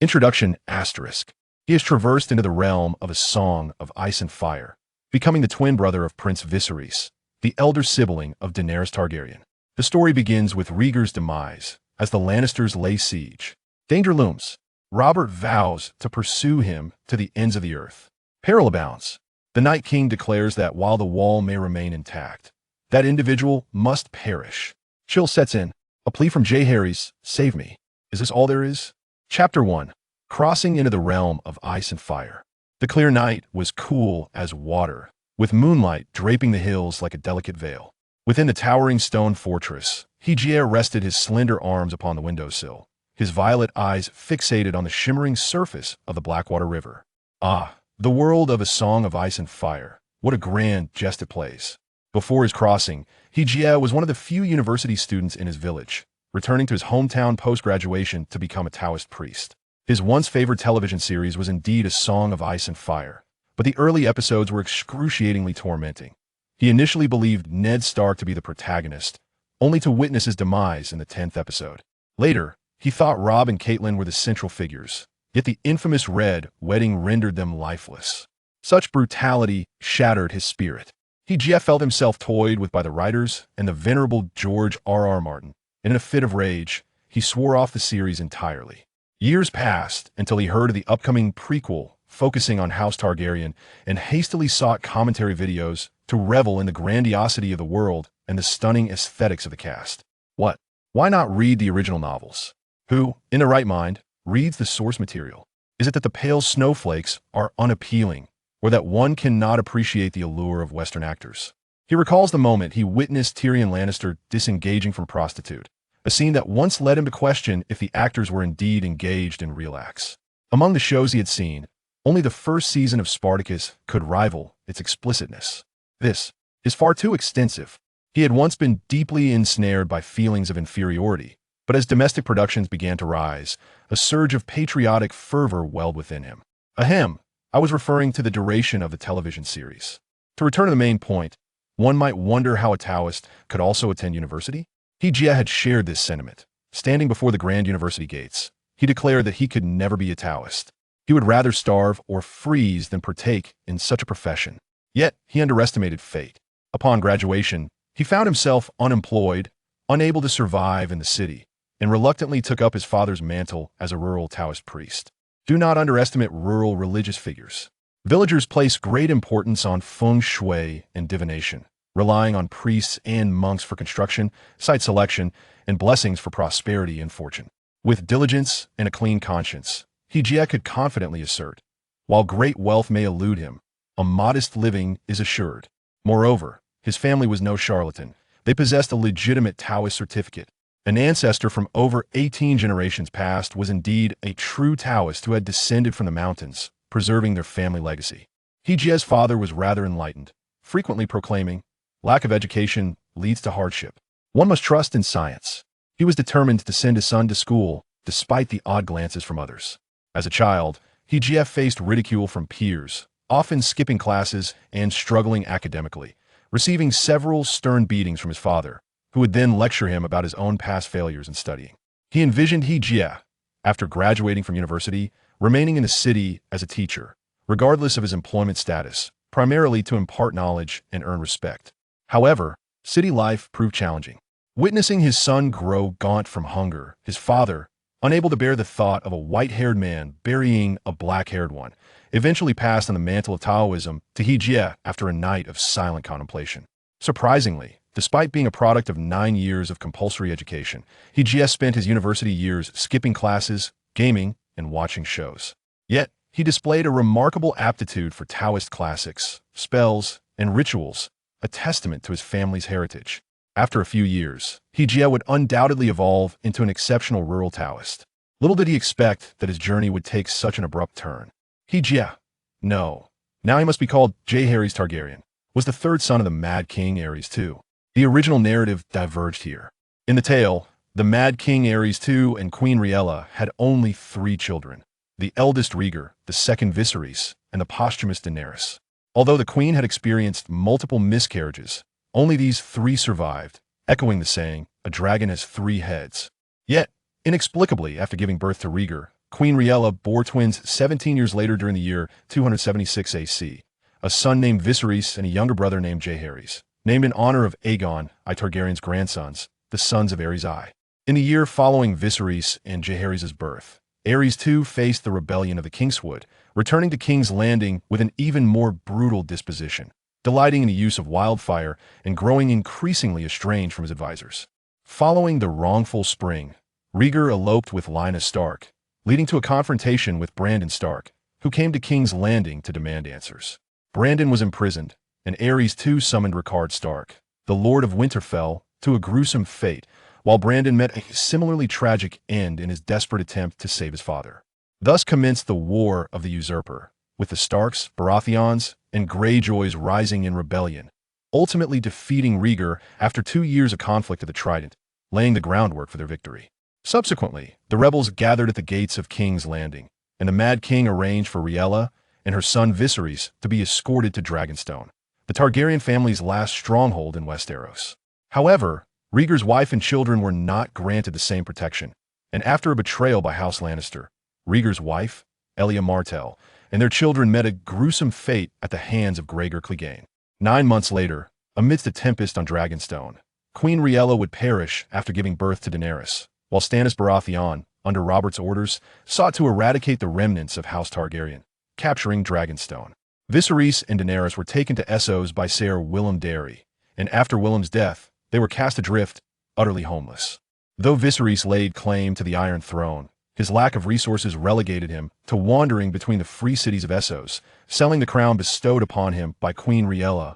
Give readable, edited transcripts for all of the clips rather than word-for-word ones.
Introduction asterisk. He has traversed into the realm of a song of ice and fire, becoming the twin brother of Prince Viserys, the elder sibling of Daenerys Targaryen. The story begins with Rhaegar's demise, as the Lannisters lay siege. Danger looms. Robert vows to pursue him to the ends of the earth. Peril abounds. The Night King declares that while the wall may remain intact, that individual must perish. Chill sets in. A plea from Jeherys, save me. Is this all there is? Chapter 1. Crossing into the realm of ice and fire. The clear night was cool as water, with moonlight draping the hills like a delicate veil. Within the towering stone fortress, Jeherys rested his slender arms upon the windowsill, his violet eyes fixated on the shimmering surface of the Blackwater River. Ah, the world of A Song of Ice and Fire. What a grand jest it plays. Before his crossing, Jeherys was one of the few university students in his village, returning to his hometown post-graduation to become a Taoist priest. His once favored television series was indeed A Song of Ice and Fire, but the early episodes were excruciatingly tormenting. He initially believed Ned Stark to be the protagonist, only to witness his demise in the 10th episode. Later, he thought Robb and Catelyn were the central figures, yet the infamous Red Wedding rendered them lifeless. Such brutality shattered his spirit. Jeherys felt himself toyed with by the writers and the venerable George R.R. Martin. In a fit of rage, he swore off the series entirely. Years passed until he heard of the upcoming prequel focusing on House Targaryen and hastily sought commentary videos to revel in the grandiosity of the world and the stunning aesthetics of the cast. What? Why not read the original novels? Who, in their right mind, reads the source material? Is it that the pale snowflakes are unappealing, or that one cannot appreciate the allure of Western actors? He recalls the moment he witnessed Tyrion Lannister disengaging from prostitute, a scene that once led him to question if the actors were indeed engaged in real acts. Among the shows he had seen, only the first season of Spartacus could rival its explicitness. This is far too extensive. He had once been deeply ensnared by feelings of inferiority, but as domestic productions began to rise, a surge of patriotic fervor welled within him. Ahem, I was referring to the duration of the television series. To return to the main point, one might wonder how a Taoist could also attend university. Jeherys had shared this sentiment. Standing before the grand university gates, he declared that he could never be a Taoist. He would rather starve or freeze than partake in such a profession. Yet, he underestimated fate. Upon graduation, he found himself unemployed, unable to survive in the city, and reluctantly took up his father's mantle as a rural Taoist priest. Do not underestimate rural religious figures. Villagers place great importance on feng shui and divination, relying on priests and monks for construction, site selection, and blessings for prosperity and fortune. With diligence and a clean conscience, Jeherys could confidently assert, while great wealth may elude him, a modest living is assured. Moreover, his family was no charlatan. They possessed a legitimate Taoist certificate. An ancestor from over 18 generations past was indeed a true Taoist who had descended from the mountains, preserving their family legacy. Jeherys' father was rather enlightened, frequently proclaiming, lack of education leads to hardship. One must trust in science. He was determined to send his son to school, despite the odd glances from others. As a child, Jeherys faced ridicule from peers, often skipping classes and struggling academically, receiving several stern beatings from his father, who would then lecture him about his own past failures in studying. He envisioned Jeherys, after graduating from university, remaining in the city as a teacher, regardless of his employment status, primarily to impart knowledge and earn respect. However, city life proved challenging. Witnessing his son grow gaunt from hunger, his father, unable to bear the thought of a white-haired man burying a black-haired one, eventually passed on the mantle of Taoism to Jeherys after a night of silent contemplation. Surprisingly, despite being a product of 9 years of compulsory education, Jeherys spent his university years skipping classes, gaming, and watching shows. Yet, he displayed a remarkable aptitude for Taoist classics, spells, and rituals, a testament to his family's heritage. After a few years, Jeherys would undoubtedly evolve into an exceptional rural Taoist. Little did he expect that his journey would take such an abrupt turn. Jeherys, no, now he must be called Jeherys Targaryen, was the third son of the Mad King Aerys II. The original narrative diverged here. In the tale, the Mad King Aerys II and Queen Rhaegar had only 3 children, the eldest Rhaegar, the second Viserys, and the posthumous Daenerys. Although the queen had experienced multiple miscarriages, only these 3 survived, echoing the saying, a dragon has 3 heads. Yet, inexplicably, after giving birth to Rhaegar, Queen Rhaegar bore twins 17 years later during the year 276 AC, a son named Viserys and a younger brother named Jeherys, named in honor of Aegon I Targaryen's grandsons, the sons of Aerys I. In the year following Viserys and Jaehaerys' birth, Aerys too faced the rebellion of the Kingswood, returning to King's Landing with an even more brutal disposition, delighting in the use of wildfire and growing increasingly estranged from his advisors. Following the wrongful spring, Rhaegar eloped with Lyanna Stark, leading to a confrontation with Brandon Stark, who came to King's Landing to demand answers. Brandon was imprisoned, and Aerys too summoned Rhaegar Stark, the Lord of Winterfell, to a gruesome fate, while Brandon met a similarly tragic end in his desperate attempt to save his father. Thus commenced the War of the Usurper, with the Starks, Baratheons, and Greyjoys rising in rebellion, ultimately defeating Rhaegar after 2 years of conflict at the Trident, laying the groundwork for their victory. Subsequently, the rebels gathered at the gates of King's Landing, and the Mad King arranged for Rhaegar and her son Viserys to be escorted to Dragonstone, the Targaryen family's last stronghold in Westeros. However, Rhaegar's wife and children were not granted the same protection, and after a betrayal by House Lannister, Rhaegar's wife, Elia Martell, and their children met a gruesome fate at the hands of Rhaegar Clegane. 9 months later, amidst a tempest on Dragonstone, Queen Rhaegar would perish after giving birth to Daenerys, while Stannis Baratheon, under Robert's orders, sought to eradicate the remnants of House Targaryen, capturing Dragonstone. Viserys and Daenerys were taken to Essos by Sir Willem Darry, and after Willem's death, they were cast adrift, utterly homeless. Though Viserys laid claim to the Iron Throne, his lack of resources relegated him to wandering between the free cities of Essos, selling the crown bestowed upon him by Queen Rhaegar,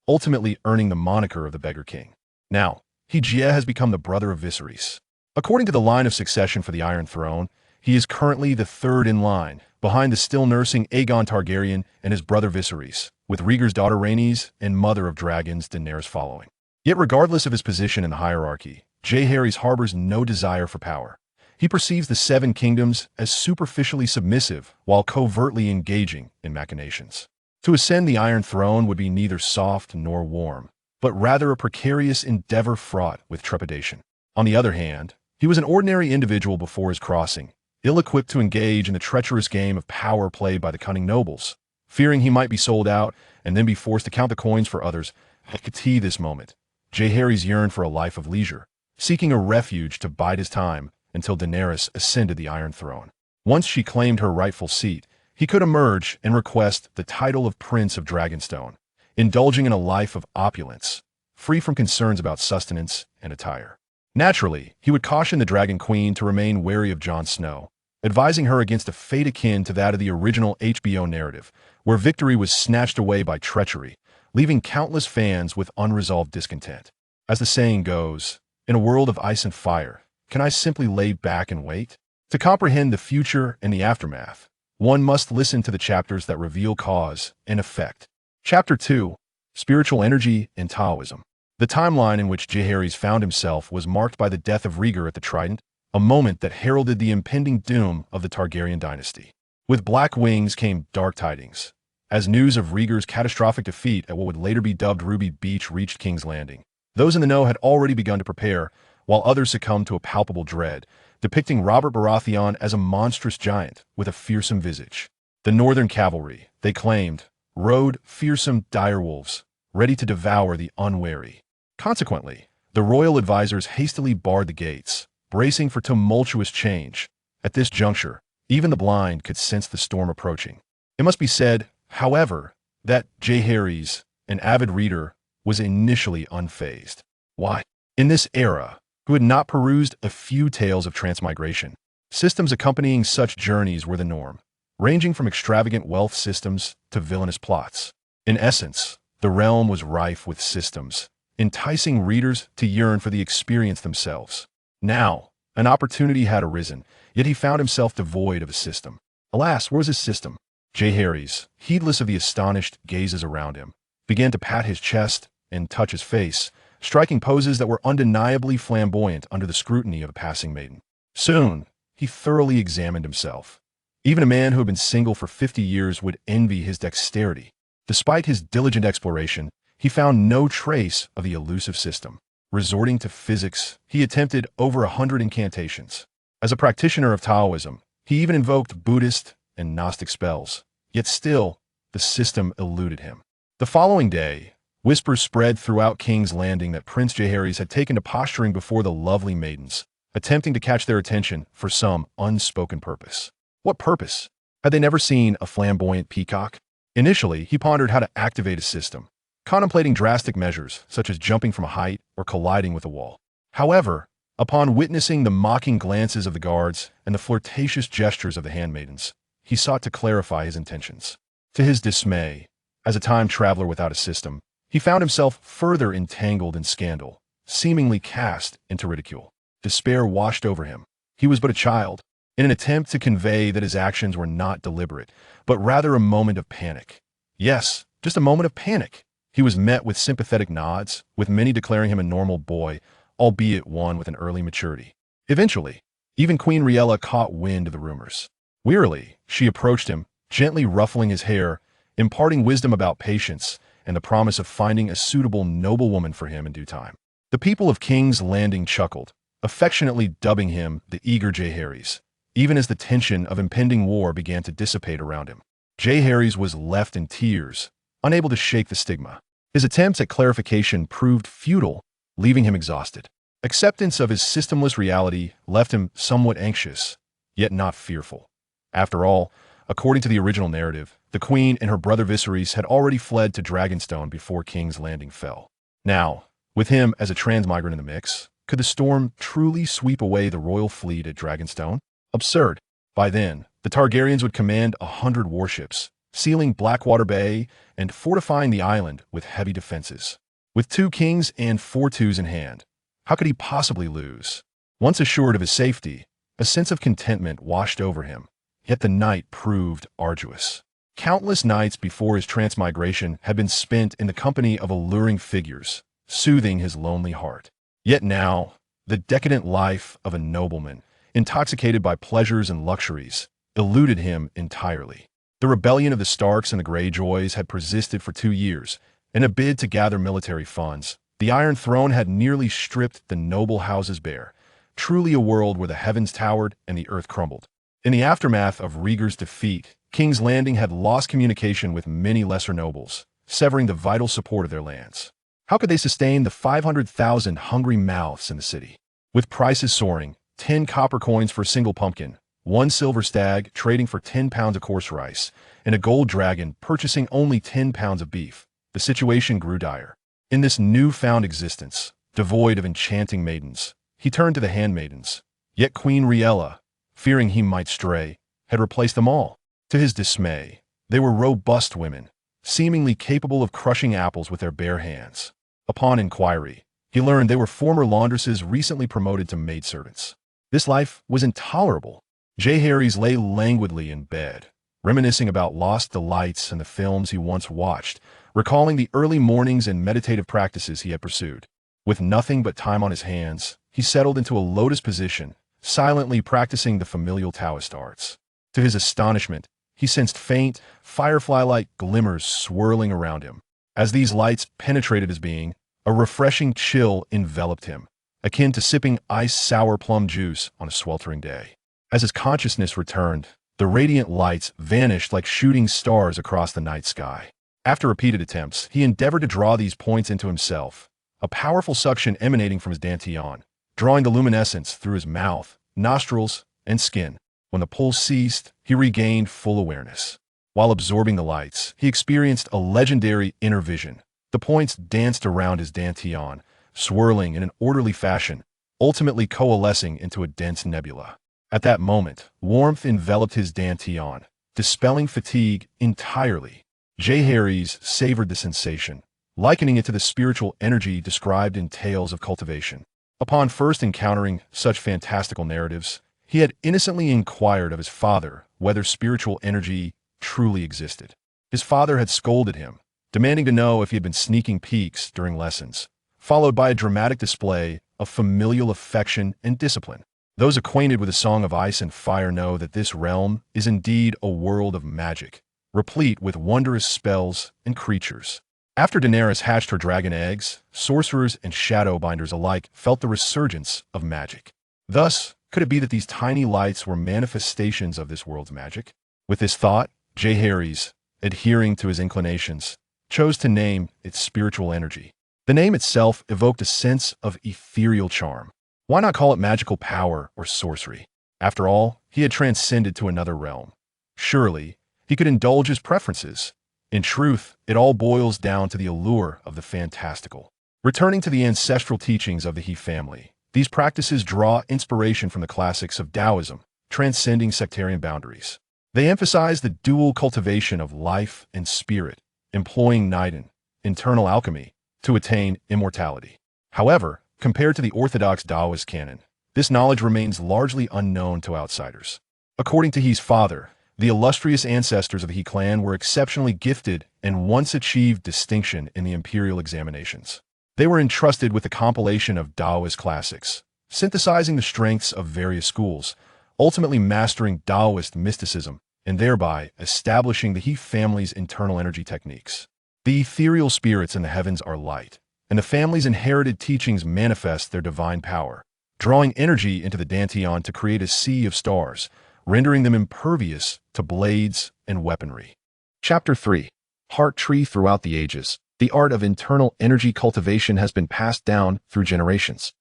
ultimately earning the moniker of the Beggar King. Now, Jeherys has become the brother of Viserys. According to the line of succession for the Iron Throne, he is currently the third in line, behind the still-nursing Aegon Targaryen and his brother Viserys, with Rhaegar's daughter Rhaenys and mother of dragons Daenerys following. Yet regardless of his position in the hierarchy, Jeherys harbors no desire for power. He perceives the Seven Kingdoms as superficially submissive while covertly engaging in machinations. To ascend the Iron Throne would be neither soft nor warm, but rather a precarious endeavor fraught with trepidation. On the other hand, he was an ordinary individual before his crossing, ill-equipped to engage in the treacherous game of power played by the cunning nobles. Fearing he might be sold out and then be forced to count the coins for others, at this moment, Jeherys yearned for a life of leisure, seeking a refuge to bide his time until Daenerys ascended the Iron Throne. Once she claimed her rightful seat, he could emerge and request the title of Prince of Dragonstone, indulging in a life of opulence, free from concerns about sustenance and attire. Naturally, he would caution the Dragon Queen to remain wary of Jon Snow, advising her against a fate akin to that of the original HBO narrative, where victory was snatched away by treachery, leaving countless fans with unresolved discontent. As the saying goes, in a world of ice and fire, can I simply lay back and wait? To comprehend the future and the aftermath, one must listen to the chapters that reveal cause and effect. Chapter 2, Spiritual Energy and Taoism. The timeline in which Jeherys found himself was marked by the death of Rhaegar at the Trident, a moment that heralded the impending doom of the Targaryen dynasty. With black wings came dark tidings, as news of Rhaegar's catastrophic defeat at what would later be dubbed Ruby Beach reached King's Landing. Those in the know had already begun to prepare, while others succumbed to a palpable dread, depicting Robert Baratheon as a monstrous giant with a fearsome visage. The Northern Cavalry, they claimed, rode fearsome direwolves, ready to devour the unwary. Consequently, the royal advisors hastily barred the gates, bracing for tumultuous change. At this juncture, even the blind could sense the storm approaching. It must be said, however, that Jeherys, an avid reader, was initially unfazed. Why? In this era, who had not perused a few tales of transmigration, systems accompanying such journeys were the norm, ranging from extravagant wealth systems to villainous plots. In essence, the realm was rife with systems, enticing readers to yearn for the experience themselves. Now, an opportunity had arisen, yet he found himself devoid of a system. Alas, where was his system? Jeherys, heedless of the astonished gazes around him, began to pat his chest and touch his face, striking poses that were undeniably flamboyant under the scrutiny of a passing maiden. Soon, he thoroughly examined himself. Even a man who had been single for 50 years would envy his dexterity. Despite his diligent exploration, he found no trace of the elusive system. Resorting to physics, he attempted over 100 incantations. As a practitioner of Taoism, He even invoked Buddhist and Gnostic spells. Yet still, the system eluded him. The following day, whispers spread throughout King's Landing that Prince Jeherys had taken to posturing before the lovely maidens, attempting to catch their attention for some unspoken purpose. What purpose? Had they never seen a flamboyant peacock? Initially, he pondered how to activate his system, contemplating drastic measures such as jumping from a height or colliding with a wall. However, upon witnessing the mocking glances of the guards and the flirtatious gestures of the handmaidens, he sought to clarify his intentions. To his dismay, as a time traveler without a system, he found himself further entangled in scandal, seemingly cast into ridicule. Despair washed over him. He was but a child, in an attempt to convey that his actions were not deliberate, but rather a moment of panic. Yes, just a moment of panic. He was met with sympathetic nods, with many declaring him a normal boy, albeit one with an early maturity. Eventually, even Queen Rhaegar caught wind of the rumors. Wearily, she approached him, gently ruffling his hair, imparting wisdom about patience and the promise of finding a suitable noblewoman for him in due time. The people of King's Landing chuckled, affectionately dubbing him the eager Jeherys, even as the tension of impending war began to dissipate around him. Jeherys was left in tears, unable to shake the stigma. His attempts at clarification proved futile, leaving him exhausted. Acceptance of his systemless reality left him somewhat anxious, yet not fearful. After all, according to the original narrative, the queen and her brother Viserys had already fled to Dragonstone before King's Landing fell. Now, with him as a transmigrant in the mix, could the storm truly sweep away the royal fleet at Dragonstone? Absurd. By then, the Targaryens would command 100 warships, sealing Blackwater Bay and fortifying the island with heavy defenses. With 2 kings and 4 twos in hand, how could he possibly lose? Once assured of his safety, a sense of contentment washed over him, yet the night proved arduous. Countless nights before his transmigration had been spent in the company of alluring figures, soothing his lonely heart. Yet now, the decadent life of a nobleman, intoxicated by pleasures and luxuries, eluded him entirely. The rebellion of the Starks and the Greyjoys had persisted for 2 years. In a bid to gather military funds, the Iron Throne had nearly stripped the noble houses bare, truly a world where the heavens towered and the earth crumbled. In the aftermath of Rhaegar's defeat, King's Landing had lost communication with many lesser nobles, severing the vital support of their lands. How could they sustain the 500,000 hungry mouths in the city? With prices soaring, 10 copper coins for a single pumpkin, 1 silver stag trading for 10 pounds of coarse rice, and a gold dragon purchasing only 10 pounds of beef, the situation grew dire. In this newfound existence, devoid of enchanting maidens, he turned to the handmaidens. Yet Queen Rhaegar, fearing he might stray, had replaced them all. To his dismay, they were robust women, seemingly capable of crushing apples with their bare hands. Upon inquiry, he learned they were former laundresses recently promoted to maidservants. This life was intolerable. Jeherys lay languidly in bed, reminiscing about lost delights and the films he once watched, recalling the early mornings and meditative practices he had pursued. With nothing but time on his hands, he settled into a lotus position, silently practicing the familial Taoist arts. To his astonishment, he sensed faint, firefly-like glimmers swirling around him. As these lights penetrated his being, a refreshing chill enveloped him, akin to sipping ice sour plum juice on a sweltering day. As his consciousness returned, the radiant lights vanished like shooting stars across the night sky. After repeated attempts, he endeavored to draw these points into himself, a powerful suction emanating from his dantian, drawing the luminescence through his mouth, nostrils, and skin. When the pull ceased, he regained full awareness. While absorbing the lights, he experienced a legendary inner vision. The points danced around his dantian, swirling in an orderly fashion, ultimately coalescing into a dense nebula. At that moment, warmth enveloped his dantian, dispelling fatigue entirely. Jeherys savored the sensation, likening it to the spiritual energy described in tales of cultivation. Upon first encountering such fantastical narratives, he had innocently inquired of his father whether spiritual energy truly existed. His father had scolded him, demanding to know if he had been sneaking peeks during lessons, followed by a dramatic display of familial affection and discipline. Those acquainted with the Song of Ice and Fire know that this realm is indeed a world of magic, replete with wondrous spells and creatures. After Daenerys hatched her dragon eggs, sorcerers and shadowbinders alike felt the resurgence of magic. Thus, Could it be that these tiny lights were manifestations of this world's magic? With this thought, Jeherys, adhering to his inclinations, chose to name its spiritual energy. The name itself evoked a sense of ethereal charm. Why not call it magical power or sorcery? After all, he had transcended to another realm. Surely, he could indulge his preferences. In truth, it all boils down to the allure of the fantastical. Returning to the ancestral teachings of the He family, these practices draw inspiration from the classics of Taoism, transcending sectarian boundaries. They emphasize the dual cultivation of life and spirit, employing Trident, internal alchemy, to attain immortality. However, compared to the orthodox Taoist canon, this knowledge remains largely unknown to outsiders. According to He's father, the illustrious ancestors of the He clan were exceptionally gifted and once achieved distinction in the imperial examinations. They were entrusted with a compilation of Taoist classics, synthesizing the strengths of various schools, ultimately mastering Taoist mysticism and thereby establishing the He family's internal energy techniques. The ethereal spirits in the heavens are light, and the family's inherited teachings manifest their divine power, drawing energy into the Danteon to create a sea of stars, rendering them impervious to blades and weaponry. Chapter 3. Heart Tree. Throughout the ages, the art of internal energy cultivation has been passed down through generations,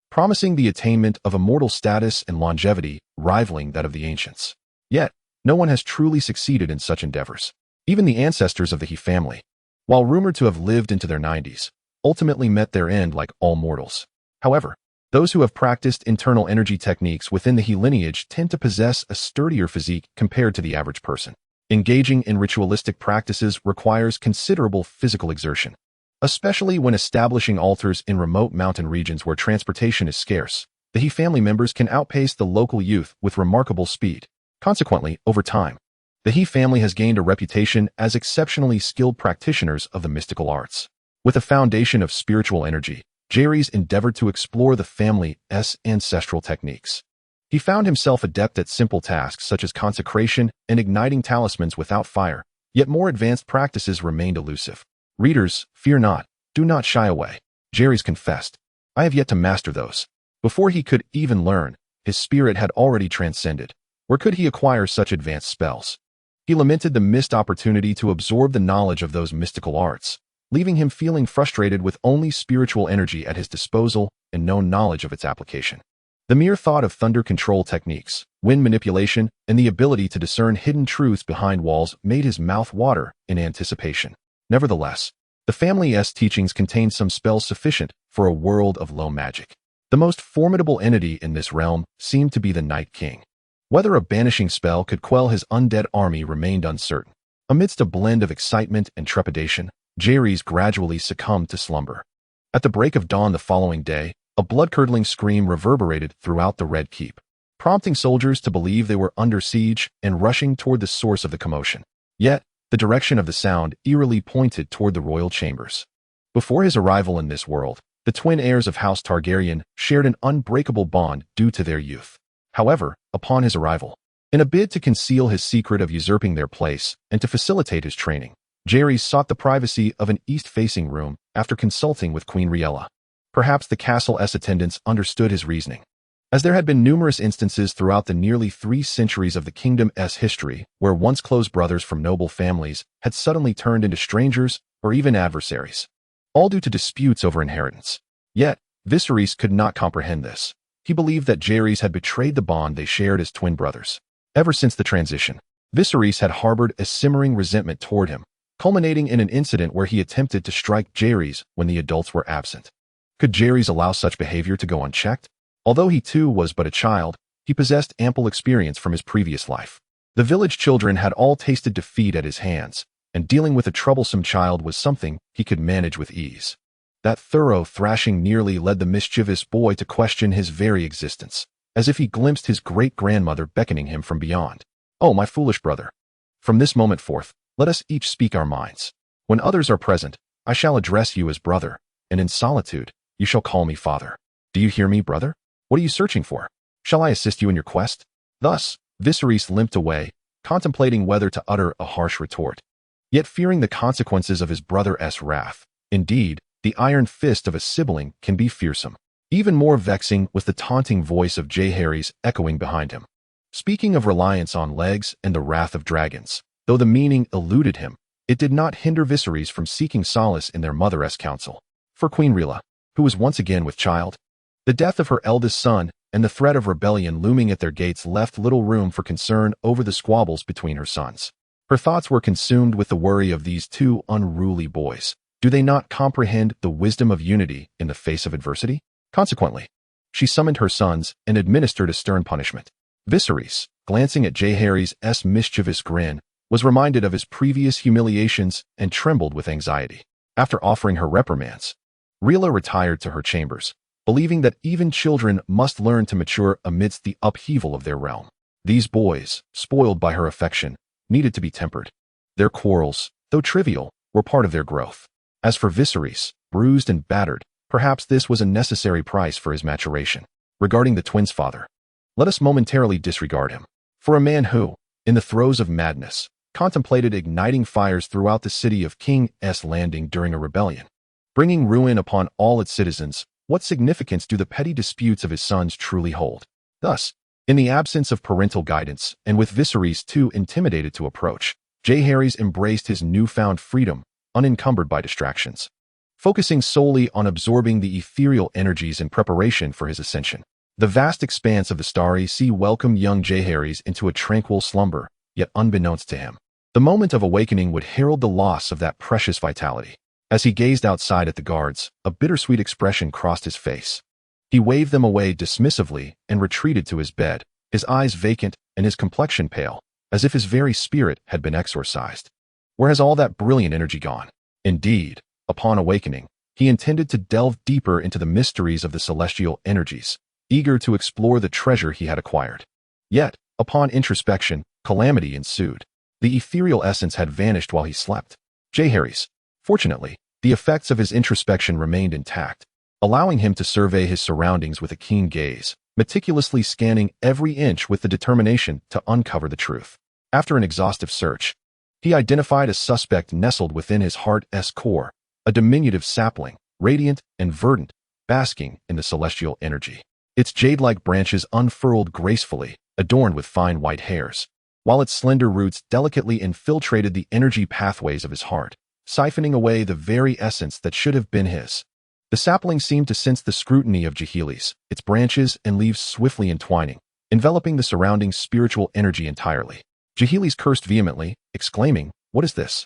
promising the attainment of immortal status and longevity rivaling that of the ancients. Yet, no one has truly succeeded in such endeavors. Even the ancestors of the He family, while rumored to have lived into their 90s, ultimately met their end like all mortals. However, those who have practiced internal energy techniques within the He lineage tend to possess a sturdier physique compared to the average person. Engaging in ritualistic practices requires considerable physical exertion, especially when establishing altars in remote mountain regions where transportation is scarce. The He family members can outpace the local youth with remarkable speed. Consequently, over time, the He family has gained a reputation as exceptionally skilled practitioners of the mystical arts. With a foundation of spiritual energy, Jeherys endeavored to explore the family's ancestral techniques. He found himself adept at simple tasks such as consecration and igniting talismans without fire, yet more advanced practices remained elusive. Readers, fear not, do not shy away. Jeherys confessed, I have yet to master those. Before he could even learn, his spirit had already transcended. Where could he acquire such advanced spells? He lamented the missed opportunity to absorb the knowledge of those mystical arts, leaving him feeling frustrated with only spiritual energy at his disposal and no knowledge of its application. The mere thought of thunder control techniques, wind manipulation, and the ability to discern hidden truths behind walls made his mouth water in anticipation. Nevertheless, the family's teachings contained some spells sufficient for a world of low magic. The most formidable entity in this realm seemed to be the Night King. Whether a banishing spell could quell his undead army remained uncertain. Amidst a blend of excitement and trepidation, Jeherys gradually succumbed to slumber. At the break of dawn the following day, a blood-curdling scream reverberated throughout the Red Keep, prompting soldiers to believe they were under siege and rushing toward the source of the commotion. Yet, the direction of the sound eerily pointed toward the royal chambers. Before his arrival in this world, the twin heirs of House Targaryen shared an unbreakable bond due to their youth. However, upon his arrival, in a bid to conceal his secret of usurping their place and to facilitate his training, Jeherys sought the privacy of an east-facing room after consulting with Queen Rhaegar. Perhaps the castle's attendants understood his reasoning, as there had been numerous instances throughout the nearly 3 centuries of the kingdom's history where once close brothers from noble families had suddenly turned into strangers or even adversaries, all due to disputes over inheritance. Yet, Viserys could not comprehend this. He believed that Jeherys had betrayed the bond they shared as twin brothers. Ever since the transition, Viserys had harbored a simmering resentment toward him, culminating in an incident where he attempted to strike Jeherys when the adults were absent. Could Jeherys allow such behavior to go unchecked? Although he too was but a child, he possessed ample experience from his previous life. The village children had all tasted defeat at his hands, and dealing with a troublesome child was something he could manage with ease. That thorough thrashing nearly led the mischievous boy to question his very existence, as if he glimpsed his great-grandmother beckoning him from beyond. Oh, my foolish brother! From this moment forth, let us each speak our minds. When others are present, I shall address you as brother, and in solitude, you shall call me father. Do you hear me, brother? What are you searching for? Shall I assist you in your quest? Thus, Viserys limped away, contemplating whether to utter a harsh retort, yet fearing the consequences of his brother's wrath. Indeed, the iron fist of a sibling can be fearsome. Even more vexing was the taunting voice of Jeherys echoing behind him. Speaking of reliance on legs and the wrath of dragons, though the meaning eluded him, it did not hinder Viserys from seeking solace in their mother's counsel. For Queen Rhaegar, who was once again with child, the death of her eldest son and the threat of rebellion looming at their gates left little room for concern over the squabbles between her sons. Her thoughts were consumed with the worry of these two unruly boys. Do they not comprehend the wisdom of unity in the face of adversity? Consequently, she summoned her sons and administered a stern punishment. Viserys, glancing at Jeherys' mischievous grin, was reminded of his previous humiliations and trembled with anxiety. After offering her reprimands, Rhaegar retired to her chambers, believing that even children must learn to mature amidst the upheaval of their realm. These boys, spoiled by her affection, needed to be tempered. Their quarrels, though trivial, were part of their growth. As for Viserys, bruised and battered, perhaps this was a necessary price for his maturation. Regarding the twins' father, let us momentarily disregard him. For a man who, in the throes of madness, contemplated igniting fires throughout the city of King's Landing during a rebellion, bringing ruin upon all its citizens, what significance do the petty disputes of his sons truly hold? Thus, in the absence of parental guidance, and with Viserys too intimidated to approach, Jeherys embraced his newfound freedom, unencumbered by distractions, focusing solely on absorbing the ethereal energies in preparation for his ascension. The vast expanse of the starry sea welcomed young Jeherys into a tranquil slumber, yet unbeknownst to him, the moment of awakening would herald the loss of that precious vitality. As he gazed outside at the guards, a bittersweet expression crossed his face. He waved them away dismissively and retreated to his bed, his eyes vacant and his complexion pale, as if his very spirit had been exorcised. Where has all that brilliant energy gone? Indeed, upon awakening, he intended to delve deeper into the mysteries of the celestial energies, eager to explore the treasure he had acquired. Yet, upon introspection, calamity ensued. The ethereal essence had vanished while he slept. Jeherys, fortunately, the effects of his introspection remained intact, allowing him to survey his surroundings with a keen gaze, meticulously scanning every inch with the determination to uncover the truth. After an exhaustive search, he identified a suspect nestled within his heart's core, a diminutive sapling, radiant and verdant, basking in the celestial energy. Its jade-like branches unfurled gracefully, adorned with fine white hairs, while its slender roots delicately infiltrated the energy pathways of his heart, siphoning away the very essence that should have been his. The sapling seemed to sense the scrutiny of Jeherys, its branches and leaves swiftly entwining, enveloping the surrounding spiritual energy entirely. Jeherys cursed vehemently, exclaiming, "What is this?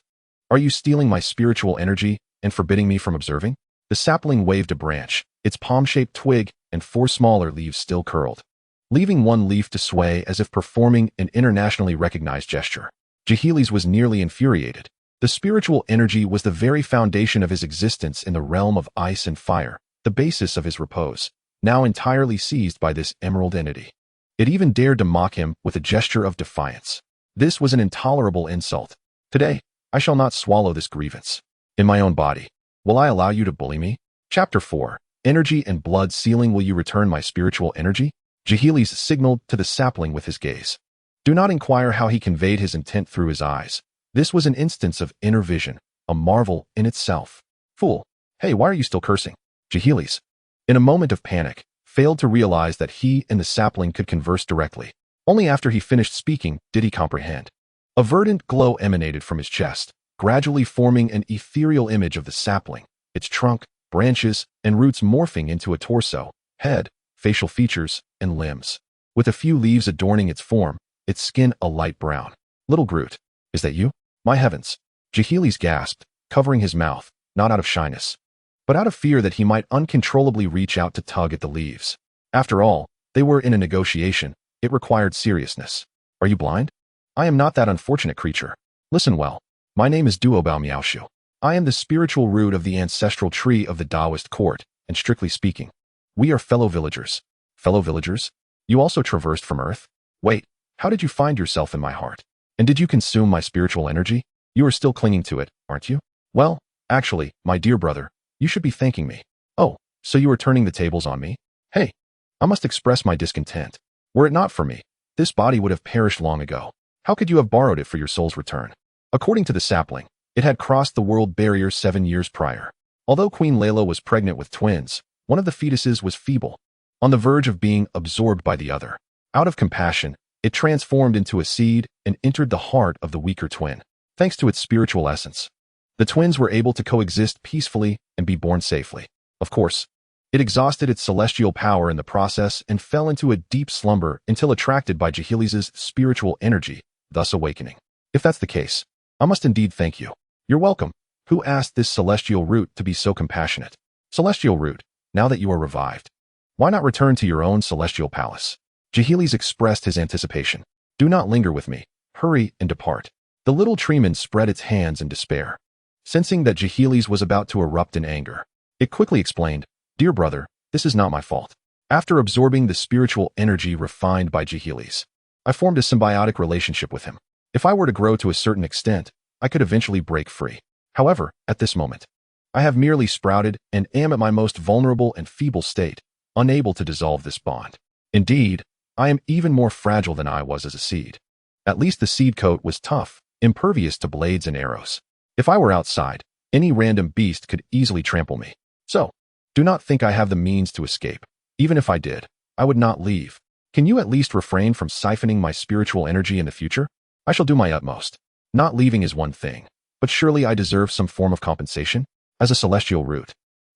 Are you stealing my spiritual energy and forbidding me from observing?" The sapling waved a branch, its palm-shaped twig and 4 smaller leaves still curled, leaving one leaf to sway as if performing an internationally recognized gesture. Jeherys was nearly infuriated. The spiritual energy was the very foundation of his existence in the realm of ice and fire, the basis of his repose, now entirely seized by this emerald entity. It even dared to mock him with a gesture of defiance. This was an intolerable insult. Today, I shall not swallow this grievance. In my own body, will I allow you to bully me? Chapter 4. Energy and blood sealing. Will you return my spiritual energy? Jeherys signaled to the sapling with his gaze. Do not inquire how he conveyed his intent through his eyes. This was an instance of inner vision, a marvel in itself. Fool! Hey, why are you still cursing? Jeherys, in a moment of panic, failed to realize that he and the sapling could converse directly. Only after he finished speaking did he comprehend. A verdant glow emanated from his chest, gradually forming an ethereal image of the sapling, its trunk, branches, and roots morphing into a torso, head, facial features, and limbs. With a few leaves adorning its form, its skin a light brown. Little Groot, is that you? My heavens! Jeherys gasped, covering his mouth, not out of shyness, but out of fear that he might uncontrollably reach out to tug at the leaves. After all, they were in a negotiation. It required seriousness. Are you blind? I am not that unfortunate creature. Listen well. My name is Duobao Miaoshu. I am the spiritual root of the ancestral tree of the Taoist court, and strictly speaking, we are fellow villagers. Fellow villagers? You also traversed from Earth? Wait, how did you find yourself in my heart? And did you consume my spiritual energy? You are still clinging to it, aren't you? Well, actually, my dear brother, you should be thanking me. Oh, so you are turning the tables on me? Hey, I must express my discontent. Were it not for me, this body would have perished long ago. How could you have borrowed it for your soul's return? According to the sapling, it had crossed the world barrier 7 years prior. Although Queen Layla was pregnant with twins, One of the fetuses was feeble, on the verge of being absorbed by the other. Out of compassion, it transformed into a seed and entered the heart of the weaker twin. Thanks to its spiritual essence, the twins were able to coexist peacefully and be born safely. Of course, it exhausted its celestial power in the process and fell into a deep slumber until attracted by Jeherys' spiritual energy, thus awakening. If that's the case, I must indeed thank you. You're welcome. Who asked this celestial root to be so compassionate? Celestial root, now that you are revived, why not return to your own celestial palace? Jeherys expressed his anticipation. Do not linger with me. Hurry and depart. The little treeman spread its hands in despair. Sensing that Jeherys was about to erupt in anger, it quickly explained, Dear brother, this is not my fault. After absorbing the spiritual energy refined by Jeherys, I formed a symbiotic relationship with him. If I were to grow to a certain extent, I could eventually break free. However, at this moment, I have merely sprouted and am at my most vulnerable and feeble state, unable to dissolve this bond. Indeed, I am even more fragile than I was as a seed. At least the seed coat was tough, impervious to blades and arrows. If I were outside, any random beast could easily trample me. So, do not think I have the means to escape. Even if I did, I would not leave. Can you at least refrain from siphoning my spiritual energy in the future? I shall do my utmost. Not leaving is one thing, but surely I deserve some form of compensation? As a celestial root,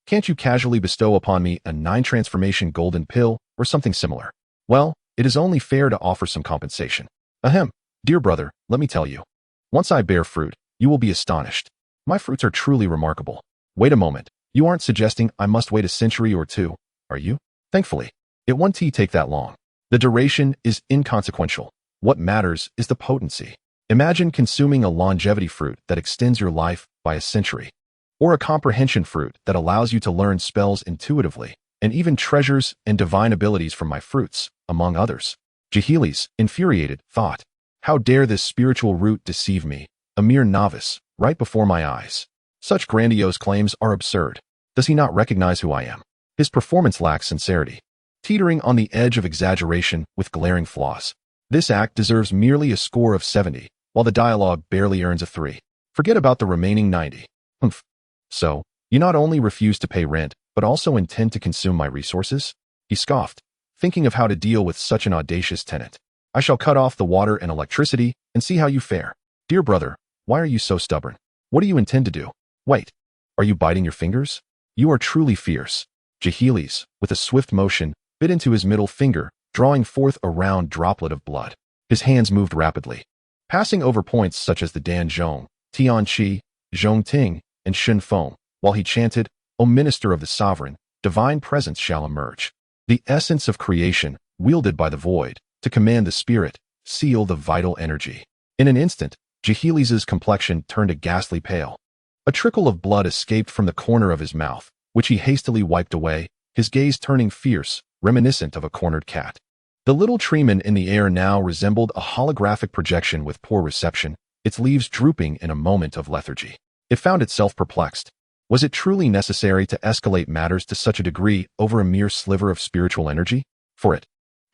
can't you casually bestow upon me a 9-transformation golden pill or something similar? Well, it is only fair to offer some compensation. Ahem, dear brother, let me tell you. Once I bear fruit, you will be astonished. My fruits are truly remarkable. Wait a moment, you aren't suggesting I must wait a century or two, are you? Thankfully, it won't take that long. The duration is inconsequential. What matters is the potency. Imagine consuming a longevity fruit that extends your life by a century, or a comprehension fruit that allows you to learn spells intuitively, and even treasures and divine abilities from my fruits, among others. Jeherys, infuriated, thought, how dare this spiritual root deceive me, a mere novice, right before my eyes? Such grandiose claims are absurd. Does he not recognize who I am? His performance lacks sincerity, teetering on the edge of exaggeration with glaring flaws. This act deserves merely a score of 70, while the dialogue barely earns a 3. Forget about the remaining 90. Humph. So, you not only refuse to pay rent, but also intend to consume my resources? He scoffed, thinking of how to deal with such an audacious tenant. I shall cut off the water and electricity and see how you fare. Dear brother, why are you so stubborn? What do you intend to do? Wait, are you biting your fingers? You are truly fierce. Jeherys, with a swift motion, bit into his middle finger, drawing forth a round droplet of blood. His hands moved rapidly, passing over points such as the Dan Zhong, Tian Qi, Zhong Ting, and Shen Feng, while he chanted, O minister of the sovereign, divine presence shall emerge. The essence of creation, wielded by the void, to command the spirit, seal the vital energy. In an instant, Jeherys' complexion turned a ghastly pale. A trickle of blood escaped from the corner of his mouth, which he hastily wiped away, his gaze turning fierce, reminiscent of a cornered cat. The little treeman in the air now resembled a holographic projection with poor reception, its leaves drooping in a moment of lethargy. It found itself perplexed. Was it truly necessary to escalate matters to such a degree over a mere sliver of spiritual energy? For it,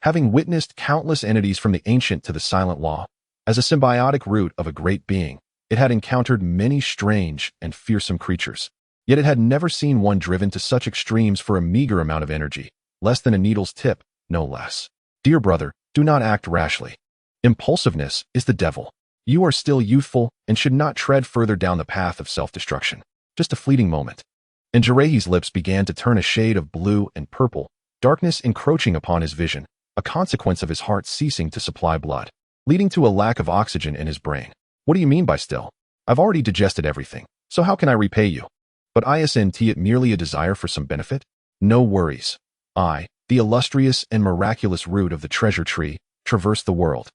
having witnessed countless entities from the ancient to the silent law, as a symbiotic root of a great being, it had encountered many strange and fearsome creatures. Yet it had never seen one driven to such extremes for a meager amount of energy, less than a needle's tip, no less. Dear brother, do not act rashly. Impulsiveness is the devil. You are still youthful and should not tread further down the path of self-destruction. Just a fleeting moment. And Jeherys' lips began to turn a shade of blue and purple, darkness encroaching upon his vision, a consequence of his heart ceasing to supply blood, leading to a lack of oxygen in his brain. What do you mean by still? I've already digested everything, so how can I repay you? But isn't it merely a desire for some benefit? No worries. I, the illustrious and miraculous root of the treasure tree, traverse the world,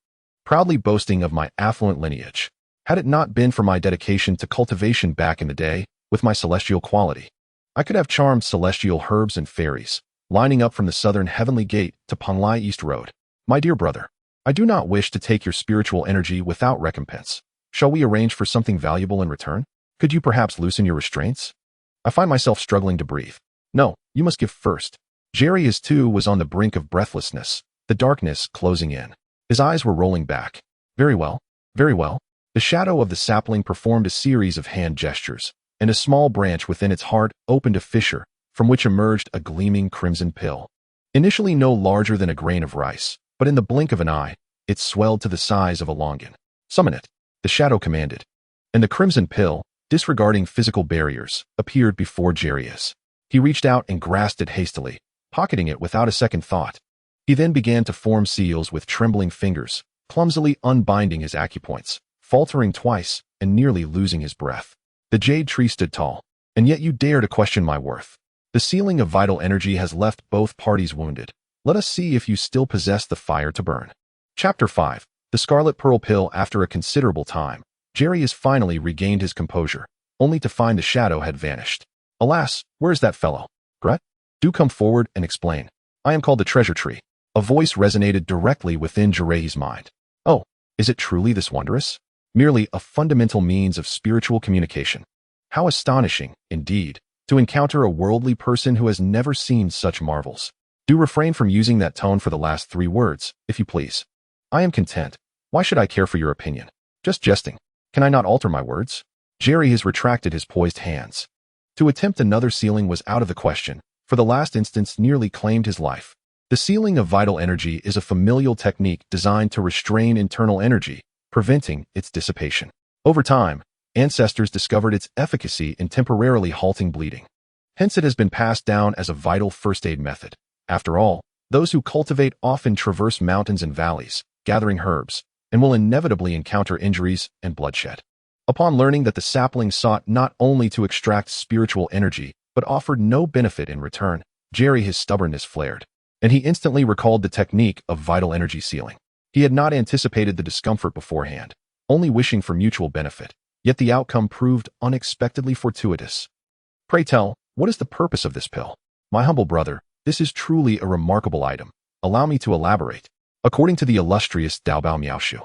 proudly boasting of my affluent lineage. Had it not been for my dedication to cultivation back in the day, with my celestial quality, I could have charmed celestial herbs and fairies, lining up from the southern heavenly gate to Panlai East Road. My dear brother, I do not wish to take your spiritual energy without recompense. Shall we arrange for something valuable in return? Could you perhaps loosen your restraints? I find myself struggling to breathe. No, you must give first. Jeherys too was on the brink of breathlessness, the darkness closing in. His eyes were rolling back. Very well, very well. The shadow of the sapling performed a series of hand gestures, and a small branch within its heart opened a fissure, from which emerged a gleaming crimson pill. Initially no larger than a grain of rice, but in the blink of an eye, it swelled to the size of a longan. "Summon it," the shadow commanded. And the crimson pill, disregarding physical barriers, appeared before Jeherys. He reached out and grasped it hastily, pocketing it without a second thought. He then began to form seals with trembling fingers, clumsily unbinding his acupoints, faltering twice, and nearly losing his breath. The jade tree stood tall. "And yet you dare to question my worth. The sealing of vital energy has left both parties wounded. Let us see if you still possess the fire to burn." Chapter 5. The Scarlet Pearl Pill. After a considerable time, Jeherys finally regained his composure, only to find the shadow had vanished. "Alas, where is that fellow? Gret? Do come forward and explain. I am called the Treasure Tree." A voice resonated directly within Jeherys' mind. "Oh, is it truly this wondrous? Merely a fundamental means of spiritual communication. How astonishing, indeed, to encounter a worldly person who has never seen such marvels. Do refrain from using that tone for the last 3 words, if you please. I am content. Why should I care for your opinion? Just jesting. Can I not alter my words?" Jeherys retracted his poised hands. To attempt another sealing was out of the question, for the last instance nearly claimed his life. The sealing of vital energy is a familial technique designed to restrain internal energy, preventing its dissipation. Over time, ancestors discovered its efficacy in temporarily halting bleeding. Hence it has been passed down as a vital first aid method. After all, those who cultivate often traverse mountains and valleys, gathering herbs, and will inevitably encounter injuries and bloodshed. Upon learning that the sapling sought not only to extract spiritual energy, but offered no benefit in return, Jeherys' stubbornness flared, and he instantly recalled the technique of vital energy sealing. He had not anticipated the discomfort beforehand, only wishing for mutual benefit, yet the outcome proved unexpectedly fortuitous. "Pray tell, what is the purpose of this pill?" "My humble brother, this is truly a remarkable item. Allow me to elaborate. According to the illustrious Daobao,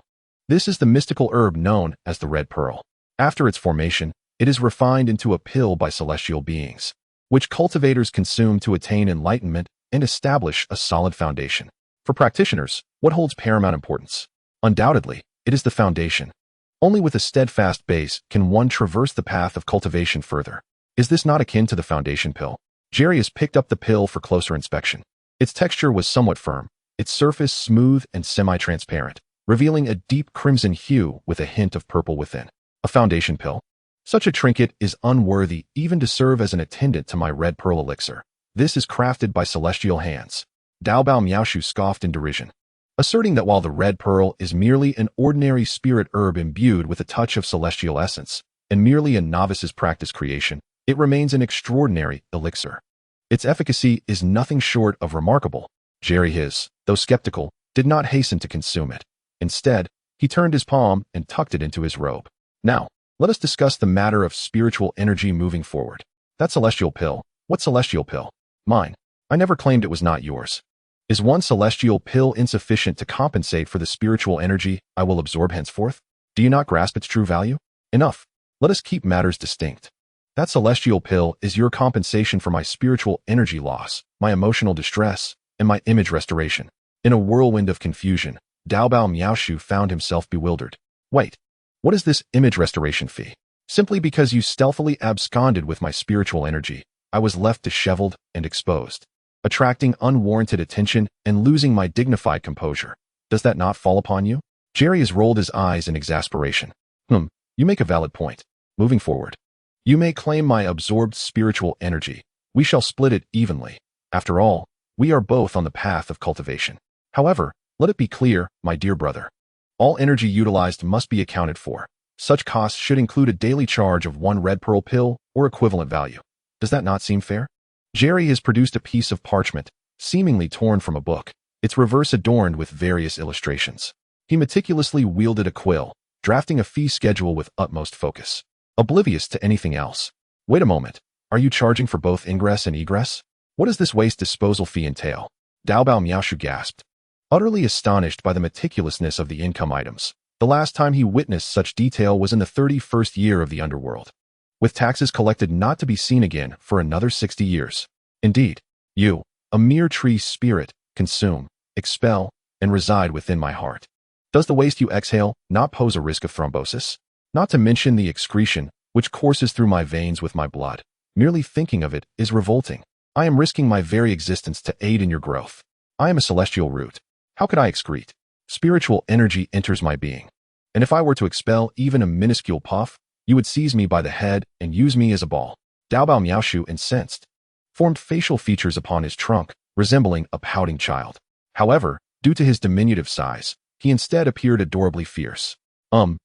this is the mystical herb known as the Red Pearl. After its formation, it is refined into a pill by celestial beings, which cultivators consume to attain enlightenment and establish a solid foundation. For practitioners, what holds paramount importance? Undoubtedly, it is the foundation. Only with a steadfast base can one traverse the path of cultivation further. Is this not akin to the foundation pill?" Jeherys picked up the pill for closer inspection. Its texture was somewhat firm, its surface smooth and semi-transparent, revealing a deep crimson hue with a hint of purple within. "A foundation pill? Such a trinket is unworthy even to serve as an attendant to my red pearl elixir. This is crafted by celestial hands." Daobao scoffed in derision, asserting that while the red pearl is merely an ordinary spirit herb imbued with a touch of celestial essence, and merely a novice's practice creation, it remains an extraordinary elixir. Its efficacy is nothing short of remarkable. Jeherys, though skeptical, did not hasten to consume it. Instead, he turned his palm and tucked it into his robe. "Now, let us discuss the matter of spiritual energy moving forward. That celestial pill, what celestial pill? Mine. I never claimed it was not yours. Is one celestial pill insufficient to compensate for the spiritual energy I will absorb henceforth? Do you not grasp its true value? Enough. Let us keep matters distinct. That celestial pill is your compensation for my spiritual energy loss, my emotional distress, and my image restoration." In a whirlwind of confusion, Daobao found himself bewildered. "Wait, what is this image restoration fee? Simply because you stealthily absconded with my spiritual energy, I was left disheveled and exposed, attracting unwarranted attention and losing my dignified composure. Does that not fall upon you?" Jeherys rolled his eyes in exasperation. You make a valid point. Moving forward, you may claim my absorbed spiritual energy. We shall split it evenly. After all, we are both on the path of cultivation. However, let it be clear, my dear brother, all energy utilized must be accounted for. Such costs should include a daily charge of 1 red pearl pill or equivalent value. Does that not seem fair? Jeherys has produced a piece of parchment, seemingly torn from a book, its reverse adorned with various illustrations. He meticulously wielded a quill, drafting a fee schedule with utmost focus, oblivious to anything else. "Wait a moment. Are you charging for both ingress and egress? What does this waste disposal fee entail?" Daobao gasped, utterly astonished by the meticulousness of the income items. The last time he witnessed such detail was in the 31st year of the underworld, with taxes collected not to be seen again for another 60 years. "Indeed, you, a mere tree spirit, consume, expel, and reside within my heart. Does the waste you exhale not pose a risk of thrombosis? Not to mention the excretion, which courses through my veins with my blood. Merely thinking of it is revolting." I am risking my very existence to aid in your growth. I am a celestial root. How could I excrete? Spiritual energy enters my being. And if I were to expel even a minuscule puff, you would seize me by the head and use me as a ball. Dao Bao Miaoshu, incensed, formed facial features upon his trunk, resembling a pouting child. However, due to his diminutive size, he instead appeared adorably fierce.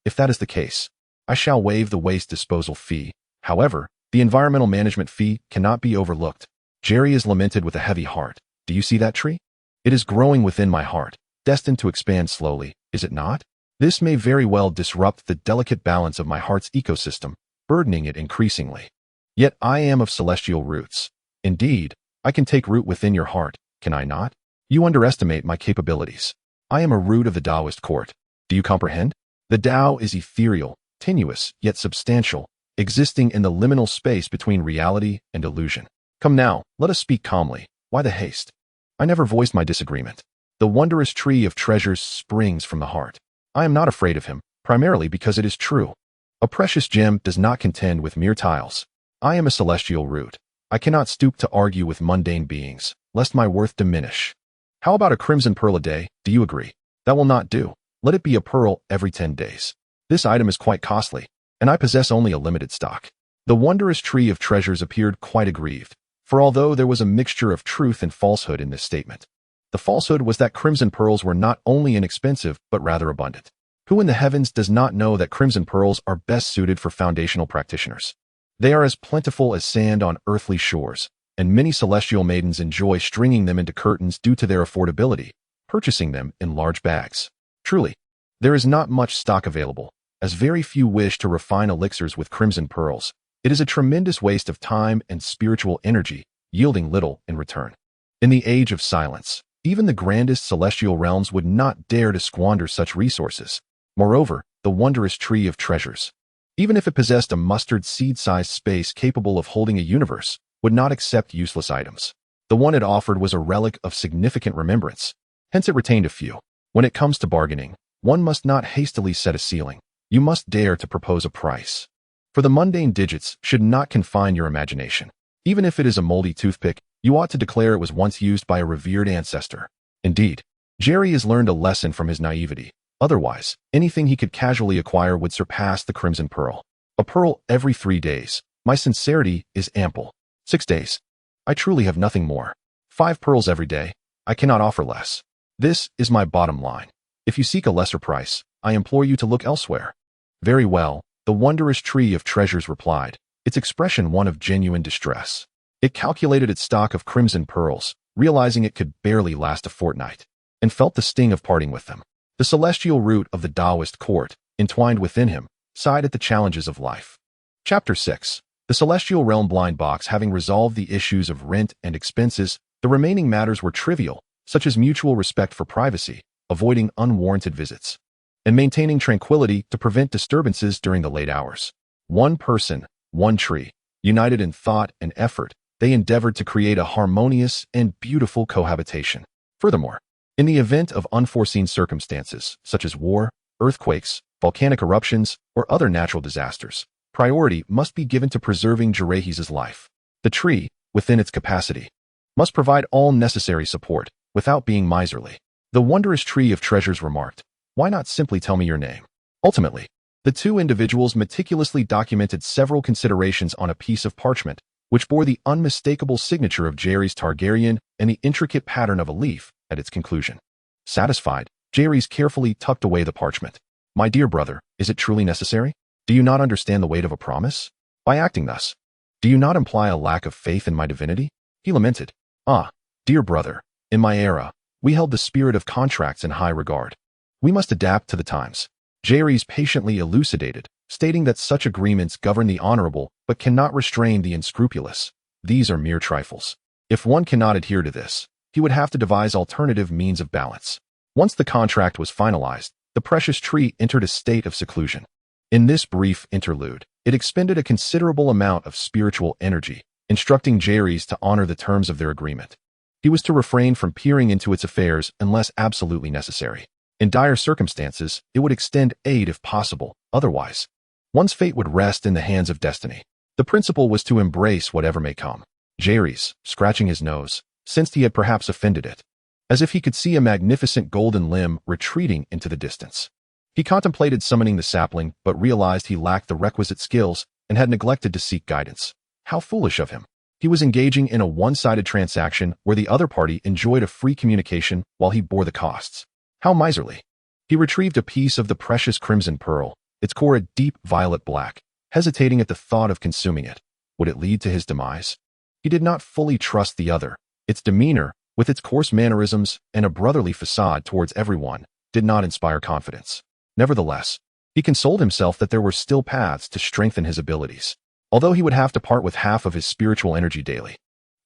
If that is the case, I shall waive the waste disposal fee. However, the environmental management fee cannot be overlooked. Jeherys lamented with a heavy heart. Do you see that tree? It is growing within my heart, destined to expand slowly, is it not? This may very well disrupt the delicate balance of my heart's ecosystem, burdening it increasingly. Yet I am of celestial roots. Indeed, I can take root within your heart, can I not? You underestimate my capabilities. I am a root of the Taoist court. Do you comprehend? The Tao is ethereal, tenuous, yet substantial, existing in the liminal space between reality and illusion. Come now, let us speak calmly. Why the haste? I never voiced my disagreement. The wondrous tree of treasures springs from the heart. I am not afraid of him, primarily because it is true. A precious gem does not contend with mere tiles. I am a celestial root. I cannot stoop to argue with mundane beings, lest my worth diminish. How about a crimson pearl a day? Do you agree? That will not do. Let it be a pearl every 10 days. This item is quite costly, and I possess only a limited stock. The wondrous tree of treasures appeared quite aggrieved, for although there was a mixture of truth and falsehood in this statement, the falsehood was that crimson pearls were not only inexpensive, but rather abundant. Who in the heavens does not know that crimson pearls are best suited for foundational practitioners? They are as plentiful as sand on earthly shores, and many celestial maidens enjoy stringing them into curtains due to their affordability, purchasing them in large bags. Truly, there is not much stock available, as very few wish to refine elixirs with crimson pearls. It is a tremendous waste of time and spiritual energy, yielding little in return. In the age of silence, even the grandest celestial realms would not dare to squander such resources. Moreover, the wondrous tree of treasures, even if it possessed a mustard seed-sized space capable of holding a universe, would not accept useless items. The one it offered was a relic of significant remembrance, hence it retained a few. When it comes to bargaining, one must not hastily set a ceiling. You must dare to propose a price. For the mundane digits should not confine your imagination. Even if it is a moldy toothpick, you ought to declare it was once used by a revered ancestor. Indeed, Jeherys has learned a lesson from his naivety. Otherwise, anything he could casually acquire would surpass the crimson pearl. A pearl every 3 days. My sincerity is ample. 6 days. I truly have nothing more. 5 pearls every day. I cannot offer less. This is my bottom line. If you seek a lesser price, I implore you to look elsewhere. Very well, the wondrous tree of treasures replied, its expression one of genuine distress. It calculated its stock of crimson pearls, realizing it could barely last a fortnight, and felt the sting of parting with them. The celestial root of the Taoist court, entwined within him, sighed at the challenges of life. Chapter 6. The celestial realm blind box. Having resolved the issues of rent and expenses, the remaining matters were trivial, such as mutual respect for privacy, avoiding unwarranted visits, and maintaining tranquility to prevent disturbances during the late hours. One person, one tree, united in thought and effort, they endeavored to create a harmonious and beautiful cohabitation. Furthermore, in the event of unforeseen circumstances, such as war, earthquakes, volcanic eruptions, or other natural disasters, priority must be given to preserving Jeherys' life. The tree, within its capacity, must provide all necessary support, without being miserly. The wondrous tree of treasures remarked, why not simply tell me your name? Ultimately, the two individuals meticulously documented several considerations on a piece of parchment, which bore the unmistakable signature of Jeherys Targaryen and the intricate pattern of a leaf at its conclusion. Satisfied, Jeherys carefully tucked away the parchment. My dear brother, is it truly necessary? Do you not understand the weight of a promise? By acting thus, do you not imply a lack of faith in my divinity? He lamented. Ah, dear brother, in my era, we held the spirit of contracts in high regard. We must adapt to the times. Jeherys patiently elucidated, stating that such agreements govern the honorable but cannot restrain the unscrupulous. These are mere trifles. If one cannot adhere to this, he would have to devise alternative means of balance. Once the contract was finalized, the precious tree entered a state of seclusion. In this brief interlude, it expended a considerable amount of spiritual energy, instructing Jeherys to honor the terms of their agreement. He was to refrain from peering into its affairs unless absolutely necessary. In dire circumstances, it would extend aid if possible. Otherwise, one's fate would rest in the hands of destiny. The principle was to embrace whatever may come. Jeherys, scratching his nose, sensed he had perhaps offended it, as if he could see a magnificent golden limb retreating into the distance. He contemplated summoning the sapling, but realized he lacked the requisite skills and had neglected to seek guidance. How foolish of him. He was engaging in a one-sided transaction where the other party enjoyed a free communication while he bore the costs. How miserly. He retrieved a piece of the precious crimson pearl, its core a deep violet black, hesitating at the thought of consuming it. Would it lead to his demise? He did not fully trust the other. Its demeanor, with its coarse mannerisms and a brotherly facade towards everyone, did not inspire confidence. Nevertheless, he consoled himself that there were still paths to strengthen his abilities. Although he would have to part with half of his spiritual energy daily,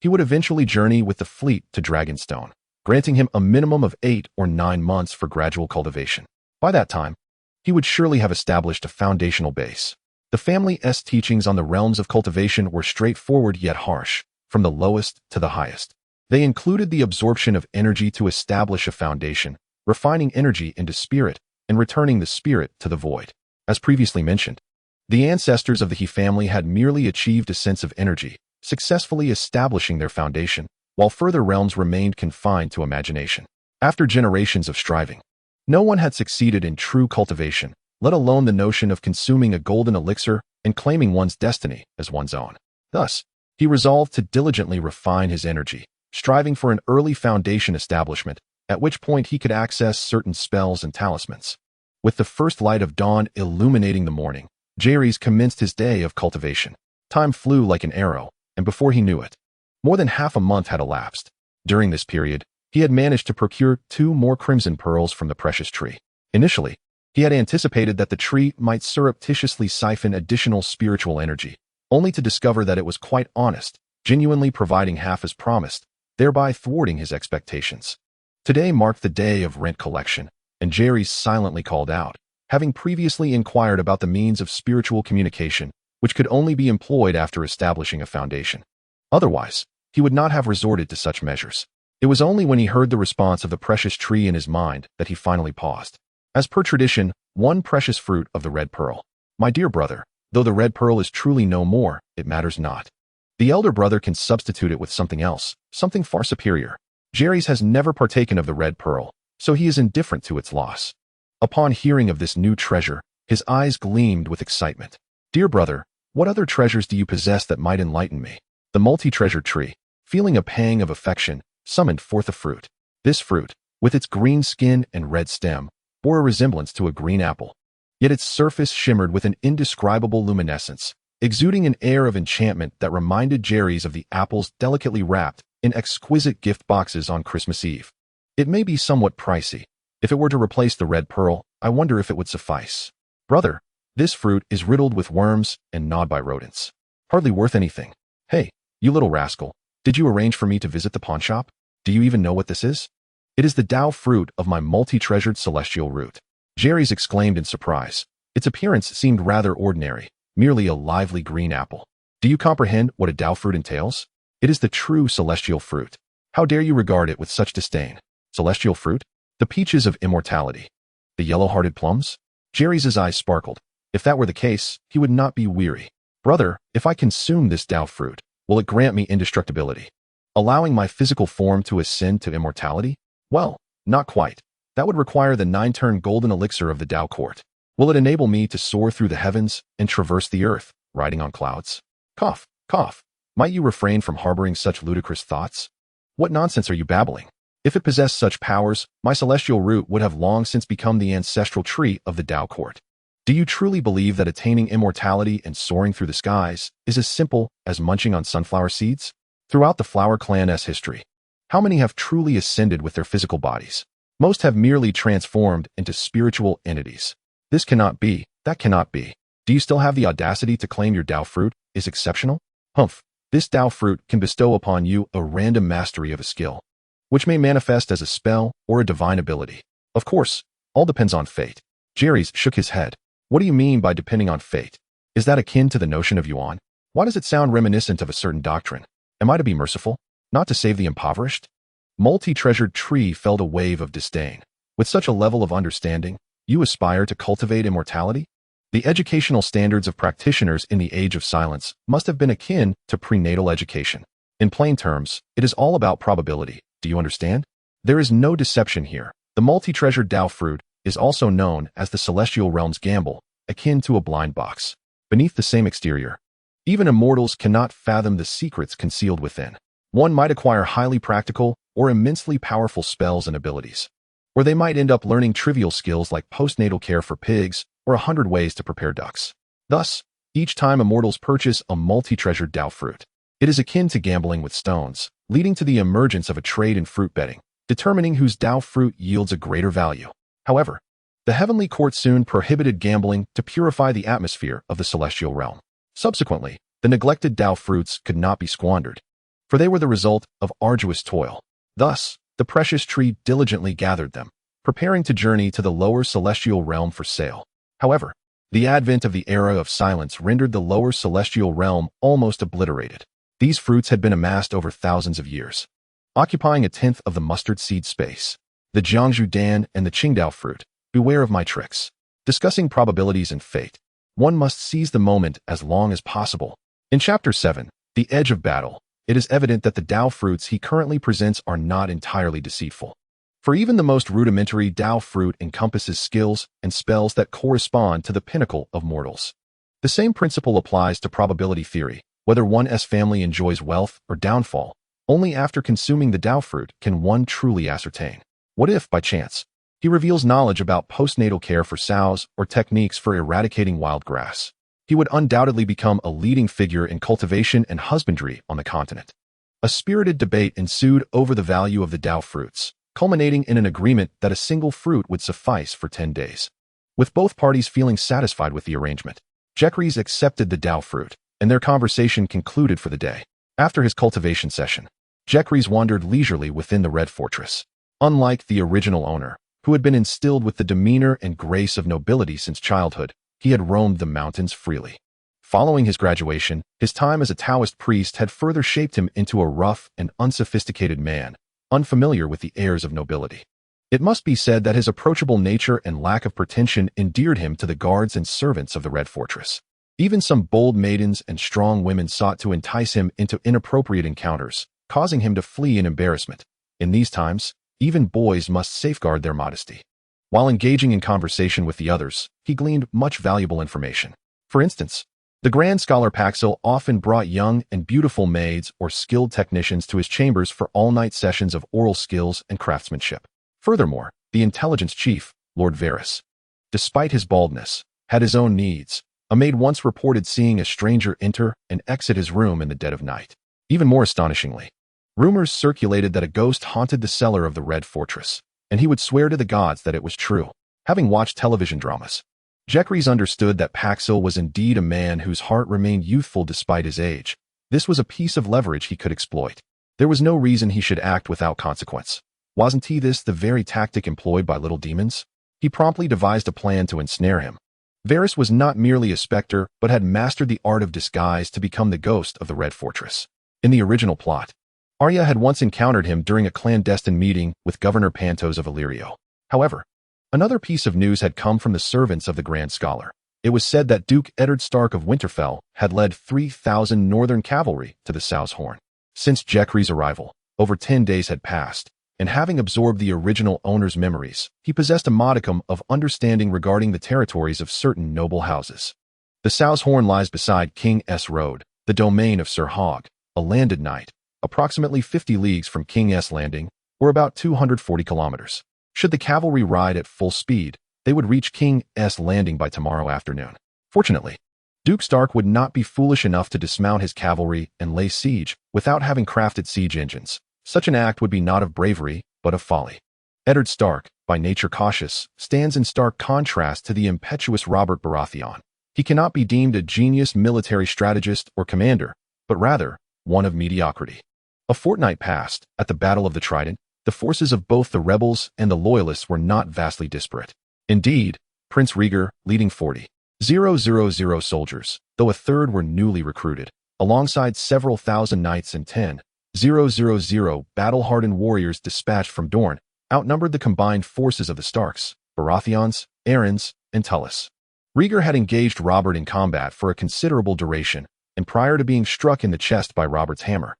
he would eventually journey with the fleet to Dragonstone, granting him a minimum of 8 or 9 months for gradual cultivation. By that time, he would surely have established a foundational base. The family's teachings on the realms of cultivation were straightforward yet harsh, from the lowest to the highest. They included the absorption of energy to establish a foundation, refining energy into spirit, and returning the spirit to the void. As previously mentioned, the ancestors of the He family had merely achieved a sense of energy, successfully establishing their foundation, while further realms remained confined to imagination. After generations of striving, no one had succeeded in true cultivation, let alone the notion of consuming a golden elixir and claiming one's destiny as one's own. Thus, he resolved to diligently refine his energy, striving for an early foundation establishment, at which point he could access certain spells and talismans. With the first light of dawn illuminating the morning, Jeherys commenced his day of cultivation. Time flew like an arrow, and before he knew it, more than half a month had elapsed. During this period, he had managed to procure 2 more crimson pearls from the precious tree. Initially, he had anticipated that the tree might surreptitiously siphon additional spiritual energy, only to discover that it was quite honest, genuinely providing half as promised, thereby thwarting his expectations. Today marked the day of rent collection, and Jeherys silently called out, having previously inquired about the means of spiritual communication, which could only be employed after establishing a foundation. Otherwise, he would not have resorted to such measures. It was only when he heard the response of the precious tree in his mind that he finally paused. As per tradition, one precious fruit of the red pearl. My dear brother, though the red pearl is truly no more, it matters not. The elder brother can substitute it with something else, something far superior. Jeherys has never partaken of the red pearl, so he is indifferent to its loss. Upon hearing of this new treasure, his eyes gleamed with excitement. Dear brother, what other treasures do you possess that might enlighten me? The multi-treasured tree, feeling a pang of affection, summoned forth a fruit. This fruit, with its green skin and red stem, bore a resemblance to a green apple. Yet its surface shimmered with an indescribable luminescence, exuding an air of enchantment that reminded Jeherys of the apples delicately wrapped in exquisite gift boxes on Christmas Eve. It may be somewhat pricey. If it were to replace the red pearl, I wonder if it would suffice. Brother, this fruit is riddled with worms and gnawed by rodents. Hardly worth anything. Hey, you little rascal, did you arrange for me to visit the pawnshop? Do you even know what this is? It is the Tao fruit of my multi-treasured celestial root. Jeherys exclaimed in surprise. Its appearance seemed rather ordinary, merely a lively green apple. Do you comprehend what a Tao fruit entails? It is the true celestial fruit. How dare you regard it with such disdain? Celestial fruit? The peaches of immortality. The yellow-hearted plums? Jeherys' eyes sparkled. If that were the case, he would not be weary. Brother, if I consume this Tao fruit, will it grant me indestructibility, allowing my physical form to ascend to immortality? Well, not quite. That would require the 9-turn golden elixir of the Tao court. Will it enable me to soar through the heavens and traverse the earth, riding on clouds? Cough, cough. Might you refrain from harboring such ludicrous thoughts? What nonsense are you babbling? If it possessed such powers, my celestial root would have long since become the ancestral tree of the Tao court. Do you truly believe that attaining immortality and soaring through the skies is as simple as munching on sunflower seeds? Throughout the Flower Clan's history, how many have truly ascended with their physical bodies? Most have merely transformed into spiritual entities. This cannot be, that cannot be. Do you still have the audacity to claim your Tao fruit is exceptional? Humph, this Tao fruit can bestow upon you a random mastery of a skill, which may manifest as a spell or a divine ability. Of course, all depends on fate. Jeherys shook his head. What do you mean by depending on fate? Is that akin to the notion of yuan? Why does it sound reminiscent of a certain doctrine? Am I to be merciful, not to save the impoverished? Multi-treasured tree felt a wave of disdain. With such a level of understanding, you aspire to cultivate immortality? The educational standards of practitioners in the age of silence must have been akin to prenatal education. In plain terms, it is all about probability. Do you understand? There is no deception here. The multi-treasured Dao fruit is also known as the Celestial Realm's gamble, akin to a blind box. Beneath the same exterior, even immortals cannot fathom the secrets concealed within. One might acquire highly practical or immensely powerful spells and abilities, or they might end up learning trivial skills like postnatal care for pigs or 100 ways to prepare ducks. Thus, each time immortals purchase a multi-treasured Dao fruit, it is akin to gambling with stones, leading to the emergence of a trade in fruit betting, determining whose Dao fruit yields a greater value. However, the Heavenly Court soon prohibited gambling to purify the atmosphere of the Celestial Realm. Subsequently, the neglected Dao fruits could not be squandered, for they were the result of arduous toil. Thus, the precious tree diligently gathered them, preparing to journey to the lower Celestial Realm for sale. However, the advent of the era of silence rendered the lower Celestial Realm almost obliterated. These fruits had been amassed over thousands of years, occupying a tenth of the mustard seed space. The Jiangzhu Dan and the Qingdao fruit, beware of my tricks. Discussing probabilities and fate, one must seize the moment as long as possible. In Chapter 7, The Edge of Battle, it is evident that the Dao fruits he currently presents are not entirely deceitful. For even the most rudimentary Dao fruit encompasses skills and spells that correspond to the pinnacle of mortals. The same principle applies to probability theory. Whether one's family enjoys wealth or downfall, only after consuming the Dao fruit can one truly ascertain. What if, by chance, he reveals knowledge about postnatal care for sows or techniques for eradicating wild grass? He would undoubtedly become a leading figure in cultivation and husbandry on the continent. A spirited debate ensued over the value of the Dao fruits, culminating in an agreement that a single fruit would suffice for 10 days. With both parties feeling satisfied with the arrangement, Jeherys accepted the Dao fruit, and their conversation concluded for the day. After his cultivation session, Jeherys wandered leisurely within the Red Fortress. Unlike the original owner, who had been instilled with the demeanor and grace of nobility since childhood, he had roamed the mountains freely. Following his graduation, his time as a Taoist priest had further shaped him into a rough and unsophisticated man, unfamiliar with the airs of nobility. It must be said that his approachable nature and lack of pretension endeared him to the guards and servants of the Red Fortress. Even some bold maidens and strong women sought to entice him into inappropriate encounters, causing him to flee in embarrassment. In these times, even boys must safeguard their modesty. While engaging in conversation with the others, he gleaned much valuable information. For instance, the Grand Scholar Paxil often brought young and beautiful maids or skilled technicians to his chambers for all-night sessions of oral skills and craftsmanship. Furthermore, the intelligence chief, Lord Varys, despite his baldness, had his own needs. A maid once reported seeing a stranger enter and exit his room in the dead of night. Even more astonishingly, rumors circulated that a ghost haunted the cellar of the Red Fortress, and he would swear to the gods that it was true. Having watched television dramas, Jeherys understood that Paxil was indeed a man whose heart remained youthful despite his age. This was a piece of leverage he could exploit. There was no reason he should act without consequence. Wasn't this the very tactic employed by little demons? He promptly devised a plan to ensnare him. Varys was not merely a specter, but had mastered the art of disguise to become the ghost of the Red Fortress. In the original plot, Arya had once encountered him during a clandestine meeting with Governor Pantos of Illyrio. However, another piece of news had come from the servants of the Grand Scholar. It was said that Duke Eddard Stark of Winterfell had led 3,000 northern cavalry to the Sow's Horn. Since Jeherys' arrival, over 10 days had passed, and having absorbed the original owner's memories, he possessed a modicum of understanding regarding the territories of certain noble houses. The Sow's Horn lies beside King's Road, the domain of Sir Hogg, a landed knight, approximately 50 leagues from King's Landing, or about 240 kilometers. Should the cavalry ride at full speed, they would reach King's Landing by tomorrow afternoon. Fortunately, Duke Stark would not be foolish enough to dismount his cavalry and lay siege without having crafted siege engines. Such an act would be not of bravery, but of folly. Eddard Stark, by nature cautious, stands in stark contrast to the impetuous Robert Baratheon. He cannot be deemed a genius military strategist or commander, but rather one of mediocrity. A fortnight passed. At the Battle of the Trident, the forces of both the rebels and the loyalists were not vastly disparate. Indeed, Prince Rhaegar, leading 40,000 soldiers, though a third were newly recruited, alongside several thousand knights and 10,000 battle-hardened warriors dispatched from Dorne, outnumbered the combined forces of the Starks, Baratheons, Arryns, and Tullys. Rhaegar had engaged Robert in combat for a considerable duration, and prior to being struck in the chest by Robert's hammer,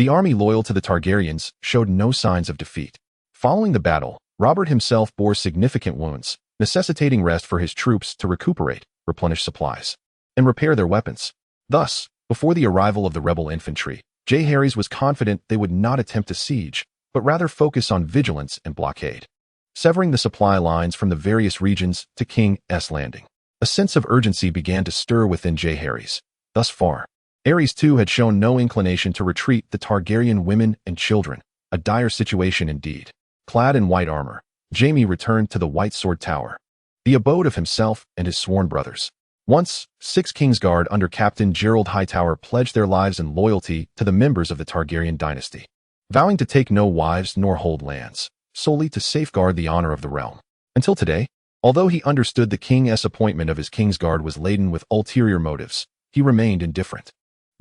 The army loyal to the Targaryens showed no signs of defeat. Following the battle, Robert himself bore significant wounds, necessitating rest for his troops to recuperate, replenish supplies, and repair their weapons. Thus, before the arrival of the rebel infantry, Jeherys was confident they would not attempt a siege, but rather focus on vigilance and blockade, severing the supply lines from the various regions to King's Landing. A sense of urgency began to stir within Jeherys. Thus far, Aerys too had shown no inclination to retreat the Targaryen women and children, a dire situation indeed. Clad in white armor, Jaime returned to the White Sword Tower, the abode of himself and his sworn brothers. Once, 6 Kingsguard under Captain Gerald Hightower pledged their lives and loyalty to the members of the Targaryen dynasty, vowing to take no wives nor hold lands, solely to safeguard the honor of the realm. Until today, although he understood the king's appointment of his Kingsguard was laden with ulterior motives, he remained indifferent.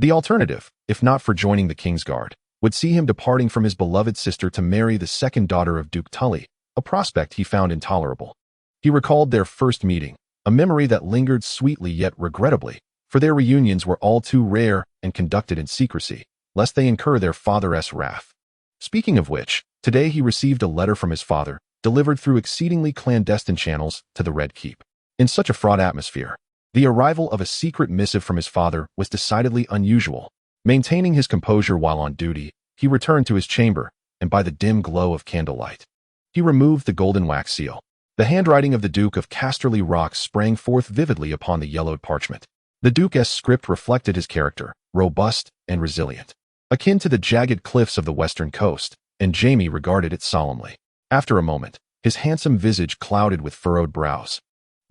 The alternative, if not for joining the Kingsguard, would see him departing from his beloved sister to marry the second daughter of Duke Tully, a prospect he found intolerable. He recalled their first meeting, a memory that lingered sweetly yet regrettably, for their reunions were all too rare and conducted in secrecy, lest they incur their father's wrath. Speaking of which, today he received a letter from his father, delivered through exceedingly clandestine channels to the Red Keep. In such a fraught atmosphere, the arrival of a secret missive from his father was decidedly unusual. Maintaining his composure while on duty, he returned to his chamber, and by the dim glow of candlelight, he removed the golden wax seal. The handwriting of the Duke of Casterly Rock sprang forth vividly upon the yellowed parchment. The Duke's script reflected his character, robust and resilient, akin to the jagged cliffs of the western coast, and Jaime regarded it solemnly. After a moment, his handsome visage clouded with furrowed brows.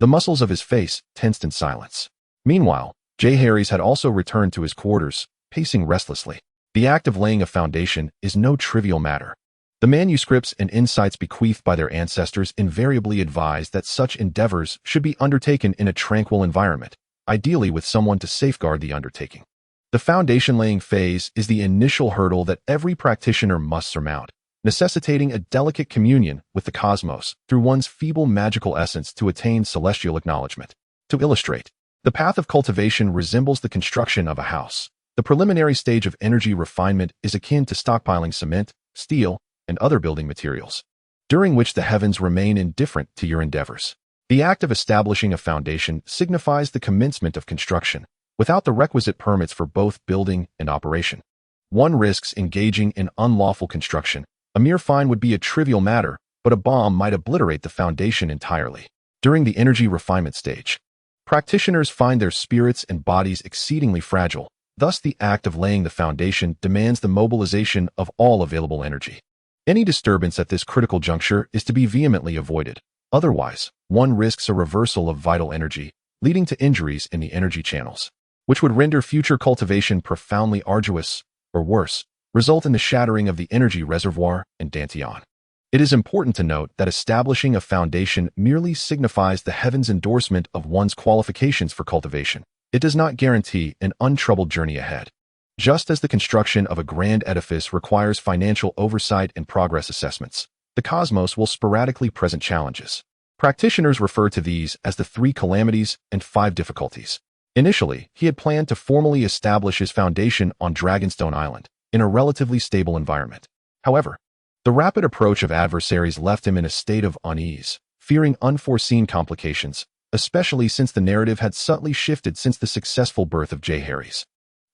The muscles of his face tensed in silence. Meanwhile, Jeherys had also returned to his quarters, pacing restlessly. The act of laying a foundation is no trivial matter. The manuscripts and insights bequeathed by their ancestors invariably advise that such endeavors should be undertaken in a tranquil environment, ideally with someone to safeguard the undertaking. The foundation-laying phase is the initial hurdle that every practitioner must surmount, necessitating a delicate communion with the cosmos through one's feeble magical essence to attain celestial acknowledgement. To illustrate, the path of cultivation resembles the construction of a house. The preliminary stage of energy refinement is akin to stockpiling cement, steel, and other building materials, during which the heavens remain indifferent to your endeavors. The act of establishing a foundation signifies the commencement of construction, without the requisite permits for both building and operation. One risks engaging in unlawful construction. A mere fine would be a trivial matter, but a bomb might obliterate the foundation entirely. During the energy refinement stage, practitioners find their spirits and bodies exceedingly fragile. Thus, the act of laying the foundation demands the mobilization of all available energy. Any disturbance at this critical juncture is to be vehemently avoided. Otherwise, one risks a reversal of vital energy, leading to injuries in the energy channels, which would render future cultivation profoundly arduous, or worse, result in the shattering of the energy reservoir and dantian. It is important to note that establishing a foundation merely signifies the heavens' endorsement of one's qualifications for cultivation. It does not guarantee an untroubled journey ahead. Just as the construction of a grand edifice requires financial oversight and progress assessments, the cosmos will sporadically present challenges. Practitioners refer to these as the 3 calamities and 5 difficulties. Initially, he had planned to formally establish his foundation on Dragonstone Island, in a relatively stable environment. However, the rapid approach of adversaries left him in a state of unease, fearing unforeseen complications, especially since the narrative had subtly shifted since the successful birth of Jeherys.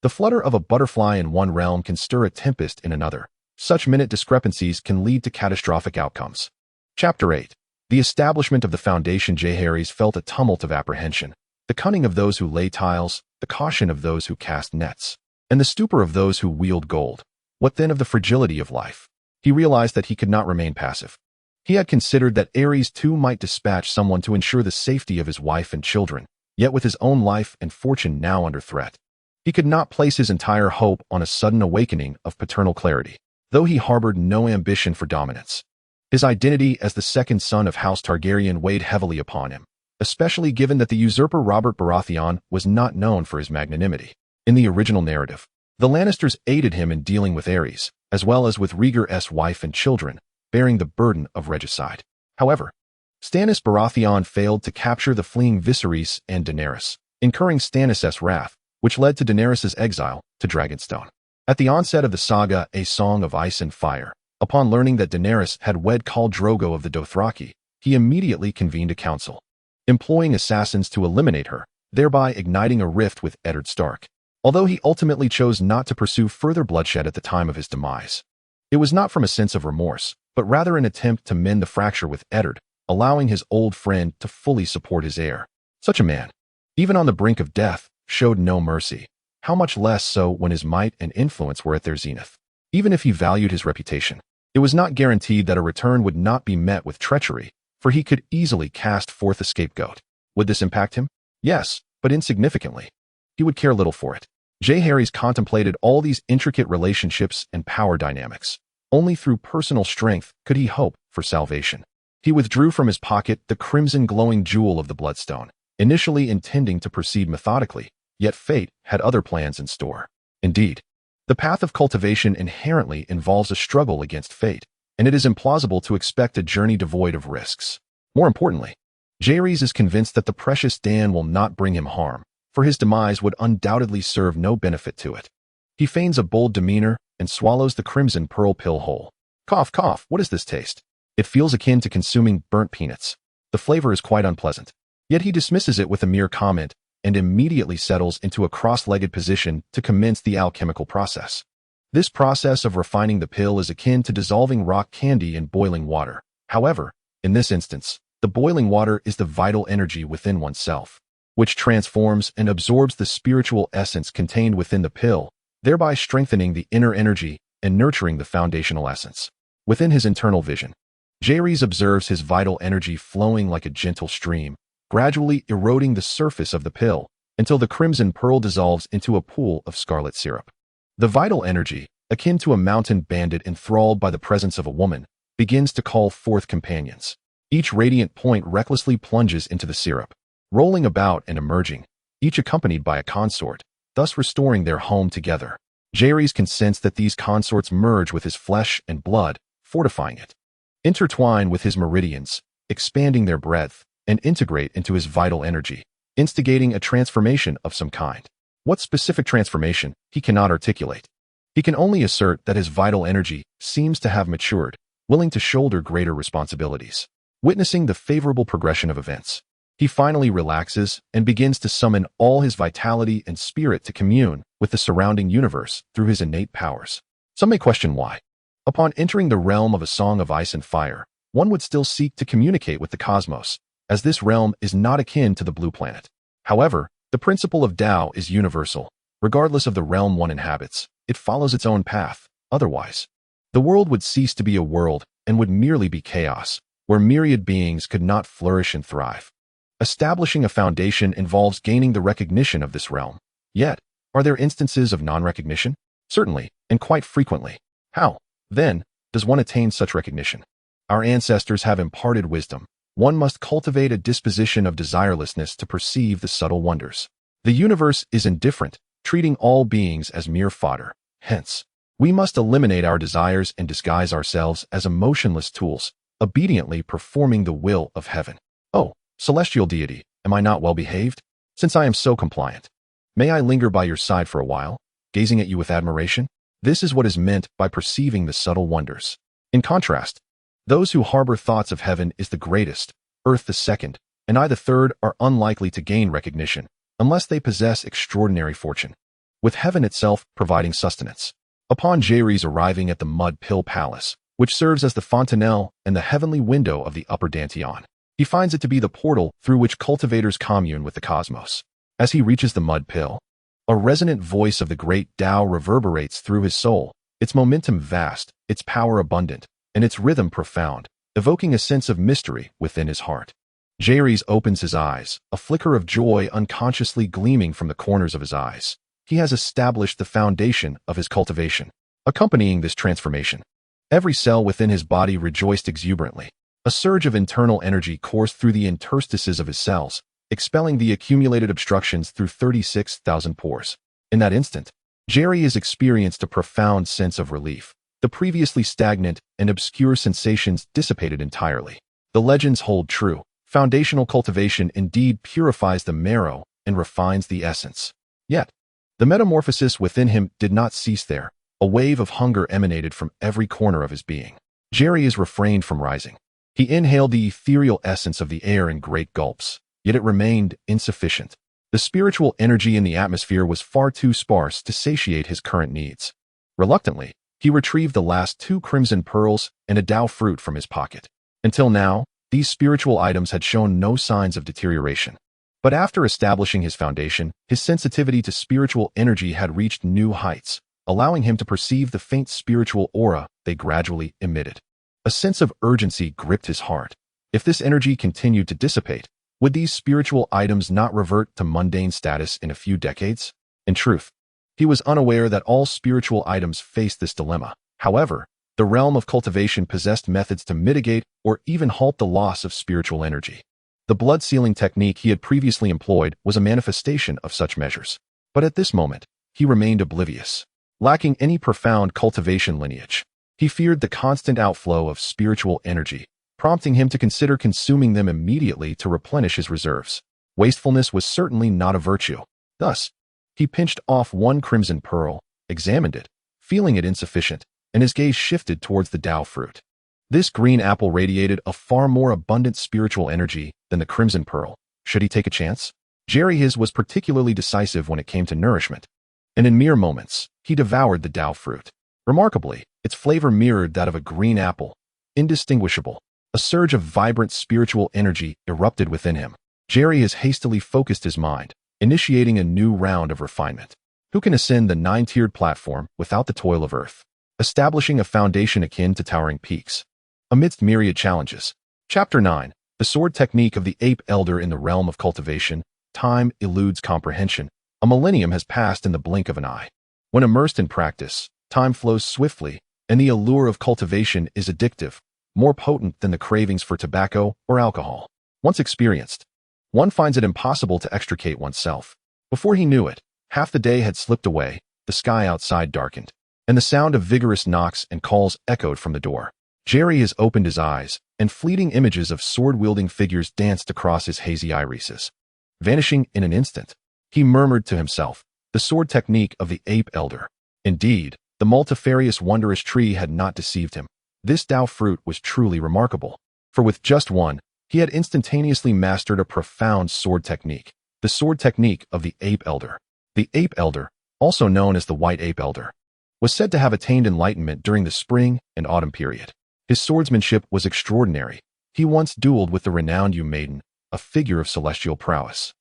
The flutter of a butterfly in one realm can stir a tempest in another. Such minute discrepancies can lead to catastrophic outcomes. Chapter 8. The establishment of the foundation. Jeherys felt a tumult of apprehension. The cunning of those who lay tiles, the caution of those who cast nets, and the stupor of those who wield gold. What then of the fragility of life? He realized that he could not remain passive. He had considered that Aerys too might dispatch someone to ensure the safety of his wife and children, yet with his own life and fortune now under threat, he could not place his entire hope on a sudden awakening of paternal clarity, though he harbored no ambition for dominance. His identity as the second son of House Targaryen weighed heavily upon him, especially given that the usurper Robert Baratheon was not known for his magnanimity. In the original narrative, the Lannisters aided him in dealing with Aerys, as well as with Rhaegar's wife and children, bearing the burden of regicide. However, Stannis Baratheon failed to capture the fleeing Viserys and Daenerys, incurring Stannis' wrath, which led to Daenerys' exile to Dragonstone. At the onset of the saga A Song of Ice and Fire, upon learning that Daenerys had wed Khal Drogo of the Dothraki, he immediately convened a council, employing assassins to eliminate her, thereby igniting a rift with Eddard Stark. Although he ultimately chose not to pursue further bloodshed at the time of his demise, it was not from a sense of remorse, but rather an attempt to mend the fracture with Eddard, allowing his old friend to fully support his heir. Such a man, even on the brink of death, showed no mercy. How much less so when his might and influence were at their zenith. Even if he valued his reputation, it was not guaranteed that a return would not be met with treachery, for he could easily cast forth a scapegoat. Would this impact him? Yes, but insignificantly. He would care little for it. Jeherys contemplated all these intricate relationships and power dynamics. Only through personal strength could he hope for salvation. He withdrew from his pocket the crimson glowing jewel of the Bloodstone, initially intending to proceed methodically, yet fate had other plans in store. Indeed, the path of cultivation inherently involves a struggle against fate, and it is implausible to expect a journey devoid of risks. More importantly, Jeherys is convinced that the precious Dan will not bring him harm, for his demise would undoubtedly serve no benefit to it. He feigns a bold demeanor and swallows the crimson pearl pill whole. Cough, cough, what is this taste? It feels akin to consuming burnt peanuts. The flavor is quite unpleasant. Yet he dismisses it with a mere comment and immediately settles into a cross-legged position to commence the alchemical process. This process of refining the pill is akin to dissolving rock candy in boiling water. However, in this instance, the boiling water is the vital energy within oneself, which transforms and absorbs the spiritual essence contained within the pill, thereby strengthening the inner energy and nurturing the foundational essence. Within his internal vision, Jeherys observes his vital energy flowing like a gentle stream, gradually eroding the surface of the pill until the crimson pearl dissolves into a pool of scarlet syrup. The vital energy, akin to a mountain bandit enthralled by the presence of a woman, begins to call forth companions. Each radiant point recklessly plunges into the syrup, rolling about and emerging, each accompanied by a consort, thus restoring their home together. Jeherys can sense that these consorts merge with his flesh and blood, fortifying it, intertwine with his meridians, expanding their breadth, and integrate into his vital energy, instigating a transformation of some kind. What specific transformation, he cannot articulate. He can only assert that his vital energy seems to have matured, willing to shoulder greater responsibilities. Witnessing the favorable progression of events, he finally relaxes and begins to summon all his vitality and spirit to commune with the surrounding universe through his innate powers. Some may question why. Upon entering the realm of A Song of Ice and Fire, one would still seek to communicate with the cosmos, as this realm is not akin to the blue planet. However, the principle of Tao is universal. Regardless of the realm one inhabits, it follows its own path. Otherwise, the world would cease to be a world and would merely be chaos, where myriad beings could not flourish and thrive. Establishing a foundation involves gaining the recognition of this realm. Yet, are there instances of non-recognition? Certainly, and quite frequently. How, then, does one attain such recognition? Our ancestors have imparted wisdom. One must cultivate a disposition of desirelessness to perceive the subtle wonders. The universe is indifferent, treating all beings as mere fodder. Hence, we must eliminate our desires and disguise ourselves as emotionless tools, obediently performing the will of heaven. Oh, celestial deity, am I not well behaved? Since I am so compliant, may I linger by your side for a while, gazing at you with admiration? This is what is meant by perceiving the subtle wonders. In contrast, those who harbor thoughts of heaven is the greatest, earth the second, and I the third are unlikely to gain recognition, unless they possess extraordinary fortune, with heaven itself providing sustenance. Upon Jeherys arriving at the Mud Pill Palace, which serves as the fontanelle and the heavenly window of the Upper Danteon, he finds it to be the portal through which cultivators commune with the cosmos. As he reaches the Mud Pill, a resonant voice of the great Tao reverberates through his soul, its momentum vast, its power abundant, and its rhythm profound, evoking a sense of mystery within his heart. Jeherys opens his eyes, a flicker of joy unconsciously gleaming from the corners of his eyes. He has established the foundation of his cultivation. Accompanying this transformation, every cell within his body rejoiced exuberantly. A surge of internal energy coursed through the interstices of his cells, expelling the accumulated obstructions through 36,000 pores. In that instant, Jeherys experienced a profound sense of relief. The previously stagnant and obscure sensations dissipated entirely. The legends hold true. Foundational cultivation indeed purifies the marrow and refines the essence. Yet, The metamorphosis within him did not cease there. A wave of hunger emanated from every corner of his being. Jeherys refrained from rising. He inhaled the ethereal essence of the air in great gulps, yet it remained insufficient. The spiritual energy in the atmosphere was far too sparse to satiate his current needs. Reluctantly, he retrieved the last 2 crimson pearls and a Dao fruit from his pocket. Until now, these spiritual items had shown no signs of deterioration. But after establishing his foundation, his sensitivity to spiritual energy had reached new heights, allowing him to perceive the faint spiritual aura they gradually emitted. A sense of urgency gripped his heart. If this energy continued to dissipate, would these spiritual items not revert to mundane status in a few decades? In truth, he was unaware that all spiritual items faced this dilemma. However, the realm of cultivation possessed methods to mitigate or even halt the loss of spiritual energy. The blood sealing technique he had previously employed was a manifestation of such measures. But at this moment, he remained oblivious. Lacking any profound cultivation lineage, he feared the constant outflow of spiritual energy, prompting him to consider consuming them immediately to replenish his reserves. Wastefulness was certainly not a virtue. Thus, he pinched off 1 crimson pearl, examined it, feeling it insufficient, and his gaze shifted towards the Dao fruit. This green apple radiated a far more abundant spiritual energy than the crimson pearl. Should he take a chance? Jeherys was particularly decisive when it came to nourishment, and in mere moments, he devoured the Dao fruit. Remarkably, its flavor mirrored that of a green apple, indistinguishable. A surge of vibrant spiritual energy erupted within him. Jeherys hastily focused his mind, initiating a new round of refinement. Who can ascend the 9-tiered platform without the toil of earth? Establishing a foundation akin to towering peaks. Amidst myriad challenges. Chapter 9. The sword technique of the ape elder in the realm of cultivation. Time eludes comprehension. A millennium has passed in the blink of an eye. When immersed in practice, time flows swiftly, and the allure of cultivation is addictive, more potent than the cravings for tobacco or alcohol. Once experienced, one finds it impossible to extricate oneself. Before he knew it, half the day had slipped away, the sky outside darkened, and the sound of vigorous knocks and calls echoed from the door. Jeherys opened his eyes, and fleeting images of sword-wielding figures danced across his hazy irises. Vanishing in an instant, he murmured to himself, the sword technique of the ape elder. Indeed, the multifarious wondrous tree had not deceived him. This Dao fruit was truly remarkable, for with just one, he had instantaneously mastered a profound sword technique, the sword technique of the ape elder. The ape elder, also known as the white ape elder, was said to have attained enlightenment during the spring and autumn period. His swordsmanship was extraordinary. He once dueled with the renowned Maiden, a figure of celestial prowess,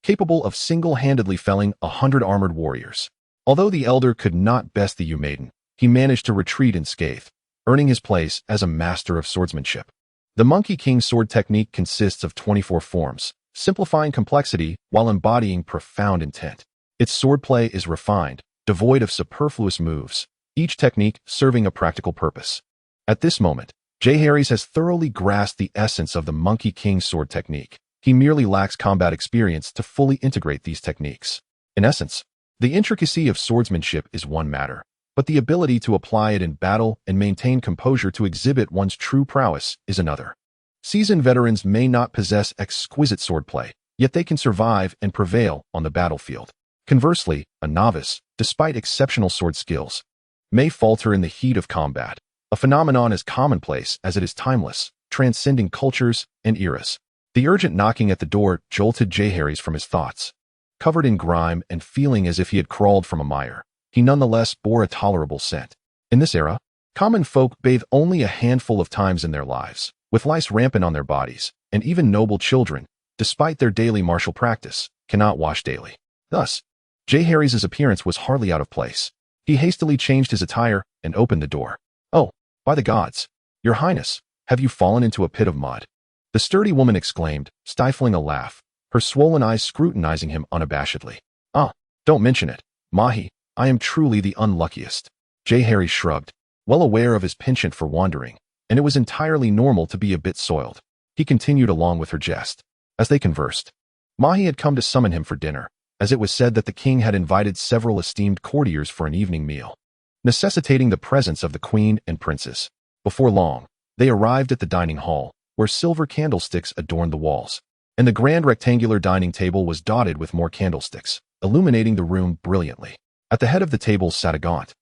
capable of single-handedly felling 100 armored warriors. Although the elder could not best the Maiden, he managed to retreat unscathed, earning his place as a master of swordsmanship. The Monkey King sword technique consists of 24 forms, simplifying complexity while embodying profound intent. Its swordplay is refined, devoid of superfluous moves, each technique serving a practical purpose. At this moment, Jeherys has thoroughly grasped the essence of the Monkey King sword technique. He merely lacks combat experience to fully integrate these techniques. In essence, the intricacy of swordsmanship is one matter, but the ability to apply it in battle and maintain composure to exhibit one's true prowess is another. Seasoned veterans may not possess exquisite swordplay, yet they can survive and prevail on the battlefield. Conversely, a novice, despite exceptional sword skills, may falter in the heat of combat, a phenomenon as commonplace as it is timeless, transcending cultures and eras. The urgent knocking at the door jolted Jeherys from his thoughts. Covered in grime and feeling as if he had crawled from a mire, he nonetheless bore a tolerable scent. In this era, common folk bathe only a handful of times in their lives, with lice rampant on their bodies, and even noble children, despite their daily martial practice, cannot wash daily. Thus, Jeherys' appearance was hardly out of place. He hastily changed his attire and opened the door. "Oh, by the gods, your highness, have you fallen into a pit of mud?" The sturdy woman exclaimed, stifling a laugh, her swollen eyes scrutinizing him unabashedly. "Ah, don't mention it, Mahi, I am truly the unluckiest." Jeherys shrugged, well aware of his penchant for wandering, and it was entirely normal to be a bit soiled. He continued along with her jest. As they conversed, Mahi had come to summon him for dinner, as it was said that the king had invited several esteemed courtiers for an evening meal, necessitating the presence of the queen and princes. Before long, they arrived at the dining hall, where silver candlesticks adorned the walls, and the grand rectangular dining table was dotted with more candlesticks. illuminating the room brilliantly. At the head of the table sat a gaunt,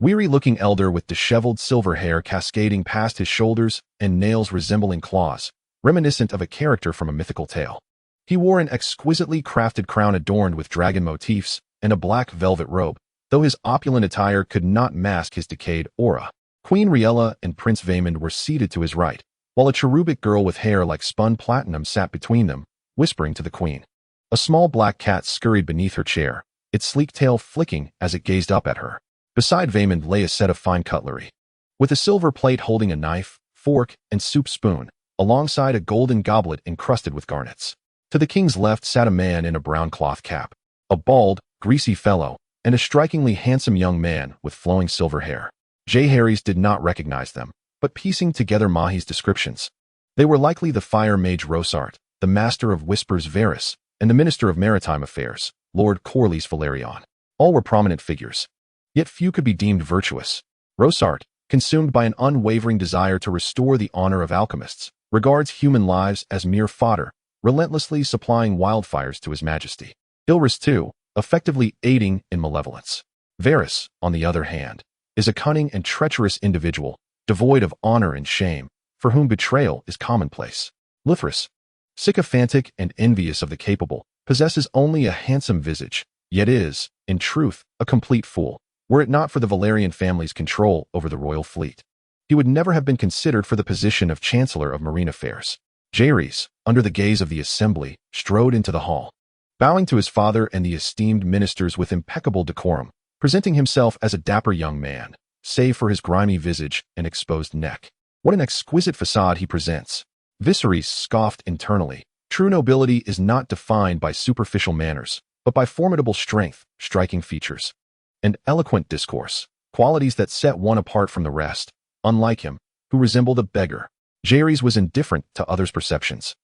weary-looking elder with disheveled silver hair cascading past his shoulders and nails resembling claws, reminiscent of a character from a mythical tale. He wore an exquisitely crafted crown adorned with dragon motifs and a black velvet robe, though his opulent attire could not mask his decayed aura. Queen Rhaegar and Prince Vaemond were seated to his right, while a cherubic girl with hair like spun platinum sat between them, whispering to the queen. A small black cat scurried beneath her chair, its sleek tail flicking as it gazed up at her. Beside Vaemond lay a set of fine cutlery, with a silver plate holding a knife, fork, and soup spoon, alongside a golden goblet encrusted with garnets. To the king's left sat a man in a brown cloth cap, a bald, greasy fellow, and a strikingly handsome young man with flowing silver hair. Jeherys did not recognize them, but piecing together Mahi's descriptions, they were likely the fire mage Rhaegar, the master of whispers Varys, and the minister of maritime affairs, Lord Corlys Velaryon. All were prominent figures, yet few could be deemed virtuous. Rhaegar, consumed by an unwavering desire to restore the honor of alchemists, regards human lives as mere fodder, relentlessly supplying wildfires to his majesty. Jeherys, too, effectively aiding in malevolence. Varys, on the other hand, is a cunning and treacherous individual, devoid of honor and shame, for whom betrayal is commonplace. Luthrus, sycophantic and envious of the capable, possesses only a handsome visage, yet is, in truth, a complete fool. Were it not for the Velaryon family's control over the royal fleet, he would never have been considered for the position of Chancellor of Marine Affairs. Jeherys, under the gaze of the assembly, strode into the hall, bowing to his father and the esteemed ministers with impeccable decorum, presenting himself as a dapper young man, save for his grimy visage and exposed neck. What an exquisite facade he presents! Viserys scoffed internally. True nobility is not defined by superficial manners, but by formidable strength, striking features, and eloquent discourse, qualities that set one apart from the rest. Unlike him, who resembled a beggar, Jeherys was indifferent to others' perceptions,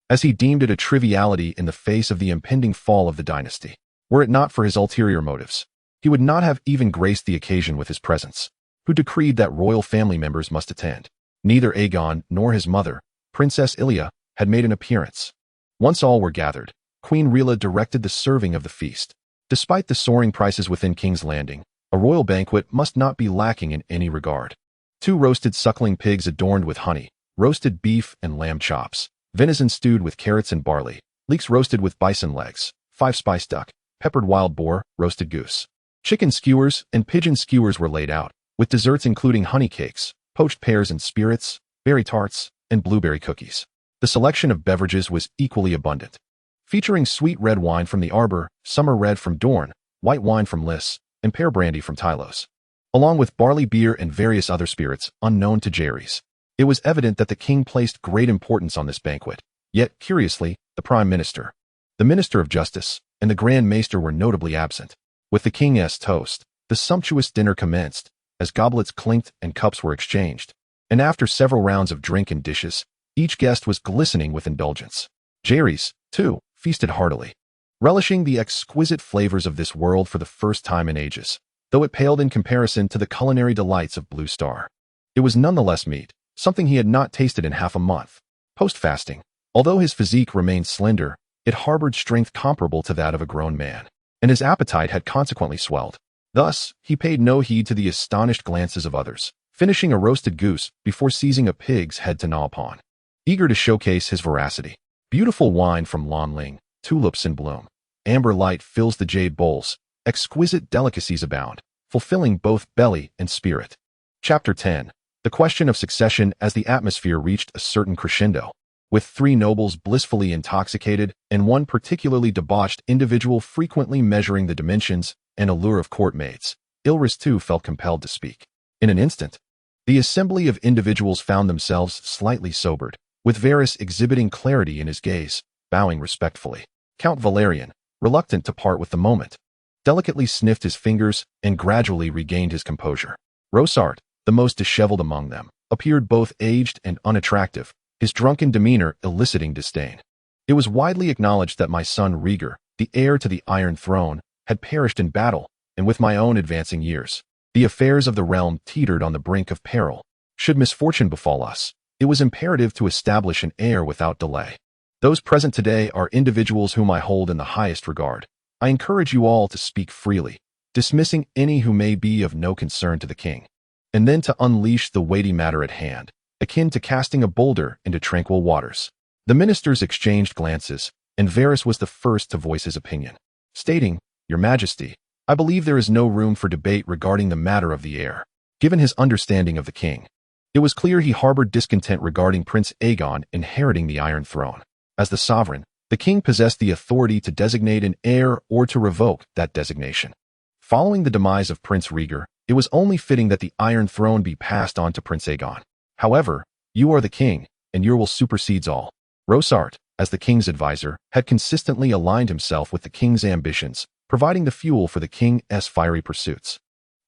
as he deemed it a triviality in the face of the impending fall of the dynasty. Were it not for his ulterior motives, he would not have even graced the occasion with his presence, who decreed that royal family members must attend. Neither Aegon nor his mother, Princess Ilia, had made an appearance. Once all were gathered, Queen Rhaegar directed the serving of the feast. Despite the soaring prices within King's Landing, a royal banquet must not be lacking in any regard. 2 roasted suckling pigs adorned with honey, roasted beef and lamb chops, venison stewed with carrots and barley, leeks roasted with bison legs, 5 spiced duck, peppered wild boar, roasted goose, chicken skewers, and pigeon skewers were laid out, with desserts including honey cakes, poached pears and spirits, berry tarts, and blueberry cookies. The selection of beverages was equally abundant, featuring sweet red wine from the Arbor, summer red from Dorne, white wine from Lys, and pear brandy from Tylos, along with barley beer and various other spirits unknown to Jeherys. It was evident that the king placed great importance on this banquet, yet, curiously, the Prime Minister, the Minister of Justice, and the Grand Maester were notably absent. With the king's toast, the sumptuous dinner commenced, as goblets clinked and cups were exchanged, and after several rounds of drink and dishes, each guest was glistening with indulgence. Jeherys, too, feasted heartily, relishing the exquisite flavors of this world for the first time in ages, though it paled in comparison to the culinary delights of Blue Star. It was nonetheless meat, something he had not tasted in half a month. Post-fasting, although his physique remained slender, it harbored strength comparable to that of a grown man, and his appetite had consequently swelled. Thus, he paid no heed to the astonished glances of others, finishing a roasted goose before seizing a pig's head to gnaw upon, eager to showcase his voracity. Beautiful wine from Lan Ling, tulips in bloom, amber light fills the jade bowls, exquisite delicacies abound, fulfilling both belly and spirit. Chapter 10. The question of succession. As the atmosphere reached a certain crescendo, with 3 nobles blissfully intoxicated and one particularly debauched individual frequently measuring the dimensions and allure of court maids, Jeherys too felt compelled to speak. In an instant, the assembly of individuals found themselves slightly sobered, with Varys exhibiting clarity in his gaze, bowing respectfully. Count Velaryon, reluctant to part with the moment, delicately sniffed his fingers and gradually regained his composure. Rhaegar, the most disheveled among them, appeared both aged and unattractive, his drunken demeanor eliciting disdain. It was widely acknowledged that my son Rhaegar, the heir to the Iron Throne, had perished in battle, and with my own advancing years, the affairs of the realm teetered on the brink of peril. Should misfortune befall us, it was imperative to establish an heir without delay. Those present today are individuals whom I hold in the highest regard, I encourage you all to speak freely, dismissing any who may be of no concern to the king, and then to unleash the weighty matter at hand, akin to casting a boulder into tranquil waters." The ministers exchanged glances, and Varys was the first to voice his opinion, stating, "Your Majesty, I believe there is no room for debate regarding the matter of the heir." Given his understanding of the king, it was clear he harbored discontent regarding Prince Aegon inheriting the Iron Throne. As the sovereign, the king possessed the authority to designate an heir or to revoke that designation. Following the demise of Prince Rhaegar, it was only fitting that the Iron Throne be passed on to Prince Aegon. However, you are the king, and your will supersedes all. Rhaegar, as the king's advisor, had consistently aligned himself with the king's ambitions, providing the fuel for the king's fiery pursuits.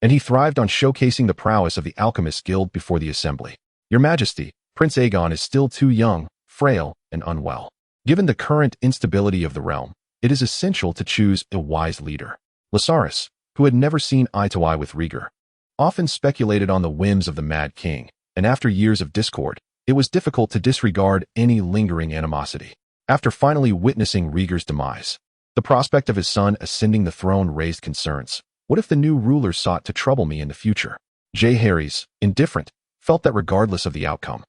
And he thrived on showcasing the prowess of the Alchemist Guild before the assembly. "Your Majesty, Prince Aegon is still too young, frail, and unwell. Given the current instability of the realm, it is essential to choose a wise leader." Viserys, who had never seen eye to eye with Rhaegar, often speculated on the whims of the Mad King, and after years of discord, it was difficult to disregard any lingering animosity. After finally witnessing Rhaegar's demise, the prospect of his son ascending the throne raised concerns. What if the new ruler sought to trouble me in the future? Jeherys, indifferent, felt that regardless of the outcome,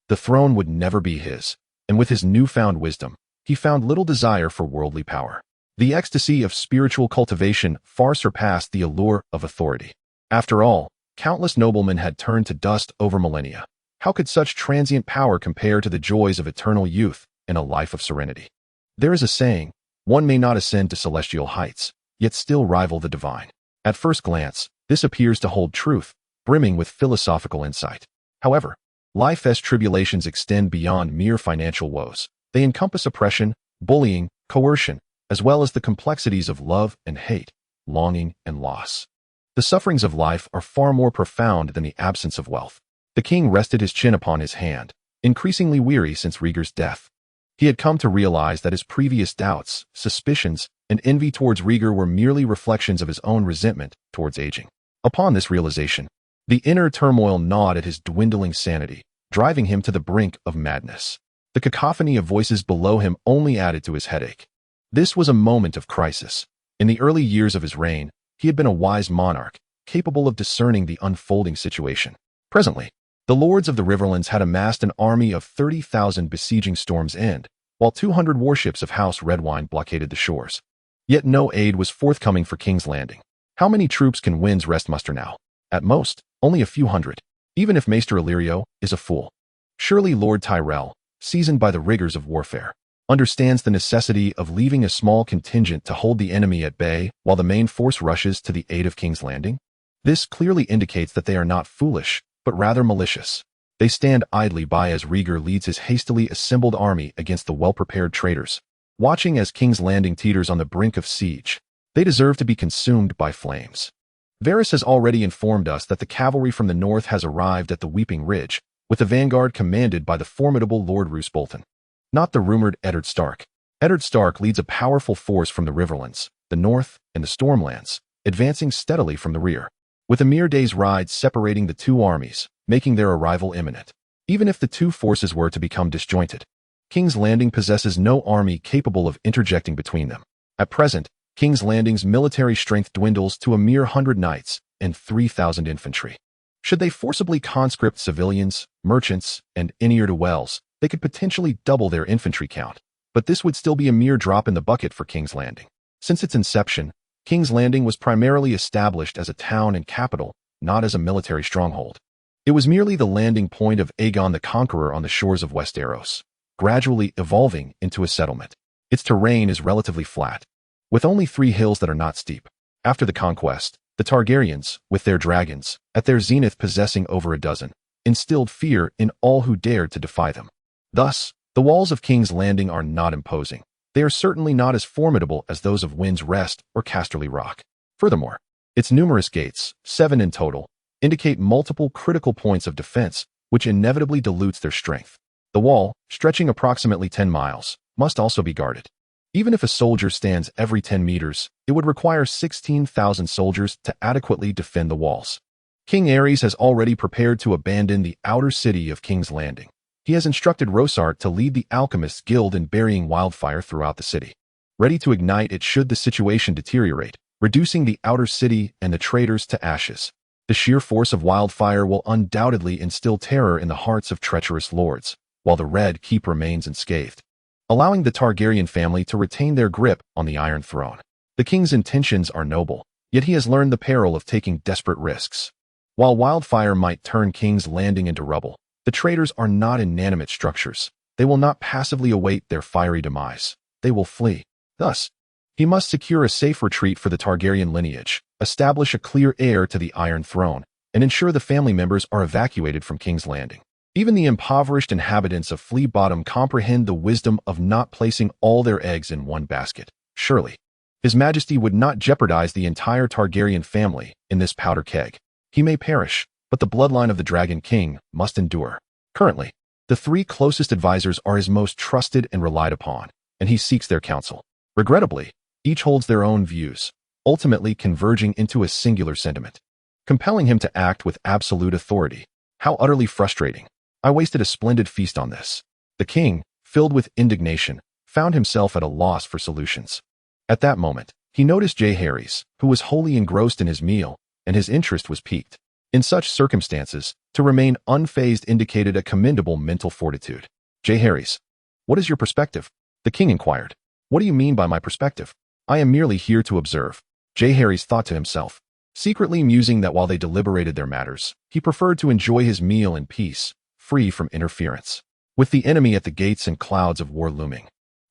the throne would never be his, and with his newfound wisdom, he found little desire for worldly power. The ecstasy of spiritual cultivation far surpassed the allure of authority. After all, countless noblemen had turned to dust over millennia. How could such transient power compare to the joys of eternal youth and a life of serenity? There is a saying, one may not ascend to celestial heights, yet still rival the divine. At first glance, this appears to hold truth, brimming with philosophical insight. However, life's tribulations extend beyond mere financial woes. They encompass oppression, bullying, coercion, as well as the complexities of love and hate, longing and loss. The sufferings of life are far more profound than the absence of wealth. The king rested his chin upon his hand, increasingly weary since Rhaegar's death. He had come to realize that his previous doubts, suspicions, and envy towards Rhaegar were merely reflections of his own resentment towards aging. Upon this realization, the inner turmoil gnawed at his dwindling sanity, driving him to the brink of madness. The cacophony of voices below him only added to his headache. This was a moment of crisis. In the early years of his reign, he had been a wise monarch, capable of discerning the unfolding situation. Presently, the lords of the Riverlands had amassed an army of 30,000 besieging Storm's End, while 200 warships of House Redwyne blockaded the shores. Yet no aid was forthcoming for King's Landing. How many troops can Wind's Rest muster now? At most, only a few hundred, even if Maester Illyrio is a fool. Surely Lord Tyrell, seasoned by the rigors of warfare, understands the necessity of leaving a small contingent to hold the enemy at bay while the main force rushes to the aid of King's Landing? This clearly indicates that they are not foolish, but rather malicious. They stand idly by as Rhaegar leads his hastily assembled army against the well-prepared traitors, watching as King's Landing teeters on the brink of siege. They deserve to be consumed by flames. Varys has already informed us that the cavalry from the north has arrived at the Weeping Ridge, with the vanguard commanded by the formidable Lord Roose Bolton. Not the rumored Eddard Stark. Eddard Stark leads a powerful force from the Riverlands, the north, and the Stormlands, advancing steadily from the rear, with a mere day's ride separating the two armies, making their arrival imminent. Even if the two forces were to become disjointed, King's Landing possesses no army capable of interjecting between them. At present, King's Landing's military strength dwindles to a mere 100 knights and 3,000 infantry. Should they forcibly conscript civilians, merchants, and ne'er-do-wells, they could potentially double their infantry count, but this would still be a mere drop in the bucket for King's Landing. Since its inception, King's Landing was primarily established as a town and capital, not as a military stronghold. It was merely the landing point of Aegon the Conqueror on the shores of Westeros, gradually evolving into a settlement. Its terrain is relatively flat, with only 3 hills that are not steep. After the conquest, the Targaryens, with their dragons, at their zenith possessing over a dozen, instilled fear in all who dared to defy them. Thus, the walls of King's Landing are not imposing. They are certainly not as formidable as those of Wind's Rest or Casterly Rock. Furthermore, its numerous gates, 7 in total, indicate multiple critical points of defense, which inevitably dilutes their strength. The wall, stretching approximately 10 miles, must also be guarded. Even if a soldier stands every 10 meters, it would require 16,000 soldiers to adequately defend the walls. King Aerys has already prepared to abandon the outer city of King's Landing. He has instructed Rhaegar to lead the Alchemists Guild in burying wildfire throughout the city. ready to ignite it should the situation deteriorate, reducing the outer city and the traitors to ashes. The sheer force of wildfire will undoubtedly instill terror in the hearts of treacherous lords, while the Red Keep remains unscathed, allowing the Targaryen family to retain their grip on the Iron Throne. The king's intentions are noble, yet he has learned the peril of taking desperate risks. While wildfire might turn King's Landing into rubble, the traitors are not inanimate structures. They will not passively await their fiery demise. They will flee. Thus, he must secure a safe retreat for the Targaryen lineage, establish a clear heir to the Iron Throne, and ensure the family members are evacuated from King's Landing. Even the impoverished inhabitants of Flea Bottom comprehend the wisdom of not placing all their eggs in one basket. Surely, His Majesty would not jeopardize the entire Targaryen family in this powder keg. He may perish, but the bloodline of the Dragon King must endure. Currently, the three closest advisors are his most trusted and relied upon, and he seeks their counsel. Regrettably, each holds their own views, ultimately converging into a singular sentiment, compelling him to act with absolute authority. How utterly frustrating. I wasted a splendid feast on this. The king, filled with indignation, found himself at a loss for solutions. At that moment, he noticed Jeherys, who was wholly engrossed in his meal, and his interest was piqued. In such circumstances, to remain unfazed indicated a commendable mental fortitude. Jeherys, what is your perspective? The king inquired. What do you mean by my perspective? I am merely here to observe. Jeherys thought to himself, secretly musing that while they deliberated their matters, he preferred to enjoy his meal in peace, free from interference. With the enemy at the gates and clouds of war looming,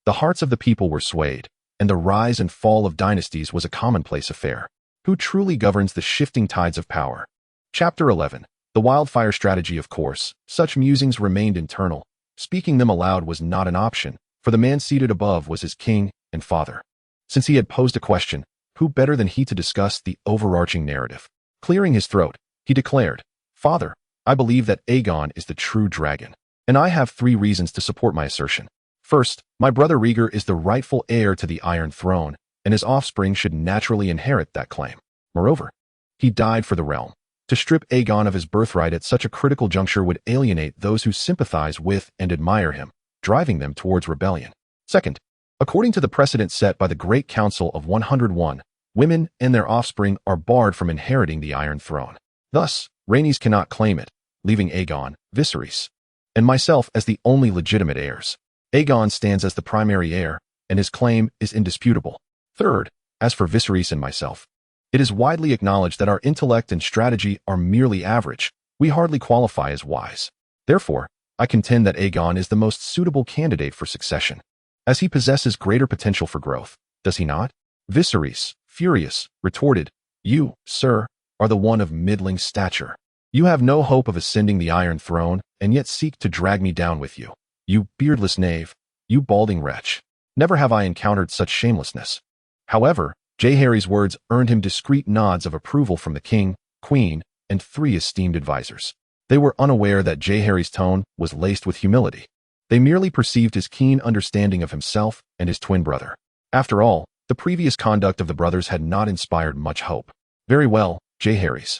the hearts of the people were swayed, and the rise and fall of dynasties was a commonplace affair. Who truly governs the shifting tides of power? Chapter 11. The wildfire strategy. Of course, such musings remained internal. Speaking them aloud was not an option, for the man seated above was his king and father. Since he had posed a question, who better than he to discuss the overarching narrative? Clearing his throat, he declared, Father, I believe that Aegon is the true dragon, and I have 3 reasons to support my assertion. First, my brother Rhaegar is the rightful heir to the Iron Throne, and his offspring should naturally inherit that claim. Moreover, he died for the realm. To strip Aegon of his birthright at such a critical juncture would alienate those who sympathize with and admire him, driving them towards rebellion. Second, according to the precedent set by the Great Council of 101, women and their offspring are barred from inheriting the Iron Throne. Thus, Rhaenys cannot claim it, leaving Aegon, Viserys, and myself as the only legitimate heirs. Aegon stands as the primary heir, and his claim is indisputable. Third, as for Viserys and myself, it is widely acknowledged that our intellect and strategy are merely average. We hardly qualify as wise. Therefore, I contend that Aegon is the most suitable candidate for succession, as he possesses greater potential for growth, does he not? Viserys, furious, retorted, You, sir, are the one of middling stature. You have no hope of ascending the Iron Throne, and yet seek to drag me down with you. You beardless knave, you balding wretch. Never have I encountered such shamelessness. However, Jeherys' words earned him discreet nods of approval from the king, queen, and 3 esteemed advisors. They were unaware that Jeherys' tone was laced with humility. They merely perceived his keen understanding of himself and his twin brother. After all, the previous conduct of the brothers had not inspired much hope. Very well, Jeherys.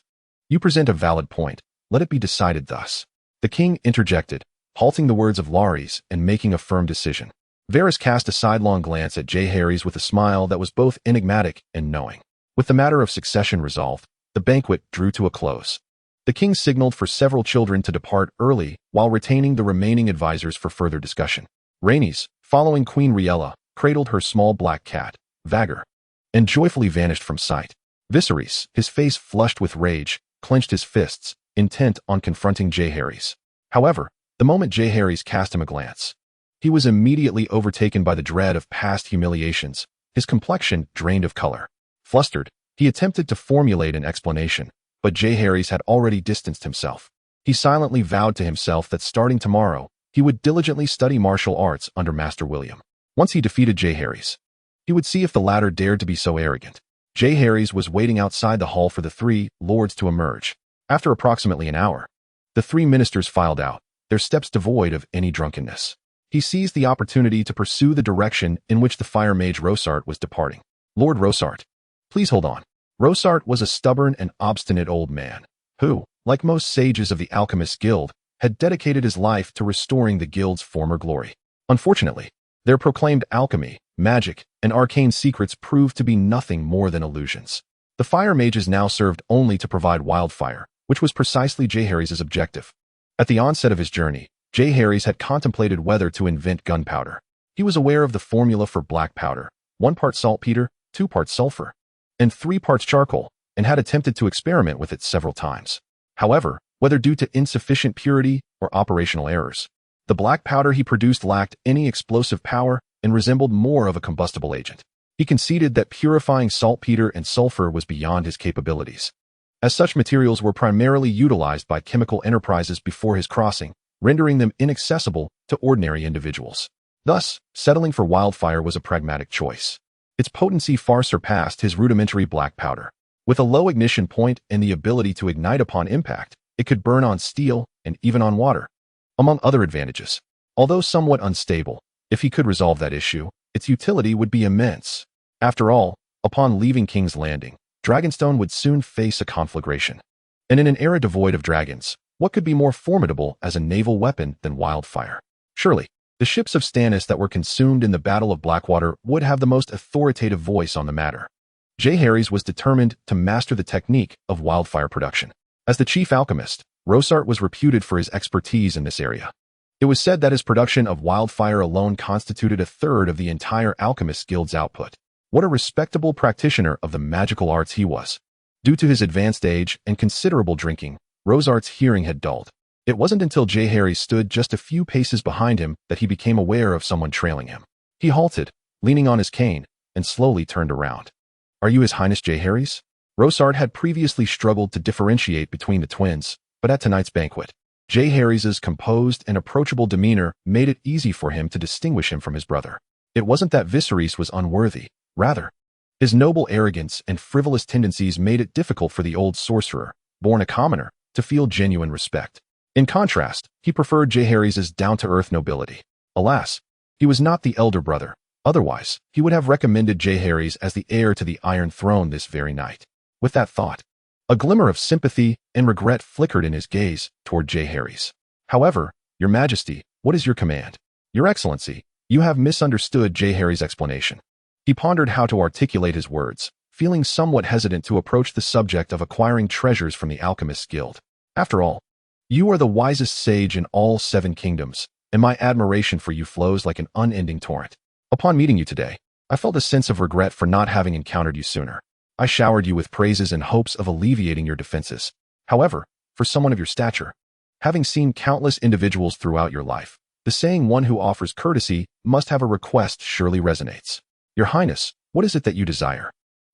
You present a valid point. Let it be decided thus. The king interjected, halting the words of Larys and making a firm decision. Varys cast a sidelong glance at Jeherys with a smile that was both enigmatic and knowing. With the matter of succession resolved, the banquet drew to a close. The king signaled for several children to depart early while retaining the remaining advisors for further discussion. Rhaenys, following Queen Rhaella, cradled her small black cat, Vhagar, and joyfully vanished from sight. Viserys, his face flushed with rage, clenched his fists, intent on confronting Jeherys. However, the moment Jeherys cast him a glance, he was immediately overtaken by the dread of past humiliations, his complexion drained of color. Flustered, he attempted to formulate an explanation, but Jeherys had already distanced himself. He silently vowed to himself that starting tomorrow, he would diligently study martial arts under Master William. Once he defeated Jeherys, he would see if the latter dared to be so arrogant. Jeherys was waiting outside the hall for the 3 lords to emerge. After approximately an hour, the 3 ministers filed out, their steps devoid of any drunkenness. He seized the opportunity to pursue the direction in which the fire mage Rosart was departing. Lord Rosart, please hold on. Rosart was a stubborn and obstinate old man, who, like most sages of the Alchemist Guild, had dedicated his life to restoring the guild's former glory. Unfortunately, Their proclaimed alchemy, magic, and arcane secrets proved to be nothing more than illusions. The fire mages now served only to provide wildfire, which was precisely Jeherys' objective. At the onset of his journey, Jeherys had contemplated whether to invent gunpowder. He was aware of the formula for black powder, 1 part saltpeter, 2 parts sulfur, and 3 parts charcoal, and had attempted to experiment with it several times. However, whether due to insufficient purity or operational errors, the black powder he produced lacked any explosive power and resembled more of a combustible agent. He conceded that purifying saltpeter and sulfur was beyond his capabilities, as such materials were primarily utilized by chemical enterprises before his crossing, rendering them inaccessible to ordinary individuals. Thus, settling for wildfire was a pragmatic choice. Its potency far surpassed his rudimentary black powder. With a low ignition point and the ability to ignite upon impact, it could burn on steel and even on water, among other advantages. Although somewhat unstable, if he could resolve that issue, its utility would be immense. After all, upon leaving King's Landing, Dragonstone would soon face a conflagration. And in an era devoid of dragons, what could be more formidable as a naval weapon than wildfire? Surely, the ships of Stannis that were consumed in the Battle of Blackwater would have the most authoritative voice on the matter. Jeherys was determined to master the technique of wildfire production. As the chief alchemist, Rosart was reputed for his expertise in this area. It was said that his production of wildfire alone constituted a third of the entire Alchemist Guild's output. What a respectable practitioner of the magical arts he was. Due to his advanced age and considerable drinking, Rosart's hearing had dulled. It wasn't until Jeherys stood just a few paces behind him that he became aware of someone trailing him. He halted, leaning on his cane, and slowly turned around. "Are you His Highness Jeherys?" Rosart had previously struggled to differentiate between the twins, but at tonight's banquet, Jeherys' composed and approachable demeanor made it easy for him to distinguish him from his brother. It wasn't that Viserys was unworthy. Rather, his noble arrogance and frivolous tendencies made it difficult for the old sorcerer, born a commoner, to feel genuine respect. In contrast, he preferred Jeherys' down-to-earth nobility. Alas, he was not the elder brother. Otherwise, he would have recommended Jeherys as the heir to the Iron Throne this very night. With that thought, a glimmer of sympathy and regret flickered in his gaze toward Jeherys. "However, Your Majesty, what is your command?" "Your Excellency, you have misunderstood Jeherys' explanation." He pondered how to articulate his words, feeling somewhat hesitant to approach the subject of acquiring treasures from the Alchemist's Guild. After all, you are the wisest sage in all 7 kingdoms, and my admiration for you flows like an unending torrent. Upon meeting you today, I felt a sense of regret for not having encountered you sooner. I showered you with praises in hopes of alleviating your defenses. However, for someone of your stature, having seen countless individuals throughout your life, the saying "one who offers courtesy must have a request" surely resonates. "Your Highness, what is it that you desire?"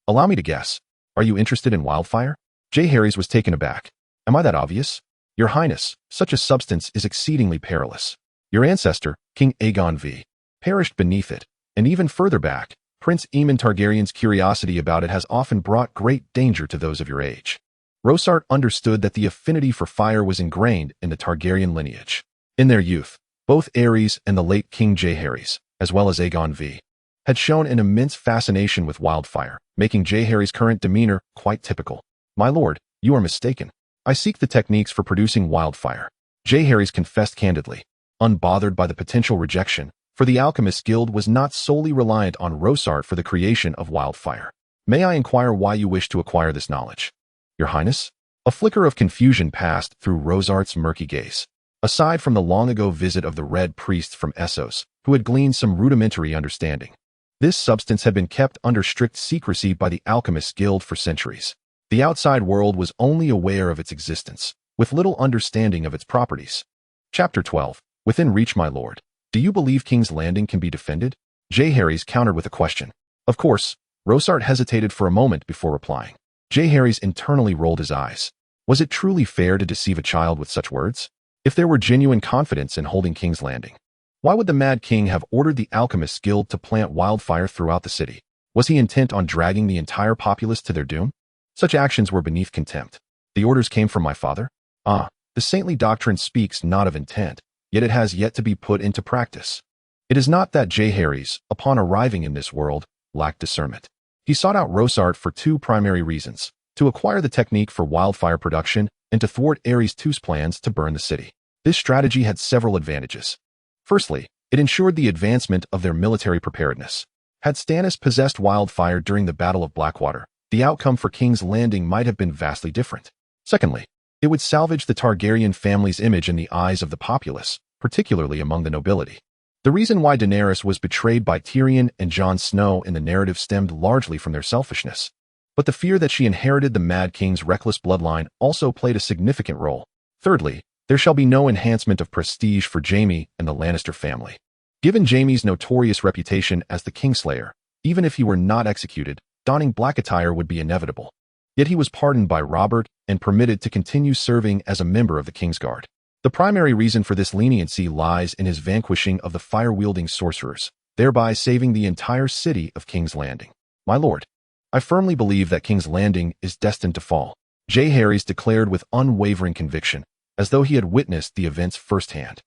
"Allow me to guess. Are you interested in wildfire?" Jeherys was taken aback. "Am I that obvious?" "Your Highness, such a substance is exceedingly perilous. Your ancestor, King Aegon V, perished beneath it, and even further back, Prince Aemon Targaryen's curiosity about it has often brought great danger to those of your age." Rosart understood that the affinity for fire was ingrained in the Targaryen lineage. In their youth, both Aerys and the late King Jeherys, as well as Aegon V, had shown an immense fascination with wildfire, making Jeherys' current demeanor quite typical. "My lord, you are mistaken. I seek the techniques for producing wildfire," Jeherys confessed candidly, unbothered by the potential rejection, for the Alchemist Guild was not solely reliant on Rosart for the creation of wildfire. "May I inquire why you wish to acquire this knowledge?" "Your Highness?" A flicker of confusion passed through Rosart's murky gaze. Aside from the long-ago visit of the Red Priests from Essos, who had gleaned some rudimentary understanding, this substance had been kept under strict secrecy by the Alchemist Guild for centuries. The outside world was only aware of its existence, with little understanding of its properties. Chapter 12. Within reach, my lord. Do you believe King's Landing can be defended? Jeherys countered with a question. Of course. Rosart hesitated for a moment before replying. Jeherys internally rolled his eyes. Was it truly fair to deceive a child with such words? If there were genuine confidence in holding King's Landing, why would the Mad King have ordered the Alchemist Guild to plant wildfire throughout the city? Was he intent on dragging the entire populace to their doom? Such actions were beneath contempt. The orders came from my father? The saintly doctrine speaks not of intent, yet it has yet to be put into practice. It is not that Jeherys, upon arriving in this world, lacked discernment. He sought out Rosart for 2 primary reasons: to acquire the technique for wildfire production and to thwart Aerys II's plans to burn the city. This strategy had several advantages. Firstly, It ensured the advancement of their military preparedness. Had Stannis possessed wildfire during the Battle of Blackwater, the outcome for King's Landing might have been vastly different. Secondly, it would salvage the Targaryen family's image in the eyes of the populace, particularly among the nobility. The reason why Daenerys was betrayed by Tyrion and Jon Snow in the narrative stemmed largely from their selfishness. But the fear that she inherited the Mad King's reckless bloodline also played a significant role. Thirdly, there shall be no enhancement of prestige for Jaime and the Lannister family. Given Jaime's notorious reputation as the Kingslayer, even if he were not executed, donning black attire would be inevitable. Yet he was pardoned by Robert and permitted to continue serving as a member of the Kingsguard. The primary reason for this leniency lies in his vanquishing of the fire-wielding sorcerers, thereby saving the entire city of King's Landing. My lord, I firmly believe that King's Landing is destined to fall, Jeherys declared with unwavering conviction, as though he had witnessed the events firsthand.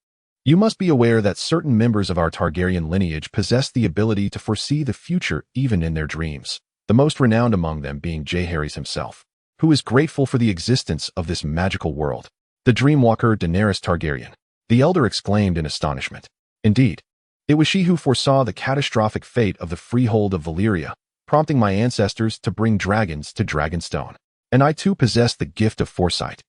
You must be aware that certain members of our Targaryen lineage possess the ability to foresee the future even in their dreams, the most renowned among them being Jeherys himself, who is grateful for the existence of this magical world. The dreamwalker Daenerys Targaryen, the elder exclaimed in astonishment. Indeed, it was she who foresaw the catastrophic fate of the freehold of Valyria, prompting my ancestors to bring dragons to Dragonstone. And I too possess the gift of foresight,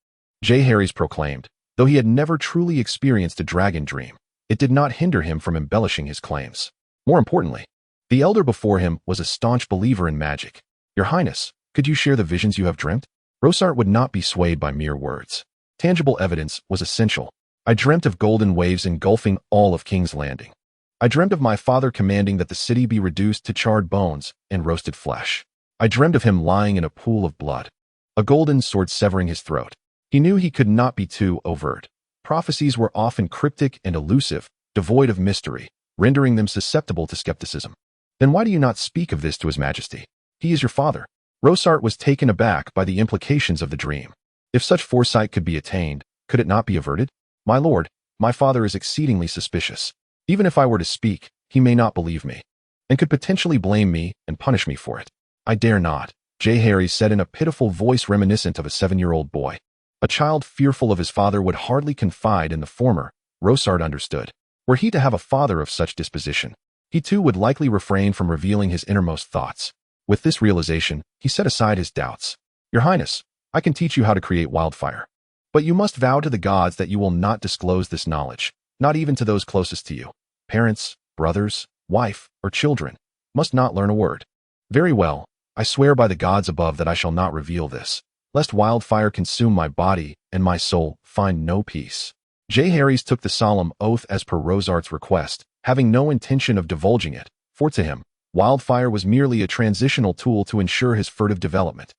Jeherys proclaimed. Though he had never truly experienced a dragon dream, it did not hinder him from embellishing his claims. More importantly, the elder before him was a staunch believer in magic. Your Highness, could you share the visions you have dreamt? Rosart would not be swayed by mere words. Tangible evidence was essential. I dreamt of golden waves engulfing all of King's Landing. I dreamt of my father commanding that the city be reduced to charred bones and roasted flesh. I dreamt of him lying in a pool of blood, a golden sword severing his throat. He knew he could not be too overt. Prophecies were often cryptic and elusive, devoid of mystery, rendering them susceptible to skepticism. Then why do you not speak of this to His Majesty? He is your father. Rosart was taken aback by the implications of the dream. If such foresight could be attained, could it not be averted? My lord, my father is exceedingly suspicious. Even if I were to speak, he may not believe me, and could potentially blame me and punish me for it. I dare not, Jeherys said in a pitiful voice reminiscent of a 7-year-old boy. A child fearful of his father would hardly confide in the former, Rosart understood. Were he to have a father of such disposition, he too would likely refrain from revealing his innermost thoughts. With this realization, he set aside his doubts. Your Highness, I can teach you how to create wildfire. But you must vow to the gods that you will not disclose this knowledge, not even to those closest to you. Parents, brothers, wife, or children must not learn a word. Very well, I swear by the gods above that I shall not reveal this, lest wildfire consume my body and my soul find no peace. Jeherys took the solemn oath as per Rosart's request, having no intention of divulging it, for to him, wildfire was merely a transitional tool to ensure his furtive development.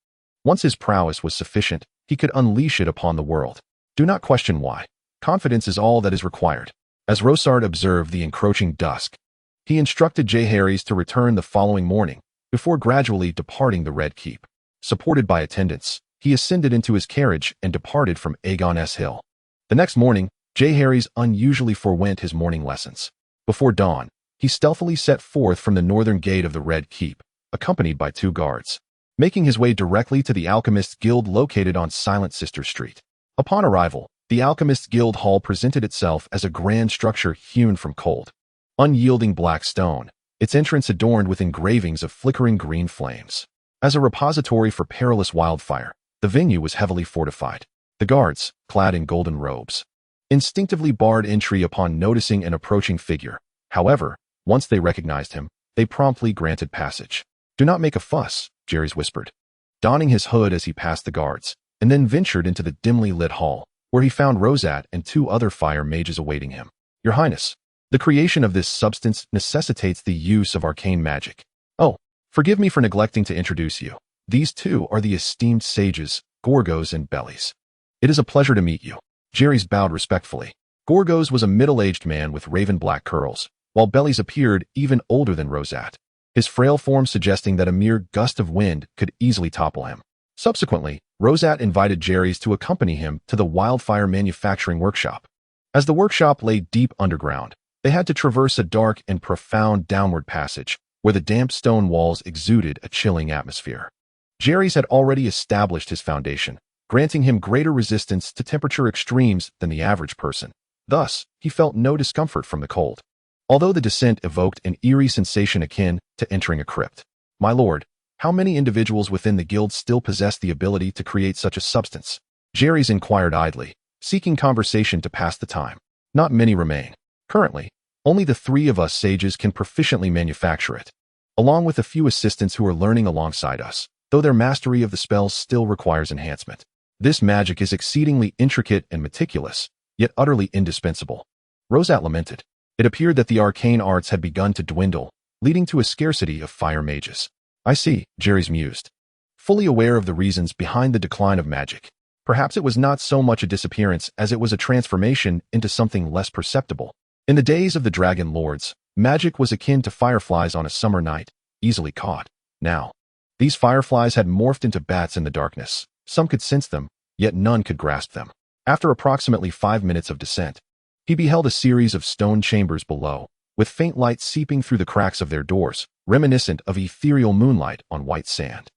Once his prowess was sufficient, he could unleash it upon the world. Do not question why. Confidence is all that is required. As Rosart observed the encroaching dusk, he instructed Jeherys to return the following morning, before gradually departing the Red Keep. Supported by attendants, he ascended into his carriage and departed from Aegon's Hill. The next morning, Jeherys unusually forewent his morning lessons. Before dawn, he stealthily set forth from the northern gate of the Red Keep, accompanied by 2 guards, making his way directly to the Alchemists' Guild located on Silent Sister Street. Upon arrival, the Alchemists' Guild Hall presented itself as a grand structure hewn from cold, unyielding black stone, its entrance adorned with engravings of flickering green flames. As a repository for perilous wildfire, the venue was heavily fortified. The guards, clad in golden robes, instinctively barred entry upon noticing an approaching figure. However, once they recognized him, they promptly granted passage. Do not make a fuss, Jeherys whispered, donning his hood as he passed the guards, and then ventured into the dimly lit hall, where he found Rosat and 2 other fire mages awaiting him. Your Highness, the creation of this substance necessitates the use of arcane magic. Oh, forgive me for neglecting to introduce you. These 2 are the esteemed sages, Gorgos and Bellies. It is a pleasure to meet you. Jeherys bowed respectfully. Gorgos was a middle-aged man with raven-black curls, while Bellies appeared even older than Rosat, his frail form suggesting that a mere gust of wind could easily topple him. Subsequently, Rosat invited Jeherys to accompany him to the wildfire manufacturing workshop. As the workshop lay deep underground, they had to traverse a dark and profound downward passage, where the damp stone walls exuded a chilling atmosphere. Jeherys had already established his foundation, granting him greater resistance to temperature extremes than the average person. Thus, he felt no discomfort from the cold. although the descent evoked an eerie sensation akin to entering a crypt. My lord, how many individuals within the guild still possess the ability to create such a substance? Jeherys inquired idly, seeking conversation to pass the time. Not many remain. Currently, only the three of us sages can proficiently manufacture it, along with a few assistants who are learning alongside us, though their mastery of the spells still requires enhancement. This magic is exceedingly intricate and meticulous, yet utterly indispensable. Rosat lamented. It appeared that the arcane arts had begun to dwindle, leading to a scarcity of fire mages. I see, Jeherys mused, fully aware of the reasons behind the decline of magic. Perhaps it was not so much a disappearance as it was a transformation into something less perceptible. In the days of the Dragon Lords, magic was akin to fireflies on a summer night, easily caught. Now, these fireflies had morphed into bats in the darkness. Some could sense them, yet none could grasp them. After approximately 5 minutes of descent, he beheld a series of stone chambers below, with faint light seeping through the cracks of their doors, reminiscent of ethereal moonlight on white sand.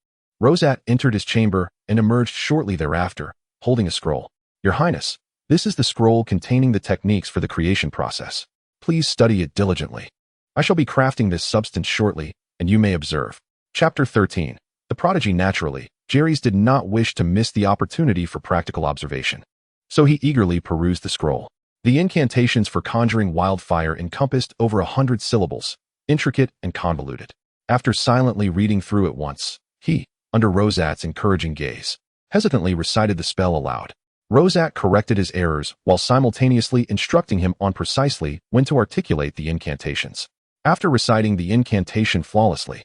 Rosat entered his chamber and emerged shortly thereafter, holding a scroll. Your Highness, this is the scroll containing the techniques for the creation process. Please study it diligently. I shall be crafting this substance shortly, and you may observe. Chapter 13. The Prodigy. Naturally, Jeherys did not wish to miss the opportunity for practical observation, so he eagerly perused the scroll. The incantations for conjuring wildfire encompassed over 100 syllables, intricate and convoluted. After silently reading through it once, he, under Rosat's encouraging gaze, hesitantly recited the spell aloud. Rosat corrected his errors while simultaneously instructing him on precisely when to articulate the incantations. After reciting the incantation flawlessly,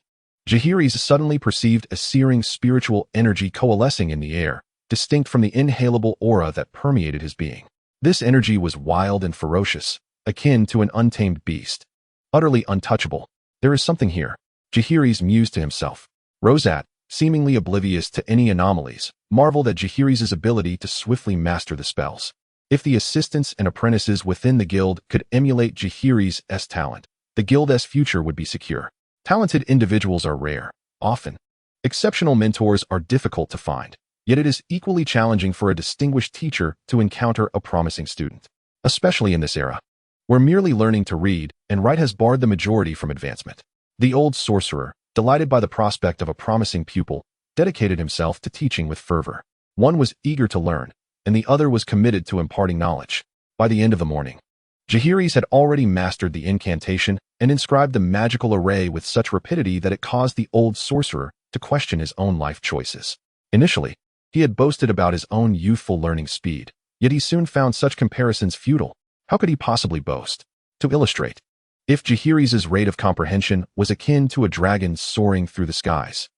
Jeherys suddenly perceived a searing spiritual energy coalescing in the air, distinct from the inhalable aura that permeated his being. This energy was wild and ferocious, akin to an untamed beast. Utterly untouchable. There is something here, Jeherys mused to himself. Rosat, seemingly oblivious to any anomalies, marveled at Jeherys' ability to swiftly master the spells. If the assistants and apprentices within the guild could emulate Jeherys' talent, the guild's future would be secure. Talented individuals are rare, often. Exceptional mentors are difficult to find, yet it is equally challenging for a distinguished teacher to encounter a promising student, especially in this era, where merely learning to read and write has barred the majority from advancement. The old sorcerer, delighted by the prospect of a promising pupil, dedicated himself to teaching with fervor. One was eager to learn, and the other was committed to imparting knowledge. By the end of the morning, Jeherys had already mastered the incantation and inscribed the magical array with such rapidity that it caused the old sorcerer to question his own life choices. Initially, he had boasted about his own youthful learning speed, yet he soon found such comparisons futile. How could he possibly boast? To illustrate, if Jeherys' rate of comprehension was akin to a dragon soaring through the skies,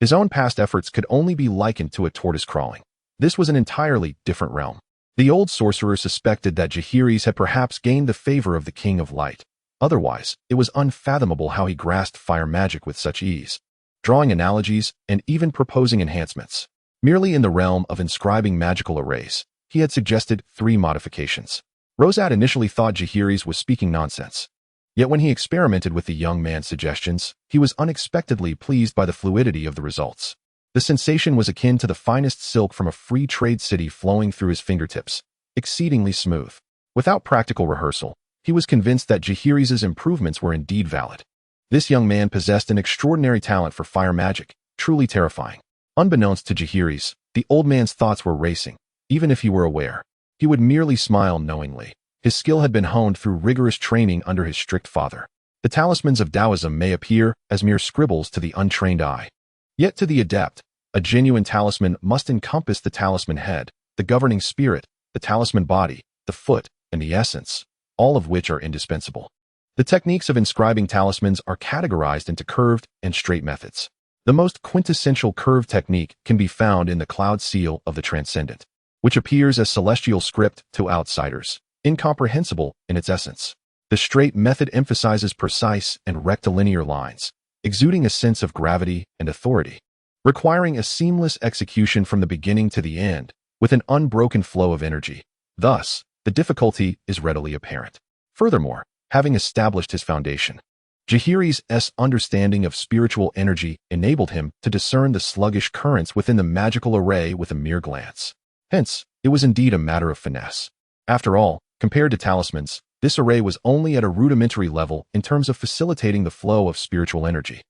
his own past efforts could only be likened to a tortoise crawling. This was an entirely different realm. The old sorcerer suspected that Jeherys had perhaps gained the favor of the King of Light. Otherwise, it was unfathomable how he grasped fire magic with such ease, drawing analogies and even proposing enhancements. Merely in the realm of inscribing magical arrays, he had suggested 3 modifications. Rosat initially thought Jeherys was speaking nonsense. Yet when he experimented with the young man's suggestions, he was unexpectedly pleased by the fluidity of the results. The sensation was akin to the finest silk from a free trade city flowing through his fingertips, exceedingly smooth. Without practical rehearsal, he was convinced that Jeherys' improvements were indeed valid. This young man possessed an extraordinary talent for fire magic, truly terrifying. Unbeknownst to Jeherys, the old man's thoughts were racing. Even if he were aware, he would merely smile knowingly. His skill had been honed through rigorous training under his strict father. The talismans of Taoism may appear as mere scribbles to the untrained eye. Yet to the adept, a genuine talisman must encompass the talisman head, the governing spirit, the talisman body, the foot, and the essence, all of which are indispensable. The techniques of inscribing talismans are categorized into curved and straight methods. The most quintessential curved technique can be found in the cloud seal of the transcendent, which appears as celestial script to outsiders, incomprehensible in its essence. The straight method emphasizes precise and rectilinear lines, exuding a sense of gravity and authority, requiring a seamless execution from the beginning to the end, with an unbroken flow of energy. Thus, the difficulty is readily apparent. Furthermore, having established his foundation, Jeherys' understanding of spiritual energy enabled him to discern the sluggish currents within the magical array with a mere glance. Hence, it was indeed a matter of finesse. After all, compared to talismans, this array was only at a rudimentary level in terms of facilitating the flow of spiritual energy.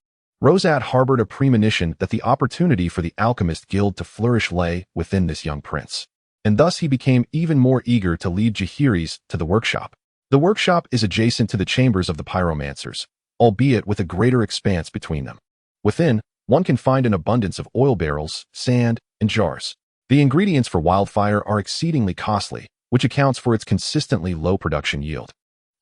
Rosat harbored a premonition that the opportunity for the Alchemist Guild to flourish lay within this young prince, and thus he became even more eager to lead Jeherys to the workshop. The workshop is adjacent to the chambers of the pyromancers, albeit with a greater expanse between them. Within, one can find an abundance of oil barrels, sand, and jars. The ingredients for wildfire are exceedingly costly, which accounts for its consistently low production yield.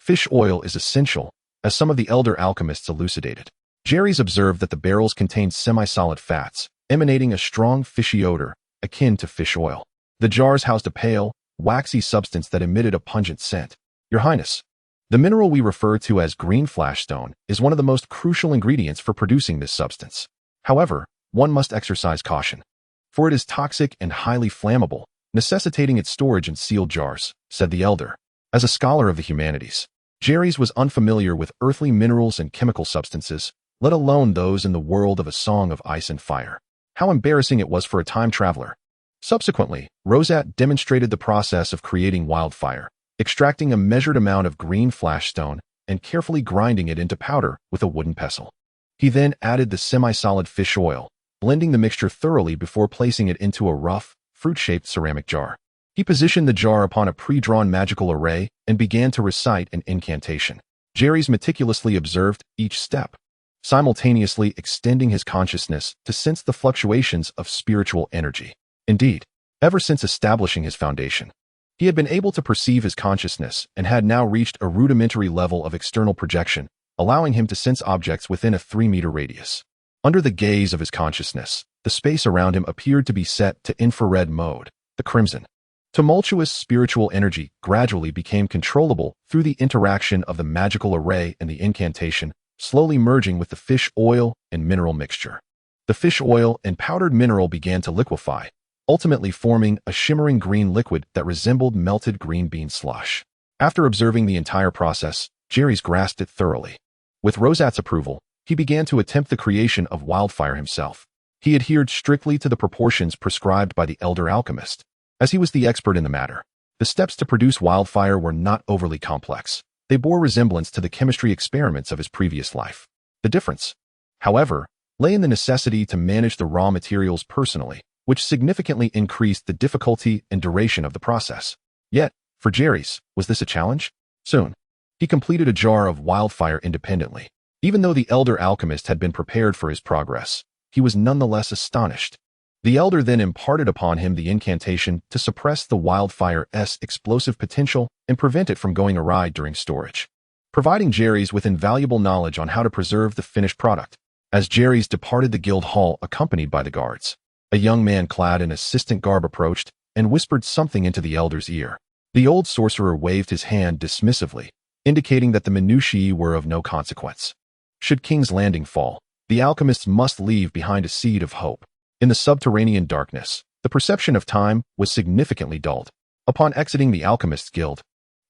Fish oil is essential, as some of the elder alchemists elucidated. Jeherys observed that the barrels contained semi-solid fats, emanating a strong fishy odor, akin to fish oil. The jars housed a pale, waxy substance that emitted a pungent scent. Your Highness, the mineral we refer to as green flashstone is one of the most crucial ingredients for producing this substance. However, one must exercise caution, for it is toxic and highly flammable, necessitating its storage in sealed jars, said the elder. As a scholar of the humanities, Jeherys was unfamiliar with earthly minerals and chemical substances, let alone those in the world of A Song of Ice and Fire. How embarrassing it was for a time traveler. Subsequently, Rosat demonstrated the process of creating wildfire, extracting a measured amount of green flashstone and carefully grinding it into powder with a wooden pestle. He then added the semi-solid fish oil, blending the mixture thoroughly before placing it into a rough, fruit-shaped ceramic jar. He positioned the jar upon a pre-drawn magical array and began to recite an incantation. Jeherys meticulously observed each step, simultaneously extending his consciousness to sense the fluctuations of spiritual energy. Indeed, ever since establishing his foundation, he had been able to perceive his consciousness and had now reached a rudimentary level of external projection, allowing him to sense objects within a 3-meter radius. Under the gaze of his consciousness, the space around him appeared to be set to infrared mode, the crimson. Tumultuous spiritual energy gradually became controllable through the interaction of the magical array and the incantation, slowly merging with the fish oil and mineral mixture. The fish oil and powdered mineral began to liquefy, ultimately forming a shimmering green liquid that resembled melted green bean slush. After observing the entire process, Jeherys grasped it thoroughly. With Rosat's approval, he began to attempt the creation of wildfire himself. He adhered strictly to the proportions prescribed by the elder alchemist, as he was the expert in the matter. The steps to produce wildfire were not overly complex. They bore resemblance to the chemistry experiments of his previous life. The difference, however, lay in the necessity to manage the raw materials personally, which significantly increased the difficulty and duration of the process. Yet, for Jeherys, was this a challenge? Soon, he completed a jar of wildfire independently. Even though the elder alchemist had been prepared for his progress, he was nonetheless astonished. The elder then imparted upon him the incantation to suppress the wildfire's explosive potential and prevent it from going awry during storage, providing Jeherys with invaluable knowledge on how to preserve the finished product. As Jeherys departed the guild hall accompanied by the guards, a young man clad in assistant garb approached and whispered something into the elder's ear. The old sorcerer waved his hand dismissively, indicating that the minutiae were of no consequence. Should King's Landing fall, the alchemists must leave behind a seed of hope. In the subterranean darkness, the perception of time was significantly dulled. Upon exiting the Alchemists' Guild,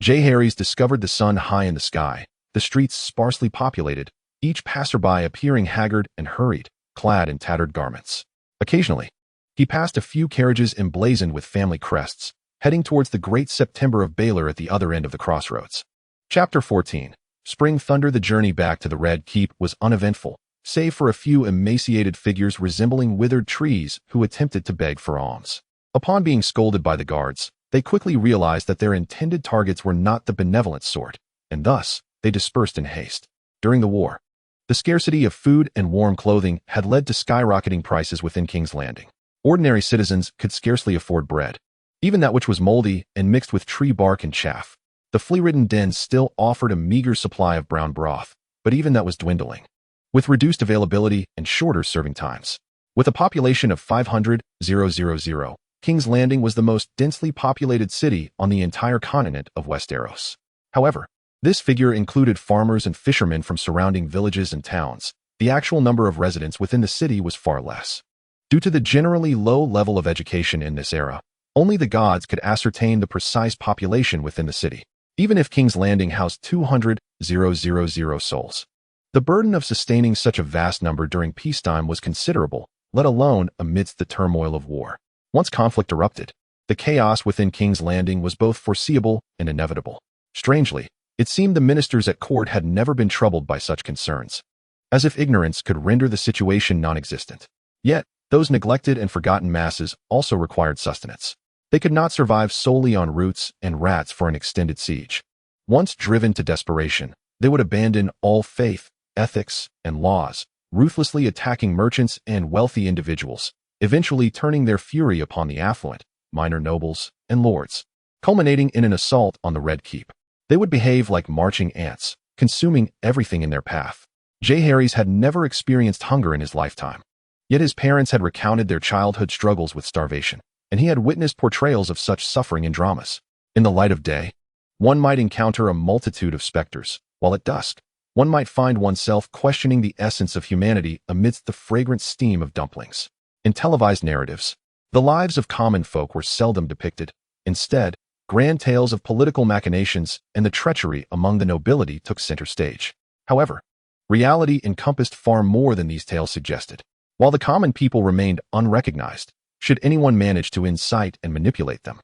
Jeherys discovered the sun high in the sky, the streets sparsely populated, each passerby appearing haggard and hurried, clad in tattered garments. Occasionally, he passed a few carriages emblazoned with family crests, heading towards the Great September of Baelor at the other end of the crossroads. Chapter 14. Spring Thunder. The journey back to the Red Keep was uneventful, save for a few emaciated figures resembling withered trees who attempted to beg for alms. Upon being scolded by the guards, they quickly realized that their intended targets were not the benevolent sort, and thus, they dispersed in haste. During the war, the scarcity of food and warm clothing had led to skyrocketing prices within King's Landing. Ordinary citizens could scarcely afford bread, even that which was moldy and mixed with tree bark and chaff. The flea-ridden dens still offered a meager supply of brown broth, but even that was dwindling, with reduced availability and shorter serving times. With a population of 500,000, King's Landing was the most densely populated city on the entire continent of Westeros. However, this figure included farmers and fishermen from surrounding villages and towns. The actual number of residents within the city was far less. Due to the generally low level of education in this era, only the gods could ascertain the precise population within the city, even if King's Landing housed 200,000 souls. The burden of sustaining such a vast number during peacetime was considerable, let alone amidst the turmoil of war. Once conflict erupted, the chaos within King's Landing was both foreseeable and inevitable. Strangely, It seemed the ministers at court had never been troubled by such concerns, as if ignorance could render the situation non-existent. Yet, those neglected and forgotten masses also required sustenance. They could not survive solely on roots and rats for an extended siege. Once driven to desperation, they would abandon all faith, ethics, and laws, ruthlessly attacking merchants and wealthy individuals, eventually turning their fury upon the affluent, minor nobles, and lords, culminating in an assault on the Red Keep. They would behave like marching ants, consuming everything in their path. Jeherys had never experienced hunger in his lifetime. Yet his parents had recounted their childhood struggles with starvation, and he had witnessed portrayals of such suffering in dramas. In the light of day, one might encounter a multitude of specters, while at dusk, one might find oneself questioning the essence of humanity amidst the fragrant steam of dumplings. In televised narratives, the lives of common folk were seldom depicted. Instead, grand tales of political machinations and the treachery among the nobility took center stage. However, reality encompassed far more than these tales suggested. While the common people remained unrecognized, should anyone manage to incite and manipulate them,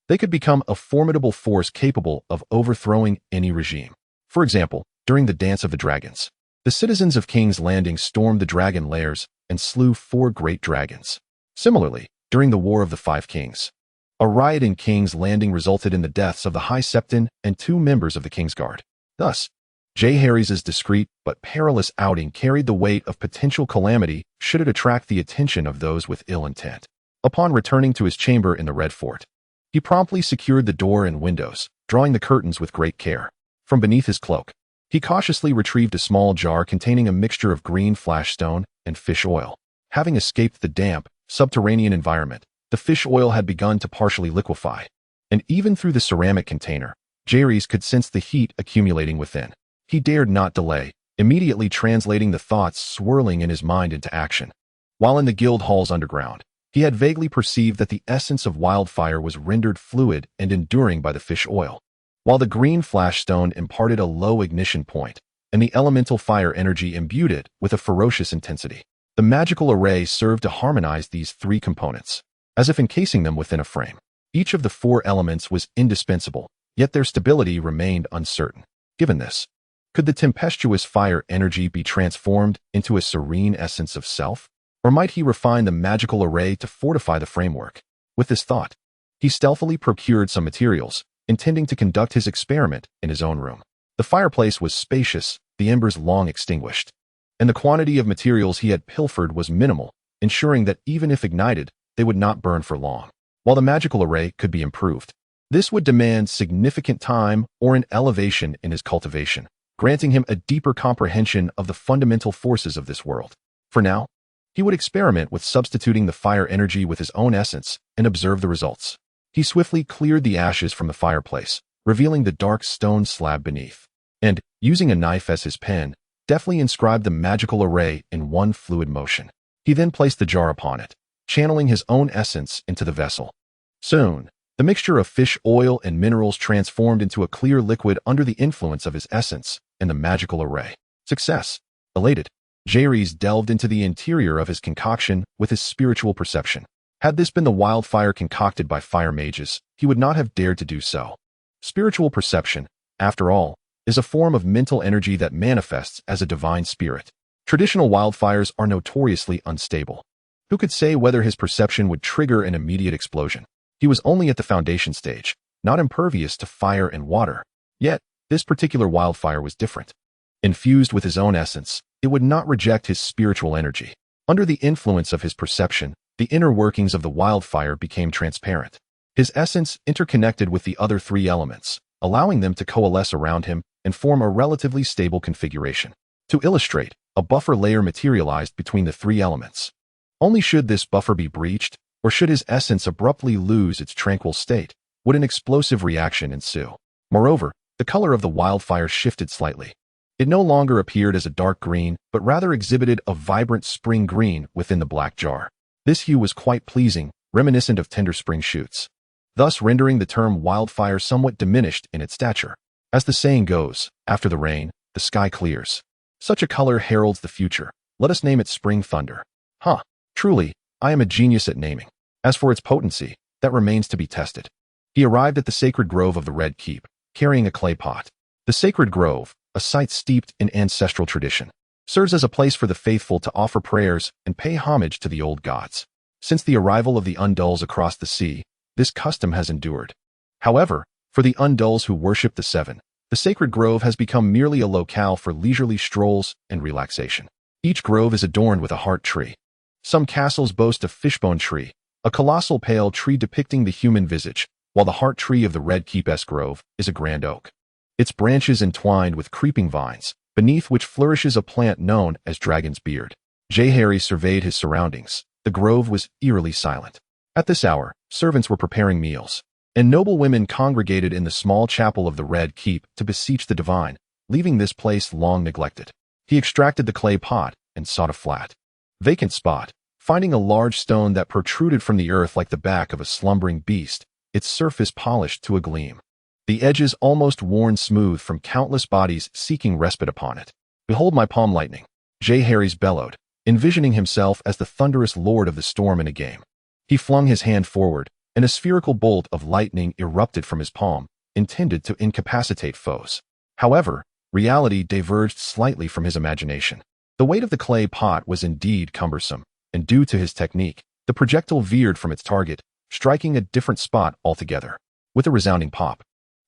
they could become a formidable force capable of overthrowing any regime. For example, during the Dance of the Dragons, the citizens of King's Landing stormed the dragon lairs and slew 4 great dragons. Similarly, during the War of the Five Kings, a riot in King's Landing resulted in the deaths of the High Septon and 2 members of the Kingsguard. Thus, Jeherys' discreet but perilous outing carried the weight of potential calamity should it attract the attention of those with ill intent. Upon returning to his chamber in the Red Fort, he promptly secured the door and windows, drawing the curtains with great care. From beneath his cloak, he cautiously retrieved a small jar containing a mixture of green flashstone and fish oil. Having escaped the damp, subterranean environment, the fish oil had begun to partially liquefy, and even through the ceramic container, Jeherys could sense the heat accumulating within. He dared not delay, immediately translating the thoughts swirling in his mind into action. While in the guild halls underground, he had vaguely perceived that the essence of wildfire was rendered fluid and enduring by the fish oil, while the green flashstone imparted a low ignition point, and the elemental fire energy imbued it with a ferocious intensity. The magical array served to harmonize these 3 components, as if encasing them within a frame. Each of the 4 elements was indispensable, yet their stability remained uncertain. Given this, could the tempestuous fire energy be transformed into a serene essence of self? Or might he refine the magical array to fortify the framework? With this thought, he stealthily procured some materials, intending to conduct his experiment in his own room. The fireplace was spacious, the embers long extinguished, and the quantity of materials he had pilfered was minimal, ensuring that even if ignited, they would not burn for long. While the magical array could be improved, this would demand significant time or an elevation in his cultivation, granting him a deeper comprehension of the fundamental forces of this world. For now, he would experiment with substituting the fire energy with his own essence and observe the results. He swiftly cleared the ashes from the fireplace, revealing the dark stone slab beneath, and, using a knife as his pen, deftly inscribed the magical array in one fluid motion. He then placed the jar upon it, channeling his own essence into the vessel. Soon, the mixture of fish oil and minerals transformed into a clear liquid under the influence of his essence and the magical array. Success! Elated, Jeherys delved into the interior of his concoction with his spiritual perception. Had this been the wildfire concocted by fire mages, he would not have dared to do so. Spiritual perception, after all, is a form of mental energy that manifests as a divine spirit. Traditional wildfires are notoriously unstable. Who could say whether his perception would trigger an immediate explosion? He was only at the foundation stage, not impervious to fire and water. Yet, this particular wildfire was different. Infused with his own essence, it would not reject his spiritual energy. Under the influence of his perception, the inner workings of the wildfire became transparent. His essence interconnected with the other 3 elements, allowing them to coalesce around him and form a relatively stable configuration. To illustrate, a buffer layer materialized between the 3 elements. Only should this buffer be breached, or should his essence abruptly lose its tranquil state, would an explosive reaction ensue. Moreover, the color of the wildfire shifted slightly. It no longer appeared as a dark green, but rather exhibited a vibrant spring green within the black jar. This hue was quite pleasing, reminiscent of tender spring shoots, thus rendering the term wildfire somewhat diminished in its stature. As the saying goes, after the rain, the sky clears. Such a color heralds the future. Let us name it spring thunder. Truly, I am a genius at naming. As for its potency, that remains to be tested. He arrived at the sacred grove of the Red Keep, carrying a clay pot. The sacred grove, a site steeped in ancestral tradition, serves as a place for the faithful to offer prayers and pay homage to the old gods. Since the arrival of the Undulls across the sea, this custom has endured. However, for the Undulls who worship the Seven, the sacred grove has become merely a locale for leisurely strolls and relaxation. Each grove is adorned with a heart tree. Some castles boast a fishbone tree, a colossal pale tree depicting the human visage, while the heart tree of the Red Keep's grove is a grand oak. Its branches entwined with creeping vines, beneath which flourishes a plant known as dragon's beard. Jeherys surveyed his surroundings. The grove was eerily silent. At this hour, servants were preparing meals, and noble women congregated in the small chapel of the Red Keep to beseech the divine, leaving this place long neglected. He extracted the clay pot and sought a flat, vacant spot. Finding a large stone that protruded from the earth like the back of a slumbering beast, its surface polished to a gleam, the edges almost worn smooth from countless bodies seeking respite upon it. "Behold my palm lightning," Jeherys bellowed, envisioning himself as the thunderous lord of the storm in a game. He flung his hand forward, and a spherical bolt of lightning erupted from his palm, intended to incapacitate foes. However, reality diverged slightly from his imagination. The weight of the clay pot was indeed cumbersome, and due to his technique, the projectile veered from its target, striking a different spot altogether. With a resounding pop,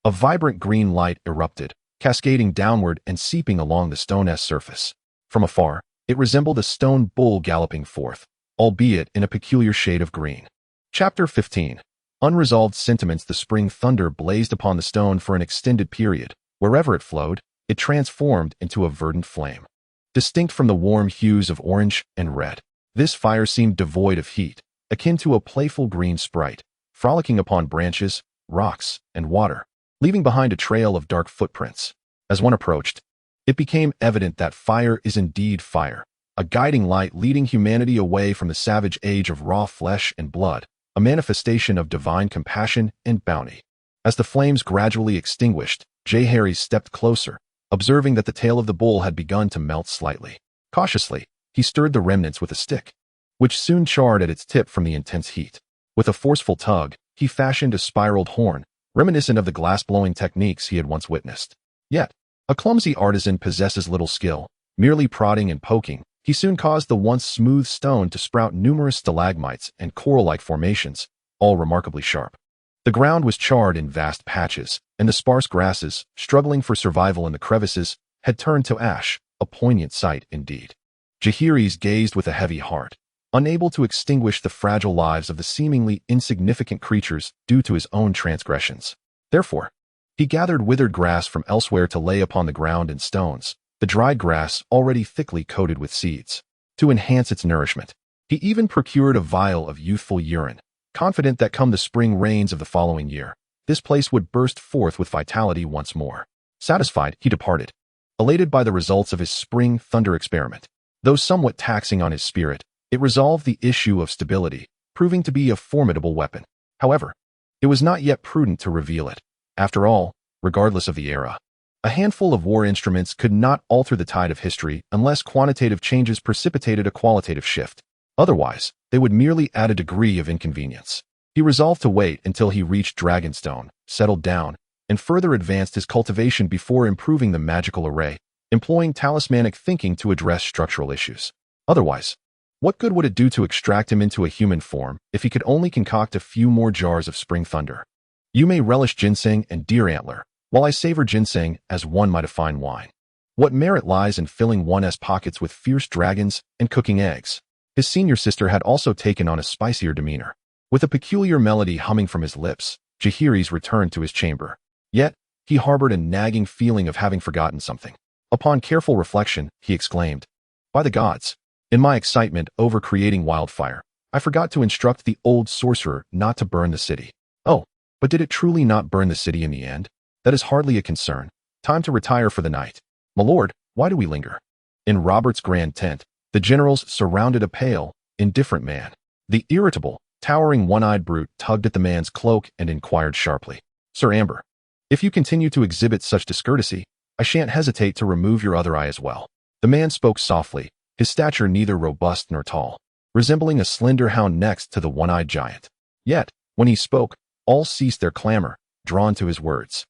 a vibrant green light erupted, cascading downward and seeping along the stone's surface. From afar, it resembled a stone bull galloping forth, albeit in a peculiar shade of green. Chapter 15. Unresolved sentiments. The spring thunder blazed upon the stone for an extended period. Wherever it flowed, it transformed into a verdant flame. Distinct from the warm hues of orange and red, this fire seemed devoid of heat, akin to a playful green sprite, frolicking upon branches, rocks, and water, leaving behind a trail of dark footprints. As one approached, it became evident that fire is indeed fire, a guiding light leading humanity away from the savage age of raw flesh and blood, a manifestation of divine compassion and bounty. As the flames gradually extinguished, Jeherys stepped closer, observing that the tail of the bull had begun to melt slightly. Cautiously, he stirred the remnants with a stick, which soon charred at its tip from the intense heat. With a forceful tug, he fashioned a spiraled horn, reminiscent of the glass-blowing techniques he had once witnessed. Yet, a clumsy artisan possesses little skill. Merely prodding and poking, he soon caused the once smooth stone to sprout numerous stalagmites and coral-like formations, all remarkably sharp. The ground was charred in vast patches, and the sparse grasses, struggling for survival in the crevices, had turned to ash, a poignant sight indeed. Jeherys gazed with a heavy heart, unable to extinguish the fragile lives of the seemingly insignificant creatures due to his own transgressions. Therefore, he gathered withered grass from elsewhere to lay upon the ground and stones, the dried grass already thickly coated with seeds. To enhance its nourishment, he even procured a vial of youthful urine, confident that come the spring rains of the following year, this place would burst forth with vitality once more. Satisfied, he departed, elated by the results of his spring thunder experiment. Though somewhat taxing on his spirit, it resolved the issue of stability, proving to be a formidable weapon. However, it was not yet prudent to reveal it. After all, regardless of the era, a handful of war instruments could not alter the tide of history unless quantitative changes precipitated a qualitative shift. Otherwise, they would merely add a degree of inconvenience. He resolved to wait until he reached Dragonstone, settled down, and further advanced his cultivation before improving the magical array, employing talismanic thinking to address structural issues. Otherwise, what good would it do to extract him into a human form if he could only concoct a few more jars of spring thunder? You may relish ginseng and deer antler, while I savor ginseng as one might a fine wine. What merit lies in filling one's pockets with fierce dragons and cooking eggs? His senior sister had also taken on a spicier demeanor. With a peculiar melody humming from his lips, Jeherys returned to his chamber. Yet, he harbored a nagging feeling of having forgotten something. Upon careful reflection, he exclaimed, "By the gods! In my excitement over creating wildfire, I forgot to instruct the old sorcerer not to burn the city." "Oh, but did it truly not burn the city in the end? That is hardly a concern. Time to retire for the night. My lord, why do we linger?" In Robert's grand tent, the generals surrounded a pale, indifferent man. The irritable, towering one-eyed brute tugged at the man's cloak and inquired sharply, "Sir Amber, if you continue to exhibit such discourtesy, I shan't hesitate to remove your other eye as well." The man spoke softly, his stature neither robust nor tall, resembling a slender hound next to the one-eyed giant. Yet, when he spoke, all ceased their clamor, drawn to his words.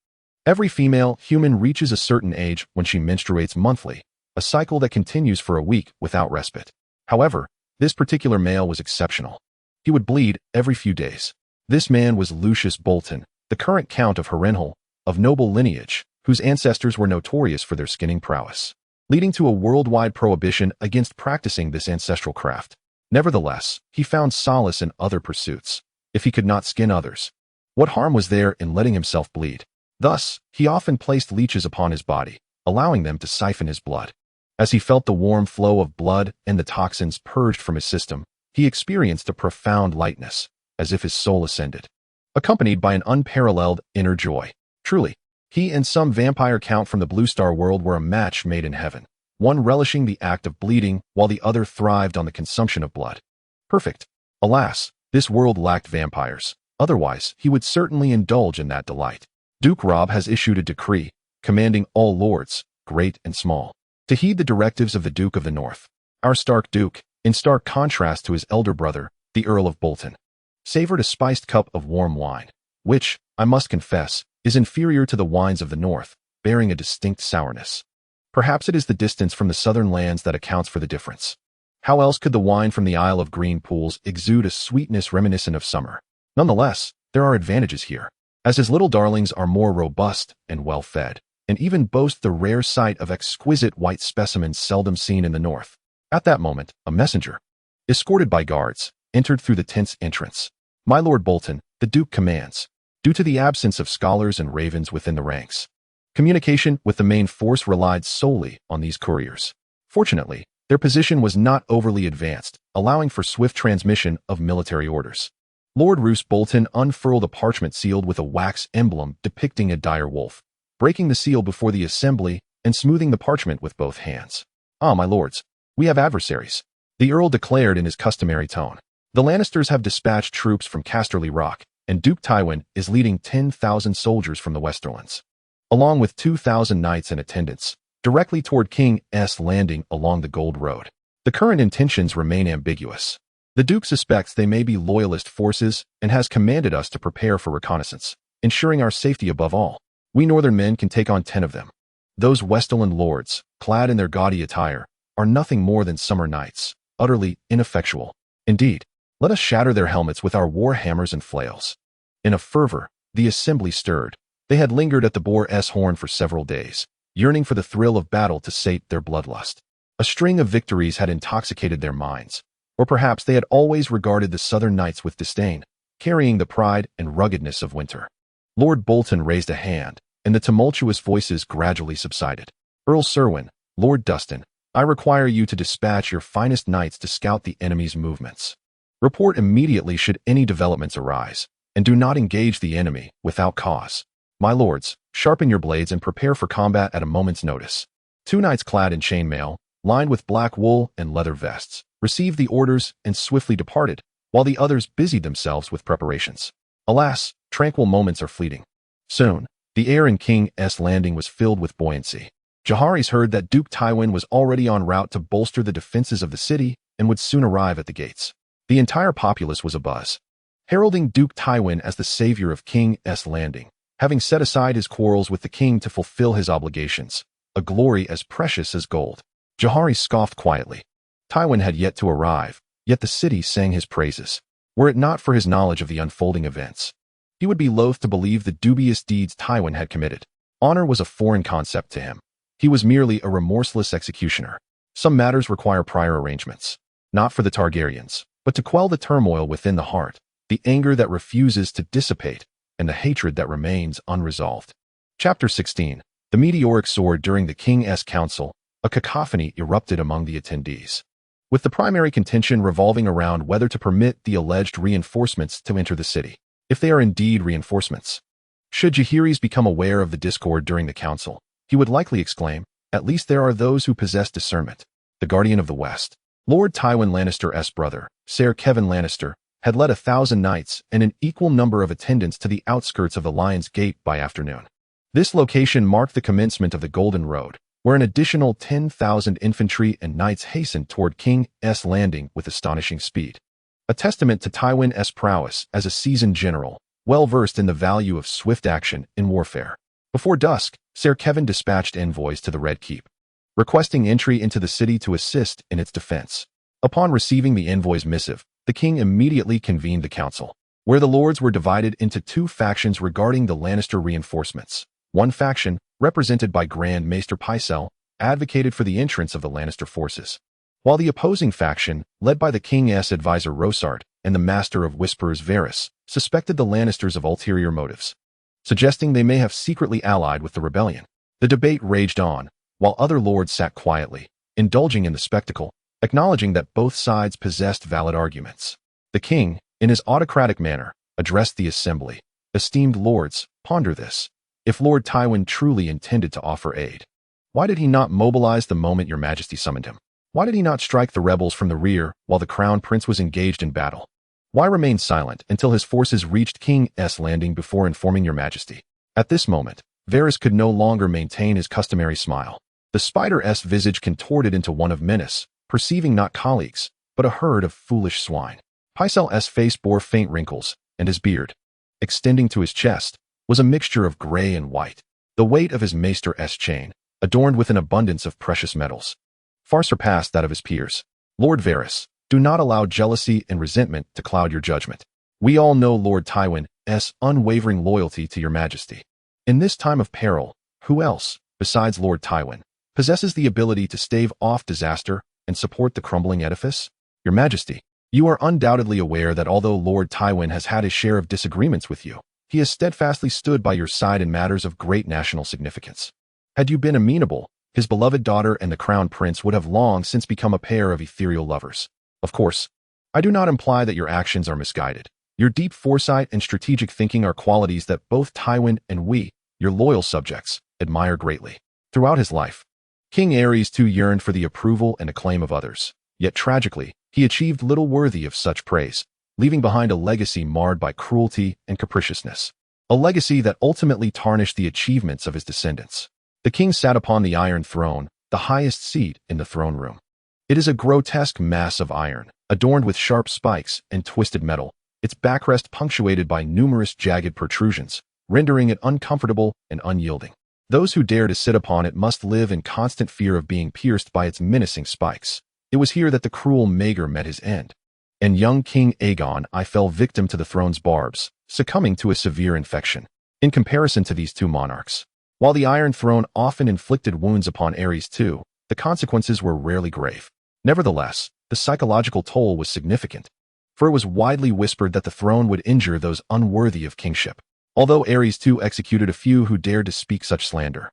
Every female human reaches a certain age when she menstruates monthly, a cycle that continues for a week without respite. However, this particular male was exceptional. He would bleed every few days. This man was Lucius Bolton, the current Count of Harrenhal, of noble lineage, whose ancestors were notorious for their skinning prowess, leading to a worldwide prohibition against practicing this ancestral craft. Nevertheless, he found solace in other pursuits. If he could not skin others, what harm was there in letting himself bleed? Thus, he often placed leeches upon his body, allowing them to siphon his blood. As he felt the warm flow of blood and the toxins purged from his system, he experienced a profound lightness, as if his soul ascended, accompanied by an unparalleled inner joy. Truly, he and some vampire count from the Blue Star world were a match made in heaven, one relishing the act of bleeding while the other thrived on the consumption of blood. Perfect. Alas, this world lacked vampires, otherwise he would certainly indulge in that delight. Duke Robb has issued a decree, commanding all lords, great and small, to heed the directives of the Duke of the North, our Stark Duke, in stark contrast to his elder brother, the Earl of Bolton, savored a spiced cup of warm wine, which, I must confess, is inferior to the wines of the North, bearing a distinct sourness. Perhaps it is the distance from the southern lands that accounts for the difference. How else could the wine from the Isle of Green Pools exude a sweetness reminiscent of summer? Nonetheless, there are advantages here, as his little darlings are more robust and well-fed, and even boast the rare sight of exquisite white specimens seldom seen in the North. At that moment, a messenger, escorted by guards, entered through the tent's entrance. "My Lord Bolton, the Duke commands." Due to the absence of scholars and ravens within the ranks, communication with the main force relied solely on these couriers. Fortunately, their position was not overly advanced, allowing for swift transmission of military orders. Lord Roose Bolton unfurled a parchment sealed with a wax emblem depicting a dire wolf, breaking the seal before the assembly and smoothing the parchment with both hands. "Ah, my lords, we have adversaries," the Earl declared in his customary tone. "The Lannisters have dispatched troops from Casterly Rock, and Duke Tywin is leading 10,000 soldiers from the Westerlands, along with 2,000 knights and attendants, directly toward King's Landing along the Gold Road. The current intentions remain ambiguous. The Duke suspects they may be loyalist forces and has commanded us to prepare for reconnaissance, ensuring our safety above all. We northern men can take on 10 of them. Those Westerland lords, clad in their gaudy attire, are nothing more than summer knights, utterly ineffectual. Indeed, let us shatter their helmets with our war hammers and flails." In a fervor, the assembly stirred. They had lingered at the Boar's Horn for several days, yearning for the thrill of battle to sate their bloodlust. A string of victories had intoxicated their minds, or perhaps they had always regarded the southern knights with disdain, carrying the pride and ruggedness of winter. Lord Bolton raised a hand, and the tumultuous voices gradually subsided. "Earl Serwyn, Lord Dustin, I require you to dispatch your finest knights to scout the enemy's movements. Report immediately should any developments arise, and do not engage the enemy without cause. My lords, sharpen your blades and prepare for combat at a moment's notice." 2 knights clad in chainmail, lined with black wool and leather vests, received the orders and swiftly departed, while the others busied themselves with preparations. Alas, tranquil moments are fleeting. Soon, the air in King's Landing was filled with buoyancy. Jeherys heard that Duke Tywin was already en route to bolster the defenses of the city and would soon arrive at the gates. The entire populace was abuzz, heralding Duke Tywin as the savior of King's Landing, having set aside his quarrels with the king to fulfill his obligations, a glory as precious as gold. Jeherys scoffed quietly. Tywin had yet to arrive, yet the city sang his praises. Were it not for his knowledge of the unfolding events, he would be loath to believe the dubious deeds Tywin had committed. Honor was a foreign concept to him. He was merely a remorseless executioner. Some matters require prior arrangements, not for the Targaryens, but to quell the turmoil within the heart, the anger that refuses to dissipate, and the hatred that remains unresolved. Chapter 16. The Meteoric Sword. During the King's Council, a cacophony erupted among the attendees, with the primary contention revolving around whether to permit the alleged reinforcements to enter the city, if they are indeed reinforcements. Should Jeherys become aware of the discord during the council, he would likely exclaim, "At least there are those who possess discernment." The Guardian of the West, Lord Tywin Lannister's brother, Ser Kevan Lannister, had led 1,000 knights and an equal number of attendants to the outskirts of the Lion's Gate by afternoon. This location marked the commencement of the Golden Road, where an additional 10,000 infantry and knights hastened toward King's Landing with astonishing speed. A testament to Tywin's prowess as a seasoned general, well versed in the value of swift action in warfare. Before dusk, Ser Kevin dispatched envoys to the Red Keep, requesting entry into the city to assist in its defense. Upon receiving the envoy's missive, the king immediately convened the council, where the lords were divided into two factions regarding the Lannister reinforcements. One faction, represented by Grand Maester Pycelle, advocated for the entrance of the Lannister forces, while the opposing faction, led by the king's advisor Rosart and the Master of Whisperers Varys, suspected the Lannisters of ulterior motives, suggesting they may have secretly allied with the rebellion. The debate raged on, while other lords sat quietly, indulging in the spectacle, acknowledging that both sides possessed valid arguments. The king, in his autocratic manner, addressed the assembly. "Esteemed lords, ponder this. If Lord Tywin truly intended to offer aid, why did he not mobilize the moment your majesty summoned him? Why did he not strike the rebels from the rear while the crown prince was engaged in battle? Why remain silent until his forces reached King's Landing before informing your majesty?" At this moment, Varys could no longer maintain his customary smile. The spider's visage contorted into one of menace, perceiving not colleagues, but a herd of foolish swine. Pycelle's face bore faint wrinkles, and his beard, extending to his chest, was a mixture of gray and white. The weight of his maester's chain, adorned with an abundance of precious metals, far surpassed that of his peers. "Lord Varys, do not allow jealousy and resentment to cloud your judgment. We all know Lord Tywin's unwavering loyalty to your majesty. In this time of peril, who else, besides Lord Tywin, possesses the ability to stave off disaster and support the crumbling edifice? Your majesty, you are undoubtedly aware that although Lord Tywin has had his share of disagreements with you, he has steadfastly stood by your side in matters of great national significance. Had you been amenable, his beloved daughter and the crown prince would have long since become a pair of ethereal lovers. Of course, I do not imply that your actions are misguided. Your deep foresight and strategic thinking are qualities that both Tywin and we, your loyal subjects, admire greatly. Throughout his life, King Jeherys too yearned for the approval and acclaim of others, yet tragically, he achieved little worthy of such praise, leaving behind a legacy marred by cruelty and capriciousness, a legacy that ultimately tarnished the achievements of his descendants. The king sat upon the Iron Throne, the highest seat in the throne room. It is a grotesque mass of iron, adorned with sharp spikes and twisted metal, its backrest punctuated by numerous jagged protrusions, rendering it uncomfortable and unyielding. Those who dare to sit upon it must live in constant fear of being pierced by its menacing spikes. It was here that the cruel Maegor met his end, and young King Aegon I fell victim to the throne's barbs, succumbing to a severe infection. In comparison to these two monarchs, while the Iron Throne often inflicted wounds upon Jeherys too, the consequences were rarely grave. Nevertheless, the psychological toll was significant, for it was widely whispered that the throne would injure those unworthy of kingship. Although Jeherys too executed a few who dared to speak such slander,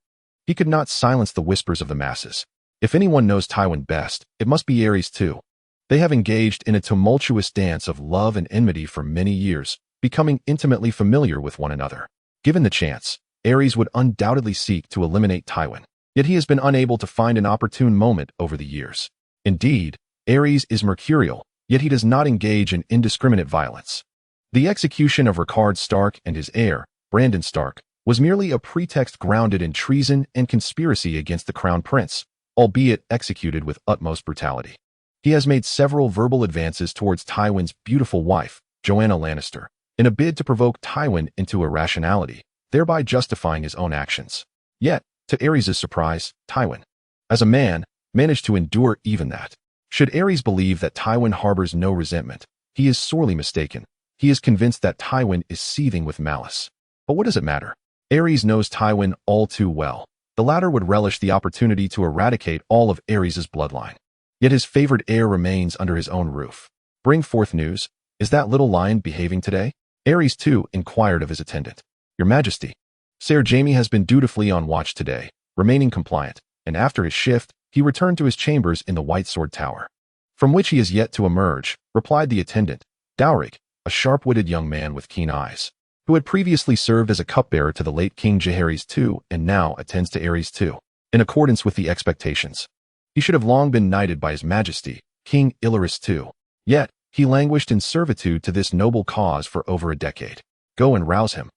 he could not silence the whispers of the masses. If anyone knows Tywin best, it must be Jeherys too. They have engaged in a tumultuous dance of love and enmity for many years, becoming intimately familiar with one another. Given the chance, Jeherys would undoubtedly seek to eliminate Tywin, yet he has been unable to find an opportune moment over the years. Indeed, Jeherys is mercurial, yet he does not engage in indiscriminate violence. The execution of Rhaegar Stark and his heir, Brandon Stark, was merely a pretext grounded in treason and conspiracy against the crown prince, albeit executed with utmost brutality. He has made several verbal advances towards Tywin's beautiful wife, Joanna Lannister, in a bid to provoke Tywin into irrationality, thereby justifying his own actions. Yet, to Aerys' surprise, Tywin, as a man, managed to endure even that. Should Jeherys believe that Tywin harbors no resentment, he is sorely mistaken. He is convinced that Tywin is seething with malice. But what does it matter? Jeherys knows Tywin all too well. The latter would relish the opportunity to eradicate all of Aerys' bloodline. Yet his favored heir remains under his own roof. Bring forth news. Is that little lion behaving today? Jeherys too inquired of his attendant. Your Majesty, Ser Jaime has been dutifully on watch today, remaining compliant, and after his shift, he returned to his chambers in the White Sword Tower, from which he is yet to emerge, replied the attendant, Dowrig, a sharp-witted young man with keen eyes, who had previously served as a cupbearer to the late King Jeherys II and now attends to Jeherys II. In accordance with the expectations, he should have long been knighted by his Majesty, King Illyris II. Yet, he languished in servitude to this noble cause for over a decade. Go and rouse him.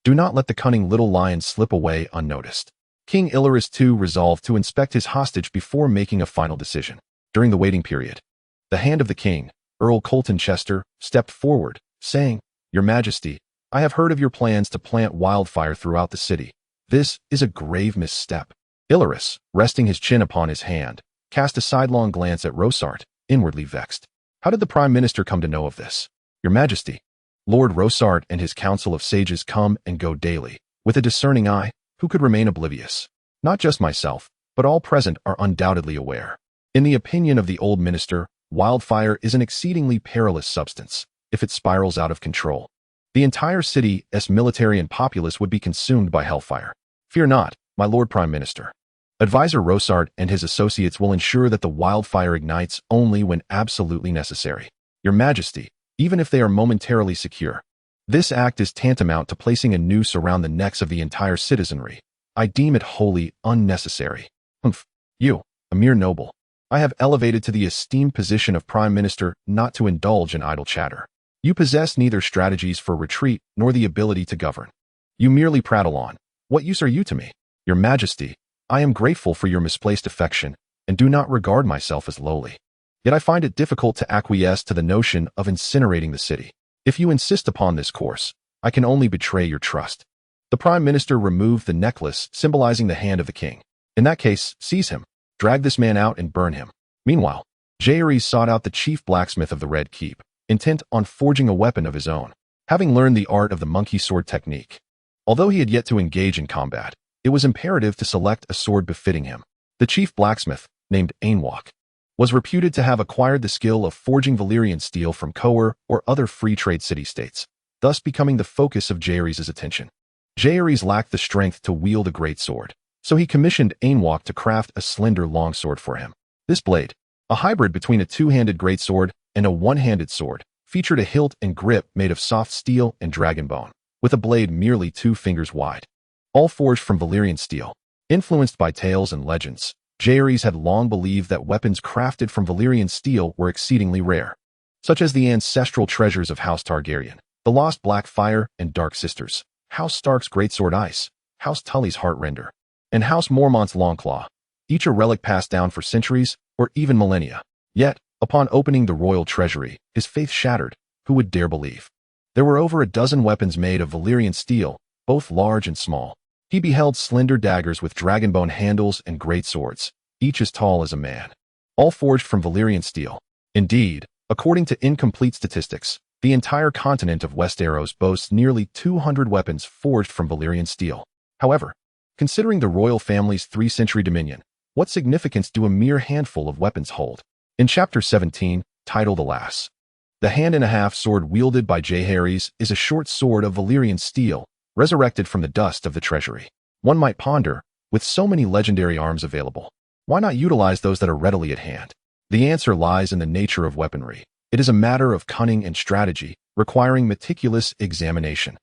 Do not let the cunning little lion slip away unnoticed. King Illyris II resolved to inspect his hostage before making a final decision. During the waiting period, the hand of the king, Earl Colton Chester, stepped forward, saying, Your Majesty, I have heard of your plans to plant wildfire throughout the city. This is a grave misstep. Illyris, resting his chin upon his hand, cast a sidelong glance at Rosart, inwardly vexed. How did the Prime Minister come to know of this? Your Majesty, Lord Rosart and his council of sages come and go daily. With a discerning eye, who could remain oblivious? Not just myself, but all present are undoubtedly aware. In the opinion of the old minister, wildfire is an exceedingly perilous substance. If it spirals out of control, the entire city's military and populace would be consumed by hellfire. Fear not, my Lord Prime Minister. Advisor Rosart and his associates will ensure that the wildfire ignites only when absolutely necessary. Your Majesty, even if they are momentarily secure, this act is tantamount to placing a noose around the necks of the entire citizenry. I deem it wholly unnecessary. You, a mere noble, I have elevated to the esteemed position of Prime Minister not to indulge in idle chatter. You possess neither strategies for retreat nor the ability to govern. You merely prattle on. What use are you to me? Your Majesty, I am grateful for your misplaced affection and do not regard myself as lowly. Yet I find it difficult to acquiesce to the notion of incinerating the city. If you insist upon this course, I can only betray your trust. The Prime Minister removed the necklace symbolizing the hand of the king. In that case, seize him, drag this man out and burn him. Meanwhile, Jeherys sought out the chief blacksmith of the Red Keep, intent on forging a weapon of his own, having learned the art of the monkey sword technique. Although he had yet to engage in combat, it was imperative to select a sword befitting him. The chief blacksmith, named Ainwalk, was reputed to have acquired the skill of forging Valyrian steel from Coer or other free trade city-states, thus becoming the focus of Jeherys' attention. Jeherys lacked the strength to wield a great sword, so he commissioned Ainwalk to craft a slender longsword for him. This blade, a hybrid between a two-handed greatsword and a one-handed sword, featured a hilt and grip made of soft steel and dragon bone, with a blade merely 2 fingers wide. All forged from Valyrian steel. Influenced by tales and legends, Jeherys had long believed that weapons crafted from Valyrian steel were exceedingly rare, such as the ancestral treasures of House Targaryen, the lost Black Fire and Dark Sisters, House Stark's greatsword Ice, House Tully's Heartrender, and House Mormont's Longclaw, each a relic passed down for centuries or even millennia. Yet, upon opening the royal treasury, his faith shattered. Who would dare believe? There were over a dozen weapons made of Valyrian steel, both large and small. He beheld slender daggers with dragonbone handles and great swords, each as tall as a man, all forged from Valyrian steel. Indeed, according to incomplete statistics, the entire continent of Westeros boasts nearly 200 weapons forged from Valyrian steel. However, considering the royal family's 3-century dominion, what significance do a mere handful of weapons hold? In Chapter 17, titled Alas, the hand-and-a-half sword wielded by Jeherys is a short sword of Valyrian steel, resurrected from the dust of the treasury. One might ponder, with so many legendary arms available, why not utilize those that are readily at hand? The answer lies in the nature of weaponry. It is a matter of cunning and strategy, requiring meticulous examination.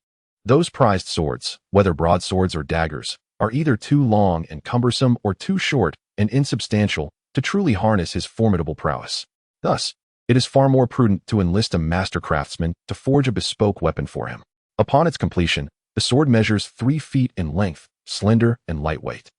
Those prized swords, whether broadswords or daggers, are either too long and cumbersome or too short and insubstantial to truly harness his formidable prowess. Thus, it is far more prudent to enlist a master craftsman to forge a bespoke weapon for him. Upon its completion, the sword measures 3 feet in length, slender and lightweight,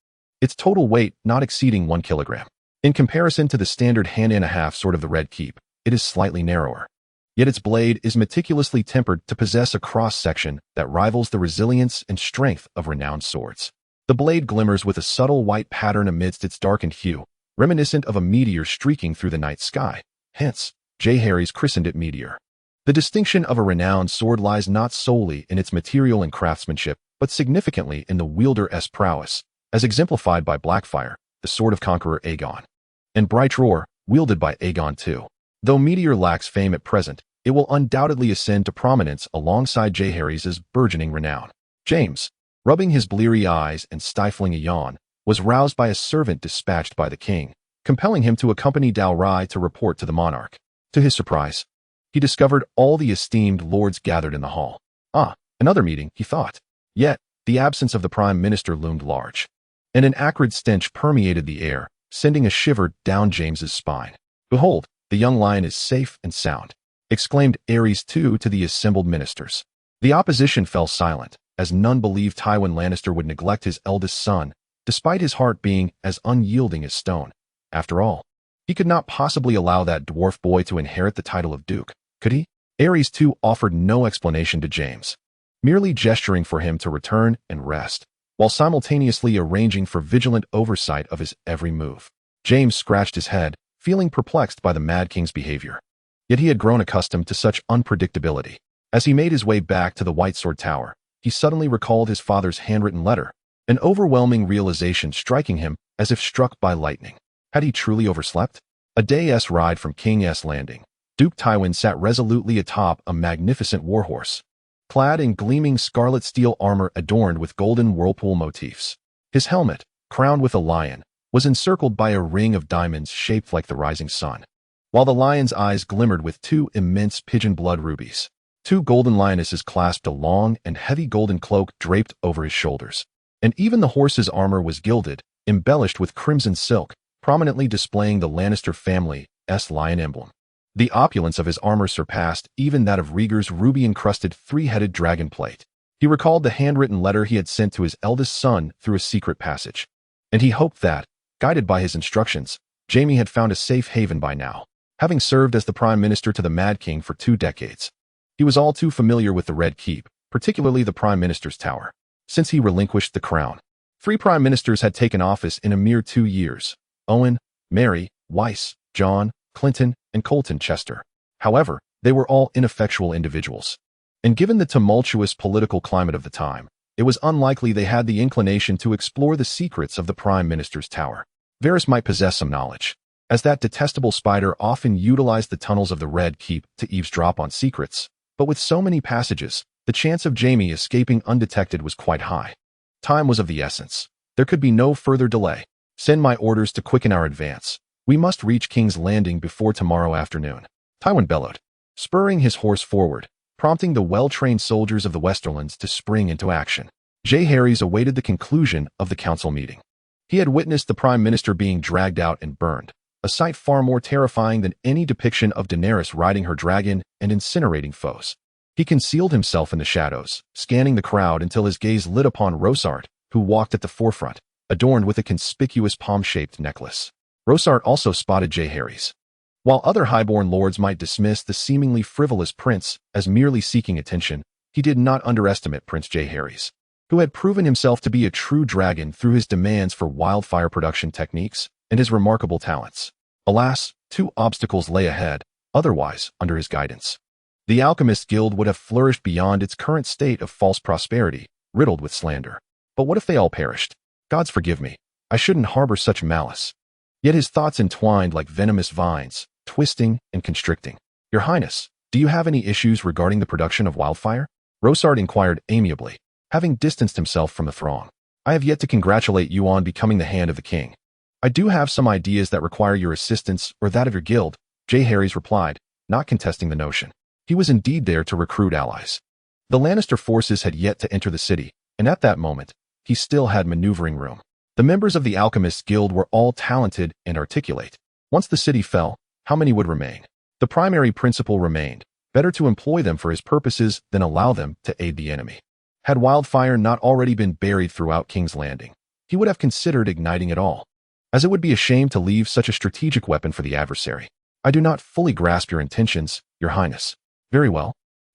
its total weight not exceeding 1 kilogram. In comparison to the standard hand-and-a-half sword of the Red Keep, it is slightly narrower. Yet its blade is meticulously tempered to possess a cross-section that rivals the resilience and strength of renowned swords. The blade glimmers with a subtle white pattern amidst its darkened hue, reminiscent of a meteor streaking through the night sky. Hence, Jeherys christened it Meteor. The distinction of a renowned sword lies not solely in its material and craftsmanship, but significantly in the wielder's prowess, as exemplified by Blackfire, the sword of Conqueror Aegon, and Bright Roar, wielded by Aegon II. Though Meteor lacks fame at present, it will undoubtedly ascend to prominence alongside Jeherys' burgeoning renown. James, rubbing his bleary eyes and stifling a yawn, was roused by a servant dispatched by the king, compelling him to accompany Dalry to report to the monarch. To his surprise, he discovered all the esteemed lords gathered in the hall. Ah, another meeting, he thought. Yet, the absence of the Prime Minister loomed large, and an acrid stench permeated the air, sending a shiver down James's spine. Behold, the young lion is safe and sound, exclaimed Aerys II to the assembled ministers. The opposition fell silent, as none believed Tywin Lannister would neglect his eldest son, despite his heart being as unyielding as stone. After all, he could not possibly allow that dwarf boy to inherit the title of Duke, could he? Aerys II offered no explanation to James, merely gesturing for him to return and rest. while simultaneously arranging for vigilant oversight of his every move. James scratched his head, feeling perplexed by the Mad King's behavior. Yet he had grown accustomed to such unpredictability. As he made his way back to the White Sword Tower, he suddenly recalled his father's handwritten letter, an overwhelming realization striking him as if struck by lightning. Had he truly overslept? A day's ride from King's Landing, Duke Tywin sat resolutely atop a magnificent warhorse, clad in gleaming scarlet steel armor adorned with golden whirlpool motifs. His helmet, crowned with a lion, was encircled by a ring of diamonds shaped like the rising sun, while the lion's eyes glimmered with two immense pigeon blood rubies. Two golden lionesses clasped a long and heavy golden cloak draped over his shoulders, and even the horse's armor was gilded, embellished with crimson silk, prominently displaying the Lannister family's lion emblem. The opulence of his armor surpassed even that of Rhaegar's ruby-encrusted three-headed dragon plate. He recalled the handwritten letter he had sent to his eldest son through a secret passage, and he hoped that, guided by his instructions, Jaime had found a safe haven by now. Having served as the Prime Minister to the Mad King for 2 decades, he was all too familiar with the Red Keep, particularly the Prime Minister's Tower, since he relinquished the crown. 3 Prime Ministers had taken office in a mere 2 years: Owen, Mary, Wyse, John, Clinton, and Colton Chester. However, they were all ineffectual individuals, and given the tumultuous political climate of the time, it was unlikely they had the inclination to explore the secrets of the Prime Minister's Tower. Varys might possess some knowledge, as that detestable spider often utilized the tunnels of the Red Keep to eavesdrop on secrets, but with so many passages, the chance of Jaime escaping undetected was quite high. Time was of the essence. There could be no further delay. Send my orders to quicken our advance. We must reach King's Landing before tomorrow afternoon, Tywin bellowed, spurring his horse forward, prompting the well-trained soldiers of the Westerlands to spring into action. Jeherys awaited the conclusion of the council meeting. He had witnessed the Prime Minister being dragged out and burned, a sight far more terrifying than any depiction of Daenerys riding her dragon and incinerating foes. He concealed himself in the shadows, scanning the crowd until his gaze lit upon Rosart, who walked at the forefront, adorned with a conspicuous palm-shaped necklace. Rosart also spotted Jeherys. While other highborn lords might dismiss the seemingly frivolous prince as merely seeking attention, he did not underestimate Prince Jeherys, who had proven himself to be a true dragon through his demands for wildfire production techniques and his remarkable talents. Alas, 2 obstacles lay ahead, otherwise under his guidance. The Alchemist Guild would have flourished beyond its current state of false prosperity, riddled with slander. But what if they all perished? Gods forgive me, I shouldn't harbor such malice. Yet his thoughts entwined like venomous vines, twisting and constricting. Your Highness, do you have any issues regarding the production of wildfire? Rosart inquired amiably, having distanced himself from the throng. I have yet to congratulate you on becoming the hand of the king. I do have some ideas that require your assistance or that of your guild, Jeherys replied, not contesting the notion. He was indeed there to recruit allies. The Lannister forces had yet to enter the city, and at that moment, he still had maneuvering room. The members of the Alchemists Guild were all talented and articulate. Once the city fell, how many would remain? The primary principle remained: better to employ them for his purposes than allow them to aid the enemy. Had wildfire not already been buried throughout King's Landing, he would have considered igniting it all, as it would be a shame to leave such a strategic weapon for the adversary. I do not fully grasp your intentions, Your Highness. Very well.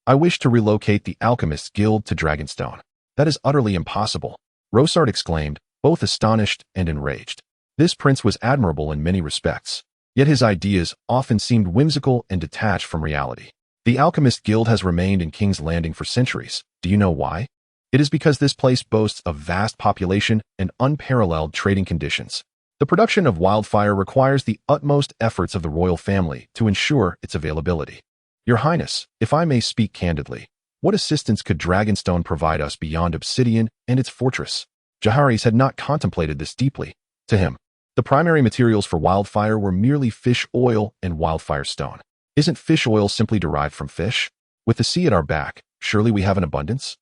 I wish to relocate the Alchemists Guild to Dragonstone. That is utterly impossible, Rosart exclaimed, both astonished and enraged. This prince was admirable in many respects, yet his ideas often seemed whimsical and detached from reality. The Alchemist Guild has remained in King's Landing for centuries. Do you know why? It is because this place boasts a vast population and unparalleled trading conditions. The production of wildfire requires the utmost efforts of the royal family to ensure its availability. Your Highness, if I may speak candidly, what assistance could Dragonstone provide us beyond Obsidian and its fortress? Jeherys had not contemplated this deeply. To him, the primary materials for wildfire were merely fish oil and wildfire stone. Isn't fish oil simply derived from fish? With the sea at our back, surely we have an abundance?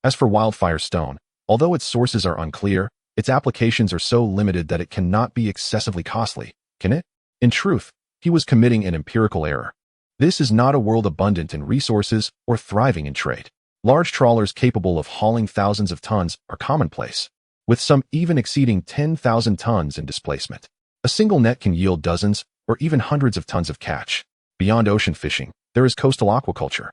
As for wildfire stone, although its sources are unclear, its applications are so limited that it cannot be excessively costly, can it? In truth, he was committing an empirical error. This is not a world abundant in resources or thriving in trade. Large trawlers capable of hauling thousands of tons are commonplace, with some even exceeding 10,000 tons in displacement. A single net can yield dozens or even hundreds of tons of catch. Beyond ocean fishing, there is coastal aquaculture.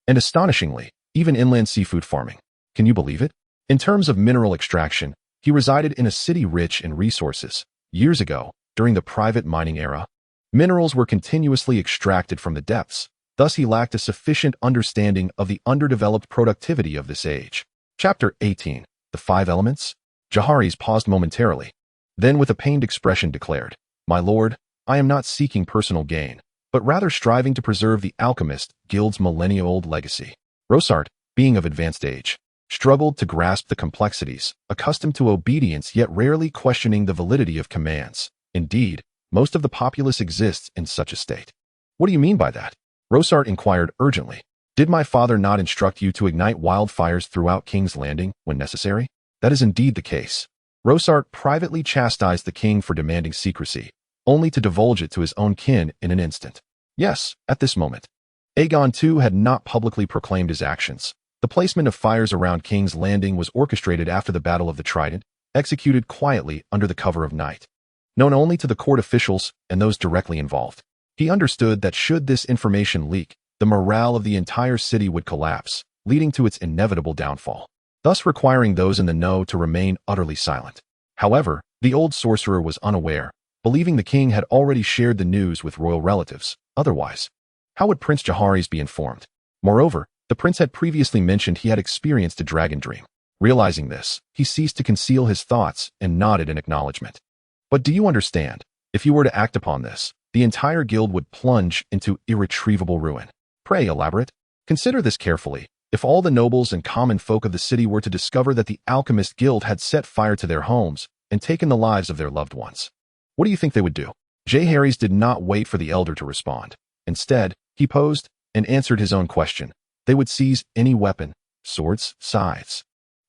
And astonishingly, even inland seafood farming. Can you believe it? In terms of mineral extraction, he resided in a city rich in resources. Years ago, during the private mining era, minerals were continuously extracted from the depths. Thus, he lacked a sufficient understanding of the underdeveloped productivity of this age. Chapter 18. The Five Elements. Jeherys paused momentarily. Then, with a pained expression, declared, "My lord, I am not seeking personal gain, but rather striving to preserve the Alchemist Guild's millennia-old legacy." Rhaegar, being of advanced age, struggled to grasp the complexities, accustomed to obedience yet rarely questioning the validity of commands. Indeed, most of the populace exists in such a state. "What do you mean by that?" Rhaegar inquired urgently. "Did my father not instruct you to ignite wildfires throughout King's Landing when necessary?" "That is indeed the case." Rhaegar privately chastised the king for demanding secrecy, only to divulge it to his own kin in an instant. Yes, at this moment. Aegon too had not publicly proclaimed his actions. The placement of fires around King's Landing was orchestrated after the Battle of the Trident, executed quietly under the cover of night. Known only to the court officials and those directly involved. He understood that should this information leak, the morale of the entire city would collapse, leading to its inevitable downfall, thus requiring those in the know to remain utterly silent. However, the old sorcerer was unaware, believing the king had already shared the news with royal relatives. Otherwise, how would Prince Jeherys be informed? Moreover, the prince had previously mentioned he had experienced a dragon dream. Realizing this, he ceased to conceal his thoughts and nodded in acknowledgement. "But do you understand? If you were to act upon this, the entire guild would plunge into irretrievable ruin." "Pray elaborate." "Consider this carefully. If all the nobles and common folk of the city were to discover that the Alchemist Guild had set fire to their homes and taken the lives of their loved ones, what do you think they would do?" Jeherys did not wait for the elder to respond. Instead, he posed and answered his own question. They would seize any weapon, swords, scythes,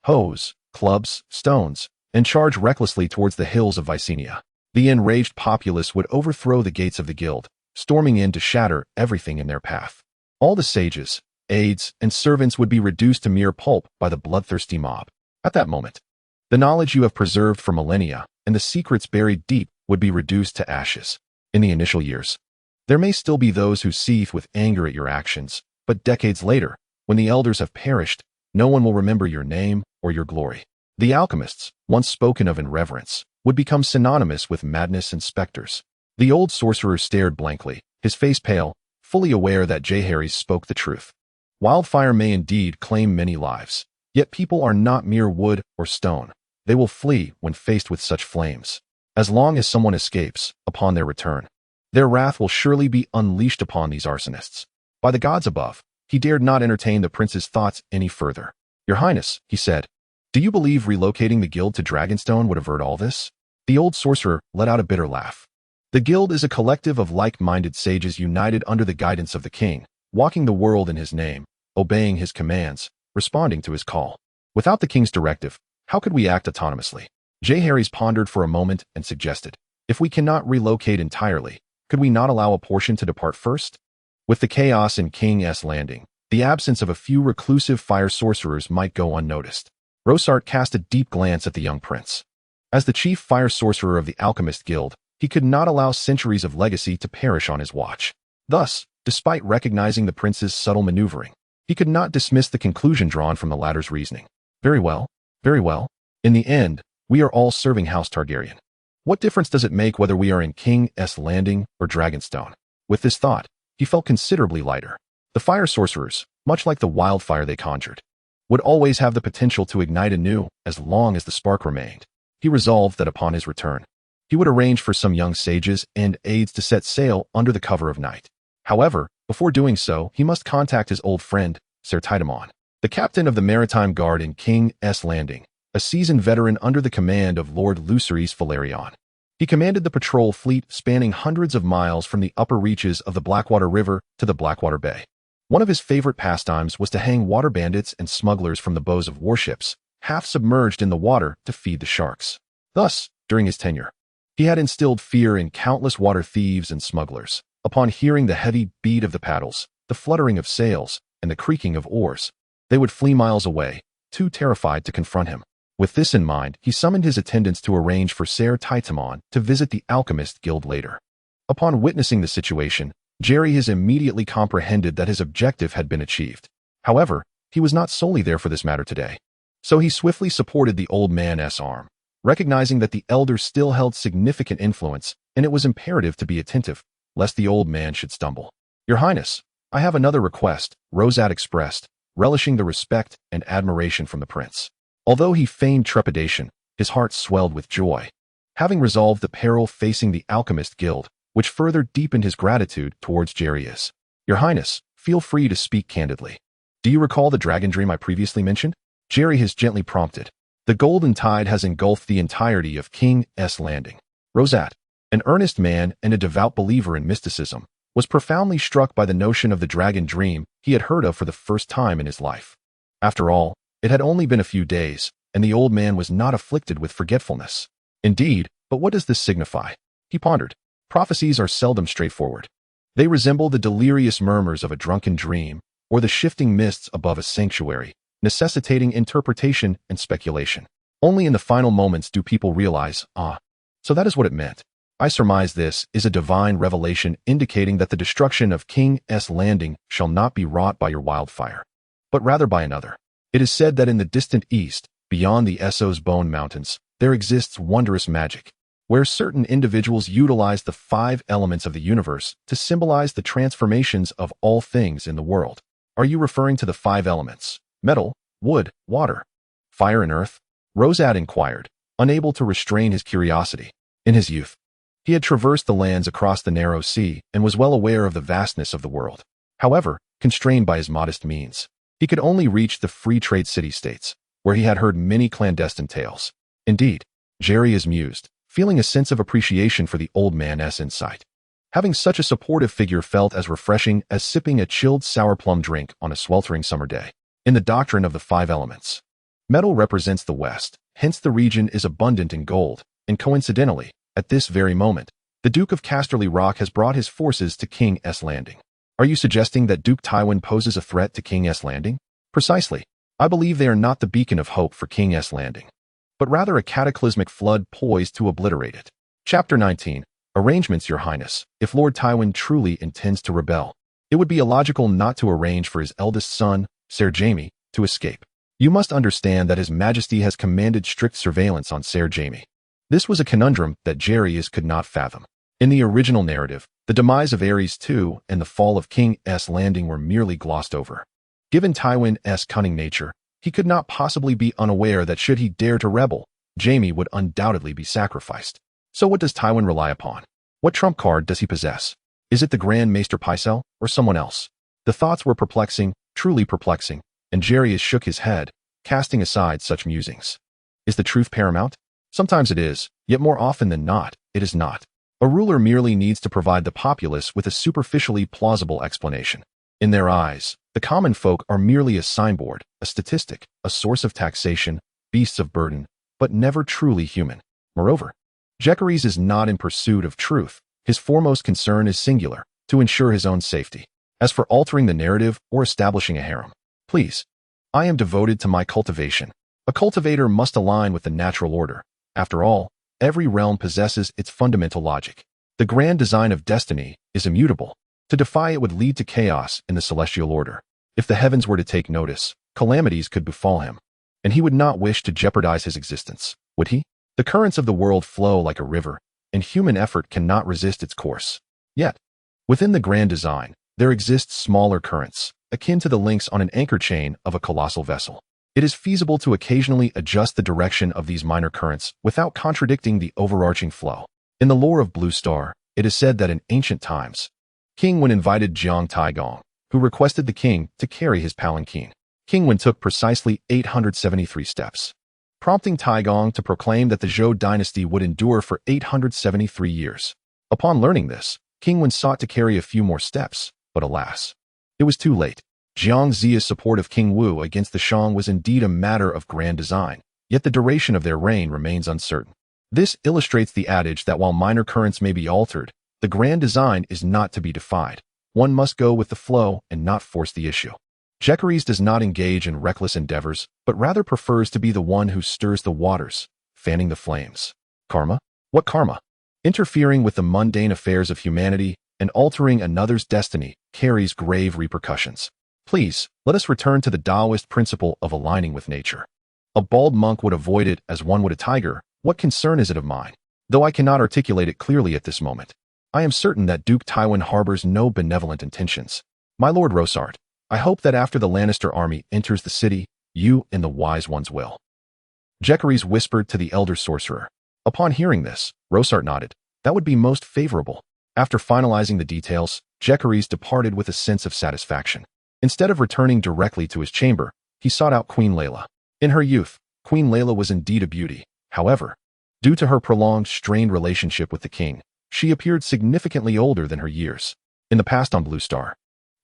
hoes, clubs, stones, and charge recklessly towards the hills of Vicenia. The enraged populace would overthrow the gates of the guild, storming in to shatter everything in their path. All the sages, aides, and servants would be reduced to mere pulp by the bloodthirsty mob. At that moment, the knowledge you have preserved for millennia and the secrets buried deep would be reduced to ashes. In the initial years, there may still be those who seethe with anger at your actions, but decades later, when the elders have perished, no one will remember your name or your glory. The alchemists, once spoken of in reverence, would become synonymous with madness and specters. The old sorcerer stared blankly, his face pale, fully aware that Jeherys spoke the truth. Wildfire may indeed claim many lives, yet people are not mere wood or stone. They will flee when faced with such flames. As long as someone escapes, upon their return, their wrath will surely be unleashed upon these arsonists. By the gods above, he dared not entertain the prince's thoughts any further. "Your Highness," he said, "do you believe relocating the guild to Dragonstone would avert all this?" The old sorcerer let out a bitter laugh. "The guild is a collective of like-minded sages united under the guidance of the king, walking the world in his name, obeying his commands, responding to his call. Without the king's directive, how could we act autonomously?" Jeherys pondered for a moment and suggested, "If we cannot relocate entirely, could we not allow a portion to depart first?" With the chaos in King's Landing, the absence of a few reclusive fire sorcerers might go unnoticed. Rhaegar cast a deep glance at the young prince. As the chief fire sorcerer of the Alchemist Guild, he could not allow centuries of legacy to perish on his watch. Thus, despite recognizing the prince's subtle maneuvering, he could not dismiss the conclusion drawn from the latter's reasoning. Very well, very well. In the end, we are all serving House Targaryen. What difference does it make whether we are in King's Landing or Dragonstone? With this thought, he felt considerably lighter. The fire sorcerers, much like the wildfire they conjured, would always have the potential to ignite anew as long as the spark remained. He resolved that upon his return, he would arrange for some young sages and aides to set sail under the cover of night. However, before doing so, he must contact his old friend, Ser Tidemon, the captain of the Maritime Guard in King's Landing, a seasoned veteran under the command of Lord Viserys Valerion. He commanded the patrol fleet spanning hundreds of miles from the upper reaches of the Blackwater River to the Blackwater Bay. One of his favorite pastimes was to hang water bandits and smugglers from the bows of warships, half submerged in the water to feed the sharks. Thus, during his tenure, he had instilled fear in countless water thieves and smugglers. Upon hearing the heavy beat of the paddles, the fluttering of sails, and the creaking of oars, they would flee miles away, too terrified to confront him. With this in mind, he summoned his attendants to arrange for Ser Tidemon to visit the Alchemist Guild later. Upon witnessing the situation, Jeherys immediately comprehended that his objective had been achieved. However, he was not solely there for this matter today. So he swiftly supported the old man's arm, recognizing that the elder still held significant influence, and it was imperative to be attentive, lest the old man should stumble. "Your Highness, I have another request," Rosat expressed, relishing the respect and admiration from the prince. Although he feigned trepidation, his heart swelled with joy, having resolved the peril facing the Alchemist Guild, which further deepened his gratitude towards Jeherys. "Your Highness, feel free to speak candidly. Do you recall the dragon dream I previously mentioned?" Jeherys gently prompted. "The golden tide has engulfed the entirety of King's Landing." Rosat, an earnest man and a devout believer in mysticism, was profoundly struck by the notion of the dragon dream he had heard of for the first time in his life. After all, it had only been a few days, and the old man was not afflicted with forgetfulness. Indeed, but what does this signify? He pondered. Prophecies are seldom straightforward. They resemble the delirious murmurs of a drunken dream, or the shifting mists above a sanctuary, necessitating interpretation and speculation. Only in the final moments do people realize, so that is what it meant. I surmise this is a divine revelation indicating that the destruction of King's Landing shall not be wrought by your wildfire, but rather by another. It is said that in the distant east, beyond the Essos Bone Mountains, there exists wondrous magic, where certain individuals utilize the 5 elements of the universe to symbolize the transformations of all things in the world. Are you referring to the 5 elements? Metal, wood, water, fire, and earth? Rosat inquired, unable to restrain his curiosity. In his youth, he had traversed the lands across the narrow sea and was well aware of the vastness of the world. However, constrained by his modest means, he could only reach the free trade city-states, where he had heard many clandestine tales. Indeed, Jeherys mused, feeling a sense of appreciation for the old man's insight. Having such a supportive figure felt as refreshing as sipping a chilled sour plum drink on a sweltering summer day. In the doctrine of the 5 elements, metal represents the West, hence the region is abundant in gold, and coincidentally, at this very moment, the Duke of Casterly Rock has brought his forces to King's Landing. Are you suggesting that Duke Tywin poses a threat to King's Landing? Precisely. I believe they are not the beacon of hope for King's Landing, but rather a cataclysmic flood poised to obliterate it. Chapter 19. Arrangements, Your Highness. If Lord Tywin truly intends to rebel, it would be illogical not to arrange for his eldest son, Ser Jaime, to escape. You must understand that His Majesty has commanded strict surveillance on Ser Jaime. This was a conundrum that Jeherys could not fathom. In the original narrative, the demise of Aerys II and the fall of King's Landing were merely glossed over. Given Tywin's cunning nature, he could not possibly be unaware that should he dare to rebel, Jaime would undoubtedly be sacrificed. So what does Tywin rely upon? What trump card does he possess? Is it the Grand Maester Pycelle or someone else? The thoughts were perplexing, truly perplexing, and Jeherys shook his head, casting aside such musings. Is the truth paramount? Sometimes it is, yet more often than not, it is not. A ruler merely needs to provide the populace with a superficially plausible explanation. In their eyes, the common folk are merely a signboard, a statistic, a source of taxation, beasts of burden, but never truly human. Moreover, Jeherys is not in pursuit of truth. His foremost concern is singular, to ensure his own safety. As for altering the narrative or establishing a harem, please, I am devoted to my cultivation. A cultivator must align with the natural order. After all, every realm possesses its fundamental logic. The grand design of destiny is immutable. To defy it would lead to chaos in the celestial order. If the heavens were to take notice, calamities could befall him, and he would not wish to jeopardize his existence, would he? The currents of the world flow like a river, and human effort cannot resist its course. Yet, within the grand design, there exist smaller currents, akin to the links on an anchor chain of a colossal vessel. It is feasible to occasionally adjust the direction of these minor currents without contradicting the overarching flow. In the lore of Blue Star, it is said that in ancient times, King Wen invited Jeong Taegong, who requested the king to carry his palanquin. King Wen took precisely 873 steps, prompting Taegong to proclaim that the Zhou dynasty would endure for 873 years. Upon learning this, King Wen sought to carry a few more steps, but alas, it was too late. Jiang Zia's support of King Wu against the Shang was indeed a matter of grand design, yet the duration of their reign remains uncertain. This illustrates the adage that while minor currents may be altered, the grand design is not to be defied. One must go with the flow and not force the issue. Jeherys does not engage in reckless endeavors, but rather prefers to be the one who stirs the waters, fanning the flames. Karma? What karma? Interfering with the mundane affairs of humanity and altering another's destiny carries grave repercussions. Please, let us return to the Taoist principle of aligning with nature. A bald monk would avoid it as one would a tiger. What concern is it of mine? Though I cannot articulate it clearly at this moment. I am certain that Duke Tywin harbors no benevolent intentions. My lord Rosart, I hope that after the Lannister army enters the city, you and the wise ones will. Jeherys whispered to the elder sorcerer. Upon hearing this, Rosart nodded. That would be most favorable. After finalizing the details, Jeherys departed with a sense of satisfaction. Instead of returning directly to his chamber, he sought out Queen Layla. In her youth, Queen Layla was indeed a beauty. However, due to her prolonged, strained relationship with the king, she appeared significantly older than her years. In the past on Blue Star,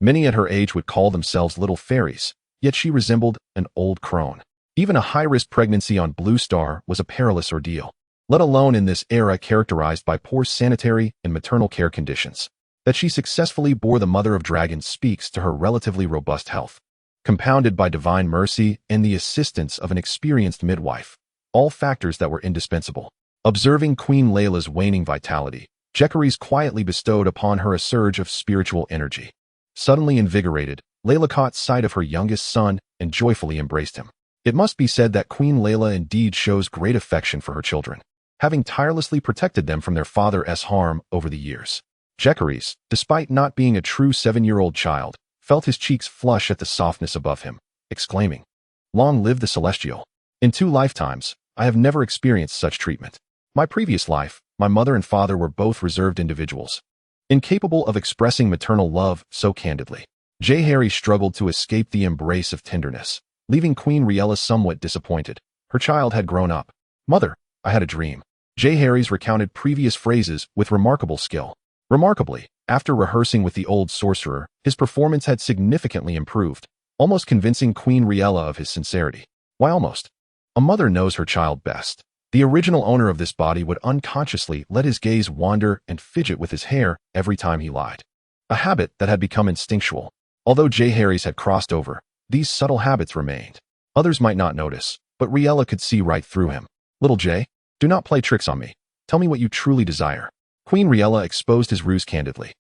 many at her age would call themselves little fairies, yet she resembled an old crone. Even a high-risk pregnancy on Blue Star was a perilous ordeal, let alone in this era characterized by poor sanitary and maternal care conditions. That she successfully bore the mother of dragons speaks to her relatively robust health, compounded by divine mercy and the assistance of an experienced midwife, all factors that were indispensable. Observing Queen Layla's waning vitality, Jeherys quietly bestowed upon her a surge of spiritual energy. Suddenly invigorated, Layla caught sight of her youngest son and joyfully embraced him. It must be said that Queen Layla indeed shows great affection for her children, having tirelessly protected them from their father's harm over the years. Jeherys, despite not being a true 7-year-old child, felt his cheeks flush at the softness above him, exclaiming, "Long live the Celestial! In 2 lifetimes, I have never experienced such treatment. My previous life, my mother and father were both reserved individuals, incapable of expressing maternal love so candidly." Jeherys struggled to escape the embrace of tenderness, leaving Queen Rhaegar somewhat disappointed. Her child had grown up. "Mother, I had a dream." Jeherys recounted previous phrases with remarkable skill. Remarkably, after rehearsing with the old sorcerer, his performance had significantly improved, almost convincing Queen Rhaegar of his sincerity. Why almost? A mother knows her child best. The original owner of this body would unconsciously let his gaze wander and fidget with his hair every time he lied. A habit that had become instinctual. Although Jeherys had crossed over, these subtle habits remained. Others might not notice, but Rhaegar could see right through him. "Little Jay, do not play tricks on me. Tell me what you truly desire." Queen Rhaegar exposed his ruse candidly.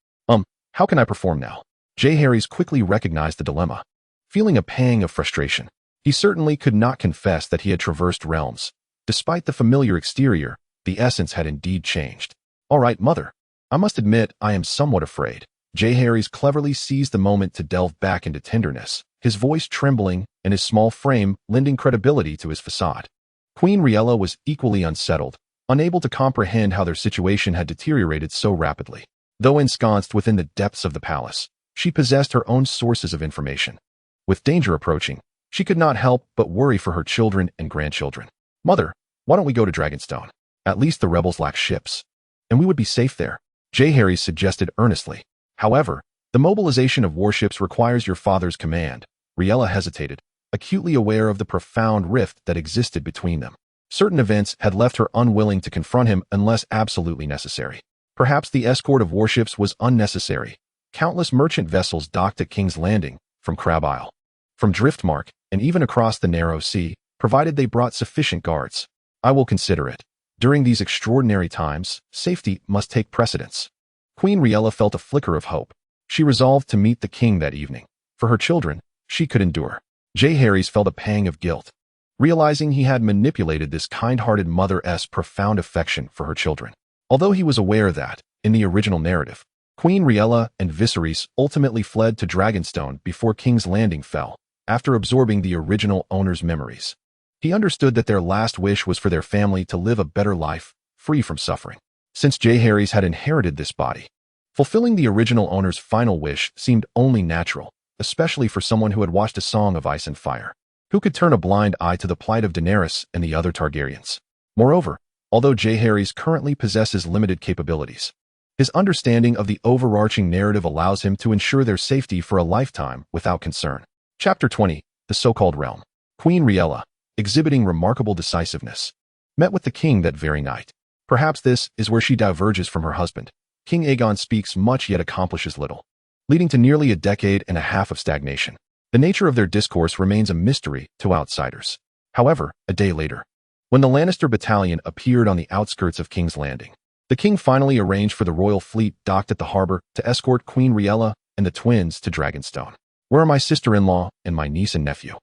How can I perform now?" Jeherys quickly recognized the dilemma. Feeling a pang of frustration, he certainly could not confess that he had traversed realms. Despite the familiar exterior, the essence had indeed changed. "All right, mother. I must admit I am somewhat afraid." Jeherys cleverly seized the moment to delve back into tenderness, his voice trembling and his small frame lending credibility to his facade. Queen Rhaegar was equally unsettled, unable to comprehend how their situation had deteriorated so rapidly. Though ensconced within the depths of the palace, she possessed her own sources of information. With danger approaching, she could not help but worry for her children and grandchildren. "Mother, why don't we go to Dragonstone? At least the rebels lack ships, and we would be safe there," Jeherys suggested earnestly. "However, the mobilization of warships requires your father's command." Rhaegar hesitated, acutely aware of the profound rift that existed between them. Certain events had left her unwilling to confront him unless absolutely necessary. Perhaps the escort of warships was unnecessary. Countless merchant vessels docked at King's Landing, from Crab Isle, from Driftmark, and even across the narrow sea, provided they brought sufficient guards. "I will consider it. During these extraordinary times, safety must take precedence." Queen Rhaegar felt a flicker of hope. She resolved to meet the king that evening. For her children, she could endure. Jeherys felt a pang of guilt, realizing he had manipulated this kind-hearted mother's profound affection for her children. Although he was aware that, in the original narrative, Queen Rhaegar and Viserys ultimately fled to Dragonstone before King's Landing fell, after absorbing the original owner's memories. He understood that their last wish was for their family to live a better life, free from suffering. Since Jeherys had inherited this body, fulfilling the original owner's final wish seemed only natural, especially for someone who had watched A Song of Ice and Fire. Who could turn a blind eye to the plight of Daenerys and the other Targaryens? Moreover, although Jeherys currently possesses limited capabilities, his understanding of the overarching narrative allows him to ensure their safety for a lifetime without concern. Chapter 20, The So-Called Realm. Queen Rhaegar, exhibiting remarkable decisiveness, met with the king that very night. Perhaps this is where she diverges from her husband. King Aegon speaks much yet accomplishes little, leading to nearly a decade and a half of stagnation. The nature of their discourse remains a mystery to outsiders. However, a day later, when the Lannister battalion appeared on the outskirts of King's Landing, the king finally arranged for the royal fleet docked at the harbor to escort Queen Rhaegar and the twins to Dragonstone. "Where are my sister-in-law and my niece and nephew?"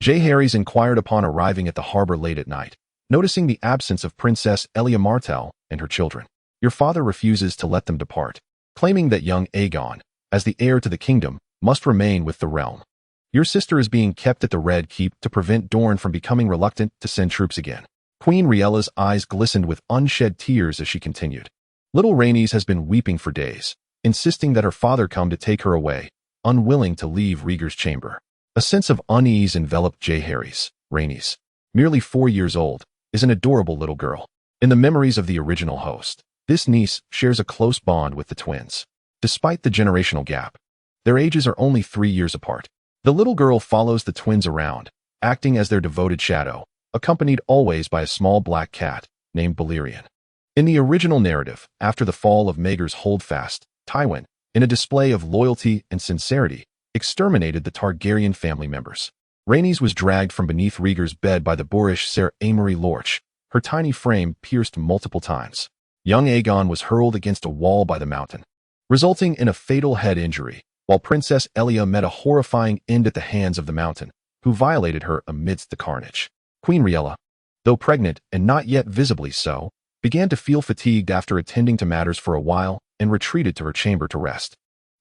Jeherys inquired upon arriving at the harbor late at night, noticing the absence of Princess Elia Martell and her children. Your father refuses to let them depart, claiming that young Aegon, as the heir to the kingdom, must remain with the realm. Your sister is being kept at the Red Keep to prevent Dorne from becoming reluctant to send troops again. Queen Rhaella's eyes glistened with unshed tears as she continued. Little Rhaenys has been weeping for days, insisting that her father come to take her away, unwilling to leave Rhaegar's chamber. A sense of unease enveloped Jeherys. Rhaenys, merely 4 years old, is an adorable little girl. In the memories of the original host, this niece shares a close bond with the twins. Despite the generational gap, their ages are only 3 years apart. The little girl follows the twins around, acting as their devoted shadow, accompanied always by a small black cat named Balerion. In the original narrative, after the fall of Maegor's Holdfast, Tywin, in a display of loyalty and sincerity, exterminated the Targaryen family members. Rhaenys was dragged from beneath Rhaegar's bed by the boorish Ser Amory Lorch, her tiny frame pierced multiple times. Young Aegon was hurled against a wall by the mountain, resulting in a fatal head injury, while Princess Elia met a horrifying end at the hands of the mountain, who violated her amidst the carnage. Queen Rhaella, though pregnant and not yet visibly so, began to feel fatigued after attending to matters for a while and retreated to her chamber to rest.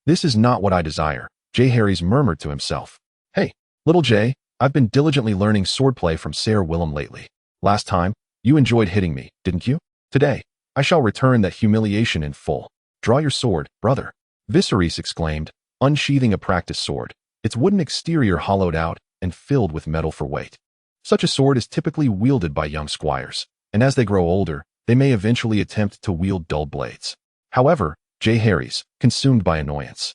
This is not what I desire, Jeherys murmured to himself. Hey, little Jay, I've been diligently learning swordplay from Ser Willem lately. Last time, you enjoyed hitting me, didn't you? Today, I shall return that humiliation in full. Draw your sword, brother. Viserys exclaimed, unsheathing a practiced sword, its wooden exterior hollowed out and filled with metal for weight. Such a sword is typically wielded by young squires, and as they grow older, they may eventually attempt to wield dull blades. However, Jeherys, consumed by annoyance,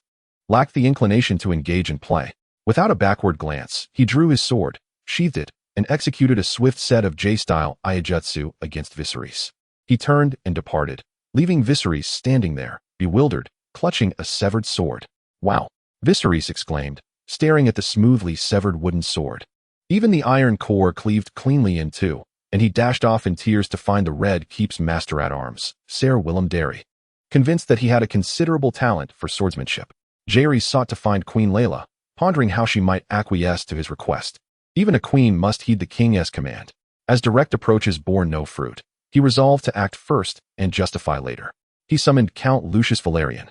lacked the inclination to engage in play. Without a backward glance, he drew his sword, sheathed it, and executed a swift set of J-style Iajutsu against Viserys. He turned and departed, leaving Viserys standing there, bewildered, clutching a severed sword. Wow! Viserys exclaimed, staring at the smoothly severed wooden sword. Even the iron core cleaved cleanly in two, and he dashed off in tears to find the Red Keep's master-at-arms, Ser Willem Darry. Convinced that he had a considerable talent for swordsmanship, Jeherys sought to find Queen Layla, pondering how she might acquiesce to his request. Even a queen must heed the king's command. As direct approaches bore no fruit, he resolved to act first and justify later. He summoned Count Lucius Valerian,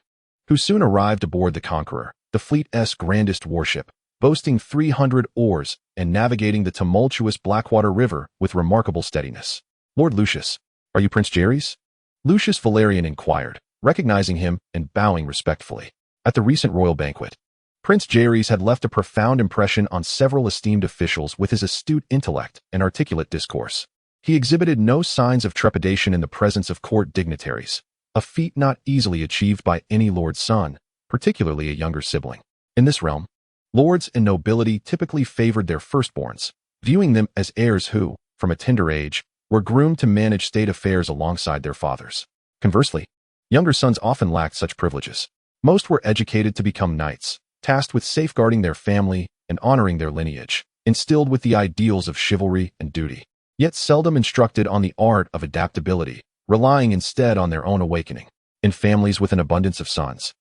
who soon arrived aboard the Conqueror, the fleet's grandest warship, boasting 300 oars and navigating the tumultuous Blackwater River with remarkable steadiness. Lord Lucius, are you Prince Jeherys? Lucius Valerian inquired, recognizing him and bowing respectfully. At the recent royal banquet, Prince Jeherys had left a profound impression on several esteemed officials with his astute intellect and articulate discourse. He exhibited no signs of trepidation in the presence of court dignitaries, a feat not easily achieved by any lord's son, particularly a younger sibling. In this realm, lords and nobility typically favored their firstborns, viewing them as heirs who, from a tender age, were groomed to manage state affairs alongside their fathers. Conversely, younger sons often lacked such privileges. Most were educated to become knights, tasked with safeguarding their family and honoring their lineage, instilled with the ideals of chivalry and duty, yet seldom instructed on the art of adaptability, relying instead on their own awakening. In families with an abundance of sons,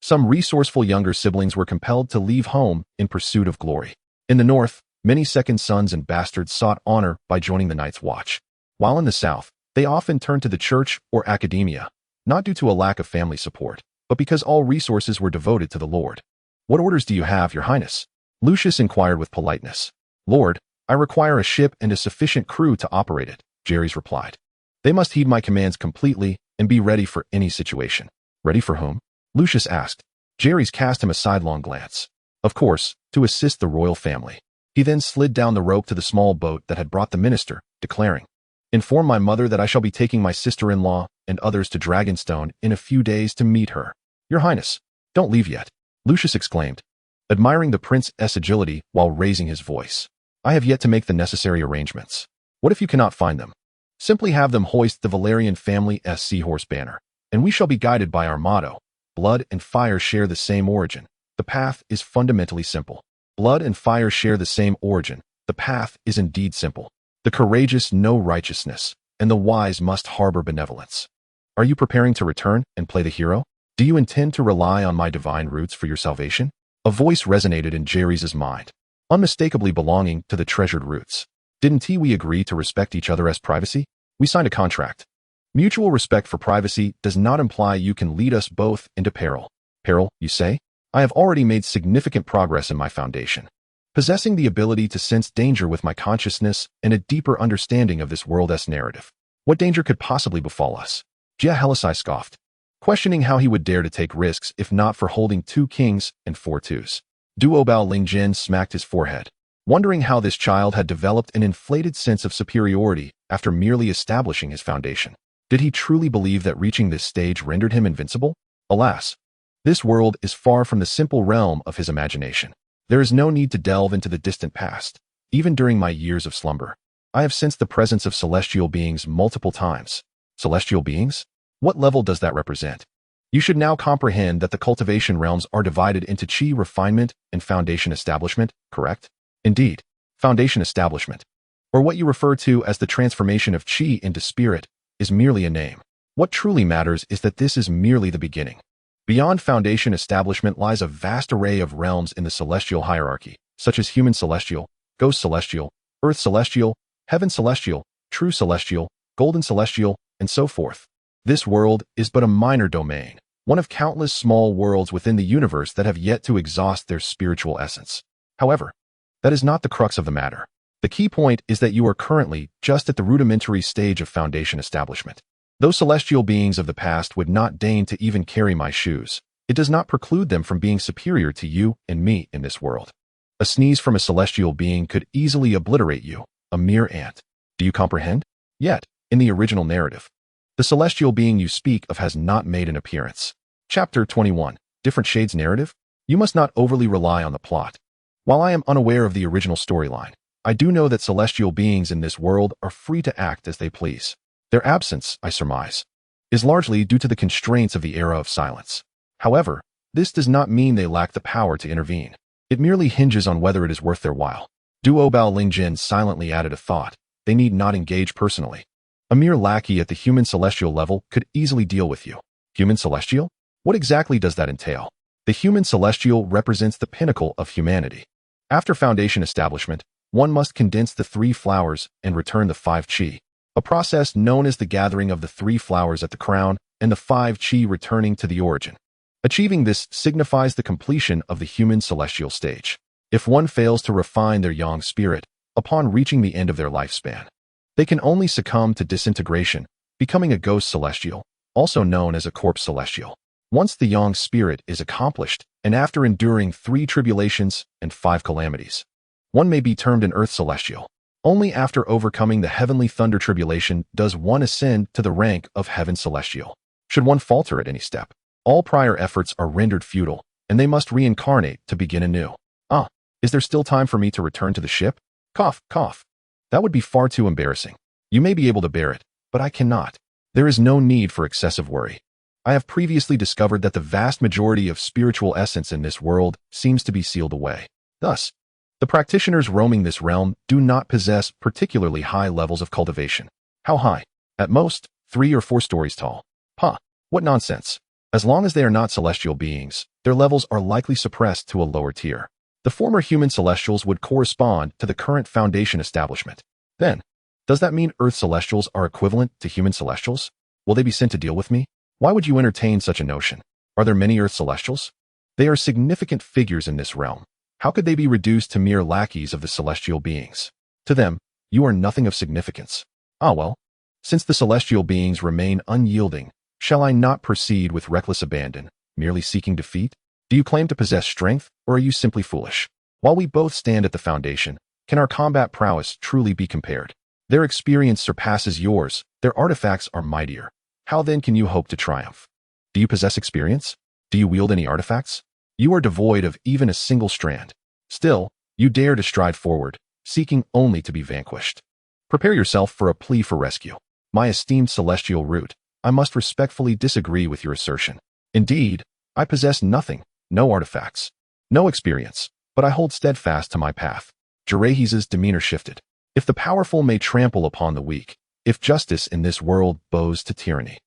some resourceful younger siblings were compelled to leave home in pursuit of glory. In the north, many second sons and bastards sought honor by joining the Night's Watch, while in the south, they often turned to the church or academia, not due to a lack of family support, but because all resources were devoted to the Lord. What orders do you have, Your Highness? Lucius inquired with politeness. Lord, I require a ship and a sufficient crew to operate it, Jeherys replied. They must heed my commands completely and be ready for any situation. Ready for whom? Lucius asked. Jeherys cast him a sidelong glance. Of course, to assist the royal family. He then slid down the rope to the small boat that had brought the minister, declaring, Inform my mother that I shall be taking my sister-in-law and others to Dragonstone in a few days to meet her. Your Highness, don't leave yet, Lucius exclaimed, admiring the prince's agility while raising his voice. I have yet to make the necessary arrangements. What if you cannot find them? Simply have them hoist the Valerian family's seahorse banner, and we shall be guided by our motto. Blood and fire share the same origin. The path is fundamentally simple. Blood and fire share the same origin. The path is indeed simple. The courageous know righteousness, and the wise must harbor benevolence. Are you preparing to return and play the hero? Do you intend to rely on my divine roots for your salvation? A voice resonated in Jeherys' mind. unmistakably belonging to the treasured roots. Didn't we agree to respect each other as privacy? We signed a contract. Mutual respect for privacy does not imply you can lead us both into peril. Peril, you say? I have already made significant progress in my foundation, possessing the ability to sense danger with my consciousness and a deeper understanding of this world's narrative. What danger could possibly befall us? Jeherys scoffed, questioning how he would dare to take risks if not for holding 2 kings and 4 twos. Duo Bao Lingjin smacked his forehead, wondering how this child had developed an inflated sense of superiority after merely establishing his foundation. Did he truly believe that reaching this stage rendered him invincible? Alas, this world is far from the simple realm of his imagination. There is no need to delve into the distant past. Even during my years of slumber, I have sensed the presence of celestial beings multiple times. Celestial beings? What level does that represent? You should now comprehend that the cultivation realms are divided into chi refinement and foundation establishment, correct? Indeed, foundation establishment, or what you refer to as the transformation of chi into spirit, is merely a name. What truly matters is that this is merely the beginning. Beyond foundation establishment lies a vast array of realms in the celestial hierarchy, such as human celestial, ghost celestial, earth celestial, heaven celestial, true celestial, golden celestial, and so forth. This world is but a minor domain, one of countless small worlds within the universe that have yet to exhaust their spiritual essence. However, that is not the crux of the matter. The key point is that you are currently just at the rudimentary stage of foundation establishment. Those celestial beings of the past would not deign to even carry my shoes. It does not preclude them from being superior to you and me in this world. A sneeze from a celestial being could easily obliterate you, a mere ant. Do you comprehend? Yet, in the original narrative, the celestial being you speak of has not made an appearance. Chapter 21. Different Shades Narrative? You must not overly rely on the plot. While I am unaware of the original storyline, I do know that celestial beings in this world are free to act as they please. Their absence, I surmise, is largely due to the constraints of the era of silence. However, this does not mean they lack the power to intervene. It merely hinges on whether it is worth their while. Duo Bao Lingjin silently added a thought. They need not engage personally. A mere lackey at the human celestial level could easily deal with you. Human celestial? What exactly does that entail? The human celestial represents the pinnacle of humanity. After foundation establishment, one must condense the 3 flowers and return the 5 chi, a process known as the gathering of the 3 flowers at the crown and the 5 chi returning to the origin. Achieving this signifies the completion of the human celestial stage. If one fails to refine their yang spirit upon reaching the end of their lifespan, they can only succumb to disintegration, becoming a ghost celestial, also known as a corpse celestial. Once the yang spirit is accomplished, and after enduring 3 tribulations and 5 calamities, one may be termed an earth celestial. Only after overcoming the heavenly thunder tribulation does one ascend to the rank of heaven celestial. Should one falter at any step, all prior efforts are rendered futile, and they must reincarnate to begin anew. Is there still time for me to return to the ship? Cough, cough. That would be far too embarrassing. You may be able to bear it, but I cannot. There is no need for excessive worry. I have previously discovered that the vast majority of spiritual essence in this world seems to be sealed away. Thus, the practitioners roaming this realm do not possess particularly high levels of cultivation. How high? At most, 3 or 4 stories tall. What nonsense. As long as they are not celestial beings, their levels are likely suppressed to a lower tier. The former human celestials would correspond to the current foundation establishment. Then, does that mean earth celestials are equivalent to human celestials? Will they be sent to deal with me? Why would you entertain such a notion? Are there many earth celestials? They are significant figures in this realm. How could they be reduced to mere lackeys of the celestial beings? To them, you are nothing of significance. Well, since the celestial beings remain unyielding, shall I not proceed with reckless abandon, merely seeking defeat? Do you claim to possess strength, or are you simply foolish? While we both stand at the foundation, can our combat prowess truly be compared? Their experience surpasses yours, their artifacts are mightier. How then can you hope to triumph? Do you possess experience? Do you wield any artifacts? You are devoid of even a single strand. Still, you dare to stride forward, seeking only to be vanquished. Prepare yourself for a plea for rescue. My esteemed celestial root, I must respectfully disagree with your assertion. Indeed, I possess nothing, no artifacts, no experience, but I hold steadfast to my path. Jeherys' demeanor shifted. If the powerful may trample upon the weak, if justice in this world bows to tyranny,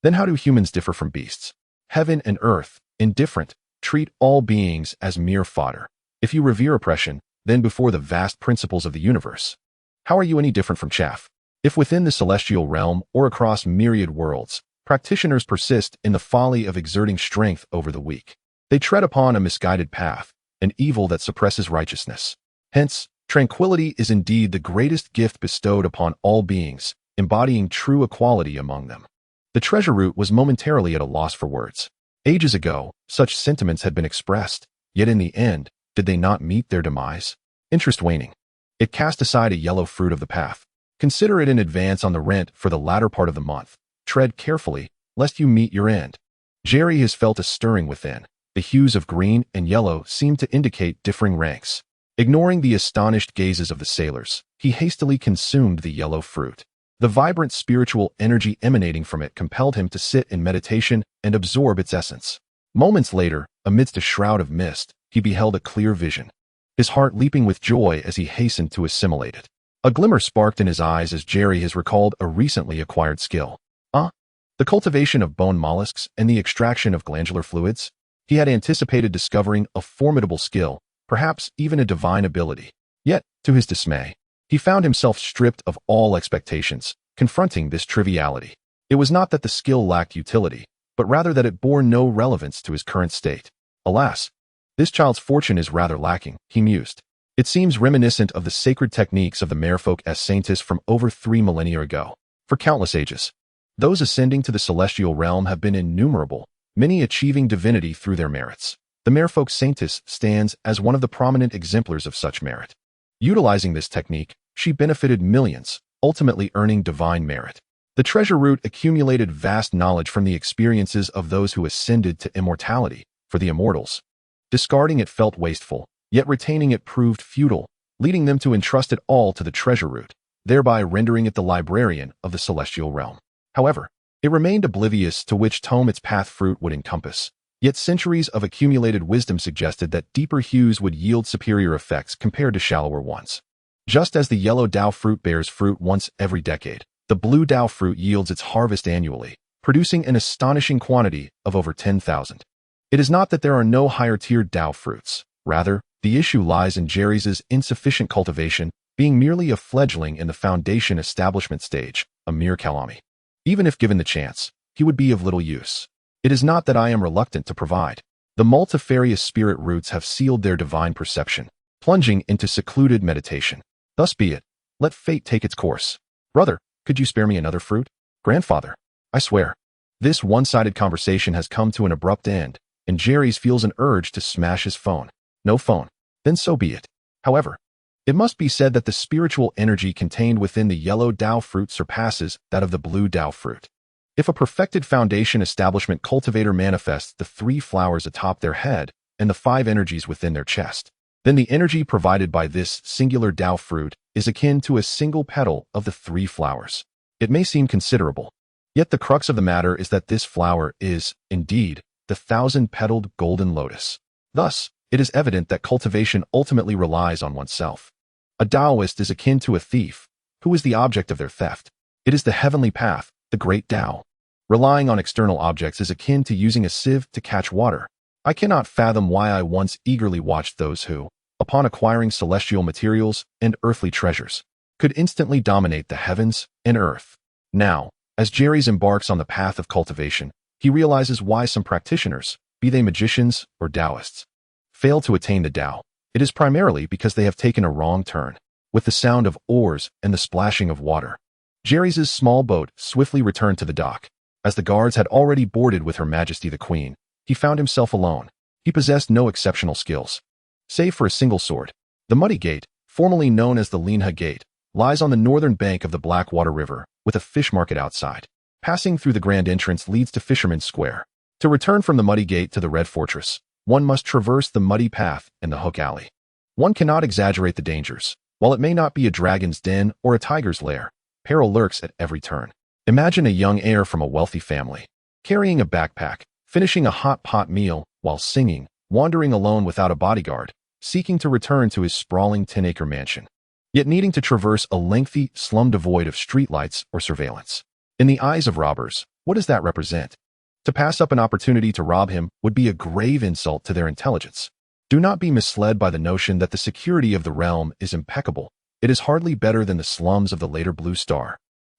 then how do humans differ from beasts? Heaven and earth, indifferent, treat all beings as mere fodder. If you revere oppression, then before the vast principles of the universe. How are you any different from chaff? If within the celestial realm or across myriad worlds, practitioners persist in the folly of exerting strength over the weak, they tread upon a misguided path, an evil that suppresses righteousness. Hence, tranquility is indeed the greatest gift bestowed upon all beings, embodying true equality among them. The treasure root was momentarily at a loss for words. Ages ago, such sentiments had been expressed, yet in the end, did they not meet their demise? Interest waning. It cast aside a yellow fruit of the path. Consider it in advance on the rent for the latter part of the month. Tread carefully, lest you meet your end. Jeherys felt a stirring within. The hues of green and yellow seemed to indicate differing ranks. Ignoring the astonished gazes of the sailors, he hastily consumed the yellow fruit. The vibrant spiritual energy emanating from it compelled him to sit in meditation and absorb its essence. Moments later, amidst a shroud of mist, he beheld a clear vision, his heart leaping with joy as he hastened to assimilate it. A glimmer sparked in his eyes as Jeherys recalled a recently acquired skill. The cultivation of bone mollusks and the extraction of glandular fluids? He had anticipated discovering a formidable skill, perhaps even a divine ability. Yet, to his dismay, he found himself stripped of all expectations, confronting this triviality. It was not that the skill lacked utility, but rather that it bore no relevance to his current state. Alas, this child's fortune is rather lacking, he mused. It seems reminiscent of the sacred techniques of the merfolk as saints from over 3 millennia ago. For countless ages, those ascending to the celestial realm have been innumerable, many achieving divinity through their merits. The merfolk saintess stands as one of the prominent exemplars of such merit. Utilizing this technique, she benefited millions, ultimately earning divine merit. The treasure root accumulated vast knowledge from the experiences of those who ascended to immortality. For the immortals, discarding it felt wasteful, yet retaining it proved futile, leading them to entrust it all to the treasure root, thereby rendering it the librarian of the celestial realm. However, it remained oblivious to which tome its path fruit would encompass. Yet centuries of accumulated wisdom suggested that deeper hues would yield superior effects compared to shallower ones. Just as the yellow Dao fruit bears fruit once every decade, the blue Dao fruit yields its harvest annually, producing an astonishing quantity of over 10,000. It is not that there are no higher-tiered Dao fruits. Rather, the issue lies in Jeherys' insufficient cultivation, being merely a fledgling in the foundation establishment stage, a mere calami. Even if given the chance, he would be of little use. It is not that I am reluctant to provide. The multifarious spirit roots have sealed their divine perception, plunging into secluded meditation. Thus be it. Let fate take its course. Brother, could you spare me another fruit? Grandfather, I swear. This one-sided conversation has come to an abrupt end, and Jeherys feels an urge to smash his phone. No phone. Then so be it. However, it must be said that the spiritual energy contained within the yellow Dao fruit surpasses that of the blue Dao fruit. If a perfected foundation establishment cultivator manifests the 3 flowers atop their head and the 5 energies within their chest, then the energy provided by this singular Dao fruit is akin to a single petal of the 3 flowers. It may seem considerable, yet the crux of the matter is that this flower is, indeed, the 1,000-petaled golden lotus. Thus, it is evident that cultivation ultimately relies on oneself. A Taoist is akin to a thief. Who is the object of their theft? It is the heavenly path, the great Tao. Relying on external objects is akin to using a sieve to catch water. I cannot fathom why I once eagerly watched those who, upon acquiring celestial materials and earthly treasures, could instantly dominate the heavens and earth. Now, as Jeherys embarks on the path of cultivation, he realizes why some practitioners, be they magicians or Taoists, fail to attain the Tao. It is primarily because they have taken a wrong turn. With the sound of oars and the splashing of water, Jeherys' small boat swiftly returned to the dock. As the guards had already boarded with Her Majesty the Queen, he found himself alone. He possessed no exceptional skills, save for a single sword. The Muddy Gate, formerly known as the Linha Gate, lies on the northern bank of the Blackwater River, with a fish market outside. Passing through the grand entrance leads to Fisherman's Square. To return from the Muddy Gate to the Red Fortress, one must traverse the muddy path and the Hook Alley. One cannot exaggerate the dangers. While it may not be a dragon's den or a tiger's lair, peril lurks at every turn. Imagine a young heir from a wealthy family, carrying a backpack, finishing a hot pot meal while singing, wandering alone without a bodyguard, seeking to return to his sprawling 10-acre mansion, yet needing to traverse a lengthy slum devoid of streetlights or surveillance. In the eyes of robbers, what does that represent? To pass up an opportunity to rob him would be a grave insult to their intelligence. Do not be misled by the notion that the security of the realm is impeccable. It is hardly better than the slums of the later Blue Star.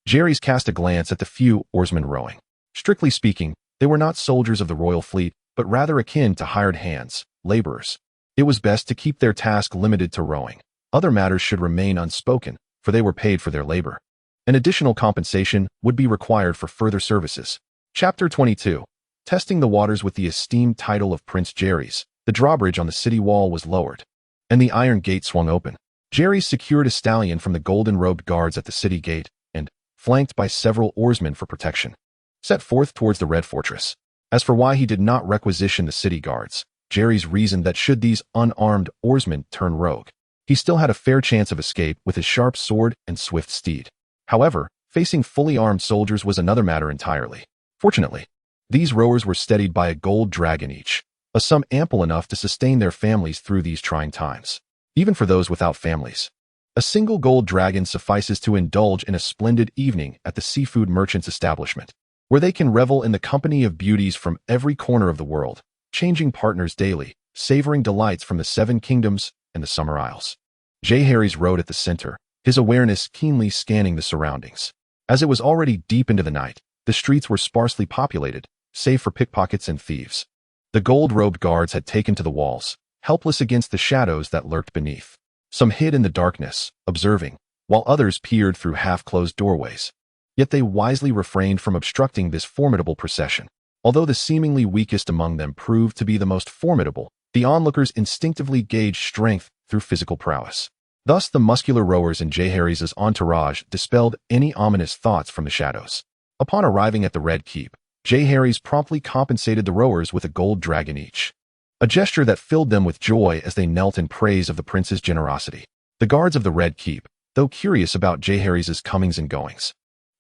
Jeherys cast a glance at the few oarsmen rowing. Strictly speaking, they were not soldiers of the royal fleet, but rather akin to hired hands, laborers. It was best to keep their task limited to rowing. Other matters should remain unspoken, for they were paid for their labor. An additional compensation would be required for further services. Chapter 22. Testing the waters with the esteemed title of Prince Jeherys. The drawbridge on the city wall was lowered, and the iron gate swung open. Jeherys secured a stallion from the golden-robed guards at the city gate, and, flanked by several oarsmen for protection, set forth towards the Red Fortress. As for why he did not requisition the city guards, Jeherys reasoned that should these unarmed oarsmen turn rogue, he still had a fair chance of escape with his sharp sword and swift steed. However, facing fully armed soldiers was another matter entirely. Fortunately, these rowers were steadied by a gold dragon each, a sum ample enough to sustain their families through these trying times. Even for those without families, a single gold dragon suffices to indulge in a splendid evening at the seafood merchant's establishment, where they can revel in the company of beauties from every corner of the world, changing partners daily, savoring delights from the Seven Kingdoms and the Summer Isles. Jeherys rode at the center, his awareness keenly scanning the surroundings. As it was already deep into the night, the streets were sparsely populated, save for pickpockets and thieves. The gold-robed guards had taken to the walls, helpless against the shadows that lurked beneath. Some hid in the darkness, observing, while others peered through half-closed doorways. Yet they wisely refrained from obstructing this formidable procession. Although the seemingly weakest among them proved to be the most formidable, the onlookers instinctively gauged strength through physical prowess. Thus the muscular rowers in Jeherys' entourage dispelled any ominous thoughts from the shadows. Upon arriving at the Red Keep, Jeherys promptly compensated the rowers with a gold dragon each, a gesture that filled them with joy as they knelt in praise of the prince's generosity. The guards of the Red Keep, though curious about Jeherys' comings and goings,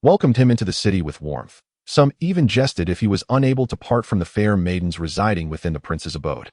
welcomed him into the city with warmth. Some even jested if he was unable to part from the fair maidens residing within the prince's abode.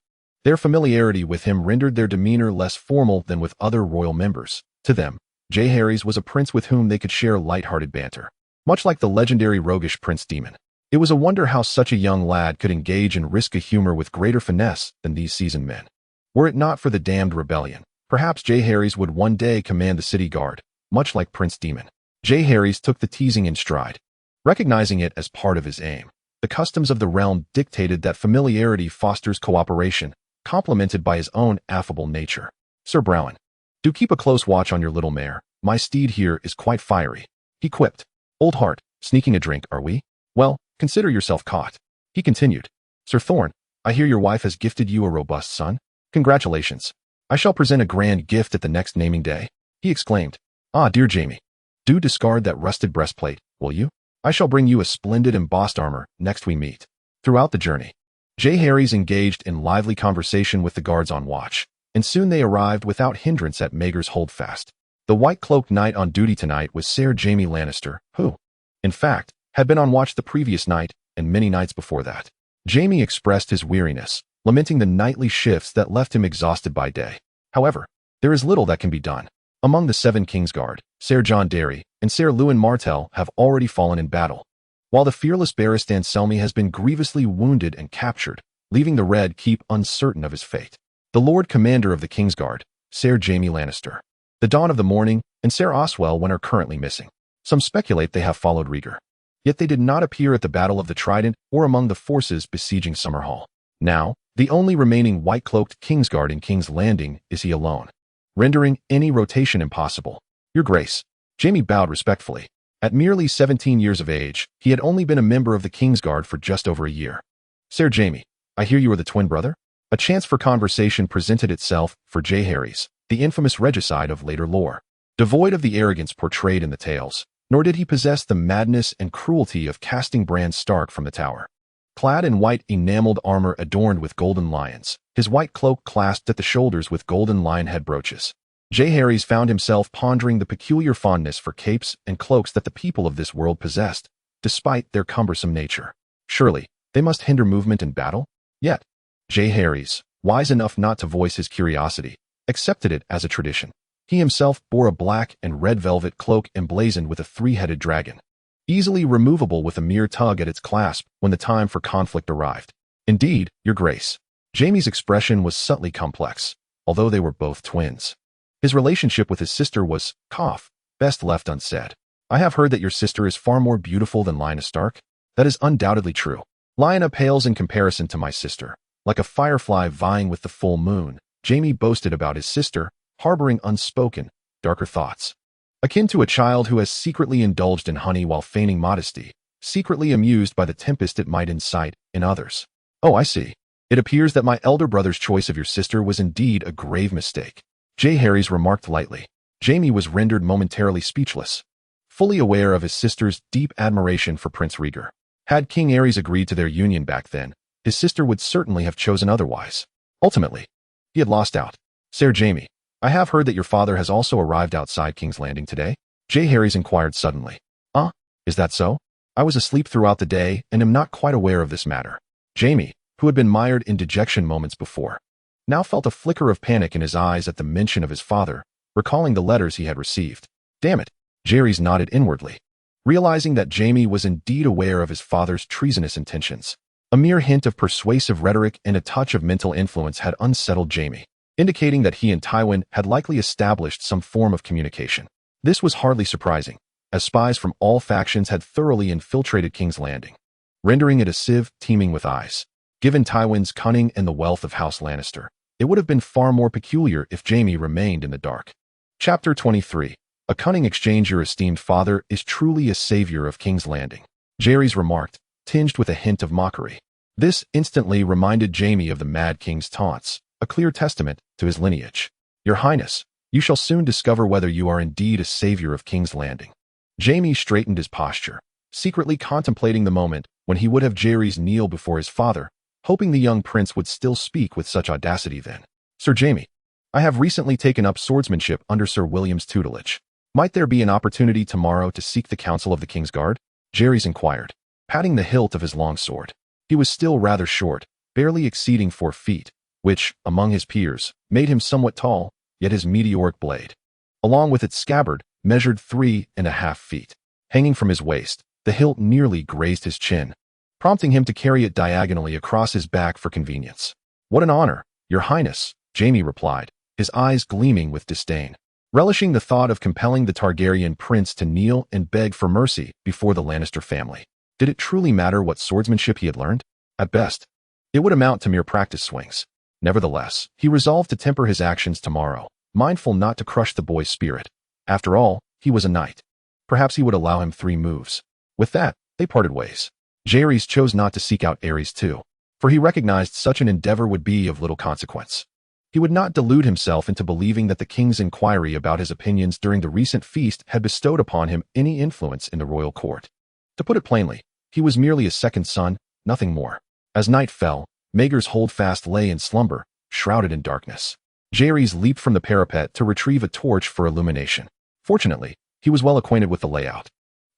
Their familiarity with him rendered their demeanor less formal than with other royal members. To them, Jeherys was a prince with whom they could share light-hearted banter, much like the legendary roguish Prince Demon. It was a wonder how such a young lad could engage in risky humor with greater finesse than these seasoned men. Were it not for the damned rebellion, perhaps Jeherys would one day command the city guard, much like Prince Demon. Jeherys took the teasing in stride, recognizing it as part of his aim. The customs of the realm dictated that familiarity fosters cooperation, complemented by his own affable nature. Sir Browen, do keep a close watch on your little mare. My steed here is quite fiery, he quipped. Old heart, sneaking a drink, are we? Well, consider yourself caught, he continued. Sir Thorne, I hear your wife has gifted you a robust son. Congratulations. I shall present a grand gift at the next naming day, he exclaimed. Ah, dear Jaime, do discard that rusted breastplate, will you? I shall bring you a splendid embossed armor next we meet. Throughout the journey, Jeherys engaged in lively conversation with the guards on watch, and soon they arrived without hindrance at Maegor's Holdfast. The white-cloaked knight on duty tonight was Ser Jaime Lannister, who, in fact, had been on watch the previous night and many nights before that. Jaime expressed his weariness, lamenting the nightly shifts that left him exhausted by day. However, there is little that can be done. Among the Seven Kingsguard, Ser Jon Darry and Ser Lewin Martell have already fallen in battle, while the fearless Barristan Selmy has been grievously wounded and captured, leaving the Red Keep uncertain of his fate. The Lord Commander of the Kingsguard, Ser Jaime Lannister, the Dawn of the Morning, and Ser Oswell are currently missing. Some speculate they have followed Rhaegar. Yet they did not appear at the Battle of the Trident or among the forces besieging Summerhall. Now, the only remaining white-cloaked Kingsguard in King's Landing is he alone, rendering any rotation impossible. Your Grace, Jaime bowed respectfully. At merely 17 years of age, he had only been a member of the Kingsguard for just over a year. Ser Jaime, I hear you are the twin brother? A chance for conversation presented itself for Jeherys, the infamous regicide of later lore. Devoid of the arrogance portrayed in the tales, nor did he possess the madness and cruelty of casting Bran Stark from the tower. Clad in white enameled armor adorned with golden lions, his white cloak clasped at the shoulders with golden lion head brooches, Jeherys found himself pondering the peculiar fondness for capes and cloaks that the people of this world possessed, despite their cumbersome nature. Surely, they must hinder movement in battle? Yet, Jeherys, wise enough not to voice his curiosity, accepted it as a tradition. He himself bore a black and red velvet cloak emblazoned with a three-headed dragon, easily removable with a mere tug at its clasp when the time for conflict arrived. Indeed, Your Grace, Jaime's expression was subtly complex, although they were both twins. His relationship with his sister was, best left unsaid. I have heard that your sister is far more beautiful than Lyanna Stark. That is undoubtedly true. Lyanna pales in comparison to my sister, like a firefly vying with the full moon. Jaime boasted about his sister, harboring unspoken, darker thoughts. Akin to a child who has secretly indulged in honey while feigning modesty, secretly amused by the tempest it might incite in others. Oh, I see. It appears that my elder brother's choice of your sister was indeed a grave mistake. Jeherys remarked lightly. Jaime was rendered momentarily speechless, fully aware of his sister's deep admiration for Prince Rhaegar. Had King Aerys agreed to their union back then, his sister would certainly have chosen otherwise. Ultimately, he had lost out. Sir Jaime, I have heard that your father has also arrived outside King's Landing today. Jeherys inquired suddenly. Is that so? I was asleep throughout the day and am not quite aware of this matter. Jaime, who had been mired in dejection moments before, now felt a flicker of panic in his eyes at the mention of his father, recalling the letters he had received. Damn it, Jeherys nodded inwardly, realizing that Jaime was indeed aware of his father's treasonous intentions. A mere hint of persuasive rhetoric and a touch of mental influence had unsettled Jaime, indicating that he and Tywin had likely established some form of communication. This was hardly surprising, as spies from all factions had thoroughly infiltrated King's Landing, rendering it a sieve teeming with eyes. Given Tywin's cunning and the wealth of House Lannister, it would have been far more peculiar if Jaime remained in the dark. Chapter 23. A cunning exchange. Your esteemed father is truly a savior of King's Landing, Jeherys remarked, tinged with a hint of mockery. This instantly reminded Jaime of the Mad King's taunts, a clear testament to his lineage. Your Highness, you shall soon discover whether you are indeed a savior of King's Landing. Jaime straightened his posture, secretly contemplating the moment when he would have Jeherys kneel before his father, hoping the young prince would still speak with such audacity then. Sir Jaime, I have recently taken up swordsmanship under Sir William's tutelage. Might there be an opportunity tomorrow to seek the counsel of the King's Guard? Jeherys inquired, patting the hilt of his long sword. He was still rather short, barely exceeding 4 feet, which, among his peers, made him somewhat tall, yet his meteoric blade, along with its scabbard, measured 3.5 feet. Hanging from his waist, the hilt nearly grazed his chin, prompting him to carry it diagonally across his back for convenience. What an honor, Your Highness, Jaime replied, his eyes gleaming with disdain, relishing the thought of compelling the Targaryen prince to kneel and beg for mercy before the Lannister family. Did it truly matter what swordsmanship he had learned? At best, it would amount to mere practice swings. Nevertheless, he resolved to temper his actions tomorrow, mindful not to crush the boy's spirit. After all, he was a knight. Perhaps he would allow him 3 moves. With that, they parted ways. Jeherys chose not to seek out Aerys too, for he recognized such an endeavor would be of little consequence. He would not delude himself into believing that the king's inquiry about his opinions during the recent feast had bestowed upon him any influence in the royal court. To put it plainly, he was merely a second son, nothing more. As night fell, Maegor's holdfast lay in slumber, shrouded in darkness. Jeherys leaped from the parapet to retrieve a torch for illumination. Fortunately, he was well acquainted with the layout.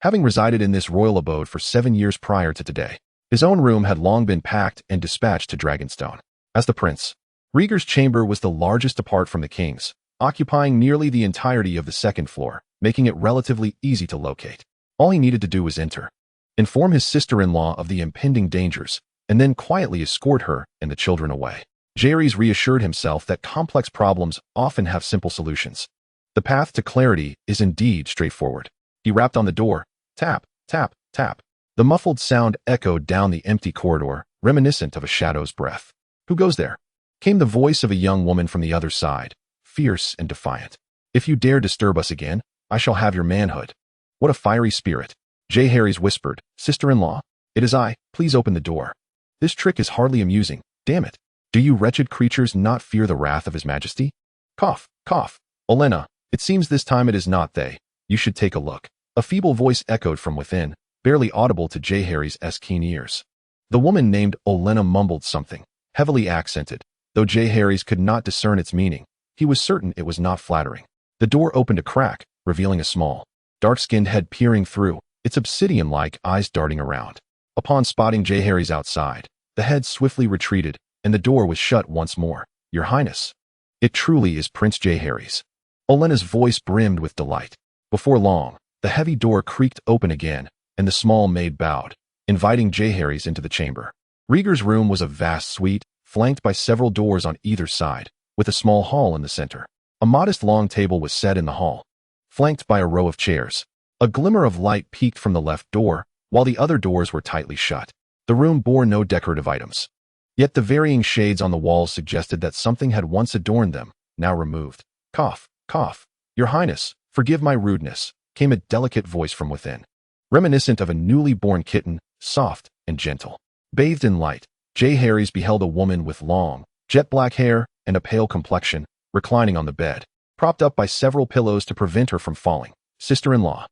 Having resided in this royal abode for 7 years prior to today, his own room had long been packed and dispatched to Dragonstone. As the prince, Rhaegar's chamber was the largest apart from the king's, occupying nearly the entirety of the 2nd floor, making it relatively easy to locate. All he needed to do was enter, inform his sister-in-law of the impending dangers, and then quietly escort her and the children away. Jeherys reassured himself that complex problems often have simple solutions. The path to clarity is indeed straightforward. He rapped on the door. Tap, tap, tap. The muffled sound echoed down the empty corridor, reminiscent of a shadow's breath. Who goes there? Came the voice of a young woman from the other side, fierce and defiant. If you dare disturb us again, I shall have your manhood. What a fiery spirit. Jeherys whispered, Sister-in-law, it is I, please open the door. This trick is hardly amusing, damn it. Do you wretched creatures not fear the wrath of his majesty? Cough, cough. Olenna, it seems this time it is not they. You should take a look. A feeble voice echoed from within, barely audible to Jeherys' keen ears. The woman named Olenna mumbled something, heavily accented. Though Jeherys could not discern its meaning, he was certain it was not flattering. The door opened a crack, revealing a small, dark-skinned head peering through, its obsidian-like eyes darting around. Upon spotting Jeherys outside, the head swiftly retreated, and the door was shut once more. Your Highness, it truly is Prince Jeherys. Olenna's voice brimmed with delight. Before long, the heavy door creaked open again, and the small maid bowed, inviting Jeherys into the chamber. Rhaegar's room was a vast suite, flanked by several doors on either side, with a small hall in the center. A modest long table was set in the hall, flanked by a row of chairs. A glimmer of light peeked from the left door, while the other doors were tightly shut. The room bore no decorative items. Yet the varying shades on the walls suggested that something had once adorned them, now removed. Cough, cough. Your Highness, forgive my rudeness, came a delicate voice from within. Reminiscent of a newly born kitten, soft and gentle. Bathed in light, Jeherys beheld a woman with long, jet-black hair and a pale complexion, reclining on the bed, propped up by several pillows to prevent her from falling. Sister-in-law.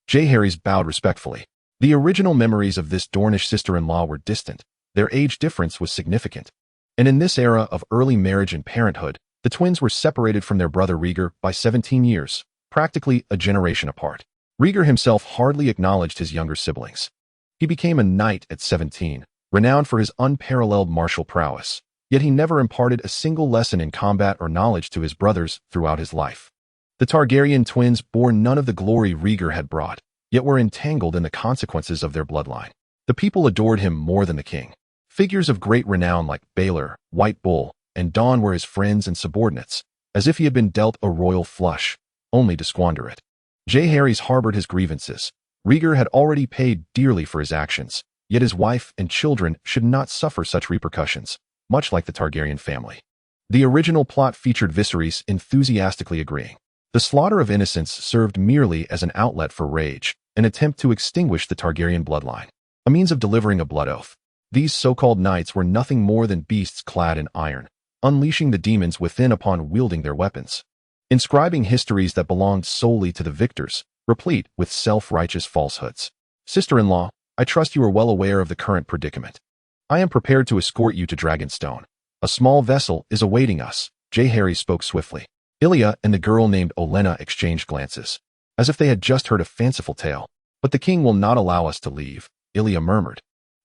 Jeherys bowed respectfully. The original memories of this Dornish sister-in-law were distant. Their age difference was significant. And in this era of early marriage and parenthood, the twins were separated from their brother Rhaegar by 17 years, practically a generation apart. Rhaegar himself hardly acknowledged his younger siblings. He became a knight at 17, renowned for his unparalleled martial prowess, yet he never imparted a single lesson in combat or knowledge to his brothers throughout his life. The Targaryen twins bore none of the glory Rhaegar had brought, yet were entangled in the consequences of their bloodline. The people adored him more than the king. Figures of great renown like Baelor, White Bull, and Dawn were his friends and subordinates, as if he had been dealt a royal flush, only to squander it. Jeherys harbored his grievances. Rhaegar had already paid dearly for his actions, yet his wife and children should not suffer such repercussions, much like the Targaryen family. The original plot featured Viserys enthusiastically agreeing. The slaughter of innocents served merely as an outlet for rage, an attempt to extinguish the Targaryen bloodline, a means of delivering a blood oath. These so-called knights were nothing more than beasts clad in iron, unleashing the demons within upon wielding their weapons, inscribing histories that belonged solely to the victors, replete with self-righteous falsehoods. Sister-in-law, I trust you are well aware of the current predicament. I am prepared to escort you to Dragonstone. A small vessel is awaiting us. Jeherys spoke swiftly. Ilya and the girl named Olenna exchanged glances, as if they had just heard a fanciful tale. But the king will not allow us to leave, Ilya murmured,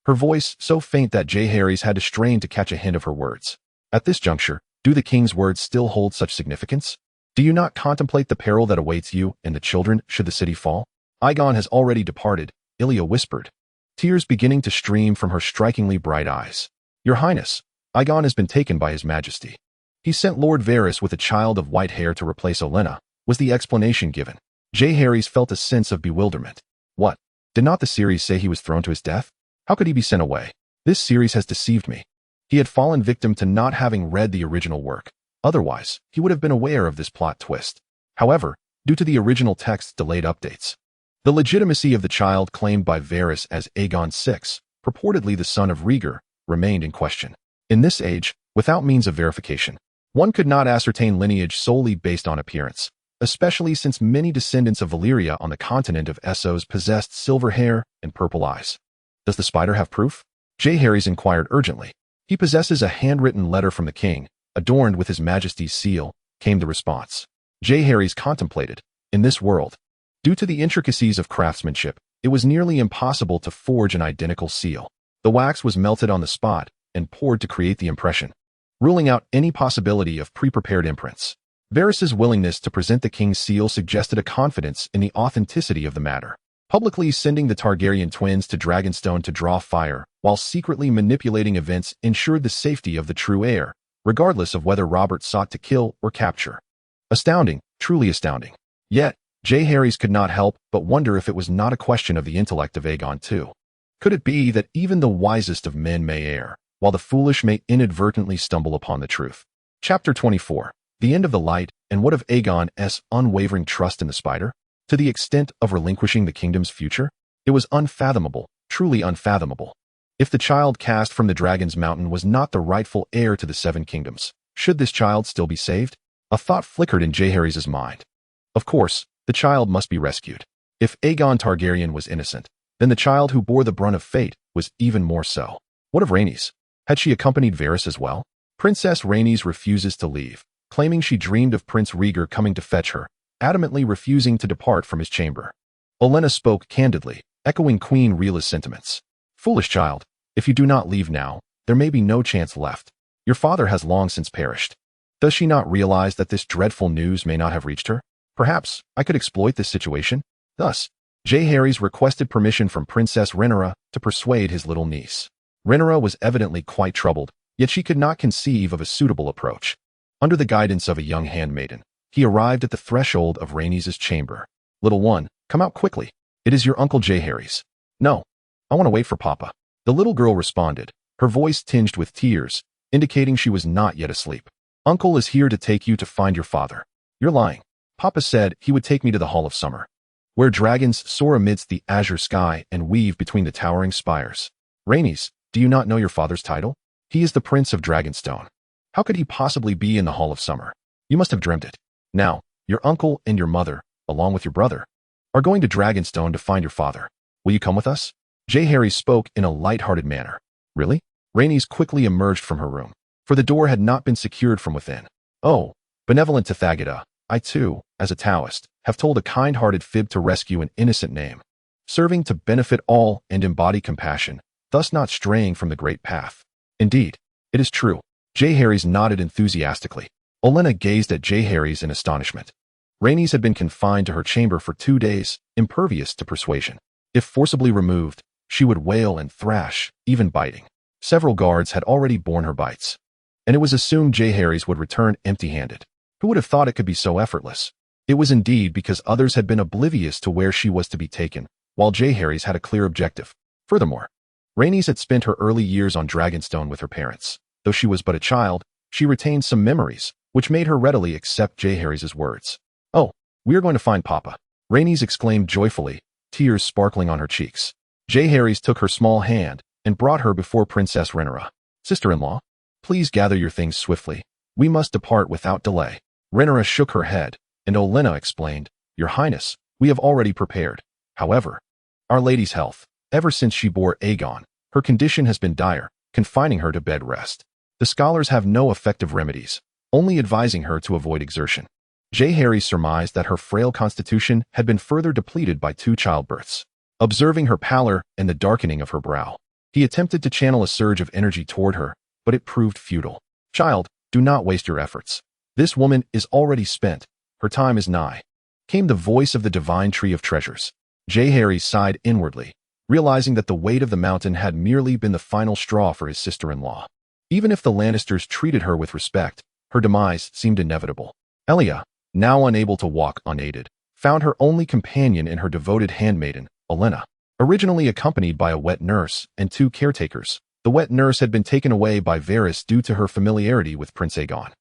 her voice so faint that Jeherys had to strain to catch a hint of her words. At this juncture, do the king's words still hold such significance? Do you not contemplate the peril that awaits you and the children should the city fall? Aegon has already departed, Ilya whispered, tears beginning to stream from her strikingly bright eyes. Your Highness, Aegon has been taken by his majesty. He sent Lord Varys with a child of white hair to replace Olenna, was the explanation given. Jeherys felt a sense of bewilderment. What? Did not the series say he was thrown to his death? How could he be sent away? This series has deceived me. He had fallen victim to not having read the original work. Otherwise, he would have been aware of this plot twist. However, due to the original text's delayed updates, the legitimacy of the child claimed by Varys as Aegon VI, purportedly the son of Rhaegar, remained in question. In this age, without means of verification, one could not ascertain lineage solely based on appearance, especially since many descendants of Valyria on the continent of Essos possessed silver hair and purple eyes. Does the spider have proof? Jeherys inquired urgently. He possesses a handwritten letter from the king, adorned with his majesty's seal, came the response. Jeherys contemplated. In this world, due to the intricacies of craftsmanship, it was nearly impossible to forge an identical seal. The wax was melted on the spot and poured to create the impression, ruling out any possibility of pre-prepared imprints. Varys's willingness to present the king's seal suggested a confidence in the authenticity of the matter. Publicly sending the Targaryen twins to Dragonstone to draw fire, while secretly manipulating events, ensured the safety of the true heir, regardless of whether Robert sought to kill or capture. Astounding, truly astounding. Yet, Jeherys could not help but wonder if it was not a question of the intellect of Aegon too. Could it be that even the wisest of men may err, while the foolish may inadvertently stumble upon the truth? Chapter 24. The End of the Light, and what of Aegon's unwavering trust in the spider? To the extent of relinquishing the kingdom's future? It was unfathomable, truly unfathomable. If the child cast from the Dragon's Mountain was not the rightful heir to the Seven Kingdoms, should this child still be saved? A thought flickered in Jeherys' mind. Of course, the child must be rescued. If Aegon Targaryen was innocent, then the child who bore the brunt of fate was even more so. What of Rhaenys? Had she accompanied Varys as well? Princess Rhaenys refuses to leave, claiming she dreamed of Prince Rhaegar coming to fetch her, adamantly refusing to depart from his chamber. Olenna spoke candidly, echoing Queen Rhaella's sentiments. Foolish child, if you do not leave now, there may be no chance left. Your father has long since perished. Does she not realize that this dreadful news may not have reached her? Perhaps I could exploit this situation. Thus, Jeherys requested permission from Princess Rhaenyra to persuade his little niece. Rhaenyra was evidently quite troubled, Yet she could not conceive of a suitable approach. Under the guidance of a young handmaiden, he arrived at the threshold of Rhaenys' chamber. "Little one, come out quickly. It is your uncle Jeherys." "No, I want to wait for Papa." The little girl responded, her voice tinged with tears, indicating she was not yet asleep. "Uncle is here to take you to find your father." "You're lying. Papa said he would take me to the Hall of Summer, where dragons soar amidst the azure sky and weave between the towering spires." "Rhaenys, do you not know your father's title? He is the Prince of Dragonstone. How could he possibly be in the Hall of Summer? You must have dreamt it. Now, your uncle and your mother, along with your brother, are going to Dragonstone to find your father. Will you come with us?" Jeherys spoke in a light-hearted manner. "Really?" Rhaenys quickly emerged from her room, for the door had not been secured from within. "Oh, benevolent Tathagata, I too, as a Taoist, have told a kind-hearted fib to rescue an innocent name, serving to benefit all and embody compassion, thus not straying from the great path. Indeed, it is true." Jeherys nodded enthusiastically. Olenna gazed at Jeherys in astonishment. Rhaenys had been confined to her chamber for 2 days, impervious to persuasion. If forcibly removed, she would wail and thrash, even biting. Several guards had already borne her bites, and it was assumed Jeherys would return empty-handed. Who would have thought it could be so effortless? It was indeed because others had been oblivious to where she was to be taken, while Jeherys had a clear objective. Furthermore, Rhaenys had spent her early years on Dragonstone with her parents. Though she was but a child, she retained some memories, which made her readily accept Jeherys' words. "Oh, we are going to find Papa," Rhaenys exclaimed joyfully, tears sparkling on her cheeks. Jeherys took her small hand and brought her before Princess Rhaenyra. "Sister-in-law, please gather your things swiftly. We must depart without delay." Rhaenyra shook her head, and Olenna explained, "Your Highness, we have already prepared. However, Our Lady's health, ever since she bore Aegon, her condition has been dire, confining her to bed rest. The scholars have no effective remedies, only advising her to avoid exertion." Jeherys surmised that her frail constitution had been further depleted by 2 childbirths. Observing her pallor and the darkening of her brow, he attempted to channel a surge of energy toward her, but it proved futile. "Child, do not waste your efforts. This woman is already spent. Her time is nigh," came the voice of the divine tree of treasures. Jeherys sighed inwardly, realizing that the weight of the mountain had merely been the final straw for his sister-in-law. Even if the Lannisters treated her with respect, her demise seemed inevitable. Elia, now unable to walk unaided, found her only companion in her devoted handmaiden, Olenna. Originally accompanied by a wet nurse and 2 caretakers, the wet nurse had been taken away by Varys due to her familiarity with Prince Aegon,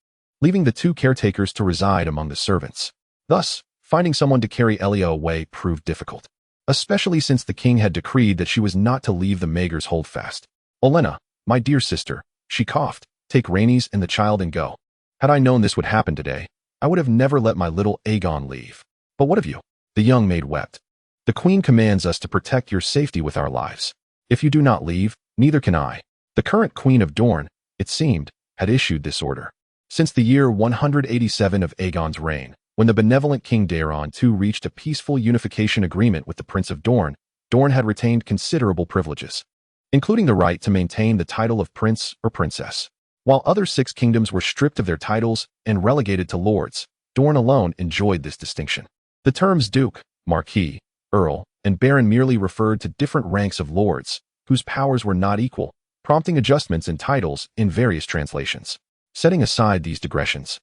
leaving the 2 caretakers to reside among the servants. Thus, finding someone to carry Elia away proved difficult, especially since the king had decreed that she was not to leave the Maegor's holdfast. "Olenna, my dear sister," she coughed, "take Rhaenys and the child and go. Had I known this would happen today, I would have never let my little Aegon leave. But what of you?" The young maid wept. "The queen commands us to protect your safety with our lives. If you do not leave, neither can I." The current queen of Dorne, it seemed, had issued this order. Since the year 187 of Aegon's reign, when the benevolent King Daeron II reached a peaceful unification agreement with the Prince of Dorne, Dorne had retained considerable privileges, including the right to maintain the title of prince or princess. While other 6 kingdoms were stripped of their titles and relegated to lords, Dorne alone enjoyed this distinction. The terms duke, marquis, earl, and baron merely referred to different ranks of lords, whose powers were not equal, prompting adjustments in titles in various translations. Setting aside these digressions,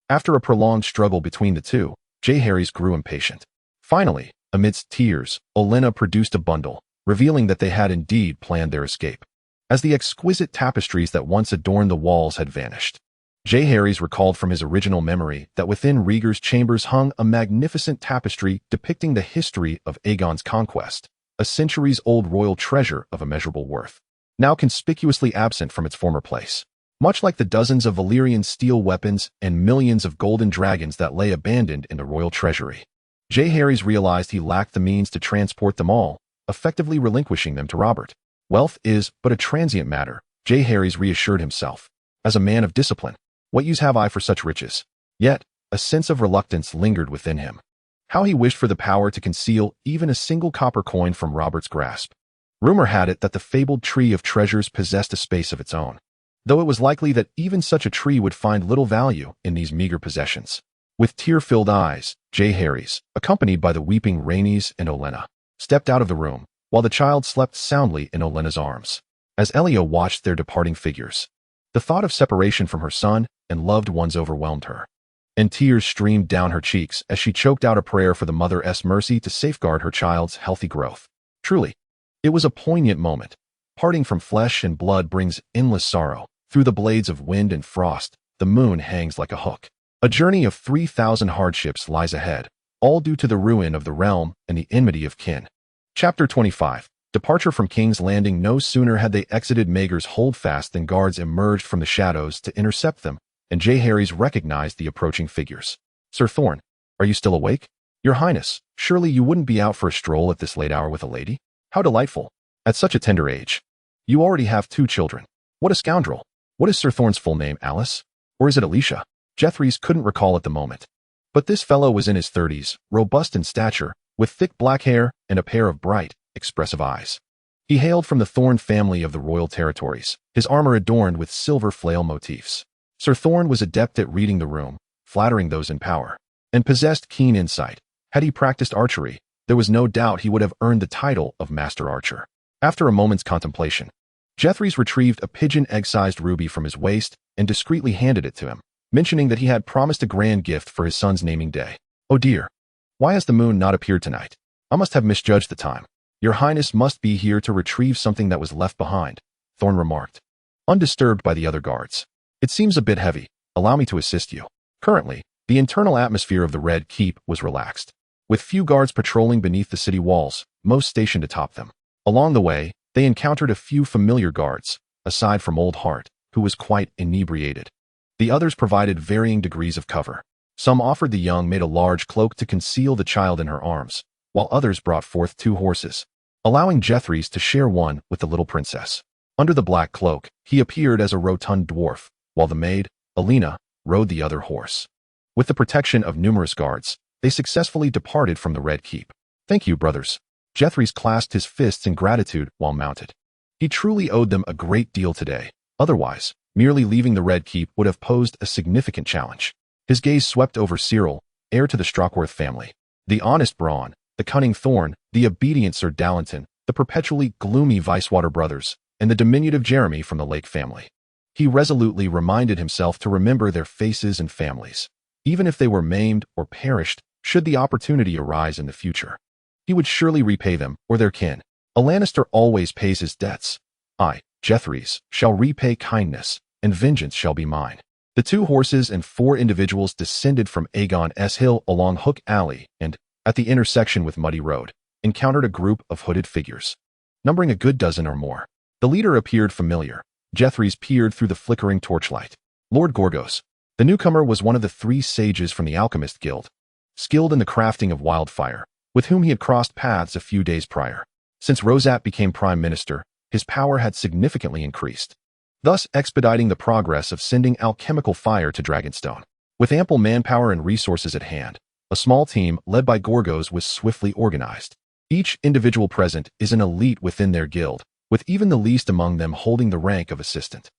after a prolonged struggle between the 2, Jeherys grew impatient. Finally, amidst tears, Olenna produced a bundle, revealing that they had indeed planned their escape, as the exquisite tapestries that once adorned the walls had vanished. Jeherys recalled from his original memory that within Rhaegar's chambers hung a magnificent tapestry depicting the history of Aegon's conquest, a centuries-old royal treasure of immeasurable worth, now conspicuously absent from its former place. Much like the dozens of Valyrian steel weapons and millions of golden dragons that lay abandoned in the royal treasury, Jeherys realized he lacked the means to transport them all, effectively relinquishing them to Robert. Wealth is but a transient matter, Jeherys reassured himself. As a man of discipline, what use have I for such riches? Yet, a sense of reluctance lingered within him. How he wished for the power to conceal even a single copper coin from Robert's grasp. Rumor had it that the fabled tree of treasures possessed a space of its own, though it was likely that even such a tree would find little value in these meager possessions. With tear-filled eyes, Jeherys, accompanied by the weeping Rhaenys and Olenna, stepped out of the room, while the child slept soundly in Olenna's arms. As Elia watched their departing figures, The thought of separation from her son and loved ones overwhelmed her, and tears streamed down her cheeks as she choked out a prayer for the mother's mercy to safeguard her child's healthy growth. Truly, it was a poignant moment. Parting from flesh and blood brings endless sorrow. Through the blades of wind and frost, the moon hangs like a hook. A journey of 3,000 hardships lies ahead, all due to the ruin of the realm and the enmity of kin. Chapter 25. Departure from King's Landing. No sooner had they exited Maegor's holdfast than guards emerged from the shadows to intercept them, and Jeherys recognized the approaching figures. "Sir Thorn, are you still awake? Your Highness, surely you wouldn't be out for a stroll at this late hour with a lady? How delightful. At such a tender age. You already have 2 children. What a scoundrel. What is Sir Thorn's full name, Alice? Or is it Alicia?" Jeherys couldn't recall at the moment. But this fellow was in his 30s, robust in stature, with thick black hair and a pair of bright, expressive eyes. He hailed from the Thorn family of the royal territories, his armor adorned with silver flail motifs. Sir Thorn was adept at reading the room, flattering those in power, and possessed keen insight. Had he practiced archery, there was no doubt he would have earned the title of Master Archer. After a moment's contemplation, Jeherys retrieved a pigeon egg-sized ruby from his waist and discreetly handed it to him, mentioning that he had promised a grand gift for his son's naming day. "Oh dear. Why has the moon not appeared tonight? I must have misjudged the time. Your Highness must be here to retrieve something that was left behind," Thorn remarked, undisturbed by the other guards. "It seems a bit heavy. Allow me to assist you." Currently, the internal atmosphere of the Red Keep was relaxed, with few guards patrolling beneath the city walls, most stationed atop them. Along the way, they encountered a few familiar guards, aside from Old Hart, who was quite inebriated. The others provided varying degrees of cover. Some offered the young maid a large cloak to conceal the child in her arms, while others brought forth 2 horses, allowing Jeherys to share one with the little princess. Under the black cloak, he appeared as a rotund dwarf, while the maid, Alina, rode the other horse. With the protection of numerous guards, they successfully departed from the Red Keep. "Thank you, brothers." Jeherys clasped his fists in gratitude while mounted. He truly owed them a great deal today. Otherwise, merely leaving the Red Keep would have posed a significant challenge. His gaze swept over Cyril, heir to the Stockworth family, the honest Bronn, the cunning Thorn, the obedient Sir Dallinton, the perpetually gloomy Vicewater brothers, and the diminutive Jeremy from the Lake family. He resolutely reminded himself to remember their faces and families, even if they were maimed or perished, should the opportunity arise in the future. He would surely repay them or their kin. A Lannister always pays his debts. I, Jeherys, shall repay kindness, and vengeance shall be mine. The 2 horses and 4 individuals descended from Aegon's Hill along Hook Alley and, at the intersection with Muddy Road, encountered a group of hooded figures, numbering a good dozen or more. The leader appeared familiar. Jeherys peered through the flickering torchlight. Lord Gorgos. The newcomer was one of the 3 sages from the Alchemist Guild, skilled in the crafting of wildfire, with whom he had crossed paths a few days prior. Since Rosat became Prime Minister, his power had significantly increased, thus expediting the progress of sending alchemical fire to Dragonstone. With ample manpower and resources at hand, a small team led by Gorgos was swiftly organized. Each individual present is an elite within their guild, with even the least among them holding the rank of assistant.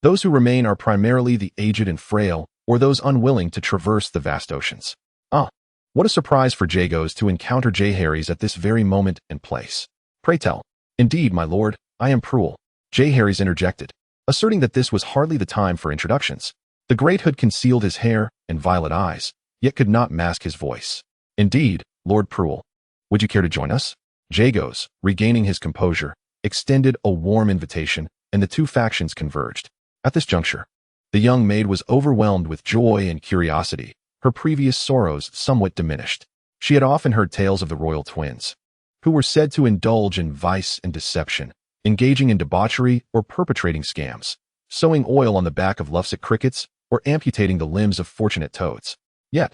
Those who remain are primarily the aged and frail, or those unwilling to traverse the vast oceans. What a surprise for Jagos to encounter Jeherys at this very moment and place. "Pray tell." "Indeed, my lord, I am Prule," Jeherys interjected, asserting that this was hardly the time for introductions. The great hood concealed his hair and violet eyes, yet could not mask his voice. "Indeed, Lord Prule. Would you care to join us?" Jagos, regaining his composure, extended a warm invitation, and the 2 factions converged. At this juncture, the young maid was overwhelmed with joy and curiosity, her previous sorrows somewhat diminished. She had often heard tales of the royal twins, who were said to indulge in vice and deception, engaging in debauchery or perpetrating scams, sowing oil on the back of lovesick crickets or amputating the limbs of fortunate toads. Yet,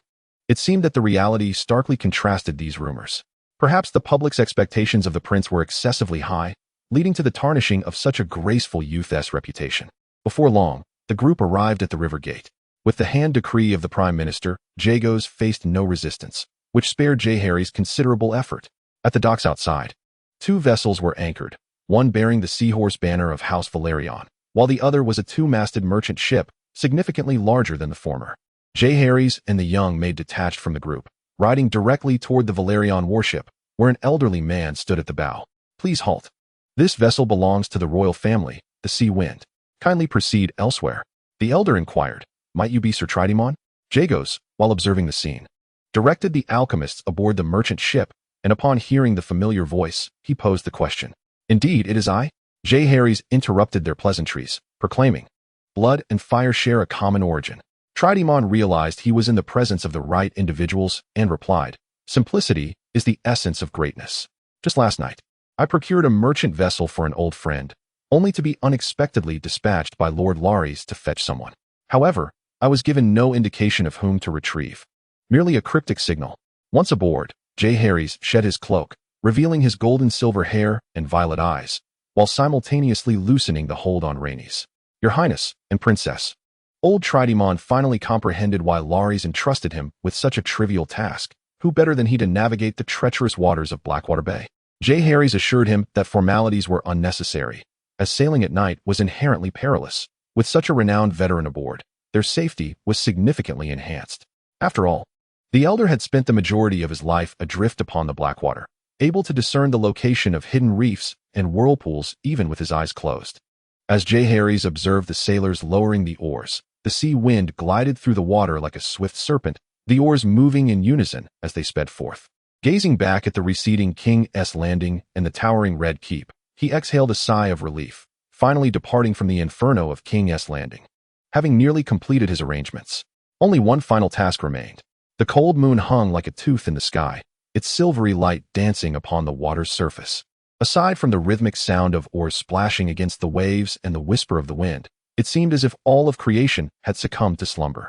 it seemed that the reality starkly contrasted these rumors. Perhaps the public's expectations of the prince were excessively high, leading to the tarnishing of such a graceful youth's reputation. Before long, the group arrived at the river gate. With the hand decree of the Prime Minister, Jagos faced no resistance, which spared Jeherys considerable effort. At the docks outside, 2 vessels were anchored, one bearing the seahorse banner of House Velaryon, while the other was a 2-masted merchant ship, significantly larger than the former. Jeherys and the young maid detached from the group, riding directly toward the Velaryon warship, where an elderly man stood at the bow. "Please halt. This vessel belongs to the royal family, the Sea Wind," Kindly proceed elsewhere. The elder inquired. Might you be Sir Trident? Jagos, while observing the scene, directed the alchemists aboard the merchant ship, and upon hearing the familiar voice, he posed the question. Indeed, it is I. Jeherys interrupted their pleasantries, proclaiming, blood and fire share a common origin. Trident realized he was in the presence of the right individuals and replied, simplicity is the essence of greatness. Just last night, I procured a merchant vessel for an old friend, only to be unexpectedly dispatched by Lord Larys to fetch someone. However, I was given no indication of whom to retrieve. Merely a cryptic signal. Once aboard, Jeherys shed his cloak, revealing his gold-and-silver hair and violet eyes, while simultaneously loosening the hold on Rhaenys. Your Highness and Princess. Old Trident finally comprehended why Larys entrusted him with such a trivial task. Who better than he to navigate the treacherous waters of Blackwater Bay? Jeherys assured him that formalities were unnecessary, as sailing at night was inherently perilous. With such a renowned veteran aboard, their safety was significantly enhanced. After all, the elder had spent the majority of his life adrift upon the Blackwater, able to discern the location of hidden reefs and whirlpools even with his eyes closed. As Jeherys observed the sailors lowering the oars, the sea wind glided through the water like a swift serpent, the oars moving in unison as they sped forth. Gazing back at the receding King's Landing and the towering Red Keep, he exhaled a sigh of relief, finally departing from the inferno of King's Landing. Having nearly completed his arrangements, only one final task remained. The cold moon hung like a tooth in the sky, its silvery light dancing upon the water's surface. Aside from the rhythmic sound of oars splashing against the waves and the whisper of the wind, it seemed as if all of creation had succumbed to slumber.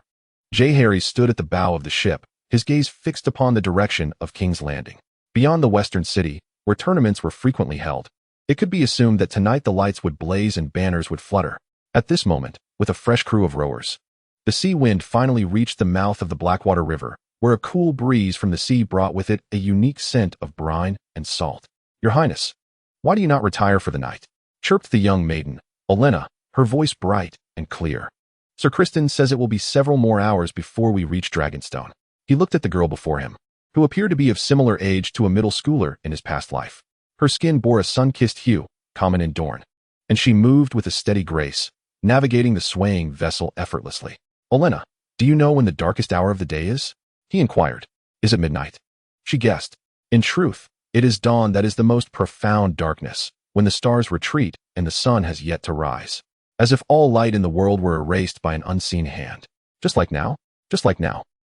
Jeherys stood at the bow of the ship, his gaze fixed upon the direction of King's Landing. Beyond the western city, where tournaments were frequently held, it could be assumed that tonight the lights would blaze and banners would flutter. At this moment, with a fresh crew of rowers, the sea wind finally reached the mouth of the Blackwater River, where a cool breeze from the sea brought with it a unique scent of brine and salt. Your Highness, why do you not retire for the night? Chirped the young maiden, Olenna, her voice bright and clear. Sir Criston says it will be several more hours before we reach Dragonstone. He looked at the girl before him, who appeared to be of similar age to a middle schooler in his past life. Her skin bore a sun-kissed hue, common in Dorne, and she moved with a steady grace, navigating the swaying vessel effortlessly. Olenna, do you know when the darkest hour of the day is? He inquired. Is it midnight? She guessed. In truth, it is dawn that is the most profound darkness, when the stars retreat and the sun has yet to rise. As if all light in the world were erased by an unseen hand. Just like now.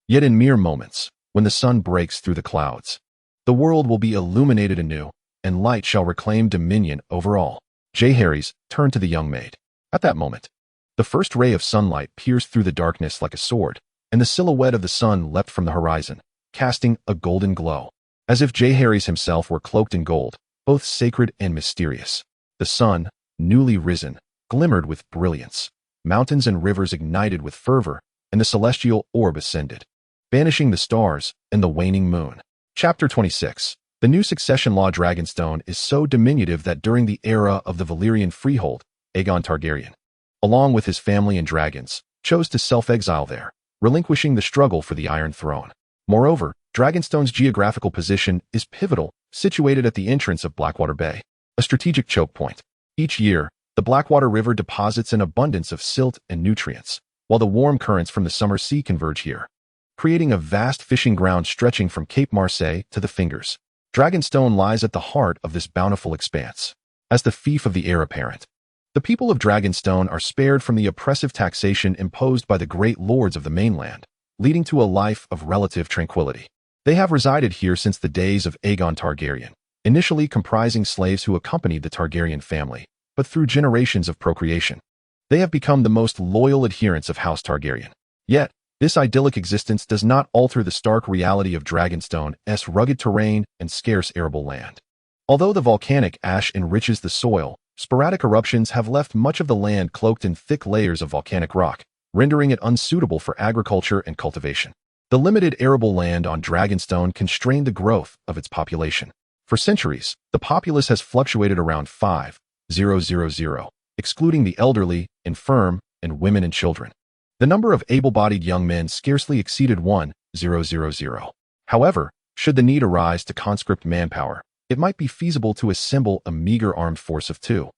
Yet in mere moments, when the sun breaks through the clouds, the world will be illuminated anew, and light shall reclaim dominion over all. Jeherys turned to the young maid. At that moment, the first ray of sunlight pierced through the darkness like a sword, and the silhouette of the sun leapt from the horizon, casting a golden glow, as if Jeherys himself were cloaked in gold, both sacred and mysterious. The sun, newly risen, glimmered with brilliance. Mountains and rivers ignited with fervor, and the celestial orb ascended, banishing the stars and the waning moon. Chapter 26. The new succession law Dragonstone is so diminutive that during the era of the Valyrian freehold, Aegon Targaryen, along with his family and dragons, chose to self-exile there, relinquishing the struggle for the Iron Throne. Moreover, Dragonstone's geographical position is pivotal, situated at the entrance of Blackwater Bay, a strategic choke point. Each year, the Blackwater River deposits an abundance of silt and nutrients, while the warm currents from the summer sea converge here, creating a vast fishing ground stretching from Cape Marseille to the Fingers. Dragonstone lies at the heart of this bountiful expanse. As the fief of the heir apparent, the people of Dragonstone are spared from the oppressive taxation imposed by the great lords of the mainland, leading to a life of relative tranquility. They have resided here since the days of Aegon Targaryen, initially comprising slaves who accompanied the Targaryen family, but through generations of procreation, they have become the most loyal adherents of House Targaryen. Yet, this idyllic existence does not alter the stark reality of Dragonstone's rugged terrain and scarce arable land. Although the volcanic ash enriches the soil, sporadic eruptions have left much of the land cloaked in thick layers of volcanic rock, rendering it unsuitable for agriculture and cultivation. The limited arable land on Dragonstone constrained the growth of its population. For centuries, the populace has fluctuated around 5,000, excluding the elderly, infirm, and women and children. The number of able-bodied young men scarcely exceeded 1,000. However, should the need arise to conscript manpower, it might be feasible to assemble a meager armed force of 2,000.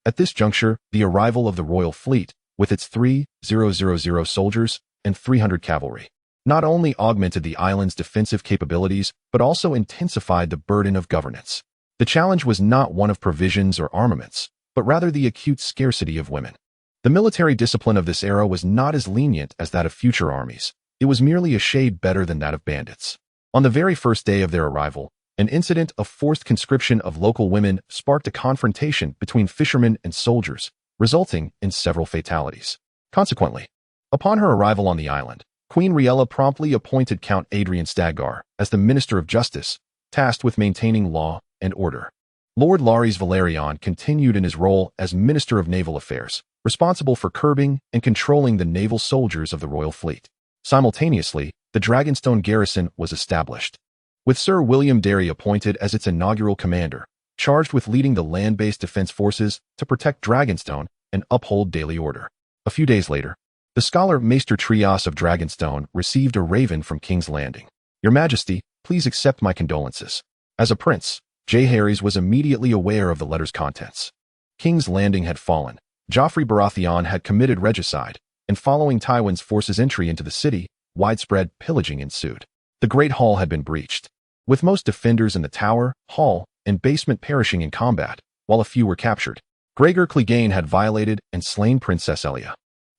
At this juncture, the arrival of the royal fleet, with its 3,000 soldiers and 300 cavalry, not only augmented the island's defensive capabilities, but also intensified the burden of governance. The challenge was not one of provisions or armaments, but rather the acute scarcity of women. The military discipline of this era was not as lenient as that of future armies. It was merely a shade better than that of bandits. On the very first day of their arrival, an incident of forced conscription of local women sparked a confrontation between fishermen and soldiers, resulting in several fatalities. Consequently, upon her arrival on the island, Queen Rhaegar promptly appointed Count Adrian Staggar as the Minister of Justice, tasked with maintaining law and order. Lord Larys Velaryon continued in his role as Minister of Naval Affairs, responsible for curbing and controlling the naval soldiers of the royal fleet. Simultaneously, the Dragonstone garrison was established, with Sir William Derry appointed as its inaugural commander, charged with leading the land-based defense forces to protect Dragonstone and uphold daily order. A few days later, the scholar Maester Trios of Dragonstone received a raven from King's Landing. "Your Majesty, please accept my condolences." As a prince, Jeherys was immediately aware of the letter's contents. King's Landing had fallen, Joffrey Baratheon had committed regicide, and following Tywin's forces' entry into the city, widespread pillaging ensued. The Great Hall had been breached, with most defenders in the tower, hall, and basement perishing in combat, while a few were captured. Rhaegar Clegane had violated and slain Princess Elia,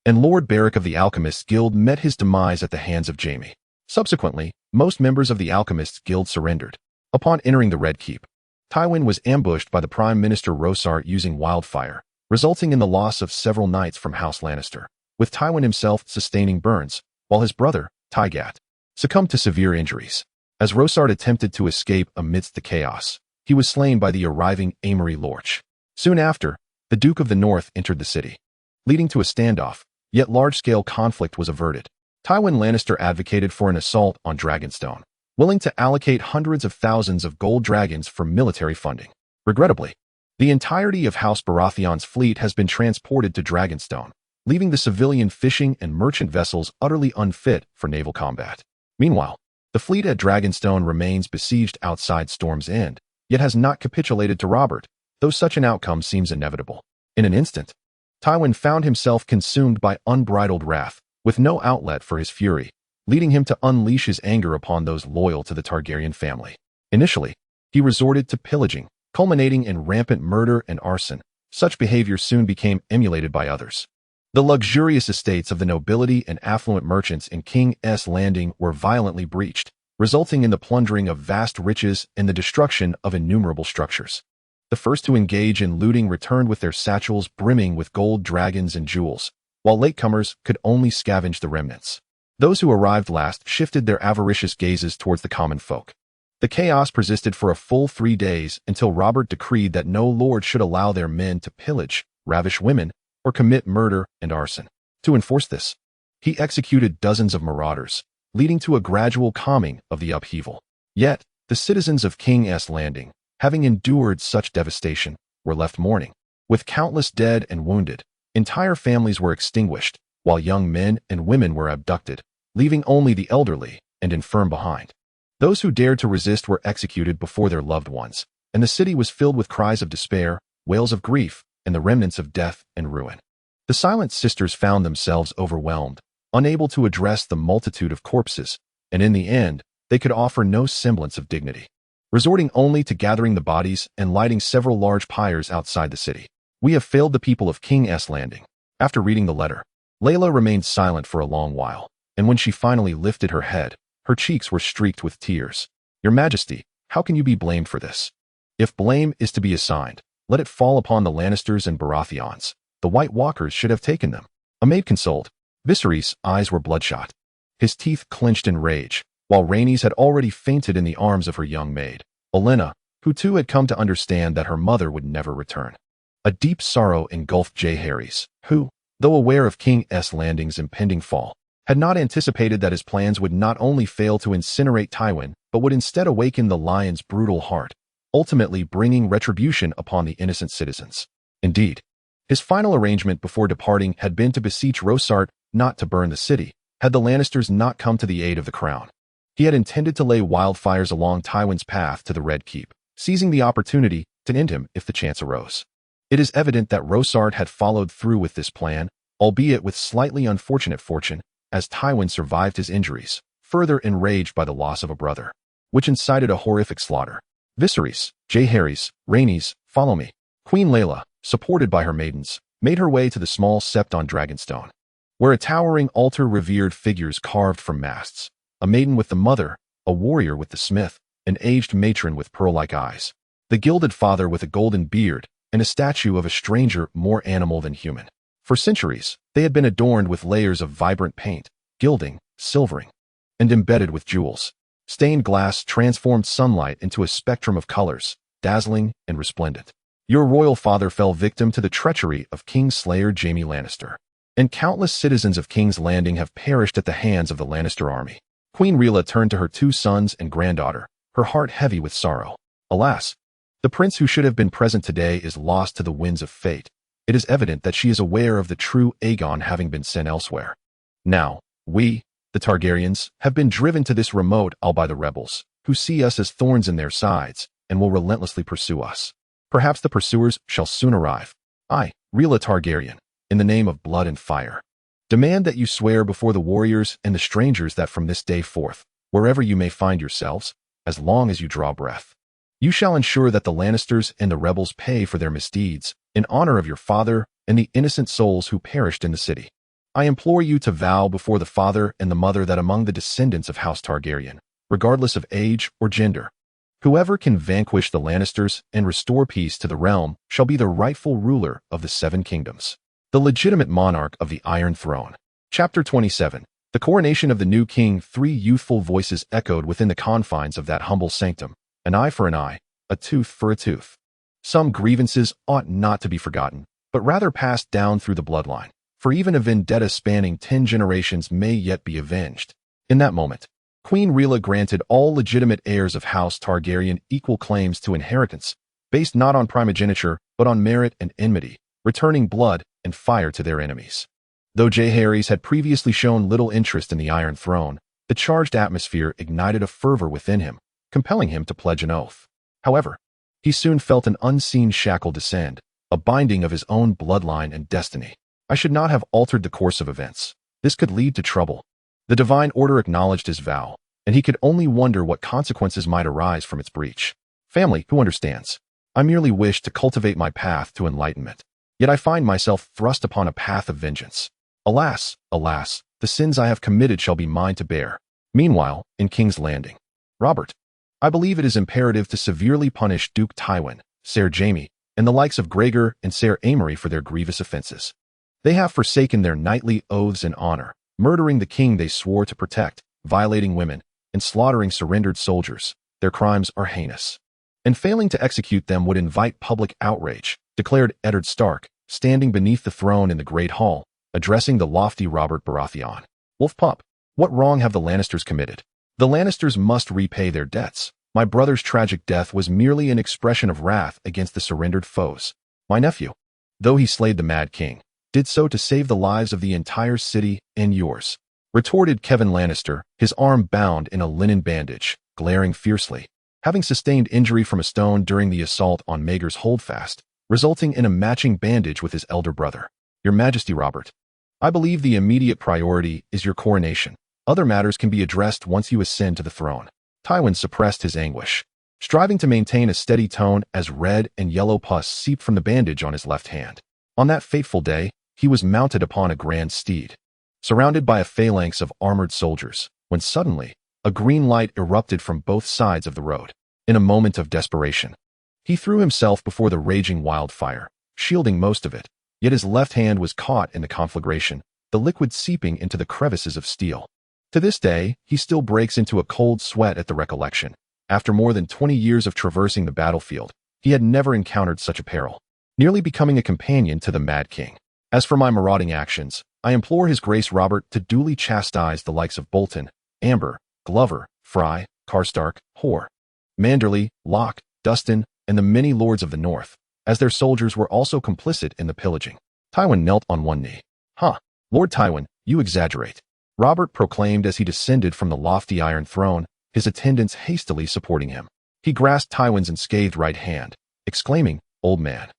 and Lord Beric of the Alchemists Guild met his demise at the hands of Jaime. Subsequently, most members of the Alchemists Guild surrendered. Upon entering the Red Keep, Tywin was ambushed by the Prime Minister Rhaegar using wildfire, resulting in the loss of several knights from House Lannister, with Tywin himself sustaining burns, while his brother, Tygat, succumbed to severe injuries. As Rhaegar attempted to escape amidst the chaos, he was slain by the arriving Amory Lorch. Soon after, the Duke of the North entered the city, leading to a standoff, yet large-scale conflict was averted. Tywin Lannister advocated for an assault on Dragonstone, willing to allocate hundreds of thousands of gold dragons for military funding. Regrettably, the entirety of House Baratheon's fleet has been transported to Dragonstone, leaving the civilian fishing and merchant vessels utterly unfit for naval combat. Meanwhile, the fleet at Dragonstone remains besieged outside Storm's End, yet has not capitulated to Robert, though such an outcome seems inevitable. In an instant, Tywin found himself consumed by unbridled wrath, with no outlet for his fury, leading him to unleash his anger upon those loyal to the Targaryen family. Initially, he resorted to pillaging, culminating in rampant murder and arson. Such behavior soon became emulated by others. The luxurious estates of the nobility and affluent merchants in King's Landing were violently breached, resulting in the plundering of vast riches and the destruction of innumerable structures. The first to engage in looting returned with their satchels brimming with gold dragons and jewels, while latecomers could only scavenge the remnants. Those who arrived last shifted their avaricious gazes towards the common folk. The chaos persisted for a full 3 days until Robert decreed that no lord should allow their men to pillage, ravish women, or commit murder and arson. To enforce this, he executed dozens of marauders, leading to a gradual calming of the upheaval. Yet, the citizens of King's Landing, having endured such devastation, were left mourning. With countless dead and wounded, entire families were extinguished, while young men and women were abducted, leaving only the elderly and infirm behind. Those who dared to resist were executed before their loved ones, and the city was filled with cries of despair, wails of grief, and the remnants of death and ruin. The Silent Sisters found themselves overwhelmed, unable to address the multitude of corpses, and in the end, they could offer no semblance of dignity, resorting only to gathering the bodies and lighting several large pyres outside the city. "We have failed the people of King's Landing." After reading the letter, Layla remained silent for a long while, and when she finally lifted her head, her cheeks were streaked with tears. "Your Majesty, how can you be blamed for this? If blame is to be assigned, let it fall upon the Lannisters and Baratheons. The White Walkers should have taken them." A maid consoled. Viserys' eyes were bloodshot, his teeth clenched in rage, while Rhaenys had already fainted in the arms of her young maid, Olenna, who too had come to understand that her mother would never return. A deep sorrow engulfed Jeherys, who, though aware of King's Landing's impending fall, had not anticipated that his plans would not only fail to incinerate Tywin, but would instead awaken the lion's brutal heart, ultimately bringing retribution upon the innocent citizens. Indeed, his final arrangement before departing had been to besiege Rhaegar, not to burn the city, had the Lannisters not come to the aid of the crown. He had intended to lay wildfires along Tywin's path to the Red Keep, seizing the opportunity to end him if the chance arose. It is evident that Rosart had followed through with this plan, albeit with slightly unfortunate fortune, as Tywin survived his injuries, further enraged by the loss of a brother, which incited a horrific slaughter. Viserys, Jeherys, Rhaenys, follow me. Queen Layla, supported by her maidens, made her way to the small sept on Dragonstone, where a towering altar revered figures carved from masts, a maiden with the mother, a warrior with the smith, an aged matron with pearl-like eyes, the gilded father with a golden beard, and a statue of a stranger more animal than human. For centuries, they had been adorned with layers of vibrant paint, gilding, silvering, and embedded with jewels. Stained glass transformed sunlight into a spectrum of colors, dazzling and resplendent. Your royal father fell victim to the treachery of Kingslayer Jaime Lannister, and countless citizens of King's Landing have perished at the hands of the Lannister army. Queen Rhaela turned to her 2 sons and granddaughter, her heart heavy with sorrow. Alas, the prince who should have been present today is lost to the winds of fate. It is evident that she is aware of the true Aegon having been sent elsewhere. Now, we, the Targaryens, have been driven to this remote isle by the rebels, who see us as thorns in their sides and will relentlessly pursue us. Perhaps the pursuers shall soon arrive. I, Rhaela Targaryen, in the name of blood and fire, demand that you swear before the warriors and the strangers that from this day forth, wherever you may find yourselves, as long as you draw breath, you shall ensure that the Lannisters and the rebels pay for their misdeeds, in honor of your father and the innocent souls who perished in the city. I implore you to vow before the father and the mother that among the descendants of House Targaryen, regardless of age or gender, whoever can vanquish the Lannisters and restore peace to the realm shall be the rightful ruler of the 7 kingdoms, the legitimate monarch of the Iron Throne. Chapter 27. The coronation of the new king. 3 youthful voices echoed within the confines of that humble sanctum. An eye for an eye, a tooth for a tooth. Some grievances ought not to be forgotten, but rather passed down through the bloodline, for even a vendetta spanning 10 generations may yet be avenged. In that moment, Queen Rhaela granted all legitimate heirs of House Targaryen equal claims to inheritance, based not on primogeniture, but on merit and enmity, returning blood and fire to their enemies. Though Jeherys had previously shown little interest in the Iron Throne, the charged atmosphere ignited a fervor within him, compelling him to pledge an oath. However, he soon felt an unseen shackle descend, a binding of his own bloodline and destiny. I should not have altered the course of events. This could lead to trouble. The divine order acknowledged his vow, and he could only wonder what consequences might arise from its breach. Family, who understands? I merely wish to cultivate my path to enlightenment. Yet I find myself thrust upon a path of vengeance. Alas, alas, the sins I have committed shall be mine to bear. Meanwhile, in King's Landing, Robert, I believe it is imperative to severely punish Duke Tywin, Ser Jaime, and the likes of Rhaegar and Ser Amory for their grievous offenses. They have forsaken their knightly oaths and honor, murdering the king they swore to protect, violating women, and slaughtering surrendered soldiers. Their crimes are heinous, and failing to execute them would invite public outrage, declared Eddard Stark, standing beneath the throne in the Great Hall, addressing the lofty Robert Baratheon. Wolf Pup, what wrong have the Lannisters committed? The Lannisters must repay their debts. My brother's tragic death was merely an expression of wrath against the surrendered foes. My nephew, though he slayed the Mad King, did so to save the lives of the entire city and yours, retorted Kevin Lannister, his arm bound in a linen bandage, glaring fiercely, having sustained injury from a stone during the assault on Maegor's holdfast, resulting in a matching bandage with his elder brother. Your Majesty, Robert, I believe the immediate priority is your coronation. Other matters can be addressed once you ascend to the throne. Tywin suppressed his anguish, striving to maintain a steady tone as red and yellow pus seeped from the bandage on his left hand. On that fateful day, he was mounted upon a grand steed, surrounded by a phalanx of armored soldiers, when suddenly, a green light erupted from both sides of the road. In a moment of desperation, he threw himself before the raging wildfire, shielding most of it, yet his left hand was caught in the conflagration, the liquid seeping into the crevices of steel. To this day, he still breaks into a cold sweat at the recollection. After more than 20 years of traversing the battlefield, he had never encountered such a peril, nearly becoming a companion to the Mad King. As for my marauding actions, I implore His Grace Robert to duly chastise the likes of Bolton, Amber, Glover, Fry, Karstark, Hoare, Manderley, Locke, Dustin, and the many lords of the north, as their soldiers were also complicit in the pillaging. Tywin knelt on one knee. Lord Tywin, you exaggerate, Robert proclaimed as he descended from the lofty Iron Throne, his attendants hastily supporting him. He grasped Tywin's unscathed right hand, exclaiming, Old man,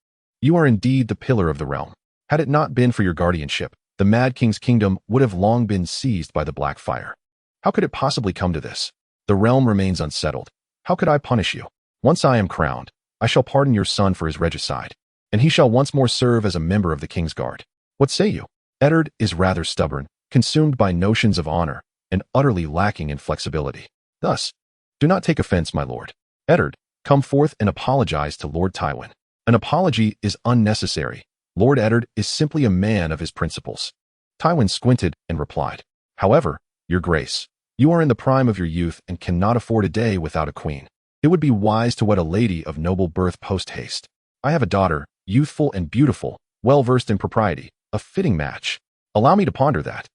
You are indeed the pillar of the realm. Had it not been for your guardianship, the Mad King's kingdom would have long been seized by the Black Fire. How could it possibly come to this? The realm remains unsettled. How could I punish you? Once I am crowned, I shall pardon your son for his regicide, and he shall once more serve as a member of the king's guard. What say you? Eddard is rather stubborn, consumed by notions of honor, and utterly lacking in flexibility. Thus, do not take offense, my lord. Eddard, come forth and apologize to Lord Tywin. An apology is unnecessary. Lord Eddard is simply a man of his principles. Tywin squinted and replied, however, your grace, you are in the prime of your youth and cannot afford a day without a queen. It would be wise to wed a lady of noble birth post-haste. I have a daughter, youthful and beautiful, well-versed in propriety, a fitting match. Allow me to ponder that.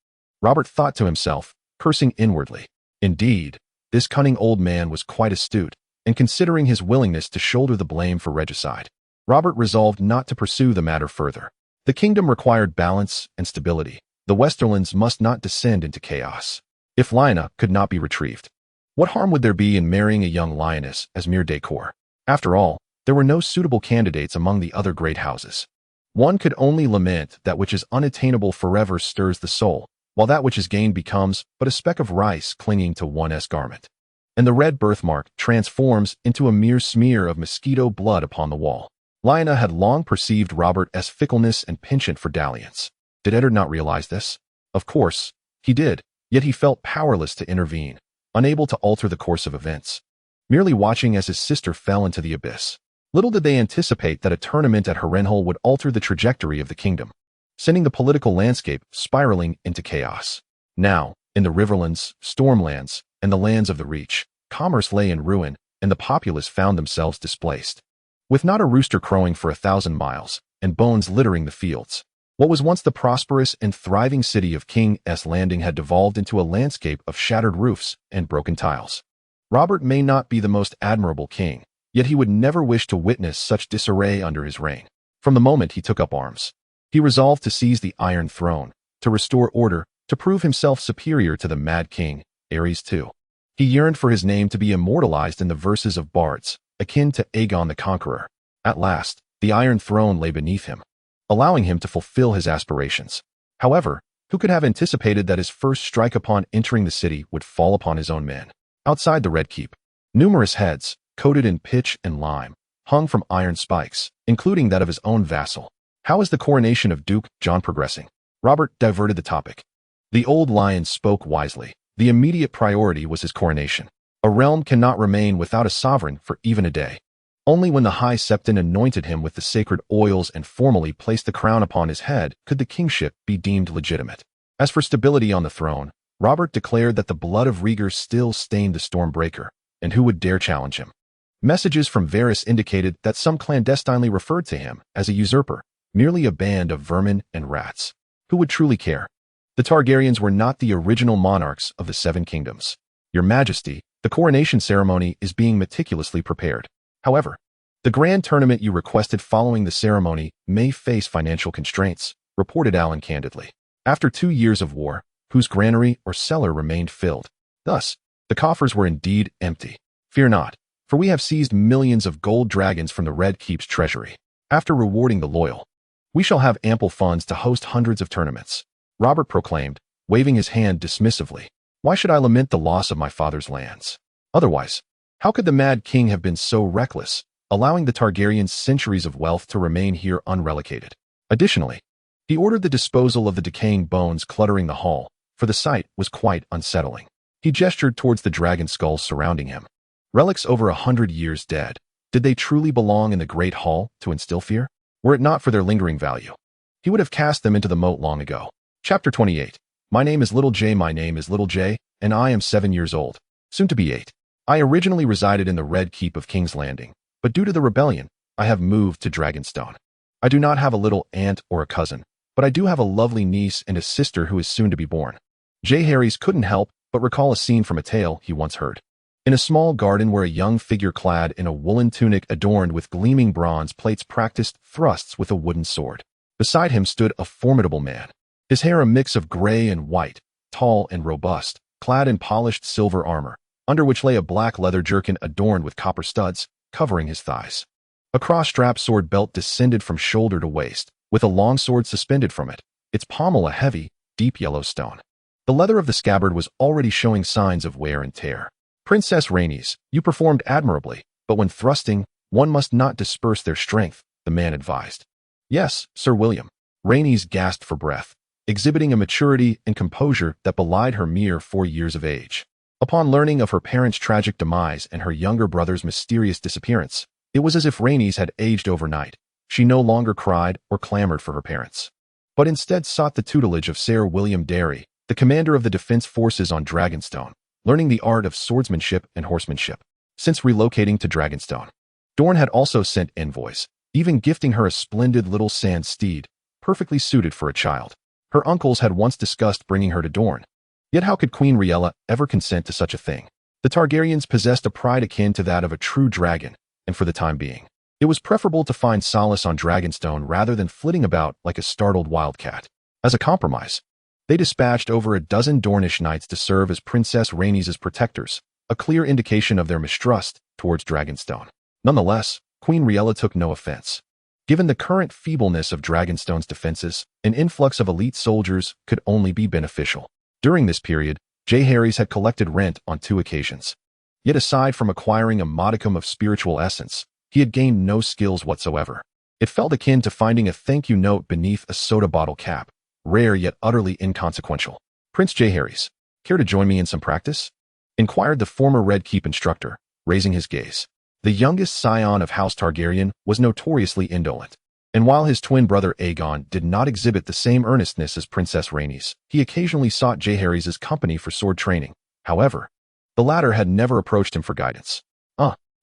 Robert thought to himself, cursing inwardly. Indeed, this cunning old man was quite astute, and considering his willingness to shoulder the blame for regicide, Robert resolved not to pursue the matter further. The kingdom required balance and stability. The Westerlands must not descend into chaos. If Lyanna could not be retrieved, what harm would there be in marrying a young lioness as mere decor? After all, there were no suitable candidates among the other great houses. One could only lament that which is unattainable forever stirs the soul, while that which is gained becomes but a speck of rice clinging to one's garment. And the red birthmark transforms into a mere smear of mosquito blood upon the wall. Lyanna had long perceived Robert's fickleness and penchant for dalliance. Did Eddard not realize this? Of course, he did, yet he felt powerless to intervene, unable to alter the course of events, merely watching as his sister fell into the abyss. Little did they anticipate that a tournament at Harrenhal would alter the trajectory of the kingdom, sending the political landscape spiraling into chaos. Now, in the Riverlands, Stormlands, and the lands of the Reach, commerce lay in ruin, and the populace found themselves displaced. With not a rooster crowing for 1,000 miles, and bones littering the fields, what was once the prosperous and thriving city of King's Landing had devolved into a landscape of shattered roofs and broken tiles. Robert may not be the most admirable king, yet he would never wish to witness such disarray under his reign. From the moment he took up arms, he resolved to seize the Iron Throne, to restore order, to prove himself superior to the Mad King, Aerys II. He yearned for his name to be immortalized in the verses of bards, akin to Aegon the Conqueror. At last, the Iron Throne lay beneath him, allowing him to fulfill his aspirations. However, who could have anticipated that his first strike upon entering the city would fall upon his own men? Outside the Red Keep, numerous heads, coated in pitch and lime, hung from iron spikes, including that of his own vassal. How is the coronation of Duke John progressing? Robert diverted the topic. The old lion spoke wisely. The immediate priority was his coronation. A realm cannot remain without a sovereign for even a day. Only when the High Septon anointed him with the sacred oils and formally placed the crown upon his head could the kingship be deemed legitimate. As for stability on the throne, Robert declared that the blood of Rhaegar still stained the Stormbreaker, and who would dare challenge him? Messages from Varys indicated that some clandestinely referred to him as a usurper, merely a band of vermin and rats. Who would truly care? The Targaryens were not the original monarchs of the Seven Kingdoms. Your Majesty, the coronation ceremony is being meticulously prepared. However, the grand tournament you requested following the ceremony may face financial constraints, reported Alan candidly. After 2 years of war, whose granary or cellar remained filled. Thus, the coffers were indeed empty. Fear not, for we have seized millions of gold dragons from the Red Keep's treasury. After rewarding the loyal, we shall have ample funds to host hundreds of tournaments, Robert proclaimed, waving his hand dismissively. Why should I lament the loss of my father's lands? Otherwise, how could the Mad King have been so reckless, allowing the Targaryens' centuries of wealth to remain here unrelocated? Additionally, he ordered the disposal of the decaying bones cluttering the hall, for the sight was quite unsettling. He gestured towards the dragon skulls surrounding him. Relics over 100 years dead. Did they truly belong in the Great Hall to instill fear? Were it not for their lingering value, he would have cast them into the moat long ago. Chapter 28. My name is Little J. My name is Little J, and I am 7 years old, soon to be 8. I originally resided in the Red Keep of King's Landing, but due to the rebellion, I have moved to Dragonstone. I do not have a little aunt or a cousin, but I do have a lovely niece and a sister who is soon to be born. Jeherys couldn't help but recall a scene from a tale he once heard. In a small garden where a young figure clad in a woolen tunic adorned with gleaming bronze plates practiced thrusts with a wooden sword. Beside him stood a formidable man, his hair a mix of gray and white, tall and robust, clad in polished silver armor, under which lay a black leather jerkin adorned with copper studs, covering his thighs. A cross-strapped sword belt descended from shoulder to waist, with a long sword suspended from it, its pommel a heavy, deep yellow stone. The leather of the scabbard was already showing signs of wear and tear. Princess Rhaenys, you performed admirably, but when thrusting, one must not disperse their strength, the man advised. Yes, Sir William. Rhaenys gasped for breath, exhibiting a maturity and composure that belied her mere 4 years of age. Upon learning of her parents' tragic demise and her younger brother's mysterious disappearance, it was as if Rhaenys had aged overnight. She no longer cried or clamored for her parents, but instead sought the tutelage of Sir William Darry, the commander of the defense forces on Dragonstone, learning the art of swordsmanship and horsemanship. Since relocating to Dragonstone, Dorne had also sent envoys, even gifting her a splendid little sand steed, perfectly suited for a child. Her uncles had once discussed bringing her to Dorne. Yet how could Queen Rhaella ever consent to such a thing? The Targaryens possessed a pride akin to that of a true dragon, and for the time being, it was preferable to find solace on Dragonstone rather than flitting about like a startled wildcat. As a compromise, they dispatched over a dozen Dornish knights to serve as Princess Rhaenys' protectors, a clear indication of their mistrust towards Dragonstone. Nonetheless, Queen Rhaella took no offense. Given the current feebleness of Dragonstone's defenses, an influx of elite soldiers could only be beneficial. During this period, Jeherys had collected rent on 2 occasions. Yet aside from acquiring a modicum of spiritual essence, he had gained no skills whatsoever. It felt akin to finding a thank you note beneath a soda bottle cap, rare yet utterly inconsequential. Prince Jeherys, care to join me in some practice? Inquired the former Red Keep instructor, raising his gaze. The youngest scion of House Targaryen was notoriously indolent, and while his twin brother Aegon did not exhibit the same earnestness as Princess Rhaenys, he occasionally sought Jeherys' company for sword training. However, the latter had never approached him for guidance.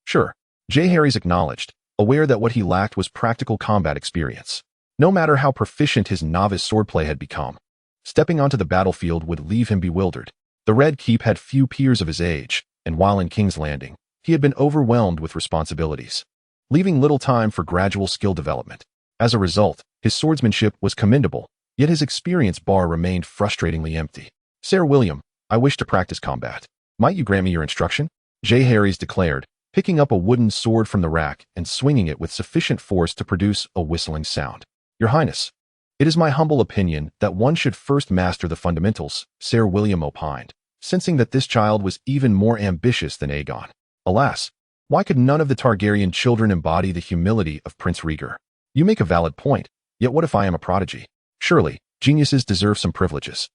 Sure, Jeherys acknowledged, aware that what he lacked was practical combat experience. No matter how proficient his novice swordplay had become, stepping onto the battlefield would leave him bewildered. The Red Keep had few peers of his age, and while in King's Landing, he had been overwhelmed with responsibilities, leaving little time for gradual skill development. As a result, his swordsmanship was commendable, yet his experience bar remained frustratingly empty. Sir William, I wish to practice combat. Might you grant me your instruction? Jeherys declared, picking up a wooden sword from the rack and swinging it with sufficient force to produce a whistling sound. Your Highness, it is my humble opinion that one should first master the fundamentals, Sir William opined, sensing that this child was even more ambitious than Aegon. Alas, why could none of the Targaryen children embody the humility of Prince Rhaegar? You make a valid point, yet what if I am a prodigy? Surely, geniuses deserve some privileges.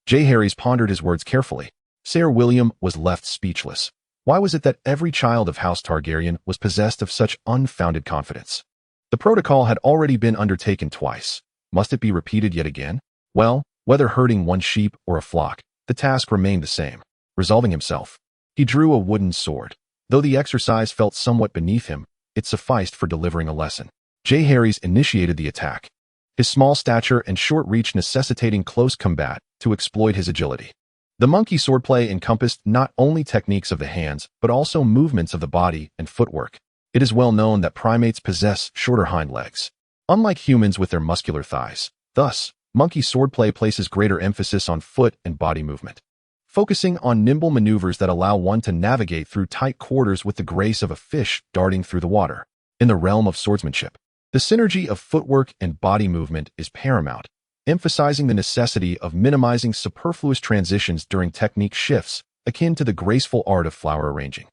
Jeherys pondered his words carefully. Sir William was left speechless. Why was it that every child of House Targaryen was possessed of such unfounded confidence? The protocol had already been undertaken twice. Must it be repeated yet again? Well, whether herding one sheep or a flock, the task remained the same. Resolving himself, he drew a wooden sword. Though the exercise felt somewhat beneath him, it sufficed for delivering a lesson. Jeherys initiated the attack, his small stature and short reach necessitating close combat to exploit his agility. The monkey swordplay encompassed not only techniques of the hands, but also movements of the body and footwork. It is well known that primates possess shorter hind legs, unlike humans with their muscular thighs. Thus, monkey swordplay places greater emphasis on foot and body movement, focusing on nimble maneuvers that allow one to navigate through tight quarters with the grace of a fish darting through the water. In the realm of swordsmanship, the synergy of footwork and body movement is paramount, emphasizing the necessity of minimizing superfluous transitions during technique shifts, akin to the graceful art of flower arranging.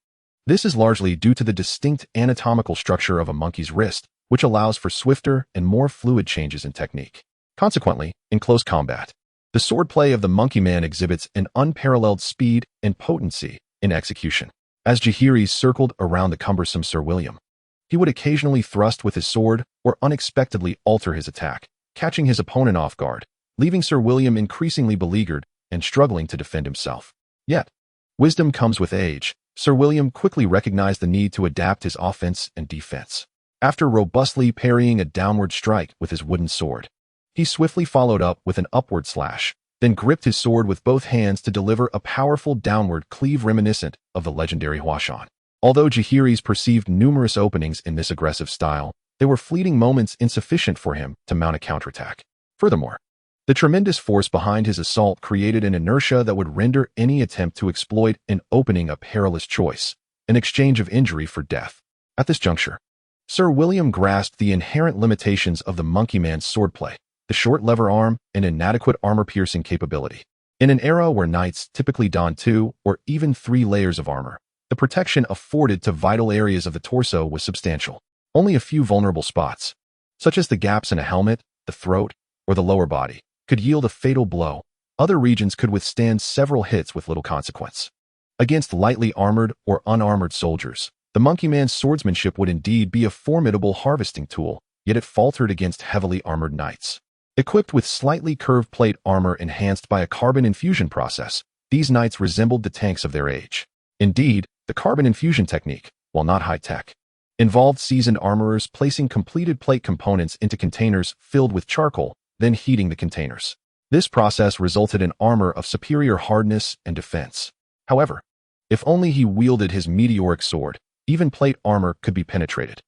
This is largely due to the distinct anatomical structure of a monkey's wrist, which allows for swifter and more fluid changes in technique. Consequently, in close combat, the swordplay of the monkey man exhibits an unparalleled speed and potency in execution. As Jeherys circled around the cumbersome Sir William, he would occasionally thrust with his sword or unexpectedly alter his attack, catching his opponent off guard, leaving Sir William increasingly beleaguered and struggling to defend himself. Yet, wisdom comes with age. Sir William quickly recognized the need to adapt his offense and defense. After robustly parrying a downward strike with his wooden sword, he swiftly followed up with an upward slash, then gripped his sword with both hands to deliver a powerful downward cleave reminiscent of the legendary Huashan. Although Jeherys perceived numerous openings in this aggressive style, they were fleeting moments insufficient for him to mount a counterattack. Furthermore, the tremendous force behind his assault created an inertia that would render any attempt to exploit an opening a perilous choice, an exchange of injury for death. At this juncture, Sir William grasped the inherent limitations of the monkey man's swordplay, the short lever arm, and inadequate armor-piercing capability. In an era where knights typically donned 2 or even 3 layers of armor, the protection afforded to vital areas of the torso was substantial. Only a few vulnerable spots, such as the gaps in a helmet, the throat, or the lower body, could yield a fatal blow. Other regions could withstand several hits with little consequence. Against lightly armored or unarmored soldiers, the monkey man's swordsmanship would indeed be a formidable harvesting tool, yet it faltered against heavily armored knights. Equipped with slightly curved plate armor enhanced by a carbon infusion process, these knights resembled the tanks of their age. Indeed, the carbon infusion technique, while not high-tech, involved seasoned armorers placing completed plate components into containers filled with charcoal, then heating the containers. This process resulted in armor of superior hardness and defense. However, if only he wielded his meteoric sword, even plate armor could be penetrated.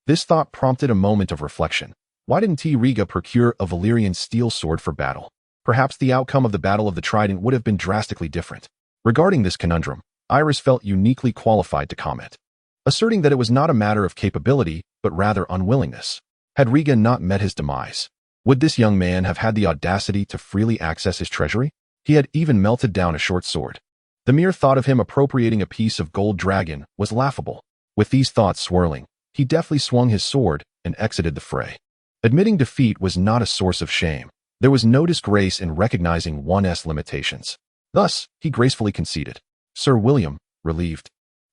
This thought prompted a moment of reflection. Why didn't Rhaegar procure a Valyrian steel sword for battle? Perhaps the outcome of the Battle of the Trident would have been drastically different. Regarding this conundrum, Iris felt uniquely qualified to comment, asserting that it was not a matter of capability, but rather unwillingness. Had Rhaegar not met his demise, would this young man have had the audacity to freely access his treasury? He had even melted down a short sword. The mere thought of him appropriating a piece of gold dragon was laughable. With these thoughts swirling, he deftly swung his sword and exited the fray. Admitting defeat was not a source of shame. There was no disgrace in recognizing one's limitations. Thus, he gracefully conceded. Sir William, relieved,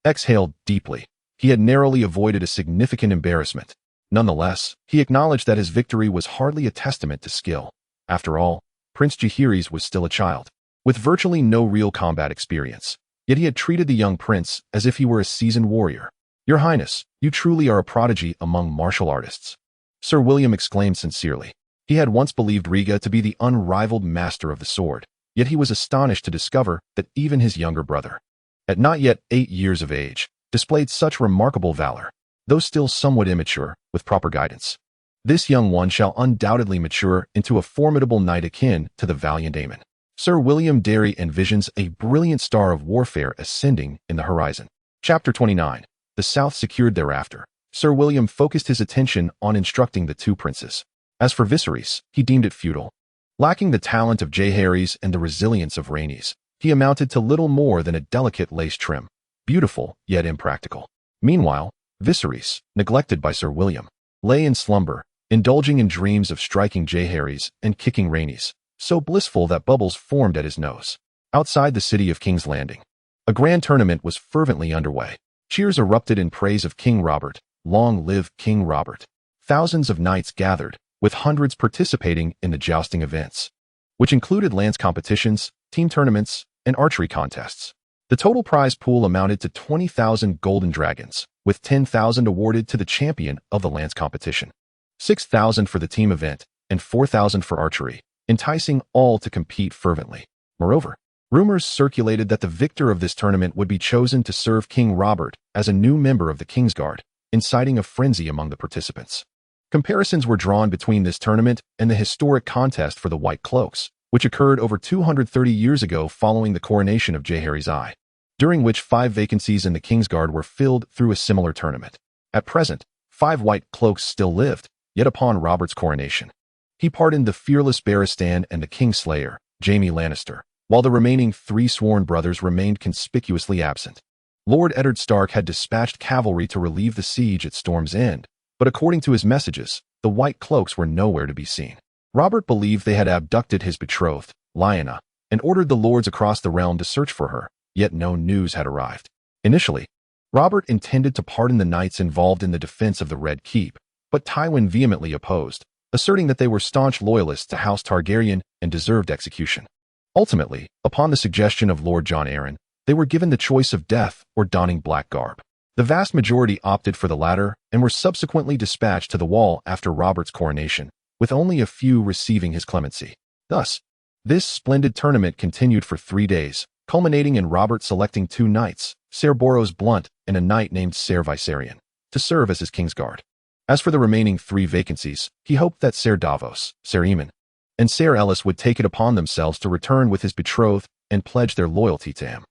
exhaled deeply. He had narrowly avoided a significant embarrassment. Nonetheless, he acknowledged that his victory was hardly a testament to skill. After all, Prince Jeherys was still a child, with virtually no real combat experience. Yet he had treated the young prince as if he were a seasoned warrior. Your Highness, you truly are a prodigy among martial artists, Sir William exclaimed sincerely. He had once believed Rhaegar to be the unrivaled master of the sword, yet he was astonished to discover that even his younger brother, at not yet 8 years of age, displayed such remarkable valor, though still somewhat immature, with proper guidance. This young one shall undoubtedly mature into a formidable knight akin to the valiant Aemon. Sir William Darry envisions a brilliant star of warfare ascending in the horizon. Chapter 29. The South secured thereafter. Sir William focused his attention on instructing the 2 princes. As for Viserys, he deemed it futile. Lacking the talent of Jeherys and the resilience of Rhaenys, he amounted to little more than a delicate lace trim, beautiful yet impractical. Meanwhile, Viserys, neglected by Sir William, lay in slumber, indulging in dreams of striking Jeherys and kicking Rhaenys, so blissful that bubbles formed at his nose. Outside the city of King's Landing, a grand tournament was fervently underway. Cheers erupted in praise of King Robert. Long live King Robert. Thousands of knights gathered, with hundreds participating in the jousting events, which included lance competitions, team tournaments, and archery contests. The total prize pool amounted to 20,000 golden dragons, with 10,000 awarded to the champion of the lance competition, 6,000 for the team event, and 4,000 for archery, enticing all to compete fervently. Moreover, rumors circulated that the victor of this tournament would be chosen to serve King Robert as a new member of the Kingsguard, inciting a frenzy among the participants. Comparisons were drawn between this tournament and the historic contest for the White Cloaks, which occurred over 230 years ago following the coronation of Jeherys I, during which 5 vacancies in the Kingsguard were filled through a similar tournament. At present, 5 White Cloaks still lived, yet upon Robert's coronation, he pardoned the fearless Barristan and the Kingslayer, Jaime Lannister, while the remaining 3 sworn brothers remained conspicuously absent. Lord Eddard Stark had dispatched cavalry to relieve the siege at Storm's End, but according to his messages, the White Cloaks were nowhere to be seen. Robert believed they had abducted his betrothed, Lyanna, and ordered the lords across the realm to search for her, yet no news had arrived. Initially, Robert intended to pardon the knights involved in the defense of the Red Keep, but Tywin vehemently opposed, asserting that they were staunch loyalists to House Targaryen and deserved execution. Ultimately, upon the suggestion of Lord Jon Arryn, they were given the choice of death or donning black garb. The vast majority opted for the latter and were subsequently dispatched to the wall after Robert's coronation, with only a few receiving his clemency. Thus, this splendid tournament continued for 3 days, culminating in Robert selecting 2 knights, Ser Boros Blunt and a knight named Ser Viserion, to serve as his Kingsguard. As for the remaining 3 vacancies, he hoped that Ser Davos, Ser Aemon, and Ser Ellis would take it upon themselves to return with his betrothed and pledge their loyalty to him.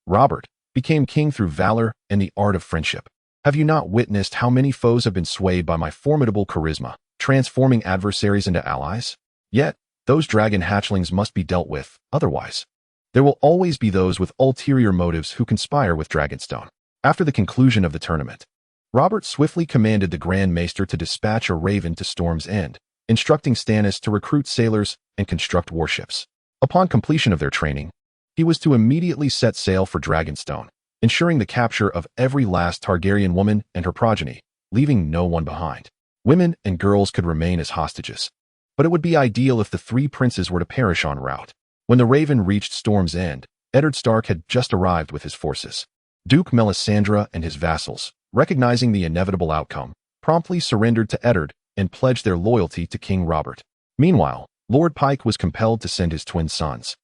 Robert, became king through valor and the art of friendship. Have you not witnessed how many foes have been swayed by my formidable charisma, transforming adversaries into allies? Yet, those dragon hatchlings must be dealt with, otherwise. There will always be those with ulterior motives who conspire with Dragonstone. After the conclusion of the tournament, Robert swiftly commanded the Grand Maester to dispatch a raven to Storm's End, instructing Stannis to recruit sailors and construct warships. Upon completion of their training, he was to immediately set sail for Dragonstone, ensuring the capture of every last Targaryen woman and her progeny, leaving no one behind. Women and girls could remain as hostages, but it would be ideal if the three princes were to perish en route. When the Raven reached Storm's End, Eddard Stark had just arrived with his forces. Duke Melisandre and his vassals, recognizing the inevitable outcome, promptly surrendered to Eddard and pledged their loyalty to King Robert. Meanwhile, Lord Pike was compelled to send his twin sons,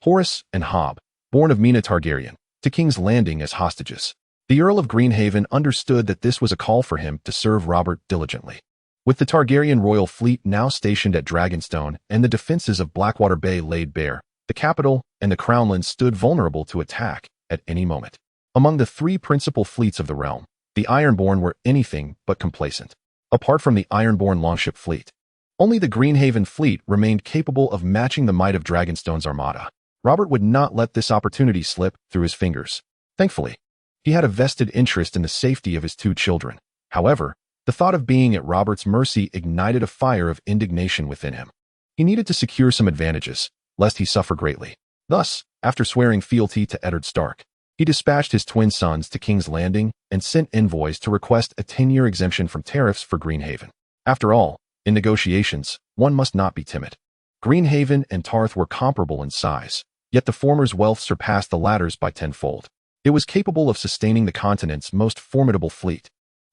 Horace and Hob, born of Mina Targaryen, to King's Landing as hostages. The Earl of Greenhaven understood that this was a call for him to serve Robert diligently. With the Targaryen royal fleet now stationed at Dragonstone and the defenses of Blackwater Bay laid bare, the capital and the Crownlands stood vulnerable to attack at any moment. Among the three principal fleets of the realm, the Ironborn were anything but complacent. Apart from the Ironborn longship fleet, only the Greenhaven fleet remained capable of matching the might of Dragonstone's armada. Robert would not let this opportunity slip through his fingers. Thankfully, he had a vested interest in the safety of his two children. However, the thought of being at Robert's mercy ignited a fire of indignation within him. He needed to secure some advantages, lest he suffer greatly. Thus, after swearing fealty to Eddard Stark, he dispatched his twin sons to King's Landing and sent envoys to request a 10-year exemption from tariffs for Greenhaven. After all, in negotiations, one must not be timid. Greenhaven and Tarth were comparable in size, yet the former's wealth surpassed the latter's by tenfold. It was capable of sustaining the continent's most formidable fleet,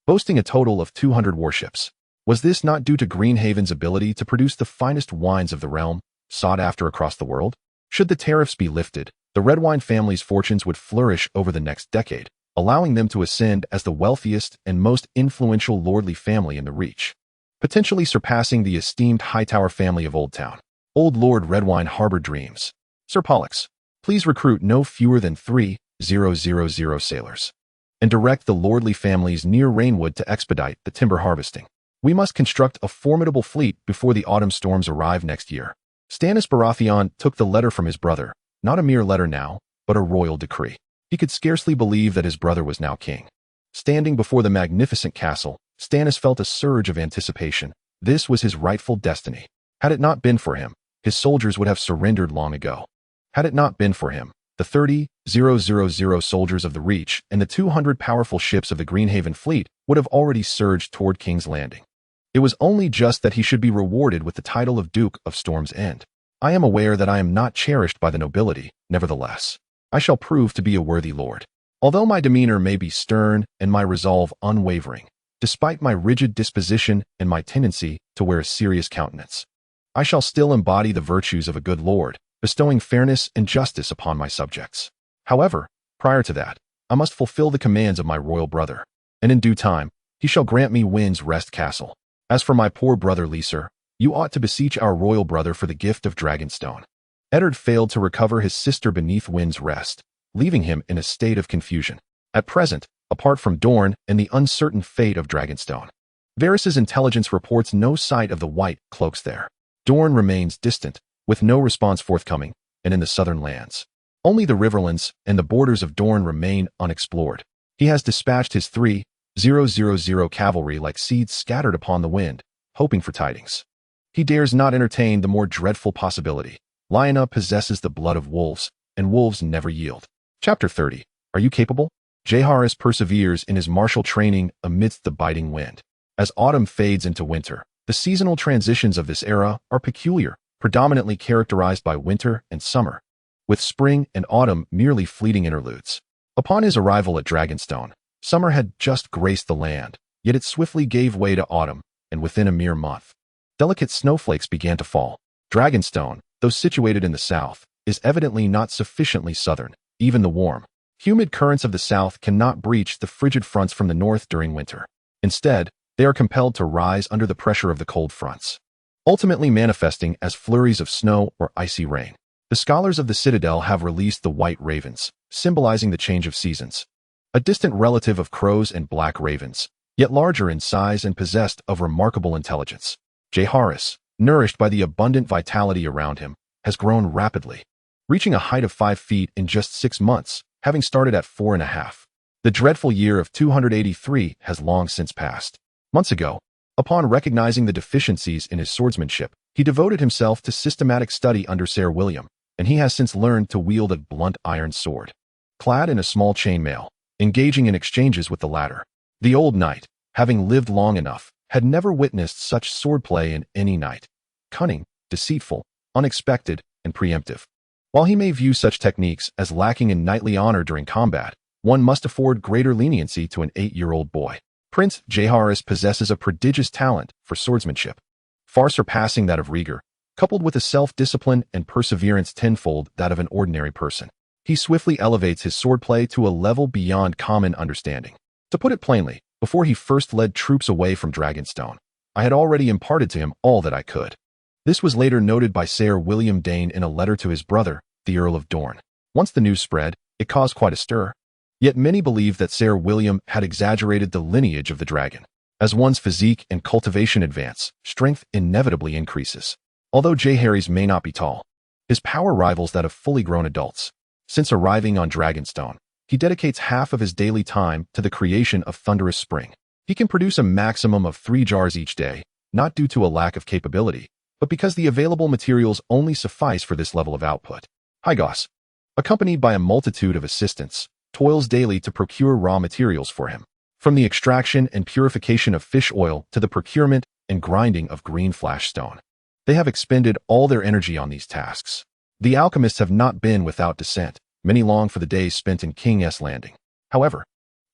boasting a total of 200 warships. Was this not due to Greenhaven's ability to produce the finest wines of the realm, sought after across the world? Should the tariffs be lifted, the Redwine family's fortunes would flourish over the next decade, allowing them to ascend as the wealthiest and most influential lordly family in the Reach, potentially surpassing the esteemed Hightower family of Oldtown. Old Lord Redwine harbored dreams. Sir Pollux, please recruit no fewer than 3,000 sailors, and direct the lordly families near Rainwood to expedite the timber harvesting. We must construct a formidable fleet before the autumn storms arrive next year. Stannis Baratheon took the letter from his brother, not a mere letter now, but a royal decree. He could scarcely believe that his brother was now king. Standing before the magnificent castle, Stannis felt a surge of anticipation. This was his rightful destiny. Had it not been for him, his soldiers would have surrendered long ago. Had it not been for him, the 30,000 soldiers of the Reach and the 200 powerful ships of the Greenhaven fleet would have already surged toward King's Landing. It was only just that he should be rewarded with the title of Duke of Storm's End. I am aware that I am not cherished by the nobility, nevertheless. I shall prove to be a worthy lord. Although my demeanor may be stern and my resolve unwavering, despite my rigid disposition and my tendency to wear a serious countenance, I shall still embody the virtues of a good lord, bestowing fairness and justice upon my subjects. However, prior to that, I must fulfill the commands of my royal brother, and in due time, he shall grant me Wind's Rest Castle. As for my poor brother Leaser, you ought to beseech our royal brother for the gift of Dragonstone. Eddard failed to recover his sister beneath Wind's Rest, leaving him in a state of confusion. At present, apart from Dorne and the uncertain fate of Dragonstone, Varys' intelligence reports no sight of the White Cloaks there. Dorne remains distant, with no response forthcoming, and in the southern lands, only the Riverlands and the borders of Dorne remain unexplored. He has dispatched his 3,000 cavalry like seeds scattered upon the wind, hoping for tidings. He dares not entertain the more dreadful possibility. Lyanna possesses the blood of wolves, and wolves never yield. Chapter 30. Are you capable? Jeherys perseveres in his martial training amidst the biting wind. As autumn fades into winter, the seasonal transitions of this era are peculiar, predominantly characterized by winter and summer, with spring and autumn merely fleeting interludes. Upon his arrival at Dragonstone, summer had just graced the land, yet it swiftly gave way to autumn, and within a mere month, delicate snowflakes began to fall. Dragonstone, though situated in the south, is evidently not sufficiently southern. Even the warm, humid currents of the south cannot breach the frigid fronts from the north during winter. Instead, they are compelled to rise under the pressure of the cold fronts, ultimately manifesting as flurries of snow or icy rain. The scholars of the Citadel have released the white ravens, symbolizing the change of seasons. a distant relative of crows and black ravens, yet larger in size and possessed of remarkable intelligence. Jeherys, nourished by the abundant vitality around him, has grown rapidly, reaching a height of 5 feet in just 6 months, having started at 4.5. The dreadful year of 283 has long since passed. Months ago, upon recognizing the deficiencies in his swordsmanship, he devoted himself to systematic study under Sir William, and he has since learned to wield a blunt iron sword. Clad in a small chainmail, engaging in exchanges with the latter, the old knight, having lived long enough, had never witnessed such swordplay in any knight. Cunning, deceitful, unexpected, and preemptive. While he may view such techniques as lacking in knightly honor during combat, one must afford greater leniency to an 8-year-old boy. Prince Jeherys possesses a prodigious talent for swordsmanship, far surpassing that of Rhaegar, coupled with a self-discipline and perseverance tenfold that of an ordinary person. He swiftly elevates his swordplay to a level beyond common understanding. To put it plainly, before he first led troops away from Dragonstone, I had already imparted to him all that I could. This was later noted by Sir William Dane in a letter to his brother, the Earl of Dorne. Once the news spread, it caused quite a stir. Yet many believed that Sir William had exaggerated the lineage of the dragon. As one's physique and cultivation advance, strength inevitably increases. Although Jeherys may not be tall, his power rivals that of fully grown adults. Since arriving on Dragonstone, he dedicates half of his daily time to the creation of thunderous spring. He can produce a maximum of 3 jars each day, not due to a lack of capability, but because the available materials only suffice for this level of output. Hygos, accompanied by a multitude of assistants, toils daily to procure raw materials for him, from the extraction and purification of fish oil to the procurement and grinding of green flash stone. They have expended all their energy on these tasks. The alchemists have not been without dissent. Many long for the days spent in King's Landing. However,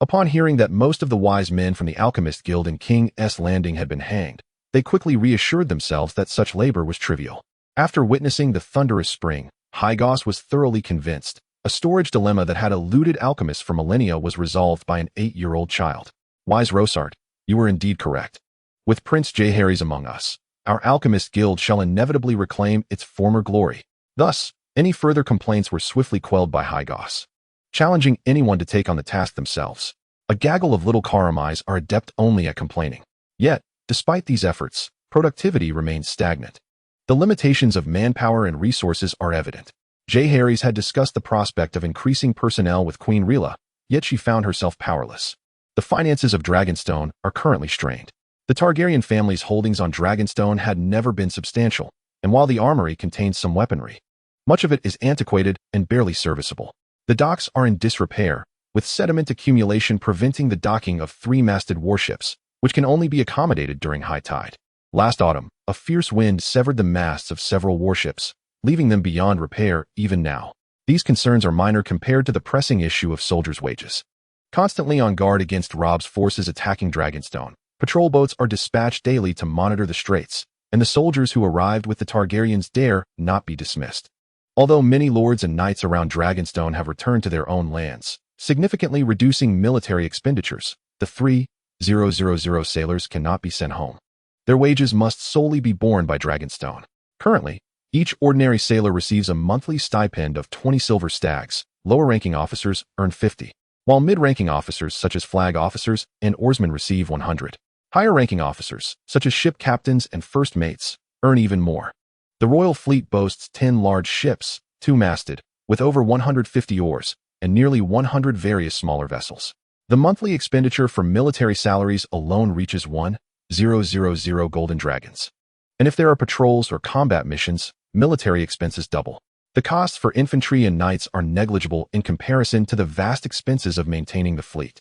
upon hearing that most of the wise men from the Alchemist Guild in King's Landing had been hanged, they quickly reassured themselves that such labor was trivial. After witnessing the thunderous spring, Hygos was thoroughly convinced. A storage dilemma that had eluded alchemists for millennia was resolved by an 8-year-old child. Wise Rosart, you were indeed correct. With Prince Jeherys among us, our Alchemist Guild shall inevitably reclaim its former glory. Thus, any further complaints were swiftly quelled by Hygos, challenging anyone to take on the task themselves. A gaggle of little Karamis are adept only at complaining. Yet, despite these efforts, productivity remains stagnant. The limitations of manpower and resources are evident. Jeherys had discussed the prospect of increasing personnel with Queen Rhaegar, yet she found herself powerless. The finances of Dragonstone are currently strained. The Targaryen family's holdings on Dragonstone had never been substantial, and while the armory contains some weaponry, much of it is antiquated and barely serviceable. The docks are in disrepair, with sediment accumulation preventing the docking of 3-masted warships, which can only be accommodated during high tide. Last autumn, a fierce wind severed the masts of several warships, leaving them beyond repair even now. These concerns are minor compared to the pressing issue of soldiers' wages. Constantly on guard against Robb's forces attacking Dragonstone, patrol boats are dispatched daily to monitor the straits, and the soldiers who arrived with the Targaryens dare not be dismissed. Although many lords and knights around Dragonstone have returned to their own lands, significantly reducing military expenditures, the 3,000 sailors cannot be sent home. Their wages must solely be borne by Dragonstone. Currently, each ordinary sailor receives a monthly stipend of 20 silver stags. Lower-ranking officers earn 50, while mid-ranking officers such as flag officers and oarsmen receive 100. Higher-ranking officers, such as ship captains and first mates, earn even more. The royal fleet boasts 10 large ships, 2-masted, with over 150 oars, and nearly 100 various smaller vessels. The monthly expenditure for military salaries alone reaches 1,000 golden dragons. And if there are patrols or combat missions, military expenses double. The costs for infantry and knights are negligible in comparison to the vast expenses of maintaining the fleet.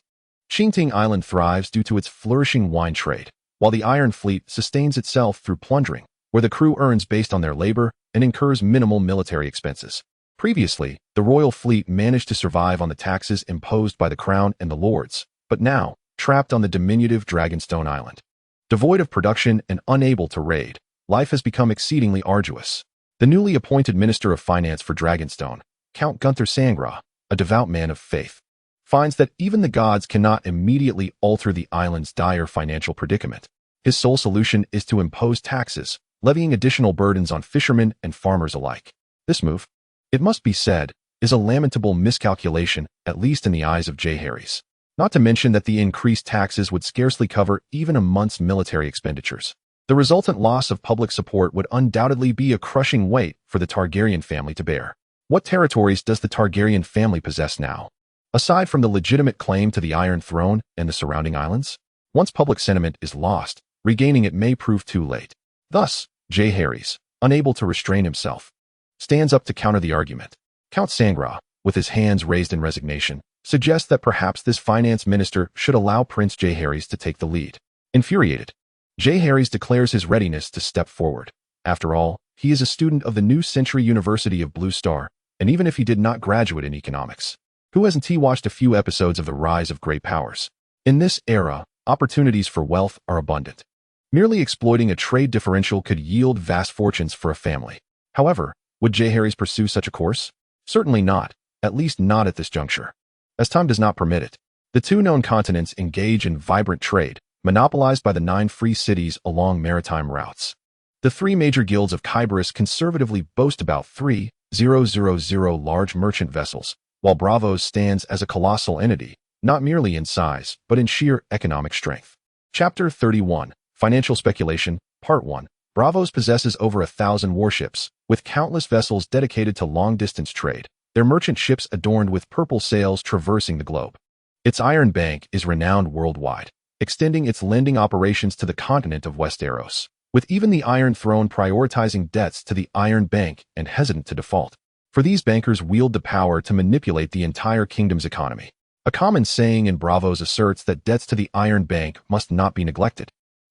Qingting Island thrives due to its flourishing wine trade, while the Iron Fleet sustains itself through plundering, where the crew earns based on their labor and incurs minimal military expenses. Previously, the royal fleet managed to survive on the taxes imposed by the crown and the lords, but now, trapped on the diminutive Dragonstone Island. Devoid of production and unable to raid, life has become exceedingly arduous. The newly appointed Minister of Finance for Dragonstone, Count Gunther Sangra, a devout man of faith, finds that even the gods cannot immediately alter the island's dire financial predicament. His sole solution is to impose taxes, levying additional burdens on fishermen and farmers alike. This move, it must be said, is a lamentable miscalculation, at least in the eyes of Jeherys. Not to mention that the increased taxes would scarcely cover even a month's military expenditures. The resultant loss of public support would undoubtedly be a crushing weight for the Targaryen family to bear. What territories does the Targaryen family possess now? Aside from the legitimate claim to the Iron Throne and the surrounding islands, once public sentiment is lost, regaining it may prove too late. Thus, Jeherys, unable to restrain himself, stands up to counter the argument. Count Sangra, with his hands raised in resignation, suggests that perhaps this finance minister should allow Prince Jeherys to take the lead. Infuriated, Jeherys declares his readiness to step forward. After all, he is a student of the New Century University of Blue Star, and even if he did not graduate in economics, who hasn't watched a few episodes of The Rise of Great Powers? In this era, opportunities for wealth are abundant. Merely exploiting a trade differential could yield vast fortunes for a family. However, would Jeherys pursue such a course? Certainly not, at least not at this juncture. As time does not permit it, the two known continents engage in vibrant trade, monopolized by the 9 free cities along maritime routes. The 3 major guilds of Kyberus conservatively boast about 3,000 large merchant vessels, while Braavos stands as a colossal entity, not merely in size, but in sheer economic strength. Chapter 31, Financial Speculation, Part 1. Braavos possesses over 1,000 warships, with countless vessels dedicated to long-distance trade, their merchant ships adorned with purple sails traversing the globe. Its Iron Bank is renowned worldwide, extending its lending operations to the continent of Westeros, with even the Iron Throne prioritizing debts to the Iron Bank and hesitant to default. For these bankers wield the power to manipulate the entire kingdom's economy. A common saying in Braavos asserts that debts to the Iron Bank must not be neglected,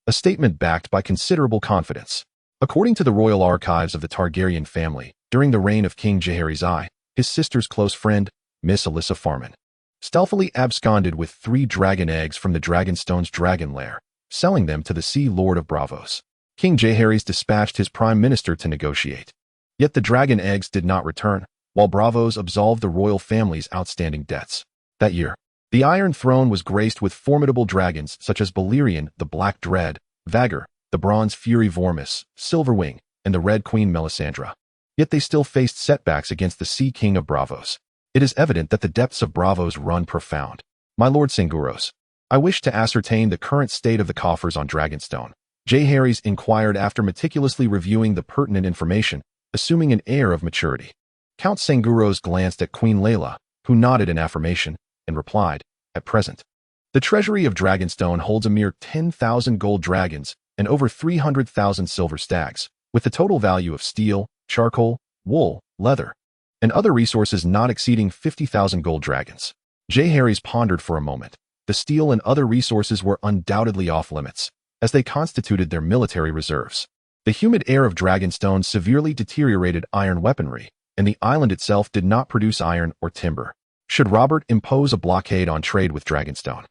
a statement backed by considerable confidence. According to the royal archives of the Targaryen family, during the reign of King Jeherys I, his sister's close friend, Miss Alyssa Farman, stealthily absconded with 3 dragon eggs from the Dragonstone's dragon lair, selling them to the Sea Lord of Braavos. King Jeherys dispatched his prime minister to negotiate. Yet the dragon eggs did not return, while Braavos absolved the royal family's outstanding debts. That year, the Iron Throne was graced with formidable dragons such as Balerion, the Black Dread, Vhagar, the Bronze Fury Vormis, Silverwing, and the Red Queen Melisandre. Yet they still faced setbacks against the Sea King of Braavos. It is evident that the depths of Braavos run profound. My Lord Sanguros, I wish to ascertain the current state of the coffers on Dragonstone. Jeherys inquired after meticulously reviewing the pertinent information, assuming an air of maturity. Count Sanguros glanced at Queen Layla, who nodded in affirmation, and replied, "At present, the treasury of Dragonstone holds a mere 10,000 gold dragons and over 300,000 silver stags, with the total value of steel, charcoal, wool, leather, and other resources not exceeding 50,000 gold dragons." Jeherys pondered for a moment. The steel and other resources were undoubtedly off limits, as they constituted their military reserves. The humid air of Dragonstone severely deteriorated iron weaponry, and the island itself did not produce iron or timber. Should Robert impose a blockade on trade with Dragonstone,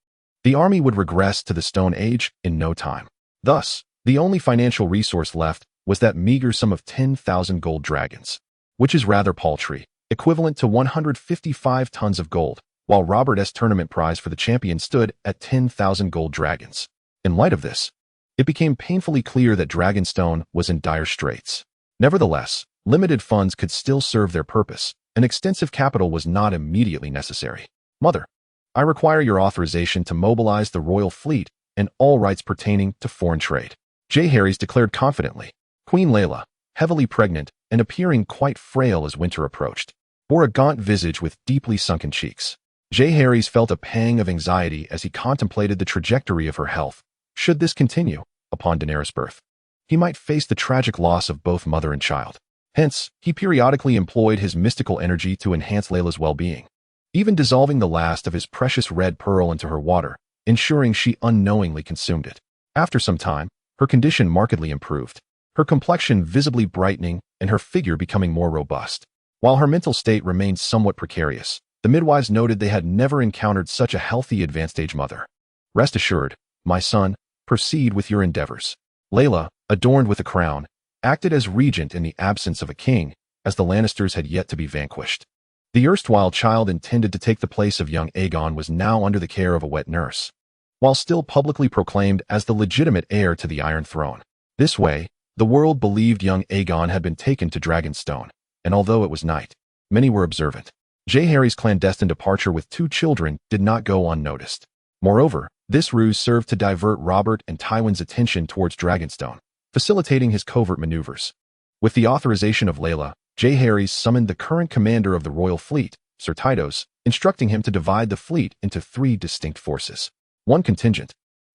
the army would regress to the Stone Age in no time. Thus, the only financial resource left was that meager sum of 10,000 gold dragons, which is rather paltry, equivalent to 155 tons of gold, while Robert's tournament prize for the champion stood at 10,000 gold dragons. In light of this, it became painfully clear that Dragonstone was in dire straits. Nevertheless, limited funds could still serve their purpose, and extensive capital was not immediately necessary. "Mother, I require your authorization to mobilize the royal fleet and all rights pertaining to foreign trade," Jeherys declared confidently. Queen Layla, heavily pregnant and appearing quite frail as winter approached, bore a gaunt visage with deeply sunken cheeks. Jeherys felt a pang of anxiety as he contemplated the trajectory of her health. Should this continue, upon Daenerys' birth, he might face the tragic loss of both mother and child. Hence, he periodically employed his mystical energy to enhance Layla's well-being, even dissolving the last of his precious red pearl into her water, ensuring she unknowingly consumed it. After some time, her condition markedly improved, her complexion visibly brightening and her figure becoming more robust. While her mental state remained somewhat precarious, the midwives noted they had never encountered such a healthy advanced-age mother. "Rest assured, my son, proceed with your endeavors." Layla, adorned with a crown, acted as regent in the absence of a king, as the Lannisters had yet to be vanquished. The erstwhile child intended to take the place of young Aegon was now under the care of a wet nurse, while still publicly proclaimed as the legitimate heir to the Iron Throne. This way, the world believed young Aegon had been taken to Dragonstone, and although it was night, many were observant. Jeherys' clandestine departure with 2 children did not go unnoticed. Moreover, this ruse served to divert Robert and Tywin's attention towards Dragonstone, facilitating his covert maneuvers. With the authorization of Layla, Jeherys summoned the current commander of the royal fleet, Sir Tydos, instructing him to divide the fleet into 3 distinct forces. One contingent,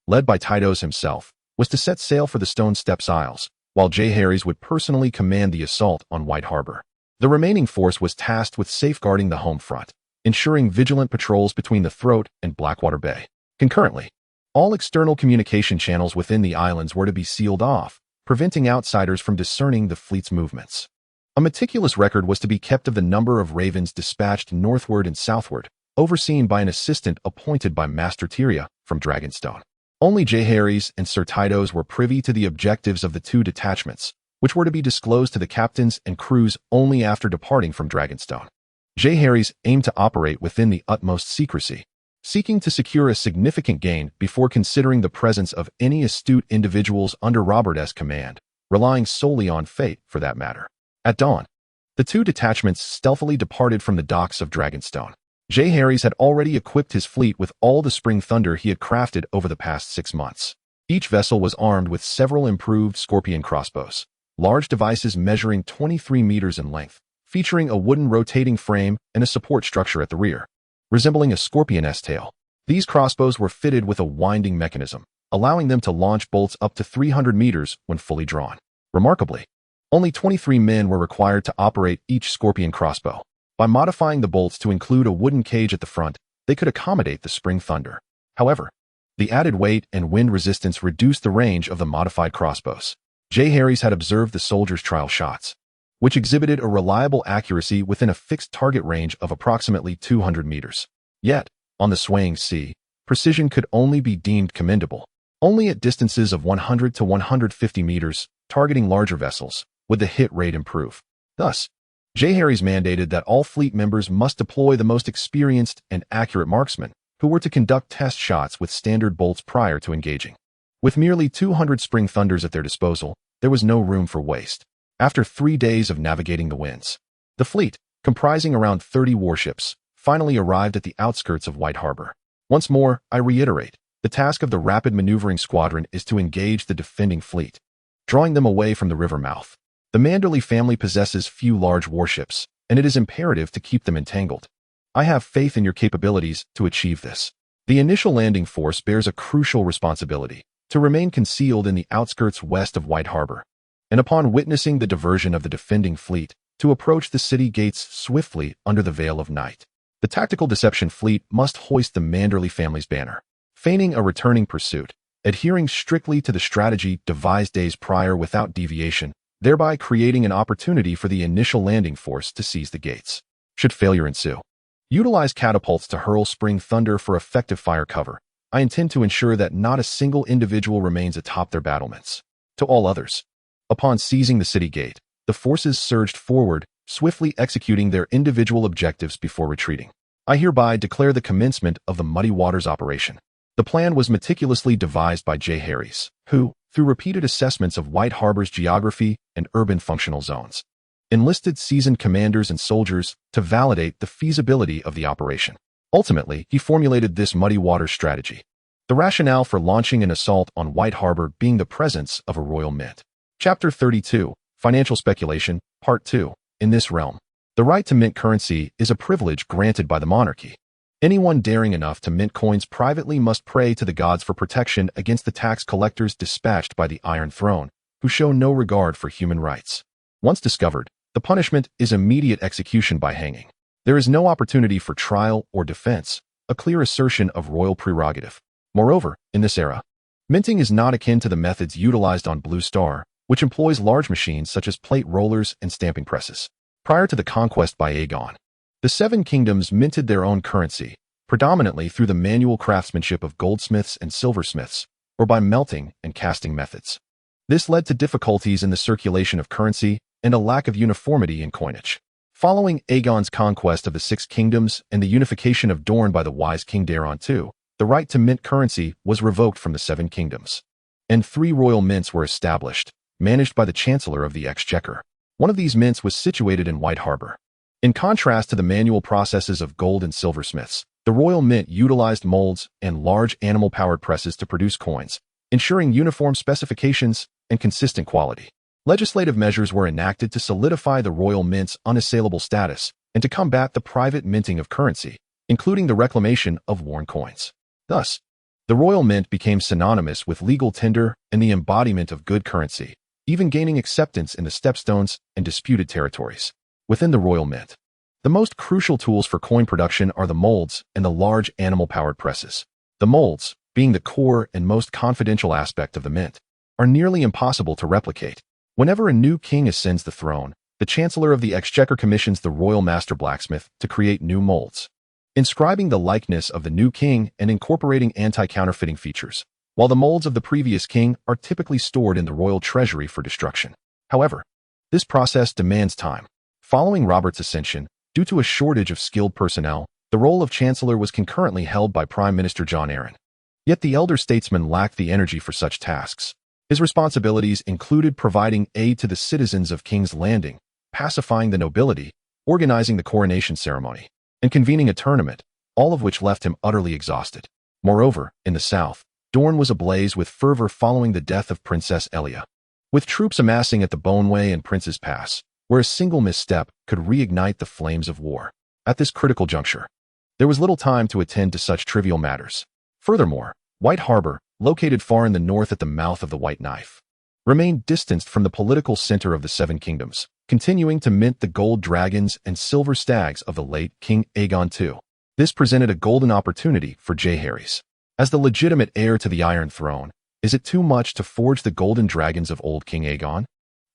led by Tydos himself, was to set sail for the Stone Steps Isles, while Jeherys would personally command the assault on White Harbor. The remaining force was tasked with safeguarding the home front, ensuring vigilant patrols between the Throat and Blackwater Bay. Concurrently, all external communication channels within the islands were to be sealed off, preventing outsiders from discerning the fleet's movements. A meticulous record was to be kept of the number of ravens dispatched northward and southward, overseen by an assistant appointed by Maester Tyria from Dragonstone. Only Jeherys and Sir Tydos were privy to the objectives of the 2 detachments, which were to be disclosed to the captains and crews only after departing from Dragonstone. Jeherys aimed to operate within the utmost secrecy, seeking to secure a significant gain before considering the presence of any astute individuals under Robert's command, relying solely on fate for that matter. At dawn, the 2 detachments stealthily departed from the docks of Dragonstone. Jeherys had already equipped his fleet with all the spring thunder he had crafted over the past 6 months. Each vessel was armed with several improved Scorpion crossbows, large devices measuring 23 meters in length, featuring a wooden rotating frame and a support structure at the rear, resembling a scorpion's tail. These crossbows were fitted with a winding mechanism, allowing them to launch bolts up to 300 meters when fully drawn. Remarkably, only 23 men were required to operate each Scorpion crossbow. By modifying the bolts to include a wooden cage at the front, they could accommodate the spring thunder. However, the added weight and wind resistance reduced the range of the modified crossbows. Jeherys had observed the soldiers' trial shots, which exhibited a reliable accuracy within a fixed target range of approximately 200 meters. Yet, on the swaying sea, precision could only be deemed commendable. Only at distances of 100 to 150 meters, targeting larger vessels, would the hit rate improve. Thus, Jeherys mandated that all fleet members must deploy the most experienced and accurate marksmen, who were to conduct test shots with standard bolts prior to engaging. With merely 200 spring thunders at their disposal, there was no room for waste. After 3 days of navigating the winds, the fleet, comprising around 30 warships, finally arrived at the outskirts of White Harbor. Once more, I reiterate, the task of the Rapid Maneuvering Squadron is to engage the defending fleet, drawing them away from the river mouth. The Manderley family possesses few large warships, and it is imperative to keep them entangled. I have faith in your capabilities to achieve this. The initial landing force bears a crucial responsibility to remain concealed in the outskirts west of White Harbor, and upon witnessing the diversion of the defending fleet, to approach the city gates swiftly under the veil of night. The tactical deception fleet must hoist the Manderley family's banner, feigning a returning pursuit, adhering strictly to the strategy devised days prior without deviation, thereby creating an opportunity for the initial landing force to seize the gates. Should failure ensue, utilize catapults to hurl spring thunder for effective fire cover. I intend to ensure that not a single individual remains atop their battlements. To all others, upon seizing the city gate, the forces surged forward, swiftly executing their individual objectives before retreating. I hereby declare the commencement of the Muddy Waters operation. The plan was meticulously devised by Jeherys, who, through repeated assessments of White Harbor's geography and urban functional zones, enlisted seasoned commanders and soldiers to validate the feasibility of the operation. Ultimately, he formulated this Muddy Waters strategy, the rationale for launching an assault on White Harbor being the presence of a royal mint. Chapter 32, Financial Speculation, Part 2. In this realm, the right to mint currency is a privilege granted by the monarchy. Anyone daring enough to mint coins privately must pray to the gods for protection against the tax collectors dispatched by the Iron Throne, who show no regard for human rights. Once discovered, the punishment is immediate execution by hanging. There is no opportunity for trial or defense, a clear assertion of royal prerogative. Moreover, in this era, minting is not akin to the methods utilized on Blue Star, which employs large machines such as plate rollers and stamping presses. Prior to the conquest by Aegon, the Seven Kingdoms minted their own currency, predominantly through the manual craftsmanship of goldsmiths and silversmiths, or by melting and casting methods. This led to difficulties in the circulation of currency and a lack of uniformity in coinage. Following Aegon's conquest of the Six Kingdoms and the unification of Dorne by the wise King Daeron II, the right to mint currency was revoked from the Seven Kingdoms, and 3 royal mints were established, managed by the Chancellor of the Exchequer. One of these mints was situated in White Harbor. In contrast to the manual processes of gold and silversmiths, the royal mint utilized molds and large animal-powered presses to produce coins, ensuring uniform specifications and consistent quality. Legislative measures were enacted to solidify the royal mint's unassailable status and to combat the private minting of currency, including the reclamation of worn coins. Thus, the royal mint became synonymous with legal tender and the embodiment of good currency, even gaining acceptance in the stepstones and disputed territories. Within the royal mint, the most crucial tools for coin production are the molds and the large animal-powered presses. The molds, being the core and most confidential aspect of the mint, are nearly impossible to replicate. Whenever a new king ascends the throne, the Chancellor of the Exchequer commissions the royal master blacksmith to create new molds, inscribing the likeness of the new king and incorporating anti-counterfeiting features, while the molds of the previous king are typically stored in the royal treasury for destruction. However, this process demands time. Following Robert's ascension, due to a shortage of skilled personnel, the role of Chancellor was concurrently held by Prime Minister Jon Arryn. Yet the elder statesman lacked the energy for such tasks. His responsibilities included providing aid to the citizens of King's Landing, pacifying the nobility, organizing the coronation ceremony, and convening a tournament, all of which left him utterly exhausted. Moreover, in the south, Dorne was ablaze with fervor following the death of Princess Elia. With troops amassing at the Boneway and Prince's Pass, where a single misstep could reignite the flames of war. At this critical juncture, there was little time to attend to such trivial matters. Furthermore, White Harbor, located far in the north at the mouth of the White Knife, remained distanced from the political center of the Seven Kingdoms, continuing to mint the gold dragons and silver stags of the late King Aegon II. This presented a golden opportunity for Jeherys. As the legitimate heir to the Iron Throne, is it too much to forge the golden dragons of old King Aegon?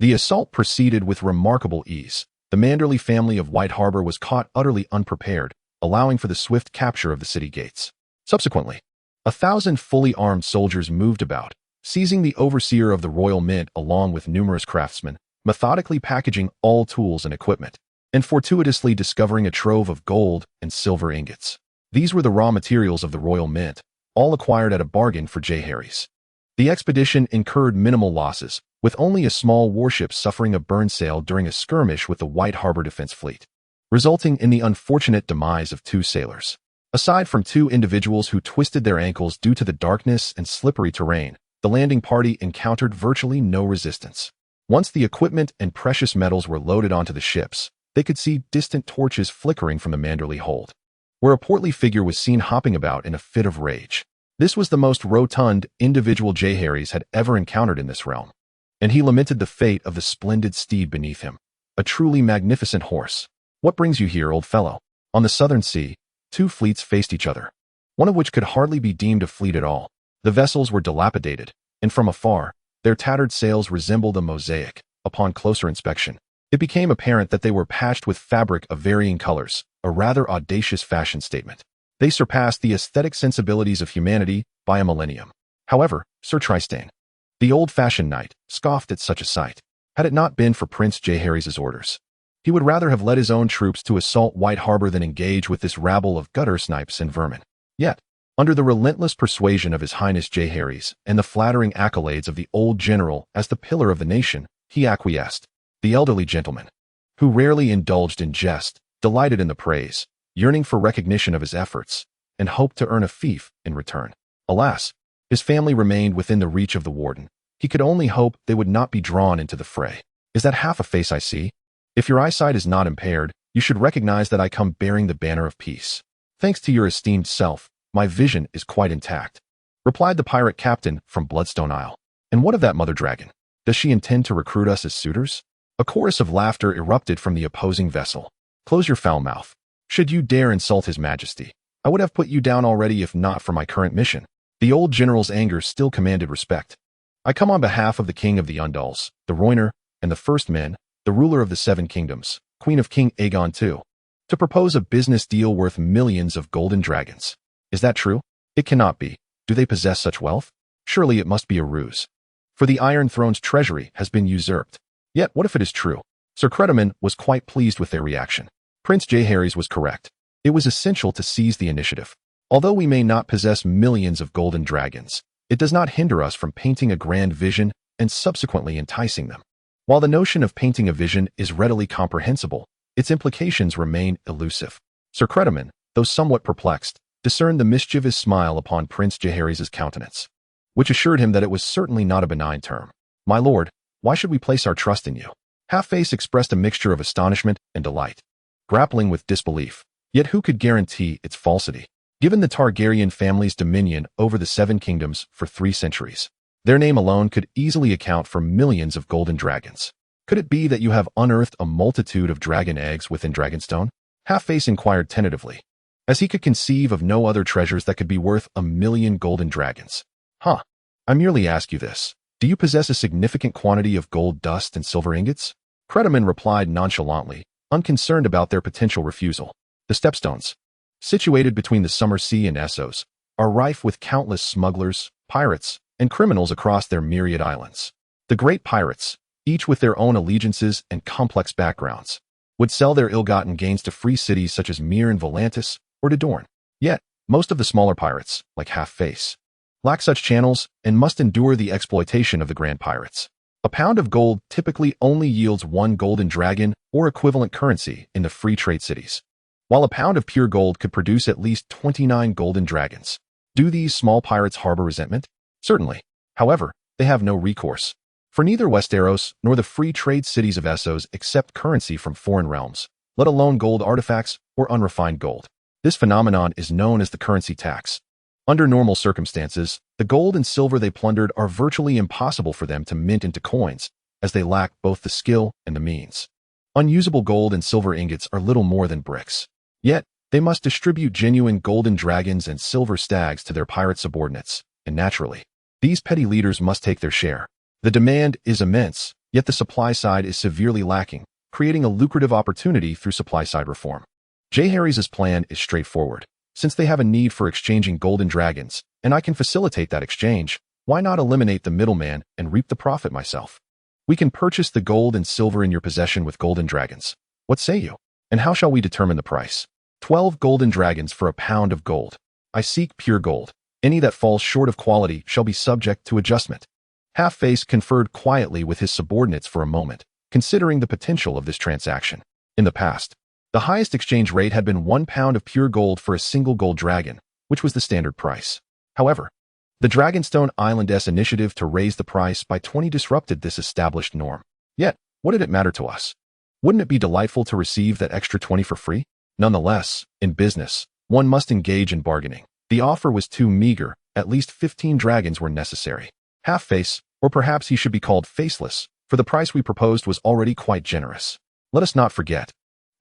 The assault proceeded with remarkable ease. The Manderley family of White Harbor was caught utterly unprepared, allowing for the swift capture of the city gates. Subsequently, 1,000 fully armed soldiers moved about, seizing the overseer of the royal mint along with numerous craftsmen, methodically packaging all tools and equipment, and fortuitously discovering a trove of gold and silver ingots. These were the raw materials of the royal mint, all acquired at a bargain for Jeherys. The expedition incurred minimal losses, with only a small warship suffering a burn sail during a skirmish with the White Harbor Defense Fleet, resulting in the unfortunate demise of 2 sailors. Aside from 2 individuals who twisted their ankles due to the darkness and slippery terrain, the landing party encountered virtually no resistance. Once the equipment and precious metals were loaded onto the ships, they could see distant torches flickering from the Manderley hold, where a portly figure was seen hopping about in a fit of rage. This was the most rotund individual Jeherys had ever encountered in this realm, and he lamented the fate of the splendid steed beneath him, a truly magnificent horse. "What brings you here, old fellow?" On the southern sea, 2 fleets faced each other, one of which could hardly be deemed a fleet at all. The vessels were dilapidated, and from afar, their tattered sails resembled a mosaic. Upon closer inspection, it became apparent that they were patched with fabric of varying colors, a rather audacious fashion statement. They surpassed the aesthetic sensibilities of humanity by a millennium. However, Sir Tristane, the old-fashioned knight, scoffed at such a sight. Had it not been for Prince Jeherys' orders, he would rather have led his own troops to assault White Harbor than engage with this rabble of gutter snipes and vermin. Yet, under the relentless persuasion of His Highness Jeherys and the flattering accolades of the old general as the pillar of the nation, he acquiesced. The elderly gentleman, who rarely indulged in jest, delighted in the praise, yearning for recognition of his efforts, and hoped to earn a fief in return. Alas, his family remained within the reach of the warden. He could only hope they would not be drawn into the fray. "Is that half a face I see? If your eyesight is not impaired, you should recognize that I come bearing the banner of peace. Thanks to your esteemed self, my vision is quite intact," replied the pirate captain from Bloodstone Isle. "And what of that mother dragon? Does she intend to recruit us as suitors?" A chorus of laughter erupted from the opposing vessel. "Close your foul mouth. Should you dare insult His Majesty, I would have put you down already if not for my current mission." The old general's anger still commanded respect. "I come on behalf of the King of the Undals, the Royner, and the First Men, the ruler of the 7 Kingdoms, Queen of King Aegon II, to propose a business deal worth millions of golden dragons." "Is that true?" "It cannot be. Do they possess such wealth? Surely it must be a ruse. For the Iron Throne's treasury has been usurped." "Yet what if it is true?" Sir Credaman was quite pleased with their reaction. Prince Jeherys was correct. It was essential to seize the initiative. Although we may not possess millions of golden dragons, it does not hinder us from painting a grand vision and subsequently enticing them. While the notion of painting a vision is readily comprehensible, its implications remain elusive. Sir Credaman, though somewhat perplexed, discerned the mischievous smile upon Prince Jeherys' countenance, which assured him that it was certainly not a benign term. "My lord, why should we place our trust in you?" Half-Face expressed a mixture of astonishment and delight, grappling with disbelief. Yet who could guarantee its falsity? Given the Targaryen family's dominion over the Seven Kingdoms for 3 centuries, their name alone could easily account for millions of golden dragons. Could it be that you have unearthed a multitude of dragon eggs within Dragonstone? Half-Face inquired tentatively, as he could conceive of no other treasures that could be worth 1,000,000 golden dragons. "Huh. I merely ask you this. Do you possess a significant quantity of gold dust and silver ingots?" Credaman replied nonchalantly, unconcerned about their potential refusal. The Stepstones, situated between the Summer Sea and Essos, are rife with countless smugglers, pirates, and criminals across their myriad islands. The great pirates, each with their own allegiances and complex backgrounds, would sell their ill-gotten gains to free cities such as Myr and Volantis or to Dorne. Yet, most of the smaller pirates, like Half-Face, lack such channels and must endure the exploitation of the grand pirates. A pound of gold typically only yields 1 golden dragon or equivalent currency in the free trade cities, while a pound of pure gold could produce at least 29 golden dragons. Do these small pirates harbor resentment? Certainly. However, they have no recourse, for neither Westeros nor the free trade cities of Essos accept currency from foreign realms, let alone gold artifacts or unrefined gold. This phenomenon is known as the currency tax. Under normal circumstances, the gold and silver they plundered are virtually impossible for them to mint into coins, as they lack both the skill and the means. Unusable gold and silver ingots are little more than bricks. Yet, they must distribute genuine golden dragons and silver stags to their pirate subordinates, and naturally, these petty leaders must take their share. The demand is immense, yet the supply side is severely lacking, creating a lucrative opportunity through supply-side reform. Jeherys' plan is straightforward. Since they have a need for exchanging golden dragons, and I can facilitate that exchange, why not eliminate the middleman and reap the profit myself? We can purchase the gold and silver in your possession with golden dragons. What say you? And how shall we determine the price? 12 golden dragons for a pound of gold. I seek pure gold. Any that falls short of quality shall be subject to adjustment. Half-Face conferred quietly with his subordinates for a moment, considering the potential of this transaction. In the past, the highest exchange rate had been 1 pound of pure gold for a single gold dragon, which was the standard price. However, the Dragonstone Island's initiative to raise the price by 20 disrupted this established norm. Yet, what did it matter to us? Wouldn't it be delightful to receive that extra 20 for free? Nonetheless, in business, one must engage in bargaining. The offer was too meager, at least 15 dragons were necessary. Half-Face, or perhaps he should be called Faceless, for the price we proposed was already quite generous. Let us not forget,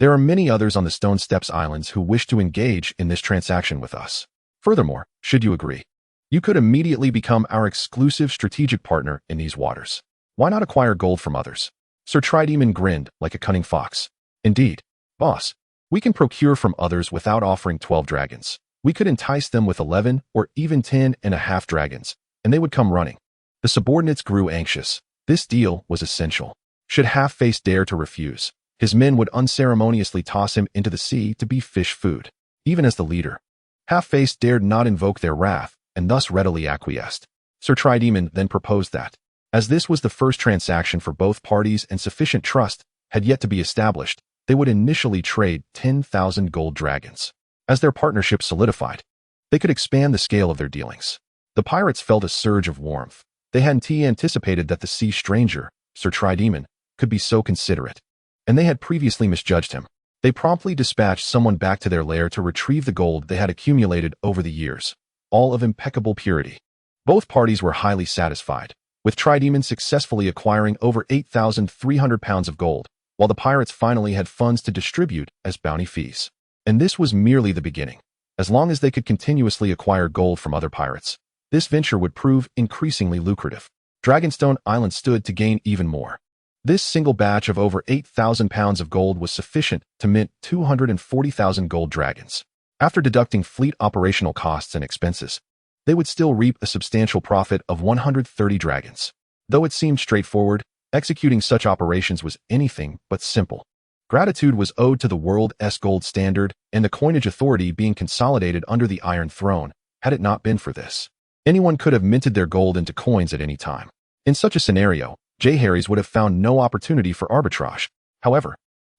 there are many others on the Stone Steps Islands who wish to engage in this transaction with us. Furthermore, should you agree, you could immediately become our exclusive strategic partner in these waters. Why not acquire gold from others? Sir Trident grinned like a cunning fox. Indeed, boss, we can procure from others without offering 12 dragons. We could entice them with 11 or even 10.5 dragons, and they would come running. The subordinates grew anxious. This deal was essential. Should Half-Face dare to refuse, his men would unceremoniously toss him into the sea to be fish food. Even as the leader, Half-Face dared not invoke their wrath, and thus readily acquiesced. Sir Trident then proposed that, as this was the first transaction for both parties and sufficient trust had yet to be established, they would initially trade 10,000 gold dragons. As their partnership solidified, they could expand the scale of their dealings. The pirates felt a surge of warmth. They hadn't anticipated that the sea stranger, Sir Trident, could be so considerate, and they had previously misjudged him. They promptly dispatched someone back to their lair to retrieve the gold they had accumulated over the years, all of impeccable purity. Both parties were highly satisfied, with Trident successfully acquiring over 8,300 pounds of gold, while the pirates finally had funds to distribute as bounty fees. And this was merely the beginning. As long as they could continuously acquire gold from other pirates, this venture would prove increasingly lucrative. Dragonstone Island stood to gain even more. This single batch of over 8,000 pounds of gold was sufficient to mint 240,000 gold dragons. After deducting fleet operational costs and expenses, they would still reap a substantial profit of 130 dragons. Though it seemed straightforward, executing such operations was anything but simple. Gratitude was owed to the world's gold standard and the coinage authority being consolidated under the Iron Throne. Had it not been for this, anyone could have minted their gold into coins at any time. In such a scenario, Jeherys would have found no opportunity for arbitrage. However,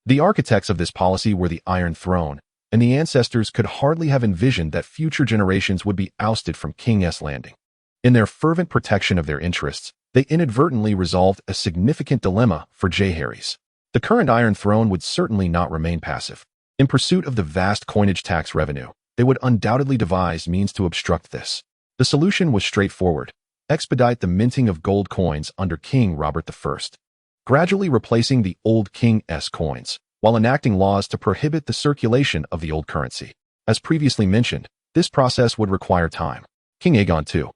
The architects of this policy were the Iron Throne, and the ancestors could hardly have envisioned that future generations would be ousted from King's Landing. In their fervent protection of their interests, they inadvertently resolved a significant dilemma for Jeherys. The current Iron Throne would certainly not remain passive. In pursuit of the vast coinage tax revenue, they would undoubtedly devise means to obstruct this. The solution was straightforward: expedite the minting of gold coins under King Robert I, gradually replacing the old King's coins, while enacting laws to prohibit the circulation of the old currency. As previously mentioned, this process would require time. King Aegon II,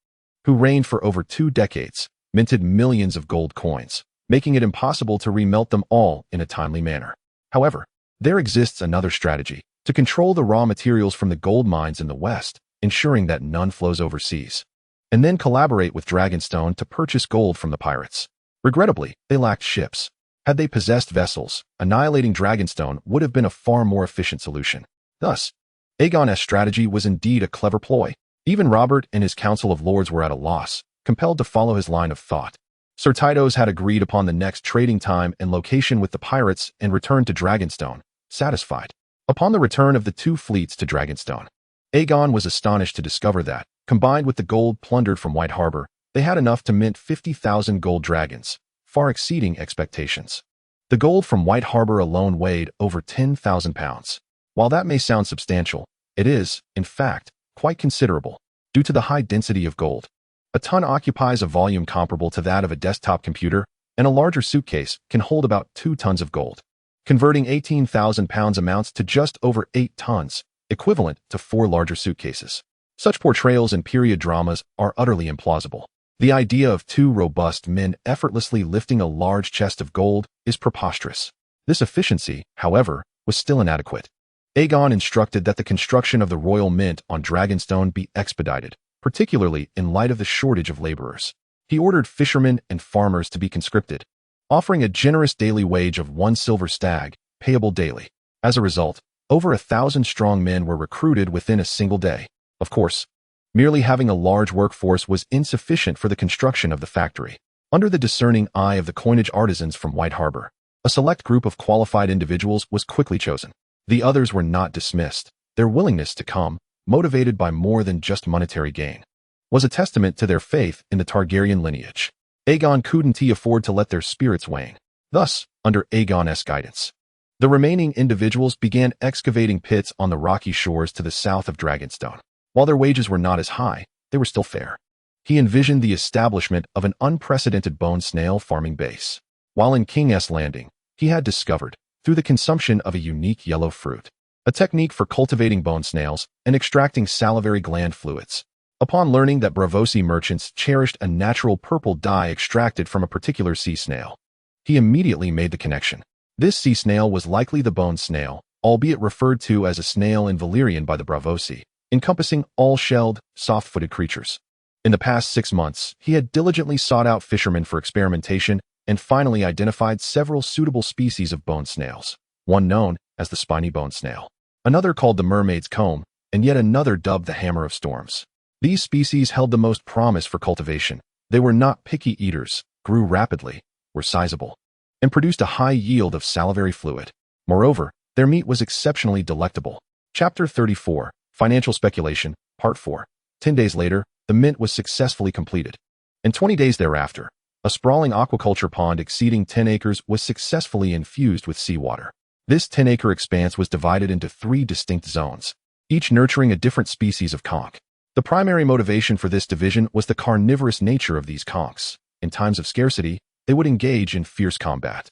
who reigned for over 2 decades, minted millions of gold coins, making it impossible to remelt them all in a timely manner. However, there exists another strategy: to control the raw materials from the gold mines in the west, ensuring that none flows overseas, and then collaborate with Dragonstone to purchase gold from the pirates. Regrettably, they lacked ships. Had they possessed vessels, annihilating Dragonstone would have been a far more efficient solution. Thus, Aegon's strategy was indeed a clever ploy. Even Robert and his Council of Lords were at a loss, compelled to follow his line of thought. Sir Tytos had agreed upon the next trading time and location with the pirates and returned to Dragonstone, satisfied. Upon the return of the 2 fleets to Dragonstone, Aegon was astonished to discover that, combined with the gold plundered from White Harbor, they had enough to mint 50,000 gold dragons, far exceeding expectations. The gold from White Harbor alone weighed over 10,000 pounds. While that may sound substantial, it is, in fact, quite considerable, due to the high density of gold. A ton occupies a volume comparable to that of a desktop computer, and a larger suitcase can hold about 2 tons of gold. Converting 18,000 pounds amounts to just over 8 tons, equivalent to 4 larger suitcases. Such portrayals in period dramas are utterly implausible. The idea of 2 robust men effortlessly lifting a large chest of gold is preposterous. This efficiency, however, was still inadequate. Aegon instructed that the construction of the royal mint on Dragonstone be expedited, particularly in light of the shortage of laborers. He ordered fishermen and farmers to be conscripted, offering a generous daily wage of 1 silver stag, payable daily. As a result, over 1,000 strong men were recruited within a single day. Of course, merely having a large workforce was insufficient for the construction of the factory. Under the discerning eye of the coinage artisans from White Harbor, a select group of qualified individuals was quickly chosen. The others were not dismissed. Their willingness to come, motivated by more than just monetary gain, was a testament to their faith in the Targaryen lineage. Aegon couldn't afford to let their spirits wane. Thus, under Aegon's guidance, the remaining individuals began excavating pits on the rocky shores to the south of Dragonstone. While their wages were not as high, they were still fair. He envisioned the establishment of an unprecedented bone snail farming base. While in King's Landing, he had discovered, through the consumption of a unique yellow fruit, a technique for cultivating bone snails and extracting salivary gland fluids. Upon learning that Braavosi merchants cherished a natural purple dye extracted from a particular sea snail, he immediately made the connection. This sea snail was likely the bone snail, albeit referred to as a snail in Valyrian by the Braavosi, encompassing all shelled, soft-footed creatures. In the past 6 months, he had diligently sought out fishermen for experimentation and finally identified several suitable species of bone snails, one known as the spiny bone snail, another called the mermaid's comb, and yet another dubbed the hammer of storms. These species held the most promise for cultivation. They were not picky eaters, grew rapidly, were sizable, and produced a high yield of salivary fluid. Moreover, their meat was exceptionally delectable. Chapter 34, Financial Speculation, Part 4. 10 days later, the mint was successfully completed. And 20 days thereafter, a sprawling aquaculture pond exceeding 10 acres was successfully infused with seawater. This 10-acre expanse was divided into 3 distinct zones, each nurturing a different species of conch. The primary motivation for this division was the carnivorous nature of these conchs. In times of scarcity, they would engage in fierce combat.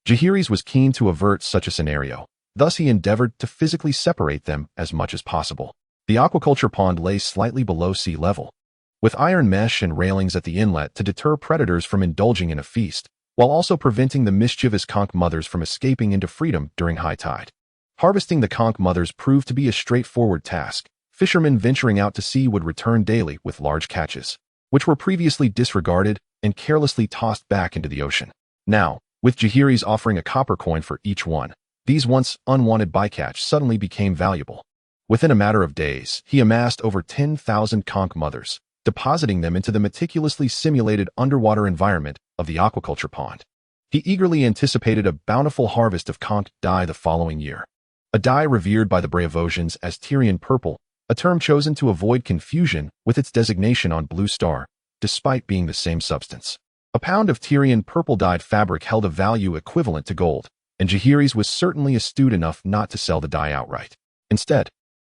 Jeherys was keen to avert such a scenario. Thus he endeavored to physically separate them as much as possible. The aquaculture pond lay slightly below sea level, with iron mesh and railings at the inlet to deter predators from indulging in a feast, while also preventing the mischievous conch mothers from escaping into freedom during high tide. Harvesting the conch mothers proved to be a straightforward task. Fishermen venturing out to sea would return daily with large catches, which were previously disregarded and carelessly tossed back into the ocean. Now, with Jeherys offering a copper coin for each one, these once unwanted bycatch suddenly became valuable. Within a matter of days, he amassed over 10,000 conch mothers, depositing them into the meticulously simulated underwater environment of the aquaculture pond. He eagerly anticipated a bountiful harvest of conch dye the following year. A dye revered by the Baratheons as Tyrian purple, a term chosen to avoid confusion with its designation on Blue Star, despite being the same substance. A pound of Tyrian purple-dyed fabric held a value equivalent to gold, and Jeherys was certainly astute enough not to sell the dye outright. Instead,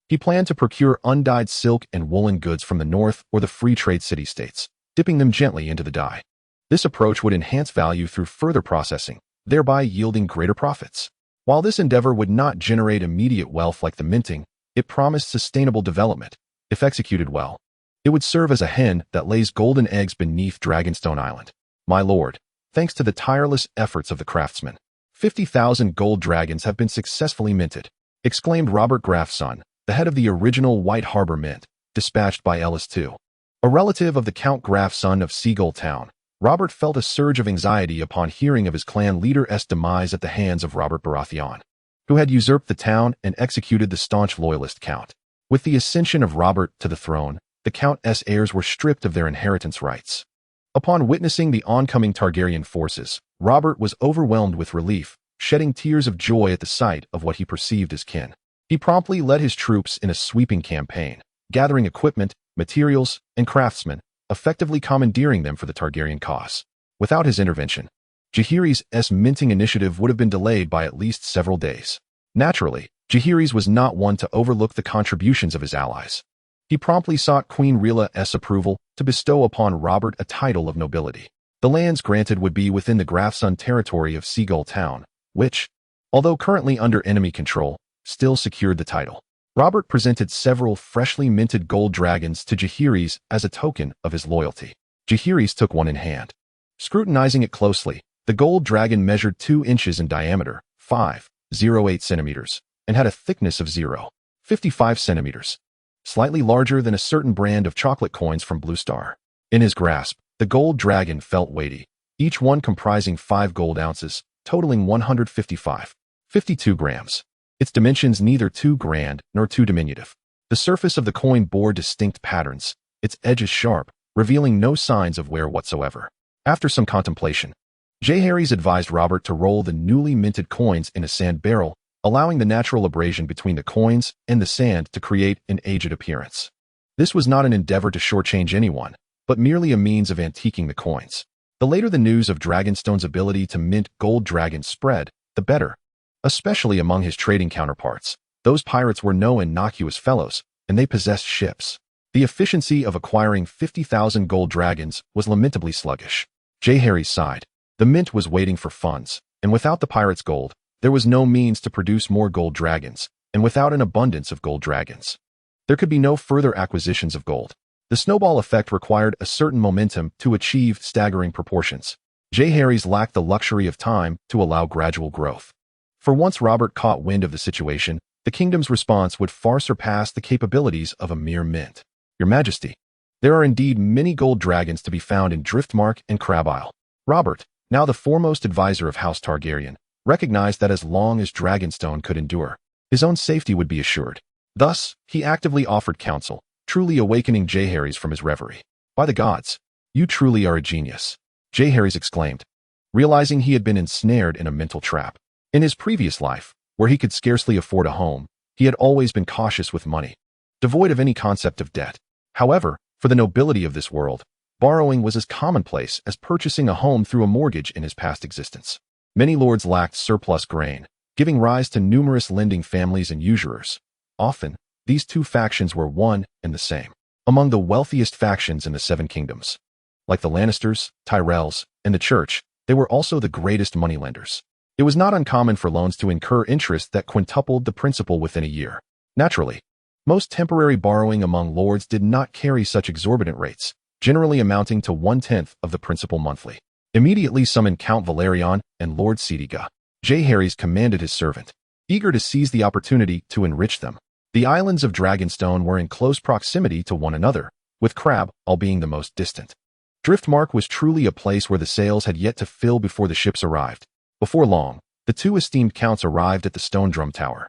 he planned to procure undyed silk and woolen goods from the north or the free trade city-states, dipping them gently into the dye. This approach would enhance value through further processing, thereby yielding greater profits. While this endeavor would not generate immediate wealth like the minting, it promised sustainable development. If executed well, it would serve as a hen that lays golden eggs beneath Dragonstone Island. My lord, thanks to the tireless efforts of the craftsmen, 50,000 gold dragons have been successfully minted, exclaimed Robert Grafson, the head of the original White Harbor Mint, dispatched by Ellis II. A relative of the Count Grafson of Seagull Town, Robert felt a surge of anxiety upon hearing of his clan leader's demise at the hands of Robert Baratheon, who had usurped the town and executed the staunch loyalist Count. With the ascension of Robert to the throne, the Count's heirs were stripped of their inheritance rights. Upon witnessing the oncoming Targaryen forces, Robert was overwhelmed with relief, shedding tears of joy at the sight of what he perceived as kin. He promptly led his troops in a sweeping campaign, gathering equipment, materials, and craftsmen, effectively commandeering them for the Targaryen cause. Without his intervention, Jeherys' minting initiative would have been delayed by at least several days. Naturally, Jeherys was not one to overlook the contributions of his allies. He promptly sought Queen Rhaegar's approval to bestow upon Robert a title of nobility. The lands granted would be within the Grafson territory of Seagull Town, which, although currently under enemy control, still secured the title. Robert presented several freshly minted gold dragons to Jeherys as a token of his loyalty. Jeherys took one in hand. Scrutinizing it closely, the gold dragon measured 2 inches in diameter, 5.08 centimeters, and had a thickness of 0.55 centimeters, slightly larger than a certain brand of chocolate coins from Blue Star. In his grasp, the gold dragon felt weighty, each one comprising 5 gold ounces, totaling 155.52 grams. Its dimensions neither too grand nor too diminutive. The surface of the coin bore distinct patterns, its edges sharp, revealing no signs of wear whatsoever. After some contemplation, Jeherys advised Robert to roll the newly minted coins in a sand barrel, allowing the natural abrasion between the coins and the sand to create an aged appearance. This was not an endeavor to shortchange anyone, but merely a means of antiquing the coins. The later the news of Dragonstone's ability to mint gold dragons spread, the better. Especially among his trading counterparts, those pirates were no innocuous fellows, and they possessed ships. The efficiency of acquiring 50,000 gold dragons was lamentably sluggish. Jeherys sighed. The mint was waiting for funds, and without the pirates' gold, there was no means to produce more gold dragons, and without an abundance of gold dragons, there could be no further acquisitions of gold. The snowball effect required a certain momentum to achieve staggering proportions. Jeherys lacked the luxury of time to allow gradual growth. For once Robert caught wind of the situation, the kingdom's response would far surpass the capabilities of a mere mint. Your Majesty, there are indeed many gold dragons to be found in Driftmark and Crab Isle. Robert, now the foremost advisor of House Targaryen, recognized that as long as Dragonstone could endure, his own safety would be assured. Thus, he actively offered counsel, truly awakening Jeherys from his reverie. By the gods, you truly are a genius, Jeherys exclaimed, realizing he had been ensnared in a mental trap. In his previous life, where he could scarcely afford a home, he had always been cautious with money, devoid of any concept of debt. However, for the nobility of this world, borrowing was as commonplace as purchasing a home through a mortgage in his past existence. Many lords lacked surplus grain, giving rise to numerous lending families and usurers. Often, these two factions were one and the same. Among the wealthiest factions in the Seven Kingdoms, like the Lannisters, Tyrells, and the Church, they were also the greatest moneylenders. It was not uncommon for loans to incur interest that quintupled the principal within a year. Naturally, most temporary borrowing among lords did not carry such exorbitant rates, generally amounting to 1/10 of the principal monthly. Immediately summoned Count Valerion and Lord Sediga. Jeherys commanded his servant, eager to seize the opportunity to enrich them. The islands of Dragonstone were in close proximity to one another, with Crab Isle being the most distant. Driftmark was truly a place where the sails had yet to fill before the ships arrived. Before long, the two esteemed counts arrived at the Stone Drum Tower,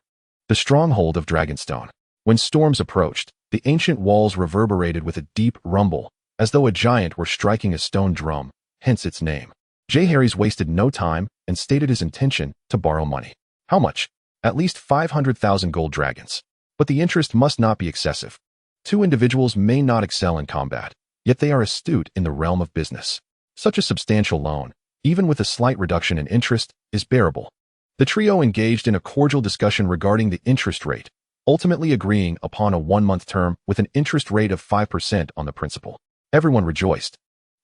the stronghold of Dragonstone. When storms approached, the ancient walls reverberated with a deep rumble, as though a giant were striking a stone drum, hence its name. Jeherys wasted no time and stated his intention to borrow money. How much? At least 500,000 gold dragons. But the interest must not be excessive. Two individuals may not excel in combat, yet they are astute in the realm of business. Such a substantial loan, even with a slight reduction in interest, is bearable. The trio engaged in a cordial discussion regarding the interest rate, ultimately agreeing upon a 1-month term with an interest rate of 5% on the principal. Everyone rejoiced.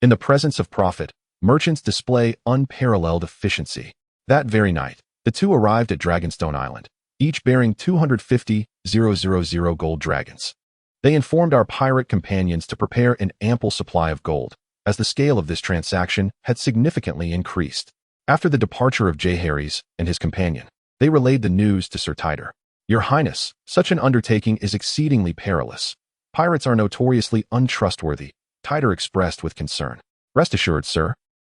In the presence of profit, merchants display unparalleled efficiency. That very night, the two arrived at Dragonstone Island, each bearing 250,000 gold dragons. They informed our pirate companions to prepare an ample supply of gold, as the scale of this transaction had significantly increased. After the departure of Jeherys and his companion, they relayed the news to Sir Tider. Your Highness, such an undertaking is exceedingly perilous. Pirates are notoriously untrustworthy, Tider expressed with concern. Rest assured, sir.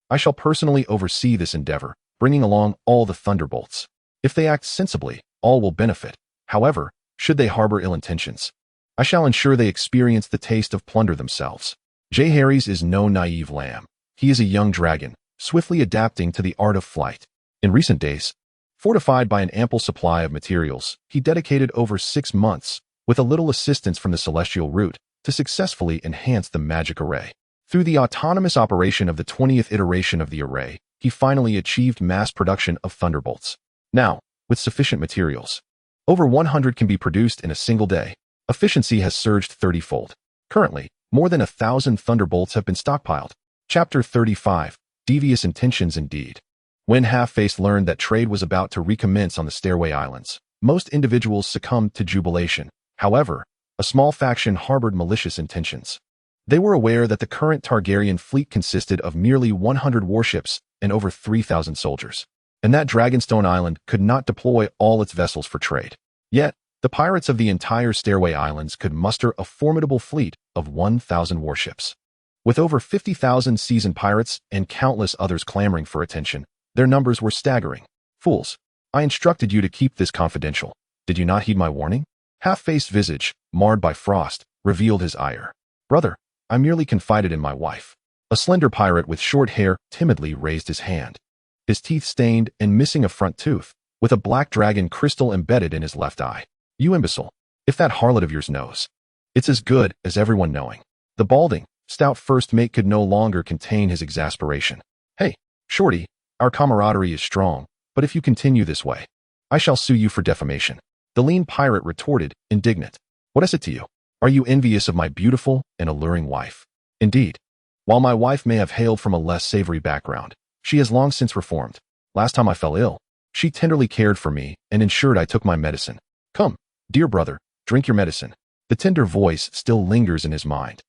I shall personally oversee this endeavor, bringing along all the thunderbolts. If they act sensibly, all will benefit. However, should they harbor ill intentions, I shall ensure they experience the taste of plunder themselves. Jeherys is no naive lamb. He is a young dragon, swiftly adapting to the art of flight. In recent days, fortified by an ample supply of materials, he dedicated over 6 months, with a little assistance from the celestial route, to successfully enhance the magic array. Through the autonomous operation of the 20th iteration of the array, he finally achieved mass production of thunderbolts. Now, with sufficient materials, over 100 can be produced in a single day. Efficiency has surged 30-fold. Currently, more than 1,000 thunderbolts have been stockpiled. Chapter 35. Devious Intentions Indeed. When Half-Faced learned that trade was about to recommence on the Stairway Islands, most individuals succumbed to jubilation. However, a small faction harbored malicious intentions. They were aware that the current Targaryen fleet consisted of merely 100 warships and over 3,000 soldiers, and that Dragonstone Island could not deploy all its vessels for trade. Yet, the pirates of the entire Stairway Islands could muster a formidable fleet of 1,000 warships. With over 50,000 seasoned pirates and countless others clamoring for attention, their numbers were staggering. Fools, I instructed you to keep this confidential. Did you not heed my warning? Half-faced visage, marred by frost, revealed his ire. Brother, I merely confided in my wife. A slender pirate with short hair timidly raised his hand. His teeth stained and missing a front tooth, with a black dragon crystal embedded in his left eye. You imbecile, if that harlot of yours knows, it's as good as everyone knowing. The balding, stout first mate could no longer contain his exasperation. Hey, shorty, our camaraderie is strong, but if you continue this way, I shall sue you for defamation. The lean pirate retorted, indignant. What is it to you? Are you envious of my beautiful and alluring wife? Indeed. While my wife may have hailed from a less savory background, she has long since reformed. Last time I fell ill, she tenderly cared for me and ensured I took my medicine. Come, dear brother, drink your medicine. The tender voice still lingers in his mind,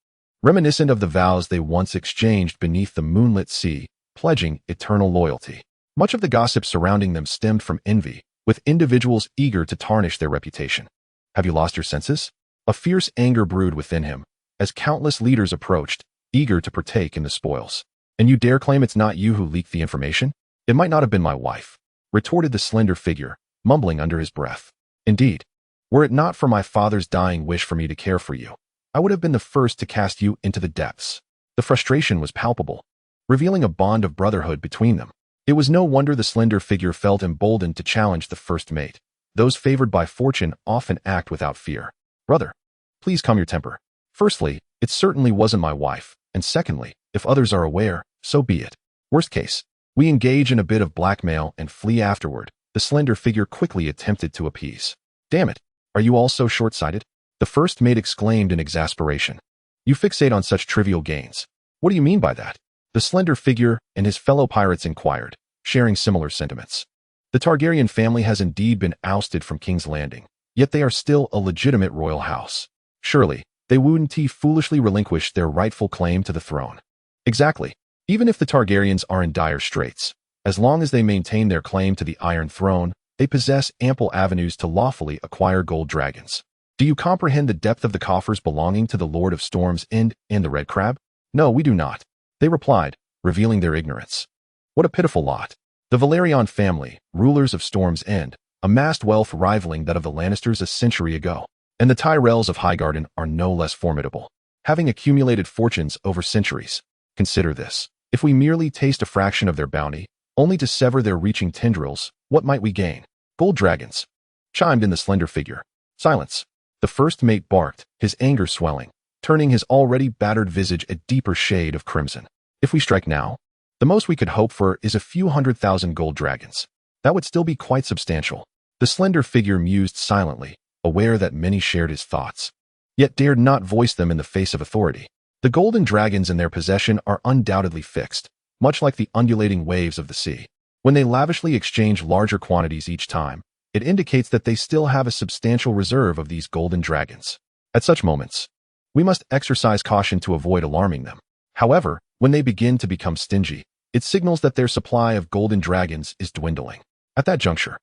reminiscent of the vows they once exchanged beneath the moonlit sea, pledging eternal loyalty. Much of the gossip surrounding them stemmed from envy, with individuals eager to tarnish their reputation. Have you lost your senses? A fierce anger brewed within him, as countless leaders approached, eager to partake in the spoils. And you dare claim it's not you who leaked the information? It might not have been my wife, retorted the slender figure, mumbling under his breath. Indeed, were it not for my father's dying wish for me to care for you, I would have been the first to cast you into the depths. The frustration was palpable, revealing a bond of brotherhood between them. It was no wonder the slender figure felt emboldened to challenge the first mate. Those favored by fortune often act without fear. Brother, please calm your temper. Firstly, it certainly wasn't my wife, and secondly, if others are aware, so be it. Worst case, we engage in a bit of blackmail and flee afterward. The slender figure quickly attempted to appease. Damn it, are you all so short-sighted? The first mate exclaimed in exasperation. You fixate on such trivial gains. What do you mean by that? The slender figure and his fellow pirates inquired, sharing similar sentiments. The Targaryen family has indeed been ousted from King's Landing, yet they are still a legitimate royal house. Surely, they wouldn't foolishly relinquish their rightful claim to the throne. Exactly. Even if the Targaryens are in dire straits, as long as they maintain their claim to the Iron Throne, they possess ample avenues to lawfully acquire gold dragons. Do you comprehend the depth of the coffers belonging to the Lord of Storm's End and the Red Crab? No, we do not. They replied, revealing their ignorance. What a pitiful lot. The Velaryon family, rulers of Storm's End, amassed wealth rivaling that of the Lannisters a century ago, and the Tyrells of Highgarden are no less formidable, having accumulated fortunes over centuries. Consider this. If we merely taste a fraction of their bounty, only to sever their reaching tendrils, what might we gain? Gold dragons, chimed in the slender figure. Silence. The first mate barked, his anger swelling, turning his already battered visage a deeper shade of crimson. If we strike now, the most we could hope for is a few 100,000 gold dragons. That would still be quite substantial. The slender figure mused silently, aware that many shared his thoughts, yet dared not voice them in the face of authority. The golden dragons in their possession are undoubtedly fixed, much like the undulating waves of the sea. When they lavishly exchange larger quantities each time, it indicates that they still have a substantial reserve of these golden dragons. At such moments, we must exercise caution to avoid alarming them. However, when they begin to become stingy, it signals that their supply of golden dragons is dwindling. At that juncture,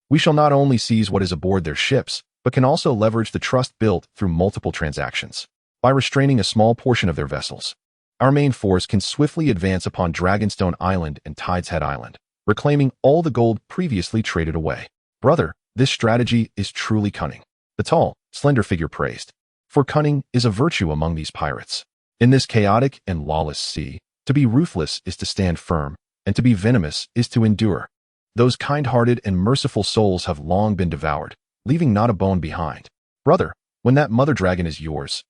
we shall not only seize what is aboard their ships, but can also leverage the trust built through multiple transactions. By restraining a small portion of their vessels, our main force can swiftly advance upon Dragonstone Island and Tide's Head Island, reclaiming all the gold previously traded away. Brother, this strategy is truly cunning. The tall, slender figure praised. For cunning is a virtue among these pirates. In this chaotic and lawless sea, to be ruthless is to stand firm, and to be venomous is to endure. Those kind-hearted and merciful souls have long been devoured, leaving not a bone behind. Brother, when that mother dragon is yours,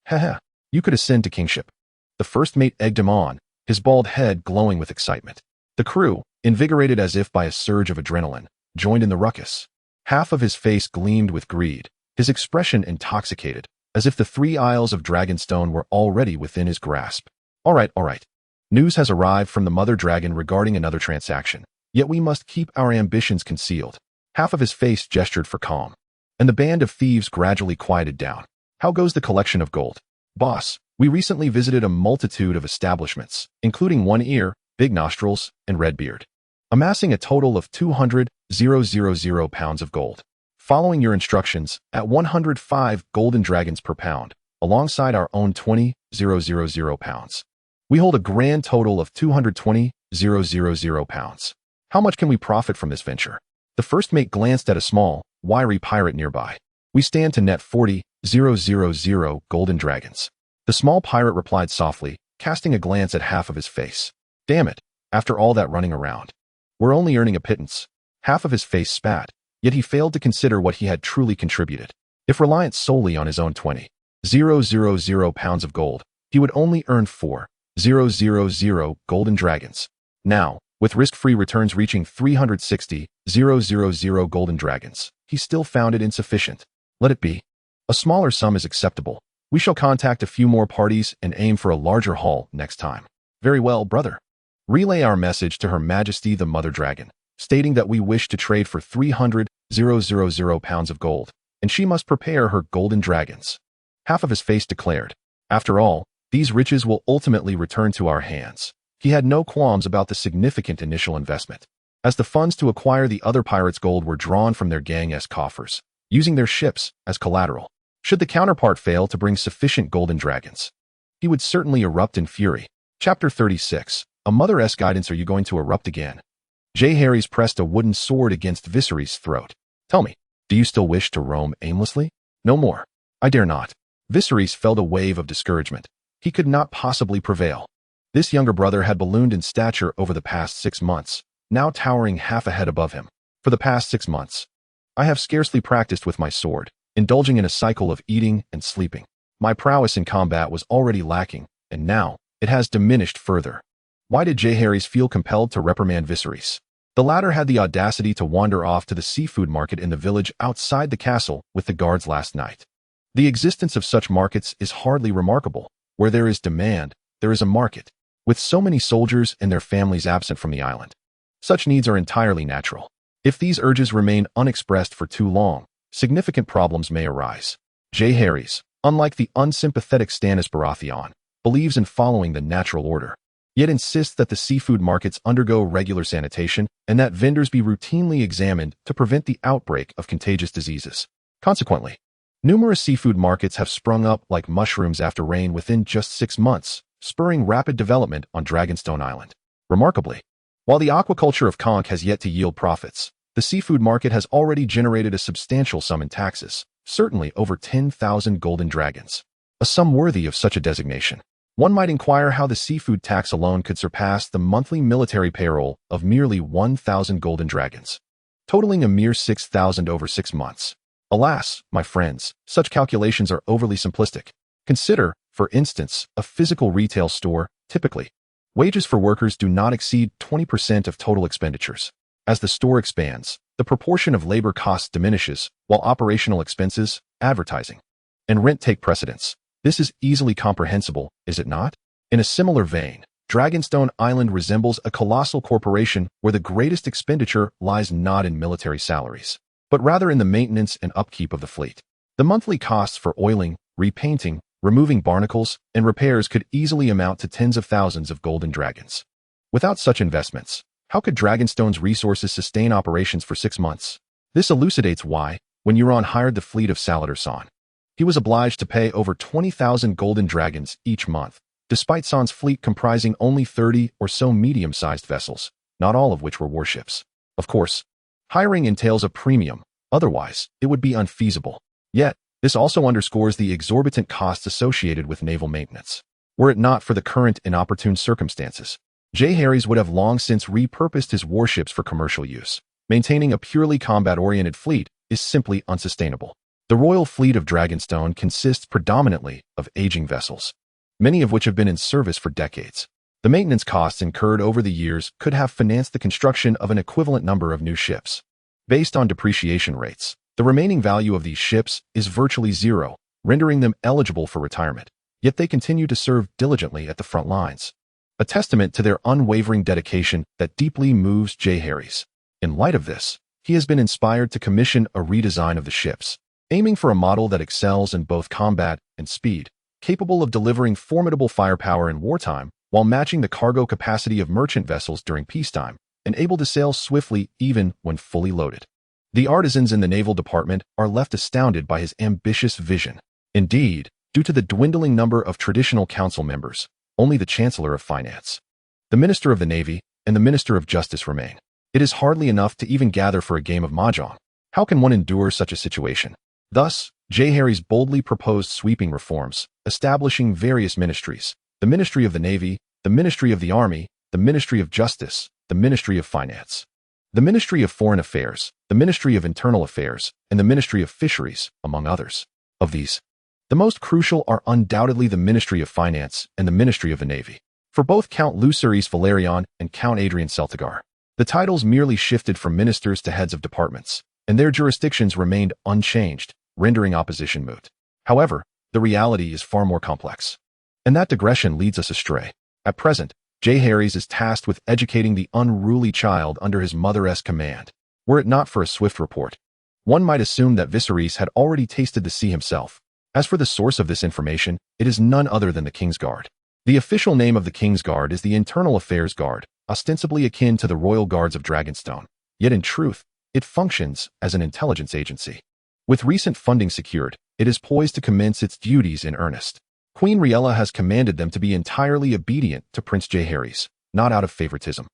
you could ascend to kingship. The first mate egged him on, his bald head glowing with excitement. The crew, invigorated as if by a surge of adrenaline, joined in the ruckus. Half of his face gleamed with greed, his expression intoxicated, as if the 3 Isles of Dragonstone were already within his grasp. All right. News has arrived from the mother dragon regarding another transaction, yet we must keep our ambitions concealed. Half of his face gestured for calm, and the band of thieves gradually quieted down. How goes the collection of gold? Boss, we recently visited a multitude of establishments, including One Ear, Big Nostrils, and Redbeard, amassing a total of 200,000 pounds of gold. Following your instructions, at 105 golden dragons per pound, alongside our own 20,000 pounds. We hold a grand total of 220,000 pounds. How much can we profit from this venture? The first mate glanced at a small, wiry pirate nearby. We stand to net 40,000 golden dragons. The small pirate replied softly, casting a glance at half of his face. Damn it, after all that running around, we're only earning a pittance. Half of his face spat, yet he failed to consider what he had truly contributed. If reliant solely on his own 20,000 pounds of gold, he would only earn 4,000 golden dragons. Now, with risk-free returns reaching 360,000 golden dragons, he still found it insufficient. Let it be. A smaller sum is acceptable. We shall contact a few more parties and aim for a larger haul next time. Very well, brother. Relay our message to Her Majesty the Mother Dragon, stating that we wish to trade for 300,000 pounds of gold, and she must prepare her golden dragons. Half of his face declared. After all, these riches will ultimately return to our hands. He had no qualms about the significant initial investment, as the funds to acquire the other pirates' gold were drawn from their gang-esque coffers, using their ships as collateral. Should the counterpart fail to bring sufficient golden dragons, he would certainly erupt in fury. Chapter 36. A mother-esque guidance. Are you going to erupt again? Jeherys pressed a wooden sword against Viserys' throat. Tell me, do you still wish to roam aimlessly? No more. I dare not. Viserys felt a wave of discouragement. He could not possibly prevail. This younger brother had ballooned in stature over the past 6 months, now towering half a head above him. For the past 6 months, I have scarcely practiced with my sword, indulging in a cycle of eating and sleeping. My prowess in combat was already lacking, and now it has diminished further. Why did Jeherys feel compelled to reprimand Viserys? The latter had the audacity to wander off to the seafood market in the village outside the castle with the guards last night. The existence of such markets is hardly remarkable. Where there is demand, there is a market. With so many soldiers and their families absent from the island, such needs are entirely natural. If these urges remain unexpressed for too long, significant problems may arise. Jeherys, unlike the unsympathetic Stannis Baratheon, believes in following the natural order, yet insists that the seafood markets undergo regular sanitation and that vendors be routinely examined to prevent the outbreak of contagious diseases. Consequently, numerous seafood markets have sprung up like mushrooms after rain within just 6 months, spurring rapid development on Dragonstone Island. Remarkably, while the aquaculture of Conch has yet to yield profits, the seafood market has already generated a substantial sum in taxes, certainly over 10,000 golden dragons, a sum worthy of such a designation. One might inquire how the seafood tax alone could surpass the monthly military payroll of merely 1,000 golden dragons, totaling a mere 6,000 over 6 months. Alas, my friends, such calculations are overly simplistic. Consider, for instance, a physical retail store. Typically, wages for workers do not exceed 20% of total expenditures. As the store expands, the proportion of labor costs diminishes, while operational expenses, advertising, and rent take precedence. This is easily comprehensible, is it not? In a similar vein, Dragonstone Island resembles a colossal corporation where the greatest expenditure lies not in military salaries, but rather in the maintenance and upkeep of the fleet. The monthly costs for oiling, repainting, removing barnacles, and repairs could easily amount to tens of thousands of golden dragons. Without such investments, how could Dragonstone's resources sustain operations for 6 months? This elucidates why, when Euron hired the fleet of Salladhor Saan, he was obliged to pay over 20,000 golden dragons each month, despite Saan's fleet comprising only 30 or so medium-sized vessels, not all of which were warships. Of course, hiring entails a premium, otherwise it would be unfeasible. Yet, this also underscores the exorbitant costs associated with naval maintenance. Were it not for the current inopportune circumstances, Jeherys would have long since repurposed his warships for commercial use. Maintaining a purely combat-oriented fleet is simply unsustainable. The royal fleet of Dragonstone consists predominantly of aging vessels, many of which have been in service for decades. The maintenance costs incurred over the years could have financed the construction of an equivalent number of new ships. Based on depreciation rates, the remaining value of these ships is virtually zero, rendering them eligible for retirement, yet they continue to serve diligently at the front lines. A testament to their unwavering dedication that deeply moves Jeherys. In light of this, he has been inspired to commission a redesign of the ships, aiming for a model that excels in both combat and speed, capable of delivering formidable firepower in wartime while matching the cargo capacity of merchant vessels during peacetime, and able to sail swiftly even when fully loaded. The artisans in the naval department are left astounded by his ambitious vision. Indeed, due to the dwindling number of traditional council members, only the Chancellor of Finance, the Minister of the Navy, and the Minister of Justice remain. It is hardly enough to even gather for a game of mahjong. How can one endure such a situation? Thus, Jeherys boldly proposed sweeping reforms, establishing various ministries: the Ministry of the Navy, the Ministry of the Army, the Ministry of Justice, the Ministry of Finance, the Ministry of Foreign Affairs, the Ministry of Internal Affairs, and the Ministry of Fisheries, among others. Of these, the most crucial are undoubtedly the Ministry of Finance and the Ministry of the Navy. For both Count Viserys Valerion and Count Adrian Celtigar, the titles merely shifted from ministers to heads of departments, and their jurisdictions remained unchanged, rendering opposition moot. However, the reality is far more complex. And that digression leads us astray. At present, Jeherys is tasked with educating the unruly child under his mother's command. Were it not for a swift report, one might assume that Viserys had already tasted the sea himself. As for the source of this information, it is none other than the King's Guard. The official name of the King's Guard is the Internal Affairs Guard, ostensibly akin to the Royal Guards of Dragonstone. Yet in truth, it functions as an intelligence agency. With recent funding secured, it is poised to commence its duties in earnest. Queen Rhaegar has commanded them to be entirely obedient to Prince Jeherys, not out of favoritism,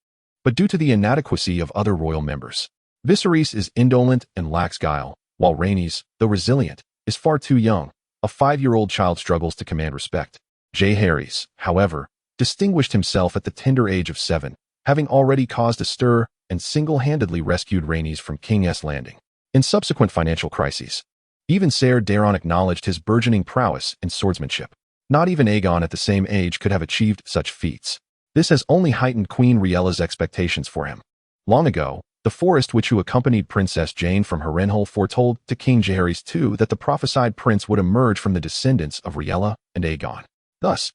but due to the inadequacy of other royal members. Viserys is indolent and lacks guile, while Rhaenys, though resilient, is far too young. A 5-year-old child struggles to command respect. Jeherys, however, distinguished himself at the tender age of 7, having already caused a stir and single-handedly rescued Rhaenys from King's Landing. In subsequent financial crises, even Ser Daeron acknowledged his burgeoning prowess in swordsmanship. Not even Aegon at the same age could have achieved such feats. This has only heightened Queen Rhaegar's expectations for him. Long ago, the Forest Witch who accompanied Princess Jane from Harrenhal foretold to King Jeherys II that the prophesied prince would emerge from the descendants of Rhaegar and Aegon. Thus,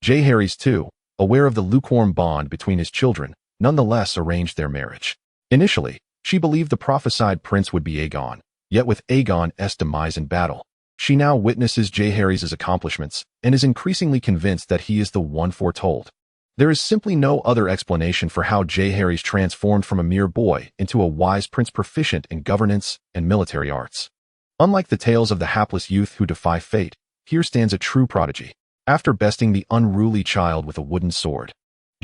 Jeherys II, aware of the lukewarm bond between his children, nonetheless arranged their marriage. Initially, she believed the prophesied prince would be Aegon, yet with Aegon's demise in battle, she now witnesses Jeherys' accomplishments and is increasingly convinced that he is the one foretold. There is simply no other explanation for how Jeherys transformed from a mere boy into a wise prince proficient in governance and military arts. Unlike the tales of the hapless youth who defy fate, here stands a true prodigy. After besting the unruly child with a wooden sword,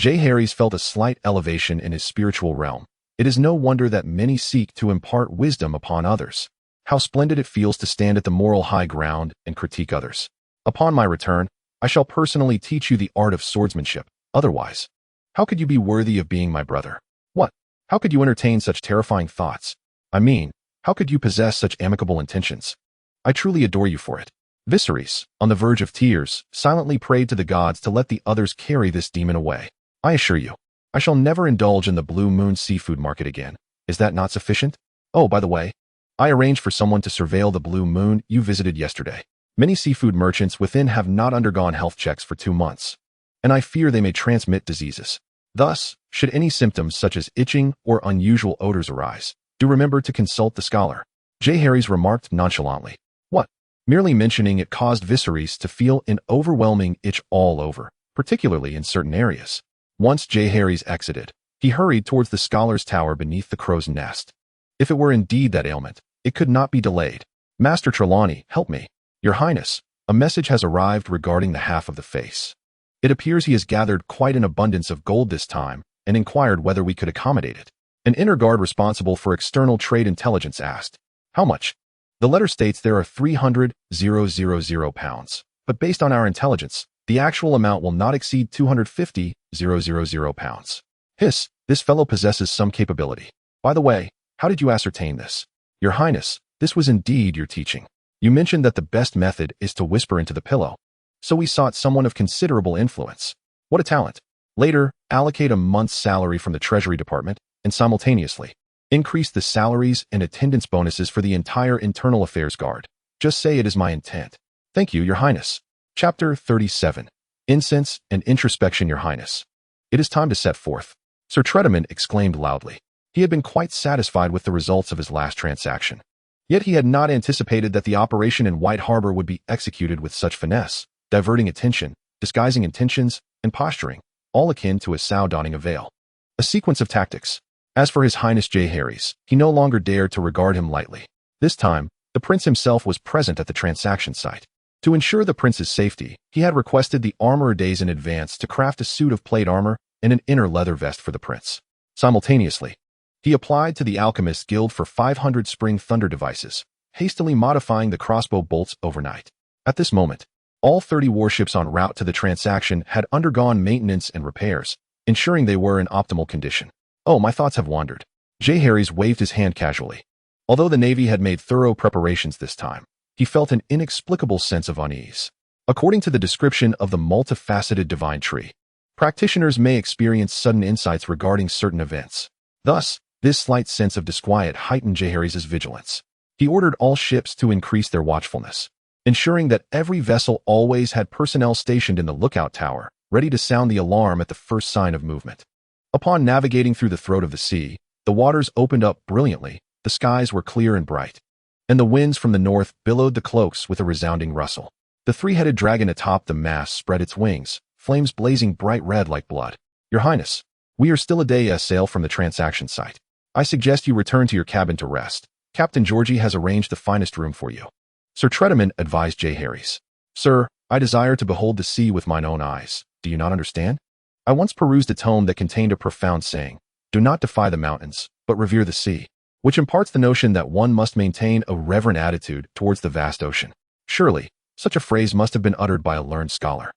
Jeherys felt a slight elevation in his spiritual realm. It is no wonder that many seek to impart wisdom upon others. How splendid it feels to stand at the moral high ground and critique others. Upon my return, I shall personally teach you the art of swordsmanship. Otherwise, how could you be worthy of being my brother? What? How could you entertain such terrifying thoughts? I mean, how could you possess such amicable intentions? I truly adore you for it. Viserys, on the verge of tears, silently prayed to the gods to let the others carry this demon away. I assure you, I shall never indulge in the Blue Moon seafood market again. Is that not sufficient? Oh, by the way, I arranged for someone to surveil the Blue Moon you visited yesterday. Many seafood merchants within have not undergone health checks for 2 months, and I fear they may transmit diseases. Thus, should any symptoms such as itching or unusual odors arise, do remember to consult the scholar. Jeherys remarked nonchalantly. What? Merely mentioning it caused Viserys to feel an overwhelming itch all over, particularly in certain areas. Once Jeherys exited, he hurried towards the scholar's tower beneath the crow's nest. If it were indeed that ailment, it could not be delayed. Master Trelawney, help me. Your Highness, a message has arrived regarding the half of the face. It appears he has gathered quite an abundance of gold this time and inquired whether we could accommodate it. An inner guard responsible for external trade intelligence asked, how much? The letter states there are 300,000 pounds, but based on our intelligence, the actual amount will not exceed 250,000 pounds. Hiss, this fellow possesses some capability. By the way, how did you ascertain this? Your Highness, this was indeed your teaching. You mentioned that the best method is to whisper into the pillow. So we sought someone of considerable influence. What a talent. Later, allocate a month's salary from the Treasury Department and simultaneously increase the salaries and attendance bonuses for the entire Internal Affairs Guard. Just say it is my intent. Thank you, Your Highness. Chapter 37. Incense and Introspection, Your Highness. It is time to set forth. Sir Trident exclaimed loudly. He had been quite satisfied with the results of his last transaction. Yet he had not anticipated that the operation in White Harbor would be executed with such finesse, diverting attention, disguising intentions, and posturing, all akin to a sow donning a veil. A sequence of tactics. As for His Highness Jeherys, he no longer dared to regard him lightly. This time, the prince himself was present at the transaction site. To ensure the prince's safety, he had requested the armorer days in advance to craft a suit of plate armor and an inner leather vest for the prince. Simultaneously, he applied to the Alchemist's Guild for 500 spring thunder devices, hastily modifying the crossbow bolts overnight. At this moment, all 30 warships en route to the transaction had undergone maintenance and repairs, ensuring they were in optimal condition. Oh, my thoughts have wandered. Jeherys waved his hand casually. Although the Navy had made thorough preparations this time, he felt an inexplicable sense of unease. According to the description of the multifaceted divine tree, practitioners may experience sudden insights regarding certain events. Thus, this slight sense of disquiet heightened Jeherys' vigilance. He ordered all ships to increase their watchfulness, ensuring that every vessel always had personnel stationed in the lookout tower, ready to sound the alarm at the first sign of movement. Upon navigating through the throat of the sea, the waters opened up brilliantly, the skies were clear and bright, and the winds from the north billowed the cloaks with a resounding rustle. The three-headed dragon atop the mast spread its wings, flames blazing bright red like blood. Your Highness, we are still a day's sail from the transaction site. I suggest you return to your cabin to rest. Captain Georgie has arranged the finest room for you. Sir Trident advised Jeherys. Sir, I desire to behold the sea with mine own eyes. Do you not understand? I once perused a tome that contained a profound saying, do not defy the mountains, but revere the sea, which imparts the notion that one must maintain a reverent attitude towards the vast ocean. Surely, such a phrase must have been uttered by a learned scholar,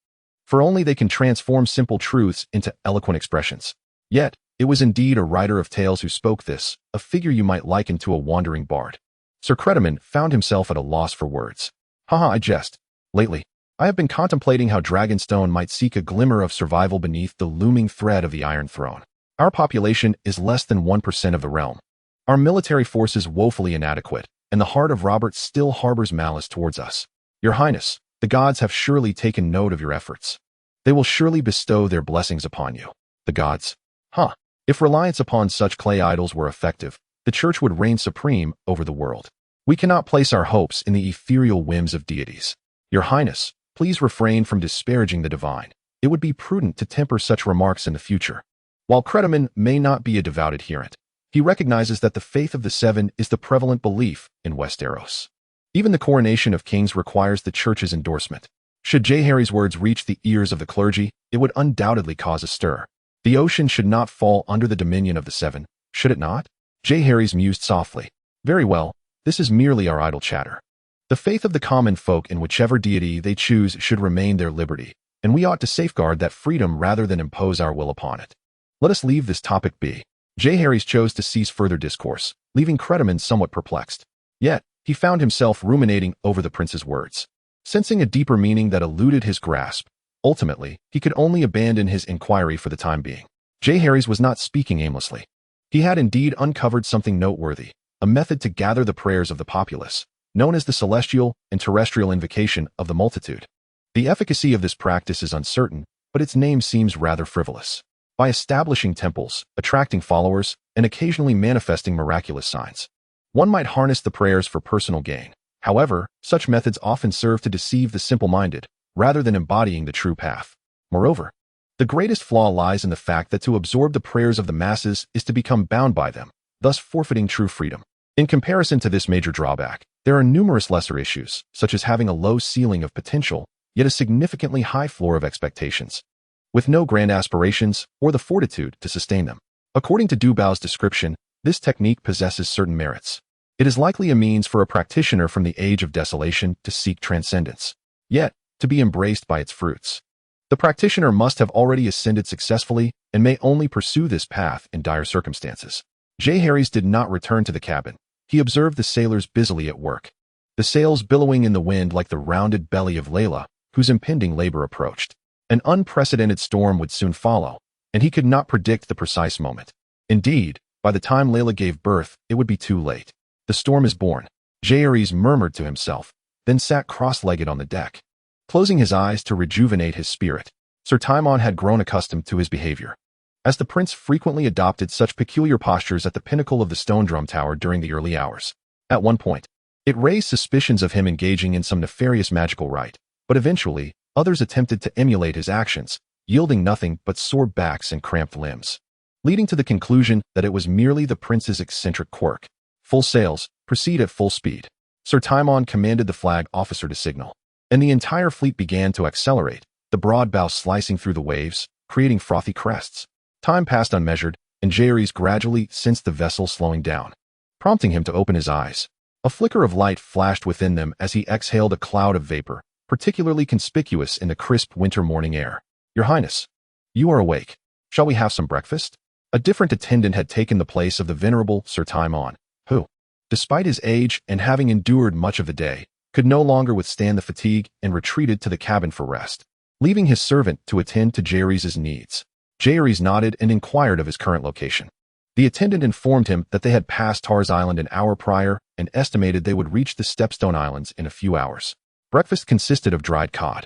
for only they can transform simple truths into eloquent expressions. Yet, it was indeed a writer of tales who spoke this, a figure you might liken to a wandering bard. Sir Trident found himself at a loss for words. Haha, I jest. Lately, I have been contemplating how Dragonstone might seek a glimmer of survival beneath the looming threat of the Iron Throne. Our population is less than 1% of the realm. Our military force is woefully inadequate, and the heart of Robert still harbors malice towards us. Your Highness, the gods have surely taken note of your efforts. They will surely bestow their blessings upon you. The gods? Huh. If reliance upon such clay idols were effective, the Church would reign supreme over the world. We cannot place our hopes in the ethereal whims of deities. Your Highness, please refrain from disparaging the divine. It would be prudent to temper such remarks in the future. While Credaman may not be a devout adherent, he recognizes that the faith of the Seven is the prevalent belief in Westeros. Even the coronation of kings requires the Church's endorsement. Should Jeherys' words reach the ears of the clergy, it would undoubtedly cause a stir. The ocean should not fall under the dominion of the Seven, should it not? Jeherys mused softly. Very well, this is merely our idle chatter. The faith of the common folk in whichever deity they choose should remain their liberty, and we ought to safeguard that freedom rather than impose our will upon it. Let us leave this topic be. Jeherys chose to cease further discourse, leaving Crediman somewhat perplexed. Yet, he found himself ruminating over the prince's words. Sensing a deeper meaning that eluded his grasp, ultimately, he could only abandon his inquiry for the time being. Jeherys was not speaking aimlessly. He had indeed uncovered something noteworthy, a method to gather the prayers of the populace, known as the celestial and terrestrial invocation of the multitude. The efficacy of this practice is uncertain, but its name seems rather frivolous. By establishing temples, attracting followers, and occasionally manifesting miraculous signs, one might harness the prayers for personal gain. However, such methods often serve to deceive the simple-minded, rather than embodying the true path. Moreover, the greatest flaw lies in the fact that to absorb the prayers of the masses is to become bound by them, thus forfeiting true freedom. In comparison to this major drawback, there are numerous lesser issues, such as having a low ceiling of potential, yet a significantly high floor of expectations, with no grand aspirations or the fortitude to sustain them. According to Dubau's description, this technique possesses certain merits. It is likely a means for a practitioner from the age of desolation to seek transcendence, yet to be embraced by its fruits. The practitioner must have already ascended successfully and may only pursue this path in dire circumstances. Jeherys did not return to the cabin. He observed the sailors busily at work, the sails billowing in the wind like the rounded belly of Layla, whose impending labor approached. An unprecedented storm would soon follow, and he could not predict the precise moment. Indeed, by the time Layla gave birth, it would be too late. The storm is born, Jeherys murmured to himself, then sat cross-legged on the deck, closing his eyes to rejuvenate his spirit. Sir Timon had grown accustomed to his behavior, as the prince frequently adopted such peculiar postures at the pinnacle of the stone drum tower during the early hours. At one point, it raised suspicions of him engaging in some nefarious magical rite, but eventually, others attempted to emulate his actions, yielding nothing but sore backs and cramped limbs, leading to the conclusion that it was merely the prince's eccentric quirk. Full sails, proceed at full speed. Sir Timon commanded the flag officer to signal, and the entire fleet began to accelerate, the broad bow slicing through the waves, creating frothy crests. Time passed unmeasured, and Jeherys gradually sensed the vessel slowing down, prompting him to open his eyes. A flicker of light flashed within them as he exhaled a cloud of vapor, particularly conspicuous in the crisp winter morning air. Your Highness, you are awake. Shall we have some breakfast? A different attendant had taken the place of the venerable Sir Timon, who, despite his age and having endured much of the day, could no longer withstand the fatigue and retreated to the cabin for rest, leaving his servant to attend to Jeherys' needs. Jeherys nodded and inquired of his current location. The attendant informed him that they had passed Tar's Island an hour prior and estimated they would reach the Stepstone Islands in a few hours. Breakfast consisted of dried cod,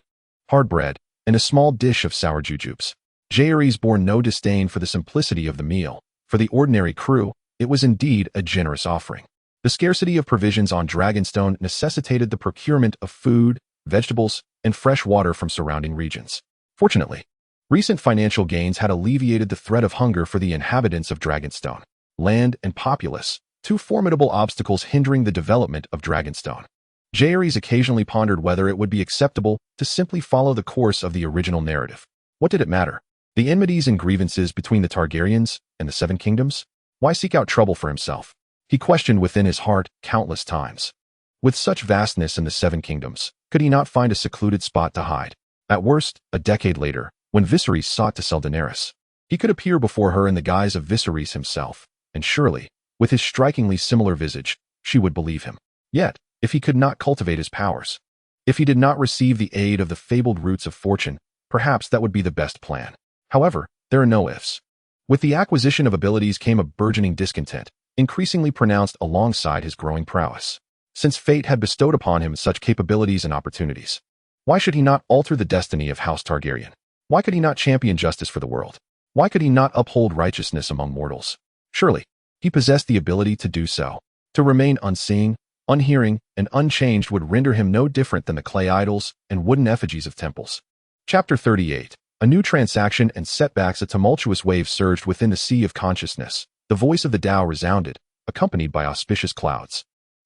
hard bread, and a small dish of sour jujubes. Jeherys bore no disdain for the simplicity of the meal. For the ordinary crew, it was indeed a generous offering. The scarcity of provisions on Dragonstone necessitated the procurement of food, vegetables, and fresh water from surrounding regions. Fortunately, recent financial gains had alleviated the threat of hunger for the inhabitants of Dragonstone. Land and populace, two formidable obstacles hindering the development of Dragonstone. Jeherys occasionally pondered whether it would be acceptable to simply follow the course of the original narrative. What did it matter? The enmities and grievances between the Targaryens and the Seven Kingdoms? Why seek out trouble for himself? He questioned within his heart countless times. With such vastness in the Seven Kingdoms, could he not find a secluded spot to hide? At worst, a decade later, when Viserys sought to sell Daenerys, he could appear before her in the guise of Viserys himself, and surely, with his strikingly similar visage, she would believe him. Yet, if he could not cultivate his powers, if he did not receive the aid of the fabled roots of fortune, perhaps that would be the best plan. However, there are no ifs. With the acquisition of abilities came a burgeoning discontent, increasingly pronounced alongside his growing prowess. Since fate had bestowed upon him such capabilities and opportunities, why should he not alter the destiny of House Targaryen? Why could he not champion justice for the world? Why could he not uphold righteousness among mortals? Surely, he possessed the ability to do so. To remain unseeing, unhearing, and unchanged would render him no different than the clay idols and wooden effigies of temples. Chapter 38. A new transaction and setbacks. A tumultuous wave surged within the sea of consciousness. The voice of the Tao resounded, accompanied by auspicious clouds,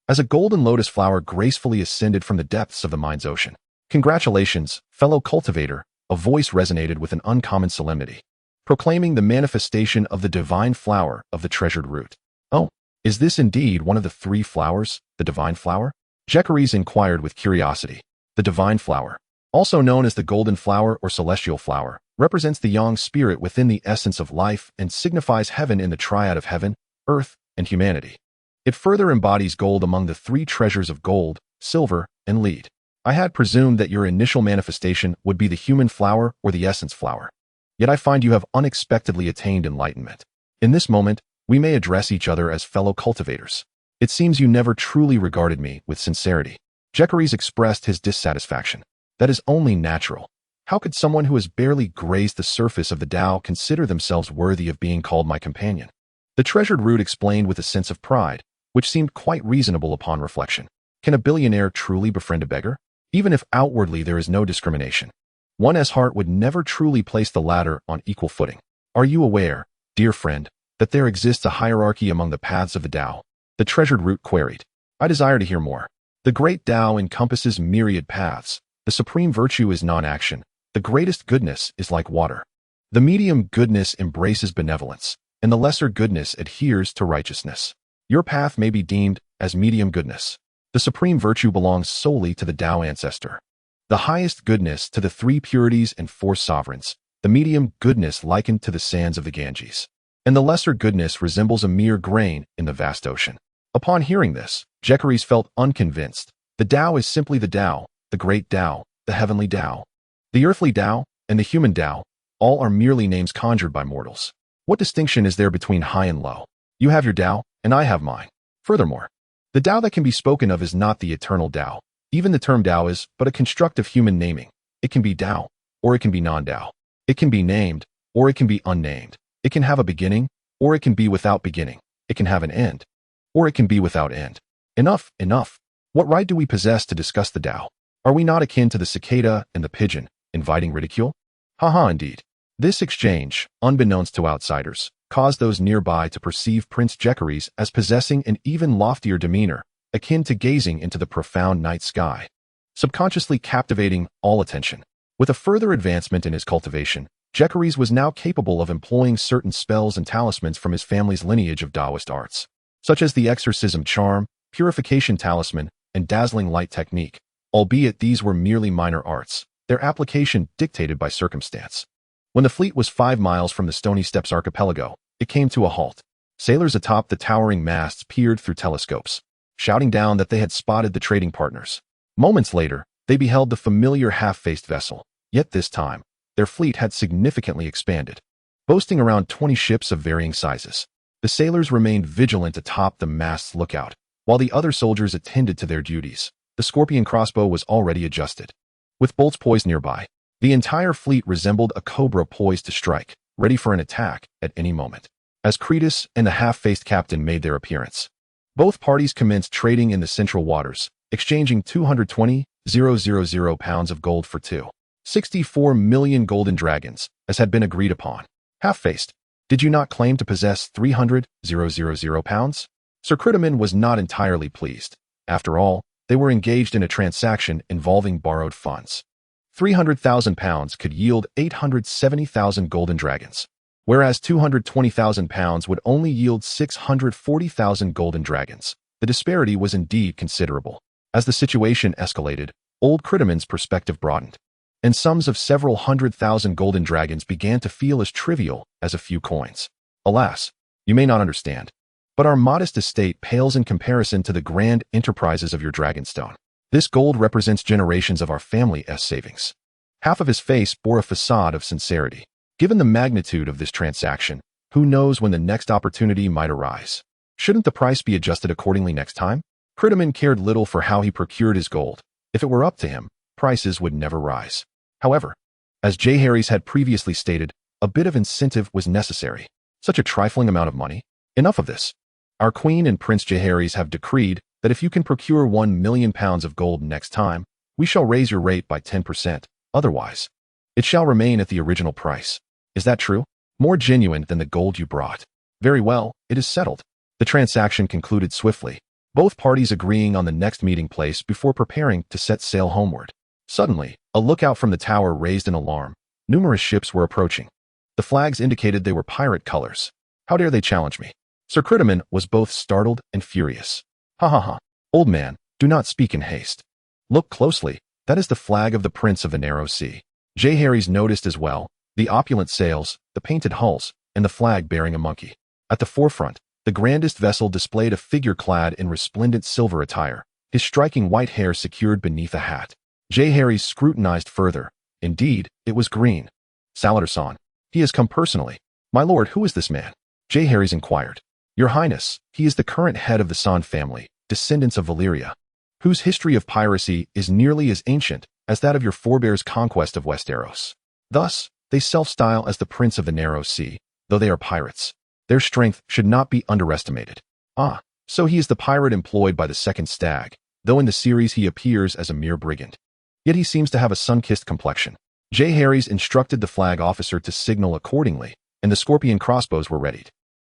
as a golden lotus flower gracefully ascended from the depths of the mind's ocean. Congratulations, fellow cultivator, a voice resonated with an uncommon solemnity, proclaiming the manifestation of the divine flower of the treasured root. Oh, is this indeed one of the three flowers, the divine flower? Jeherys inquired with curiosity. The divine flower, also known as the golden flower or celestial flower, represents the yang spirit within the essence of life and signifies heaven in the triad of heaven, earth, and humanity. It further embodies gold among the three treasures of gold, silver, and lead. I had presumed that your initial manifestation would be the human flower or the essence flower. Yet I find you have unexpectedly attained enlightenment. In this moment, we may address each other as fellow cultivators. It seems you never truly regarded me with sincerity. Jeherys expressed his dissatisfaction. That is only natural. How could someone who has barely grazed the surface of the Tao consider themselves worthy of being called my companion? The treasured root explained with a sense of pride, which seemed quite reasonable upon reflection. Can a billionaire truly befriend a beggar? Even if outwardly there is no discrimination, one's heart would never truly place the latter on equal footing. Are you aware, dear friend, that there exists a hierarchy among the paths of the Tao? The treasured root queried. I desire to hear more. The great Tao encompasses myriad paths. The supreme virtue is non-action. The greatest goodness is like water. The medium goodness embraces benevolence, and the lesser goodness adheres to righteousness. Your path may be deemed as medium goodness. The supreme virtue belongs solely to the Tao ancestor. The highest goodness to the three purities and four sovereigns, the medium goodness likened to the sands of the Ganges, and the lesser goodness resembles a mere grain in the vast ocean. Upon hearing this, Jeherys felt unconvinced. The Tao is simply the Tao, the great Tao, the heavenly Tao. The earthly Tao and the human Tao, all are merely names conjured by mortals. What distinction is there between high and low? You have your Tao, and I have mine. Furthermore, the Tao that can be spoken of is not the eternal Tao. Even the term Tao is but a construct of human naming. It can be Tao, or it can be non-Tao. It can be named, or it can be unnamed. It can have a beginning, or it can be without beginning. It can have an end, or it can be without end. Enough, enough. What right do we possess to discuss the Tao? Are we not akin to the cicada and the pigeon, inviting ridicule? Haha, indeed. This exchange, unbeknownst to outsiders, caused those nearby to perceive Prince Jeherys as possessing an even loftier demeanor, akin to gazing into the profound night sky, subconsciously captivating all attention. With a further advancement in his cultivation, Jeherys was now capable of employing certain spells and talismans from his family's lineage of Taoist arts, such as the exorcism charm, purification talisman, and dazzling light technique. Albeit these were merely minor arts, their application dictated by circumstance. When the fleet was 5 miles from the Stony Steppes archipelago, it came to a halt. Sailors atop the towering masts peered through telescopes, shouting down that they had spotted the trading partners. Moments later, they beheld the familiar half-faced vessel, yet this time, their fleet had significantly expanded, boasting around 20 ships of varying sizes. The sailors remained vigilant atop the mast's lookout, while the other soldiers attended to their duties. The Scorpion crossbow was already adjusted, with bolts poised nearby. The entire fleet resembled a cobra poised to strike, ready for an attack at any moment. As Cretus and the half-faced captain made their appearance, both parties commenced trading in the central waters, exchanging 220,000 pounds of gold for 264 million golden dragons, as had been agreed upon. Half-faced, did you not claim to possess 300,000 pounds? Sir Cridamon was not entirely pleased. After all, they were engaged in a transaction involving borrowed funds. 300,000 pounds could yield 870,000 golden dragons, whereas 220,000 pounds would only yield 640,000 golden dragons. The disparity was indeed considerable. As the situation escalated, old Cridamon's perspective broadened, and sums of several 100,000 golden dragons began to feel as trivial as a few coins. Alas, you may not understand, but our modest estate pales in comparison to the grand enterprises of your Dragonstone. This gold represents generations of our family's savings. Half of his face bore a facade of sincerity. Given the magnitude of this transaction, who knows when the next opportunity might arise? Shouldn't the price be adjusted accordingly next time? Cridamon cared little for how he procured his gold. If it were up to him, prices would never rise. However, as Jeherys had previously stated, a bit of incentive was necessary. Such a trifling amount of money? Enough of this. Our queen and Prince Jeherys have decreed that if you can procure 1 million pounds of gold next time, we shall raise your rate by 10%. Otherwise, it shall remain at the original price. Is that true? More genuine than the gold you brought. Very well, it is settled. The transaction concluded swiftly, both parties agreeing on the next meeting place before preparing to set sail homeward. Suddenly, a lookout from the tower raised an alarm. Numerous ships were approaching. The flags indicated they were pirate colors. How dare they challenge me? Sir Cridamon was both startled and furious. Ha ha ha. Old man, Do not speak in haste. Look closely. That is the flag of the Prince of the Narrow Sea. Jeherys noticed as well the opulent sails, the painted hulls, and the flag bearing a monkey. At the forefront, the grandest vessel displayed a figure clad in resplendent silver attire, his striking white hair secured beneath a hat. Jeherys scrutinized further. Indeed, it was green. Salladhor. He has come personally. My lord, who is this man? Jeherys inquired. Your Highness, he is the current head of the San family, descendants of Valyria, whose history of piracy is nearly as ancient as that of your forebears' conquest of Westeros. Thus, they self-style as the Prince of the Narrow Sea, though they are pirates. Their strength should not be underestimated. Ah, so he is the pirate employed by the second stag, though in the series he appears as a mere brigand. Yet he seems to have a sun-kissed complexion. Jeherys instructed the flag officer to signal accordingly, and the scorpion crossbows were readied.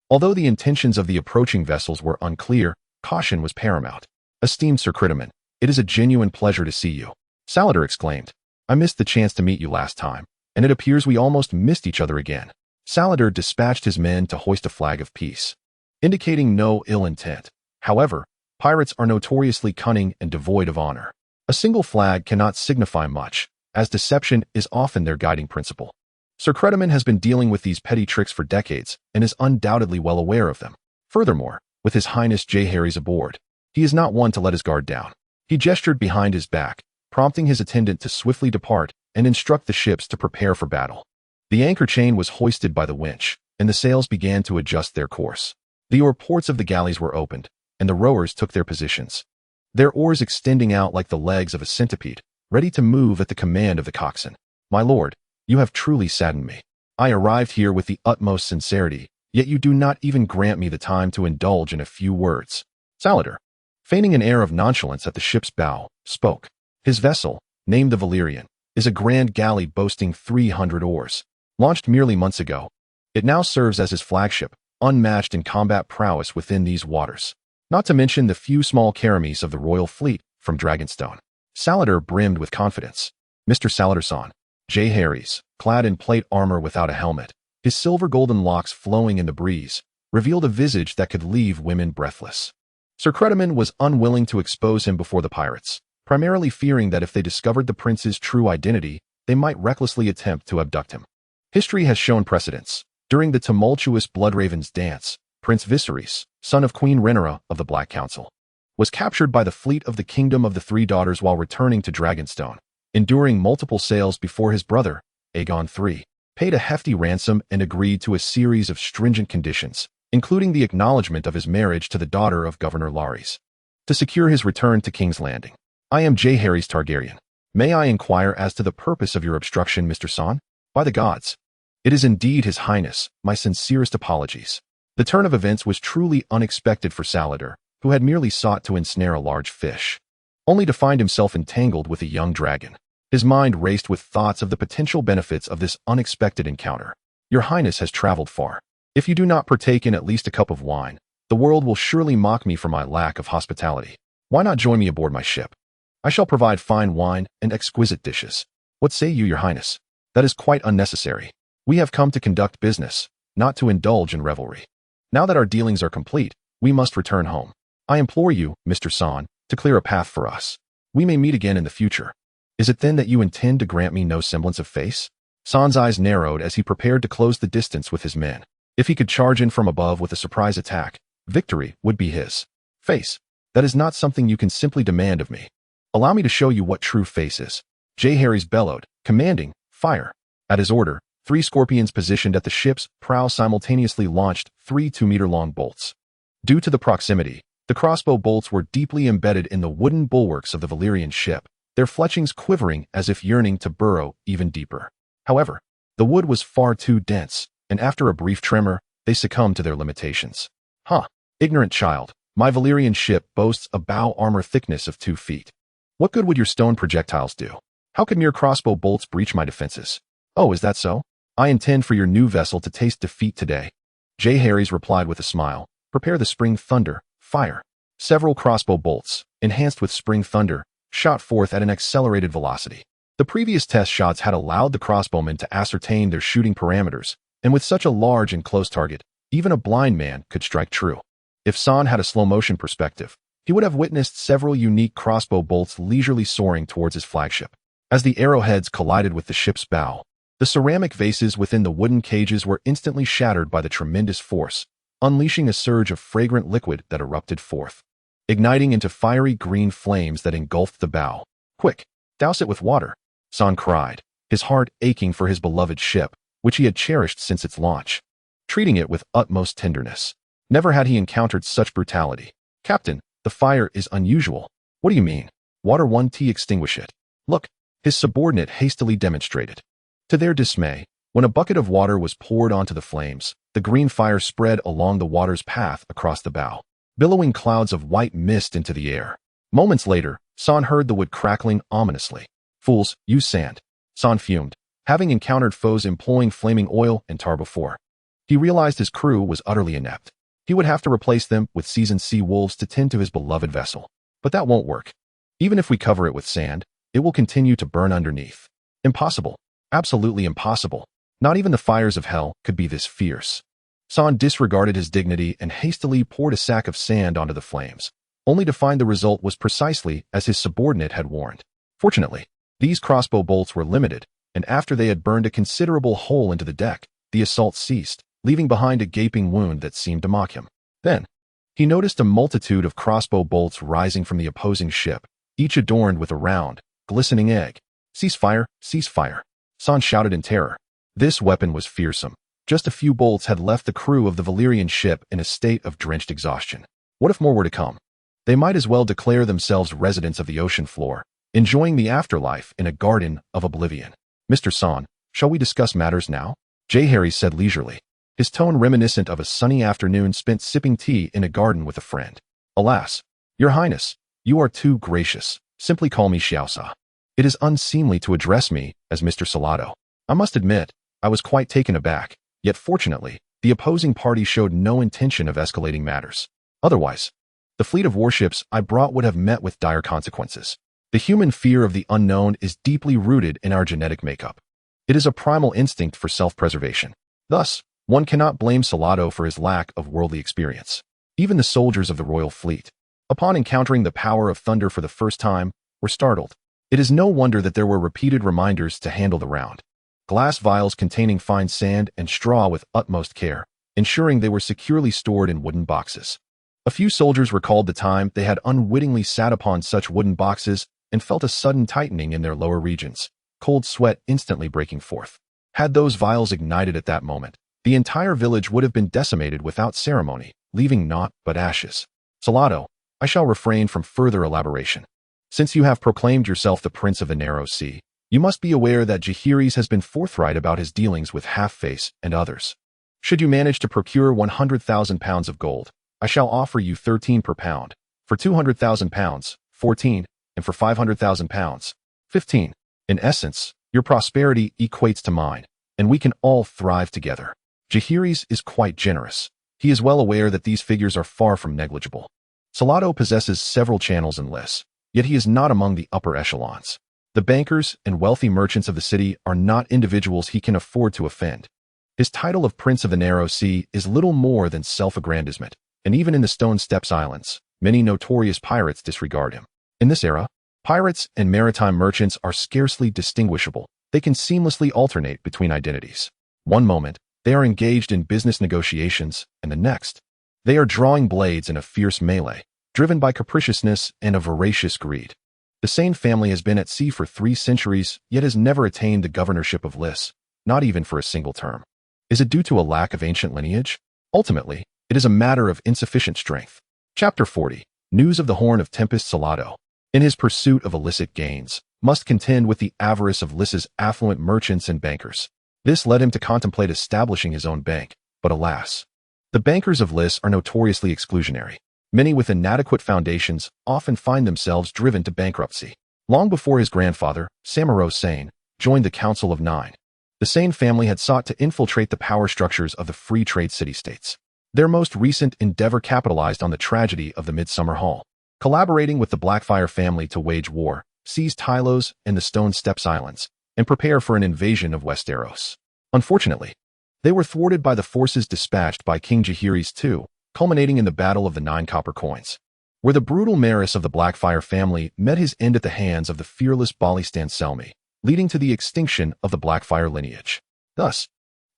Although the intentions of the approaching vessels were unclear, caution was paramount. Esteemed Sir Criddaman, it is a genuine pleasure to see you. Salladhor exclaimed. I missed the chance to meet you last time, and it appears we almost missed each other again. Salladhor dispatched his men to hoist a flag of peace, indicating no ill intent. However, pirates are notoriously cunning and devoid of honor. A single flag cannot signify much, as deception is often their guiding principle. Sir Criddaman has been dealing with these petty tricks for decades and is undoubtedly well aware of them. Furthermore, with His Highness Jeherys aboard, he is not one to let his guard down. He gestured behind his back, prompting his attendant to swiftly depart and instruct the ships to prepare for battle. The anchor chain was hoisted by the winch, and the sails began to adjust their course. The oar ports of the galleys were opened, and the rowers took their positions, their oars extending out like the legs of a centipede, ready to move at the command of the coxswain. My lord, you have truly saddened me. I arrived here with the utmost sincerity, yet you do not even grant me the time to indulge in a few words. Salladhor, feigning an air of nonchalance at the ship's bow, spoke. His vessel, named the Valyrian, is a grand galley boasting 300 oars. Launched merely months ago, it now serves as his flagship, unmatched in combat prowess within these waters. Not to mention the few small caramies of the royal fleet from Dragonstone. Salladhor brimmed with confidence. Mr. Salladhor, Jeherys, clad in plate armor without a helmet, his silver-golden locks flowing in the breeze, revealed a visage that could leave women breathless. Sir Criddaman was unwilling to expose him before the pirates, primarily fearing that if they discovered the prince's true identity, they might recklessly attempt to abduct him. History has shown precedents. During the tumultuous Bloodraven's dance, Prince Viserys, son of Queen Rhaenyra of the Black Council, was captured by the fleet of the Kingdom of the Three Daughters while returning to Dragonstone, enduring multiple sails before his brother, Aegon III, paid a hefty ransom and agreed to a series of stringent conditions, including the acknowledgement of his marriage to the daughter of Governor Larys, to secure his return to King's Landing. I am Jeherys Targaryen. May I inquire as to the purpose of your obstruction, Mr. Son? By the gods, it is indeed His Highness, my sincerest apologies. The turn of events was truly unexpected for Salladhor, who had merely sought to ensnare a large fish, only to find himself entangled with a young dragon. His mind raced with thoughts of the potential benefits of this unexpected encounter. Your Highness has traveled far. If you do not partake in at least a cup of wine, the world will surely mock me for my lack of hospitality. Why not join me aboard my ship? I shall provide fine wine and exquisite dishes. What say you, Your Highness? That is quite unnecessary. We have come to conduct business, not to indulge in revelry. Now that our dealings are complete, we must return home. I implore you, Mr. Son, to clear a path for us. We may meet again in the future. Is it then that you intend to grant me no semblance of face? Son's eyes narrowed as he prepared to close the distance with his men. If he could charge in from above with a surprise attack, victory would be his. Face, that is not something you can simply demand of me. Allow me to show you what true face is. Jeherys bellowed, commanding, fire. At his order, 3 scorpions positioned at the ship's prow simultaneously launched 3 2-meter-long bolts. Due to the proximity, the crossbow bolts were deeply embedded in the wooden bulwarks of the Valyrian ship, their fletchings quivering as if yearning to burrow even deeper. However, the wood was far too dense, and after a brief tremor, they succumbed to their limitations. Ignorant child, my Valyrian ship boasts a bow armor thickness of 2 feet. What good would your stone projectiles do? How could mere crossbow bolts breach my defenses? Oh, is that so? I intend for your new vessel to taste defeat today. Jeherys replied with a smile. Prepare the spring thunder, fire. Several crossbow bolts, enhanced with spring thunder, shot forth at an accelerated velocity. The previous test shots had allowed the crossbowmen to ascertain their shooting parameters, and with such a large and close target, even a blind man could strike true. If Son had a slow-motion perspective, he would have witnessed several unique crossbow bolts leisurely soaring towards his flagship. As the arrowheads collided with the ship's bow, the ceramic vases within the wooden cages were instantly shattered by the tremendous force, unleashing a surge of fragrant liquid that erupted forth, igniting into fiery green flames that engulfed the bow. "Quick, douse it with water," San cried, his heart aching for his beloved ship, which he had cherished since its launch, treating it with utmost tenderness. Never had he encountered such brutality. "Captain, the fire is unusual." "What do you mean?" "Water 1T, extinguish it." "Look," his subordinate hastily demonstrated. To their dismay, when a bucket of water was poured onto the flames, the green fire spread along the water's path across the bow, billowing clouds of white mist into the air. Moments later, San heard the wood crackling ominously. "Fools, use sand," San fumed, having encountered foes employing flaming oil and tar before. He realized his crew was utterly inept. He would have to replace them with seasoned sea wolves to tend to his beloved vessel. But that won't work. Even if we cover it with sand, it will continue to burn underneath. Impossible. Absolutely impossible. Not even the fires of hell could be this fierce. San disregarded his dignity and hastily poured a sack of sand onto the flames, only to find the result was precisely as his subordinate had warned. Fortunately, these crossbow bolts were limited, and after they had burned a considerable hole into the deck, the assault ceased, leaving behind a gaping wound that seemed to mock him. Then, he noticed a multitude of crossbow bolts rising from the opposing ship, each adorned with a round, glistening egg. "Cease fire, cease fire," San shouted in terror. This weapon was fearsome. Just a few bolts had left the crew of the Valyrian ship in a state of drenched exhaustion. What if more were to come? They might as well declare themselves residents of the ocean floor, enjoying the afterlife in a garden of oblivion. "Mr. San, shall we discuss matters now?" Jeherys said leisurely, his tone reminiscent of a sunny afternoon spent sipping tea in a garden with a friend. "Alas, Your Highness, you are too gracious. Simply call me Xiaosa. It is unseemly to address me as Mr. Salado." I must admit, I was quite taken aback, yet fortunately, the opposing party showed no intention of escalating matters. Otherwise, the fleet of warships I brought would have met with dire consequences. The human fear of the unknown is deeply rooted in our genetic makeup. It is a primal instinct for self-preservation. Thus, one cannot blame Salado for his lack of worldly experience. Even the soldiers of the royal fleet, upon encountering the power of thunder for the first time, were startled. It is no wonder that there were repeated reminders to handle the round glass vials containing fine sand and straw with utmost care, ensuring they were securely stored in wooden boxes. A few soldiers recalled the time they had unwittingly sat upon such wooden boxes and felt a sudden tightening in their lower regions, cold sweat instantly breaking forth. Had those vials ignited at that moment, the entire village would have been decimated without ceremony, leaving naught but ashes. "Salado, I shall refrain from further elaboration. Since you have proclaimed yourself the Prince of the Narrow Sea, you must be aware that Jeherys has been forthright about his dealings with Half-Face and others. Should you manage to procure 100,000 pounds of gold, I shall offer you 13 per pound. For 200,000 pounds, 14, and for 500,000 pounds, 15. In essence, your prosperity equates to mine, and we can all thrive together." Jeherys is quite generous. He is well aware that these figures are far from negligible. Salado possesses several channels and lists, yet he is not among the upper echelons. The bankers and wealthy merchants of the city are not individuals he can afford to offend. His title of Prince of the Narrow Sea is little more than self-aggrandizement, and even in the Stone Steps Islands, many notorious pirates disregard him. In this era, pirates and maritime merchants are scarcely distinguishable. They can seamlessly alternate between identities. One moment, they are engaged in business negotiations, and the next, they are drawing blades in a fierce melee, driven by capriciousness and a voracious greed. The Sane family has been at sea for 3 centuries, yet has never attained the governorship of Lys, not even for a single term. Is it due to a lack of ancient lineage? Ultimately, it is a matter of insufficient strength. Chapter 40. News of the Horn of Tempest. Salado, in his pursuit of illicit gains, must contend with the avarice of Lys's affluent merchants and bankers. This led him to contemplate establishing his own bank, but alas, the bankers of Lys are notoriously exclusionary. Many with inadequate foundations often find themselves driven to bankruptcy. Long before his grandfather, Samuro Sane, joined the Council of Nine, the Sane family had sought to infiltrate the power structures of the free trade city-states. Their most recent endeavor capitalized on the tragedy of the Midsummer Hall, collaborating with the Blackfire family to wage war, seize Tylos and the Stone Steps Islands, and prepare for an invasion of Westeros. Unfortunately, they were thwarted by the forces dispatched by King Jeherys II, culminating in the Battle of the 9 Copper Coins. where the brutal Maris of the Blackfyre family met his end at the hands of the fearless Balistan Selmy, leading to the extinction of the Blackfyre lineage. Thus,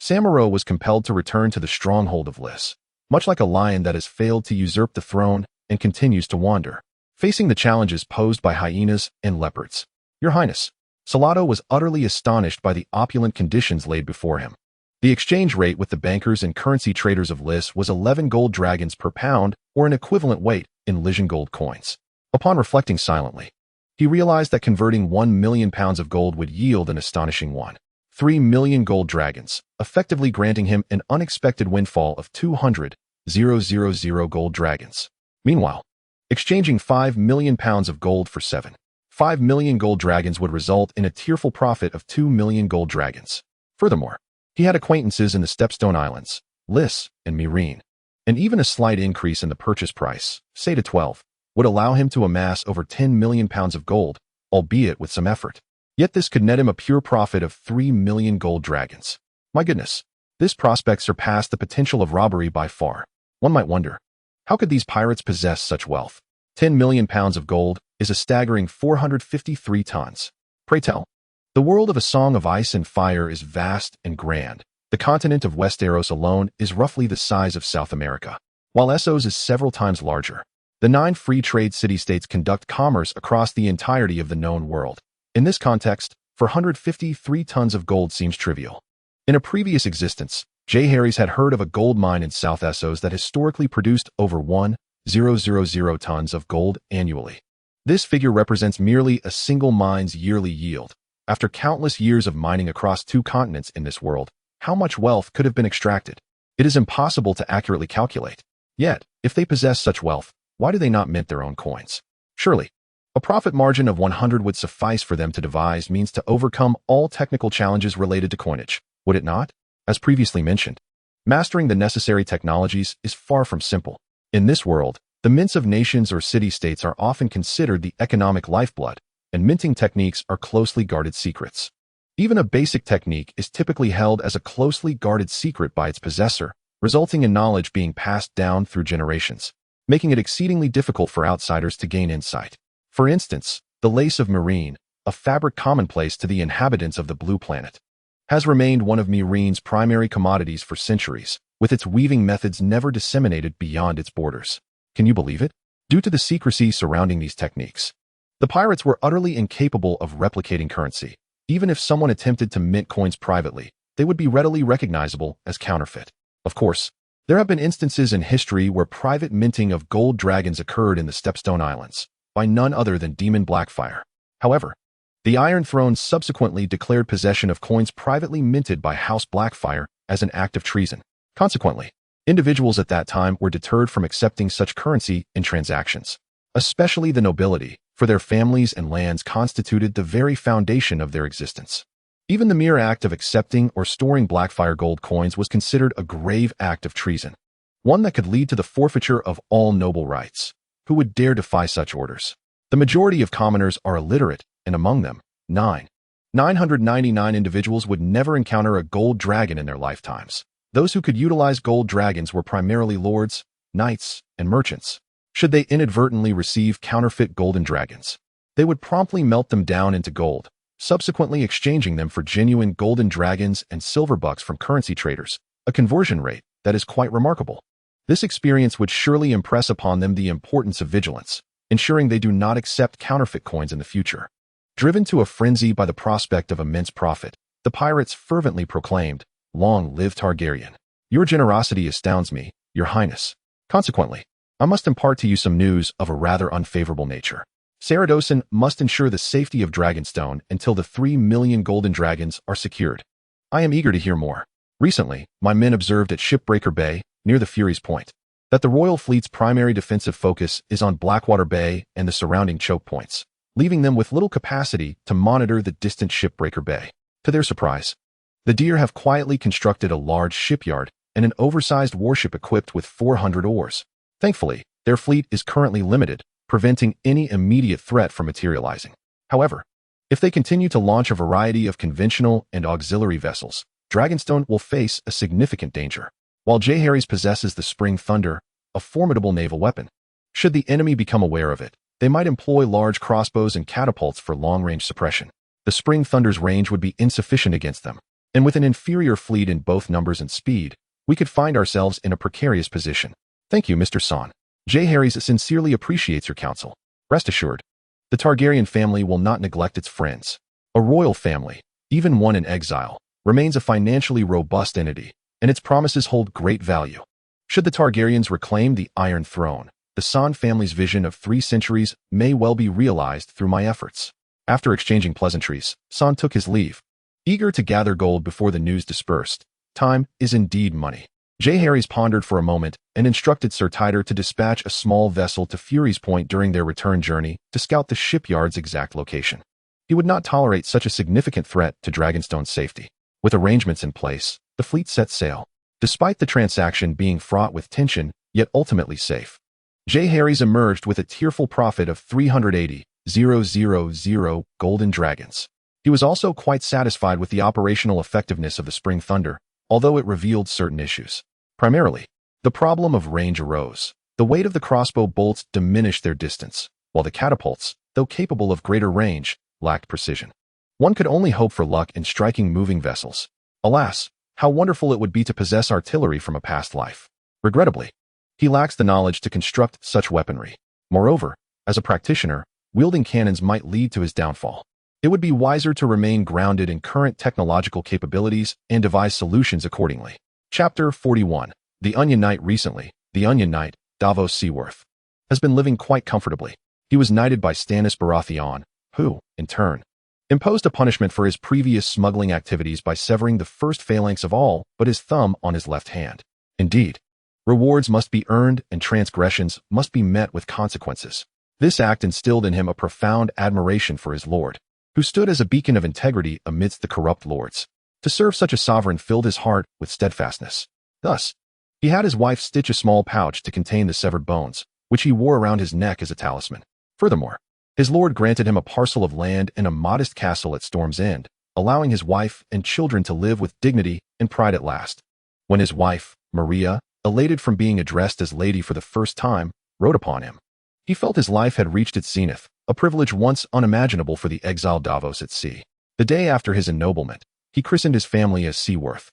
Samuro was compelled to return to the stronghold of Lys, much like a lion that has failed to usurp the throne and continues to wander, facing the challenges posed by hyenas and leopards. Your Highness, Salato was utterly astonished by the opulent conditions laid before him. The exchange rate with the bankers and currency traders of Lys was 11 gold dragons per pound, or an equivalent weight in Lysian gold coins. Upon reflecting silently, he realized that converting 1 million pounds of gold would yield an astonishing 3 million gold dragons, effectively granting him an unexpected windfall of 200,000 gold dragons. Meanwhile, exchanging 5 million pounds of gold for 5 million gold dragons would result in a tearful profit of 2 million gold dragons. Furthermore, he had acquaintances in the Stepstone Islands, Lys, and Meereen, and even a slight increase in the purchase price, say to 12, would allow him to amass over 10 million pounds of gold, albeit with some effort. Yet this could net him a pure profit of 3 million gold dragons. My goodness, this prospect surpassed the potential of robbery by far. One might wonder, how could these pirates possess such wealth? 10 million pounds of gold is a staggering 453 tons. Pray tell. The world of A Song of Ice and Fire is vast and grand. The continent of Westeros alone is roughly the size of South America, while Essos is several times larger. The 9 free trade city-states conduct commerce across the entirety of the known world. In this context, 453 tons of gold seems trivial. In a previous existence, Jeherys had heard of a gold mine in South Essos that historically produced over 1,000 tons of gold annually. This figure represents merely a single mine's yearly yield. After countless years of mining across 2 continents in this world, how much wealth could have been extracted? It is impossible to accurately calculate. Yet, if they possess such wealth, why do they not mint their own coins? Surely, a profit margin of 100 would suffice for them to devise means to overcome all technical challenges related to coinage, would it not? As previously mentioned, mastering the necessary technologies is far from simple. In this world, the mints of nations or city-states are often considered the economic lifeblood, and minting techniques are closely guarded secrets. Even a basic technique is typically held as a closely guarded secret by its possessor, resulting in knowledge being passed down through generations, making it exceedingly difficult for outsiders to gain insight. For instance, the lace of Meereen, a fabric commonplace to the inhabitants of the Blue Planet, has remained one of Meereen's primary commodities for centuries, with its weaving methods never disseminated beyond its borders. Can you believe it? Due to the secrecy surrounding these techniques, the pirates were utterly incapable of replicating currency. Even if someone attempted to mint coins privately, they would be readily recognizable as counterfeit. Of course, there have been instances in history where private minting of gold dragons occurred in the Stepstone Islands, by none other than Demon Blackfyre. However, the Iron Throne subsequently declared possession of coins privately minted by House Blackfyre as an act of treason. Consequently, individuals at that time were deterred from accepting such currency in transactions, especially the nobility, for their families and lands constituted the very foundation of their existence. Even the mere act of accepting or storing Blackfyre gold coins was considered a grave act of treason, one that could lead to the forfeiture of all noble rights. Who would dare defy such orders? The majority of commoners are illiterate, and among them, 999 individuals would never encounter a gold dragon in their lifetimes. Those who could utilize gold dragons were primarily lords, knights, and merchants. Should they inadvertently receive counterfeit golden dragons, they would promptly melt them down into gold, subsequently exchanging them for genuine golden dragons and silver bucks from currency traders, a conversion rate that is quite remarkable. This experience would surely impress upon them the importance of vigilance, ensuring they do not accept counterfeit coins in the future. Driven to a frenzy by the prospect of immense profit, the pirates fervently proclaimed, "Long live Targaryen! Your generosity astounds me, Your Highness. Consequently, I must impart to you some news of a rather unfavorable nature. Saradosin must ensure the safety of Dragonstone until the 3 million golden dragons are secured. I am eager to hear more. Recently, my men observed at Shipbreaker Bay, near the Fury's Point, that the Royal Fleet's primary defensive focus is on Blackwater Bay and the surrounding choke points, leaving them with little capacity to monitor the distant Shipbreaker Bay. To their surprise, the Deer have quietly constructed a large shipyard and an oversized warship equipped with 400 oars. Thankfully, their fleet is currently limited, preventing any immediate threat from materializing. However, if they continue to launch a variety of conventional and auxiliary vessels, Dragonstone will face a significant danger. While Jeherys possesses the Spring Thunder, a formidable naval weapon, Should the enemy become aware of it, they might employ large crossbows and catapults for long-range suppression. The Spring Thunder's range would be insufficient against them, and with an inferior fleet in both numbers and speed, we could find ourselves in a precarious position. Thank you, Mr. Son. Jeherys sincerely appreciates your counsel. Rest assured, the Targaryen family will not neglect its friends. A royal family, even one in exile, remains a financially robust entity, and its promises hold great value. Should the Targaryens reclaim the Iron Throne, the Son family's vision of 3 centuries may well be realized through my efforts. After exchanging pleasantries, Son took his leave, eager to gather gold before the news dispersed. Time is indeed money. Jeherys pondered for a moment and instructed Sir Tider to dispatch a small vessel to Fury's Point during their return journey to scout the shipyard's exact location. He would not tolerate such a significant threat to Dragonstone's safety. With arrangements in place, the fleet set sail. Despite the transaction being fraught with tension, yet ultimately safe, Jeherys emerged with a tearful profit of 380,000 golden dragons. He was also quite satisfied with the operational effectiveness of the Spring Thunder, although it revealed certain issues. Primarily, the problem of range arose. The weight of the crossbow bolts diminished their distance, while the catapults, though capable of greater range, lacked precision. One could only hope for luck in striking moving vessels. Alas, how wonderful it would be to possess artillery from a past life. Regrettably, he lacks the knowledge to construct such weaponry. Moreover, as a practitioner, wielding cannons might lead to his downfall. It would be wiser to remain grounded in current technological capabilities and devise solutions accordingly. Chapter 41. The Onion Knight. Recently, the Onion Knight, Davos Seaworth, has been living quite comfortably. He was knighted by Stannis Baratheon, who, in turn, imposed a punishment for his previous smuggling activities by severing the first phalanx of all but his thumb on his left hand. Indeed, rewards must be earned and transgressions must be met with consequences. This act instilled in him a profound admiration for his lord, who stood as a beacon of integrity amidst the corrupt lords. To serve such a sovereign filled his heart with steadfastness. Thus, he had his wife stitch a small pouch to contain the severed bones, which he wore around his neck as a talisman. Furthermore, his lord granted him a parcel of land and a modest castle at Storm's End, allowing his wife and children to live with dignity and pride at last. When his wife, Maria, elated from being addressed as lady for the first time, wrote upon him, he felt his life had reached its zenith, a privilege once unimaginable for the exiled Davos at sea. The day after his ennoblement, he christened his family as Seaworth,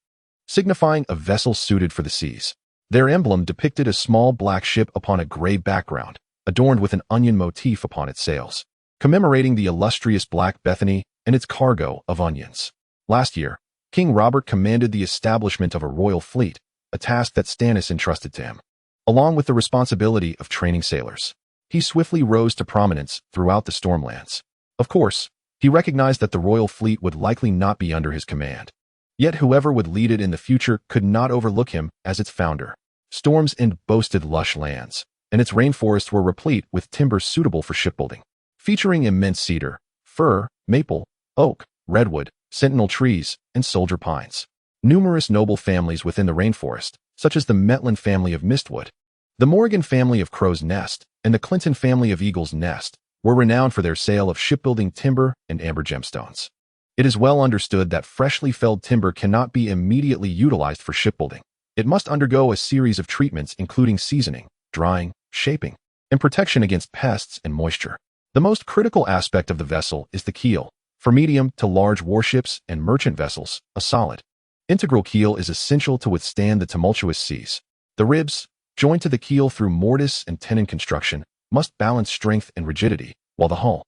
signifying a vessel suited for the seas. Their emblem depicted a small black ship upon a gray background, adorned with an onion motif upon its sails, commemorating the illustrious Black Bethany and its cargo of onions. Last year, King Robert commanded the establishment of a royal fleet, a task that Stannis entrusted to him, along with the responsibility of training sailors. He swiftly rose to prominence throughout the Stormlands. Of course, he recognized that the royal fleet would likely not be under his command. Yet whoever would lead it in the future could not overlook him as its founder. Storm's End boasted lush lands, and its rainforests were replete with timber suitable for shipbuilding, featuring immense cedar, fir, maple, oak, redwood, sentinel trees, and soldier pines. Numerous noble families within the rainforest, such as the Metland family of Mistwood, the Morgan family of Crow's Nest, and the Clinton family of Eagle's Nest, were renowned for their sale of shipbuilding timber and amber gemstones. It is well understood that freshly felled timber cannot be immediately utilized for shipbuilding. It must undergo a series of treatments including seasoning, drying, shaping, and protection against pests and moisture. The most critical aspect of the vessel is the keel. For medium to large warships and merchant vessels, a solid, integral keel is essential to withstand the tumultuous seas. The ribs, joined to the keel through mortise and tenon construction, must balance strength and rigidity, while the hull,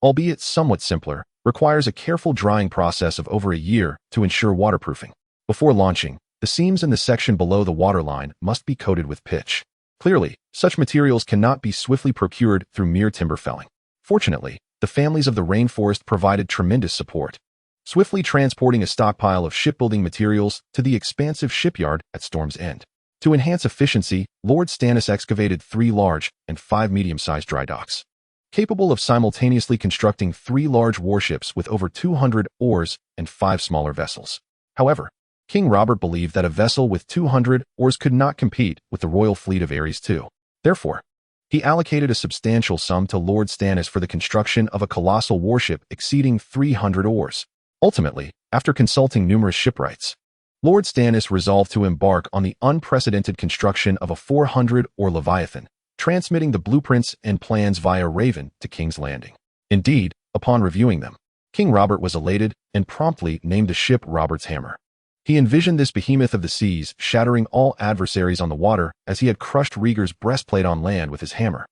albeit somewhat simpler, requires a careful drying process of over a year to ensure waterproofing. Before launching, the seams in the section below the waterline must be coated with pitch. Clearly, such materials cannot be swiftly procured through mere timber felling. Fortunately, the families of the rainforest provided tremendous support, swiftly transporting a stockpile of shipbuilding materials to the expansive shipyard at Storm's End. To enhance efficiency, Lord Stannis excavated 3 large and 5 medium-sized dry docks, capable of simultaneously constructing 3 large warships with over 200 oars and 5 smaller vessels. However, King Robert believed that a vessel with 200 oars could not compete with the royal fleet of Ares II. Therefore, he allocated a substantial sum to Lord Stannis for the construction of a colossal warship exceeding 300 oars. Ultimately, after consulting numerous shipwrights, Lord Stannis resolved to embark on the unprecedented construction of a 400-oar Leviathan, transmitting the blueprints and plans via Raven to King's Landing. Indeed, upon reviewing them, King Robert was elated and promptly named the ship Robert's Hammer. He envisioned this behemoth of the seas shattering all adversaries on the water as he had crushed Rhaegar's breastplate on land with his hammer.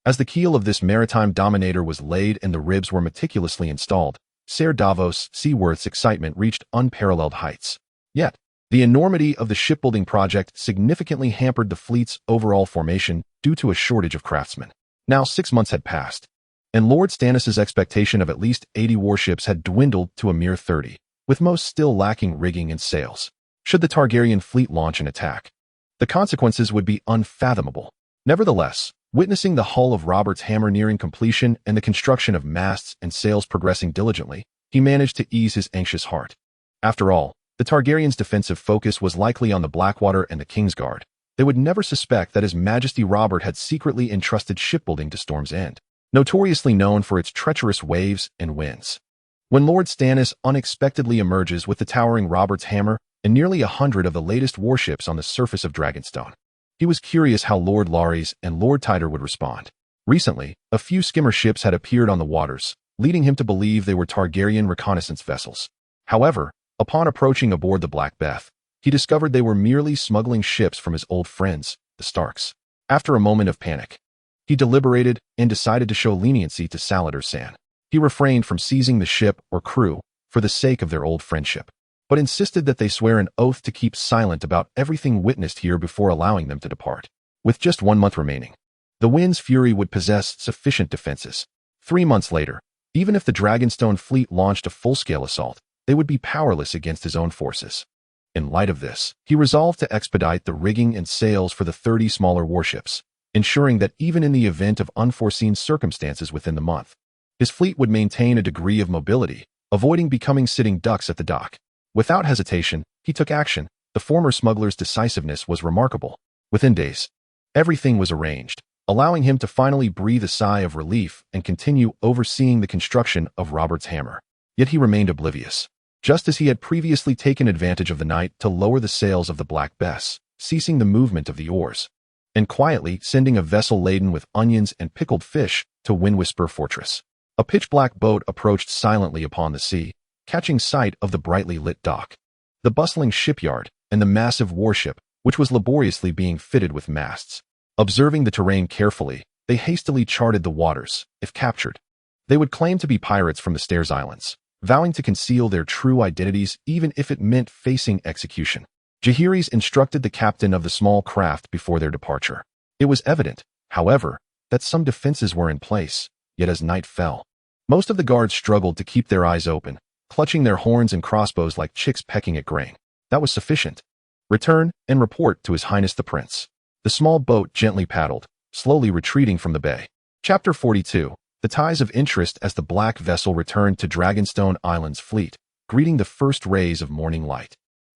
As the keel of this maritime dominator was laid and the ribs were meticulously installed, Ser Davos Seaworth's excitement reached unparalleled heights. Yet, the enormity of the shipbuilding project significantly hampered the fleet's overall formation due to a shortage of craftsmen. Now 6 months had passed, and Lord Stannis' expectation of at least 80 warships had dwindled to a mere 30, with most still lacking rigging and sails. Should the Targaryen fleet launch an attack, the consequences would be unfathomable. Nevertheless, witnessing the hull of Robert's Hammer nearing completion and the construction of masts and sails progressing diligently, he managed to ease his anxious heart. After all, the Targaryens' defensive focus was likely on the Blackwater and the Kingsguard. They would never suspect that His Majesty Robert had secretly entrusted shipbuilding to Storm's End, notoriously known for its treacherous waves and winds. When Lord Stannis unexpectedly emerges with the towering Robert's Hammer and nearly 100 of the latest warships on the surface of Dragonstone, he was curious how Lord Larys and Lord Tyder would respond. Recently, a few skimmer ships had appeared on the waters, leading him to believe they were Targaryen reconnaissance vessels. However, upon approaching aboard the Black Beth, he discovered they were merely smuggling ships from his old friends, the Starks. After a moment of panic, he deliberated and decided to show leniency to Salladhor Saan. He refrained from seizing the ship or crew for the sake of their old friendship, but insisted that they swear an oath to keep silent about everything witnessed here before allowing them to depart. With just 1 month remaining, the Wind's Fury would possess sufficient defenses. 3 months later, even if the Dragonstone fleet launched a full-scale assault, they would be powerless against his own forces. In light of this, he resolved to expedite the rigging and sails for the 30 smaller warships, ensuring that even in the event of unforeseen circumstances within the month, his fleet would maintain a degree of mobility, avoiding becoming sitting ducks at the dock. Without hesitation, he took action. The former smuggler's decisiveness was remarkable. Within days, everything was arranged, allowing him to finally breathe a sigh of relief and continue overseeing the construction of Robert's Hammer. Yet he remained oblivious. Just as he had previously taken advantage of the night to lower the sails of the Black Bess, ceasing the movement of the oars, and quietly sending a vessel laden with onions and pickled fish to Windwhisper Fortress. A pitch-black boat approached silently upon the sea, catching sight of the brightly lit dock, the bustling shipyard, and the massive warship, which was laboriously being fitted with masts. Observing the terrain carefully, they hastily charted the waters. If captured, they would claim to be pirates from the Stairs Islands, vowing to conceal their true identities even if it meant facing execution. Jeherys instructed the captain of the small craft before their departure. It was evident, however, that some defenses were in place, yet as night fell, most of the guards struggled to keep their eyes open, clutching their horns and crossbows like chicks pecking at grain. That was sufficient. Return and report to His Highness the Prince. The small boat gently paddled, slowly retreating from the bay. Chapter 42. The ties of interest as the black vessel returned to Dragonstone Island's fleet, greeting the first rays of morning light.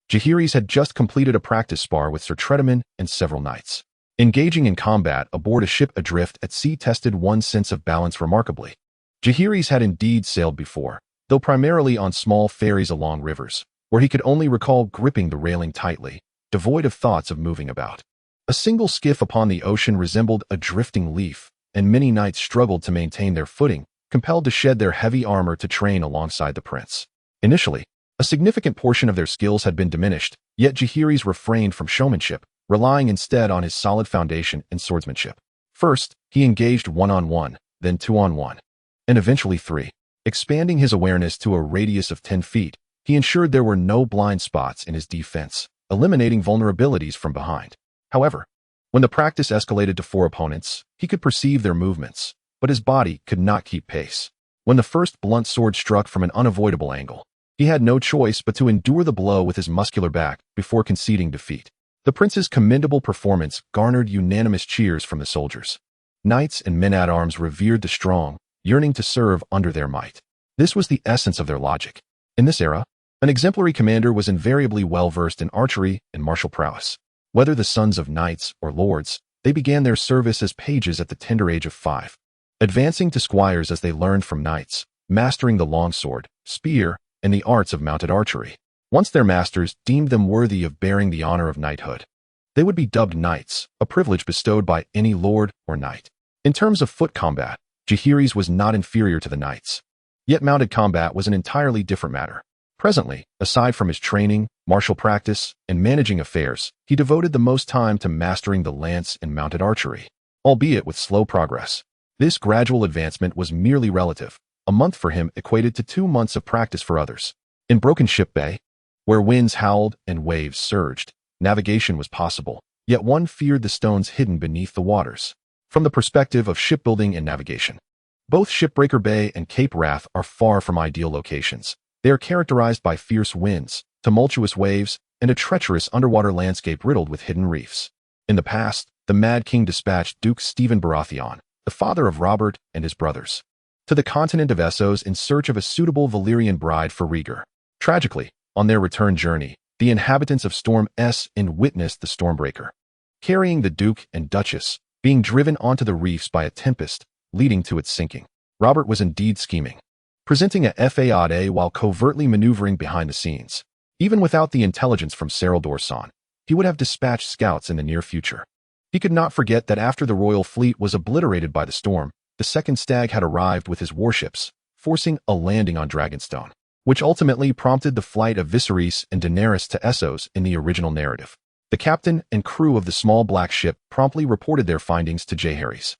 Jeherys had just completed a practice spar with Sir Tredaman and several knights. Engaging in combat aboard a ship adrift at sea tested one's sense of balance remarkably. Jeherys had indeed sailed before, though primarily on small ferries along rivers, where he could only recall gripping the railing tightly, devoid of thoughts of moving about. A single skiff upon the ocean resembled a drifting leaf, and many knights struggled to maintain their footing, compelled to shed their heavy armor to train alongside the prince. Initially, a significant portion of their skills had been diminished, yet Jeherys refrained from showmanship, relying instead on his solid foundation and swordsmanship. First, he engaged 1-on-1, then 2-on-1, and eventually 3. Expanding his awareness to a radius of 10 feet, he ensured there were no blind spots in his defense, eliminating vulnerabilities from behind. However, when the practice escalated to 4 opponents, he could perceive their movements, but his body could not keep pace. When the first blunt sword struck from an unavoidable angle, he had no choice but to endure the blow with his muscular back before conceding defeat. The prince's commendable performance garnered unanimous cheers from the soldiers. Knights and men-at-arms revered the strong, yearning to serve under their might. This was the essence of their logic. In this era, an exemplary commander was invariably well-versed in archery and martial prowess. Whether the sons of knights or lords, they began their service as pages at the tender age of 5, advancing to squires as they learned from knights, mastering the longsword, spear, and the arts of mounted archery. Once their masters deemed them worthy of bearing the honor of knighthood, They would be dubbed knights, a privilege bestowed by any lord or knight. In terms of foot combat, Jeherys was not inferior to the knights. Yet mounted combat was an entirely different matter. Presently, aside from his training, martial practice, and managing affairs, he devoted the most time to mastering the lance and mounted archery, albeit with slow progress. This gradual advancement was merely relative. A month for him equated to 2 months of practice for others. In Broken Ship Bay, where winds howled and waves surged, navigation was possible, yet one feared the stones hidden beneath the waters. From the perspective of shipbuilding and navigation, both Shipbreaker Bay and Cape Wrath are far from ideal locations. They are characterized by fierce winds, tumultuous waves, and a treacherous underwater landscape riddled with hidden reefs. In the past, the Mad King dispatched Duke Stephen Baratheon, the father of Robert and his brothers, to the continent of Essos in search of a suitable Valyrian bride for Rhaegar. Tragically, on their return journey, the inhabitants of Storm S witnessed the Stormbreaker, carrying the Duke and Duchess, being driven onto the reefs by a tempest, leading to its sinking. Robert was indeed scheming, presenting a faade while covertly maneuvering behind the scenes. Even without the intelligence from Serral Dorsan, he would have dispatched scouts in the near future. He could not forget that after the royal fleet was obliterated by the storm, the second stag had arrived with his warships, forcing a landing on Dragonstone, which ultimately prompted the flight of Viserys and Daenerys to Essos in the original narrative. The captain and crew of the small black ship promptly reported their findings to Jeherys,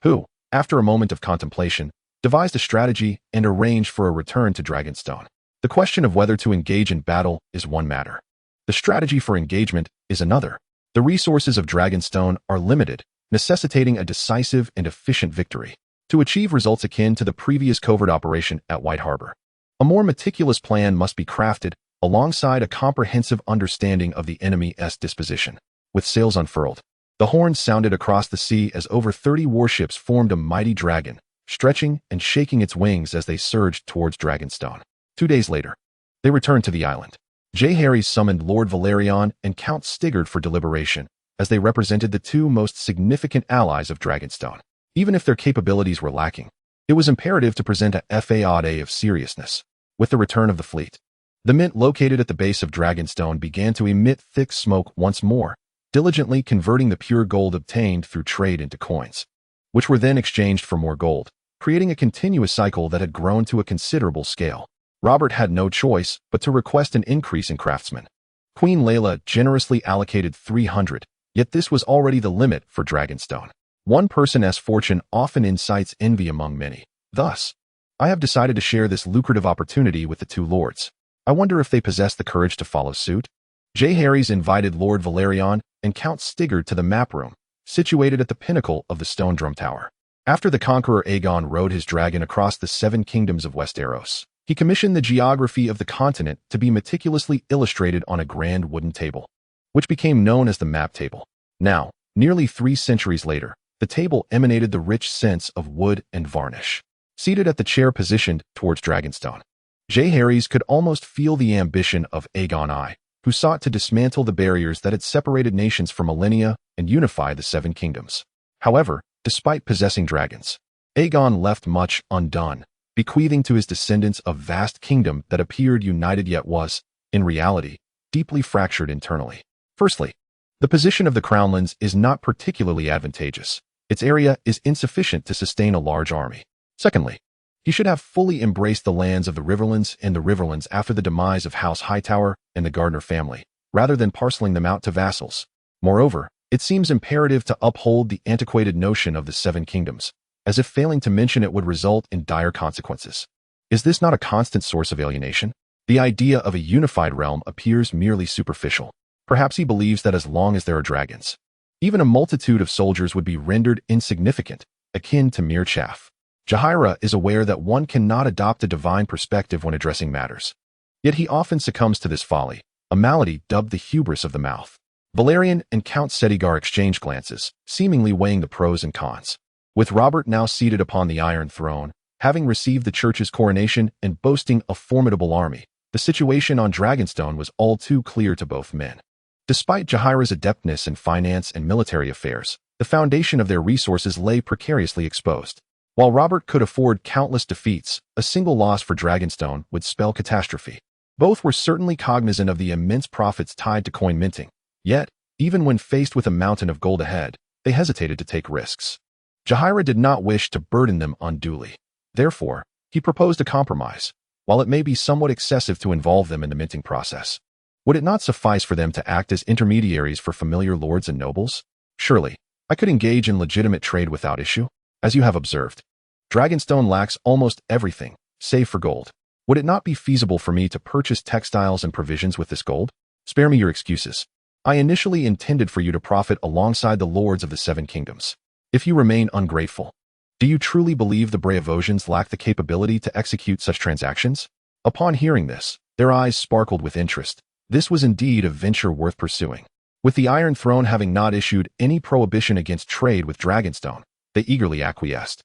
who, after a moment of contemplation, devised a strategy and arranged for a return to Dragonstone. The question of whether to engage in battle is one matter. The strategy for engagement is another. The resources of Dragonstone are limited, necessitating a decisive and efficient victory to achieve results akin to the previous covert operation at White Harbor. A more meticulous plan must be crafted alongside a comprehensive understanding of the enemy's disposition. With sails unfurled, the horns sounded across the sea as over 30 warships formed a mighty dragon, stretching and shaking its wings as they surged towards Dragonstone. 2 days later, they returned to the island. Jeherys summoned Lord Velaryon and Count Stigard for deliberation, as they represented the two most significant allies of Dragonstone. Even if their capabilities were lacking, it was imperative to present a faade of seriousness. With the return of the fleet, the mint located at the base of Dragonstone began to emit thick smoke once more, diligently converting the pure gold obtained through trade into coins, which were then exchanged for more gold, creating a continuous cycle that had grown to a considerable scale. Robert had no choice but to request an increase in craftsmen. Queen Layla generously allocated 300, yet this was already the limit for Dragonstone. One person's fortune often incites envy among many. Thus, I have decided to share this lucrative opportunity with the two lords. I wonder if they possess the courage to follow suit. Jeherys invited Lord Velaryon and Count Stigard to the map room, situated at the pinnacle of the Stone Drum Tower. After the conqueror Aegon rode his dragon across the 7 kingdoms of Westeros, he commissioned the geography of the continent to be meticulously illustrated on a grand wooden table, which became known as the map table. Now, nearly 3 centuries later, the table emanated the rich scents of wood and varnish. Seated at the chair positioned towards Dragonstone, Jeherys could almost feel the ambition of Aegon I, who sought to dismantle the barriers that had separated nations for millennia and unify the 7 kingdoms. However, despite possessing dragons, Aegon left much undone, bequeathing to his descendants a vast kingdom that appeared united yet was, in reality, deeply fractured internally. Firstly, the position of the Crownlands is not particularly advantageous. Its area is insufficient to sustain a large army. Secondly, he should have fully embraced the lands of the Riverlands and the Riverlands after the demise of House Hightower and the Gardner family, rather than parceling them out to vassals. Moreover, it seems imperative to uphold the antiquated notion of the 7 kingdoms, as if failing to mention it would result in dire consequences. Is this not a constant source of alienation? The idea of a unified realm appears merely superficial. Perhaps he believes that as long as there are dragons, even a multitude of soldiers would be rendered insignificant, akin to mere chaff. Jeherys is aware that one cannot adopt a divine perspective when addressing matters. Yet he often succumbs to this folly, a malady dubbed the hubris of the mouth. Velaryon and Count Setigar exchanged glances, seemingly weighing the pros and cons. With Robert now seated upon the Iron Throne, having received the church's coronation and boasting a formidable army, the situation on Dragonstone was all too clear to both men. Despite Jeherys' adeptness in finance and military affairs, the foundation of their resources lay precariously exposed. While Robert could afford countless defeats, a single loss for Dragonstone would spell catastrophe. Both were certainly cognizant of the immense profits tied to coin minting. Yet, Even when faced with a mountain of gold ahead, they hesitated to take risks. Jeherys did not wish to burden them unduly. Therefore, he proposed a compromise. While it may be somewhat excessive to involve them in the minting process, would it not suffice for them to act as intermediaries for familiar lords and nobles? Surely, I could engage in legitimate trade without issue. As you have observed, Dragonstone lacks almost everything, save for gold. Would it not be feasible for me to purchase textiles and provisions with this gold? Spare me your excuses. I initially intended for you to profit alongside the lords of the Seven Kingdoms. If you remain ungrateful, do you truly believe the Baratheons lack the capability to execute such transactions? Upon hearing this, their eyes sparkled with interest. This was indeed a venture worth pursuing. With the Iron Throne having not issued any prohibition against trade with Dragonstone, they eagerly acquiesced.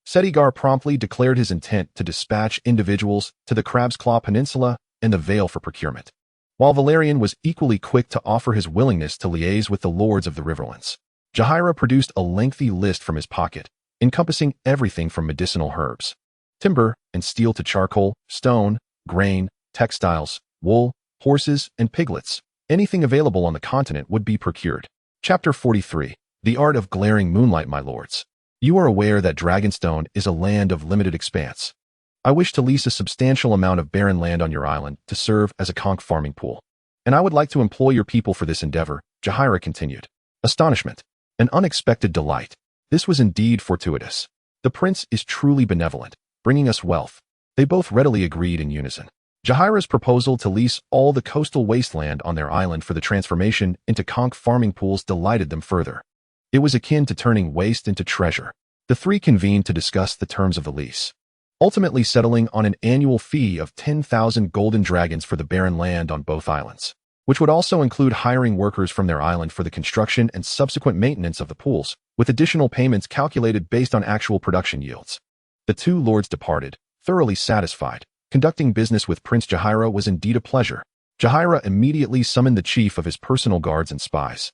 Rhaegar promptly declared his intent to dispatch individuals to the Crab's Claw Peninsula and the Vale for procurement, while Valerian was equally quick to offer his willingness to liaise with the lords of the Riverlands. Jeherys produced a lengthy list from his pocket, encompassing everything from medicinal herbs, timber and steel to charcoal, stone, grain, textiles, wool, horses, and piglets. Anything available on the continent would be procured. Chapter 43. The Art of Glaring Moonlight, my lords. You are aware that Dragonstone is a land of limited expanse. I wish to lease a substantial amount of barren land on your island to serve as a conch farming pool, and I would like to employ your people for this endeavor, Jeherys continued. Astonishment. An unexpected delight. This was indeed fortuitous. The prince is truly benevolent, bringing us wealth. They both readily agreed in unison. Jeherys' proposal to lease all the coastal wasteland on their island for the transformation into conch farming pools delighted them further. It was akin to turning waste into treasure. The three convened to discuss the terms of the lease, ultimately settling on an annual fee of 10,000 golden dragons for the barren land on both islands, which would also include hiring workers from their island for the construction and subsequent maintenance of the pools, with additional payments calculated based on actual production yields. The two lords departed, thoroughly satisfied. Conducting business with Prince Jeherys was indeed a pleasure. Jeherys immediately summoned the chief of his personal guards and spies,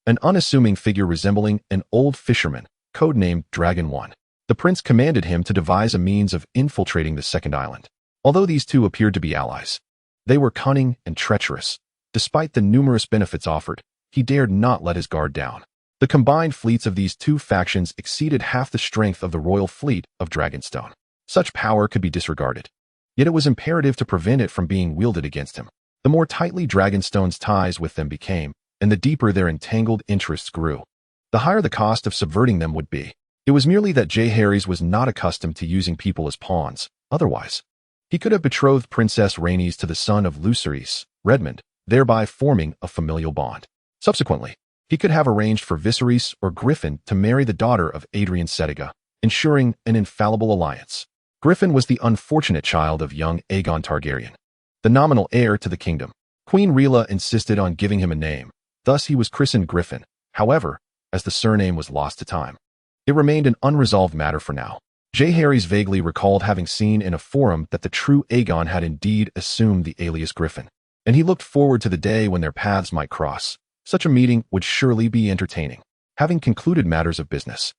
an unassuming figure resembling an old fisherman, codenamed Dragon One. The prince commanded him to devise a means of infiltrating the second island. Although these two appeared to be allies, they were cunning and treacherous. Despite the numerous benefits offered, he dared not let his guard down. The combined fleets of these two factions exceeded half the strength of the royal fleet of Dragonstone. Such power could be disregarded, yet it was imperative to prevent it from being wielded against him. The more tightly Dragonstone's ties with them became, and the deeper their entangled interests grew, the higher the cost of subverting them would be. It was merely that Jeherys was not accustomed to using people as pawns. Otherwise, he could have betrothed Princess Rhaenys to the son of Viserys, Redmond, thereby forming a familial bond. Subsequently, he could have arranged for Viserys or Griffin to marry the daughter of Adrian Setiga, ensuring an infallible alliance. Griffin was the unfortunate child of young Aegon Targaryen, the nominal heir to the kingdom. Queen Rhaela insisted on giving him a name, thus he was christened Griffin. However, as the surname was lost to time, it remained an unresolved matter for now. Jeherys vaguely recalled having seen in a forum that the true Aegon had indeed assumed the alias Griffin, and he looked forward to the day when their paths might cross. Such a meeting would surely be entertaining. Having concluded matters of business,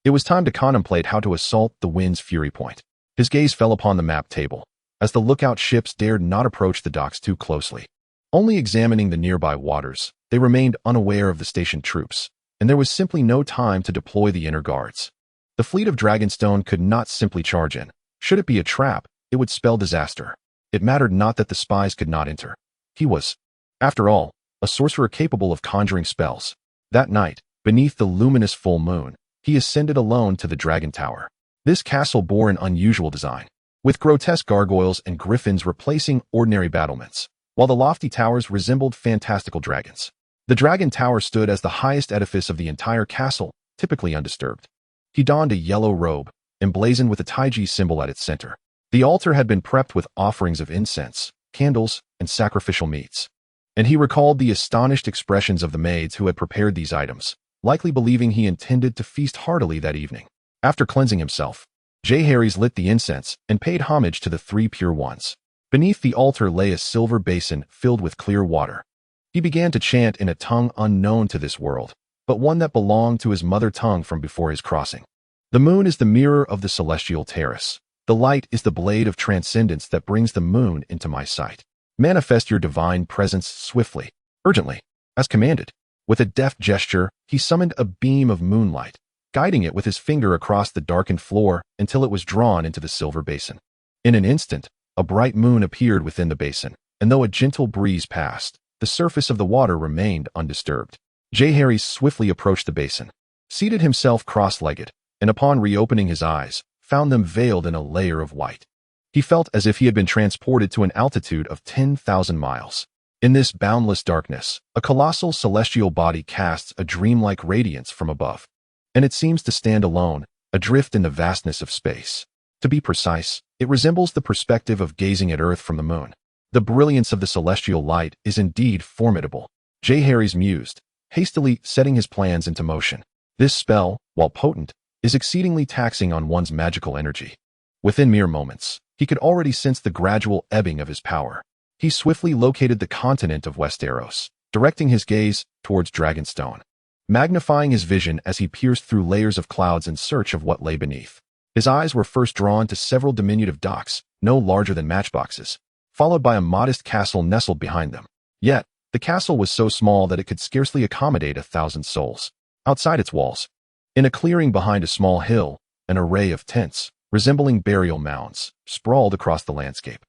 it was time to contemplate how to assault the Wind's Fury Point. His gaze fell upon the map table, as the lookout ships dared not approach the docks too closely. Only examining the nearby waters, they remained unaware of the stationed troops, and there was simply no time to deploy the inner guards. The fleet of Dragonstone could not simply charge in. Should it be a trap, it would spell disaster. It mattered not that the spies could not enter. He was, after all, a sorcerer capable of conjuring spells. That night, beneath the luminous full moon, he ascended alone to the Dragon Tower. This castle bore an unusual design, with grotesque gargoyles and griffins replacing ordinary battlements, while the lofty towers resembled fantastical dragons. The Dragon Tower stood as the highest edifice of the entire castle, typically undisturbed. He donned a yellow robe, emblazoned with a Taiji symbol at its center. The altar had been prepped with offerings of incense, candles, and sacrificial meats, and he recalled the astonished expressions of the maids who had prepared these items, likely believing he intended to feast heartily that evening. After cleansing himself, Jeherys lit the incense and paid homage to the three pure ones. Beneath the altar lay a silver basin filled with clear water. He began to chant in a tongue unknown to this world, but one that belonged to his mother tongue from before his crossing. The moon is the mirror of the celestial terrace. The light is the blade of transcendence that brings the moon into my sight. Manifest your divine presence swiftly, urgently, as commanded. With a deft gesture, he summoned a beam of moonlight, guiding it with his finger across the darkened floor until it was drawn into the silver basin. In an instant, a bright moon appeared within the basin, and though a gentle breeze passed, the surface of the water remained undisturbed. Jeherys swiftly approached the basin, seated himself cross-legged, and upon reopening his eyes, found them veiled in a layer of white. He felt as if he had been transported to an altitude of 10,000 miles. In this boundless darkness, a colossal celestial body casts a dreamlike radiance from above, and it seems to stand alone, adrift in the vastness of space. To be precise, it resembles the perspective of gazing at Earth from the moon. The brilliance of the celestial light is indeed formidable. Jeherys mused, hastily setting his plans into motion. This spell, while potent, is exceedingly taxing on one's magical energy. Within mere moments, he could already sense the gradual ebbing of his power. He swiftly located the continent of Westeros, directing his gaze towards Dragonstone, magnifying his vision as he pierced through layers of clouds in search of what lay beneath. His eyes were first drawn to several diminutive docks, no larger than matchboxes, followed by a modest castle nestled behind them. Yet, the castle was so small that it could scarcely accommodate 1,000 souls. Outside its walls, in a clearing behind a small hill, an array of tents, resembling burial mounds, sprawled across the landscape.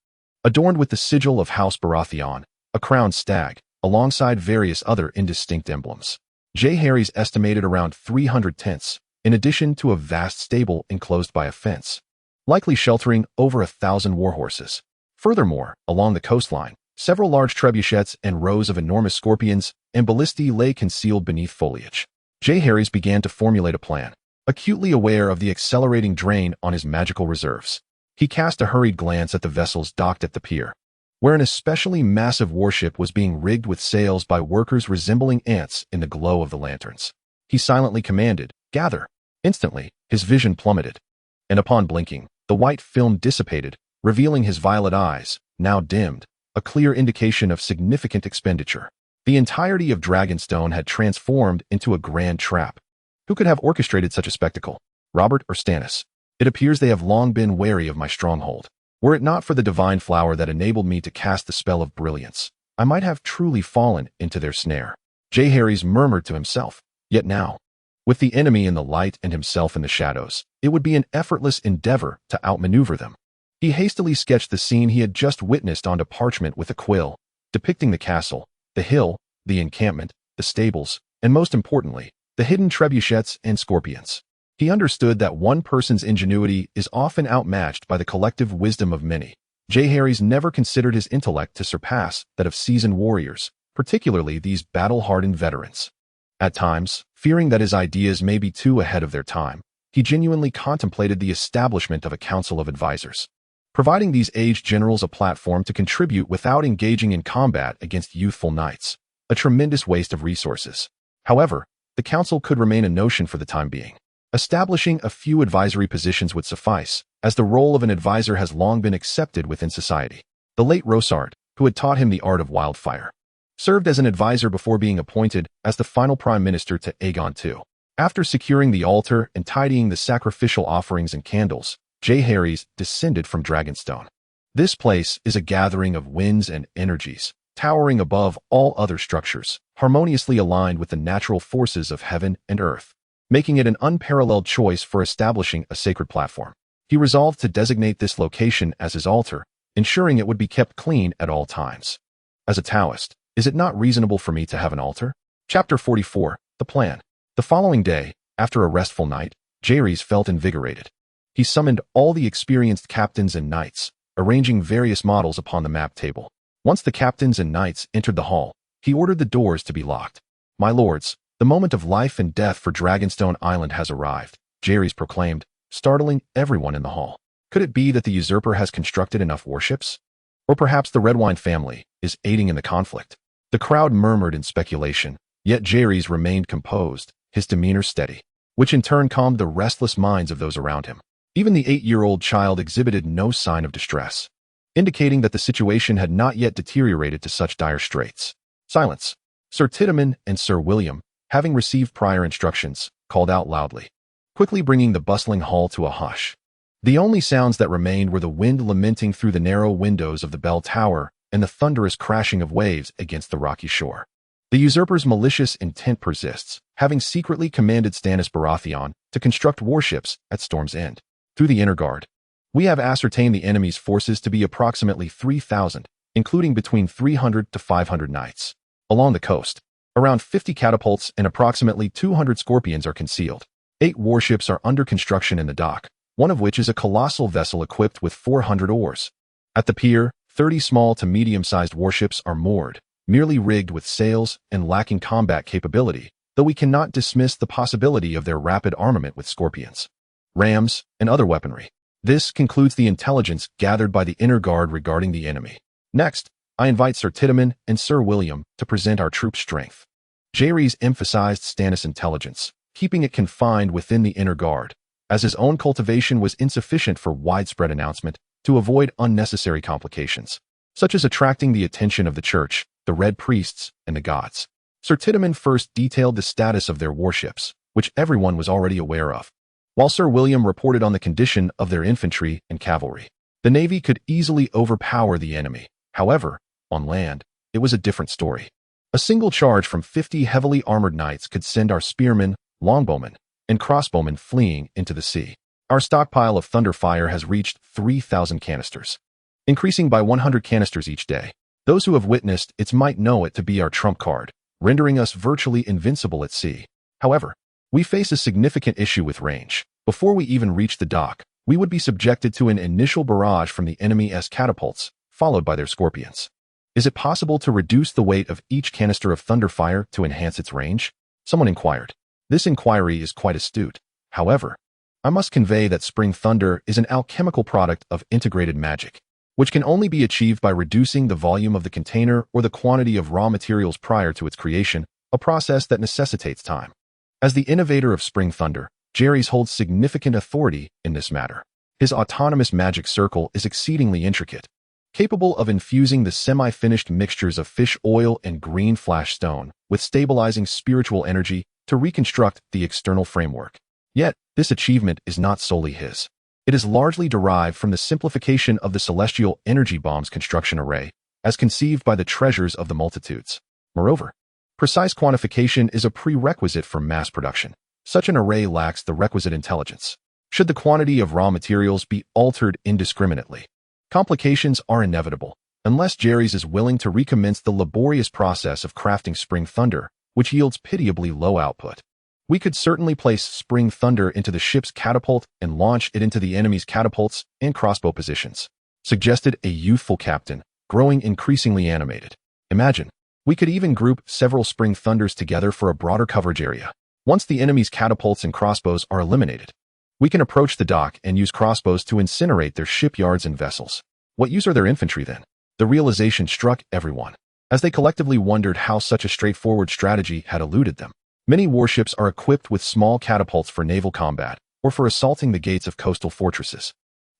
Adorned with the sigil of House Baratheon, a crowned stag, alongside various other indistinct emblems. Jeherys estimated around 300 tents, in addition to a vast stable enclosed by a fence, likely sheltering over 1,000 warhorses. Furthermore, along the coastline, several large trebuchets and rows of enormous scorpions and ballistae lay concealed beneath foliage. Jeherys began to formulate a plan, acutely aware of the accelerating drain on his magical reserves. He cast a hurried glance at the vessels docked at the pier, where an especially massive warship was being rigged with sails by workers resembling ants in the glow of the lanterns. He silently commanded, "Gather." Instantly, his vision plummeted, and upon blinking, the white film dissipated, revealing his violet eyes, now dimmed, a clear indication of significant expenditure. The entirety of Dragonstone had transformed into a grand trap. Who could have orchestrated such a spectacle? Robert or Stannis? It appears they have long been wary of my stronghold. Were it not for the divine flower that enabled me to cast the spell of brilliance, I might have truly fallen into their snare. Jeherys murmured to himself. Yet now, with the enemy in the light and himself in the shadows, it would be an effortless endeavor to outmaneuver them. He hastily sketched the scene he had just witnessed onto parchment with a quill, depicting the castle, the hill, the encampment, the stables, and most importantly, the hidden trebuchets and scorpions. He understood that one person's ingenuity is often outmatched by the collective wisdom of many. Jeherys never considered his intellect to surpass that of seasoned warriors, particularly these battle-hardened veterans. At times, fearing that his ideas may be too ahead of their time, he genuinely contemplated the establishment of a council of advisors, providing these aged generals a platform to contribute without engaging in combat against youthful knights, a tremendous waste of resources. However, the council could remain a notion for the time being. Establishing a few advisory positions would suffice, as the role of an advisor has long been accepted within society. The late Rosard, who had taught him the art of wildfire, served as an advisor before being appointed as the final prime minister to Aegon II. After securing the altar and tidying the sacrificial offerings and candles, Jeherys descended from Dragonstone. This place is a gathering of winds and energies, towering above all other structures, harmoniously aligned with the natural forces of heaven and earth, making it an unparalleled choice for establishing a sacred platform. He resolved to designate this location as his altar, ensuring it would be kept clean at all times. As a Taoist, is it not reasonable for me to have an altar? Chapter 44, The Plan. The following day, after a restful night, Jeherys felt invigorated. He summoned all the experienced captains and knights, arranging various models upon the map table. Once the captains and knights entered the hall, he ordered the doors to be locked. "My lords, the moment of life and death for Dragonstone Island has arrived," Jeherys proclaimed, startling everyone in the hall. Could it be that the usurper has constructed enough warships? Or perhaps the Redwine family is aiding in the conflict? The crowd murmured in speculation, yet Jeherys remained composed, his demeanor steady, which in turn calmed the restless minds of those around him. Even the 8-year-old child exhibited no sign of distress, indicating that the situation had not yet deteriorated to such dire straits. Silence. Sir Tiddaman and Sir William, having received prior instructions, called out loudly, quickly bringing the bustling hall to a hush. The only sounds that remained were the wind lamenting through the narrow windows of the bell tower and the thunderous crashing of waves against the rocky shore. The usurper's malicious intent persists, having secretly commanded Stannis Baratheon to construct warships at Storm's End. Through the inner guard, we have ascertained the enemy's forces to be approximately 3,000, including between 300 to 500 knights. Along the coast, around 50 catapults and approximately 200 scorpions are concealed. 8 warships are under construction in the dock, one of which is a colossal vessel equipped with 400 oars. At the pier, 30 small to medium-sized warships are moored, merely rigged with sails and lacking combat capability, though we cannot dismiss the possibility of their rapid armament with scorpions, rams, and other weaponry. This concludes the intelligence gathered by the inner guard regarding the enemy. Next, I invite Sir Tidemon and Sir William to present our troop strength. Jeherys emphasized Stannis' intelligence, keeping it confined within the inner guard, as his own cultivation was insufficient for widespread announcement to avoid unnecessary complications, such as attracting the attention of the church, the Red Priests, and the gods. Sir Tidemon first detailed the status of their warships, which everyone was already aware of, while Sir William reported on the condition of their infantry and cavalry. The navy could easily overpower the enemy. However, on land, it was a different story. A single charge from 50 heavily armored knights could send our spearmen, longbowmen, and crossbowmen fleeing into the sea. Our stockpile of thunder fire has reached 3,000 canisters, increasing by 100 canisters each day. Those who have witnessed its might know it to be our trump card, rendering us virtually invincible at sea. However, we face a significant issue with range. Before we even reach the dock, we would be subjected to an initial barrage from the enemy's catapults, followed by their scorpions. Is it possible to reduce the weight of each canister of thunder fire to enhance its range? Someone inquired. This inquiry is quite astute. However, I must convey that spring thunder is an alchemical product of integrated magic, which can only be achieved by reducing the volume of the container or the quantity of raw materials prior to its creation, a process that necessitates time. As the innovator of spring thunder, Jeherys holds significant authority in this matter. His autonomous magic circle is exceedingly intricate, capable of infusing the semi-finished mixtures of fish oil and green flash stone with stabilizing spiritual energy to reconstruct the external framework. Yet, this achievement is not solely his. It is largely derived from the simplification of the celestial energy bomb's construction array, as conceived by the treasures of the multitudes. Moreover, precise quantification is a prerequisite for mass production. Such an array lacks the requisite intelligence. Should the quantity of raw materials be altered indiscriminately, complications are inevitable, unless Jeherys is willing to recommence the laborious process of crafting spring thunder, which yields pitiably low output. We could certainly place spring thunder into the ship's catapult and launch it into the enemy's catapults and crossbow positions, suggested a youthful captain, growing increasingly animated. Imagine, we could even group several spring thunders together for a broader coverage area. Once the enemy's catapults and crossbows are eliminated, we can approach the dock and use crossbows to incinerate their shipyards and vessels. What use are their infantry then? The realization struck everyone, as they collectively wondered how such a straightforward strategy had eluded them. Many warships are equipped with small catapults for naval combat or for assaulting the gates of coastal fortresses.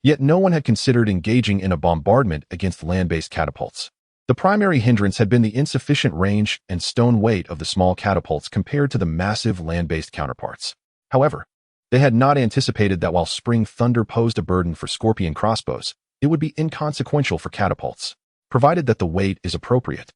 Yet no one had considered engaging in a bombardment against land-based catapults. The primary hindrance had been the insufficient range and stone weight of the small catapults compared to the massive land-based counterparts. However, they had not anticipated that while spring thunder posed a burden for scorpion crossbows, it would be inconsequential for catapults, provided that the weight is appropriate.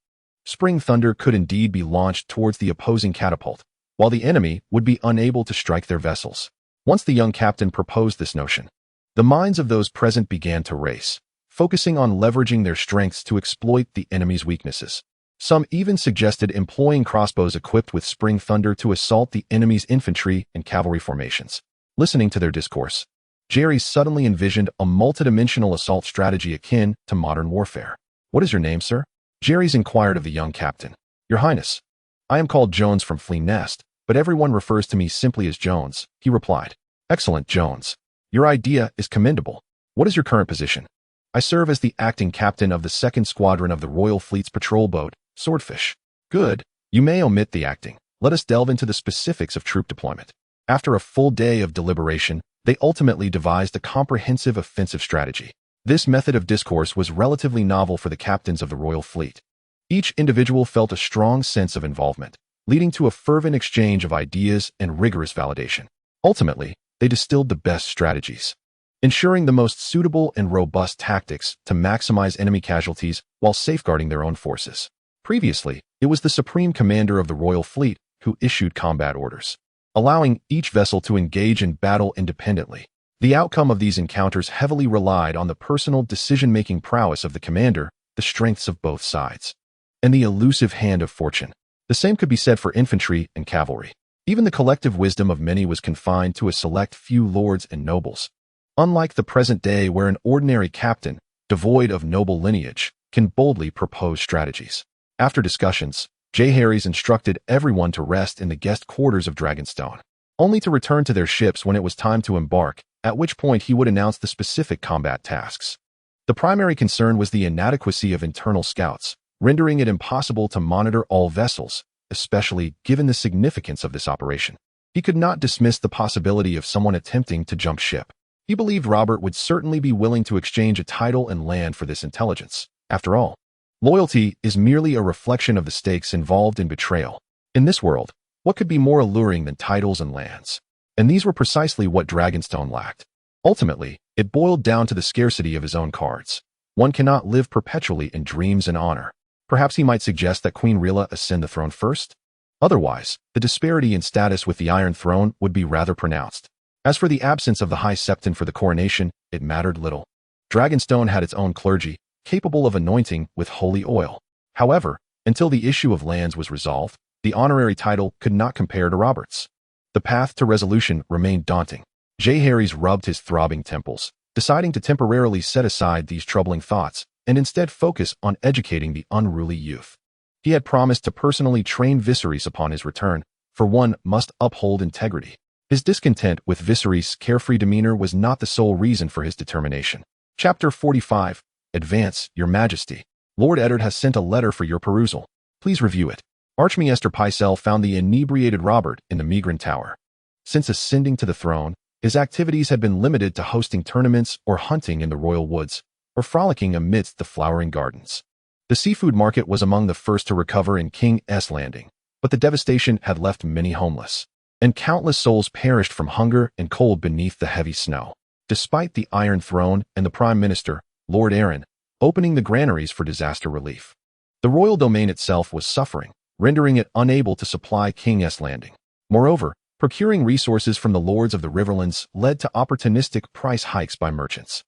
Spring thunder could indeed be launched towards the opposing catapult, while the enemy would be unable to strike their vessels. Once the young captain proposed this notion, the minds of those present began to race, focusing on leveraging their strengths to exploit the enemy's weaknesses. Some even suggested employing crossbows equipped with spring thunder to assault the enemy's infantry and cavalry formations. Listening to their discourse, Jeherys suddenly envisioned a multidimensional assault strategy akin to modern warfare. "What is your name, sir?" Jeherys inquired of the young captain. "Your Highness, I am called Jones from Flea Nest, but everyone refers to me simply as Jones," he replied. "Excellent, Jones. Your idea is commendable. What is your current position?" "I serve as the acting captain of the 2nd Squadron of the Royal Fleet's patrol boat, Swordfish." "Good. You may omit the acting. Let us delve into the specifics of troop deployment." After a full day of deliberation, they ultimately devised a comprehensive offensive strategy. This method of discourse was relatively novel for the captains of the Royal Fleet. Each individual felt a strong sense of involvement, leading to a fervent exchange of ideas and rigorous validation. Ultimately, they distilled the best strategies, ensuring the most suitable and robust tactics to maximize enemy casualties while safeguarding their own forces. Previously, It was the supreme commander of the royal fleet who issued combat orders, allowing each vessel to engage in battle independently. The outcome of these encounters heavily relied on the personal decision-making prowess of the commander, the strengths of both sides, and the elusive hand of fortune. The same could be said for infantry and cavalry. Even the collective wisdom of many was confined to a select few lords and nobles. Unlike the present day where an ordinary captain, devoid of noble lineage, can boldly propose strategies. After discussions, Jeherys instructed everyone to rest in the guest quarters of Dragonstone, only to return to their ships when it was time to embark, at which point he would announce the specific combat tasks. The primary concern was the inadequacy of internal scouts, rendering it impossible to monitor all vessels, especially given the significance of this operation. He could not dismiss the possibility of someone attempting to jump ship. He believed Robert would certainly be willing to exchange a title and land for this intelligence. After all, loyalty is merely a reflection of the stakes involved in betrayal. In this world, what could be more alluring than titles and lands? And these were precisely what Dragonstone lacked. Ultimately, it boiled down to the scarcity of his own cards. One cannot live perpetually in dreams and honor. Perhaps he might suggest that Queen Rhaegar ascend the throne first? Otherwise, the disparity in status with the Iron Throne would be rather pronounced. As for the absence of the High Septon for the coronation, it mattered little. Dragonstone had its own clergy, capable of anointing with holy oil. However, until the issue of lands was resolved, the honorary title could not compare to Robert's. The path to resolution remained daunting. Jeherys rubbed his throbbing temples, deciding to temporarily set aside these troubling thoughts and instead focus on educating the unruly youth. He had promised to personally train Viserys upon his return, for one must uphold integrity. His discontent with Viserys' carefree demeanor was not the sole reason for his determination. Chapter 45. Advance, Your Majesty. Lord Eddard has sent a letter for your perusal. Please review it. Archmaester Pycelle found the inebriated Robert in the Migran Tower. Since ascending to the throne, his activities had been limited to hosting tournaments or hunting in the royal woods, or frolicking amidst the flowering gardens. The seafood market was among the first to recover in King's Landing, but the devastation had left many homeless, and countless souls perished from hunger and cold beneath the heavy snow. Despite the Iron Throne and the Prime Minister, Lord Arryn, opening the granaries for disaster relief, the royal domain itself was suffering, rendering it unable to supply King's Landing. Moreover, procuring resources from the lords of the Riverlands led to opportunistic price hikes by merchants.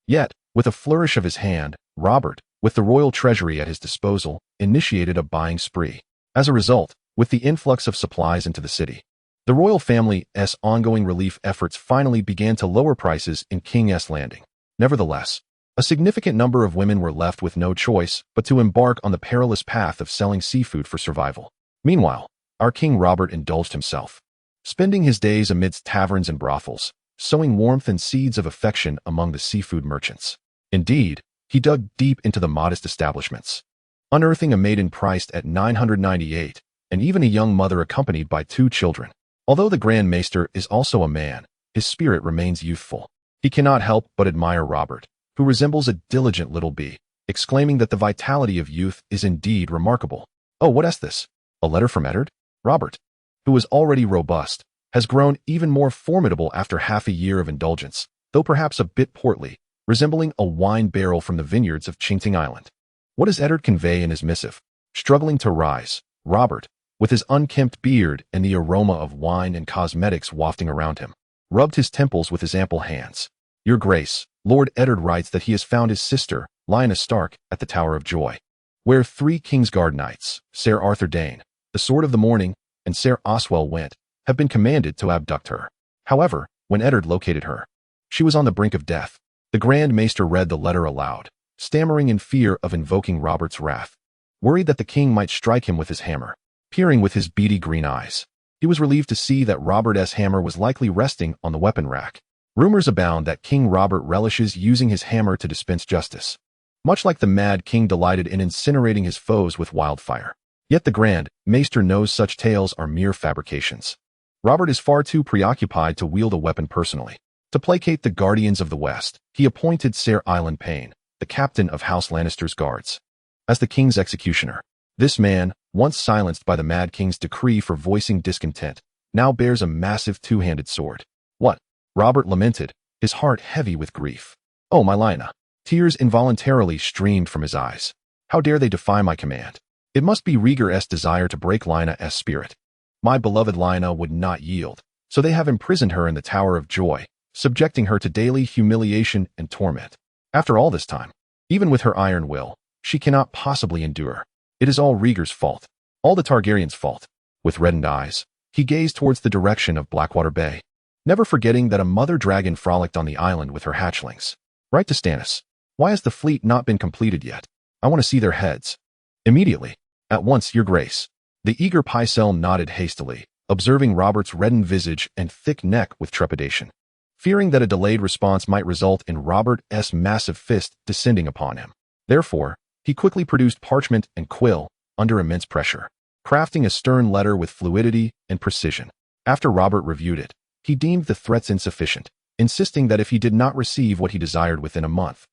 Yet, with a flourish of his hand, Robert, with the royal treasury at his disposal, initiated a buying spree. As a result, with the influx of supplies into the city, the royal family's ongoing relief efforts finally began to lower prices in King's Landing. Nevertheless, a significant number of women were left with no choice but to embark on the perilous path of selling seafood for survival. Meanwhile, our King Robert indulged himself, spending his days amidst taverns and brothels, sowing warmth and seeds of affection among the seafood merchants. Indeed, he dug deep into the modest establishments, unearthing a maiden priced at 998, and even a young mother accompanied by 2 children. Although the Grand Maester is also a man, his spirit remains youthful. He cannot help but admire Robert, who resembles a diligent little bee, exclaiming that the vitality of youth is indeed remarkable. Oh, what is this? A letter from Eddard? Robert, who was already robust, has grown even more formidable after half a year of indulgence, though perhaps a bit portly, resembling a wine barrel from the vineyards of Chinting Island. What does Eddard convey in his missive? Struggling to rise, Robert, with his unkempt beard and the aroma of wine and cosmetics wafting around him, rubbed his temples with his ample hands. Your Grace, Lord Eddard writes that he has found his sister, Lyanna Stark, at the Tower of Joy, where 3 Kingsguard knights, Ser Arthur Dane, the Sword of the Morning, and Ser Oswell Went, have been commanded to abduct her. However, when Eddard located her, she was on the brink of death. The Grand Maester read the letter aloud, stammering in fear of invoking Robert's wrath, worried that the king might strike him with his hammer. Peering with his beady green eyes, he was relieved to see that Robert's hammer was likely resting on the weapon rack. Rumors abound that King Robert relishes using his hammer to dispense justice, much like the Mad King delighted in incinerating his foes with wildfire. Yet the Grand Maester knows such tales are mere fabrications. Robert is far too preoccupied to wield a weapon personally. To placate the Guardians of the West, he appointed Ser Island Payne, the captain of House Lannister's guards, as the king's executioner. This man, once silenced by the Mad King's decree for voicing discontent, now bears a massive 2-handed sword. What? Robert lamented, his heart heavy with grief. Oh, my Lyanna. Tears involuntarily streamed from his eyes. How dare they defy my command? It must be Rhaegar's desire to break Lynna's spirit. My beloved Lynna would not yield, so they have imprisoned her in the Tower of Joy, subjecting her to daily humiliation and torment. After all this time, even with her iron will, she cannot possibly endure. It is all Rhaegar's fault, all the Targaryens' fault. With reddened eyes, he gazed towards the direction of Blackwater Bay, never forgetting that a mother dragon frolicked on the island with her hatchlings. Write to Stannis. Why has the fleet not been completed yet? I want to see their heads. Immediately. At once, Your Grace. The eager Pycelle nodded hastily, observing Robert's reddened visage and thick neck with trepidation, fearing that a delayed response might result in Robert's massive fist descending upon him. Therefore, he quickly produced parchment and quill under immense pressure, crafting a stern letter with fluidity and precision. After Robert reviewed it, he deemed the threats insufficient, insisting that if he did not receive what he desired within a month,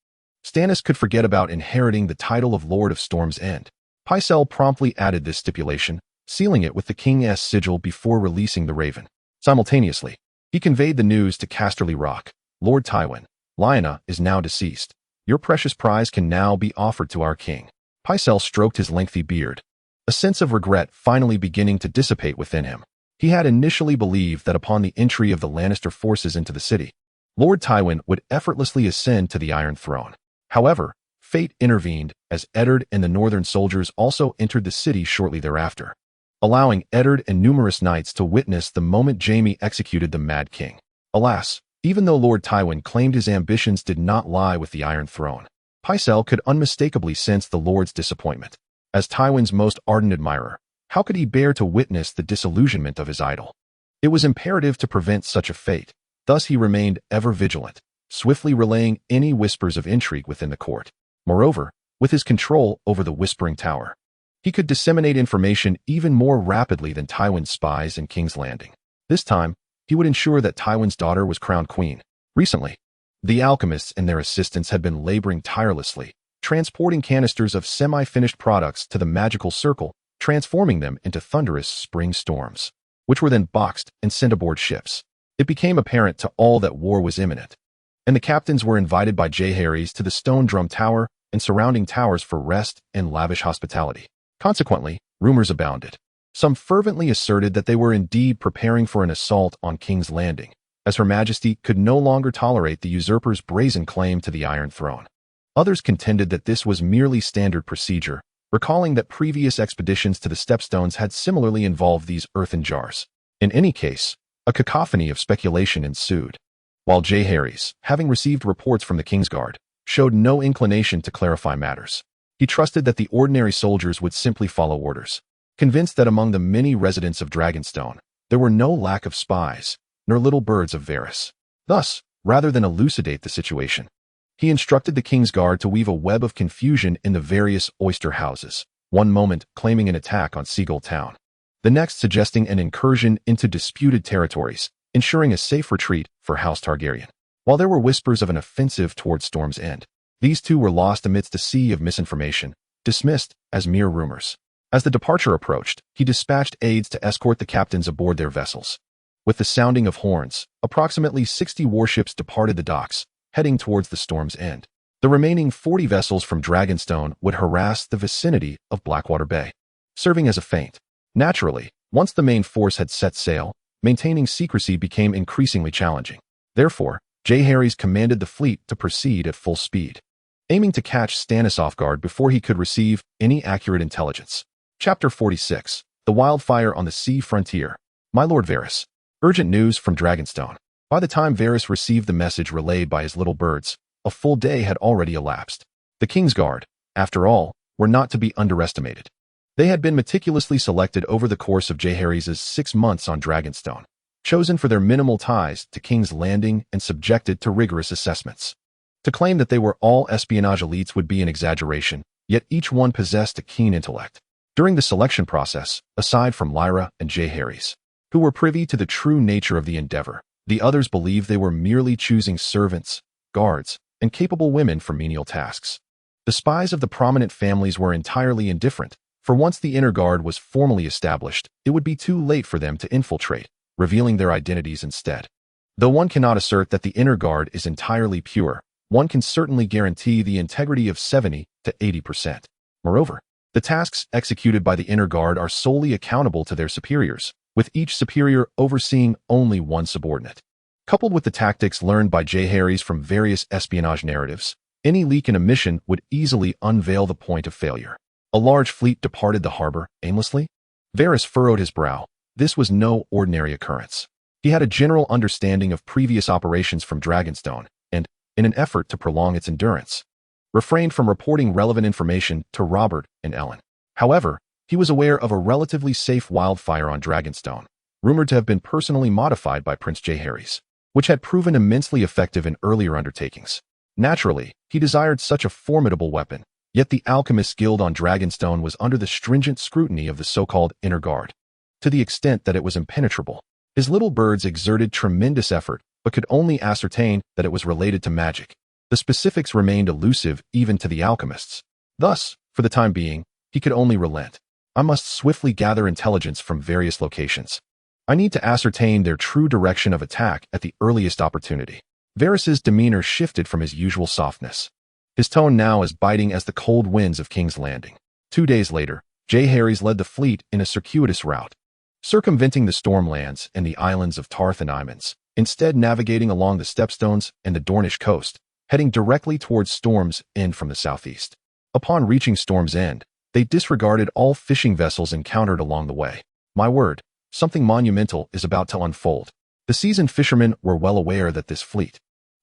Stannis could forget about inheriting the title of Lord of Storm's End. Pycelle promptly added this stipulation, sealing it with the king's sigil before releasing the raven. Simultaneously, he conveyed the news to Casterly Rock. Lord Tywin, Lyanna is now deceased. Your precious prize can now be offered to our king. Pycelle stroked his lengthy beard, a sense of regret finally beginning to dissipate within him. He had initially believed that upon the entry of the Lannister forces into the city, Lord Tywin would effortlessly ascend to the Iron Throne. However, fate intervened as Eddard and the northern soldiers also entered the city shortly thereafter, allowing Eddard and numerous knights to witness the moment Jaime executed the Mad King. Alas, even though Lord Tywin claimed his ambitions did not lie with the Iron Throne, Pycelle could unmistakably sense the Lord's disappointment. As Tywin's most ardent admirer, how could he bear to witness the disillusionment of his idol? It was imperative to prevent such a fate, thus he remained ever vigilant, swiftly relaying any whispers of intrigue within the court. Moreover, with his control over the Whispering Tower, he could disseminate information even more rapidly than Tywin's spies in King's Landing. This time, he would ensure that Tywin's daughter was crowned queen. Recently, the alchemists and their assistants had been laboring tirelessly, transporting canisters of semi-finished products to the magical circle, transforming them into thunderous spring storms, which were then boxed and sent aboard ships. It became apparent to all that war was imminent, and the captains were invited by Jeherys to the Stone Drum Tower and surrounding towers for rest and lavish hospitality. Consequently, rumors abounded. Some fervently asserted that they were indeed preparing for an assault on King's Landing, as Her Majesty could no longer tolerate the usurper's brazen claim to the Iron Throne. Others contended that this was merely standard procedure, recalling that previous expeditions to the Stepstones had similarly involved these earthen jars. In any case, a cacophony of speculation ensued, while Jeherys, having received reports from the Kingsguard, showed no inclination to clarify matters. He trusted that the ordinary soldiers would simply follow orders, convinced that among the many residents of Dragonstone, there were no lack of spies, nor little birds of Varys. Thus, rather than elucidate the situation, he instructed the Kingsguard to weave a web of confusion in the various oyster houses, one moment claiming an attack on Seagull Town, the next suggesting an incursion into disputed territories, ensuring a safe retreat for House Targaryen. While there were whispers of an offensive towards Storm's End, these two were lost amidst a sea of misinformation, dismissed as mere rumors. As the departure approached, he dispatched aides to escort the captains aboard their vessels. With the sounding of horns, approximately 60 warships departed the docks, heading towards the Storm's End. The remaining 40 vessels from Dragonstone would harass the vicinity of Blackwater Bay, serving as a feint. Naturally, once the main force had set sail, maintaining secrecy became increasingly challenging. Therefore, Jeherys commanded the fleet to proceed at full speed, aiming to catch Stannis off guard before he could receive any accurate intelligence. Chapter 46. The Wildfire on the Sea Frontier. My Lord Varys. Urgent news from Dragonstone. By the time Varys received the message relayed by his little birds, a full day had already elapsed. The Kingsguard, after all, were not to be underestimated. They had been meticulously selected over the course of Jeherys' 6 months on Dragonstone, chosen for their minimal ties to King's Landing and subjected to rigorous assessments. To claim that they were all espionage elites would be an exaggeration, yet each one possessed a keen intellect. During the selection process, aside from Lyra and Jeherys, who were privy to the true nature of the endeavor, the others believed they were merely choosing servants, guards, and capable women for menial tasks. The spies of the prominent families were entirely indifferent, for once the inner guard was formally established, it would be too late for them to infiltrate, revealing their identities instead. Though one cannot assert that the inner guard is entirely pure, one can certainly guarantee the integrity of 70 to 80%. Moreover, The tasks executed by the inner guard are solely accountable to their superiors, with each superior overseeing only one subordinate. Coupled with the tactics learned by Jeherys from various espionage narratives, any leak in a mission would easily unveil the point of failure. A large fleet departed the harbor aimlessly. Varys furrowed his brow. This was no ordinary occurrence. He had a general understanding of previous operations from Dragonstone, and, in an effort to prolong its endurance, refrained from reporting relevant information to Robert and Ellen. However, he was aware of a relatively safe wildfire on Dragonstone, rumored to have been personally modified by Prince Jeherys, which had proven immensely effective in earlier undertakings. Naturally, he desired such a formidable weapon, yet the Alchemist Guild on Dragonstone was under the stringent scrutiny of the so-called Inner Guard, to the extent that it was impenetrable. His little birds exerted tremendous effort, but could only ascertain that it was related to magic. The specifics remained elusive even to the alchemists. Thus, for the time being, he could only relent. I must swiftly gather intelligence from various locations. I need to ascertain their true direction of attack at the earliest opportunity. Varys's demeanor shifted from his usual softness, his tone now as biting as the cold winds of King's Landing. 2 days later, Jeherys led the fleet in a circuitous route, circumventing the Stormlands and the islands of Tarth and Imans, instead navigating along the Stepstones and the Dornish coast, heading directly towards Storm's End from the southeast. Upon reaching Storm's End, they disregarded all fishing vessels encountered along the way. My word, something monumental is about to unfold. The seasoned fishermen were well aware that this fleet,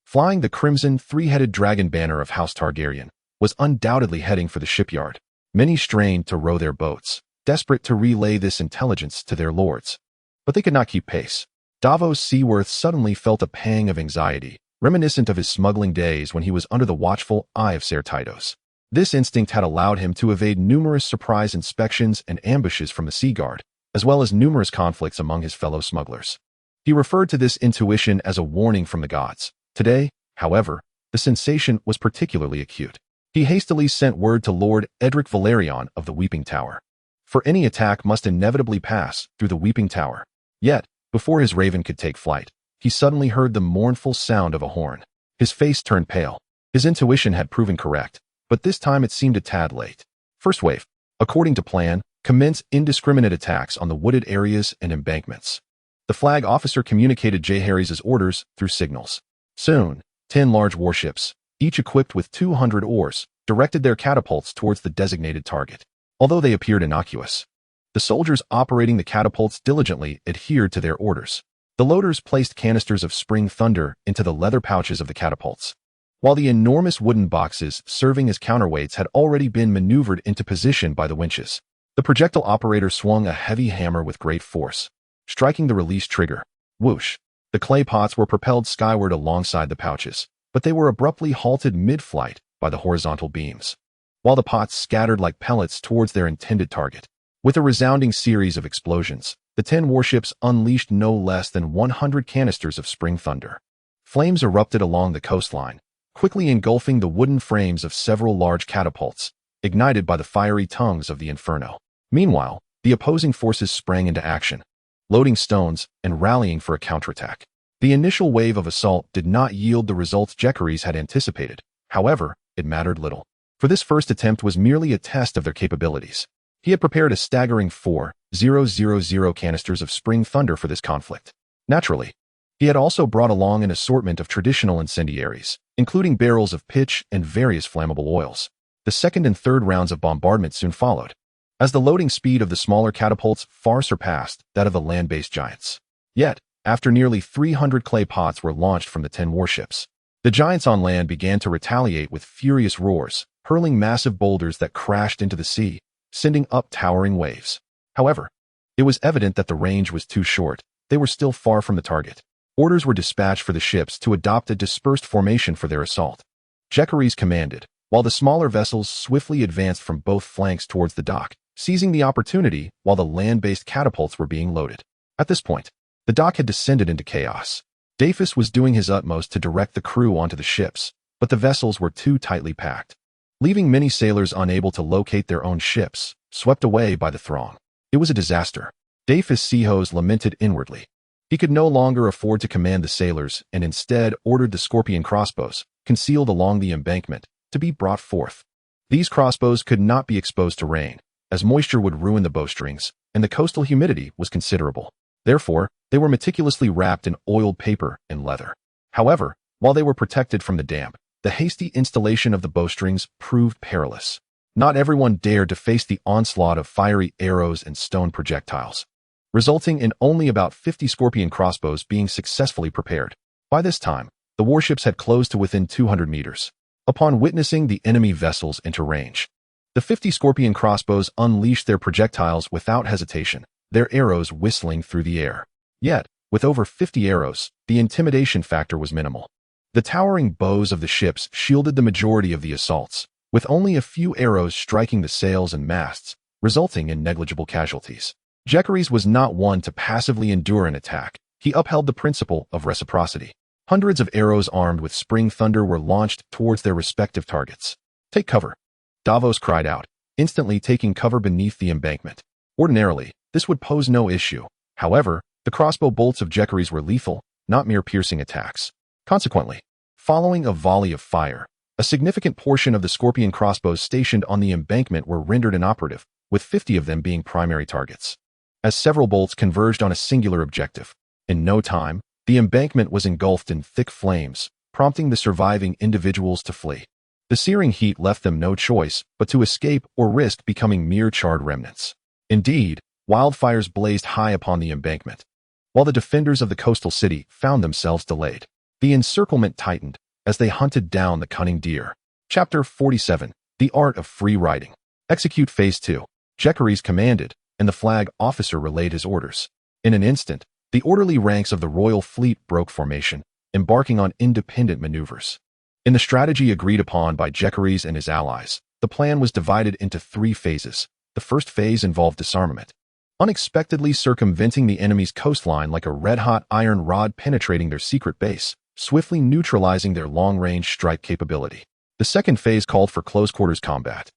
flying the crimson three-headed dragon banner of House Targaryen, was undoubtedly heading for the shipyard. Many strained to row their boats, desperate to relay this intelligence to their lords. But they could not keep pace. Davos Seaworth suddenly felt a pang of anxiety, reminiscent of his smuggling days when he was under the watchful eye of Ser Tytos. This instinct had allowed him to evade numerous surprise inspections and ambushes from the Sea Guard, as well as numerous conflicts among his fellow smugglers. He referred to this intuition as a warning from the gods. Today, however, the sensation was particularly acute. He hastily sent word to Lord Edric Valerion of the Weeping Tower, for any attack must inevitably pass through the Weeping Tower. Yet, before his raven could take flight, he suddenly heard the mournful sound of a horn. His face turned pale. His intuition had proven correct, but this time it seemed a tad late. First wave, according to plan, commence indiscriminate attacks on the wooded areas and embankments. The flag officer communicated Jeherys' orders through signals. Soon, 10 large warships, each equipped with 200 oars, directed their catapults towards the designated target. Although they appeared innocuous, the soldiers operating the catapults diligently adhered to their orders. The loaders placed canisters of spring thunder into the leather pouches of the catapults, while the enormous wooden boxes serving as counterweights had already been maneuvered into position by the winches. The projectile operator swung a heavy hammer with great force, striking the release trigger. Whoosh! The clay pots were propelled skyward alongside the pouches, but they were abruptly halted mid-flight by the horizontal beams, while the pots scattered like pellets towards their intended target. With a resounding series of explosions, the 10 warships unleashed no less than 100 canisters of spring thunder. Flames erupted along the coastline, quickly engulfing the wooden frames of several large catapults, ignited by the fiery tongues of the inferno. Meanwhile, the opposing forces sprang into action, loading stones and rallying for a counterattack. The initial wave of assault did not yield the results Jeherys had anticipated. However, it mattered little, for this first attempt was merely a test of their capabilities. He had prepared a staggering 4,000 canisters of spring thunder for this conflict. Naturally, he had also brought along an assortment of traditional incendiaries, including barrels of pitch and various flammable oils. The second and third rounds of bombardment soon followed, as the loading speed of the smaller catapults far surpassed that of the land-based giants. Yet, after nearly 300 clay pots were launched from the 10 warships, the giants on land began to retaliate with furious roars, hurling massive boulders that crashed into the sea, sending up towering waves. However, it was evident that the range was too short. They were still far from the target. Orders were dispatched for the ships to adopt a dispersed formation for their assault. Jeherys commanded, while the smaller vessels swiftly advanced from both flanks towards the dock, seizing the opportunity while the land-based catapults were being loaded. At this point, the dock had descended into chaos. Daenerys was doing his utmost to direct the crew onto the ships, but the vessels were too tightly packed, leaving many sailors unable to locate their own ships, swept away by the throng. It was a disaster. Daenerys Seahose lamented inwardly. He could no longer afford to command the sailors and instead ordered the scorpion crossbows, concealed along the embankment, to be brought forth. These crossbows could not be exposed to rain, as moisture would ruin the bowstrings, and the coastal humidity was considerable. Therefore, they were meticulously wrapped in oiled paper and leather. However, while they were protected from the damp, the hasty installation of the bowstrings proved perilous. Not everyone dared to face the onslaught of fiery arrows and stone projectiles, resulting in only about 50 scorpion crossbows being successfully prepared. By this time, the warships had closed to within 200 meters. Upon witnessing the enemy vessels enter range, the 50 scorpion crossbows unleashed their projectiles without hesitation, their arrows whistling through the air. Yet, with over 50 arrows, the intimidation factor was minimal. The towering bows of the ships shielded the majority of the assaults, with only a few arrows striking the sails and masts, resulting in negligible casualties. Jeherys was not one to passively endure an attack. He upheld the principle of reciprocity. Hundreds of arrows armed with spring thunder were launched towards their respective targets. "Take cover," Davos cried out, instantly taking cover beneath the embankment. Ordinarily, this would pose no issue. However, the crossbow bolts of Jeherys were lethal, not mere piercing attacks. Consequently, following a volley of fire, a significant portion of the scorpion crossbows stationed on the embankment were rendered inoperative, with 50 of them being primary targets. As several bolts converged on a singular objective, in no time, the embankment was engulfed in thick flames, prompting the surviving individuals to flee. The searing heat left them no choice but to escape or risk becoming mere charred remnants. Indeed, wildfires blazed high upon the embankment, while the defenders of the coastal city found themselves delayed. The encirclement tightened as they hunted down the cunning deer. Chapter 47. The Art of Free Riding. Execute Phase 2. Jeherys commanded, and the flag officer relayed his orders. In an instant, the orderly ranks of the royal fleet broke formation, embarking on independent maneuvers. In the strategy agreed upon by Jeherys and his allies, the plan was divided into 3 phases. The first phase involved disarmament, unexpectedly circumventing the enemy's coastline like a red-hot iron rod penetrating their secret base, swiftly neutralizing their long-range strike capability. The second phase called for close-quarters combat,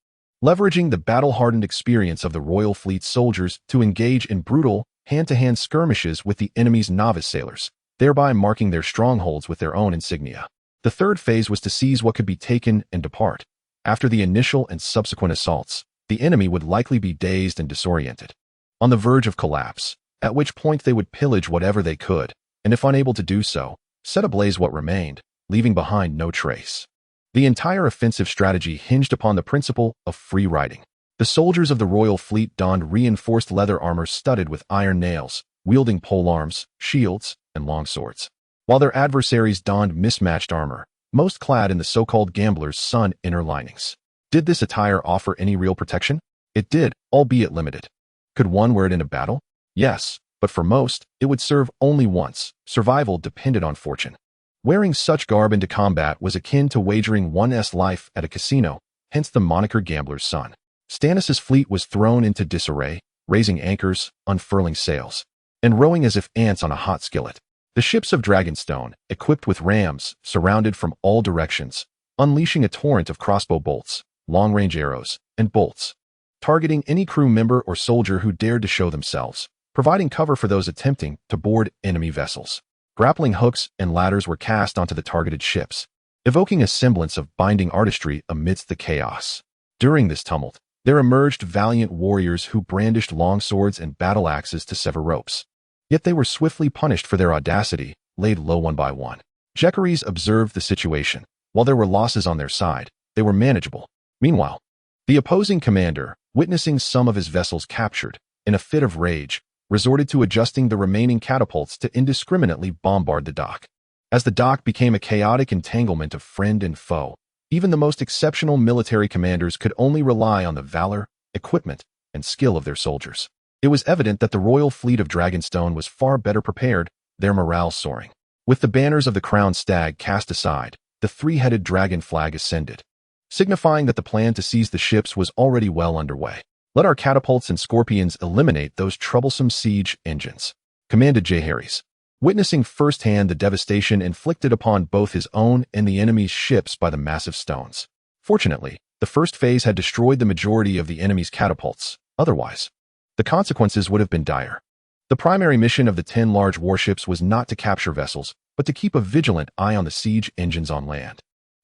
leveraging the battle-hardened experience of the royal fleet's soldiers to engage in brutal, hand-to-hand skirmishes with the enemy's novice sailors, thereby marking their strongholds with their own insignia. The third phase was to seize what could be taken and depart. After the initial and subsequent assaults, the enemy would likely be dazed and disoriented, on the verge of collapse, at which point they would pillage whatever they could, and if unable to do so, set ablaze what remained, leaving behind no trace. The entire offensive strategy hinged upon the principle of free riding. The soldiers of the royal fleet donned reinforced leather armor studded with iron nails, wielding polearms, shields, and longswords, while their adversaries donned mismatched armor, most clad in the so-called gambler's sun inner linings. Did this attire offer any real protection? It did, albeit limited. Could one wear it in a battle? Yes, but for most, it would serve only once. Survival depended on fortune. Wearing such garb into combat was akin to wagering one's life at a casino, hence the moniker Gambler's Son. Stannis' fleet was thrown into disarray, raising anchors, unfurling sails, and rowing as if ants on a hot skillet. The ships of Dragonstone, equipped with rams, surrounded from all directions, unleashing a torrent of crossbow bolts, long-range arrows, and bolts, targeting any crew member or soldier who dared to show themselves, providing cover for those attempting to board enemy vessels. Grappling hooks and ladders were cast onto the targeted ships, evoking a semblance of binding artistry amidst the chaos. During this tumult, there emerged valiant warriors who brandished longswords and battle axes to sever ropes. Yet they were swiftly punished for their audacity, laid low one by one. Jeherys observed the situation. While there were losses on their side, they were manageable. Meanwhile, the opposing commander, witnessing some of his vessels captured, in a fit of rage, resorted to adjusting the remaining catapults to indiscriminately bombard the dock. As the dock became a chaotic entanglement of friend and foe, even the most exceptional military commanders could only rely on the valor, equipment, and skill of their soldiers. It was evident that the royal fleet of Dragonstone was far better prepared, their morale soaring. With the banners of the crowned stag cast aside, the 3-headed dragon flag ascended, signifying that the plan to seize the ships was already well underway. "Let our catapults and scorpions eliminate those troublesome siege engines," commanded Jeherys, witnessing firsthand the devastation inflicted upon both his own and the enemy's ships by the massive stones. Fortunately, the first phase had destroyed the majority of the enemy's catapults. Otherwise, the consequences would have been dire. The primary mission of the 10 large warships was not to capture vessels, but to keep a vigilant eye on the siege engines on land,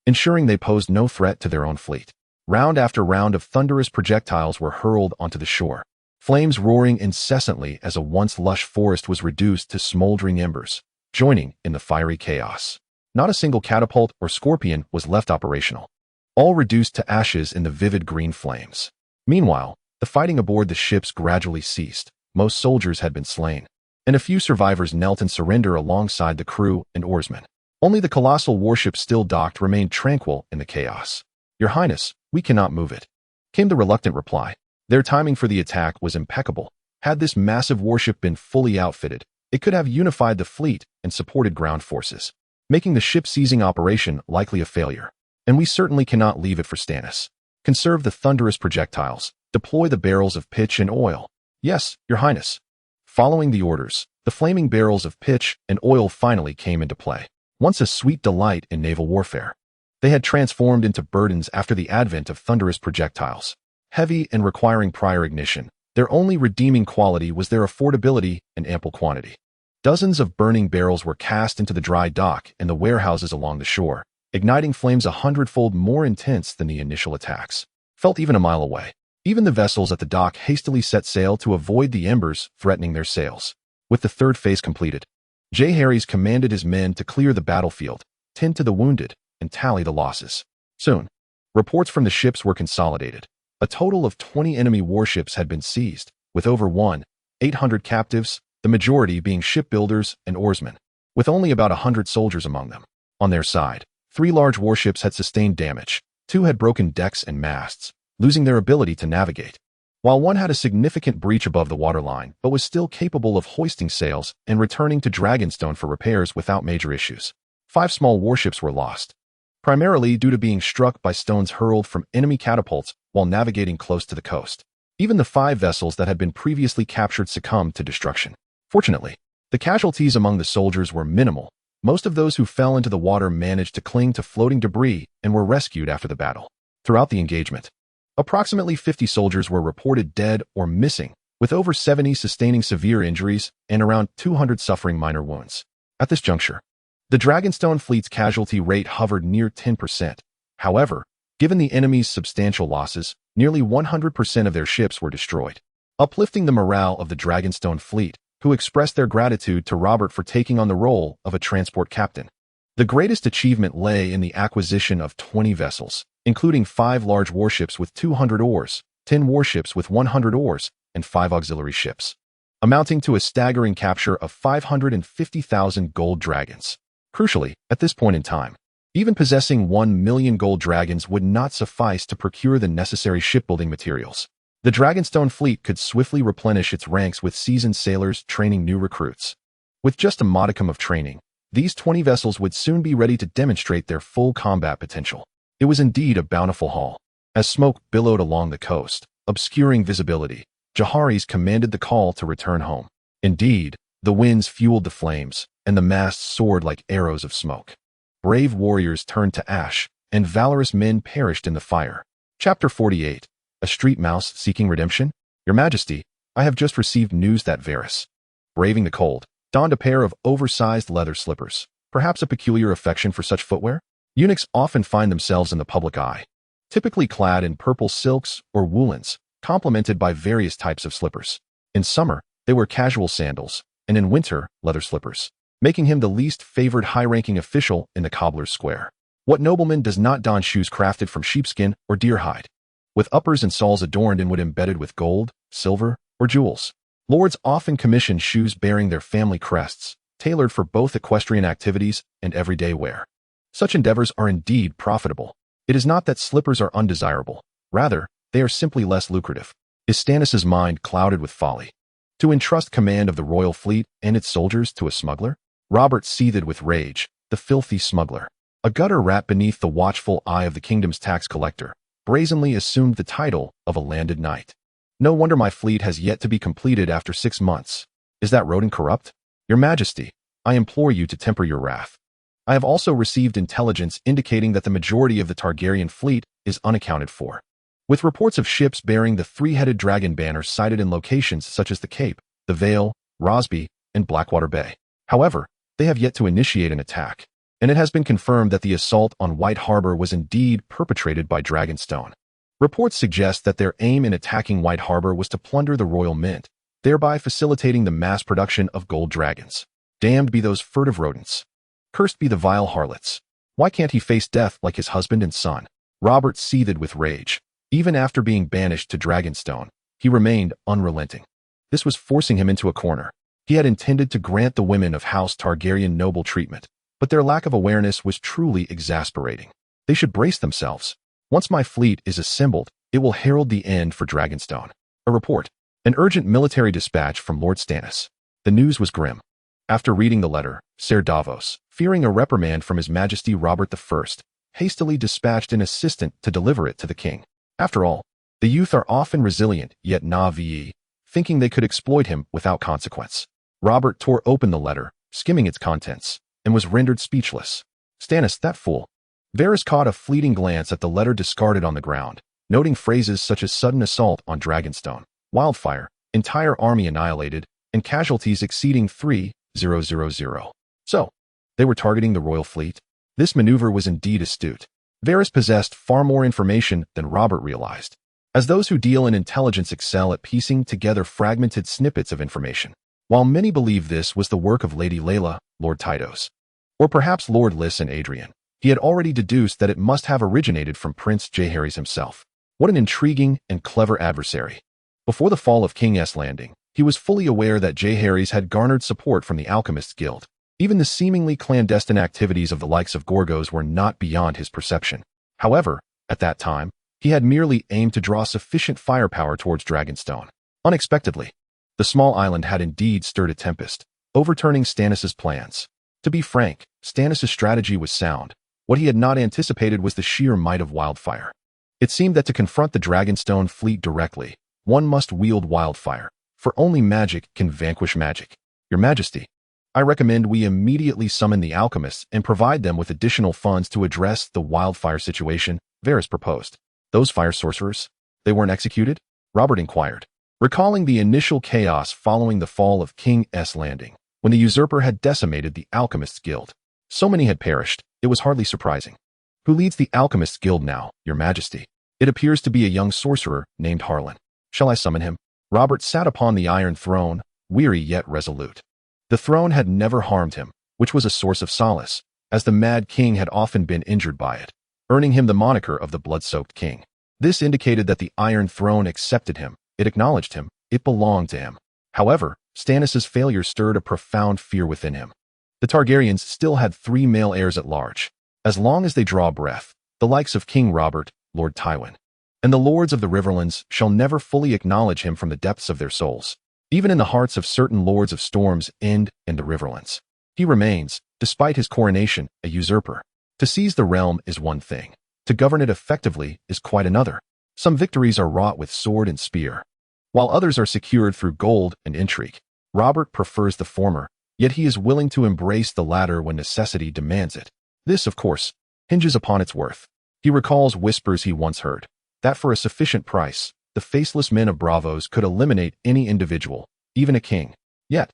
ensuring they posed no threat to their own fleet. Round after round of thunderous projectiles were hurled onto the shore, flames roaring incessantly as a once lush forest was reduced to smoldering embers, joining in the fiery chaos. Not a single catapult or scorpion was left operational, all reduced to ashes in the vivid green flames. Meanwhile, the fighting aboard the ships gradually ceased. Most soldiers had been slain, and a few survivors knelt in surrender alongside the crew and oarsmen. Only the colossal warship still docked remained tranquil in the chaos. "Your Highness, we cannot move it," came the reluctant reply. Their timing for the attack was impeccable. Had this massive warship been fully outfitted, it could have unified the fleet and supported ground forces, making the ship-seizing operation likely a failure. And we certainly cannot leave it for Stannis. Conserve the thunderous projectiles. Deploy the barrels of pitch and oil. "Yes, Your Highness." Following the orders, the flaming barrels of pitch and oil finally came into play. Once a sweet delight in naval warfare, they had transformed into burdens after the advent of thunderous projectiles. Heavy and requiring prior ignition, their only redeeming quality was their affordability and ample quantity. Dozens of burning barrels were cast into the dry dock and the warehouses along the shore, igniting flames 100-fold more intense than the initial attacks, felt even a mile away. Even the vessels at the dock hastily set sail to avoid the embers threatening their sails. With the third phase completed, Jeherys commanded his men to clear the battlefield, tend to the wounded, and tally the losses. Soon, reports from the ships were consolidated. A total of 20 enemy warships had been seized, with over 1,800 captives, the majority being shipbuilders and oarsmen, with only about 100 soldiers among them. On their side, 3 large warships had sustained damage. 2 had broken decks and masts, losing their ability to navigate, while 1 had a significant breach above the waterline but was still capable of hoisting sails and returning to Dragonstone for repairs without major issues. 5 small warships were lost, primarily due to being struck by stones hurled from enemy catapults while navigating close to the coast. Even the 5 vessels that had been previously captured succumbed to destruction. Fortunately, the casualties among the soldiers were minimal. Most of those who fell into the water managed to cling to floating debris and were rescued after the battle. Throughout the engagement, approximately 50 soldiers were reported dead or missing, with over 70 sustaining severe injuries and around 200 suffering minor wounds. At this juncture, the Dragonstone fleet's casualty rate hovered near 10%. However, given the enemy's substantial losses, nearly 100% of their ships were destroyed, uplifting the morale of the Dragonstone fleet, who expressed their gratitude to Robert for taking on the role of a transport captain. The greatest achievement lay in the acquisition of 20 vessels, including 5 large warships with 200 oars, 10 warships with 100 oars, and 5 auxiliary ships, amounting to a staggering capture of 550,000 gold dragons. Crucially, at this point in time, even possessing 1 million gold dragons would not suffice to procure the necessary shipbuilding materials. The Dragonstone fleet could swiftly replenish its ranks with seasoned sailors training new recruits. With just a modicum of training, these 20 vessels would soon be ready to demonstrate their full combat potential. It was indeed a bountiful haul. As smoke billowed along the coast, obscuring visibility, Jeherys commanded the call to return home. Indeed, the winds fueled the flames, and the masts soared like arrows of smoke. Brave warriors turned to ash, and valorous men perished in the fire. Chapter 48. A street mouse seeking redemption? Your Majesty, I have just received news that Viserys, braving the cold, donned a pair of oversized leather slippers. Perhaps a peculiar affection for such footwear? Eunuchs often find themselves in the public eye, typically clad in purple silks or woolens, complemented by various types of slippers. In summer, they wear casual sandals, and in winter, leather slippers, making him the least favored high-ranking official in the cobbler's square. What nobleman does not don shoes crafted from sheepskin or deer hide, with uppers and soles adorned and wood embedded with gold, silver, or jewels? Lords often commission shoes bearing their family crests, tailored for both equestrian activities and everyday wear. Such endeavors are indeed profitable. It is not that slippers are undesirable. Rather, they are simply less lucrative. Is Stannis' mind clouded with folly to entrust command of the royal fleet and its soldiers to a smuggler? Robert seethed with rage. The filthy smuggler, a gutter rat beneath the watchful eye of the kingdom's tax collector, brazenly assumed the title of a landed knight. No wonder my fleet has yet to be completed after 6 months. Is that rodent corrupt? Your Majesty, I implore you to temper your wrath. I have also received intelligence indicating that the majority of the Targaryen fleet is unaccounted for, with reports of ships bearing the 3-headed dragon banner sighted in locations such as the Cape, the Vale, Rosby, and Blackwater Bay. However, they have yet to initiate an attack, and it has been confirmed that the assault on White Harbor was indeed perpetrated by Dragonstone. Reports suggest that their aim in attacking White Harbor was to plunder the royal mint, thereby facilitating the mass production of gold dragons. Damned be those furtive rodents. Cursed be the vile harlots. Why can't he face death like his husband and son? Robert seethed with rage. Even after being banished to Dragonstone, he remained unrelenting. This was forcing him into a corner. He had intended to grant the women of House Targaryen noble treatment, but their lack of awareness was truly exasperating. They should brace themselves. Once my fleet is assembled, it will herald the end for Dragonstone. A report. An urgent military dispatch from Lord Stannis. The news was grim. After reading the letter, Ser Davos, fearing a reprimand from His Majesty Robert I, hastily dispatched an assistant to deliver it to the king. After all, the youth are often resilient yet naive, thinking they could exploit him without consequence. Robert tore open the letter, skimming its contents, and was rendered speechless. Stannis, that fool. Varys caught a fleeting glance at the letter discarded on the ground, noting phrases such as sudden assault on Dragonstone, wildfire, entire army annihilated, and casualties exceeding 3,000. So, they were targeting the royal fleet? This maneuver was indeed astute. Varys possessed far more information than Robert realized, as those who deal in intelligence excel at piecing together fragmented snippets of information. While many believe this was the work of Lady Layla, Lord Tydos, or perhaps Lord Lys and Adrian, he had already deduced that it must have originated from Prince Jeherys himself. What an intriguing and clever adversary. Before the fall of King S Landing, he was fully aware that Jeherys had garnered support from the Alchemists Guild. Even the seemingly clandestine activities of the likes of Gorgos were not beyond his perception. However, at that time, he had merely aimed to draw sufficient firepower towards Dragonstone. Unexpectedly, the small island had indeed stirred a tempest, overturning Stannis' plans. To be frank, Stannis' strategy was sound. What he had not anticipated was the sheer might of wildfire. It seemed that to confront the Dragonstone fleet directly, one must wield wildfire, for only magic can vanquish magic. Your Majesty, I recommend we immediately summon the alchemists and provide them with additional funds to address the wildfire situation, Varys proposed. Those fire sorcerers? They weren't executed? Robert inquired, recalling the initial chaos following the fall of King S Landing, when the usurper had decimated the Alchemists Guild. So many had perished, it was hardly surprising. Who leads the Alchemists Guild now, Your Majesty? It appears to be a young sorcerer named Harlan. Shall I summon him? Robert sat upon the Iron Throne, weary yet resolute. The throne had never harmed him, which was a source of solace, as the Mad King had often been injured by it, earning him the moniker of the Blood-Soaked King. This indicated that the Iron Throne accepted him, it acknowledged him, it belonged to him. However, Stannis' failure stirred a profound fear within him. The Targaryens still had 3 male heirs at large. As long as they draw breath, the likes of King Robert, Lord Tywin, and the lords of the Riverlands shall never fully acknowledge him from the depths of their souls. Even in the hearts of certain lords of Storm's End and the Riverlands, he remains, despite his coronation, a usurper. To seize the realm is one thing. To govern it effectively is quite another. Some victories are wrought with sword and spear, while others are secured through gold and intrigue. Robert prefers the former, yet he is willing to embrace the latter when necessity demands it. This, of course, hinges upon its worth. He recalls whispers he once heard, that for a sufficient price, the faceless men of Bravos could eliminate any individual, even a king. Yet,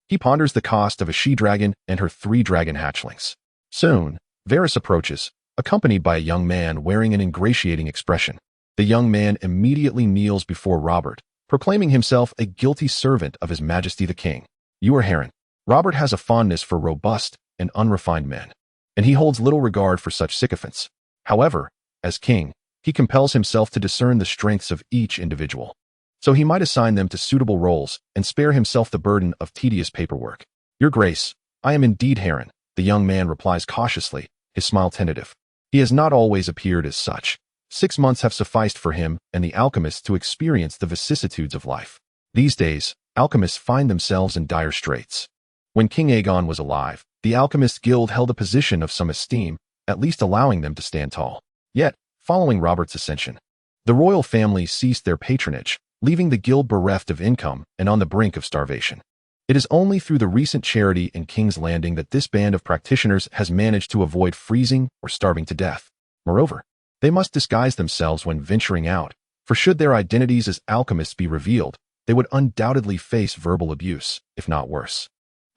he ponders the cost of a she-dragon and her 3 dragon hatchlings. Soon, Varys approaches, accompanied by a young man wearing an ingratiating expression. The young man immediately kneels before Robert, proclaiming himself a guilty servant of His Majesty the King. You are Heron. Robert has a fondness for robust and unrefined men, and he holds little regard for such sycophants. However, as king, he compels himself to discern the strengths of each individual, so he might assign them to suitable roles and spare himself the burden of tedious paperwork. Your Grace, I am indeed Heron, the young man replies cautiously, his smile tentative. He has not always appeared as such. 6 months have sufficed for him and the alchemists to experience the vicissitudes of life. These days, alchemists find themselves in dire straits. When King Aegon was alive, the Alchemists Guild held a position of some esteem, at least allowing them to stand tall. Yet, following Robert's ascension, the royal family ceased their patronage, leaving the guild bereft of income and on the brink of starvation. It is only through the recent charity in King's Landing that this band of practitioners has managed to avoid freezing or starving to death. Moreover, they must disguise themselves when venturing out, for should their identities as alchemists be revealed, they would undoubtedly face verbal abuse, if not worse.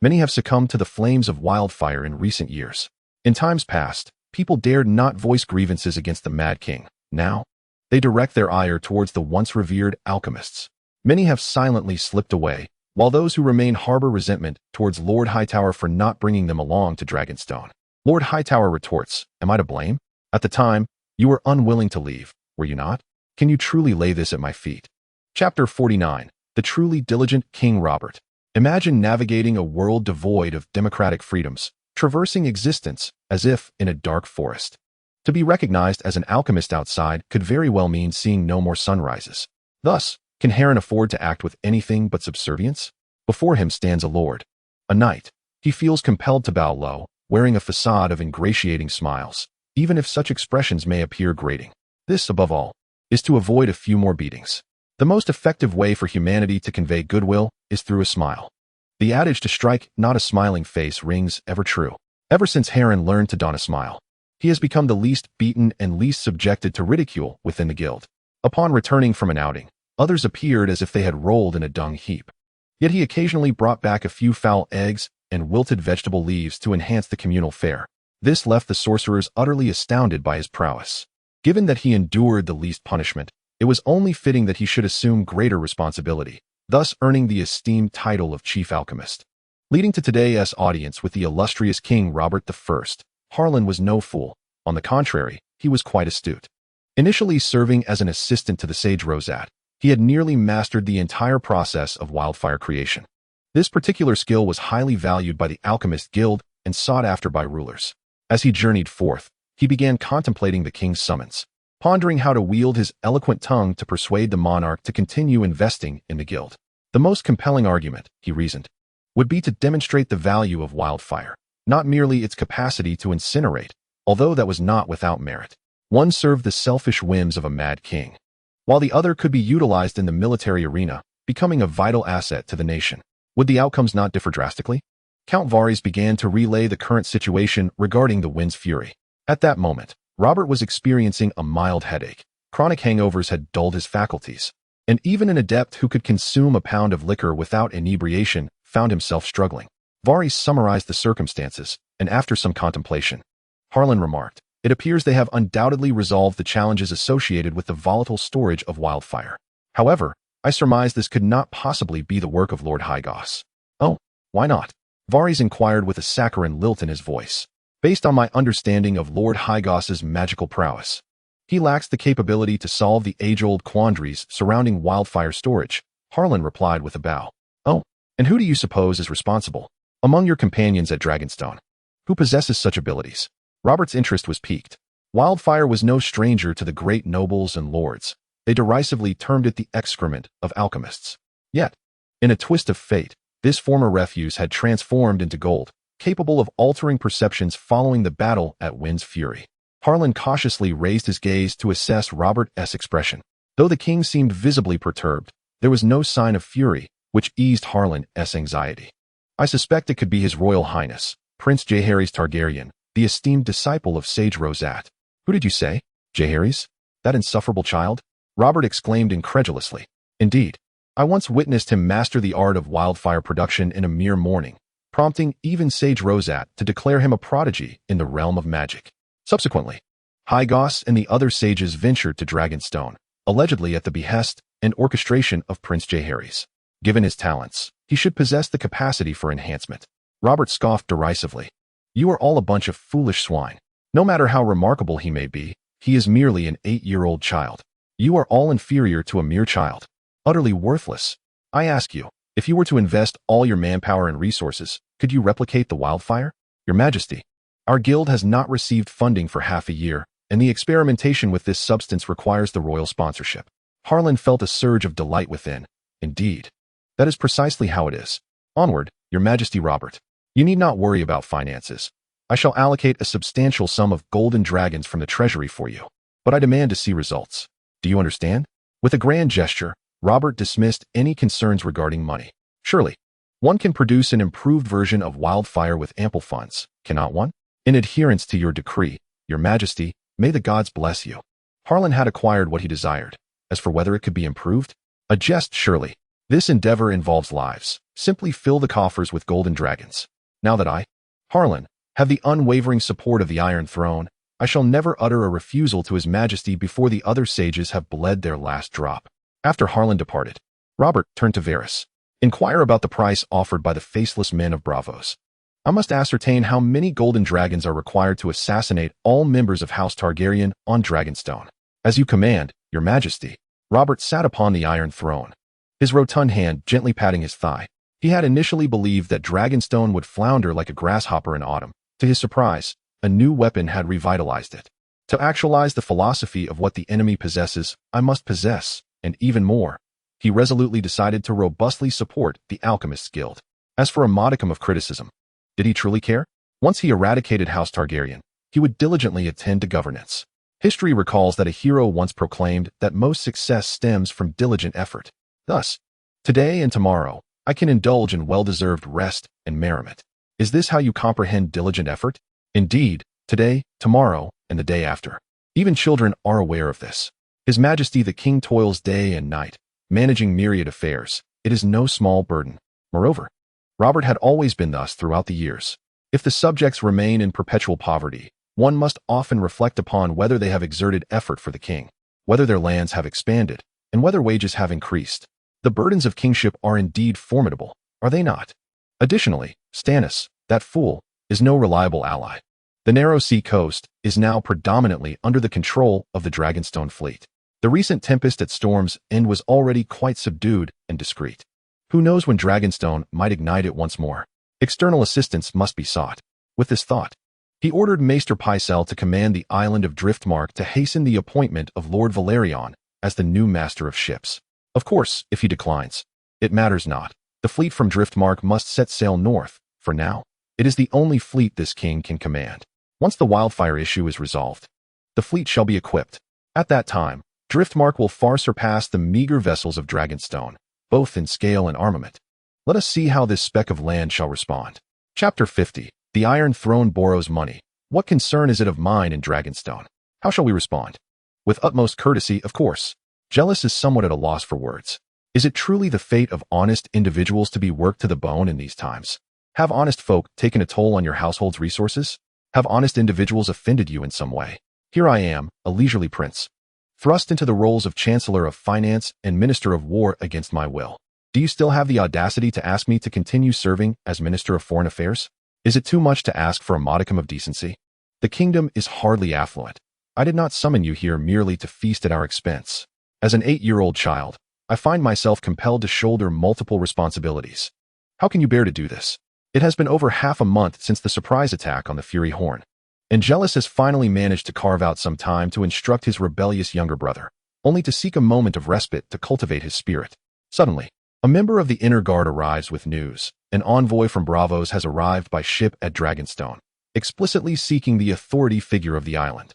Many have succumbed to the flames of wildfire in recent years. In times past, people dared not voice grievances against the Mad King. Now, They direct their ire towards the once revered alchemists. Many have silently slipped away, while those who remain harbor resentment towards Lord Hightower for not bringing them along to Dragonstone. Lord Hightower retorts, "Am I to blame? At the time, you were unwilling to leave, were you not? Can you truly lay this at my feet?" Chapter 49. The Truly Diligent King Robert. Imagine navigating a world devoid of democratic freedoms, traversing existence as if in a dark forest. To be recognized as an alchemist outside could very well mean seeing no more sunrises. Thus, can Heron afford to act with anything but subservience? Before him stands a lord, a knight. He feels compelled to bow low, wearing a facade of ingratiating smiles, even if such expressions may appear grating. This, above all, is to avoid a few more beatings. The most effective way for humanity to convey goodwill is through a smile. The adage to strike not a smiling face rings ever true. Ever since Heron learned to don a smile, he has become the least beaten and least subjected to ridicule within the guild. Upon returning from an outing, others appeared as if they had rolled in a dung heap. Yet he occasionally brought back a few foul eggs and wilted vegetable leaves to enhance the communal fare. This left the sorcerers utterly astounded by his prowess. Given that he endured the least punishment, it was only fitting that he should assume greater responsibility, thus earning the esteemed title of Chief Alchemist. Leading to today's audience with the illustrious King Robert I, Harlan was no fool. On the contrary, he was quite astute. Initially serving as an assistant to the sage Rosat, he had nearly mastered the entire process of wildfire creation. This particular skill was highly valued by the Alchemist Guild and sought after by rulers. As he journeyed forth, he began contemplating the king's summons, pondering how to wield his eloquent tongue to persuade the monarch to continue investing in the guild. The most compelling argument, he reasoned, would be to demonstrate the value of wildfire, not merely its capacity to incinerate, although that was not without merit. One served the selfish whims of a mad king, while the other could be utilized in the military arena, becoming a vital asset to the nation. Would the outcomes not differ drastically? Count Varys began to relay the current situation regarding the wind's fury. At that moment, Robert was experiencing a mild headache. Chronic hangovers had dulled his faculties, and even an adept who could consume a pound of liquor without inebriation found himself struggling. Varys summarized the circumstances, and after some contemplation, Harlan remarked, "It appears they have undoubtedly resolved the challenges associated with the volatile storage of wildfire. However, I surmise this could not possibly be the work of Lord Hygos." "Oh, why not?" Varys inquired with a saccharine lilt in his voice. "Based on my understanding of Lord Hygos's magical prowess, he lacks the capability to solve the age-old quandaries surrounding wildfire storage," Harlan replied with a bow. "Oh, and who do you suppose is responsible, among your companions at Dragonstone? Who possesses such abilities?" Robert's interest was piqued. Wildfire was no stranger to the great nobles and lords. They derisively termed it the excrement of alchemists. Yet, in a twist of fate, this former refuse had transformed into gold, capable of altering perceptions following the battle at Wind's Fury. Harlan cautiously raised his gaze to assess Robert's expression. Though the king seemed visibly perturbed, there was no sign of fury, which eased Harlan's anxiety. "I suspect it could be His Royal Highness, Prince Jeherys Targaryen, the esteemed disciple of Sage Rosat." "Who did you say? Jeherys? That insufferable child?" Robert exclaimed incredulously. "Indeed, I once witnessed him master the art of wildfire production in a mere morning, prompting even Sage Rosat to declare him a prodigy in the realm of magic." Subsequently, Hygos and the other sages ventured to Dragonstone, allegedly at the behest and orchestration of Prince Jeherys. Given his talents, he should possess the capacity for enhancement. Robert scoffed derisively. "You are all a bunch of foolish swine. No matter how remarkable he may be, he is merely an 8-year-old child. You are all inferior to a mere child, utterly worthless. I ask you, if you were to invest all your manpower and resources, could you replicate the wildfire? Your Majesty, our guild has not received funding for half a year, and the experimentation with this substance requires the royal sponsorship." Harlan felt a surge of delight within. "Indeed, that is precisely how it is. Onward, Your Majesty Robert. You need not worry about finances. I shall allocate a substantial sum of golden dragons from the treasury for you, but I demand to see results. Do you understand?" With a grand gesture, Robert dismissed any concerns regarding money. "Surely, one can produce an improved version of wildfire with ample funds, cannot one? In adherence to your decree, Your Majesty, may the gods bless you." Harlan had acquired what he desired. As for whether it could be improved, a jest surely. This endeavor involves lives. Simply fill the coffers with golden dragons. Now that I, Harlan, have the unwavering support of the Iron Throne, I shall never utter a refusal to his majesty before the other sages have bled their last drop. After Harlan departed, Robert turned to Varys. Inquire about the price offered by the faceless men of Braavos. I must ascertain how many golden dragons are required to assassinate all members of House Targaryen on Dragonstone. As you command, your majesty. Robert sat upon the Iron Throne, his rotund hand gently patting his thigh. He had initially believed that Dragonstone would flounder like a grasshopper in autumn. To his surprise, a new weapon had revitalized it. To actualize the philosophy of what the enemy possesses, I must possess, and even more. He resolutely decided to robustly support the Alchemist's Guild. As for a modicum of criticism, did he truly care? Once he eradicated House Targaryen, he would diligently attend to governance. History recalls that a hero once proclaimed that most success stems from diligent effort. Thus, today and tomorrow, I can indulge in well-deserved rest and merriment. Is this how you comprehend diligent effort? Indeed, today, tomorrow, and the day after. Even children are aware of this. His Majesty the King toils day and night, managing myriad affairs. It is no small burden. Moreover, Robert had always been thus throughout the years. If the subjects remain in perpetual poverty, one must often reflect upon whether they have exerted effort for the king, whether their lands have expanded, and whether wages have increased. The burdens of kingship are indeed formidable, are they not? Additionally, Stannis, that fool, is no reliable ally. The narrow sea coast is now predominantly under the control of the Dragonstone fleet. The recent tempest at Storm's End was already quite subdued and discreet. Who knows when Dragonstone might ignite it once more? External assistance must be sought. With this thought, he ordered Maester Pycelle to command the island of Driftmark to hasten the appointment of Lord Valerion as the new master of ships. Of course, if he declines, it matters not. The fleet from Driftmark must set sail north. For now, it is the only fleet this king can command. Once the wildfire issue is resolved, the fleet shall be equipped. At that time, Driftmark will far surpass the meager vessels of Dragonstone, both in scale and armament. Let us see how this speck of land shall respond. Chapter 50. The Iron Throne borrows money. What concern is it of mine in Dragonstone? How shall we respond? With utmost courtesy, of course. Jealous is somewhat at a loss for words. Is it truly the fate of honest individuals to be worked to the bone in these times? Have honest folk taken a toll on your household's resources? Have honest individuals offended you in some way? Here I am, a leisurely prince, thrust into the roles of Chancellor of Finance and Minister of War against my will. Do you still have the audacity to ask me to continue serving as Minister of Foreign Affairs? Is it too much to ask for a modicum of decency? The kingdom is hardly affluent. I did not summon you here merely to feast at our expense. As an 8-year-old child, I find myself compelled to shoulder multiple responsibilities. How can you bear to do this? It has been over half a month since the surprise attack on the Fury Horn, and Jealous has finally managed to carve out some time to instruct his rebellious younger brother, only to seek a moment of respite to cultivate his spirit. Suddenly, a member of the inner guard arrives with news. An envoy from Braavos has arrived by ship at Dragonstone, explicitly seeking the authority figure of the island.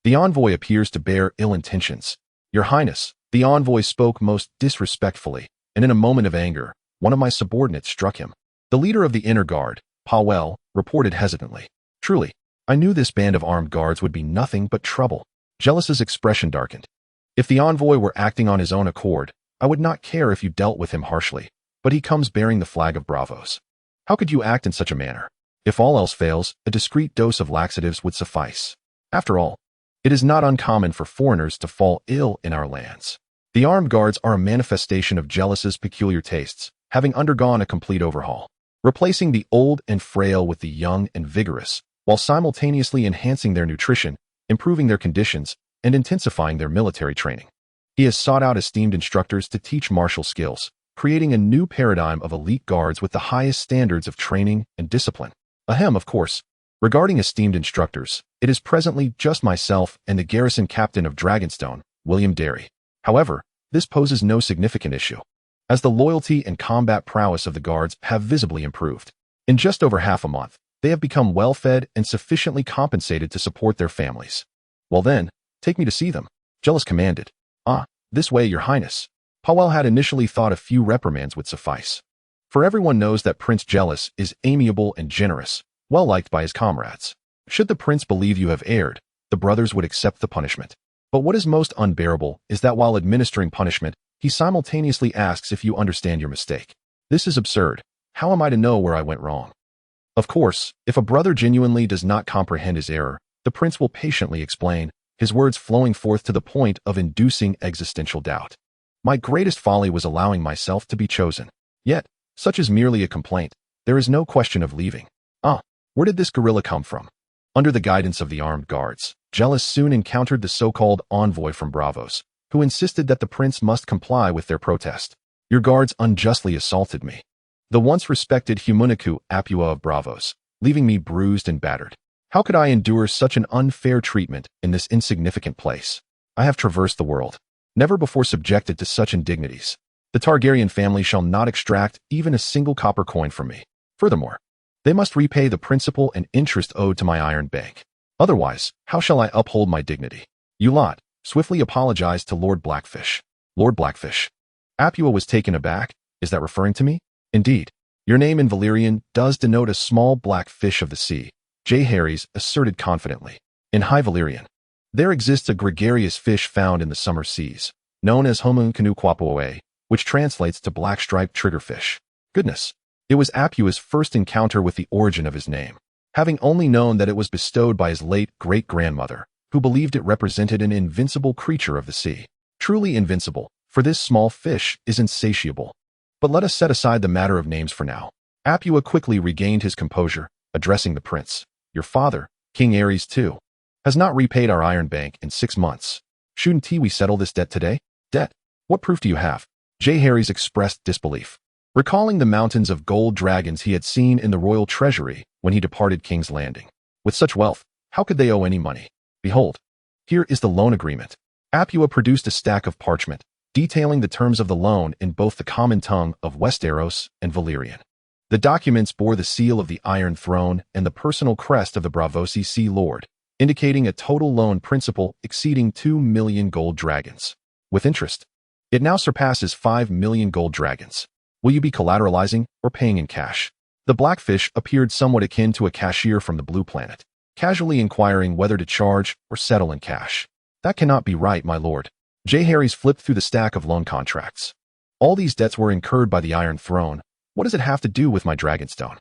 The envoy appears to bear ill intentions. Your Highness, the envoy spoke most disrespectfully, and in a moment of anger, one of my subordinates struck him. The leader of the inner guard, Powell, reported hesitantly. Truly, I knew this band of armed guards would be nothing but trouble. Jealous's expression darkened. If the envoy were acting on his own accord, I would not care if you dealt with him harshly, but he comes bearing the flag of Braavos. How could you act in such a manner? If all else fails, a discreet dose of laxatives would suffice. After all, it is not uncommon for foreigners to fall ill in our lands. The armed guards are a manifestation of Jealous's peculiar tastes, having undergone a complete overhaul, replacing the old and frail with the young and vigorous, while simultaneously enhancing their nutrition, improving their conditions, and intensifying their military training. He has sought out esteemed instructors to teach martial skills, creating a new paradigm of elite guards with the highest standards of training and discipline. Ahem, of course. Regarding esteemed instructors, it is presently just myself and the garrison captain of Dragonstone, William Derry. However, this poses no significant issue, as the loyalty and combat prowess of the guards have visibly improved. In just over half a month, they have become well-fed and sufficiently compensated to support their families. Well then, take me to see them, Jealous commanded. Ah, this way, Your Highness. Powell had initially thought a few reprimands would suffice. For everyone knows that Prince Jealous is amiable and generous, well-liked by his comrades. Should the prince believe you have erred, the brothers would accept the punishment. But what is most unbearable is that while administering punishment, he simultaneously asks if you understand your mistake. This is absurd. How am I to know where I went wrong? Of course, if a brother genuinely does not comprehend his error, The prince will patiently explain, his words flowing forth to the point of inducing existential doubt. My greatest folly was allowing myself to be chosen. Yet, such is merely a complaint. There is no question of leaving. Where did this guerrilla come from? Under the guidance of the armed guards, Jeherys soon encountered the so-called envoy from Braavos, who insisted that the prince must comply with their protest. Your guards unjustly assaulted me. The once respected Humuniku Apua of Braavos, leaving me bruised and battered. How could I endure such an unfair treatment in this insignificant place? I have traversed the world, never before subjected to such indignities. The Targaryen family shall not extract even a single copper coin from me. Furthermore, they must repay the principal and interest owed to my iron bank. Otherwise, how shall I uphold my dignity? You lot, swiftly apologized to Lord Blackfish. Lord Blackfish. Apua was taken aback. Is that referring to me? Indeed. Your name in Valyrian does denote a small black fish of the sea, Jeherys asserted confidently. In High Valyrian, there exists a gregarious fish found in the summer seas, known as homuncanukwapoe, which translates to black-striped triggerfish. Goodness. It was Apua's first encounter with the origin of his name, having only known that it was bestowed by his late great-grandmother, who believed it represented an invincible creature of the sea. Truly invincible, for this small fish is insatiable. But let us set aside the matter of names for now. Apua quickly regained his composure, addressing the prince. Your father, King Aerys too, has not repaid our iron bank in 6 months. Shouldn't we settle this debt today? Debt? What proof do you have? Jeherys expressed disbelief, recalling the mountains of gold dragons he had seen in the royal treasury when he departed King's Landing. With such wealth, how could they owe any money? Behold, here is the loan agreement. Apua produced a stack of parchment, detailing the terms of the loan in both the common tongue of Westeros and Valyrian. The documents bore the seal of the Iron Throne and the personal crest of the Braavosi Sea Lord, indicating a total loan principal exceeding 2 million gold dragons. With interest, it now surpasses 5 million gold dragons. Will you be collateralizing or paying in cash? The Blackfish appeared somewhat akin to a cashier from the Blue Planet, casually inquiring whether to charge or settle in cash. That cannot be right, my lord. Jeherys flipped through the stack of loan contracts. All these debts were incurred by the Iron Throne. What does it have to do with my Dragonstone?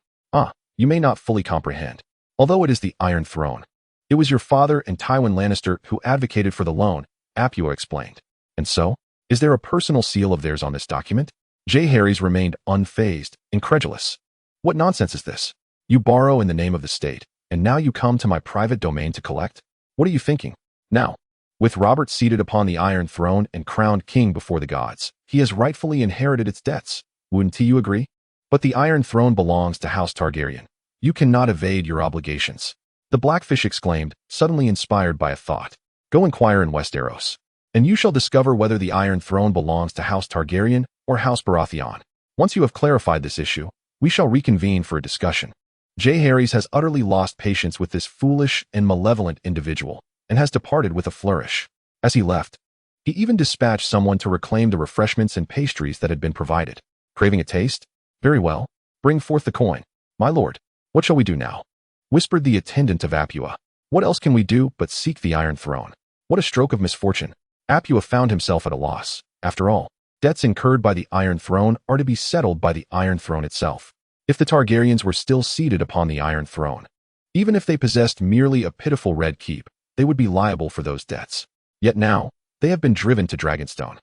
You may not fully comprehend. Although it is the Iron Throne, it was your father and Tywin Lannister who advocated for the loan, Apua explained. And so, is there a personal seal of theirs on this document? Jeherys remained unfazed, incredulous. What nonsense is this? You borrow in the name of the state, and now you come to my private domain to collect? What are you thinking? Now, with Robert seated upon the Iron Throne and crowned king before the gods, he has rightfully inherited its debts. Wouldn't you agree? But the Iron Throne belongs to House Targaryen. You cannot evade your obligations. The Blackfish exclaimed, suddenly inspired by a thought. Go inquire in Westeros, and you shall discover whether the Iron Throne belongs to House Targaryen or House Baratheon. Once you have clarified this issue, we shall reconvene for a discussion. Jeherys has utterly lost patience with this foolish and malevolent individual, and has departed with a flourish. As he left, he even dispatched someone to reclaim the refreshments and pastries that had been provided. Craving a taste? Very well. Bring forth the coin. My lord, what shall we do now? Whispered the attendant of Apua. What else can we do but seek the Iron Throne? What a stroke of misfortune. Apua found himself at a loss. After all, debts incurred by the Iron Throne are to be settled by the Iron Throne itself. If the Targaryens were still seated upon the Iron Throne, even if they possessed merely a pitiful red keep, they would be liable for those debts. Yet now, they have been driven to Dragonstone,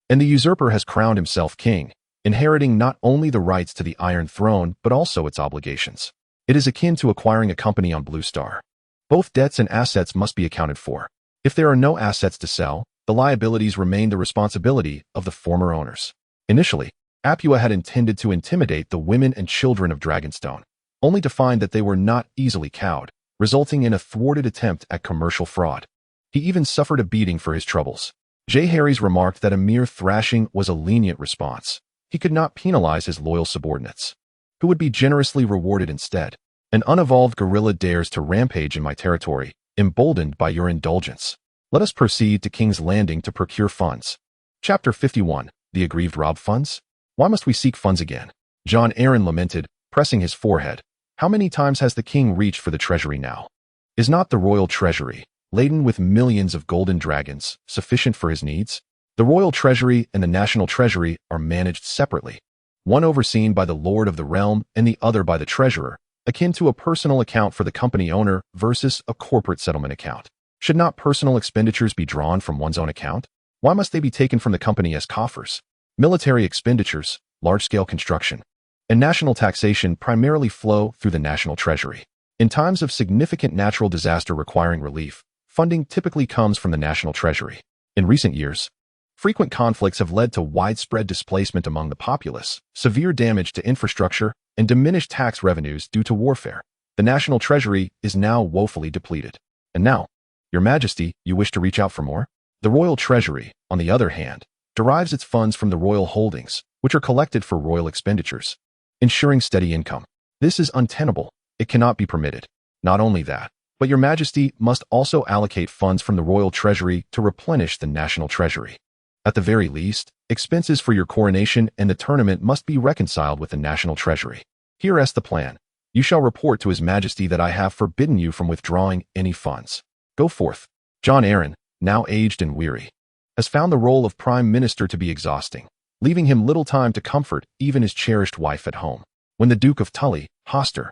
and the usurper has crowned himself king, inheriting not only the rights to the Iron Throne but also its obligations. It is akin to acquiring a company on Blue Star. Both debts and assets must be accounted for. If there are no assets to sell, the liabilities remain the responsibility of the former owners. Initially, Apua had intended to intimidate the women and children of Dragonstone, only to find that they were not easily cowed, resulting in a thwarted attempt at commercial fraud. He even suffered a beating for his troubles. Jeherys remarked that a mere thrashing was a lenient response. He could not penalize his loyal subordinates, who would be generously rewarded instead. An unevolved guerrilla dares to rampage in my territory, emboldened by your indulgence. Let us proceed to King's Landing to procure funds. Chapter 51. The aggrieved rob funds? Why must we seek funds again? Jon Arryn lamented, pressing his forehead. How many times has the king reached for the treasury now? Is not the royal treasury, laden with millions of golden dragons, sufficient for his needs? The royal treasury and the national treasury are managed separately, one overseen by the lord of the realm and the other by the treasurer, akin to a personal account for the company owner versus a corporate settlement account. Should not personal expenditures be drawn from one's own account? Why must they be taken from the company as coffers? Military expenditures, large-scale construction, and national taxation primarily flow through the national treasury. In times of significant natural disaster requiring relief, funding typically comes from the national treasury. In recent years, frequent conflicts have led to widespread displacement among the populace, severe damage to infrastructure, and diminished tax revenues due to warfare. The national treasury is now woefully depleted. And now, Your Majesty, you wish to reach out for more? The royal treasury, on the other hand, derives its funds from the royal holdings, which are collected for royal expenditures, ensuring steady income. This is untenable. It cannot be permitted. Not only that, but Your Majesty must also allocate funds from the royal treasury to replenish the national treasury. At the very least, expenses for your coronation and the tournament must be reconciled with the national treasury. Here is the plan. You shall report to His Majesty that I have forbidden you from withdrawing any funds. Go forth. Jon Arryn, now aged and weary, has found the role of Prime Minister to be exhausting, leaving him little time to comfort even his cherished wife at home. When the Duke of Tully, Hoster,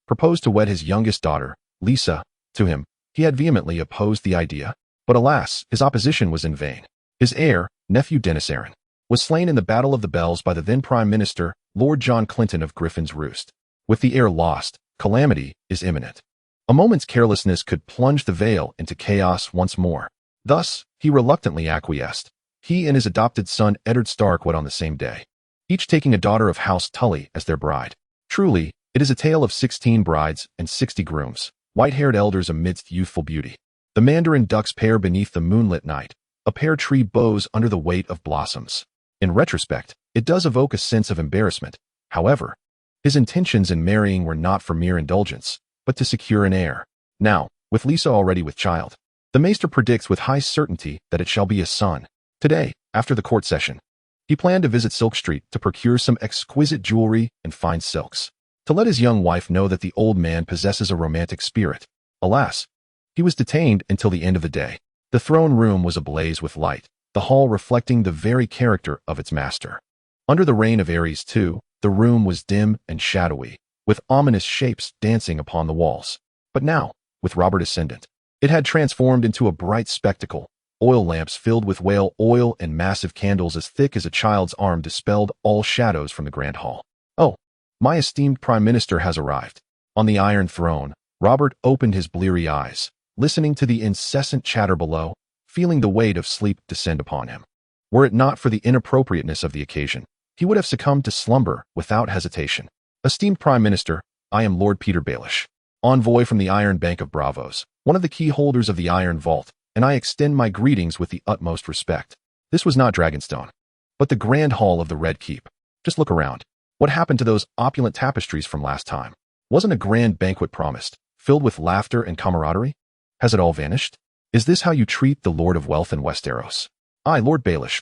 proposed to wed his youngest daughter, Lisa, to him, he had vehemently opposed the idea, but alas, his opposition was in vain. His heir, nephew Dennis Arryn, was slain in the Battle of the Bells by the then Prime Minister, Lord John Clinton of Griffin's Roost. With the heir lost, calamity is imminent. A moment's carelessness could plunge the Vale into chaos once more. Thus, he reluctantly acquiesced. He and his adopted son Eddard Stark wed on the same day, each taking a daughter of House Tully as their bride. Truly, it is a tale of 16 brides and 60 grooms, white-haired elders amidst youthful beauty. The mandarin ducks pair beneath the moonlit night. A pear tree bows under the weight of blossoms. In retrospect, it does evoke a sense of embarrassment. However, his intentions in marrying were not for mere indulgence, but to secure an heir. Now, with Lisa already with child, the maester predicts with high certainty that it shall be a son. Today, after the court session, he planned to visit Silk Street to procure some exquisite jewelry and fine silks, to let his young wife know that the old man possesses a romantic spirit. Alas, he was detained until the end of the day. The throne room was ablaze with light, the hall reflecting the very character of its master. Under the reign of Aerys II, the room was dim and shadowy, with ominous shapes dancing upon the walls. But now, with Robert Ascendant, it had transformed into a bright spectacle. Oil lamps filled with whale oil and massive candles as thick as a child's arm dispelled all shadows from the grand hall. Oh, my esteemed Prime Minister has arrived. On the Iron Throne, Robert opened his bleary eyes, listening to the incessant chatter below, feeling the weight of sleep descend upon him. Were it not for the inappropriateness of the occasion, he would have succumbed to slumber without hesitation. Esteemed Prime Minister, I am Lord Peter Baelish, envoy from the Iron Bank of Bravos, one of the key holders of the Iron Vault, and I extend my greetings with the utmost respect. This was not Dragonstone, but the Grand Hall of the Red Keep. Just look around. What happened to those opulent tapestries from last time? Wasn't a grand banquet promised, filled with laughter and camaraderie? Has it all vanished? Is this how you treat the Lord of Wealth in Westeros? I, Lord Baelish.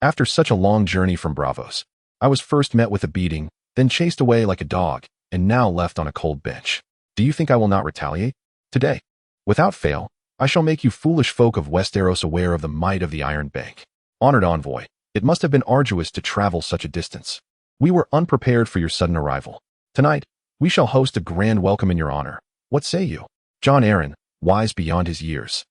After such a long journey from Bravos, I was first met with a beating, then chased away like a dog, and now left on a cold bench. Do you think I will not retaliate? Today, without fail, I shall make you foolish folk of Westeros aware of the might of the Iron Bank. Honored envoy, it must have been arduous to travel such a distance. We were unprepared for your sudden arrival. Tonight, we shall host a grand welcome in your honor. What say you? Jon Arryn, wise beyond his years,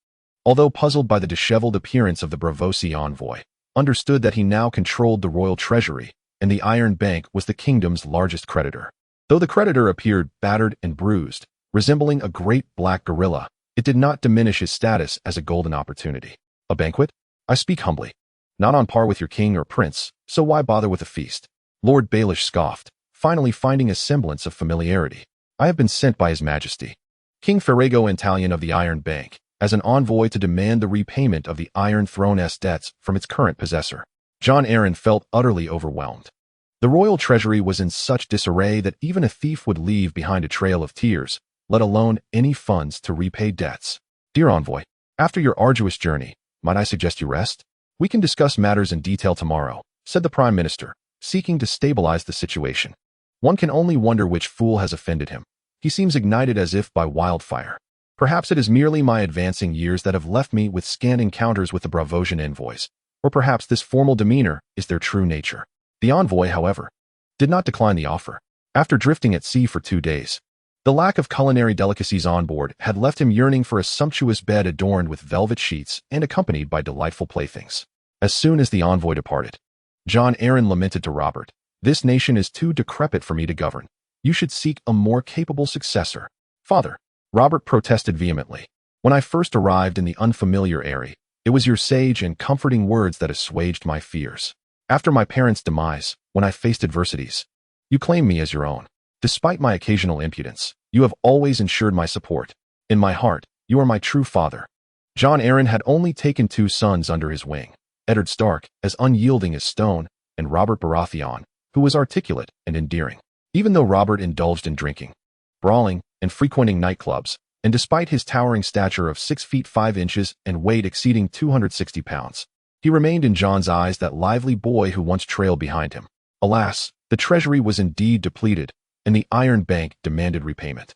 although puzzled by the disheveled appearance of the Bravosi envoy, understood that he now controlled the royal treasury, and the Iron Bank was the kingdom's largest creditor. Though the creditor appeared battered and bruised, resembling a great black gorilla, it did not diminish his status as a golden opportunity. A banquet? I speak humbly. Not on par with your king or prince, so why bother with a feast? Lord Baelish scoffed, finally finding a semblance of familiarity. I have been sent by His Majesty, King Ferrago Antalion of the Iron Bank, as an envoy to demand the repayment of the Iron Throne's debts from its current possessor. Jon Arryn felt utterly overwhelmed. The royal treasury was in such disarray that even a thief would leave behind a trail of tears, let alone any funds to repay debts. Dear envoy, after your arduous journey, might I suggest you rest? We can discuss matters in detail tomorrow, said the Prime Minister, seeking to stabilize the situation. One can only wonder which fool has offended him. He seems ignited as if by wildfire. Perhaps it is merely my advancing years that have left me with scant encounters with the Bravosian envoys, or perhaps this formal demeanor is their true nature. The envoy, however, did not decline the offer. After drifting at sea for 2 days, The lack of culinary delicacies on board had left him yearning for a sumptuous bed adorned with velvet sheets and accompanied by delightful playthings. As soon as the envoy departed, Jon Arryn lamented to Robert, "This nation is too decrepit for me to govern. You should seek a more capable successor." "Father," Robert protested vehemently, "when I first arrived in the unfamiliar area, it was your sage and comforting words that assuaged my fears. After my parents' demise, when I faced adversities, you claimed me as your own. Despite my occasional impudence, you have always ensured my support. In my heart, you are my true father." Jon Arryn had only taken 2 sons under his wing, Eddard Stark, as unyielding as stone, and Robert Baratheon, who was articulate and endearing. Even though Robert indulged in drinking, brawling, and frequenting nightclubs, and despite his towering stature of 6 feet 5 inches and weight exceeding 260 pounds, he remained in Jon's eyes that lively boy who once trailed behind him. Alas, the treasury was indeed depleted, and the Iron Bank demanded repayment.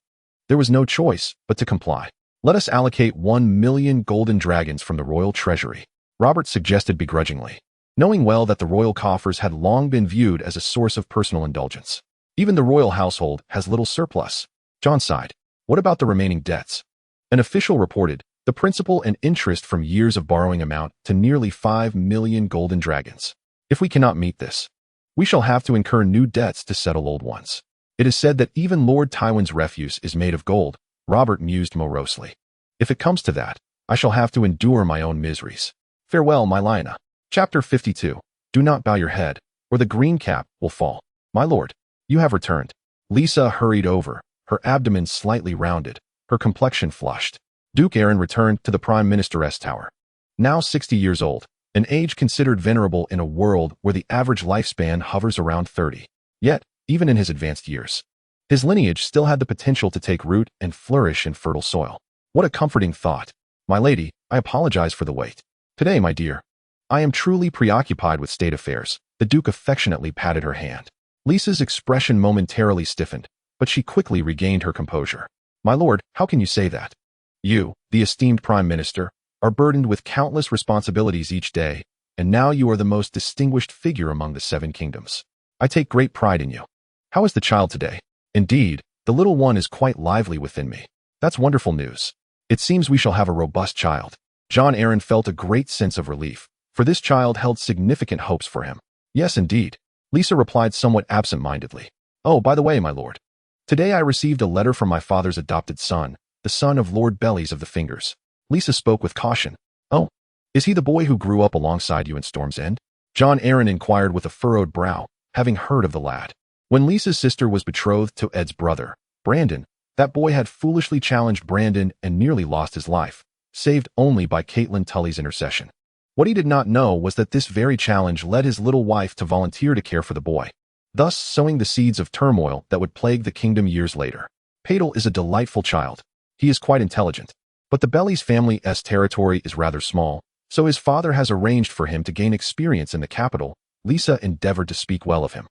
There was no choice but to comply. "Let us allocate 1,000,000 golden dragons from the royal treasury," Robert suggested begrudgingly, knowing well that the royal coffers had long been viewed as a source of personal indulgence. "Even the royal household has little surplus." Jon sighed. "What about the remaining debts?" An official reported, "The principal and interest from years of borrowing amount to nearly 5,000,000 golden dragons. If we cannot meet this, we shall have to incur new debts to settle old ones. It is said that even Lord Tywin's refuse is made of gold." Robert mused morosely. "If it comes to that, I shall have to endure my own miseries. Farewell, my Lyanna." Chapter 52. Do not bow your head, or the green cap will fall. "My lord, you have returned." Lisa hurried over, her abdomen slightly rounded, her complexion flushed. Duke Arryn returned to the Prime Minister's tower. Now 60 years old, an age considered venerable in a world where the average lifespan hovers around 30. Yet, even in his advanced years, his lineage still had the potential to take root and flourish in fertile soil. What a comforting thought. "My lady, I apologize for the wait. Today, my dear, I am truly preoccupied with state affairs." The Duke affectionately patted her hand. Lisa's expression momentarily stiffened, but she quickly regained her composure. "My lord, how can you say that? You, the esteemed Prime Minister, are burdened with countless responsibilities each day, and now you are the most distinguished figure among the 7 kingdoms. I take great pride in you. How is the child today?" "Indeed, the little one is quite lively within me." "That's wonderful news. It seems we shall have a robust child." Jon Arryn felt a great sense of relief, for this child held significant hopes for him. "Yes, indeed," Lisa replied somewhat absent-mindedly. "Oh, by the way, my lord, today I received a letter from my father's adopted son, the son of Lord Bellies of the Fingers." Lisa spoke with caution. "Oh, is he the boy who grew up alongside you in Storm's End?" Jon Arryn inquired with a furrowed brow, having heard of the lad. When Lisa's sister was betrothed to Ed's brother, Brandon, that boy had foolishly challenged Brandon and nearly lost his life, saved only by Catelyn Tully's intercession. What he did not know was that this very challenge led his little wife to volunteer to care for the boy, thus sowing the seeds of turmoil that would plague the kingdom years later. Padel is a delightful child. He is quite intelligent, but the Bellies family's territory is rather small, so his father has arranged for him to gain experience in the capital. Lisa endeavored to speak well of him.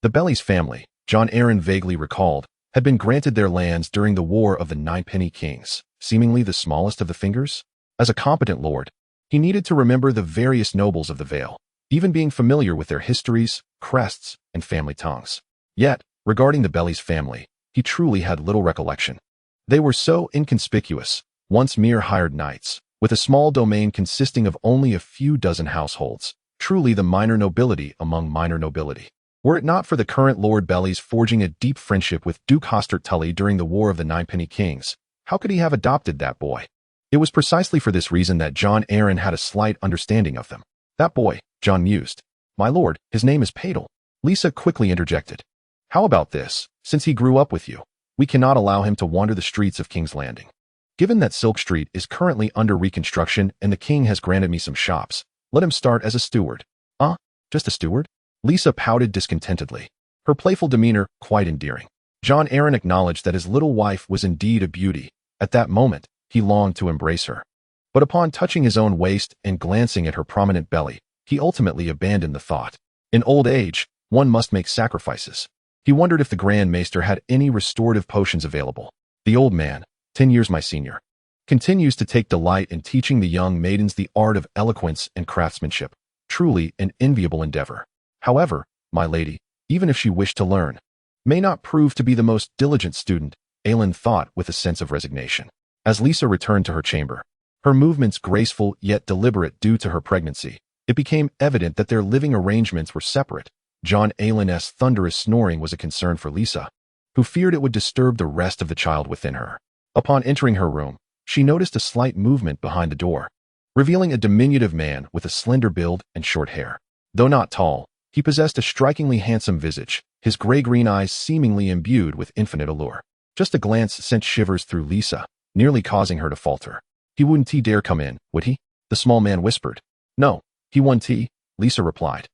The Bellies family, Jon Arryn vaguely recalled, had been granted their lands during the War of the Ninepenny Kings, seemingly the smallest of the Fingers. As a competent lord, he needed to remember the various nobles of the Vale, even being familiar with their histories, crests, and family tongues. Yet, regarding the Bellies family, he truly had little recollection. They were so inconspicuous, once mere hired knights, with a small domain consisting of only a few dozen households, truly the minor nobility among minor nobility. Were it not for the current Lord Bellies forging a deep friendship with Duke Hostert Tully during the War of the Ninepenny Kings, how could he have adopted that boy? It was precisely for this reason that Jon Arryn had a slight understanding of them. "That boy," Jon mused. "My lord, his name is Padel." Lisa quickly interjected. "How about this? Since he grew up with you, we cannot allow him to wander the streets of King's Landing. Given that Silk Street is currently under reconstruction and the king has granted me some shops, let him start as a steward." Just a steward?" Lisa pouted discontentedly, her playful demeanor quite endearing. Jon Arryn acknowledged that his little wife was indeed a beauty. At that moment, he longed to embrace her. But upon touching his own waist and glancing at her prominent belly, he ultimately abandoned the thought. In old age, one must make sacrifices. He wondered if the Grand Maester had any restorative potions available. The old man, 10 years my senior, continues to take delight in teaching the young maidens the art of eloquence and craftsmanship. Truly an enviable endeavor. However, my lady, even if she wished to learn, may not prove to be the most diligent student, Aelin thought with a sense of resignation. As Lysa returned to her chamber, her movements graceful yet deliberate due to her pregnancy, it became evident that their living arrangements were separate. John Aelin's thunderous snoring was a concern for Lysa, who feared it would disturb the rest of the child within her. Upon entering her room, she noticed a slight movement behind the door, revealing a diminutive man with a slender build and short hair. Though not tall, he possessed a strikingly handsome visage, his gray-green eyes seemingly imbued with infinite allure. Just a glance sent shivers through Lysa, nearly causing her to falter. "He wouldn't dare come in, would he?" the small man whispered. "No, he won't," Lysa replied.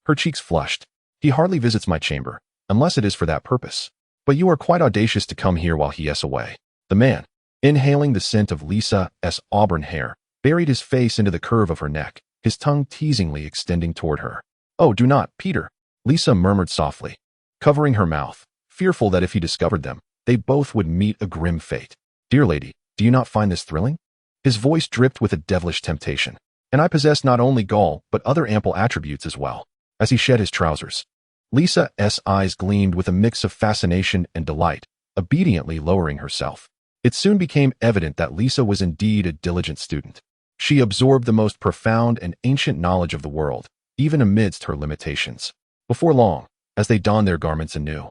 Her cheeks flushed. "He hardly visits my chamber, unless it is for that purpose. But you are quite audacious to come here while he is away." The man, inhaling the scent of Lysa's auburn hair, buried his face into the curve of her neck, his tongue teasingly extending toward her. "Oh, do not, Peter," Lysa murmured softly, covering her mouth, fearful that if he discovered them, they both would meet a grim fate. "Dear lady, do you not find this thrilling?" His voice dripped with a devilish temptation. "And I possess not only gall, but other ample attributes as well." As he shed his trousers, Lysa's eyes gleamed with a mix of fascination and delight, obediently lowering herself. It soon became evident that Lysa was indeed a diligent student. She absorbed the most profound and ancient knowledge of the world, even amidst her limitations. Before long, as they donned their garments anew,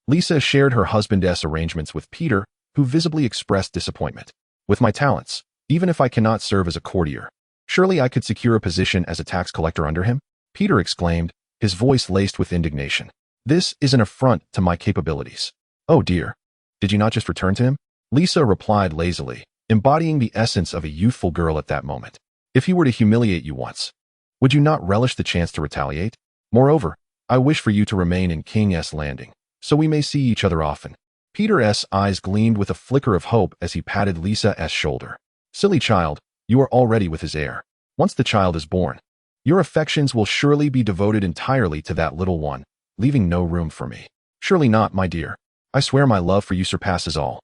Lysa shared her husband's arrangements with Peter, who visibly expressed disappointment. "With my talents, even if I cannot serve as a courtier, surely I could secure a position as a tax collector under him?" Peter exclaimed, his voice laced with indignation. "This is an affront to my capabilities." "Oh dear, did you not just return to him?" Lysa replied lazily, embodying the essence of a youthful girl at that moment. "If he were to humiliate you once, would you not relish the chance to retaliate? Moreover, I wish for you to remain in King's Landing, so we may see each other often." Peter's eyes gleamed with a flicker of hope as he patted Lysa's shoulder. "Silly child, you are already with his heir. Once the child is born, your affections will surely be devoted entirely to that little one, leaving no room for me." "Surely not, my dear. I swear my love for you surpasses all,"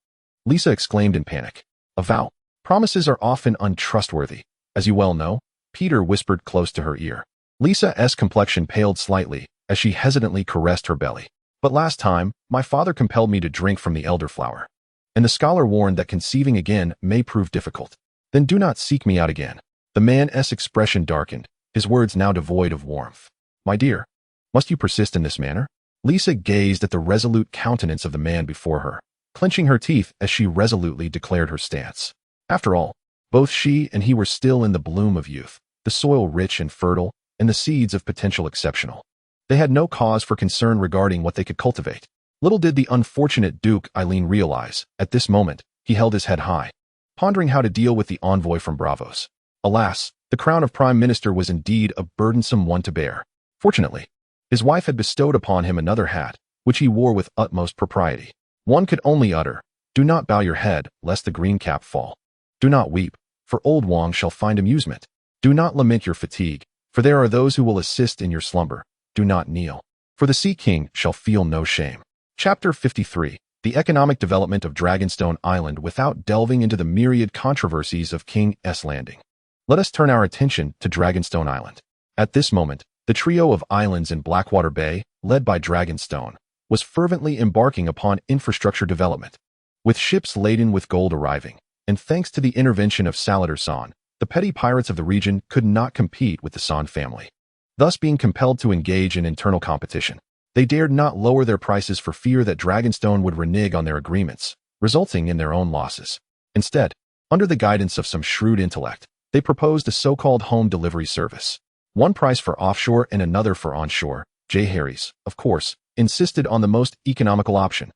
Lysa exclaimed in panic. "A vow. Promises are often untrustworthy, as you well know," Peter whispered close to her ear. Lysa's complexion paled slightly as she hesitantly caressed her belly. "But last time, my father compelled me to drink from the elderflower, and the scholar warned that conceiving again may prove difficult. Then do not seek me out again." The man's expression darkened, his words now devoid of warmth. "My dear, must you persist in this manner?" Lysa gazed at the resolute countenance of the man before her, clenching her teeth as she resolutely declared her stance. After all, both she and he were still in the bloom of youth, the soil rich and fertile, and the seeds of potential exceptional. They had no cause for concern regarding what they could cultivate. Little did the unfortunate Duke Eileen realize, at this moment, he held his head high, pondering how to deal with the envoy from Braavos. Alas, the crown of Prime Minister was indeed a burdensome one to bear. Fortunately, his wife had bestowed upon him another hat, which he wore with utmost propriety. One could only utter, "Do not bow your head, lest the green cap fall. Do not weep, for old Wong shall find amusement. Do not lament your fatigue, for there are those who will assist in your slumber. Do not kneel, for the Sea King shall feel no shame." Chapter 53. The economic development of Dragonstone Island without delving into the myriad controversies of King's Landing. Let us turn our attention to Dragonstone Island. At this moment, the trio of islands in Blackwater Bay, led by Dragonstone, was fervently embarking upon infrastructure development. With ships laden with gold arriving, and thanks to the intervention of Salladhor Saan, the petty pirates of the region could not compete with the Saan family. Thus being compelled to engage in internal competition, they dared not lower their prices for fear that Dragonstone would renege on their agreements, resulting in their own losses. Instead, under the guidance of some shrewd intellect, they proposed a so-called home delivery service. One price for offshore and another for onshore. Jeherys, of course, insisted on the most economical option.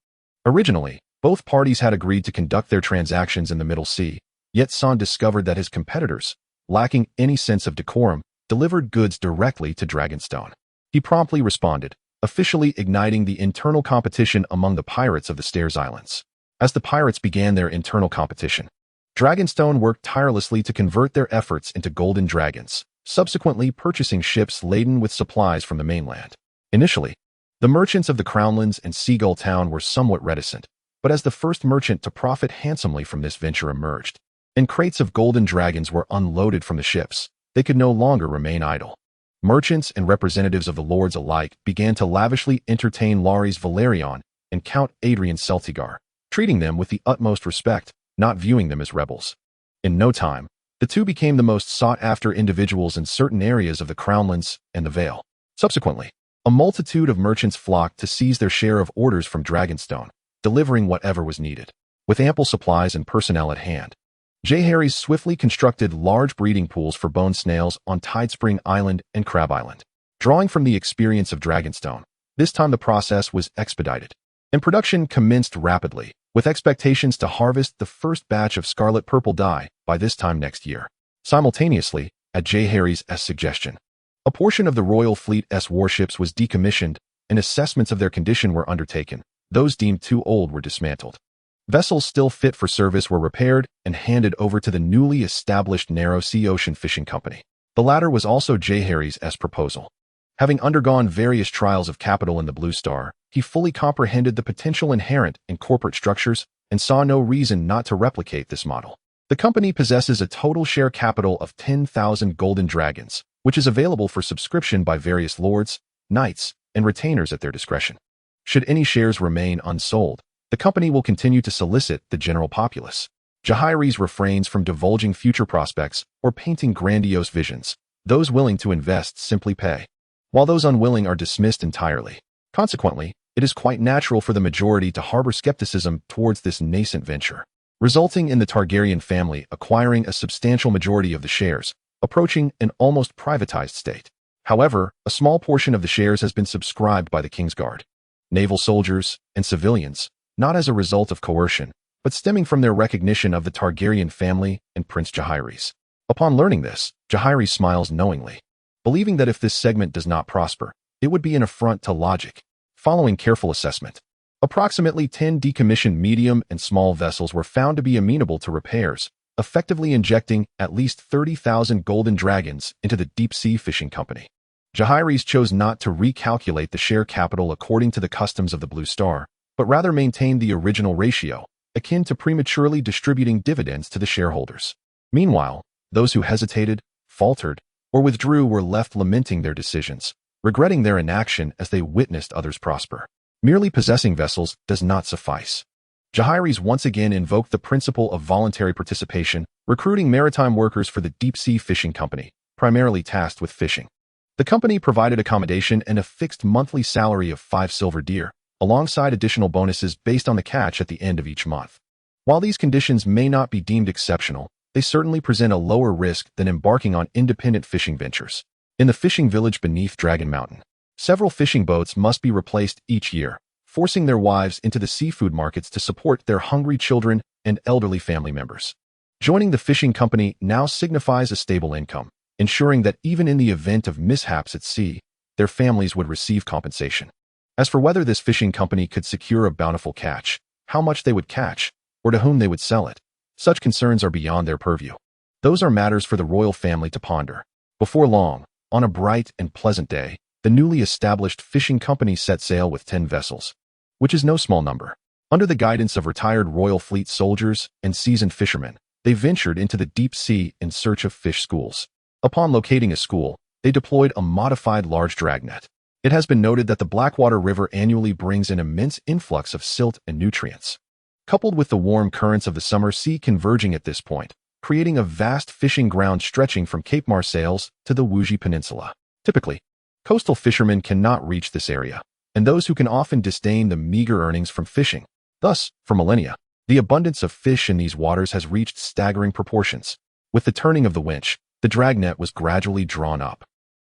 Originally, both parties had agreed to conduct their transactions in the Middle Sea, yet Saan discovered that his competitors, lacking any sense of decorum, delivered goods directly to Dragonstone. He promptly responded, officially igniting the internal competition among the pirates of the Stairs Islands. As the pirates began their internal competition, Dragonstone worked tirelessly to convert their efforts into golden dragons, subsequently purchasing ships laden with supplies from the mainland. Initially, the merchants of the Crownlands and Seagull Town were somewhat reticent, but as the first merchant to profit handsomely from this venture emerged, and crates of golden dragons were unloaded from the ships, they could no longer remain idle. Merchants and representatives of the lords alike began to lavishly entertain Lares Velaryon and Count Adrian Celtigar, treating them with the utmost respect, not viewing them as rebels. In no time, the two became the most sought-after individuals in certain areas of the Crownlands and the Vale. Subsequently, a multitude of merchants flocked to seize their share of orders from Dragonstone, delivering whatever was needed. With ample supplies and personnel at hand, Jeherys swiftly constructed large breeding pools for bone snails on Tidespring Island and Crab Island. Drawing from the experience of Dragonstone, this time the process was expedited, and production commenced rapidly, with expectations to harvest the first batch of scarlet-purple dye by this time next year. Simultaneously, at Jeherys' suggestion, a portion of the Royal Fleet's warships was decommissioned, and assessments of their condition were undertaken. Those deemed too old were dismantled. Vessels still fit for service were repaired and handed over to the newly established Narrow Sea Ocean Fishing Company. The latter was also Jeherys' proposal. Having undergone various trials of capital in the Blue Star, he fully comprehended the potential inherent in corporate structures and saw no reason not to replicate this model. The company possesses a total share capital of 10,000 golden dragons, which is available for subscription by various lords, knights, and retainers at their discretion. Should any shares remain unsold, the company will continue to solicit the general populace. Jeherys refrains from divulging future prospects or painting grandiose visions. Those willing to invest simply pay, while those unwilling are dismissed entirely. Consequently, it is quite natural for the majority to harbor skepticism towards this nascent venture, resulting in the Targaryen family acquiring a substantial majority of the shares, approaching an almost privatized state. However, a small portion of the shares has been subscribed by the Kingsguard, naval soldiers, and civilians, not as a result of coercion, but stemming from their recognition of the Targaryen family and Prince Jeherys. Upon learning this, Jeherys smiles knowingly, believing that if this segment does not prosper, it would be an affront to logic. Following careful assessment, approximately 10 decommissioned medium and small vessels were found to be amenable to repairs, effectively injecting at least 30,000 golden dragons into the deep-sea fishing company. Jeherys chose not to recalculate the share capital according to the customs of the Blue Star, but rather maintained the original ratio, akin to prematurely distributing dividends to the shareholders. Meanwhile, those who hesitated, faltered, or withdrew were left lamenting their decisions, regretting their inaction as they witnessed others prosper. Merely possessing vessels does not suffice. Jeherys once again invoked the principle of voluntary participation, recruiting maritime workers for the deep-sea fishing company, primarily tasked with fishing. The company provided accommodation and a fixed monthly salary of 5 silver deer, alongside additional bonuses based on the catch at the end of each month. While these conditions may not be deemed exceptional, they certainly present a lower risk than embarking on independent fishing ventures. In the fishing village beneath Dragon Mountain, several fishing boats must be replaced each year, forcing their wives into the seafood markets to support their hungry children and elderly family members. Joining the fishing company now signifies a stable income, ensuring that even in the event of mishaps at sea, their families would receive compensation. As for whether this fishing company could secure a bountiful catch, how much they would catch, or to whom they would sell it, such concerns are beyond their purview. Those are matters for the royal family to ponder. Before long, on a bright and pleasant day, the newly established fishing company set sail with 10 vessels, which is no small number. Under the guidance of retired Royal Fleet soldiers and seasoned fishermen, they ventured into the deep sea in search of fish schools. Upon locating a school, they deployed a modified large dragnet. It has been noted that the Blackwater River annually brings an immense influx of silt and nutrients, coupled with the warm currents of the summer sea converging at this point, creating a vast fishing ground stretching from Cape Marseilles to the Wuji Peninsula. Typically, coastal fishermen cannot reach this area, and those who can often disdain the meager earnings from fishing. Thus, for millennia, the abundance of fish in these waters has reached staggering proportions. With the turning of the winch, the dragnet was gradually drawn up.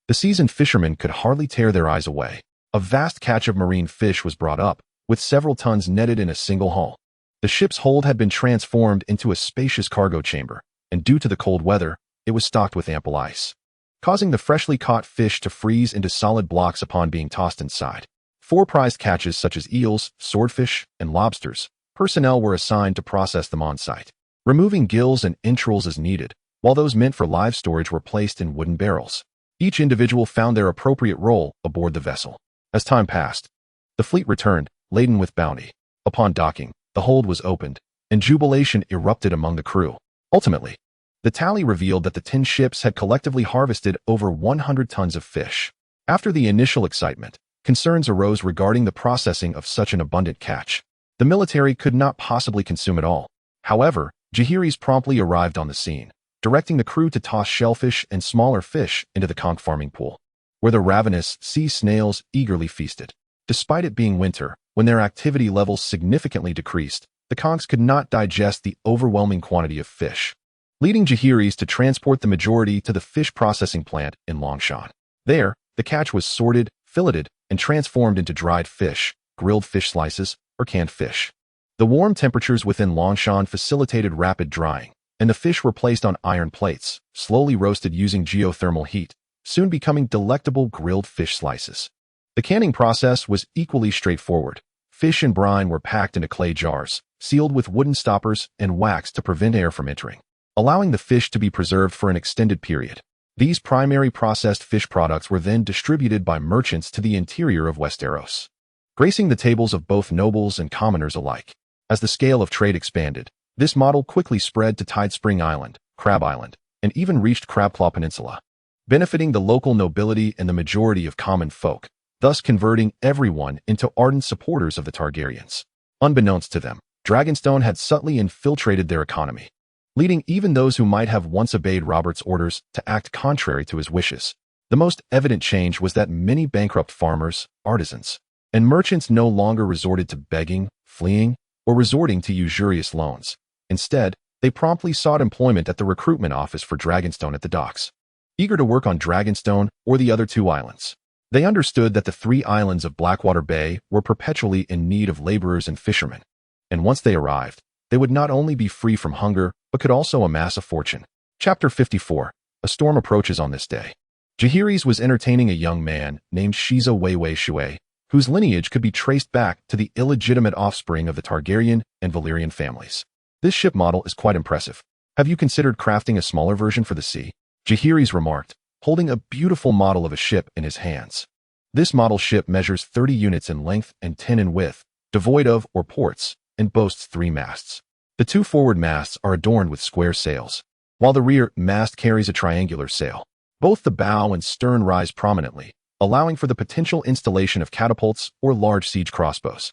The seasoned fishermen could hardly tear their eyes away. A vast catch of marine fish was brought up, with several tons netted in a single haul. The ship's hold had been transformed into a spacious cargo chamber, and due to the cold weather, it was stocked with ample ice, causing the freshly caught fish to freeze into solid blocks upon being tossed inside. For prized catches such as eels, swordfish, and lobsters, personnel were assigned to process them on site, removing gills and entrails as needed, while those meant for live storage were placed in wooden barrels. Each individual found their appropriate role aboard the vessel. As time passed, the fleet returned, laden with bounty. Upon docking, the hold was opened, and jubilation erupted among the crew. Ultimately, the tally revealed that the 10 ships had collectively harvested over 100 tons of fish. After the initial excitement, concerns arose regarding the processing of such an abundant catch. The military could not possibly consume it all. However, Jeherys promptly arrived on the scene, directing the crew to toss shellfish and smaller fish into the conch farming pool, where the ravenous sea snails eagerly feasted. Despite it being winter, when their activity levels significantly decreased, the conchs could not digest the overwhelming quantity of fish, leading Jeherys to transport the majority to the fish processing plant in Longshan. There, the catch was sorted, filleted, and transformed into dried fish, grilled fish slices, or canned fish. The warm temperatures within Longshan facilitated rapid drying, and the fish were placed on iron plates, slowly roasted using geothermal heat, soon becoming delectable grilled fish slices. The canning process was equally straightforward. Fish and brine were packed into clay jars, sealed with wooden stoppers and wax to prevent air from entering, allowing the fish to be preserved for an extended period. These primary processed fish products were then distributed by merchants to the interior of Westeros, gracing the tables of both nobles and commoners alike. As the scale of trade expanded, this model quickly spread to Tidespring Island, Crab Island, and even reached Crabclaw Peninsula, benefiting the local nobility and the majority of common folk, thus converting everyone into ardent supporters of the Targaryens. Unbeknownst to them, Dragonstone had subtly infiltrated their economy, leading even those who might have once obeyed Robert's orders to act contrary to his wishes. The most evident change was that many bankrupt farmers, artisans, and merchants no longer resorted to begging, fleeing, or resorting to usurious loans. Instead, they promptly sought employment at the recruitment office for Dragonstone at the docks, eager to work on Dragonstone or the other two islands. They understood that the 3 islands of Blackwater Bay were perpetually in need of laborers and fishermen, and once they arrived, they would not only be free from hunger, but could also amass a fortune. Chapter 54. A storm approaches on this day. Jeherys was entertaining a young man named Shiza Weiwei Shui, whose lineage could be traced back to the illegitimate offspring of the Targaryen and Valyrian families. This ship model is quite impressive. Have you considered crafting a smaller version for the sea? Jeherys remarked, holding a beautiful model of a ship in his hands. This model ship measures 30 units in length and 10 in width, devoid of or ports, and boasts 3 masts. The 2 forward masts are adorned with square sails, while the rear mast carries a triangular sail. Both the bow and stern rise prominently, allowing for the potential installation of catapults or large siege crossbows.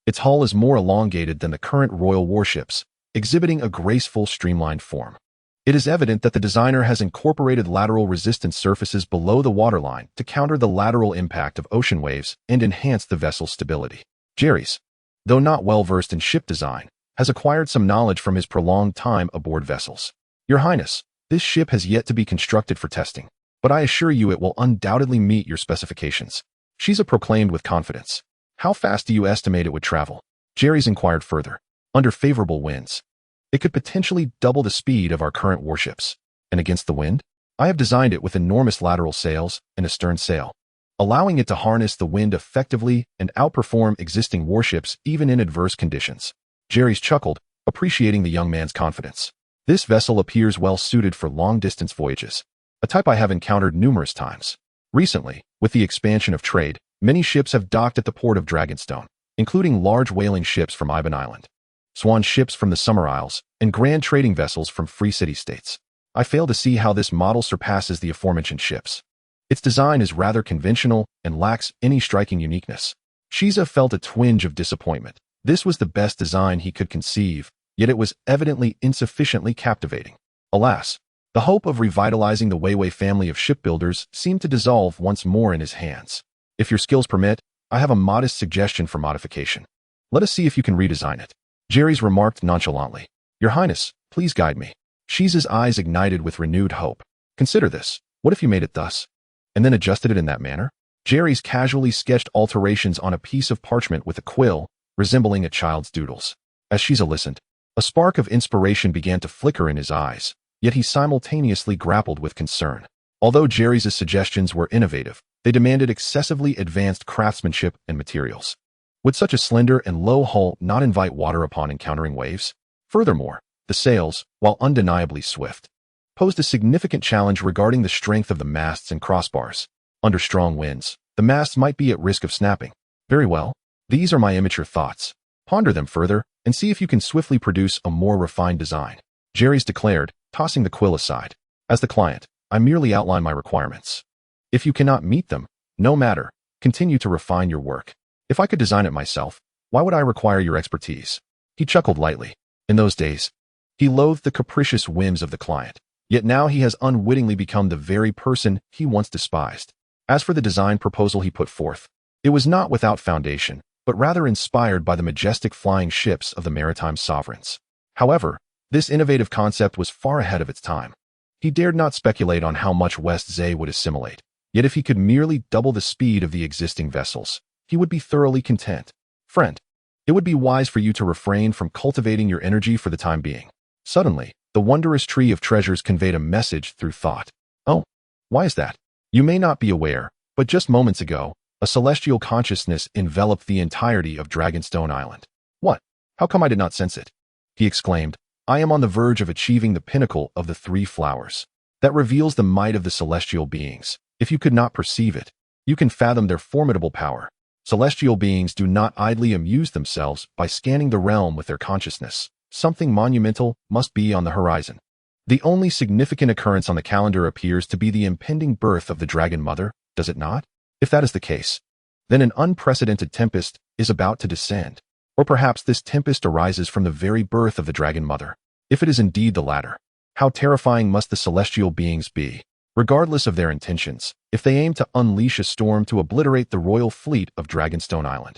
Its hull is more elongated than the current royal warships, exhibiting a graceful, streamlined form. It is evident that the designer has incorporated lateral resistance surfaces below the waterline to counter the lateral impact of ocean waves and enhance the vessel's stability. Jeherys, though not well-versed in ship design, has acquired some knowledge from his prolonged time aboard vessels. Your Highness, this ship has yet to be constructed for testing, but I assure you it will undoubtedly meet your specifications. Shiza proclaimed with confidence. How fast do you estimate it would travel? Jeherys inquired further. Under favorable winds, it could potentially double the speed of our current warships. And against the wind? I have designed it with enormous lateral sails and a stern sail, allowing it to harness the wind effectively and outperform existing warships even in adverse conditions. Jeherys chuckled, appreciating the young man's confidence. This vessel appears well suited for long-distance voyages, a type I have encountered numerous times. Recently, with the expansion of trade, many ships have docked at the port of Dragonstone, including large whaling ships from Iban Island, swan ships from the Summer Isles, and grand trading vessels from free city-states. I fail to see how this model surpasses the aforementioned ships. Its design is rather conventional and lacks any striking uniqueness. Shiza felt a twinge of disappointment. This was the best design he could conceive, yet it was evidently insufficiently captivating. Alas, the hope of revitalizing the Weiwei family of shipbuilders seemed to dissolve once more in his hands. If your skills permit, I have a modest suggestion for modification. Let us see if you can redesign it. Jeherys remarked nonchalantly. Your Highness, please guide me. Shiza's eyes ignited with renewed hope. Consider this. What if you made it thus, and then adjusted it in that manner? Jeherys casually sketched alterations on a piece of parchment with a quill, resembling a child's doodles. As Shiza listened, a spark of inspiration began to flicker in his eyes, yet he simultaneously grappled with concern. Although Jeherys' suggestions were innovative, they demanded excessively advanced craftsmanship and materials. Would such a slender and low hull not invite water upon encountering waves? Furthermore, the sails, while undeniably swift, posed a significant challenge regarding the strength of the masts and crossbars. Under strong winds, the masts might be at risk of snapping. Very well, these are my immature thoughts. Ponder them further and see if you can swiftly produce a more refined design. Jeherys declared, tossing the quill aside. As the client, I merely outline my requirements. If you cannot meet them, no matter, continue to refine your work. If I could design it myself, Why would I require your expertise? He chuckled lightly. In those days, he loathed the capricious whims of the client. Yet now he has unwittingly become the very person he once despised. As for the design proposal he put forth, it was not without foundation, but rather inspired by the majestic flying ships of the maritime sovereigns. However, this innovative concept was far ahead of its time. He dared not speculate on how much West Zay would assimilate. Yet if he could merely double the speed of the existing vessels, he would be thoroughly content. Friend, it would be wise for you to refrain from cultivating your energy for the time being. Suddenly, the wondrous tree of treasures conveyed a message through thought. Oh, why is that? You may not be aware, but just moments ago, a celestial consciousness enveloped the entirety of Dragonstone Island. What? How come I did not sense it? He exclaimed. I am on the verge of achieving the pinnacle of the three flowers. That reveals the might of the celestial beings. If you could not perceive it, you can fathom their formidable power. Celestial beings do not idly amuse themselves by scanning the realm with their consciousness. Something monumental must be on the horizon. The only significant occurrence on the calendar appears to be the impending birth of the Dragon Mother, does it not? If that is the case, then an unprecedented tempest is about to descend. Or perhaps this tempest arises from the very birth of the Dragon Mother. If it is indeed the latter, how terrifying must the celestial beings be, regardless of their intentions, if they aim to unleash a storm to obliterate the royal fleet of Dragonstone Island.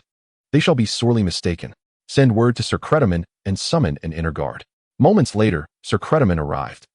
They shall be sorely mistaken. Send word to Sir Cretaman and summon an inner guard. Moments later, Sir Cretaman arrived.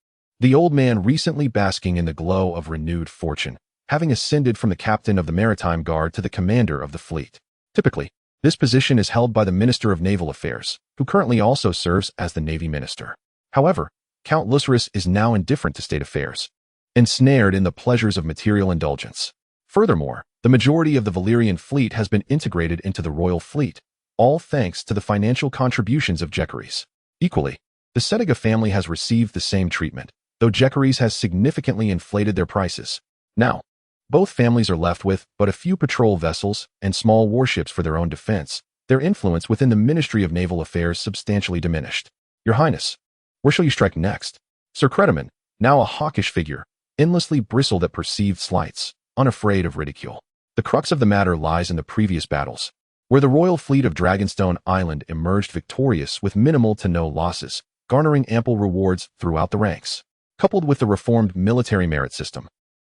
The old man recently basking in the glow of renewed fortune, having ascended from the captain of the maritime guard to the commander of the fleet. Typically, this position is held by the Minister of Naval Affairs, who currently also serves as the Navy Minister. However, Count Lucerys is now indifferent to state affairs, ensnared in the pleasures of material indulgence. Furthermore, the majority of the Valyrian fleet has been integrated into the royal fleet, all thanks to the financial contributions of Jeherys. Equally, the Setiga family has received the same treatment, though Jeherys has significantly inflated their prices. Now, both families are left with but a few patrol vessels and small warships for their own defense, their influence within the Ministry of Naval Affairs substantially diminished. Your Highness, where shall you strike next? Sir Cretaman, now a hawkish figure, endlessly bristled at perceived slights, unafraid of ridicule. The crux of the matter lies in the previous battles, where the royal fleet of Dragonstone Island emerged victorious with minimal to no losses, garnering ample rewards throughout the ranks, coupled with the reformed military merit system,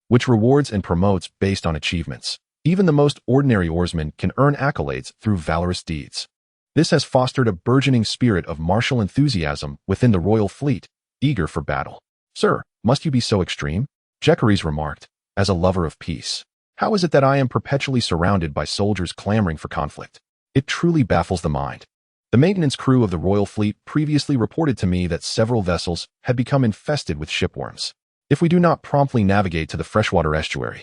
which rewards and promotes based on achievements. Even the most ordinary oarsman can earn accolades through valorous deeds. This has fostered a burgeoning spirit of martial enthusiasm within the royal fleet, eager for battle. Sir, must you be so extreme? Jeherys remarked, as a lover of peace. How is it that I am perpetually surrounded by soldiers clamoring for conflict? It truly baffles the mind. The maintenance crew of the royal fleet previously reported to me that several vessels had become infested with shipworms. If we do not promptly navigate to the freshwater estuary,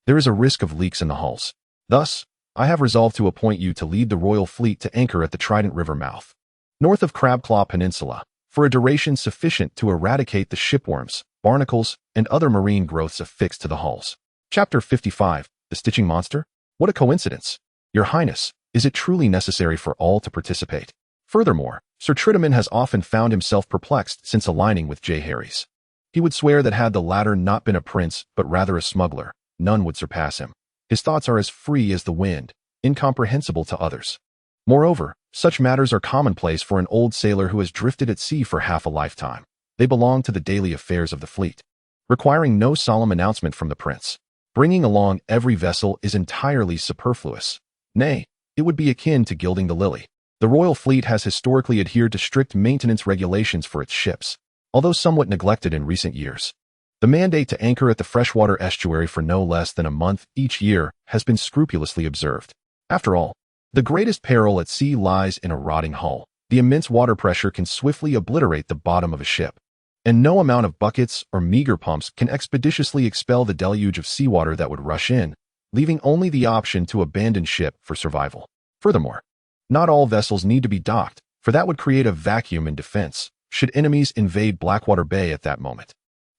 there is a risk of leaks in the hulls. Thus, I have resolved to appoint you to lead the royal fleet to anchor at the Trident River mouth, north of Crabclaw Peninsula, for a duration sufficient to eradicate the shipworms, barnacles, and other marine growths affixed to the hulls. Chapter 55, The Stitching Monster? What a coincidence! Your Highness, is it truly necessary for all to participate? Furthermore, Sir Tritaman has often found himself perplexed since aligning with Jeherys. He would swear that had the latter not been a prince, but rather a smuggler, none would surpass him. His thoughts are as free as the wind, incomprehensible to others. Moreover, such matters are commonplace for an old sailor who has drifted at sea for half a lifetime. They belong to the daily affairs of the fleet, requiring no solemn announcement from the prince. Bringing along every vessel is entirely superfluous. Nay, it would be akin to gilding the lily. The royal fleet has historically adhered to strict maintenance regulations for its ships, although somewhat neglected in recent years. The mandate to anchor at the freshwater estuary for no less than a month each year has been scrupulously observed. After all, the greatest peril at sea lies in a rotting hull. The immense water pressure can swiftly obliterate the bottom of a ship, and no amount of buckets or meager pumps can expeditiously expel the deluge of seawater that would rush in, leaving only the option to abandon ship for survival. Furthermore, not all vessels need to be docked, for that would create a vacuum in defense, should enemies invade Blackwater Bay at that moment.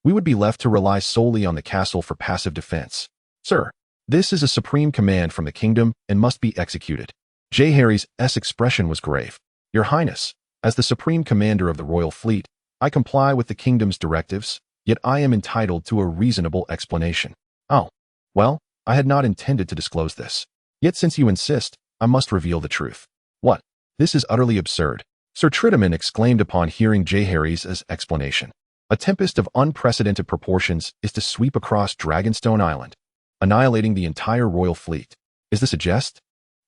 We would be left to rely solely on the castle for passive defense. Sir, this is a supreme command from the kingdom and must be executed. Jeherys' expression was grave. Your Highness, as the supreme commander of the royal fleet, I comply with the kingdom's directives, yet I am entitled to a reasonable explanation. Oh, well, I had not intended to disclose this. Yet since you insist, I must reveal the truth. What? This is utterly absurd, Sir Trident exclaimed upon hearing Jeherys' explanation. A tempest of unprecedented proportions is to sweep across Dragonstone Island, annihilating the entire royal fleet. Is this a jest?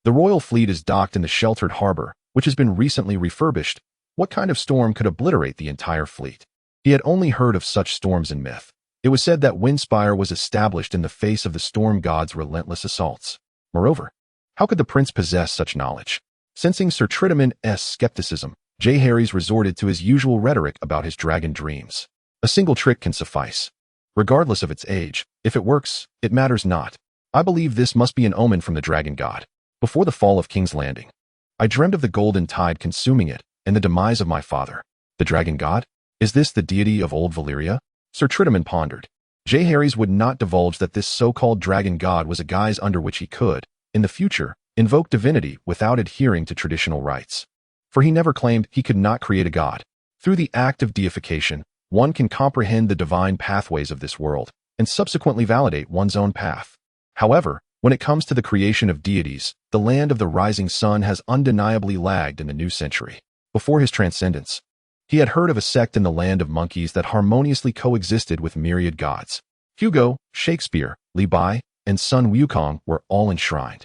The royal fleet is docked in the sheltered harbor, which has been recently refurbished. What kind of storm could obliterate the entire fleet? He had only heard of such storms in myth. It was said that Windspire was established in the face of the storm god's relentless assaults. Moreover, how could the prince possess such knowledge? Sensing Sir Trident's skepticism, Jeherys resorted to his usual rhetoric about his dragon dreams. A single trick can suffice. Regardless of its age, if it works, it matters not. I believe this must be an omen from the dragon god. Before the fall of King's Landing, I dreamed of the golden tide consuming it and the demise of my father. The dragon god? Is this the deity of old Valyria? Sir Trident pondered. Jeherys would not divulge that this so-called dragon god was a guise under which he could, in the future, invoke divinity without adhering to traditional rites. For he never claimed he could not create a god. Through the act of deification, one can comprehend the divine pathways of this world and subsequently validate one's own path. However, when it comes to the creation of deities, the land of the rising sun has undeniably lagged in the new century. Before his transcendence, he had heard of a sect in the land of monkeys that harmoniously coexisted with myriad gods. Hugo, Shakespeare, Li Bai, and Sun Wukong were all enshrined.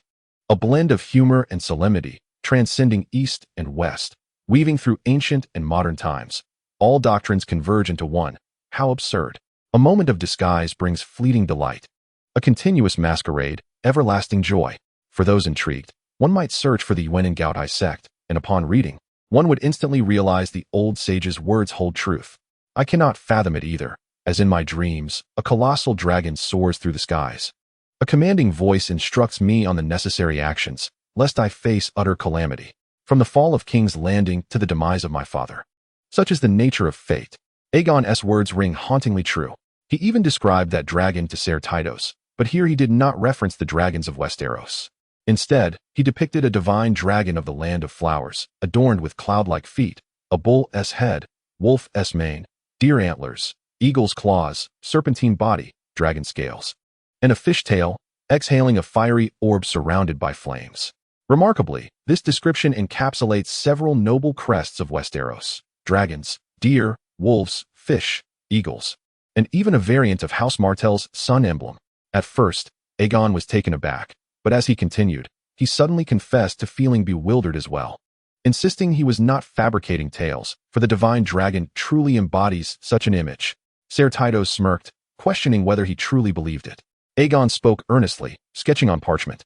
A blend of humor and solemnity, transcending East and West, weaving through ancient and modern times. All doctrines converge into one. How absurd. A moment of disguise brings fleeting delight. A continuous masquerade, everlasting joy. For those intrigued, one might search for the Yuan and Gaotai sect, and upon reading, one would instantly realize the old sage's words hold truth. I cannot fathom it either, as in my dreams, a colossal dragon soars through the skies. A commanding voice instructs me on the necessary actions, lest I face utter calamity, from the fall of King's Landing to the demise of my father. Such is the nature of fate. Aegon's words ring hauntingly true. He even described that dragon to Ser Tytos, but here he did not reference the dragons of Westeros. Instead, he depicted a divine dragon of the land of flowers, adorned with cloud-like feet, a bull's head, wolf's mane, deer antlers, eagle's claws, serpentine body, dragon scales, and a fish tail, exhaling a fiery orb surrounded by flames. Remarkably, this description encapsulates several noble crests of Westeros: dragons, deer, wolves, fish, eagles, and even a variant of House Martell's sun emblem. At first, Aegon was taken aback, but as he continued, he suddenly confessed to feeling bewildered as well, insisting he was not fabricating tales, for the divine dragon truly embodies such an image. Ser Tytos smirked, questioning whether he truly believed it. Aegon spoke earnestly, sketching on parchment.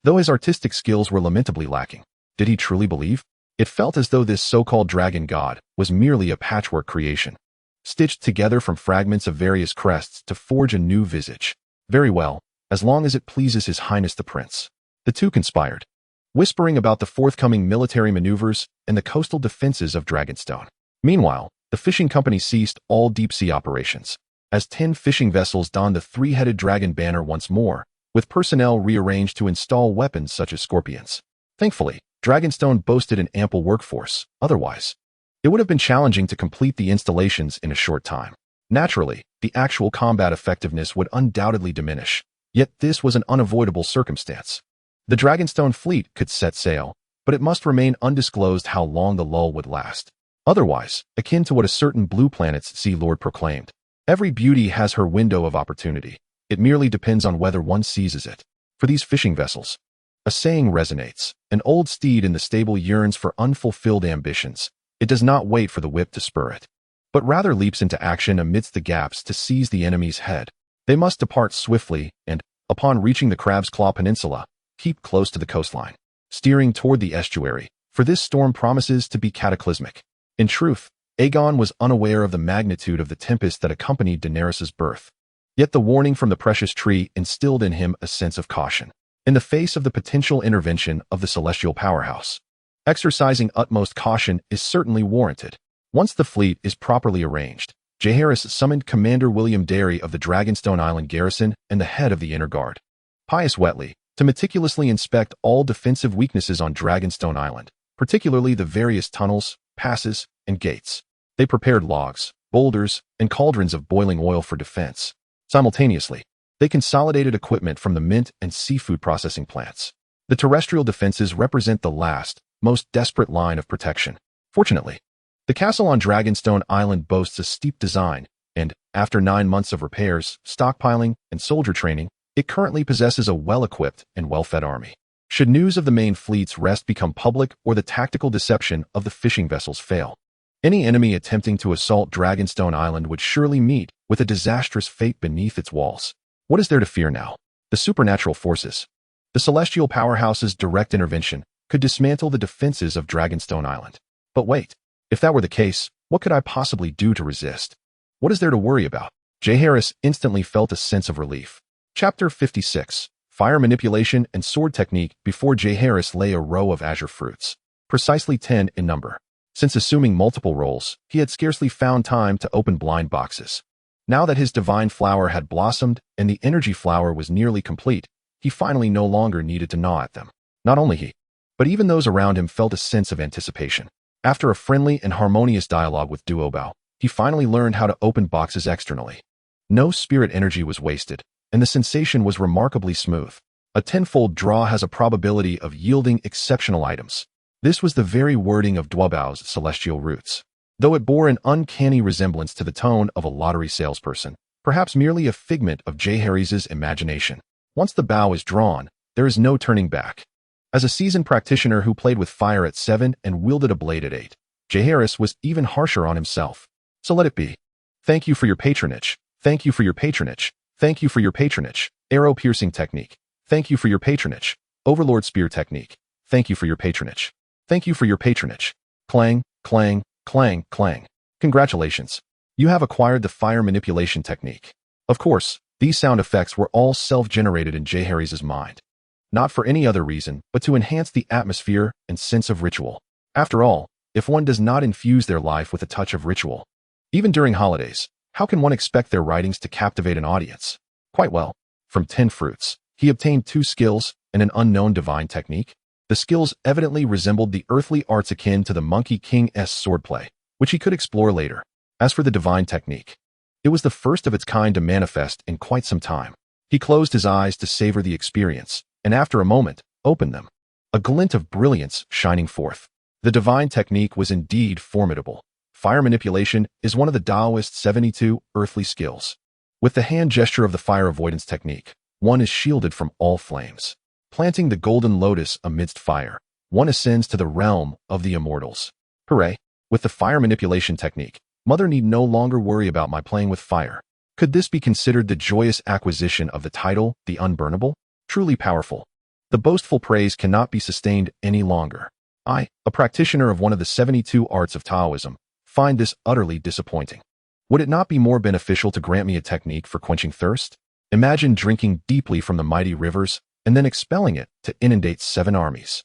Though his artistic skills were lamentably lacking, did he truly believe? It felt as though this so-called dragon god was merely a patchwork creation, stitched together from fragments of various crests to forge a new visage. Very well, as long as it pleases His Highness the Prince. The two conspired, whispering about the forthcoming military maneuvers and the coastal defenses of Dragonstone. Meanwhile, the fishing company ceased all deep-sea operations, as 10 fishing vessels donned the three-headed dragon banner once more, with personnel rearranged to install weapons such as scorpions. Thankfully, Dragonstone boasted an ample workforce. Otherwise, it would have been challenging to complete the installations in a short time. Naturally, the actual combat effectiveness would undoubtedly diminish, yet this was an unavoidable circumstance. The Dragonstone fleet could set sail, but it must remain undisclosed how long the lull would last. Otherwise, akin to what a certain Blue Planet's Sea Lord proclaimed, every beauty has her window of opportunity. It merely depends on whether one seizes it. For these fishing vessels, a saying resonates: an old steed in the stable yearns for unfulfilled ambitions. It does not wait for the whip to spur it, but rather leaps into action amidst the gaps to seize the enemy's head. They must depart swiftly and, upon reaching the Crab's Claw Peninsula, keep close to the coastline, steering toward the estuary, for this storm promises to be cataclysmic. In truth, Aegon was unaware of the magnitude of the tempest that accompanied Daenerys' birth. Yet the warning from the precious tree instilled in him a sense of caution. In the face of the potential intervention of the celestial powerhouse, exercising utmost caution is certainly warranted. Once the fleet is properly arranged, Jeherys summoned Commander William Darry of the Dragonstone Island garrison and the head of the inner guard, Pius Wheatley, to meticulously inspect all defensive weaknesses on Dragonstone Island, particularly the various tunnels, passes, and gates. They prepared logs, boulders, and cauldrons of boiling oil for defense. Simultaneously, they consolidated equipment from the mint and seafood processing plants. The terrestrial defenses represent the last, most desperate line of protection. Fortunately, the castle on Dragonstone Island boasts a steep design, and, after 9 months of repairs, stockpiling, and soldier training, it currently possesses a well-equipped and well-fed army. Should news of the main fleet's rest become public or the tactical deception of the fishing vessels fail, any enemy attempting to assault Dragonstone Island would surely meet with a disastrous fate beneath its walls. What is there to fear now? The supernatural forces. The celestial powerhouse's direct intervention could dismantle the defenses of Dragonstone Island. But wait, if that were the case, what could I possibly do to resist? What is there to worry about? Jeherys instantly felt a sense of relief. Chapter 56. Fire Manipulation and Sword Technique. Before Jeherys lay a row of azure fruits, precisely 10 in number. Since assuming multiple roles, he had scarcely found time to open blind boxes. Now that his divine flower had blossomed and the energy flower was nearly complete, he finally no longer needed to gnaw at them. Not only he, but even those around him felt a sense of anticipation. After a friendly and harmonious dialogue with Duobao, he finally learned how to open boxes externally. No spirit energy was wasted, and the sensation was remarkably smooth. A tenfold draw has a probability of yielding exceptional items. This was the very wording of Duobao's celestial roots. Though it bore an uncanny resemblance to the tone of a lottery salesperson, perhaps merely a figment of Jeherys' imagination. Once the bow is drawn, there is no turning back. As a seasoned practitioner who played with fire at 7 and wielded a blade at 8, Jeherys was even harsher on himself. So let it be. Thank you for your patronage. Thank you for your patronage. Thank you for your patronage. Arrow piercing technique. Thank you for your patronage. Overlord spear technique. Thank you for your patronage. Thank you for your patronage. Clang, clang, clang, clang. Congratulations. You have acquired the fire manipulation technique. Of course, these sound effects were all self-generated in Jeherys' mind. Not for any other reason, but to enhance the atmosphere and sense of ritual. After all, if one does not infuse their life with a touch of ritual, even during holidays, how can one expect their writings to captivate an audience? Quite well. From 10 fruits, he obtained 2 skills and an unknown divine technique. The skills evidently resembled the earthly arts akin to the Monkey King's swordplay, which he could explore later. As for the divine technique, it was the first of its kind to manifest in quite some time. He closed his eyes to savor the experience, and after a moment, opened them. A glint of brilliance shining forth. The divine technique was indeed formidable. Fire manipulation is one of the Taoist 72 earthly skills. With the hand gesture of the fire avoidance technique, one is shielded from all flames. Planting the golden lotus amidst fire, one ascends to the realm of the immortals. Hooray! With the fire manipulation technique, Mother need no longer worry about my playing with fire. Could this be considered the joyous acquisition of the title, the Unburnable? Truly powerful. The boastful praise cannot be sustained any longer. I, a practitioner of one of the 72 arts of Taoism, find this utterly disappointing. Would it not be more beneficial to grant me a technique for quenching thirst? Imagine drinking deeply from the mighty rivers, and then expelling it to inundate 7 armies.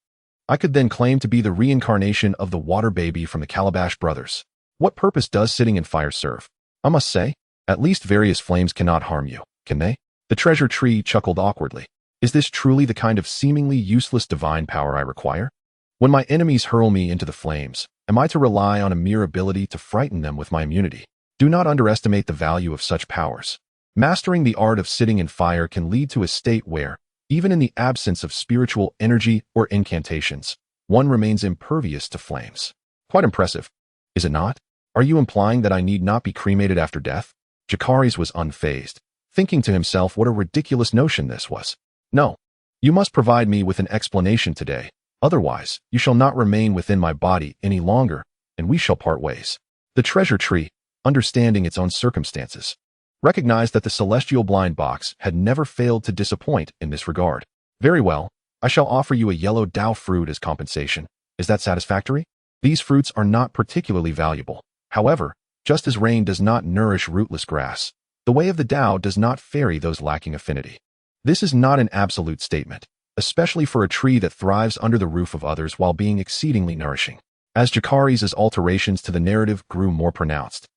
I could then claim to be the reincarnation of the water baby from the Calabash brothers. What purpose does sitting in fire serve? I must say, at least various flames cannot harm you, can they? The treasure tree chuckled awkwardly. Is this truly the kind of seemingly useless divine power I require? When my enemies hurl me into the flames, am I to rely on a mere ability to frighten them with my immunity? Do not underestimate the value of such powers. Mastering the art of sitting in fire can lead to a state where, even in the absence of spiritual energy or incantations, one remains impervious to flames. Quite impressive, is it not? Are you implying that I need not be cremated after death? Jeherys was unfazed, thinking to himself what a ridiculous notion this was. No, you must provide me with an explanation today, otherwise you shall not remain within my body any longer, and we shall part ways. The treasure tree, understanding its own circumstances, recognized that the celestial blind box had never failed to disappoint in this regard. Very well, I shall offer you a yellow Dao fruit as compensation. Is that satisfactory? These fruits are not particularly valuable. However, just as rain does not nourish rootless grass, the way of the Tao does not ferry those lacking affinity. This is not an absolute statement, especially for a tree that thrives under the roof of others while being exceedingly nourishing. As Jeherys' alterations to the narrative grew more pronounced,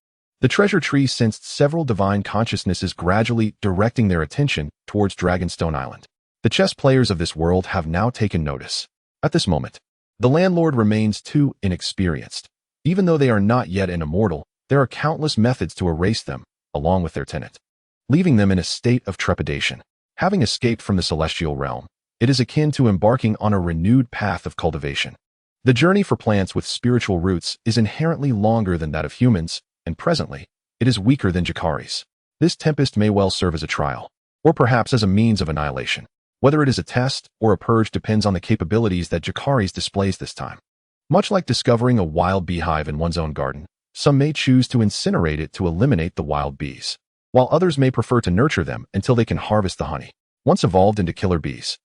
the treasure tree sensed several divine consciousnesses gradually directing their attention towards Dragonstone Island. The chess players of this world have now taken notice. At this moment, the landlord remains too inexperienced. Even though they are not yet an immortal, there are countless methods to erase them, along with their tenant, leaving them in a state of trepidation. Having escaped from the celestial realm, it is akin to embarking on a renewed path of cultivation. The journey for plants with spiritual roots is inherently longer than that of humans, and presently, it is weaker than Jeherys. This tempest may well serve as a trial, or perhaps as a means of annihilation. Whether it is a test or a purge depends on the capabilities that Jeherys displays this time. Much like discovering a wild beehive in one's own garden, some may choose to incinerate it to eliminate the wild bees, while others may prefer to nurture them until they can harvest the honey, once evolved into killer bees.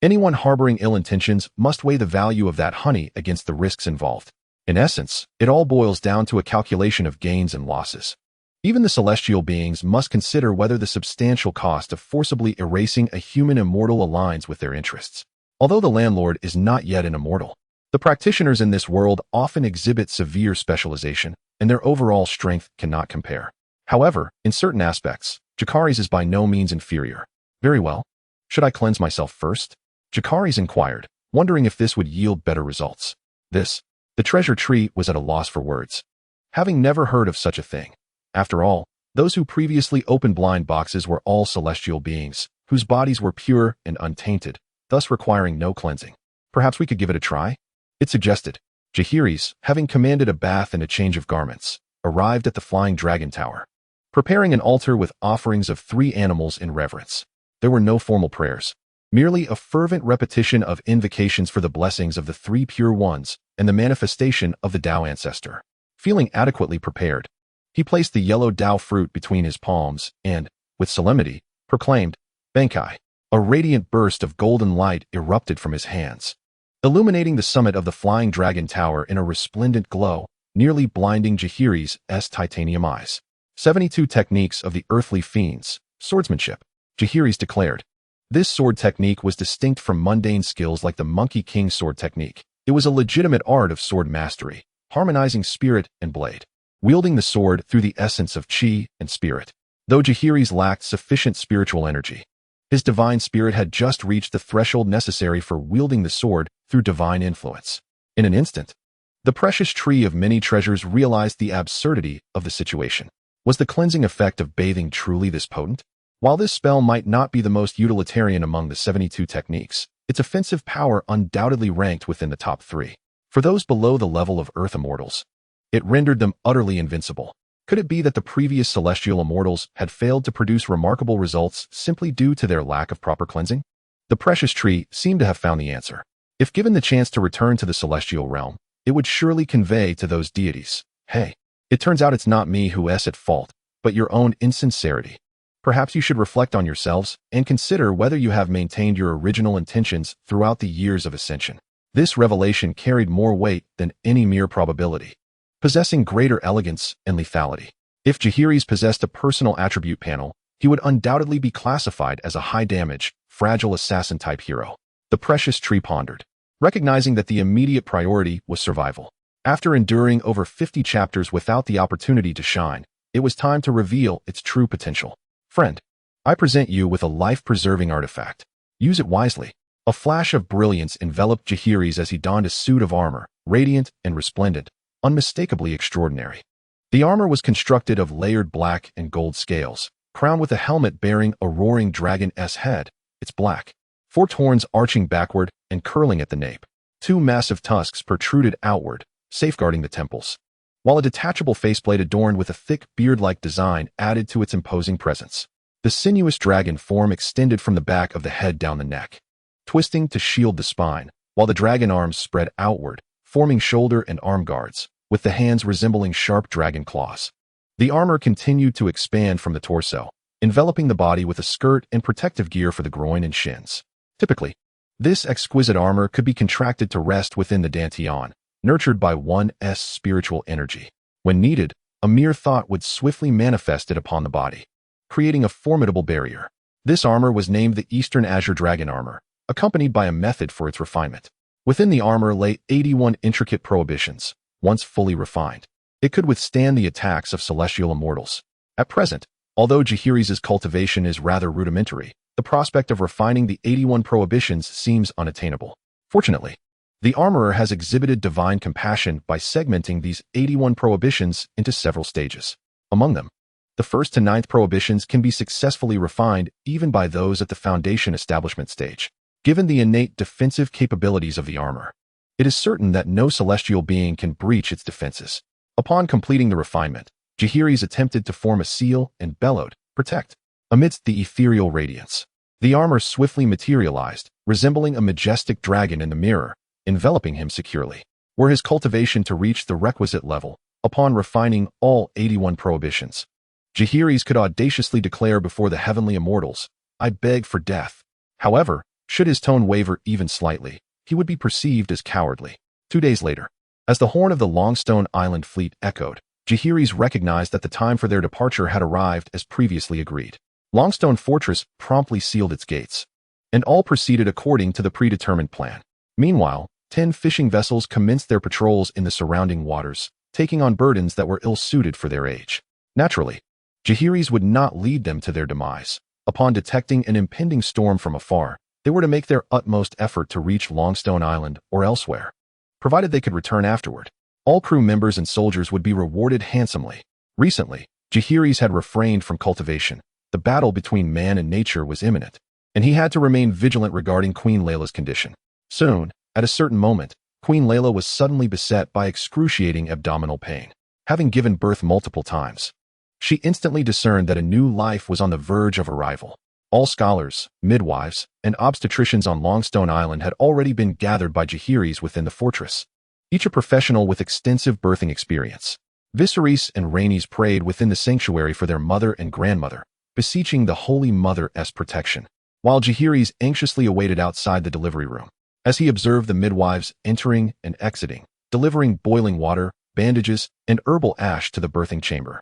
Anyone harboring ill intentions must weigh the value of that honey against the risks involved. In essence, it all boils down to a calculation of gains and losses. Even the celestial beings must consider whether the substantial cost of forcibly erasing a human immortal aligns with their interests. Although the landlord is not yet an immortal, the practitioners in this world often exhibit severe specialization, and their overall strength cannot compare. However, in certain aspects, Jeherys is by no means inferior. Very well. Should I cleanse myself first? Jeherys inquired, wondering if this would yield better results. The treasure tree was at a loss for words. Having never heard of such a thing. After all, those who previously opened blind boxes were all celestial beings, whose bodies were pure and untainted, thus requiring no cleansing. Perhaps we could give it a try? It suggested. Jeherys, having commanded a bath and a change of garments, arrived at the Flying Dragon Tower, preparing an altar with offerings of 3 animals in reverence. There were no formal prayers, merely a fervent repetition of invocations for the blessings of the 3 pure ones and the manifestation of the Tao ancestor. Feeling adequately prepared, he placed the yellow Tao fruit between his palms and, with solemnity, proclaimed, Bankai. A radiant burst of golden light erupted from his hands, illuminating the summit of the Flying Dragon Tower in a resplendent glow, nearly blinding Jeherys' titanium eyes. 72 techniques of the earthly fiends, swordsmanship, Jeherys declared. This sword technique was distinct from mundane skills like the Monkey King sword technique. It was a legitimate art of sword mastery, harmonizing spirit and blade, wielding the sword through the essence of chi and spirit. Though Jeherys lacked sufficient spiritual energy, his divine spirit had just reached the threshold necessary for wielding the sword through divine influence. In an instant, the precious tree of many treasures realized the absurdity of the situation. Was the cleansing effect of bathing truly this potent? While this spell might not be the most utilitarian among the 72 techniques, its offensive power undoubtedly ranked within the top 3. For those below the level of Earth Immortals, it rendered them utterly invincible. Could it be that the previous celestial immortals had failed to produce remarkable results simply due to their lack of proper cleansing? The precious tree seemed to have found the answer. If given the chance to return to the celestial realm, it would surely convey to those deities, hey, it turns out it's not me who is at fault, but your own insincerity. Perhaps you should reflect on yourselves and consider whether you have maintained your original intentions throughout the years of ascension. This revelation carried more weight than any mere probability, possessing greater elegance and lethality. If Jeherys possessed a personal attribute panel, he would undoubtedly be classified as a high-damage, fragile assassin-type hero. The precious tree pondered, recognizing that the immediate priority was survival. After enduring over 50 chapters without the opportunity to shine, it was time to reveal its true potential. Friend, I present you with a life-preserving artifact. Use it wisely. A flash of brilliance enveloped Jeherys as he donned a suit of armor, radiant and resplendent, unmistakably extraordinary. The armor was constructed of layered black and gold scales, crowned with a helmet bearing a roaring dragon's head. Its black, 4 horns arching backward and curling at the nape. 2 massive tusks protruded outward, safeguarding the temples, while a detachable faceplate adorned with a thick beard-like design added to its imposing presence. The sinuous dragon form extended from the back of the head down the neck, twisting to shield the spine, while the dragon arms spread outward, forming shoulder and arm guards, with the hands resembling sharp dragon claws. The armor continued to expand from the torso, enveloping the body with a skirt and protective gear for the groin and shins. Typically, this exquisite armor could be contracted to rest within the Danteon, nurtured by one's spiritual energy. When needed, a mere thought would swiftly manifest it upon the body, creating a formidable barrier. This armor was named the Eastern Azure Dragon Armor, accompanied by a method for its refinement. Within the armor lay 81 intricate prohibitions. Once fully refined, it could withstand the attacks of celestial immortals. At present, although Jeherys' cultivation is rather rudimentary, the prospect of refining the 81 prohibitions seems unattainable. Fortunately, the armorer has exhibited divine compassion by segmenting these 81 prohibitions into several stages. Among them, the 1st to 9th prohibitions can be successfully refined even by those at the foundation establishment stage, given the innate defensive capabilities of the armor. It is certain that no celestial being can breach its defenses. Upon completing the refinement, Jeherys attempted to form a seal and bellowed, "Protect!" amidst the ethereal radiance. The armor swiftly materialized, resembling a majestic dragon in the mirror, enveloping him securely. Were his cultivation to reach the requisite level, upon refining all 81 prohibitions, Jeherys could audaciously declare before the heavenly immortals, "I beg for death." However, should his tone waver even slightly, he would be perceived as cowardly. 2 days later, as the horn of the Longstone Island fleet echoed, Jeherys recognized that the time for their departure had arrived as previously agreed. Longstone Fortress promptly sealed its gates, and all proceeded according to the predetermined plan. Meanwhile, 10 fishing vessels commenced their patrols in the surrounding waters, taking on burdens that were ill-suited for their age. Naturally, Jeherys would not lead them to their demise. Upon detecting an impending storm from afar, they were to make their utmost effort to reach Longstone Island or elsewhere, provided they could return afterward. All crew members and soldiers would be rewarded handsomely. Recently, Jeherys had refrained from cultivation. The battle between man and nature was imminent, and he had to remain vigilant regarding Queen Layla's condition. Soon, at a certain moment, Queen Layla was suddenly beset by excruciating abdominal pain. Having given birth multiple times, she instantly discerned that a new life was on the verge of arrival. All scholars, midwives, and obstetricians on Longstone Island had already been gathered by Jeherys within the fortress, each a professional with extensive birthing experience. Viserys and Rhaenys prayed within the sanctuary for their mother and grandmother, beseeching the Holy Mother's protection, while Jeherys anxiously awaited outside the delivery room. As he observed the midwives entering and exiting, delivering boiling water, bandages, and herbal ash to the birthing chamber,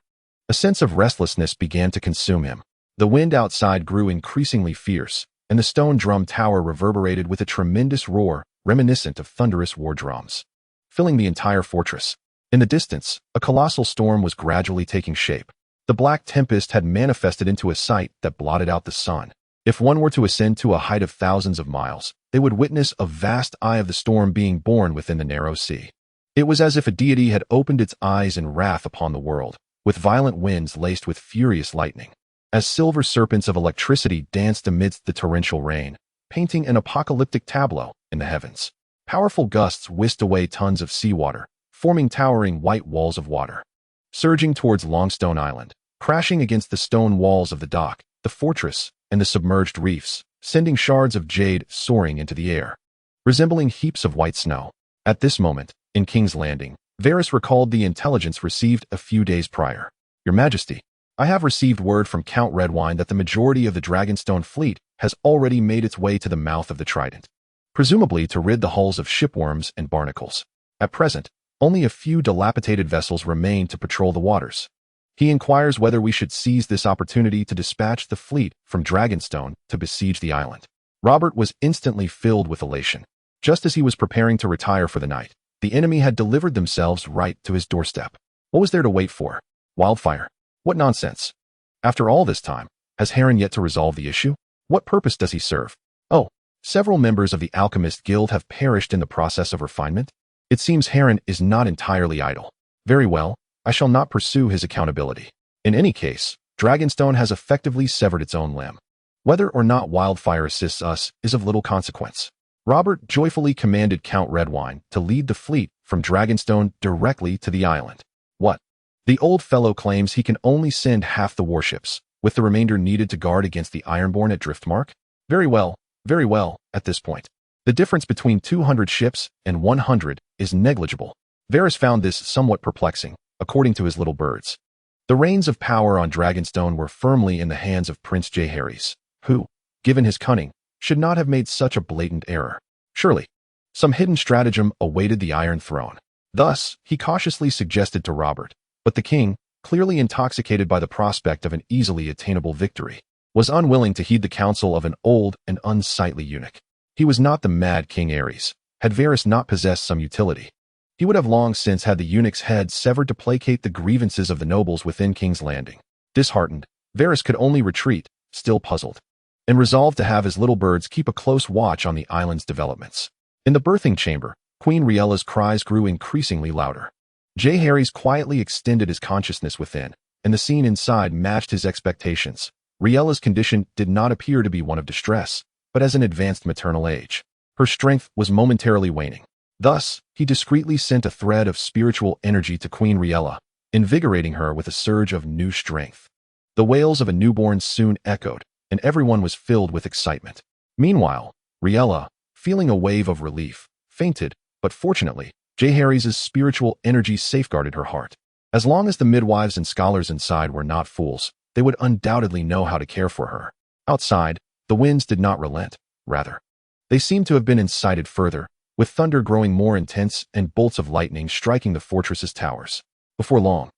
a sense of restlessness began to consume him. The wind outside grew increasingly fierce, and the stone drum tower reverberated with a tremendous roar reminiscent of thunderous war drums, filling the entire fortress. In the distance, a colossal storm was gradually taking shape. The black tempest had manifested into a sight that blotted out the sun. If one were to ascend to a height of thousands of miles, they would witness a vast eye of the storm being born within the narrow sea. It was as if a deity had opened its eyes in wrath upon the world, with violent winds laced with furious lightning. As silver serpents of electricity danced amidst the torrential rain, painting an apocalyptic tableau in the heavens. Powerful gusts whisked away tons of seawater, forming towering white walls of water. Surging towards Longstone Island, crashing against the stone walls of the dock, the fortress, and the submerged reefs, sending shards of jade soaring into the air, resembling heaps of white snow. At this moment, in King's Landing, Varys recalled the intelligence received a few days prior. "Your Majesty, I have received word from Count Redwine that the majority of the Dragonstone fleet has already made its way to the mouth of the Trident, presumably to rid the hulls of shipworms and barnacles. At present, only a few dilapidated vessels remain to patrol the waters. He inquires whether we should seize this opportunity to dispatch the fleet from Dragonstone to besiege the island." Robert was instantly filled with elation. Just as he was preparing to retire for the night, the enemy had delivered themselves right to his doorstep. What was there to wait for? Wildfire? What nonsense! After all this time, has Heron yet to resolve the issue? What purpose does he serve? Oh, several members of the Alchemist Guild have perished in the process of refinement. It seems Heron is not entirely idle. Very well, I shall not pursue his accountability. In any case, Dragonstone has effectively severed its own limb. Whether or not Wildfire assists us is of little consequence. Robert joyfully commanded Count Redwine to lead the fleet from Dragonstone directly to the island. What? The old fellow claims he can only send half the warships, with the remainder needed to guard against the Ironborn at Driftmark? Very well, at this point. The difference between 200 ships and 100 is negligible. Varys found this somewhat perplexing, according to his little birds. The reins of power on Dragonstone were firmly in the hands of Prince Jeherys, who, given his cunning, should not have made such a blatant error. Surely, some hidden stratagem awaited the Iron Throne. Thus, he cautiously suggested to Robert, but the king, clearly intoxicated by the prospect of an easily attainable victory, was unwilling to heed the counsel of an old and unsightly eunuch. He was not the mad King Aerys. Had Varys not possessed some utility, he would have long since had the eunuch's head severed to placate the grievances of the nobles within King's Landing. Disheartened, Varys could only retreat, still puzzled, and resolved to have his little birds keep a close watch on the island's developments. In the birthing chamber, Queen Rhaegar's cries grew increasingly louder. Jeherys quietly extended his consciousness within, and the scene inside matched his expectations. Rhaegar's condition did not appear to be one of distress, but as an advanced maternal age. Her strength was momentarily waning. Thus, he discreetly sent a thread of spiritual energy to Queen Rhaegar, invigorating her with a surge of new strength. The wails of a newborn soon echoed, and everyone was filled with excitement. Meanwhile, Rhaegar, feeling a wave of relief, fainted, but fortunately, Jeherys' spiritual energy safeguarded her heart. As long as the midwives and scholars inside were not fools, they would undoubtedly know how to care for her. Outside, the winds did not relent, rather. They seemed to have been incited further, with thunder growing more intense and bolts of lightning striking the fortress's towers. Before long,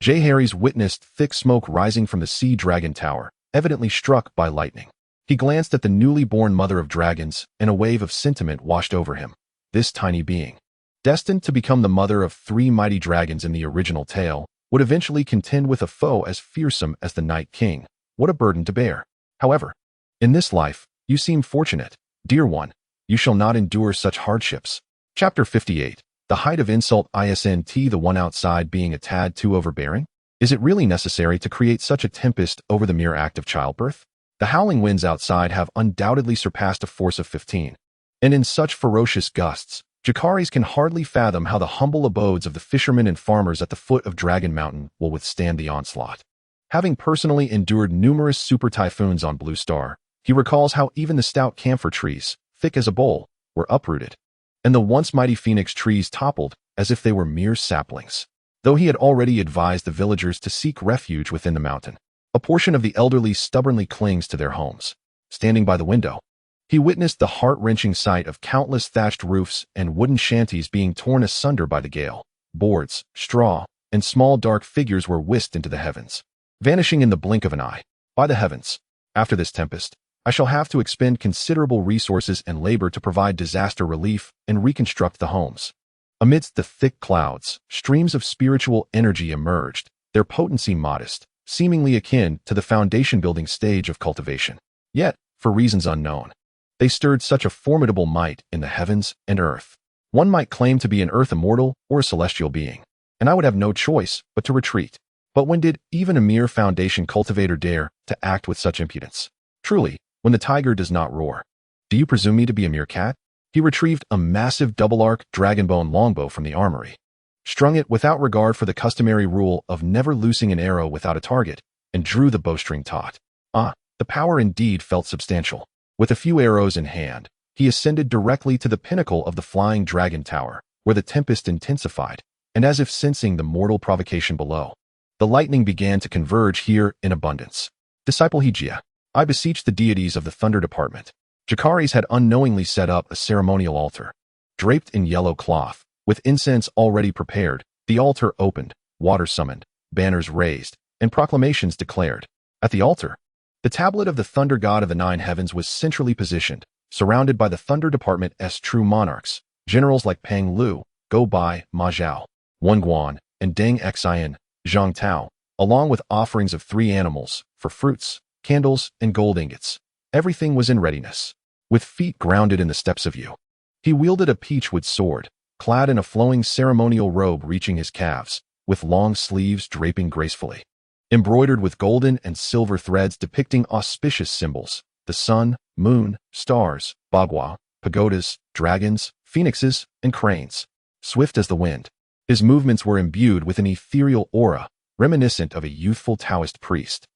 Jeherys witnessed thick smoke rising from the sea dragon tower, evidently struck by lightning. He glanced at the newly born mother of dragons, and a wave of sentiment washed over him. This tiny being, destined to become the mother of 3 mighty dragons in the original tale, would eventually contend with a foe as fearsome as the Night King. What a burden to bear. However, in this life, you seem fortunate, dear one. You shall not endure such hardships. Chapter 58. The height of insult isn't the one outside being a tad too overbearing? Is it really necessary to create such a tempest over the mere act of childbirth? The howling winds outside have undoubtedly surpassed a force of 15. And in such ferocious gusts, Jeherys can hardly fathom how the humble abodes of the fishermen and farmers at the foot of Dragon Mountain will withstand the onslaught. Having personally endured numerous super typhoons on Blue Star, he recalls how even the stout camphor trees, thick as a bowl, were uprooted, and the once mighty phoenix trees toppled as if they were mere saplings. Though he had already advised the villagers to seek refuge within the mountain, a portion of the elderly stubbornly clings to their homes. Standing by the window, he witnessed the heart-wrenching sight of countless thatched roofs and wooden shanties being torn asunder by the gale. Boards, straw, and small dark figures were whisked into the heavens, vanishing in the blink of an eye. By the heavens, after this tempest, I shall have to expend considerable resources and labor to provide disaster relief and reconstruct the homes. Amidst the thick clouds, streams of spiritual energy emerged, their potency modest, seemingly akin to the foundation-building stage of cultivation. Yet, for reasons unknown, they stirred such a formidable might in the heavens and earth. One might claim to be an earth immortal or a celestial being, and I would have no choice but to retreat. But when did even a mere foundation cultivator dare to act with such impudence? Truly, when the tiger does not roar. Do you presume me to be a mere cat? He retrieved a massive double-arc dragonbone longbow from the armory, strung it without regard for the customary rule of never loosing an arrow without a target, and drew the bowstring taut. The power indeed felt substantial. With a few arrows in hand, he ascended directly to the pinnacle of the flying dragon tower, where the tempest intensified, and as if sensing the mortal provocation below, the lightning began to converge here in abundance. Disciple Hegia, I beseech the deities of the Thunder Department. Jeherys had unknowingly set up a ceremonial altar. Draped in yellow cloth, with incense already prepared, the altar opened, water summoned, banners raised, and proclamations declared. At the altar, the tablet of the Thunder God of the Nine Heavens was centrally positioned, surrounded by the Thunder Department's true monarchs, generals like Pang Lu, Go Bai, Ma Zhao, Wen Guan, and Deng Xian, Zhang Tao, along with offerings of 3 animals, for fruits, candles, and gold ingots. Everything was in readiness. With feet grounded in the steps of Yu, he wielded a peachwood sword, clad in a flowing ceremonial robe reaching his calves, with long sleeves draping gracefully, embroidered with golden and silver threads depicting auspicious symbols: the sun, moon, stars, bagua, pagodas, dragons, phoenixes, and cranes. Swift as the wind, his movements were imbued with an ethereal aura, reminiscent of a youthful Taoist priest.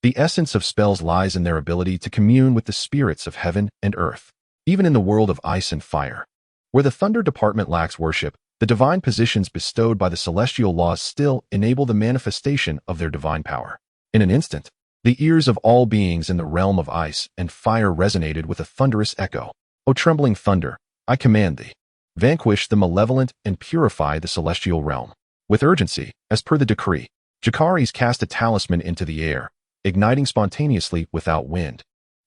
The essence of spells lies in their ability to commune with the spirits of heaven and earth, even in the world of ice and fire. Where the Thunder Department lacks worship, the divine positions bestowed by the celestial laws still enable the manifestation of their divine power. In an instant, the ears of all beings in the realm of ice and fire resonated with a thunderous echo. O trembling thunder, I command thee, vanquish the malevolent and purify the celestial realm. With urgency, as per the decree, Jeherys cast a talisman into the air, igniting spontaneously without wind.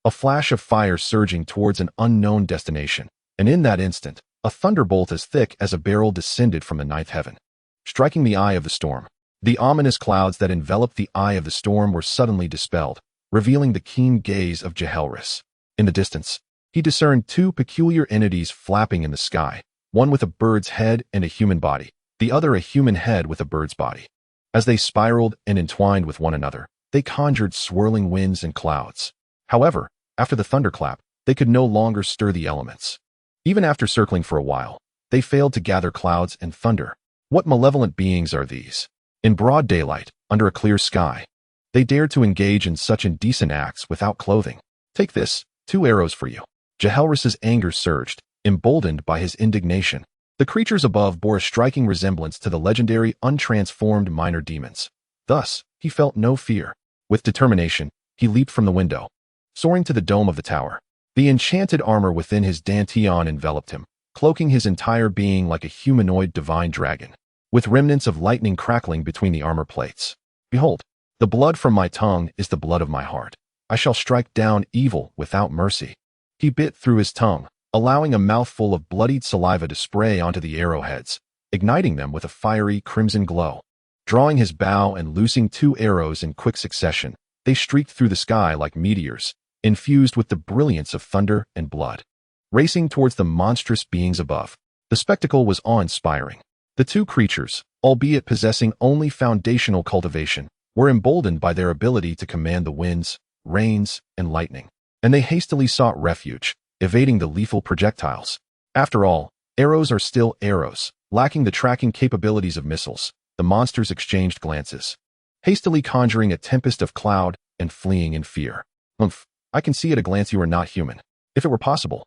A flash of fire surging towards an unknown destination, and in that instant, a thunderbolt as thick as a barrel descended from the ninth heaven, striking the eye of the storm. The ominous clouds that enveloped the eye of the storm were suddenly dispelled, revealing the keen gaze of Jeherys. In the distance, he discerned 2 peculiar entities flapping in the sky, one with a bird's head and a human body, the other a human head with a bird's body. As they spiraled and entwined with one another, they conjured swirling winds and clouds. However, after the thunderclap, they could no longer stir the elements. Even after circling for a while, They failed to gather clouds and thunder. What malevolent beings are these? In broad daylight, under a clear sky, they dared to engage in such indecent acts without clothing. Take this, 2 arrows for you. Jeherys' anger surged, emboldened by his indignation. The creatures above bore a striking resemblance to the legendary untransformed minor demons. Thus, he felt no fear. With determination, he leaped from the window, soaring to the dome of the tower. The enchanted armor within his dantian enveloped him, cloaking his entire being like a humanoid divine dragon, with remnants of lightning crackling between the armor plates. Behold, the blood from my tongue is the blood of my heart. I shall strike down evil without mercy. He bit through his tongue, allowing a mouthful of bloodied saliva to spray onto the arrowheads, igniting them with a fiery crimson glow. Drawing his bow and loosing 2 arrows in quick succession, they streaked through the sky like meteors, infused with the brilliance of thunder and blood. Racing towards the monstrous beings above, the spectacle was awe-inspiring. The 2 creatures, albeit possessing only foundational cultivation, were emboldened by their ability to command the winds, rains, and lightning, and they hastily sought refuge, evading the lethal projectiles. After all, arrows are still arrows, lacking the tracking capabilities of missiles. The monsters exchanged glances, hastily conjuring a tempest of cloud and fleeing in fear. Humph, I can see at a glance you are not human. If it were possible,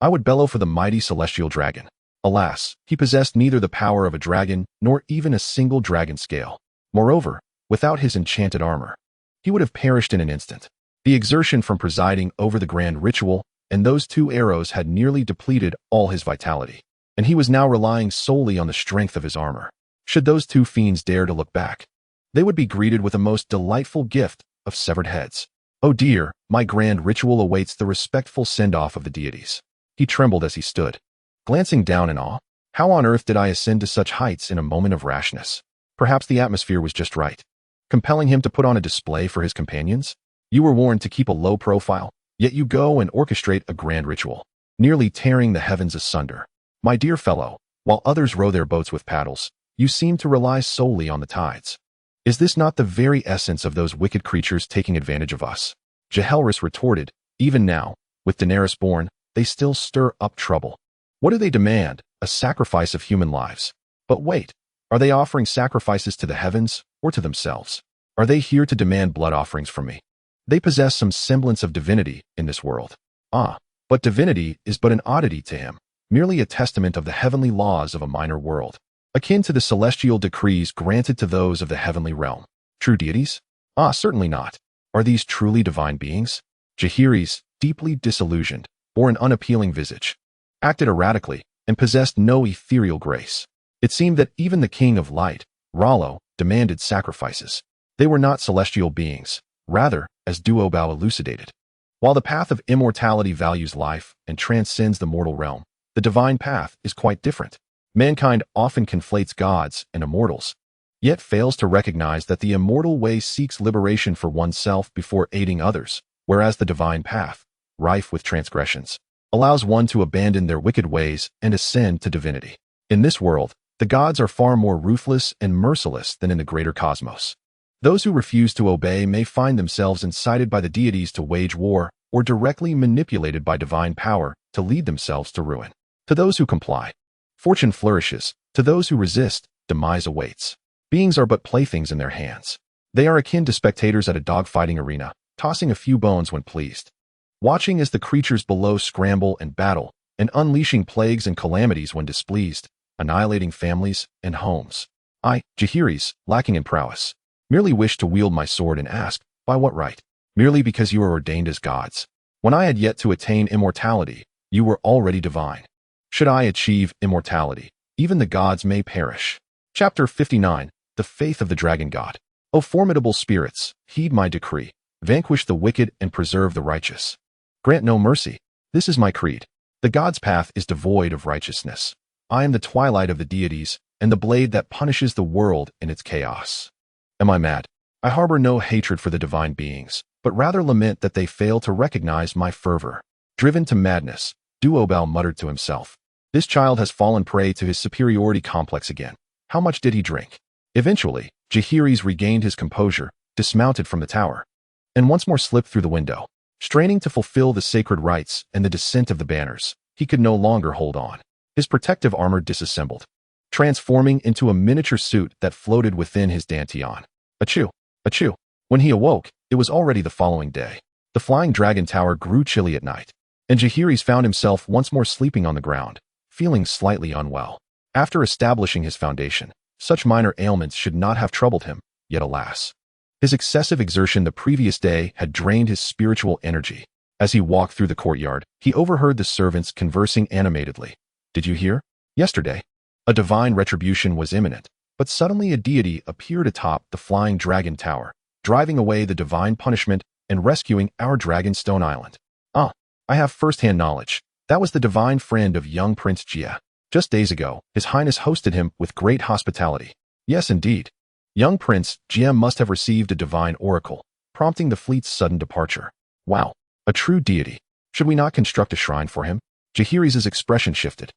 I would bellow for the mighty celestial dragon. Alas, he possessed neither the power of a dragon nor even a single dragon scale. Moreover, without his enchanted armor, he would have perished in an instant. The exertion from presiding over the grand ritual and those 2 arrows had nearly depleted all his vitality, and he was now relying solely on the strength of his armor. Should those 2 fiends dare to look back, they would be greeted with a most delightful gift of severed heads. Oh dear, my grand ritual awaits the respectful send-off of the deities. He trembled as he stood, glancing down in awe. How on earth did I ascend to such heights in a moment of rashness? Perhaps the atmosphere was just right, compelling him to put on a display for his companions? You were warned to keep a low profile, yet you go and orchestrate a grand ritual, nearly tearing the heavens asunder. My dear fellow, while others row their boats with paddles, you seem to rely solely on the tides. Is this not the very essence of those wicked creatures taking advantage of us? Jeherys retorted, even now, with Daenerys born, they still stir up trouble. What do they demand? A sacrifice of human lives. But wait, are they offering sacrifices to the heavens or to themselves? Are they here to demand blood offerings from me? They possess some semblance of divinity in this world. Ah, but divinity is but an oddity to him, merely a testament of the heavenly laws of a minor world, akin to the celestial decrees granted to those of the heavenly realm. True deities? Ah, certainly not. Are these truly divine beings? Jeherys, deeply disillusioned, bore an unappealing visage, acted erratically, and possessed no ethereal grace. It seemed that even the king of light, Rallo, demanded sacrifices. They were not celestial beings, rather, as Duobao elucidated. While the path of immortality values life and transcends the mortal realm, the divine path is quite different. Mankind often conflates gods and immortals, yet fails to recognize that the immortal way seeks liberation for oneself before aiding others, whereas the divine path, rife with transgressions, allows one to abandon their wicked ways and ascend to divinity. In this world, the gods are far more ruthless and merciless than in the greater cosmos. Those who refuse to obey may find themselves incited by the deities to wage war or directly manipulated by divine power to lead themselves to ruin. To those who comply, fortune flourishes. To those who resist, demise awaits. Beings are but playthings in their hands. They are akin to spectators at a dogfighting arena, tossing a few bones when pleased, watching as the creatures below scramble and battle, and unleashing plagues and calamities when displeased, annihilating families and homes. I, Jeherys, lacking in prowess, merely wished to wield my sword and ask, by what right? Merely because you are ordained as gods. When I had yet to attain immortality, you were already divine. Should I achieve immortality, even the gods may perish. Chapter 59, The Faith of the Dragon God. O formidable spirits, heed my decree. Vanquish the wicked and preserve the righteous. Grant no mercy. This is my creed. The god's path is devoid of righteousness. I am the twilight of the deities and the blade that punishes the world in its chaos. Am I mad? I harbor no hatred for the divine beings, but rather lament that they fail to recognize my fervor. Driven to madness, Duobao muttered to himself. This child has fallen prey to his superiority complex again. How much did he drink? Eventually, Jeherys regained his composure, dismounted from the tower, and once more slipped through the window. Straining to fulfill the sacred rites and the descent of the banners, he could no longer hold on. his protective armor disassembled, transforming into a miniature suit that floated within his dantian. Achoo! Achoo! When he awoke, it was already the following day. The flying dragon tower grew chilly at night, and Jeherys found himself once more sleeping on the ground, feeling slightly unwell. After establishing his foundation, such minor ailments should not have troubled him, yet alas. His excessive exertion the previous day had drained his spiritual energy. As he walked through the courtyard, he overheard the servants conversing animatedly. Did you hear? Yesterday, a divine retribution was imminent, but suddenly a deity appeared atop the flying dragon tower, driving away the divine punishment and rescuing our Dragonstone Island. Ah, I have first-hand knowledge. That was the divine friend of young Prince Jeherys. Just days ago, His Highness hosted him with great hospitality. Yes, indeed. Young Prince Jeherys must have received a divine oracle, prompting the fleet's sudden departure. Wow, a true deity. Should we not construct a shrine for him? Jeherys' expression shifted.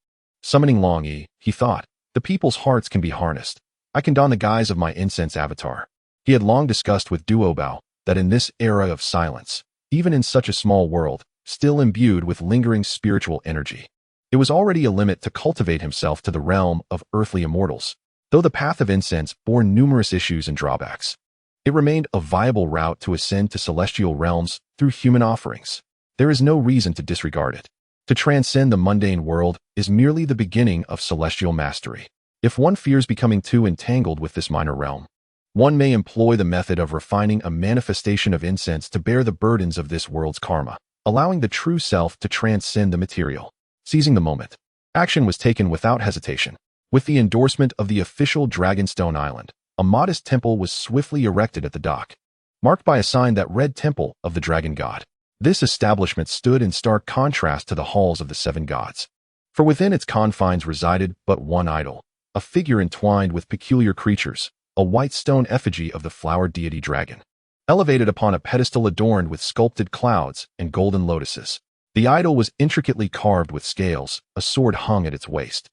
Summoning Long E, he thought, the people's hearts can be harnessed. I can don the guise of my incense avatar. He had long discussed with Duobao that in this era of silence, even in such a small world, still imbued with lingering spiritual energy, it was already a limit to cultivate himself to the realm of earthly immortals. Though the path of incense bore numerous issues and drawbacks, it remained a viable route to ascend to celestial realms through human offerings. There is no reason to disregard it. To transcend the mundane world is merely the beginning of celestial mastery. If one fears becoming too entangled with this minor realm, one may employ the method of refining a manifestation of incense to bear the burdens of this world's karma, allowing the true self to transcend the material. Seizing the moment, action was taken without hesitation. With the endorsement of the official Dragonstone Island, a modest temple was swiftly erected at the dock, marked by a sign that read Temple of the Dragon God. This establishment stood in stark contrast to the halls of the Seven Gods, for within its confines resided but one idol, a figure entwined with peculiar creatures, a white stone effigy of the flower deity dragon, elevated upon a pedestal adorned with sculpted clouds and golden lotuses. The idol was intricately carved with scales, a sword hung at its waist,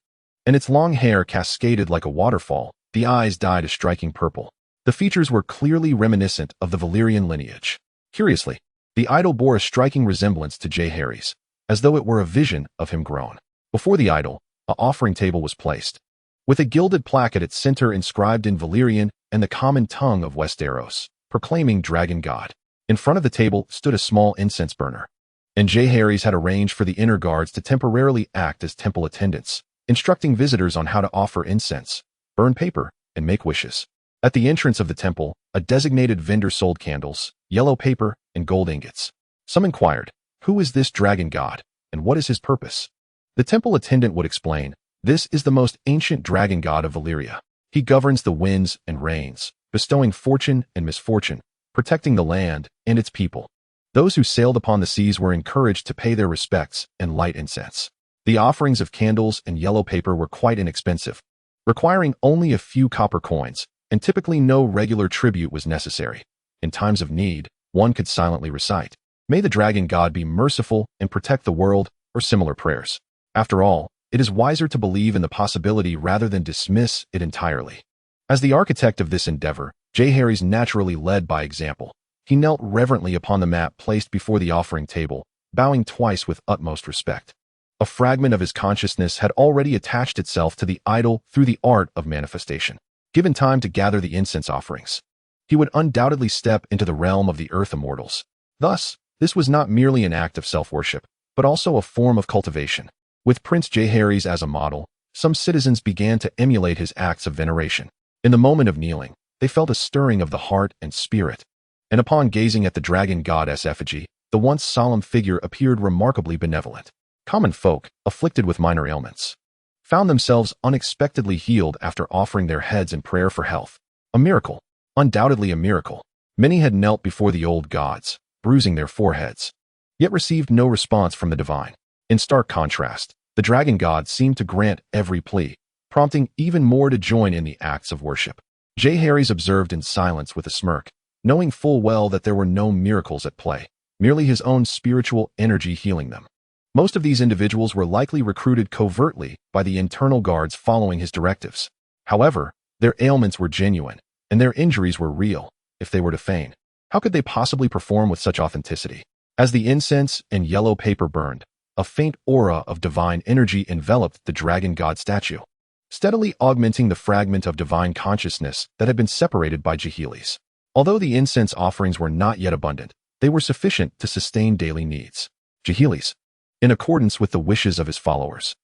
and its long hair cascaded like a waterfall. The eyes dyed a striking purple. The features were clearly reminiscent of the Valyrian lineage. Curiously, the idol bore a striking resemblance to Jeherys, as though it were a vision of him grown. Before the idol, an offering table was placed, with a gilded plaque at its center inscribed in Valyrian and the common tongue of Westeros, proclaiming Dragon God. In front of the table stood a small incense burner, and Jeherys had arranged for the inner guards to temporarily act as temple attendants, instructing visitors on how to offer incense, burn paper, and make wishes. At the entrance of the temple, a designated vendor sold candles, yellow paper, and gold ingots. Some inquired, who is this dragon god, and what is his purpose? The temple attendant would explain, this is the most ancient dragon god of Valyria. He governs the winds and rains, bestowing fortune and misfortune, protecting the land and its people. Those who sailed upon the seas were encouraged to pay their respects and light incense. The offerings of candles and yellow paper were quite inexpensive, requiring only a few copper coins, and typically no regular tribute was necessary. In times of need, one could silently recite, "May the dragon god be merciful and protect the world," or similar prayers. After all, it is wiser to believe in the possibility rather than dismiss it entirely. As the architect of this endeavor, Jeherys naturally led by example. He knelt reverently upon the mat placed before the offering table, bowing twice with utmost respect. A fragment of his consciousness had already attached itself to the idol through the art of manifestation. Given time to gather the incense offerings, he would undoubtedly step into the realm of the earth immortals. Thus, this was not merely an act of self-worship, but also a form of cultivation. With Prince Jeherys as a model, some citizens began to emulate his acts of veneration. In the moment of kneeling, they felt a stirring of the heart and spirit, and upon gazing at the dragon goddess effigy, the once solemn figure appeared remarkably benevolent. Common folk, afflicted with minor ailments, found themselves unexpectedly healed after offering their heads in prayer for health. A miracle, undoubtedly a miracle. Many had knelt before the old gods, bruising their foreheads, yet received no response from the divine. In stark contrast, the dragon god seemed to grant every plea, prompting even more to join in the acts of worship. Jeherys observed in silence with a smirk, knowing full well that there were no miracles at play, merely his own spiritual energy healing them. Most of these individuals were likely recruited covertly by the internal guards following his directives. However, their ailments were genuine, and their injuries were real. If they were to feign, how could they possibly perform with such authenticity? As the incense and yellow paper burned, A faint aura of divine energy enveloped the dragon god statue, steadily augmenting the fragment of divine consciousness that had been separated by Jeherys. Although the incense offerings were not yet abundant, they were sufficient to sustain daily needs. Jeherys, in accordance with the wishes of his followers,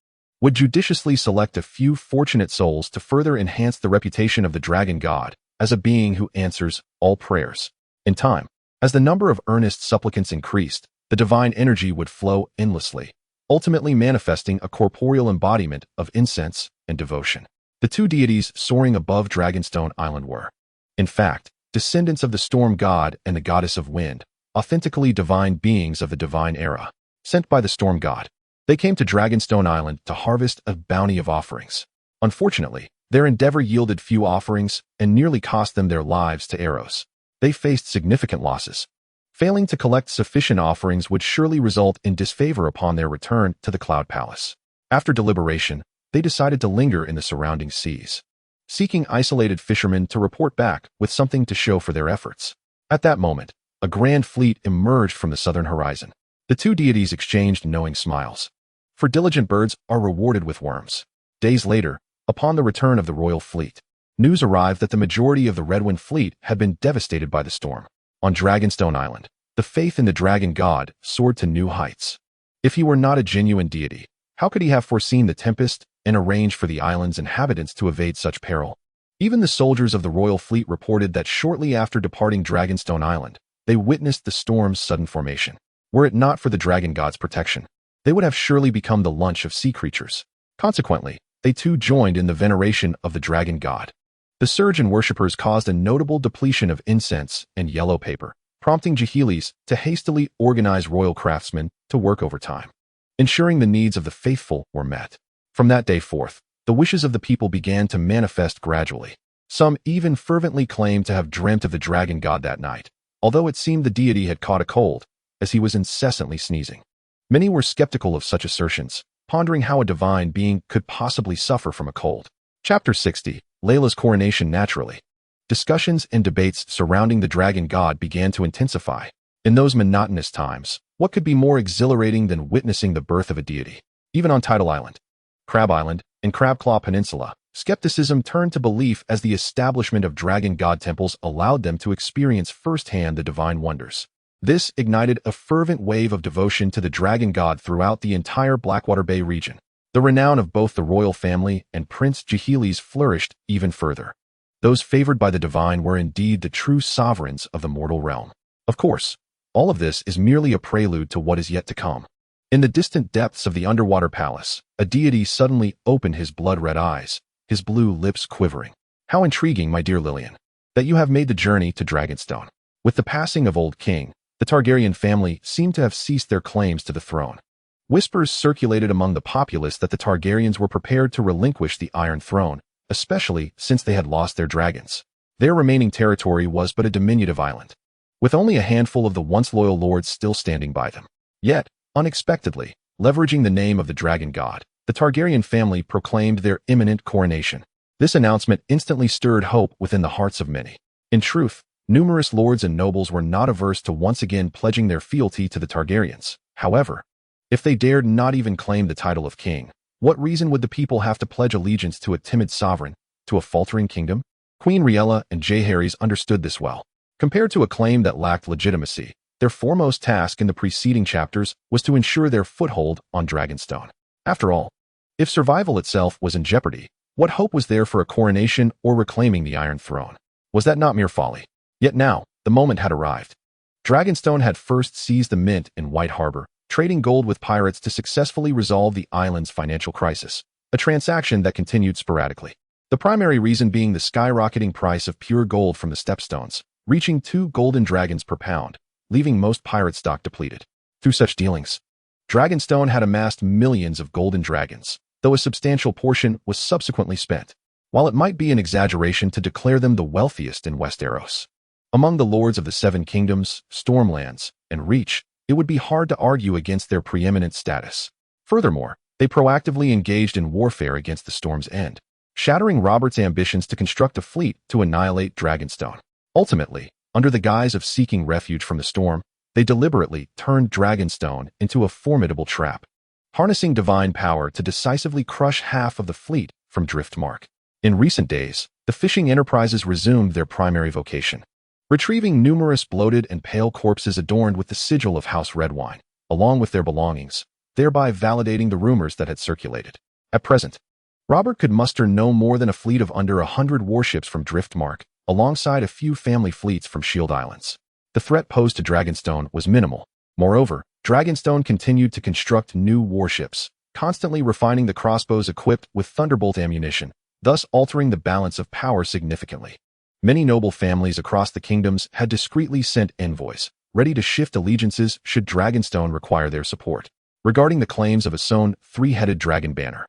would judiciously select a few fortunate souls to further enhance the reputation of the dragon god as a being who answers all prayers. In time, as the number of earnest supplicants increased, the divine energy would flow endlessly, ultimately manifesting a corporeal embodiment of incense and devotion. The two deities soaring above Dragonstone Island were, in fact, descendants of the storm god and the goddess of wind, authentically divine beings of the divine era, sent by the storm god. They came to Dragonstone Island to harvest a bounty of offerings. Unfortunately, their endeavor yielded few offerings and nearly cost them their lives to arrows. They faced significant losses. Failing to collect sufficient offerings would surely result in disfavor upon their return to the Cloud Palace. After deliberation, they decided to linger in the surrounding seas, seeking isolated fishermen to report back with something to show for their efforts. At that moment, a grand fleet emerged from the southern horizon. The two deities exchanged knowing smiles. For diligent birds are rewarded with worms. Days later, upon the return of the royal fleet, news arrived that the majority of the Redwind fleet had been devastated by the storm. On Dragonstone Island, the faith in the dragon god soared to new heights. If he were not a genuine deity, how could he have foreseen the tempest and arranged for the island's inhabitants to evade such peril? Even the soldiers of the royal fleet reported that shortly after departing Dragonstone Island, they witnessed the storm's sudden formation. Were it not for the dragon god's protection, they would have surely become the lunch of sea creatures. Consequently, they too joined in the veneration of the dragon god. The surge in worshippers caused a notable depletion of incense and yellow paper, prompting Jeherys to hastily organize royal craftsmen to work overtime, ensuring the needs of the faithful were met. From that day forth, the wishes of the people began to manifest gradually. Some even fervently claimed to have dreamt of the dragon god that night, although it seemed the deity had caught a cold, as he was incessantly sneezing. Many were skeptical of such assertions, pondering how a divine being could possibly suffer from a cold. Chapter 60, Layla's coronation. Naturally, discussions and debates surrounding the dragon god began to intensify. In those monotonous times, what could be more exhilarating than witnessing the birth of a deity? Even on Tidal Island, Crab Island, and Crabclaw Peninsula, skepticism turned to belief as the establishment of dragon god temples allowed them to experience firsthand the divine wonders. This ignited a fervent wave of devotion to the dragon god throughout the entire Blackwater Bay region. The renown of both the royal family and Prince Jeherys flourished even further. Those favored by the divine were indeed the true sovereigns of the mortal realm. Of course, all of this is merely a prelude to what is yet to come. In the distant depths of the underwater palace, a deity suddenly opened his blood-red eyes, his blue lips quivering. How intriguing, my dear Lillian, that you have made the journey to Dragonstone. With the passing of Old King, the Targaryen family seemed to have ceased their claims to the throne. Whispers circulated among the populace that the Targaryens were prepared to relinquish the Iron Throne, especially since they had lost their dragons. Their remaining territory was but a diminutive island, with only a handful of the once loyal lords still standing by them. Yet, unexpectedly, leveraging the name of the dragon god, the Targaryen family proclaimed their imminent coronation. This announcement instantly stirred hope within the hearts of many. In truth, numerous lords and nobles were not averse to once again pledging their fealty to the Targaryens. However, if they dared not even claim the title of king, what reason would the people have to pledge allegiance to a timid sovereign, to a faltering kingdom? Queen Rhaella and Jeherys understood this well. Compared to a claim that lacked legitimacy, their foremost task in the preceding chapters was to ensure their foothold on Dragonstone. After all, if survival itself was in jeopardy, what hope was there for a coronation or reclaiming the Iron Throne? Was that not mere folly? Yet now, the moment had arrived. Dragonstone had first seized the mint in White Harbor, trading gold with pirates to successfully resolve the island's financial crisis, a transaction that continued sporadically. The primary reason being the skyrocketing price of pure gold from the stepstones, reaching 2 golden dragons per pound, leaving most pirate stock depleted. Through such dealings, Dragonstone had amassed millions of golden dragons, though a substantial portion was subsequently spent. While it might be an exaggeration to declare them the wealthiest in Westeros, among the lords of the Seven Kingdoms, Stormlands, and Reach, it would be hard to argue against their preeminent status. Furthermore, they proactively engaged in warfare against the Storm's End, shattering Robert's ambitions to construct a fleet to annihilate Dragonstone. Ultimately, under the guise of seeking refuge from the storm, they deliberately turned Dragonstone into a formidable trap. harnessing divine power to decisively crush half of the fleet from Driftmark. In recent days, the fishing enterprises resumed their primary vocation, retrieving numerous bloated and pale corpses adorned with the sigil of House Redwine, along with their belongings, thereby validating the rumors that had circulated. At present, Robert could muster no more than a fleet of under 100 warships from Driftmark, alongside a few family fleets from Shield Islands. The threat posed to Dragonstone was minimal. Moreover, Dragonstone continued to construct new warships, constantly refining the crossbows equipped with Thunderbolt ammunition, thus altering the balance of power significantly. Many noble families across the kingdoms had discreetly sent envoys, ready to shift allegiances should Dragonstone require their support, regarding the claims of a sown three-headed dragon banner,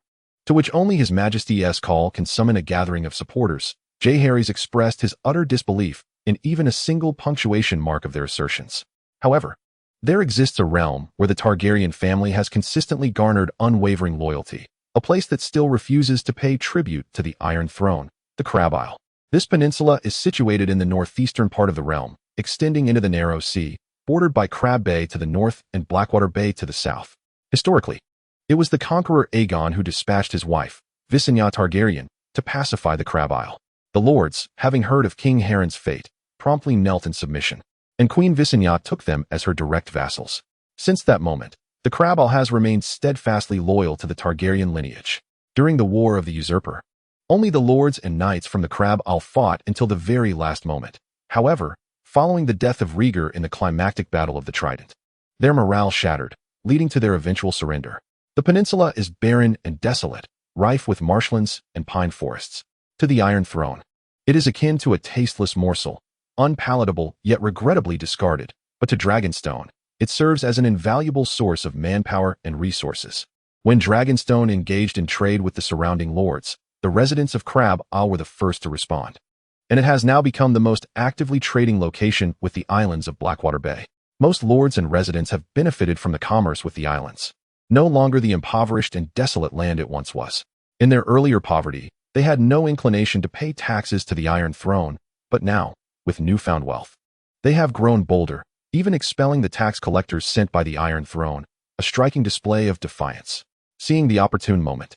to which only His Majesty's call can summon a gathering of supporters. Jeherys expressed his utter disbelief in even a single punctuation mark of their assertions. However, there exists a realm where the Targaryen family has consistently garnered unwavering loyalty, a place that still refuses to pay tribute to the Iron Throne, the Crab Isle. This peninsula is situated in the northeastern part of the realm, extending into the Narrow Sea, bordered by Crab Bay to the north and Blackwater Bay to the south. Historically, it was the conqueror Aegon who dispatched his wife, Viserys Targaryen, to pacify the Crab Isle. The lords, having heard of King Harren's fate, promptly knelt in submission, and Queen Viserys took them as her direct vassals. Since that moment, the Crab Isle has remained steadfastly loyal to the Targaryen lineage. During the War of the Usurper, only the lords and knights from the Crab Isle fought until the very last moment. However, following the death of Rhaegar in the climactic Battle of the Trident, their morale shattered, leading to their eventual surrender. The peninsula is barren and desolate, rife with marshlands and pine forests. To the Iron Throne, it is akin to a tasteless morsel, unpalatable yet regrettably discarded, but to Dragonstone, it serves as an invaluable source of manpower and resources. When Dragonstone engaged in trade with the surrounding lords, the residents of Crab Isle were the first to respond, and it has now become the most actively trading location with the islands of Blackwater Bay. Most lords and residents have benefited from the commerce with the islands, no longer the impoverished and desolate land it once was. In their earlier poverty, they had no inclination to pay taxes to the Iron Throne, but now, with newfound wealth, they have grown bolder, even expelling the tax collectors sent by the Iron Throne, a striking display of defiance. Seeing the opportune moment,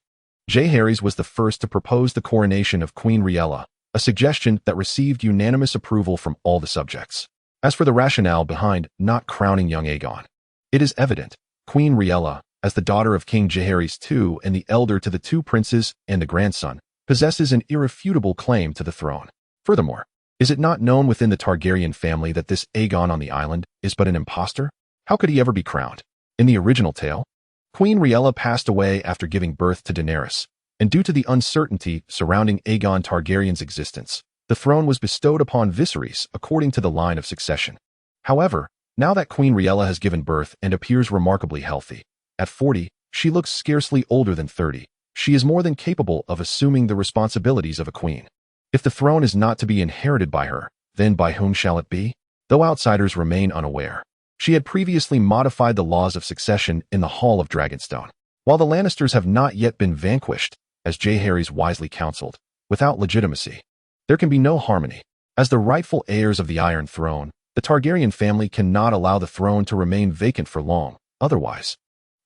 Jeherys was the first to propose the coronation of Queen Rhaegar, a suggestion that received unanimous approval from all the subjects. As for the rationale behind not crowning young Aegon, it is evident. Queen Rhaegar, as the daughter of King Jeherys II and the elder to the two princes and the grandson, possesses an irrefutable claim to the throne. Furthermore, is it not known within the Targaryen family that this Aegon on the island is but an impostor? How could he ever be crowned? In the original tale, Queen Rhaegar passed away after giving birth to Daenerys, and due to the uncertainty surrounding Aegon Targaryen's existence, the throne was bestowed upon Viserys according to the line of succession. However, now that Queen Rhaegar has given birth and appears remarkably healthy, at 40, she looks scarcely older than 30. She is more than capable of assuming the responsibilities of a queen. If the throne is not to be inherited by her, then by whom shall it be? Though outsiders remain unaware, she had previously modified the laws of succession in the Hall of Dragonstone. While the Lannisters have not yet been vanquished, as Jeherys wisely counseled, without legitimacy, there can be no harmony. As the rightful heirs of the Iron Throne, the Targaryen family cannot allow the throne to remain vacant for long, otherwise,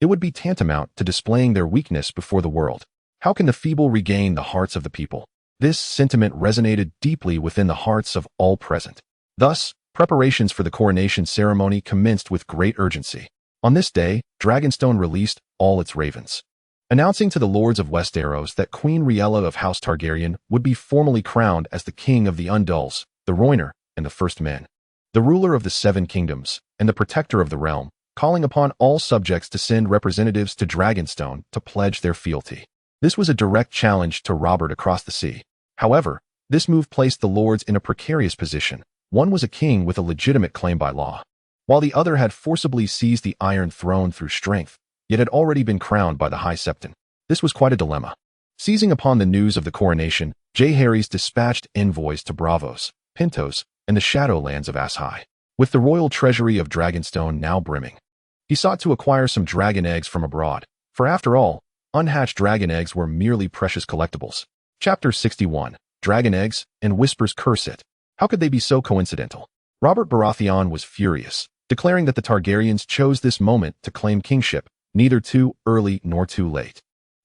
it would be tantamount to displaying their weakness before the world. How can the feeble regain the hearts of the people? This sentiment resonated deeply within the hearts of all present. Thus, preparations for the coronation ceremony commenced with great urgency. On this day, Dragonstone released all its ravens, announcing to the lords of Westeros that Queen Rhaegar of House Targaryen would be formally crowned as the King of the Undulls, the Royner, and the First Men, the ruler of the Seven Kingdoms, and the protector of the realm, calling upon all subjects to send representatives to Dragonstone to pledge their fealty. This was a direct challenge to Robert across the sea. However, this move placed the lords in a precarious position. One was a king with a legitimate claim by law, while the other had forcibly seized the Iron Throne through strength, yet had already been crowned by the High Septon. This was quite a dilemma. Seizing upon the news of the coronation, Jeherys dispatched envoys to Braavos, Pentos, and the Shadowlands of Ashai. With the royal treasury of Dragonstone now brimming, he sought to acquire some dragon eggs from abroad, for after all, unhatched dragon eggs were merely precious collectibles. Chapter 61, Dragon Eggs and Whispers Curse It. How could they be so coincidental? Robert Baratheon was furious, declaring that the Targaryens chose this moment to claim kingship, neither too early nor too late.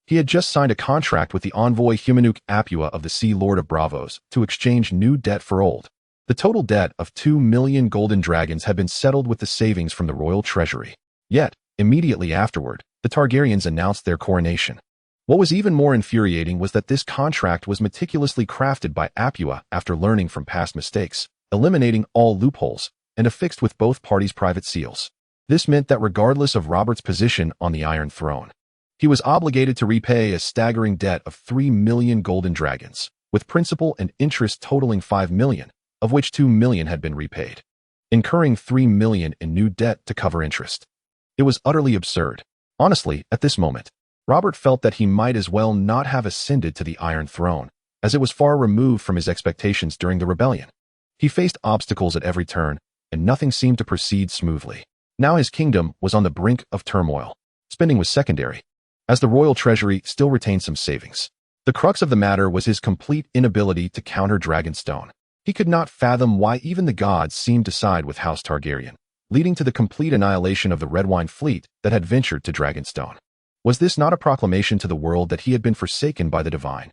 He had just signed a contract with the envoy Humanuk Apua of the Sea Lord of Bravos to exchange new debt for old. The total debt of 2 million golden dragons had been settled with the savings from the royal treasury. Yet, immediately afterward, the Targaryens announced their coronation. What was even more infuriating was that this contract was meticulously crafted by Apua after learning from past mistakes, eliminating all loopholes, and affixed with both parties' private seals. This meant that regardless of Robert's position on the Iron Throne, he was obligated to repay a staggering debt of 3 million golden dragons, with principal and interest totaling 5 million, of which 2 million had been repaid, incurring 3 million in new debt to cover interest. It was utterly absurd. Honestly, at this moment, Robert felt that he might as well not have ascended to the Iron Throne, as it was far removed from his expectations during the rebellion. He faced obstacles at every turn, and nothing seemed to proceed smoothly. Now his kingdom was on the brink of turmoil. Spending was secondary, as the royal treasury still retained some savings. The crux of the matter was his complete inability to counter Dragonstone. He could not fathom why even the gods seemed to side with House Targaryen, leading to the complete annihilation of the Red Wine fleet that had ventured to Dragonstone. Was this not a proclamation to the world that he had been forsaken by the divine?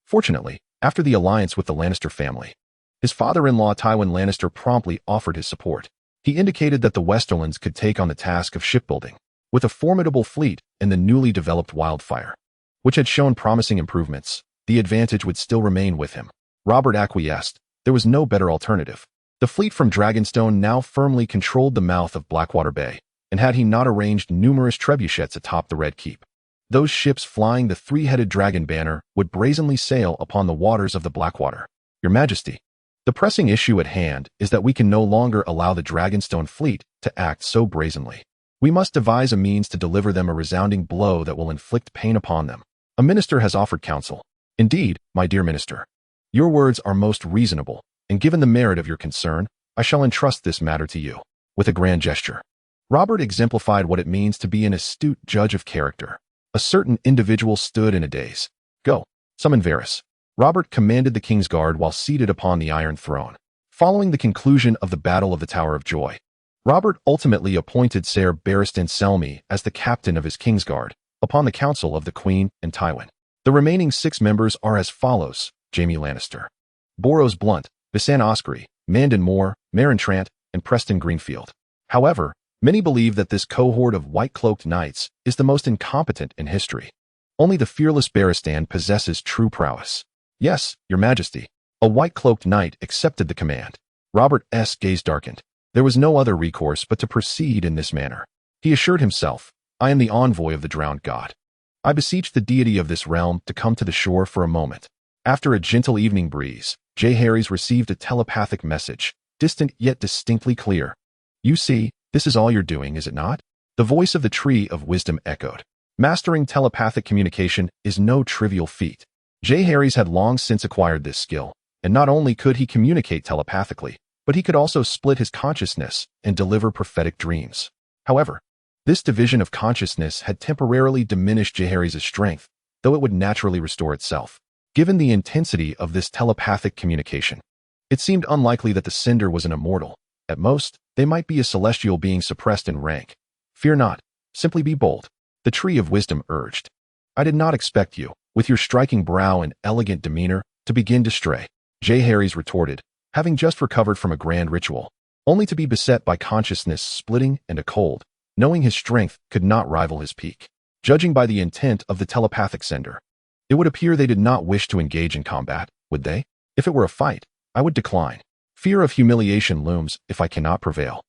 Fortunately, after the alliance with the Lannister family, his father-in-law Tywin Lannister promptly offered his support. He indicated that the Westerlands could take on the task of shipbuilding, with a formidable fleet and the newly developed Wildfire, which had shown promising improvements. The advantage would still remain with him. Robert acquiesced. There was no better alternative. The fleet from Dragonstone now firmly controlled the mouth of Blackwater Bay, and had he not arranged numerous trebuchets atop the Red Keep, those ships flying the three-headed dragon banner would brazenly sail upon the waters of the Blackwater. Your Majesty, the pressing issue at hand is that we can no longer allow the Dragonstone fleet to act so brazenly. We must devise a means to deliver them a resounding blow that will inflict pain upon them. A minister has offered counsel. Indeed, my dear minister, your words are most reasonable, and given the merit of your concern, I shall entrust this matter to you. With a grand gesture, Robert exemplified what it means to be an astute judge of character. A certain individual stood in a daze. Go, summon Varys. Robert commanded the Kingsguard while seated upon the Iron Throne. Following the conclusion of the Battle of the Tower of Joy, Robert ultimately appointed Ser Barristan Selmy as the captain of his Kingsguard, upon the counsel of the Queen and Tywin. The remaining 6 members are as follows: Jaime Lannister, Boros Blunt, Visanne Osprey, Mandon Moore, Meryn Trant, and Preston Greenfield. However, many believe that this cohort of white-cloaked knights is the most incompetent in history. Only the fearless Barristan possesses true prowess. Yes, your Majesty. A white-cloaked knight accepted the command. Robert's gaze darkened. There was no other recourse but to proceed in this manner. He assured himself, I am the envoy of the drowned god. I beseech the deity of this realm to come to the shore for a moment. After a gentle evening breeze, Jeherys received a telepathic message, distant yet distinctly clear. You see, this is all you're doing, is it not? The voice of the Tree of Wisdom echoed. Mastering telepathic communication is no trivial feat. Jeherys had long since acquired this skill, and not only could he communicate telepathically, but he could also split his consciousness and deliver prophetic dreams. However, this division of consciousness had temporarily diminished Jeherys' strength, though it would naturally restore itself. Given the intensity of this telepathic communication, it seemed unlikely that the Cinder was an immortal. At most, they might be a celestial being suppressed in rank. Fear not, simply be bold, the Tree of Wisdom urged. I did not expect you, with your striking brow and elegant demeanor, to begin to stray. Jeherys retorted, having just recovered from a grand ritual, only to be beset by consciousness splitting and a cold, knowing his strength could not rival his peak. Judging by the intent of the telepathic sender, it would appear they did not wish to engage in combat, would they? If it were a fight, I would decline. Fear of humiliation looms if I cannot prevail.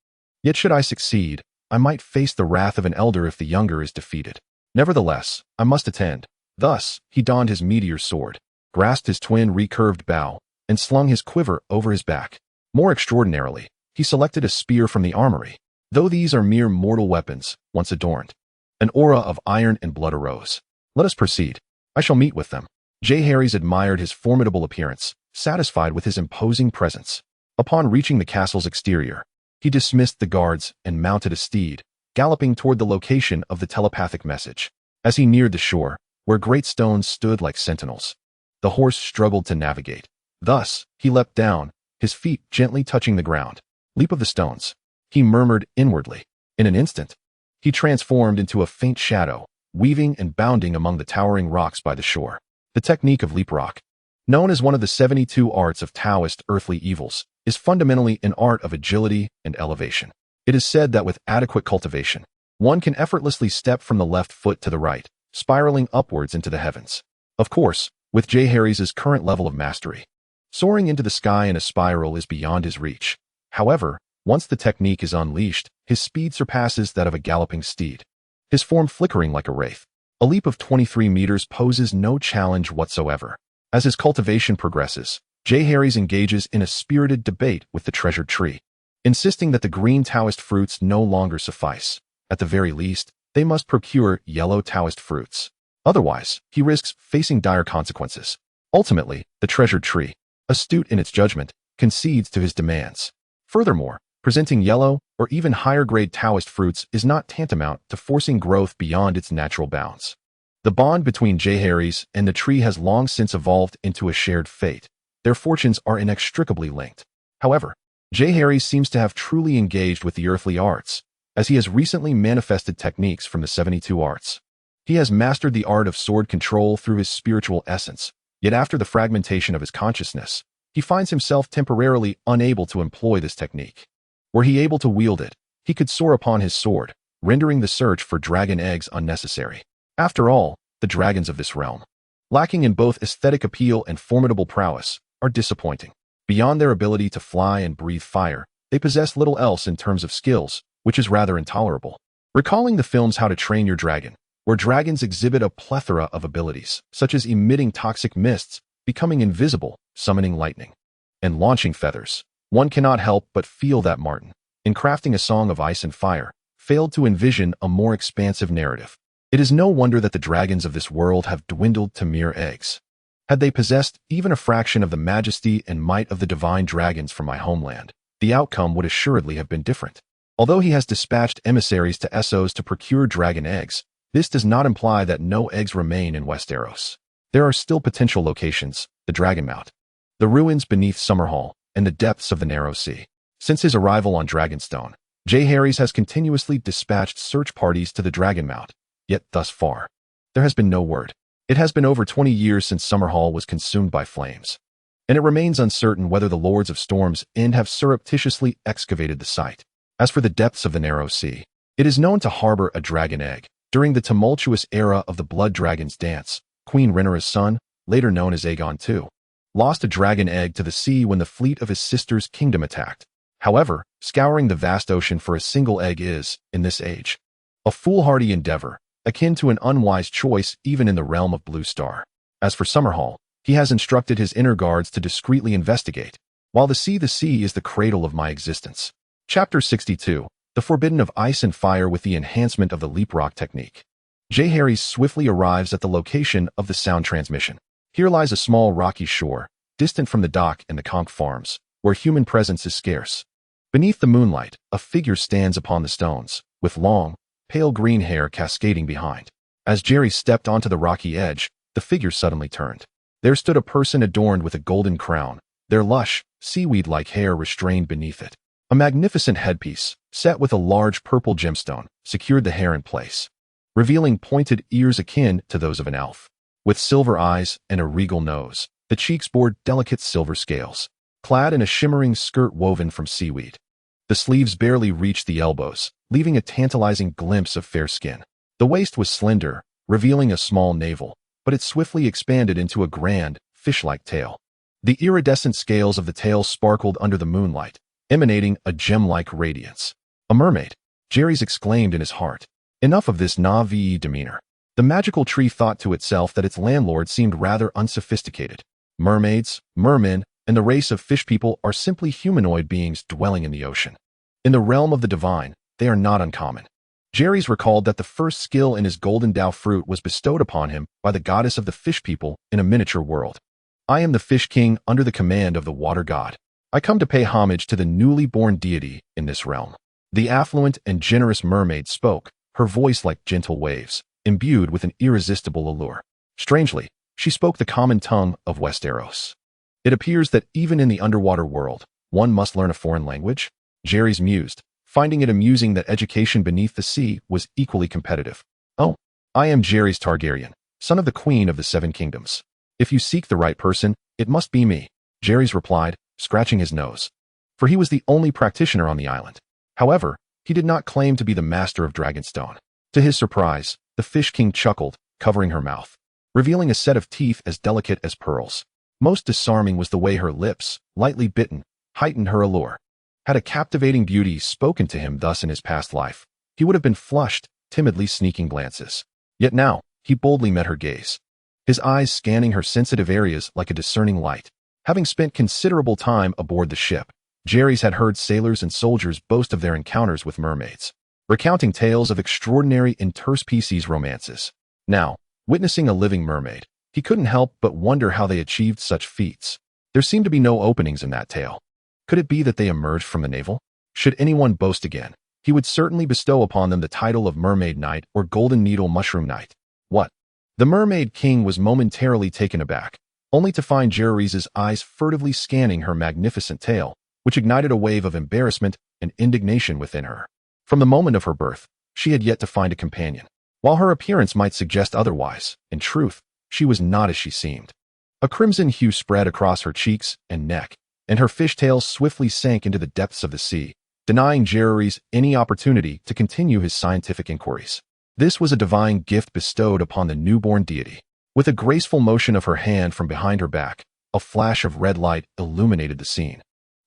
Yet should I succeed, I might face the wrath of an elder if the younger is defeated. Nevertheless, I must attend. Thus, he donned his meteor sword, grasped his twin recurved bow, and slung his quiver over his back. More extraordinarily, he selected a spear from the armory. Though these are mere mortal weapons, once adorned, an aura of iron and blood arose. Let us proceed. I shall meet with them. Jeherys admired his formidable appearance, satisfied with his imposing presence. Upon reaching the castle's exterior, he dismissed the guards and mounted a steed, galloping toward the location of the telepathic message. As he neared the shore, where great stones stood like sentinels, the horse struggled to navigate. Thus, he leapt down, his feet gently touching the ground. Leap of the stones. He murmured inwardly. In an instant, he transformed into a faint shadow, weaving and bounding among the towering rocks by the shore. The technique of leap rock, known as one of the 72 arts of Taoist earthly evils, is fundamentally an art of agility and elevation. It is said that with adequate cultivation, one can effortlessly step from the left foot to the right, spiraling upwards into the heavens. Of course, with Jeherys' current level of mastery, soaring into the sky in a spiral is beyond his reach. However, once the technique is unleashed, his speed surpasses that of a galloping steed, his form flickering like a wraith. A leap of 23 meters poses no challenge whatsoever. As his cultivation progresses, Jeherys engages in a spirited debate with the treasured tree, insisting that the green Taoist fruits no longer suffice. At the very least, they must procure yellow Taoist fruits. Otherwise, he risks facing dire consequences. Ultimately, the treasured tree, astute in its judgment, concedes to his demands. Furthermore, presenting yellow or even higher-grade Taoist fruits is not tantamount to forcing growth beyond its natural bounds. The bond between Jeherys and the tree has long since evolved into a shared fate. Their fortunes are inextricably linked. However, Jeherys seems to have truly engaged with the earthly arts, as he has recently manifested techniques from the 72 arts. He has mastered the art of sword control through his spiritual essence, yet after the fragmentation of his consciousness, he finds himself temporarily unable to employ this technique. Were he able to wield it, he could soar upon his sword, rendering the search for dragon eggs unnecessary. After all, the dragons of this realm, lacking in both aesthetic appeal and formidable prowess, are disappointing. Beyond their ability to fly and breathe fire, they possess little else in terms of skills, which is rather intolerable. Recalling the films How to Train Your Dragon, where dragons exhibit a plethora of abilities, such as emitting toxic mists, becoming invisible, summoning lightning, and launching feathers, one cannot help but feel that Martin, in crafting A Song of Ice and Fire, failed to envision a more expansive narrative. It is no wonder that the dragons of this world have dwindled to mere eggs. Had they possessed even a fraction of the majesty and might of the divine dragons from my homeland, the outcome would assuredly have been different. Although he has dispatched emissaries to Essos to procure dragon eggs, this does not imply that no eggs remain in Westeros. There are still potential locations: the Dragonmount, the ruins beneath Summerhall, and the depths of the Narrow Sea. Since his arrival on Dragonstone, Jeherys has continuously dispatched search parties to the Dragonmount, yet thus far, there has been no word. It has been over 20 years since Summerhall was consumed by flames, and it remains uncertain whether the Lords of Storm's End have surreptitiously excavated the site. As for the depths of the Narrow Sea, it is known to harbor a dragon egg. During the tumultuous era of the Blood Dragon's Dance, Queen Rhaenyra's son, later known as Aegon II, lost a dragon egg to the sea when the fleet of his sister's kingdom attacked. However, scouring the vast ocean for a single egg is, in this age, a foolhardy endeavor, akin to an unwise choice even in the realm of Blue Star. As for Summerhall, he has instructed his inner guards to discreetly investigate, while the sea is the cradle of my existence. Chapter 62, The Forbidden of Ice and Fire with the enhancement of the leap rock technique. Jeherys swiftly arrives at the location of the sound transmission. Here lies a small rocky shore, distant from the dock and the conch farms, where human presence is scarce. Beneath the moonlight, a figure stands upon the stones, with long, pale green hair cascading behind. As Jerry stepped onto the rocky edge, the figure suddenly turned. There stood a person adorned with a golden crown, their lush, seaweed-like hair restrained beneath it. A magnificent headpiece, set with a large purple gemstone, secured the hair in place, revealing pointed ears akin to those of an elf. With silver eyes and a regal nose, the cheeks bore delicate silver scales, clad in a shimmering skirt woven from seaweed. The sleeves barely reached the elbows, leaving a tantalizing glimpse of fair skin. The waist was slender, revealing a small navel, but it swiftly expanded into a grand, fish-like tail. The iridescent scales of the tail sparkled under the moonlight, emanating a gem-like radiance. A mermaid, Jeherys exclaimed in his heart. Enough of this Na'vi demeanor. The magical tree thought to itself that its landlord seemed rather unsophisticated. Mermaids, mermen, and the race of fish people are simply humanoid beings dwelling in the ocean. In the realm of the divine, they are not uncommon. Jeherys recalled that the first skill in his golden Dao fruit was bestowed upon him by the goddess of the fish people in a miniature world. I am the fish king under the command of the water god. I come to pay homage to the newly born deity in this realm. The affluent and generous mermaid spoke, her voice like gentle waves, imbued with an irresistible allure. Strangely, she spoke the common tongue of Westeros. It appears that even in the underwater world, one must learn a foreign language. Jeherys mused, finding it amusing that education beneath the sea was equally competitive. "Oh, I am Jeherys Targaryen, son of the Queen of the Seven Kingdoms. If you seek the right person, it must be me," Jeherys replied, scratching his nose. For he was the only practitioner on the island. However, he did not claim to be the master of Dragonstone. To his surprise, the Fish King chuckled, covering her mouth, revealing a set of teeth as delicate as pearls. Most disarming was the way her lips, lightly bitten, heightened her allure. Had a captivating beauty spoken to him thus in his past life, he would have been flushed, timidly sneaking glances. Yet now, he boldly met her gaze, his eyes scanning her sensitive areas like a discerning light. Having spent considerable time aboard the ship, Jeherys had heard sailors and soldiers boast of their encounters with mermaids, recounting tales of extraordinary interspecies romances. Now, witnessing a living mermaid, he couldn't help but wonder how they achieved such feats. There seemed to be no openings in that tale. Could it be that they emerged from the navel? Should anyone boast again, he would certainly bestow upon them the title of Mermaid Knight or Golden Needle Mushroom Knight. What? The Mermaid King was momentarily taken aback, only to find Jeherys' eyes furtively scanning her magnificent tail, which ignited a wave of embarrassment and indignation within her. From the moment of her birth, she had yet to find a companion. While her appearance might suggest otherwise, in truth, she was not as she seemed. A crimson hue spread across her cheeks and neck, and her fishtail swiftly sank into the depths of the sea, denying Jeherys any opportunity to continue his scientific inquiries. This was a divine gift bestowed upon the newborn deity. With a graceful motion of her hand from behind her back, a flash of red light illuminated the scene,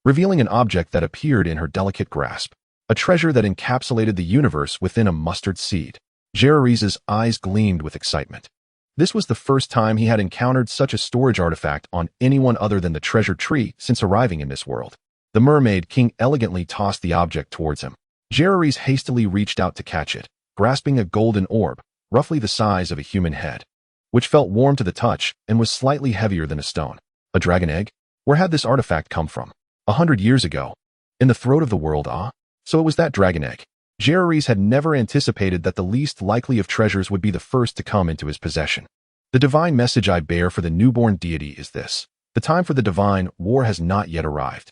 revealing an object that appeared in her delicate grasp, a treasure that encapsulated the universe within a mustard seed. Jeherys' eyes gleamed with excitement. This was the first time he had encountered such a storage artifact on anyone other than the treasure tree since arriving in this world. The Mermaid King elegantly tossed the object towards him. Jeherys hastily reached out to catch it, grasping a golden orb, roughly the size of a human head, which felt warm to the touch and was slightly heavier than a stone. A dragon egg? Where had this artifact come from? 100 years ago. In the throat of the world, ah? So it was that dragon egg. Jeherys had never anticipated that the least likely of treasures would be the first to come into his possession. The divine message I bear for the newborn deity is this: the time for the divine war has not yet arrived.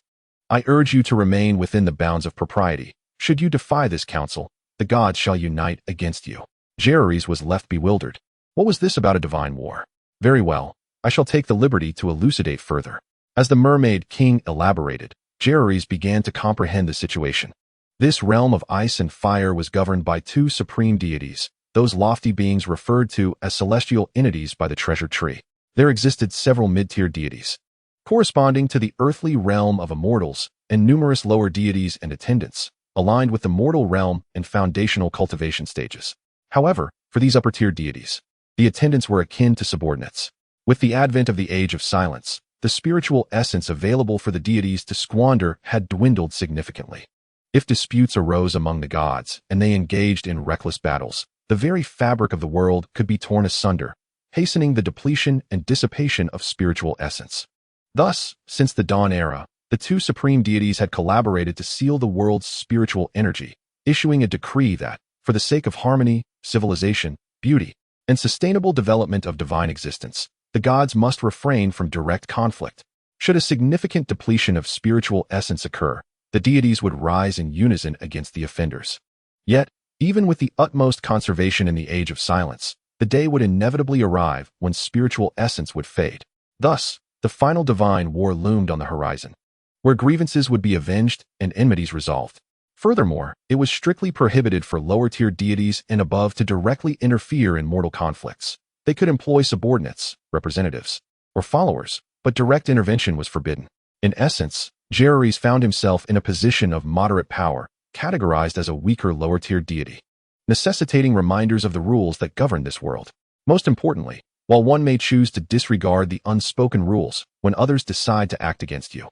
I urge you to remain within the bounds of propriety. Should you defy this counsel, the gods shall unite against you. Jeherys was left bewildered. What was this about a divine war? Very well, I shall take the liberty to elucidate further. As the Mermaid King elaborated, Jeherys began to comprehend the situation. This realm of ice and fire was governed by two supreme deities, those lofty beings referred to as celestial entities by the treasure tree. There existed several mid-tier deities, corresponding to the earthly realm of immortals, and numerous lower deities and attendants, aligned with the mortal realm and foundational cultivation stages. However, for these upper-tier deities, the attendants were akin to subordinates. With the advent of the Age of Silence, the spiritual essence available for the deities to squander had dwindled significantly. If disputes arose among the gods and they engaged in reckless battles, the very fabric of the world could be torn asunder, hastening the depletion and dissipation of spiritual essence. Thus, since the Dawn era, the two supreme deities had collaborated to seal the world's spiritual energy, issuing a decree that, for the sake of harmony, civilization, beauty, and sustainable development of divine existence, the gods must refrain from direct conflict. Should a significant depletion of spiritual essence occur, the deities would rise in unison against the offenders. Yet, even with the utmost conservation in the Age of Silence, the day would inevitably arrive when spiritual essence would fade. Thus, the final divine war loomed on the horizon, where grievances would be avenged and enmities resolved. Furthermore, it was strictly prohibited for lower-tier deities and above to directly interfere in mortal conflicts. They could employ subordinates, representatives, or followers, but direct intervention was forbidden. In essence, Jeherys found himself in a position of moderate power, categorized as a weaker lower-tier deity, necessitating reminders of the rules that govern this world. Most importantly, while one may choose to disregard the unspoken rules when others decide to act against you,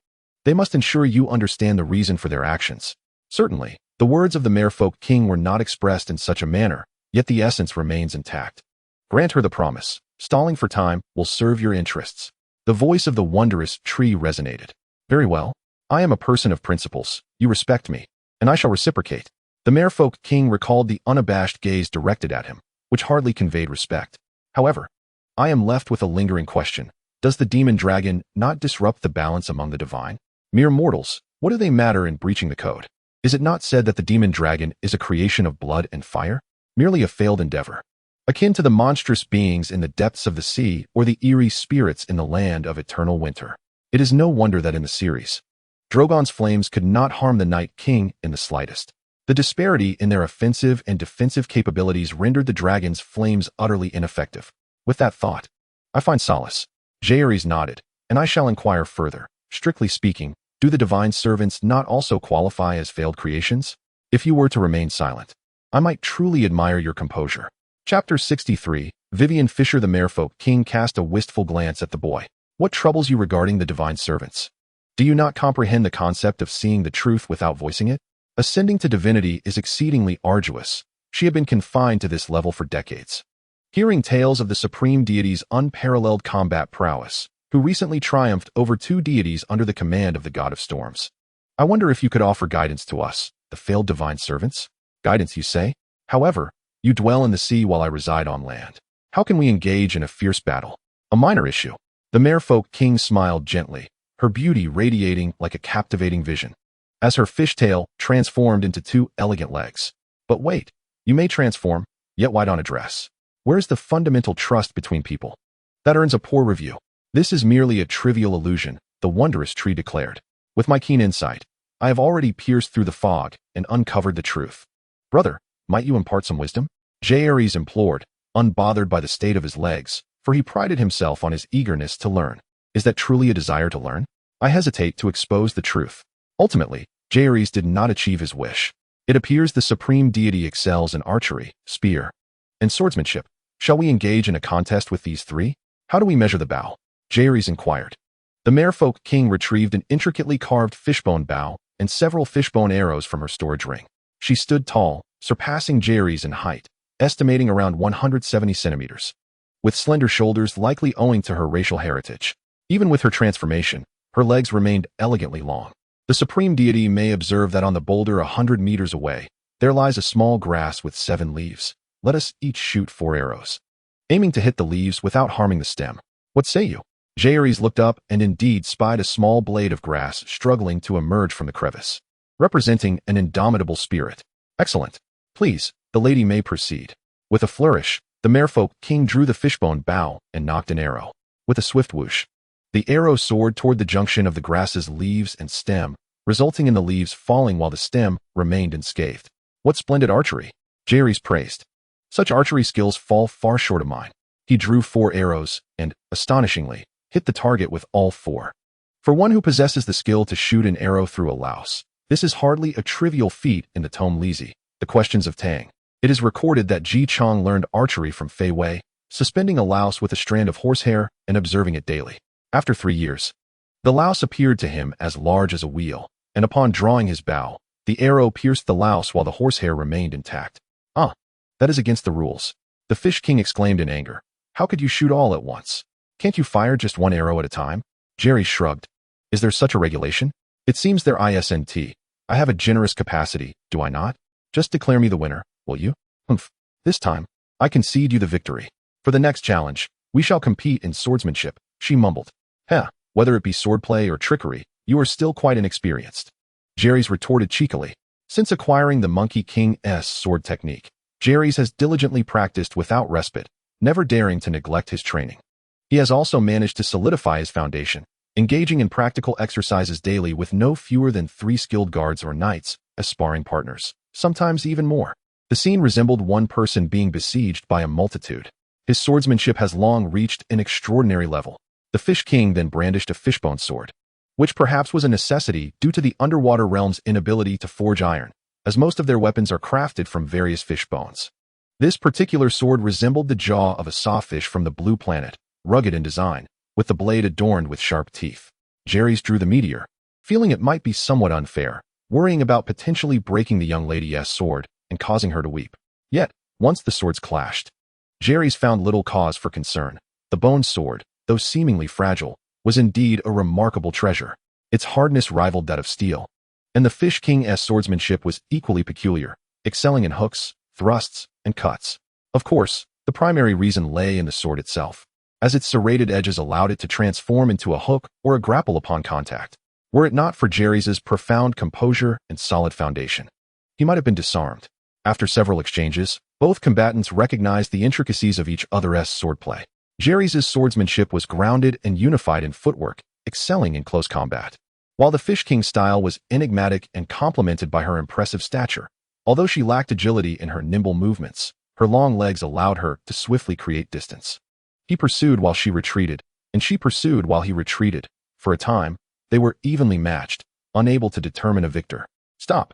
they must ensure you understand the reason for their actions. Certainly, the words of the Merfolk King were not expressed in such a manner, yet the essence remains intact. Grant her the promise. Stalling for time will serve your interests. The voice of the wondrous tree resonated. Very well. I am a person of principles. You respect me, and I shall reciprocate. The Merfolk King recalled the unabashed gaze directed at him, which hardly conveyed respect. However, I am left with a lingering question. Does the demon dragon not disrupt the balance among the divine? Mere mortals, what do they matter in breaching the code? Is it not said that the demon dragon is a creation of blood and fire? Merely a failed endeavor, akin to the monstrous beings in the depths of the sea or the eerie spirits in the land of eternal winter. It is no wonder that in the series, Drogon's flames could not harm the Night King in the slightest. The disparity in their offensive and defensive capabilities rendered the dragon's flames utterly ineffective. With that thought, I find solace. Jeherys nodded, and I shall inquire further. Strictly speaking, do the divine servants not also qualify as failed creations? If you were to remain silent, I might truly admire your composure. Chapter 63, Vivian Fisher. The Merfolk King cast a wistful glance at the boy. What troubles you regarding the divine servants? Do you not comprehend the concept of seeing the truth without voicing it? Ascending to divinity is exceedingly arduous. She had been confined to this level for decades. Hearing tales of the supreme deity's unparalleled combat prowess, who recently triumphed over 2 deities under the command of the God of Storms. I wonder if you could offer guidance to us, the failed divine servants? Guidance, you say? However, you dwell in the sea while I reside on land. How can we engage in a fierce battle? A minor issue. The Merfolk King smiled gently, her beauty radiating like a captivating vision, as her fishtail transformed into 2 elegant legs. But wait, you may transform, yet why don't address? Where's the fundamental trust between people? That earns a poor review. This is merely a trivial illusion, the wondrous tree declared. With my keen insight, I have already pierced through the fog and uncovered the truth. Brother, might you impart some wisdom? Jeherys implored, unbothered by the state of his legs, for he prided himself on his eagerness to learn. Is that truly a desire to learn? I hesitate to expose the truth. Ultimately, Jeherys did not achieve his wish. It appears the supreme deity excels in archery, spear, and swordsmanship. Shall we engage in a contest with these 3? How do we measure the bow? Jeherys inquired. The Merfolk King retrieved an intricately carved fishbone bow and several fishbone arrows from her storage ring. She stood tall, surpassing Jeherys in height, estimating around 170 centimeters. With slender shoulders likely owing to her racial heritage. Even with her transformation, her legs remained elegantly long. The supreme deity may observe that on the boulder 100 meters away, there lies a small grass with 7 leaves. Let us each shoot 4 arrows, aiming to hit the leaves without harming the stem. What say you? Jeherys looked up and indeed spied a small blade of grass struggling to emerge from the crevice, representing an indomitable spirit. Excellent. Please, the lady may proceed. With a flourish, the Merfolk King drew the fishbone bow and knocked an arrow. With a swift whoosh, the arrow soared toward the junction of the grass's leaves and stem, resulting in the leaves falling while the stem remained unscathed. What splendid archery! Jeherys praised. Such archery skills fall far short of mine. He drew 4 arrows and, astonishingly, hit the target with all 4. For one who possesses the skill to shoot an arrow through a louse, this is hardly a trivial feat in the Tome Lizzie, the Questions of Tang. It is recorded that Ji Chong learned archery from Fei Wei, suspending a louse with a strand of horsehair and observing it daily. After 3 years, the louse appeared to him as large as a wheel, and upon drawing his bow, the arrow pierced the louse while the horsehair remained intact. Ah, that is against the rules. The Fish King exclaimed in anger. How could you shoot all at once? Can't you fire just 1 arrow at a time? Jeherys shrugged. Is there such a regulation? It seems there isn't. I have a generous capacity, do I not? Just declare me the winner, will you? Humph. This time, I concede you the victory. For the next challenge, we shall compete in swordsmanship, she mumbled. Whether it be swordplay or trickery, you are still quite inexperienced. Jeherys retorted cheekily. Since acquiring the Monkey King's sword technique, Jeherys has diligently practiced without respite, never daring to neglect his training. He has also managed to solidify his foundation, engaging in practical exercises daily with no fewer than 3 skilled guards or knights as sparring partners, sometimes even more. The scene resembled one person being besieged by a multitude. His swordsmanship has long reached an extraordinary level. The Fish King then brandished a fishbone sword, which perhaps was a necessity due to the underwater realm's inability to forge iron, as most of their weapons are crafted from various fish bones. This particular sword resembled the jaw of a sawfish from the Blue Planet, rugged in design, with the blade adorned with sharp teeth. Jeherys drew the meteor, feeling it might be somewhat unfair, worrying about potentially breaking the young lady's sword and causing her to weep. Yet, once the swords clashed, Jeherys found little cause for concern. The bone sword, though seemingly fragile, was indeed a remarkable treasure. Its hardness rivaled that of steel, and the Fish King's swordsmanship was equally peculiar, excelling in hooks, thrusts, and cuts. Of course, the primary reason lay in the sword itself, as its serrated edges allowed it to transform into a hook or a grapple upon contact. Were it not for Jeherys' profound composure and solid foundation, he might have been disarmed. After several exchanges, both combatants recognized the intricacies of each other's swordplay. Jeherys' swordsmanship was grounded and unified in footwork, excelling in close combat, while the Fish King's style was enigmatic and complemented by her impressive stature. Although she lacked agility in her nimble movements, her long legs allowed her to swiftly create distance. He pursued while she retreated, and she pursued while he retreated. For a time, they were evenly matched, unable to determine a victor. Stop.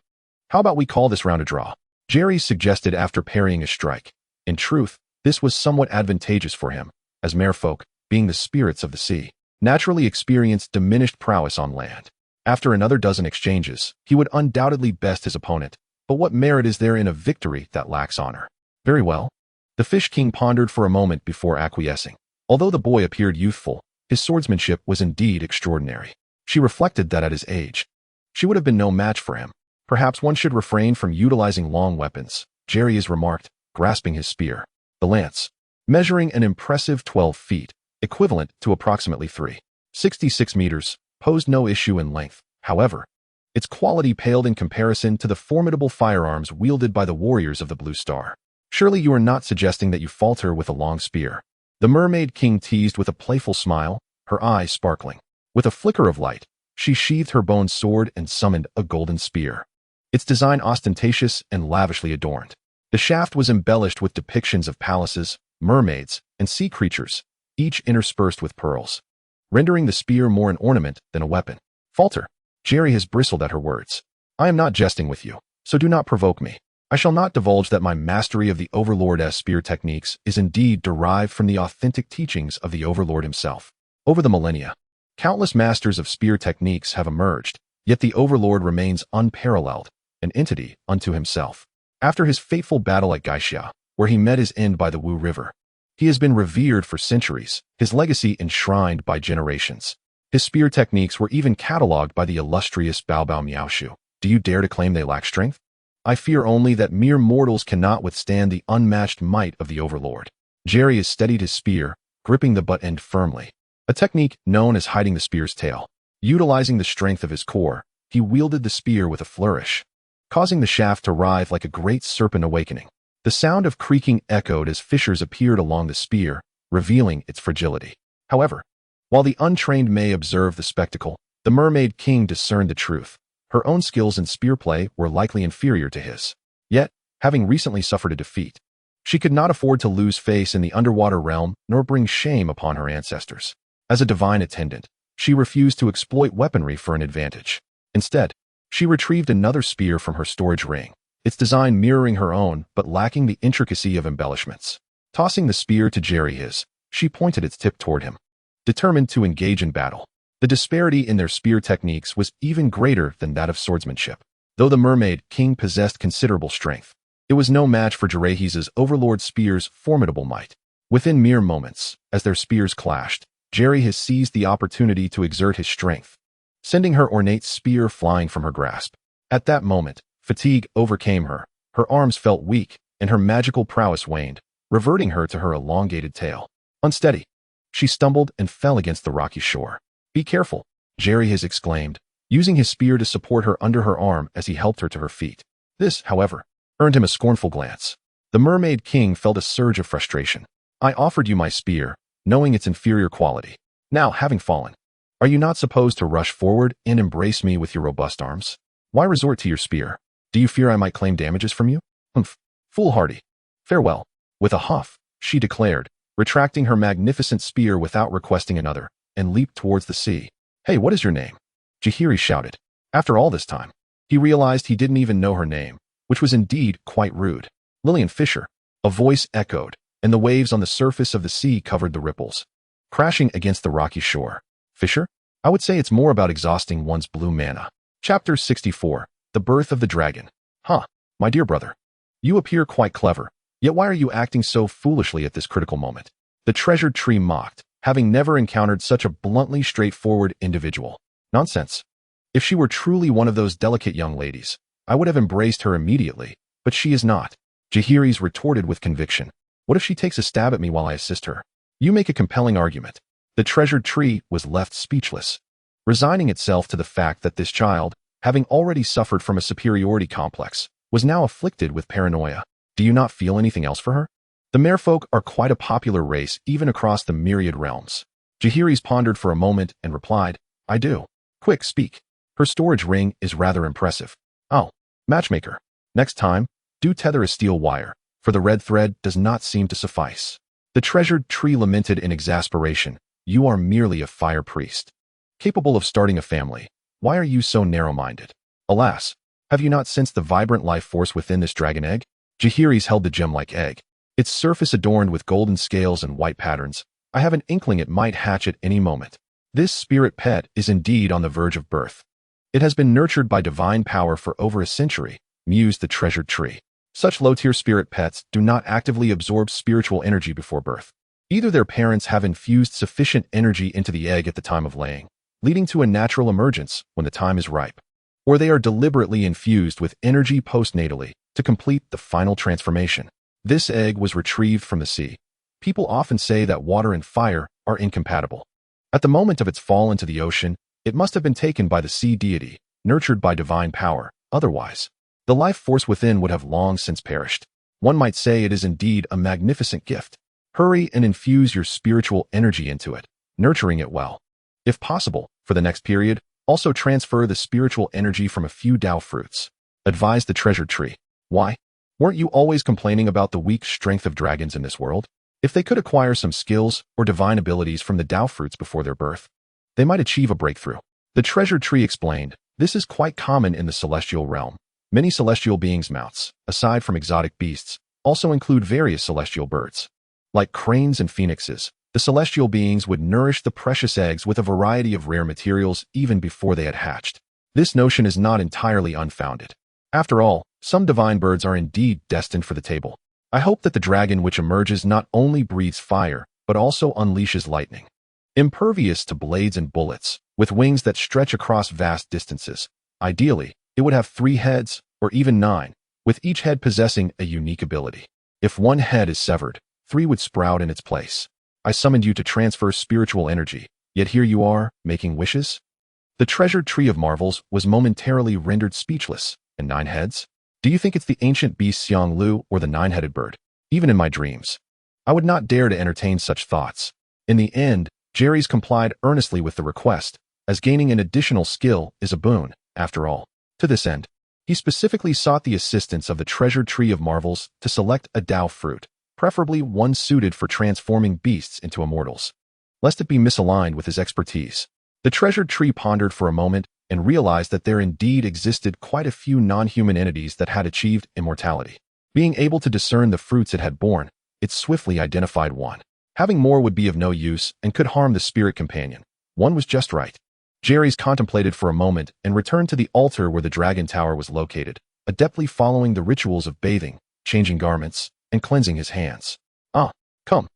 How about we call this round a draw? Jeherys suggested after parrying a strike. In truth, this was somewhat advantageous for him, as merfolk, being the spirits of the sea, naturally experienced diminished prowess on land. After another dozen exchanges, he would undoubtedly best his opponent, but what merit is there in a victory that lacks honor? Very well. The Fish King pondered for a moment before acquiescing. Although the boy appeared youthful, his swordsmanship was indeed extraordinary. She reflected that at his age, she would have been no match for him. Perhaps one should refrain from utilizing long weapons, Jeherys remarked, grasping his spear. The lance, measuring an impressive 12 feet, equivalent to approximately 3.66 meters, posed no issue in length. However, its quality paled in comparison to the formidable firearms wielded by the warriors of the Blue Star. Surely you are not suggesting that you falter with a long spear? The Mermaid King teased with a playful smile, her eyes sparkling. With a flicker of light, she sheathed her bone sword and summoned a golden spear. Its design ostentatious and lavishly adorned. The shaft was embellished with depictions of palaces, mermaids, and sea creatures, each interspersed with pearls, rendering the spear more an ornament than a weapon. Falter. Jeherys bristled at her words. I am not jesting with you, so do not provoke me. I shall not divulge that my mastery of the Overlord's spear techniques is indeed derived from the authentic teachings of the Overlord himself. Over the millennia, countless masters of spear techniques have emerged, yet the Overlord remains unparalleled, an entity unto himself. After his fateful battle at Geishia, where he met his end by the Wu River, he has been revered for centuries, his legacy enshrined by generations. His spear techniques were even catalogued by the illustrious Bao Bao Miaoshu. Do you dare to claim they lack strength? I fear only that mere mortals cannot withstand the unmatched might of the Overlord. Jeherys steadied his spear, gripping the butt end firmly, a technique known as hiding the spear's tail. Utilizing the strength of his core, he wielded the spear with a flourish, causing the shaft to writhe like a great serpent awakening. The sound of creaking echoed as fissures appeared along the spear, revealing its fragility. However, while the untrained may observe the spectacle, the Mermaid King discerned the truth. Her own skills in spearplay were likely inferior to his. Yet, having recently suffered a defeat, she could not afford to lose face in the underwater realm nor bring shame upon her ancestors. As a divine attendant, she refused to exploit weaponry for an advantage. Instead, she retrieved another spear from her storage ring, its design mirroring her own but lacking the intricacy of embellishments. Tossing the spear to Jeherys, she pointed its tip toward him, determined to engage in battle. The disparity in their spear techniques was even greater than that of swordsmanship. Though the Mermaid King possessed considerable strength, it was no match for Jeherys' Overlord spear's formidable might. Within mere moments, as their spears clashed, Jeherys seized the opportunity to exert his strength, sending her ornate spear flying from her grasp. At that moment, fatigue overcame her, her arms felt weak, and her magical prowess waned, reverting her to her elongated tail. Unsteady, she stumbled and fell against the rocky shore. Be careful, Jeherys exclaimed, using his spear to support her under her arm as he helped her to her feet. This, however, earned him a scornful glance. The Mermaid King felt a surge of frustration. I offered you my spear, knowing its inferior quality. Now, having fallen, are you not supposed to rush forward and embrace me with your robust arms? Why resort to your spear? Do you fear I might claim damages from you? Humph, foolhardy. Farewell. With a huff, she declared, retracting her magnificent spear without requesting another, and leaped towards the sea. Hey, what is your name? Jeherys shouted. After all this time, he realized he didn't even know her name, which was indeed quite rude. Lillian Fisher. A voice echoed, and the waves on the surface of the sea covered the ripples, crashing against the rocky shore. Fisher? I would say it's more about exhausting one's blue mana. Chapter 64. The Birth of the Dragon. Huh, my dear brother. You appear quite clever, yet why are you acting so foolishly at this critical moment? The treasured tree mocked, having never encountered such a bluntly straightforward individual. Nonsense. If she were truly one of those delicate young ladies, I would have embraced her immediately, but she is not. Jeherys retorted with conviction. What if she takes a stab at me while I assist her? You make a compelling argument. The treasured tree was left speechless. resigning itself to the fact that this child, having already suffered from a superiority complex, was now afflicted with paranoia. Do you not feel anything else for her? The merfolk are quite a popular race even across the myriad realms. Jeherys pondered for a moment and replied, I do. Quick, speak. Her storage ring is rather impressive. Oh, matchmaker. Next time, do tether a steel wire, for the red thread does not seem to suffice. The treasured tree lamented in exasperation, you are merely a fire priest. Capable of starting a family, why are you so narrow-minded? Alas, have you not sensed the vibrant life force within this dragon egg? Jeherys held the gem-like egg, its surface adorned with golden scales and white patterns. I have an inkling it might hatch at any moment. This spirit pet is indeed on the verge of birth. It has been nurtured by divine power for over a century, mused the treasured tree. Such low-tier spirit pets do not actively absorb spiritual energy before birth. Either their parents have infused sufficient energy into the egg at the time of laying, leading to a natural emergence when the time is ripe, or they are deliberately infused with energy postnatally to complete the final transformation. This egg was retrieved from the sea. People often say that water and fire are incompatible. At the moment of its fall into the ocean, it must have been taken by the sea deity, nurtured by divine power. Otherwise, the life force within would have long since perished. One might say it is indeed a magnificent gift. Hurry and infuse your spiritual energy into it, nurturing it well. If possible, for the next period, also transfer the spiritual energy from a few Tao fruits. Advised the treasured tree. Why? Weren't you always complaining about the weak strength of dragons in this world? If they could acquire some skills or divine abilities from the Tao fruits before their birth, they might achieve a breakthrough. The treasured tree explained, this is quite common in the celestial realm. Many celestial beings' mouths, aside from exotic beasts, also include various celestial birds. Like cranes and phoenixes, the celestial beings would nourish the precious eggs with a variety of rare materials even before they had hatched. This notion is not entirely unfounded. After all, some divine birds are indeed destined for the table. I hope that the dragon which emerges not only breathes fire, but also unleashes lightning. Impervious to blades and bullets, with wings that stretch across vast distances. Ideally, it would have 3 heads, or even 9, with each head possessing a unique ability. If one head is severed, 3 would sprout in its place. I summoned you to transfer spiritual energy, yet here you are, making wishes? The treasured tree of marvels was momentarily rendered speechless. And 9 heads? Do you think it's the ancient beast Xiang Lu or the 9-headed bird? Even in my dreams, I would not dare to entertain such thoughts. In the end, Jeherys complied earnestly with the request, as gaining an additional skill is a boon, after all. To this end, he specifically sought the assistance of the treasured tree of marvels to select a Tao fruit, preferably one suited for transforming beasts into immortals, lest it be misaligned with his expertise. The treasured tree pondered for a moment and realized that there indeed existed quite a few non-human entities that had achieved immortality. Being able to discern the fruits it had borne, it swiftly identified one. Having more would be of no use and could harm the spirit companion. One was just right. Jeherys contemplated for a moment and returned to the altar where the dragon tower was located, adeptly following the rituals of bathing, changing garments, and cleansing his hands. Come,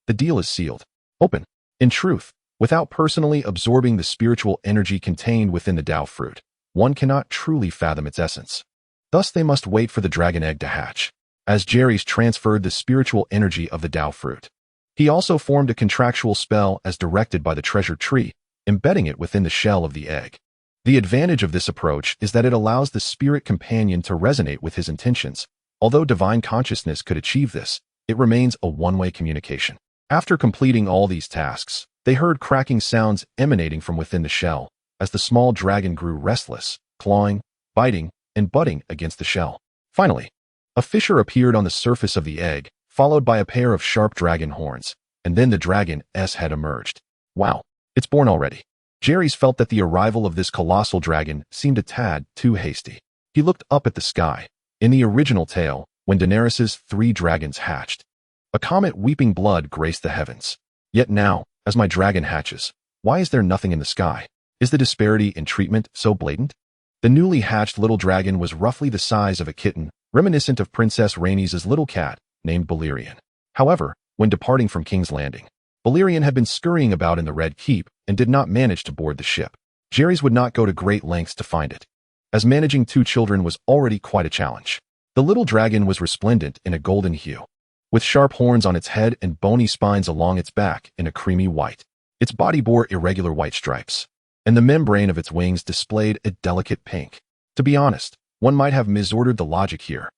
the deal is sealed. Open. In truth, without personally absorbing the spiritual energy contained within the Tao fruit, one cannot truly fathom its essence. Thus they must wait for the dragon egg to hatch. As Jeherys transferred the spiritual energy of the Tao fruit, he also formed a contractual spell as directed by the treasured tree, embedding it within the shell of the egg. The advantage of this approach is that it allows the spirit companion to resonate with his intentions. Although divine consciousness could achieve this, it remains a one-way communication. After completing all these tasks, they heard cracking sounds emanating from within the shell, as the small dragon grew restless, clawing, biting, and butting against the shell. Finally, a fissure appeared on the surface of the egg, followed by a pair of sharp dragon horns, and then the dragon's head emerged. Wow, it's born already. Jeherys felt that the arrival of this colossal dragon seemed a tad too hasty. He looked up at the sky. In the original tale, when Daenerys' 3 dragons hatched, a comet weeping blood graced the heavens. Yet now, as my dragon hatches, why is there nothing in the sky? Is the disparity in treatment so blatant? The newly hatched little dragon was roughly the size of a kitten, reminiscent of Princess Rhaenys' little cat, named Balerion. However, when departing from King's Landing, Balerion had been scurrying about in the Red Keep and did not manage to board the ship. Jeherys would not go to great lengths to find it, as managing 2 children was already quite a challenge. The little dragon was resplendent in a golden hue, with sharp horns on its head and bony spines along its back in a creamy white. Its body bore irregular white stripes, and the membrane of its wings displayed a delicate pink. To be honest, one might have misordered the logic here.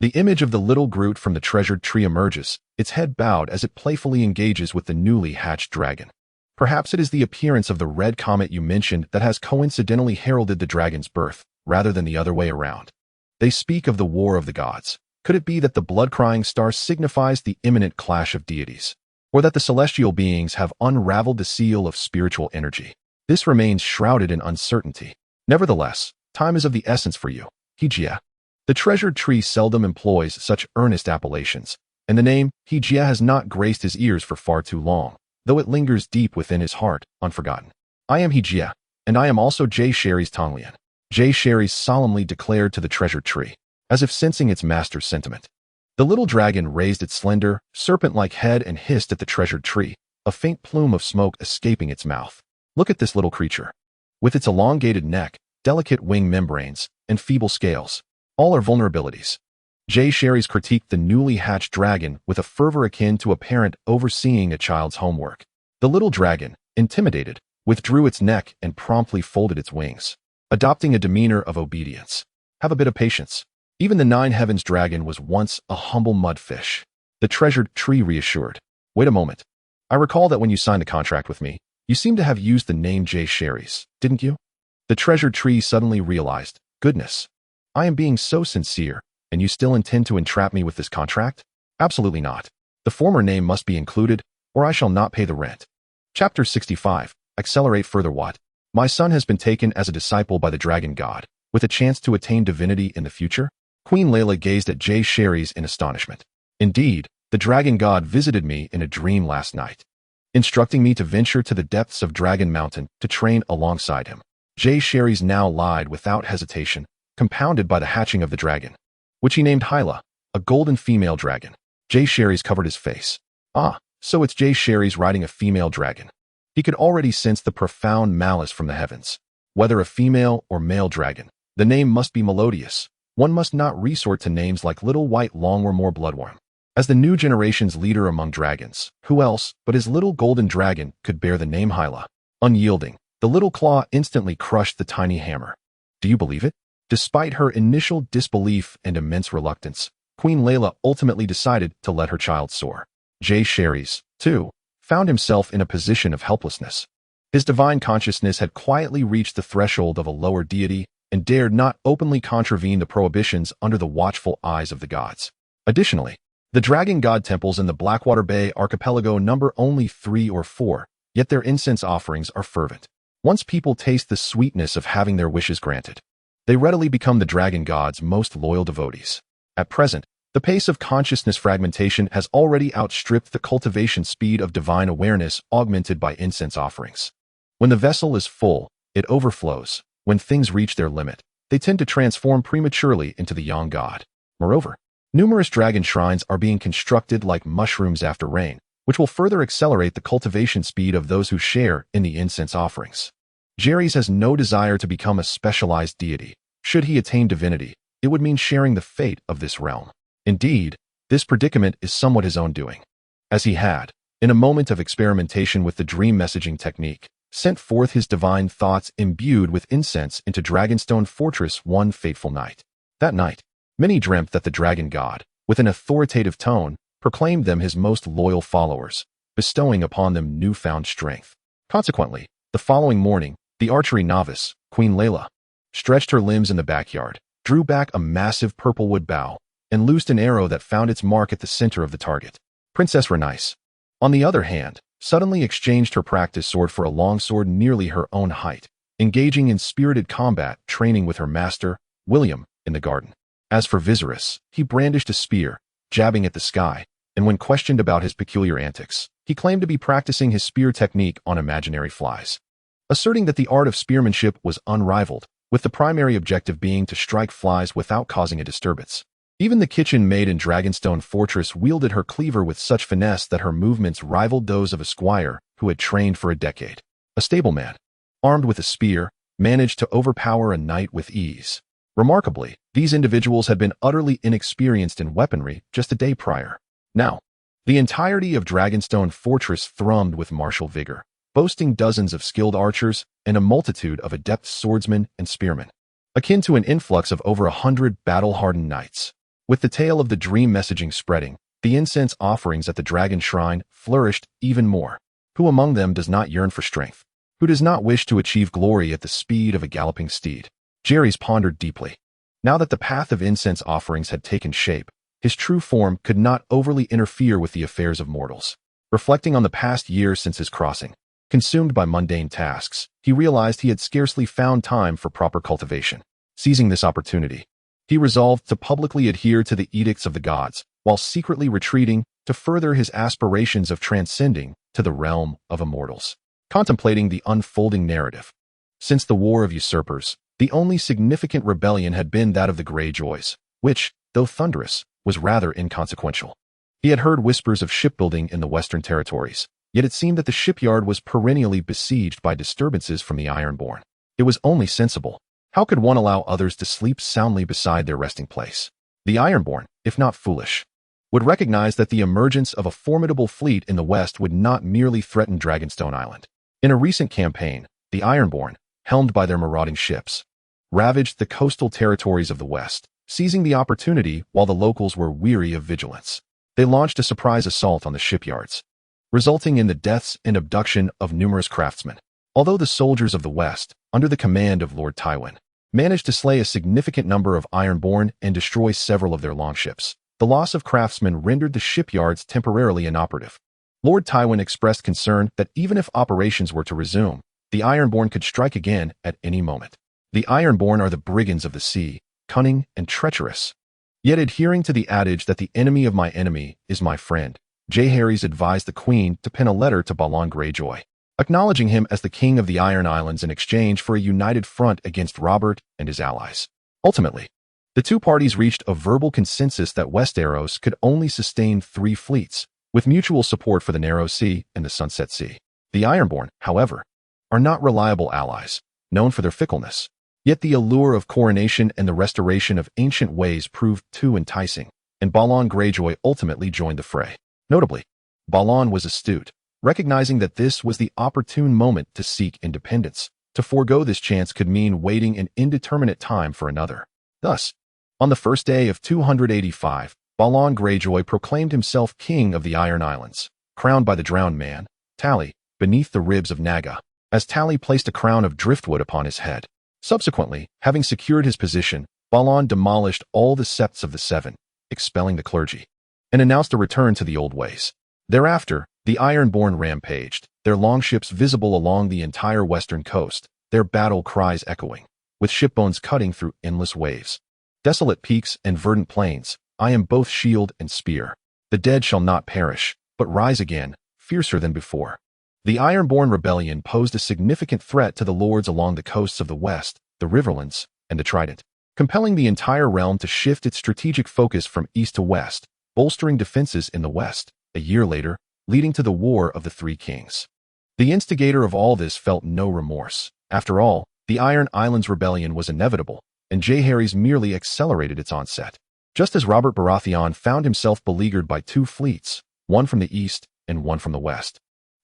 The image of the little Groot from the treasured tree emerges, its head bowed as it playfully engages with the newly hatched dragon. Perhaps it is the appearance of the red comet you mentioned that has coincidentally heralded the dragon's birth, rather than the other way around. They speak of the war of the gods. Could it be that the blood-crying star signifies the imminent clash of deities? Or that the celestial beings have unraveled the seal of spiritual energy? This remains shrouded in uncertainty. Nevertheless, time is of the essence for you, Hygeia. The treasured tree seldom employs such earnest appellations, and the name Hygeia has not graced his ears for far too long, though it lingers deep within his heart, unforgotten. I am Hygeia, and I am also Jeherys Targaryen. Jeherys solemnly declared to the treasured tree, as if sensing its master's sentiment. The little dragon raised its slender, serpent-like head and hissed at the treasured tree, a faint plume of smoke escaping its mouth. Look at this little creature. With its elongated neck, delicate wing membranes, and feeble scales, all are vulnerabilities. Jeherys critiqued the newly hatched dragon with a fervor akin to a parent overseeing a child's homework. The little dragon, intimidated, withdrew its neck and promptly folded its wings, adopting a demeanor of obedience. Have a bit of patience. Even the Nine Heavens dragon was once a humble mudfish. The treasured tree reassured. Wait a moment. I recall that when you signed the contract with me, you seemed to have used the name Jeherys, didn't you? The treasured tree suddenly realized, goodness, I am being so sincere, and you still intend to entrap me with this contract? Absolutely not. The former name must be included, or I shall not pay the rent. Chapter 65. Accelerate further what? My son has been taken as a disciple by the dragon god, with a chance to attain divinity in the future? Queen Layla gazed at Jeherys in astonishment. Indeed, the dragon god visited me in a dream last night, instructing me to venture to the depths of Dragon Mountain to train alongside him. Jeherys now lied without hesitation, compounded by the hatching of the dragon, which he named Hyla, a golden female dragon. Jeherys covered his face. Ah, so it's Jeherys riding a female dragon. He could already sense the profound malice from the heavens. Whether a female or male dragon, the name must be melodious. One must not resort to names like Little White Longworm or Bloodworm. As the new generation's leader among dragons, who else but his little golden dragon could bear the name Hyla? Unyielding, the little claw instantly crushed the tiny hammer. Do you believe it? Despite her initial disbelief and immense reluctance, Queen Layla ultimately decided to let her child soar. Jeherys, too, found himself in a position of helplessness. His divine consciousness had quietly reached the threshold of a lower deity and dared not openly contravene the prohibitions under the watchful eyes of the gods. Additionally, the dragon god temples in the Blackwater Bay archipelago number only 3 or 4, yet their incense offerings are fervent. Once people taste the sweetness of having their wishes granted, they readily become the dragon god's most loyal devotees. At present, the pace of consciousness fragmentation has already outstripped the cultivation speed of divine awareness augmented by incense offerings. When the vessel is full, it overflows. When things reach their limit, they tend to transform prematurely into the young god. Moreover, numerous dragon shrines are being constructed like mushrooms after rain, which will further accelerate the cultivation speed of those who share in the incense offerings. Jeherys has no desire to become a specialized deity. Should he attain divinity, it would mean sharing the fate of this realm. Indeed, this predicament is somewhat his own doing, as he had, in a moment of experimentation with the dream messaging technique, sent forth his divine thoughts imbued with incense into Dragonstone Fortress one fateful night. That night, many dreamt that the dragon god, with an authoritative tone, proclaimed them his most loyal followers, bestowing upon them newfound strength. Consequently, the following morning, the archery novice, Queen Layla, stretched her limbs in the backyard, drew back a massive purplewood bow, and loosed an arrow that found its mark at the center of the target. Princess Rhaenys, on the other hand, suddenly exchanged her practice sword for a longsword nearly her own height, engaging in spirited combat training with her master, William, in the garden. As for Viserys, he brandished a spear, jabbing at the sky, and when questioned about his peculiar antics, he claimed to be practicing his spear technique on imaginary flies, asserting that the art of spearmanship was unrivaled, with the primary objective being to strike flies without causing a disturbance. Even the kitchen maid in Dragonstone Fortress wielded her cleaver with such finesse that her movements rivaled those of a squire who had trained for a decade. A stableman, armed with a spear, managed to overpower a knight with ease. Remarkably, these individuals had been utterly inexperienced in weaponry just a day prior. Now, the entirety of Dragonstone Fortress thrummed with martial vigor, boasting dozens of skilled archers and a multitude of adept swordsmen and spearmen, akin to an influx of over 100 battle-hardened knights. With the tale of the dream messaging spreading, the incense offerings at the dragon shrine flourished even more. Who among them does not yearn for strength? Who does not wish to achieve glory at the speed of a galloping steed? Jeherys pondered deeply. Now that the path of incense offerings had taken shape, his true form could not overly interfere with the affairs of mortals. Reflecting on the past years since his crossing, consumed by mundane tasks, he realized he had scarcely found time for proper cultivation. Seizing this opportunity, he resolved to publicly adhere to the edicts of the gods, while secretly retreating to further his aspirations of transcending to the realm of immortals. Contemplating the unfolding narrative. Since the War of Usurpers, the only significant rebellion had been that of the Greyjoys, which, though thunderous, was rather inconsequential. He had heard whispers of shipbuilding in the Western Territories, yet it seemed that the shipyard was perennially besieged by disturbances from the Ironborn. It was only sensible. How could one allow others to sleep soundly beside their resting place? The Ironborn, if not foolish, would recognize that the emergence of a formidable fleet in the West would not merely threaten Dragonstone Island. In a recent campaign, the Ironborn, helmed by their marauding ships, ravaged the coastal territories of the West, seizing the opportunity while the locals were weary of vigilance. They launched a surprise assault on the shipyards, resulting in the deaths and abduction of numerous craftsmen. Although the soldiers of the West, under the command of Lord Tywin, managed to slay a significant number of Ironborn and destroy several of their longships, the loss of craftsmen rendered the shipyards temporarily inoperative. Lord Tywin expressed concern that even if operations were to resume, the Ironborn could strike again at any moment. The Ironborn are the brigands of the sea, cunning and treacherous. Yet adhering to the adage that the enemy of my enemy is my friend, Jeherys advised the Queen to pen a letter to Balon Greyjoy, acknowledging him as the king of the Iron Islands in exchange for a united front against Robert and his allies. Ultimately, the two parties reached a verbal consensus that Westeros could only sustain 3 fleets, with mutual support for the Narrow Sea and the Sunset Sea. The Ironborn, however, are not reliable allies, known for their fickleness. Yet the allure of coronation and the restoration of ancient ways proved too enticing, and Balon Greyjoy ultimately joined the fray. Notably, Balon was astute, recognizing that this was the opportune moment to seek independence. To forego this chance could mean waiting an indeterminate time for another. Thus, on the first day of 285, Balon Greyjoy proclaimed himself king of the Iron Islands, crowned by the drowned man, Tally, beneath the ribs of Naga, as Tally placed a crown of driftwood upon his head. Subsequently, having secured his position, Balon demolished all the septs of the Seven, expelling the clergy, and announced a return to the old ways. Thereafter, the Ironborn rampaged, their longships visible along the entire western coast, their battle cries echoing, with shipbones cutting through endless waves. Desolate peaks and verdant plains, I am both shield and spear. The dead shall not perish, but rise again, fiercer than before. The Ironborn rebellion posed a significant threat to the lords along the coasts of the West, the Riverlands, and the Trident, compelling the entire realm to shift its strategic focus from east to west, bolstering defenses in the West, a year later, leading to the War of the Three Kings. The instigator of all this felt no remorse. After all, the Iron Islands rebellion was inevitable, and Jeherys merely accelerated its onset. Just as Robert Baratheon found himself beleaguered by 2 fleets, one from the east and one from the west,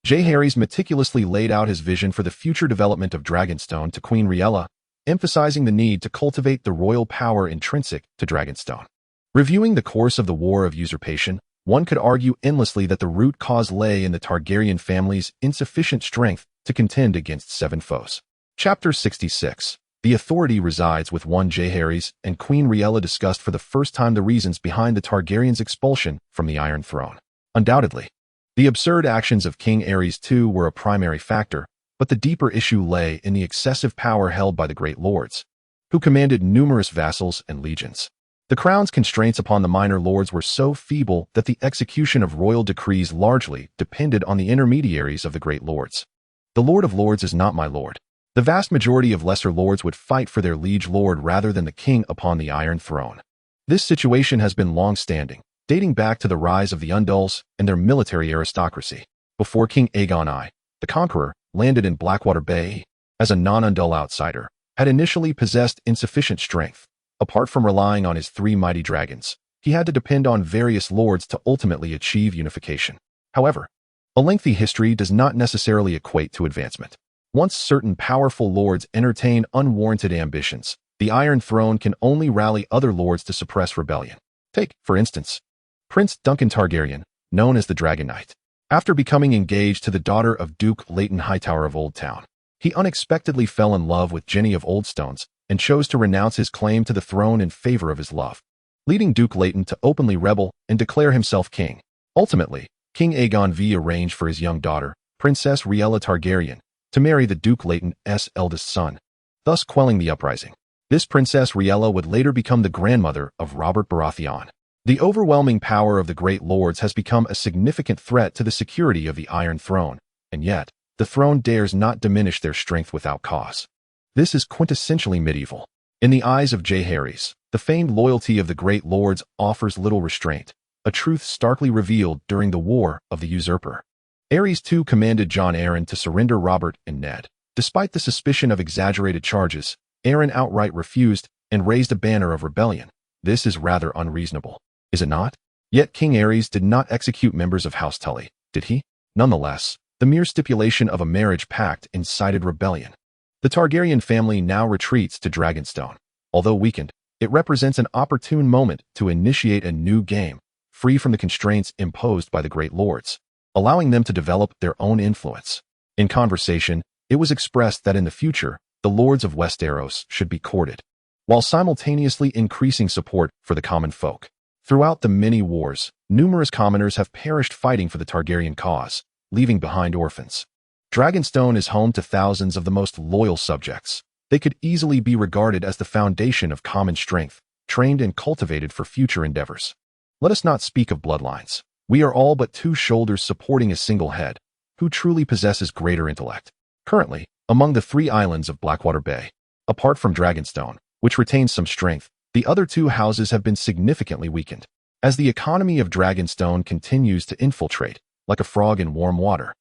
Jeherys meticulously laid out his vision for the future development of Dragonstone to Queen Rhaegar, emphasizing the need to cultivate the royal power intrinsic to Dragonstone. Reviewing the course of the War of Usurpation, one could argue endlessly that the root cause lay in the Targaryen family's insufficient strength to contend against 7 foes. Chapter 66. The authority resides with one. Jeherys and Queen Rhaegar discussed for the first time the reasons behind the Targaryens' expulsion from the Iron Throne. Undoubtedly, the absurd actions of King Aerys II were a primary factor, but the deeper issue lay in the excessive power held by the great lords, who commanded numerous vassals and legions. The crown's constraints upon the minor lords were so feeble that the execution of royal decrees largely depended on the intermediaries of the great lords. The Lord of Lords is not my lord. The vast majority of lesser lords would fight for their liege lord rather than the king upon the Iron Throne. This situation has been long-standing, dating back to the rise of the Undulls and their military aristocracy. Before King Aegon I, the Conqueror, landed in Blackwater Bay, as a non-Undul outsider, had initially possessed insufficient strength. Apart from relying on his 3 mighty dragons, he had to depend on various lords to ultimately achieve unification. However, a lengthy history does not necessarily equate to advancement. Once certain powerful lords entertain unwarranted ambitions, the Iron Throne can only rally other lords to suppress rebellion. Take, for instance, Prince Duncan Targaryen, known as the Dragon Knight. After becoming engaged to the daughter of Duke Leighton Hightower of Old Town, he unexpectedly fell in love with Jenny of Oldstones and chose to renounce his claim to the throne in favor of his love, leading Duke Leighton to openly rebel and declare himself king. Ultimately, King Aegon V arranged for his young daughter, Princess Rhaegar Targaryen, to marry the Duke Leighton's eldest son, thus quelling the uprising. This Princess Rhaegar would later become the grandmother of Robert Baratheon. The overwhelming power of the Great Lords has become a significant threat to the security of the Iron Throne, and yet, the throne dares not diminish their strength without cause. This is quintessentially medieval. In the eyes of Jeherys, the famed loyalty of the Great Lords offers little restraint, a truth starkly revealed during the War of the Usurper. Aerys too commanded Jon Arryn to surrender Robert and Ned. Despite the suspicion of exaggerated charges, Arryn outright refused and raised a banner of rebellion. This is rather unreasonable, is it not? Yet King Aerys did not execute members of House Tully, did he? Nonetheless, the mere stipulation of a marriage pact incited rebellion. The Targaryen family now retreats to Dragonstone. Although weakened, it represents an opportune moment to initiate a new game, free from the constraints imposed by the Great Lords, allowing them to develop their own influence. In conversation, it was expressed that in the future, the lords of Westeros should be courted, while simultaneously increasing support for the common folk. Throughout the many wars, numerous commoners have perished fighting for the Targaryen cause, leaving behind orphans. Dragonstone is home to thousands of the most loyal subjects. They could easily be regarded as the foundation of common strength, trained and cultivated for future endeavors. Let us not speak of bloodlines. We are all but two shoulders supporting a single head. Who truly possesses greater intellect? Currently, among the 3 islands of Blackwater Bay, apart from Dragonstone, which retains some strength, the other 2 houses have been significantly weakened. As the economy of Dragonstone continues to infiltrate, like a frog in warm water,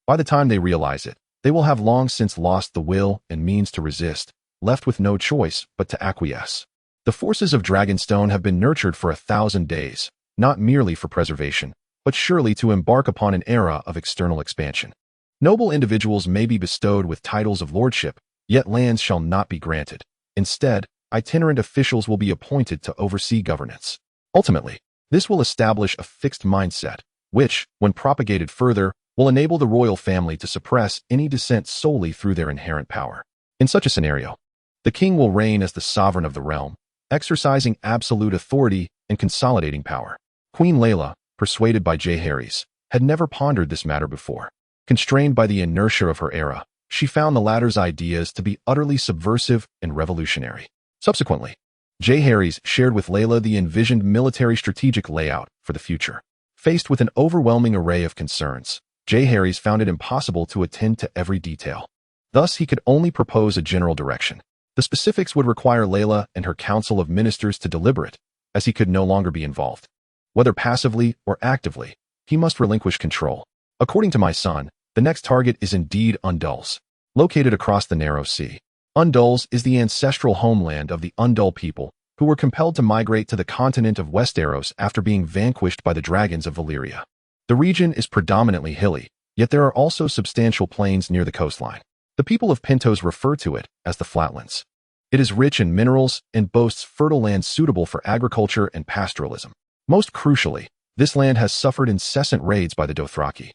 by the time they realize it, they will have long since lost the will and means to resist, left with no choice but to acquiesce. The forces of Dragonstone have been nurtured for 1,000 days, not merely for preservation, but surely to embark upon an era of external expansion. Noble individuals may be bestowed with titles of lordship, yet lands shall not be granted. Instead, itinerant officials will be appointed to oversee governance. Ultimately, this will establish a fixed mindset, which, when propagated further, will enable the royal family to suppress any dissent solely through their inherent power. In such a scenario, the king will reign as the sovereign of the realm, exercising absolute authority and consolidating power. Queen Layla, persuaded by Jeherys, had never pondered this matter before. Constrained by the inertia of her era, she found the latter's ideas to be utterly subversive and revolutionary. Subsequently, Jeherys shared with Layla the envisioned military strategic layout for the future. Faced with an overwhelming array of concerns, Jeherys found it impossible to attend to every detail. Thus, he could only propose a general direction. The specifics would require Layla and her council of ministers to deliberate, as he could no longer be involved. Whether passively or actively, he must relinquish control. According to my son, the next target is indeed Undulls, located across the Narrow Sea. Undulls is the ancestral homeland of the Undull people, who were compelled to migrate to the continent of Westeros after being vanquished by the dragons of Valyria. The region is predominantly hilly, yet there are also substantial plains near the coastline. The people of Pentos refer to it as the Flatlands. It is rich in minerals and boasts fertile land suitable for agriculture and pastoralism. Most crucially, this land has suffered incessant raids by the Dothraki,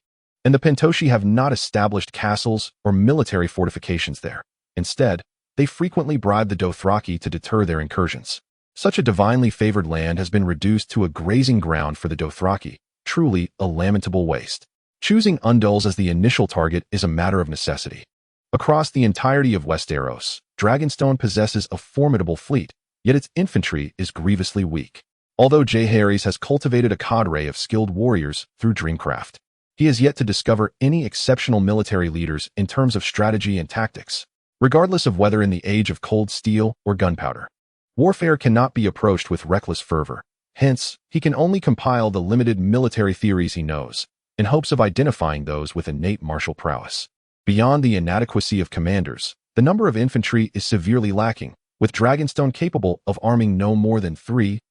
and the Pentoshi have not established castles or military fortifications there. Instead, they frequently bribe the Dothraki to deter their incursions. Such a divinely favored land has been reduced to a grazing ground for the Dothraki, truly a lamentable waste. Choosing Undulls as the initial target is a matter of necessity. Across the entirety of Westeros, Dragonstone possesses a formidable fleet, yet its infantry is grievously weak. Although Jeherys has cultivated a cadre of skilled warriors through Dreamcraft, he has yet to discover any exceptional military leaders in terms of strategy and tactics, regardless of whether in the age of cold steel or gunpowder. Warfare cannot be approached with reckless fervor. Hence, he can only compile the limited military theories he knows, in hopes of identifying those with innate martial prowess. Beyond the inadequacy of commanders, the number of infantry is severely lacking, with Dragonstone capable of arming no more than 3,000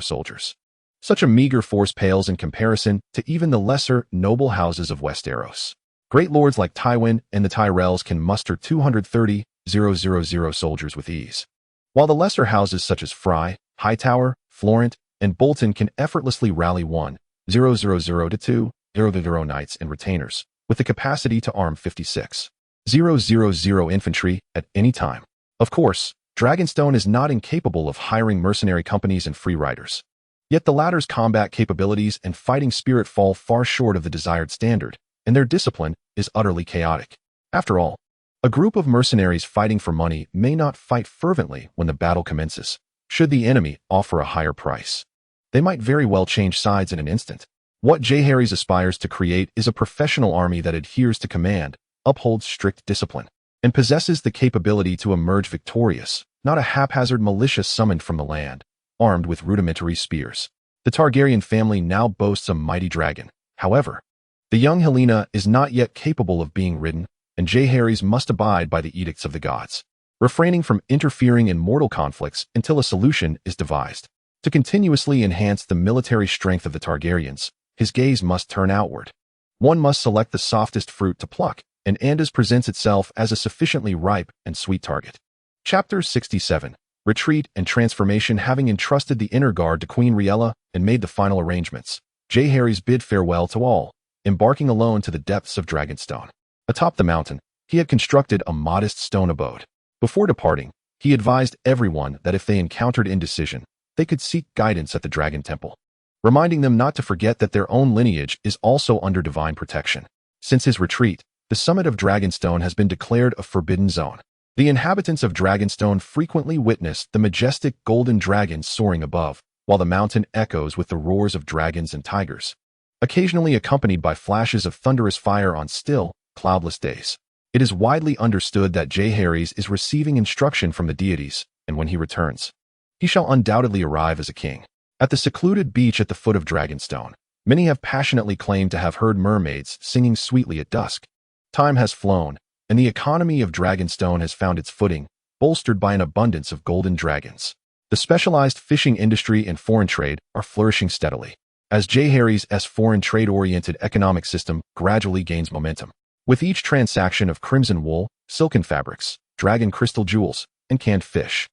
soldiers. Such a meager force pales in comparison to even the lesser noble houses of Westeros. Great lords like Tywin and the Tyrells can muster 230,000 soldiers with ease, while the lesser houses such as Frey, Hightower, Florent, and Bolton can effortlessly rally 1,000 to 2,000 knights and retainers, with the capacity to arm 56,000 infantry at any time. Of course, Dragonstone is not incapable of hiring mercenary companies and free riders. Yet the latter's combat capabilities and fighting spirit fall far short of the desired standard, and their discipline is utterly chaotic. After all, a group of mercenaries fighting for money may not fight fervently when the battle commences. Should the enemy offer a higher price, they might very well change sides in an instant. What Jeherys aspires to create is a professional army that adheres to command, upholds strict discipline, and possesses the capability to emerge victorious, not a haphazard militia summoned from the land, armed with rudimentary spears. The Targaryen family now boasts a mighty dragon. However, the young Helaena is not yet capable of being ridden, and Jeherys must abide by the edicts of the gods, refraining from interfering in mortal conflicts until a solution is devised. To continuously enhance the military strength of the Targaryens, his gaze must turn outward. One must select the softest fruit to pluck, and Andaz presents itself as a sufficiently ripe and sweet target. Chapter 67. Retreat and Transformation. Having entrusted the inner guard to Queen Rhaella and made the final arrangements, Jeherys bid farewell to all, embarking alone to the depths of Dragonstone. Atop the mountain, he had constructed a modest stone abode. Before departing, he advised everyone that if they encountered indecision, they could seek guidance at the Dragon Temple, reminding them not to forget that their own lineage is also under divine protection. Since his retreat, the summit of Dragonstone has been declared a forbidden zone. The inhabitants of Dragonstone frequently witness the majestic golden dragons soaring above, while the mountain echoes with the roars of dragons and tigers, occasionally accompanied by flashes of thunderous fire on still, cloudless days. It is widely understood that Jeherys is receiving instruction from the deities, and when he returns, he shall undoubtedly arrive as a king. At the secluded beach at the foot of Dragonstone, many have passionately claimed to have heard mermaids singing sweetly at dusk. Time has flown, and the economy of Dragonstone has found its footing, bolstered by an abundance of golden dragons. The specialized fishing industry and foreign trade are flourishing steadily, as Jeherys' foreign trade-oriented economic system gradually gains momentum. With each transaction of crimson wool, silken fabrics, dragon crystal jewels, and canned fish,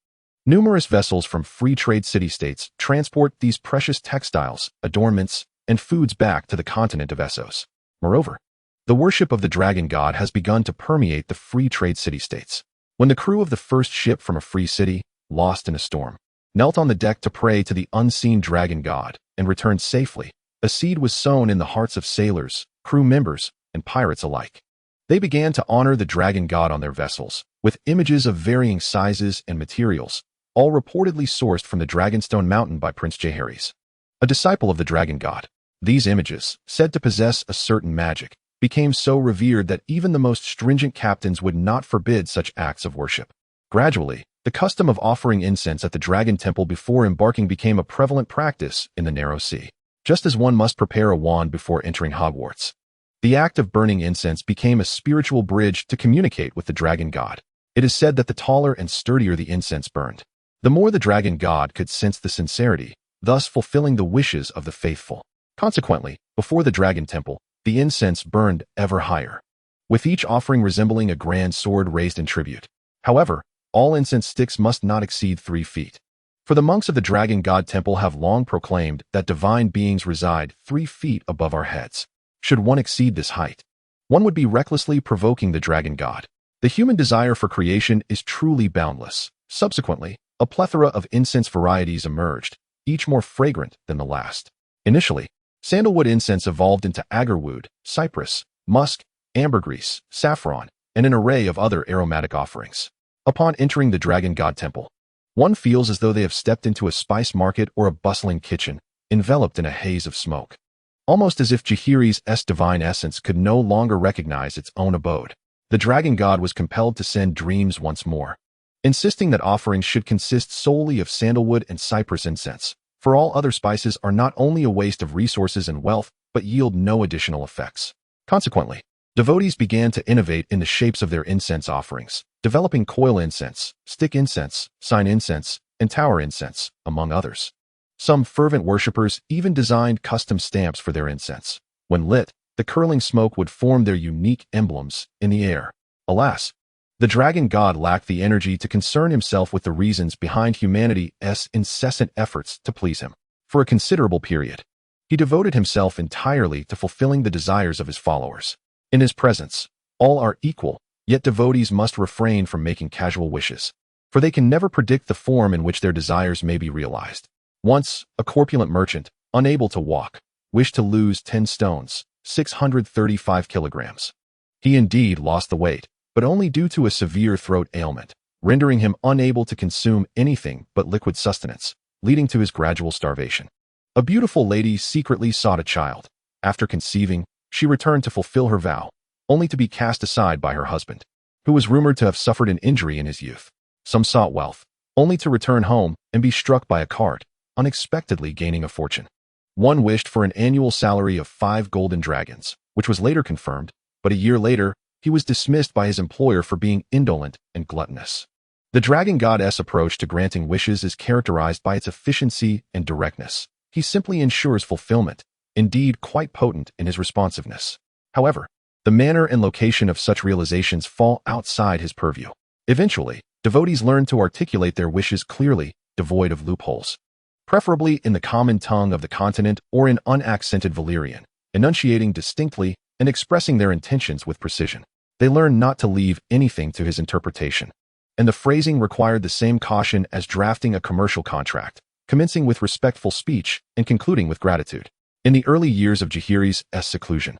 numerous vessels from free trade city-states transport these precious textiles, adornments, and foods back to the continent of Essos. Moreover, the worship of the dragon god has begun to permeate the free trade city-states. When the crew of the first ship from a free city, lost in a storm, knelt on the deck to pray to the unseen dragon god and returned safely, a seed was sown in the hearts of sailors, crew members, and pirates alike. They began to honor the dragon god on their vessels, with images of varying sizes and materials, all reportedly sourced from the Dragonstone Mountain by Prince Jeherys, a disciple of the dragon god. These images, said to possess a certain magic, became so revered that even the most stringent captains would not forbid such acts of worship. Gradually, the custom of offering incense at the Dragon Temple before embarking became a prevalent practice in the Narrow Sea, just as one must prepare a wand before entering Hogwarts. The act of burning incense became a spiritual bridge to communicate with the dragon god. It is said that the taller and sturdier the incense burned, the more the dragon god could sense the sincerity, thus fulfilling the wishes of the faithful. Consequently, before the Dragon Temple, the incense burned ever higher, with each offering resembling a grand sword raised in tribute. However, all incense sticks must not exceed 3 feet. For the monks of the Dragon God Temple have long proclaimed that divine beings reside 3 feet above our heads. Should one exceed this height, one would be recklessly provoking the dragon god. The human desire for creation is truly boundless. Subsequently, a plethora of incense varieties emerged, each more fragrant than the last. Initially, sandalwood incense evolved into agarwood, cypress, musk, ambergris, saffron, and an array of other aromatic offerings. Upon entering the Dragon God Temple, one feels as though they have stepped into a spice market or a bustling kitchen, enveloped in a haze of smoke. Almost as if Jeherys' divine essence could no longer recognize its own abode, the dragon god was compelled to send dreams once more, insisting that offerings should consist solely of sandalwood and cypress incense, for all other spices are not only a waste of resources and wealth, but yield no additional effects. Consequently, devotees began to innovate in the shapes of their incense offerings, developing coil incense, stick incense, sign incense, and tower incense, among others. Some fervent worshippers even designed custom stamps for their incense. When lit, the curling smoke would form their unique emblems in the air. Alas, the dragon god lacked the energy to concern himself with the reasons behind humanity's incessant efforts to please him. For a considerable period, he devoted himself entirely to fulfilling the desires of his followers. In his presence, all are equal, yet devotees must refrain from making casual wishes, for they can never predict the form in which their desires may be realized. Once, a corpulent merchant, unable to walk, wished to lose 10 stones, 635 kilograms. He indeed lost the weight, but only due to a severe throat ailment, rendering him unable to consume anything but liquid sustenance, leading to his gradual starvation. A beautiful lady secretly sought a child. After conceiving, she returned to fulfill her vow, only to be cast aside by her husband, who was rumored to have suffered an injury in his youth. Some sought wealth, only to return home and be struck by a cart, unexpectedly gaining a fortune. One wished for an annual salary of 5 golden dragons, which was later confirmed, but a year later, he was dismissed by his employer for being indolent and gluttonous. The dragon god's approach to granting wishes is characterized by its efficiency and directness. He simply ensures fulfillment, indeed quite potent in his responsiveness. However, the manner and location of such realizations fall outside his purview. Eventually, devotees learn to articulate their wishes clearly, devoid of loopholes, preferably in the common tongue of the continent or in unaccented Valyrian, enunciating distinctly and expressing their intentions with precision. They learn not to leave anything to his interpretation, and the phrasing required the same caution as drafting a commercial contract, commencing with respectful speech and concluding with gratitude. In the early years of Jeherys' seclusion,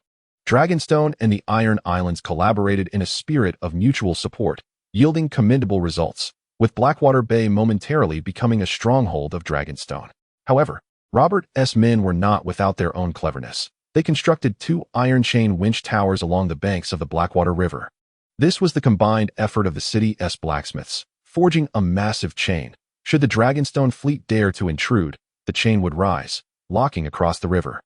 Dragonstone and the Iron Islands collaborated in a spirit of mutual support, yielding commendable results, with Blackwater Bay momentarily becoming a stronghold of Dragonstone. However, Robert's men were not without their own cleverness. They constructed 2 iron chain winch towers along the banks of the Blackwater River. This was the combined effort of the city's blacksmiths, forging a massive chain. Should the Dragonstone fleet dare to intrude, the chain would rise, locking across the river.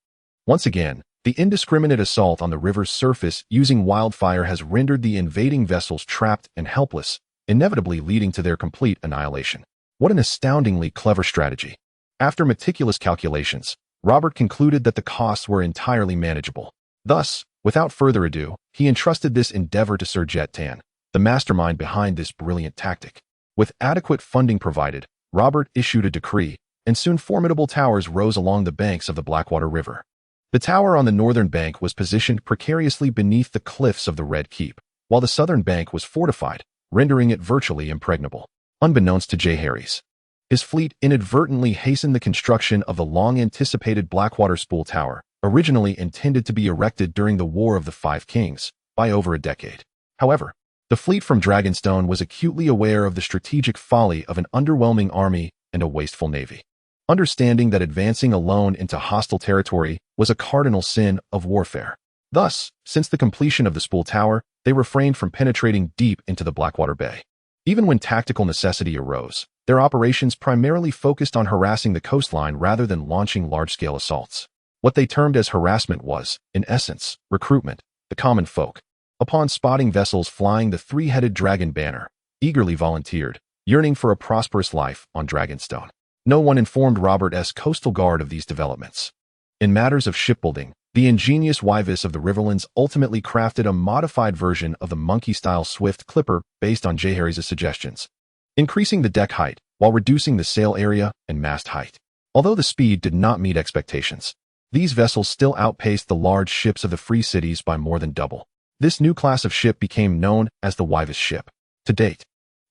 Once again, the indiscriminate assault on the river's surface using wildfire has rendered the invading vessels trapped and helpless, inevitably leading to their complete annihilation. What an astoundingly clever strategy. After meticulous calculations, Robert concluded that the costs were entirely manageable. Thus, without further ado, he entrusted this endeavor to Sir Jetan, the mastermind behind this brilliant tactic. With adequate funding provided, Robert issued a decree, and soon formidable towers rose along the banks of the Blackwater River. The tower on the northern bank was positioned precariously beneath the cliffs of the Red Keep, while the southern bank was fortified, rendering it virtually impregnable. Unbeknownst to Jeherys, his fleet inadvertently hastened the construction of the long-anticipated Blackwater Spool Tower, originally intended to be erected during the War of the Five Kings, by over a decade. However, the fleet from Dragonstone was acutely aware of the strategic folly of an underwhelming army and a wasteful navy. Understanding that advancing alone into hostile territory was a cardinal sin of warfare. Thus, since the completion of the Spool Tower, they refrained from penetrating deep into the Blackwater Bay. Even when tactical necessity arose, their operations primarily focused on harassing the coastline rather than launching large-scale assaults. What they termed as harassment was, in essence, recruitment. The common folk, upon spotting vessels flying the 3-headed dragon banner, eagerly volunteered, yearning for a prosperous life on Dragonstone. No one informed Robert's coastal guard of these developments. In matters of shipbuilding, the ingenious Wyvis of the Riverlands ultimately crafted a modified version of the monkey-style swift clipper based on Jeherys' suggestions, increasing the deck height while reducing the sail area and mast height. Although the speed did not meet expectations, these vessels still outpaced the large ships of the Free Cities by more than double. This new class of ship became known as the Wyvis ship. To date,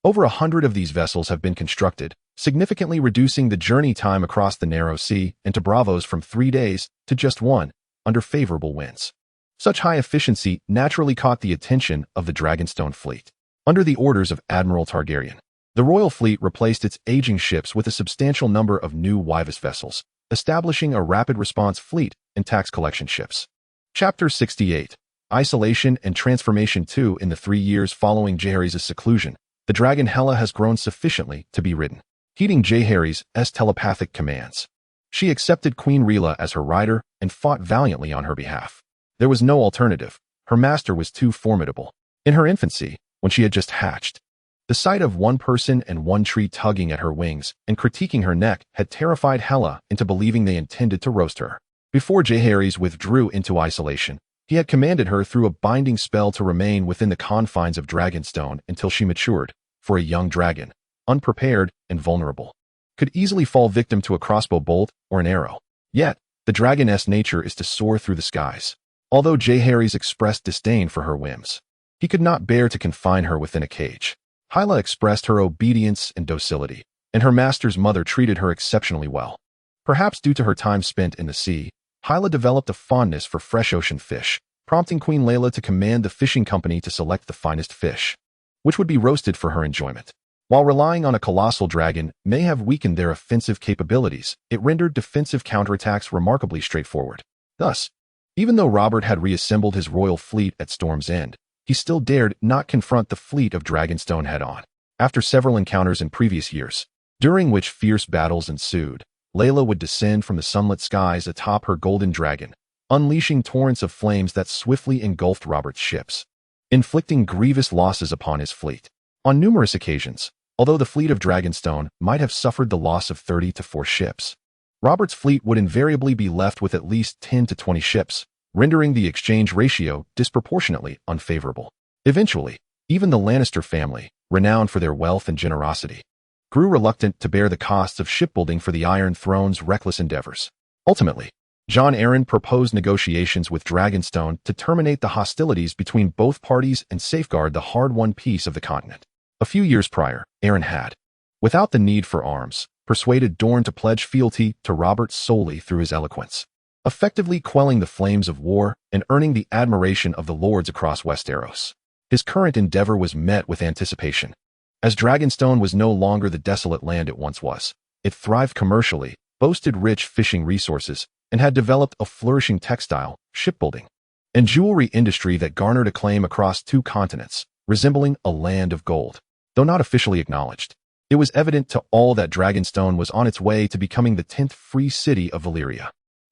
over 100 of these vessels have been constructed, significantly reducing the journey time across the narrow sea and to Bravos from 3 days to just 1, under favorable winds. Such high efficiency naturally caught the attention of the Dragonstone fleet. Under the orders of Admiral Targaryen, the royal fleet replaced its aging ships with a substantial number of new Wyvis vessels, establishing a rapid response fleet and tax collection ships. Chapter 68. Isolation and Transformation 2. In the 3 years following Jeherys' seclusion, the dragon Hela has grown sufficiently to be ridden. Heeding Jeherys' telepathic commands, she accepted Queen Rhaegar as her rider and fought valiantly on her behalf. There was no alternative. Her master was too formidable. In her infancy, when she had just hatched, the sight of one person and one tree tugging at her wings and critiquing her neck had terrified Hela into believing they intended to roast her. Before Jeherys withdrew into isolation, He had commanded her through a binding spell to remain within the confines of Dragonstone until she matured, for a young dragon, unprepared and vulnerable, could easily fall victim to a crossbow bolt or an arrow. Yet, the dragoness nature is to soar through the skies. Although Jeherys expressed disdain for her whims, he could not bear to confine her within a cage. Hyla expressed her obedience and docility, and her master's mother treated her exceptionally well. Perhaps due to her time spent in the sea, Hyla developed a fondness for fresh ocean fish, prompting Queen Layla to command the fishing company to select the finest fish, which would be roasted for her enjoyment. While relying on a colossal dragon may have weakened their offensive capabilities, it rendered defensive counterattacks remarkably straightforward. Thus, even though Robert had reassembled his royal fleet at Storm's End, he still dared not confront the fleet of Dragonstone head-on. After several encounters in previous years, during which fierce battles ensued, Layla would descend from the sunlit skies atop her golden dragon, unleashing torrents of flames that swiftly engulfed Robert's ships, inflicting grievous losses upon his fleet. On numerous occasions, although the fleet of Dragonstone might have suffered the loss of 30 to 4 ships, Robert's fleet would invariably be left with at least 10 to 20 ships, rendering the exchange ratio disproportionately unfavorable. Eventually, even the Lannister family, renowned for their wealth and generosity, grew reluctant to bear the costs of shipbuilding for the Iron Throne's reckless endeavors. Ultimately, Jon Arryn proposed negotiations with Dragonstone to terminate the hostilities between both parties and safeguard the hard-won peace of the continent. A few years prior, Arryn had, without the need for arms, persuaded Dorne to pledge fealty to Robert solely through his eloquence, effectively quelling the flames of war and earning the admiration of the lords across Westeros. His current endeavor was met with anticipation. As Dragonstone was no longer the desolate land it once was, it thrived commercially, boasted rich fishing resources, and had developed a flourishing textile, shipbuilding, and jewelry industry that garnered acclaim across 2 continents, resembling a land of gold. Though not officially acknowledged, it was evident to all that Dragonstone was on its way to becoming the 10th free city of Valyria.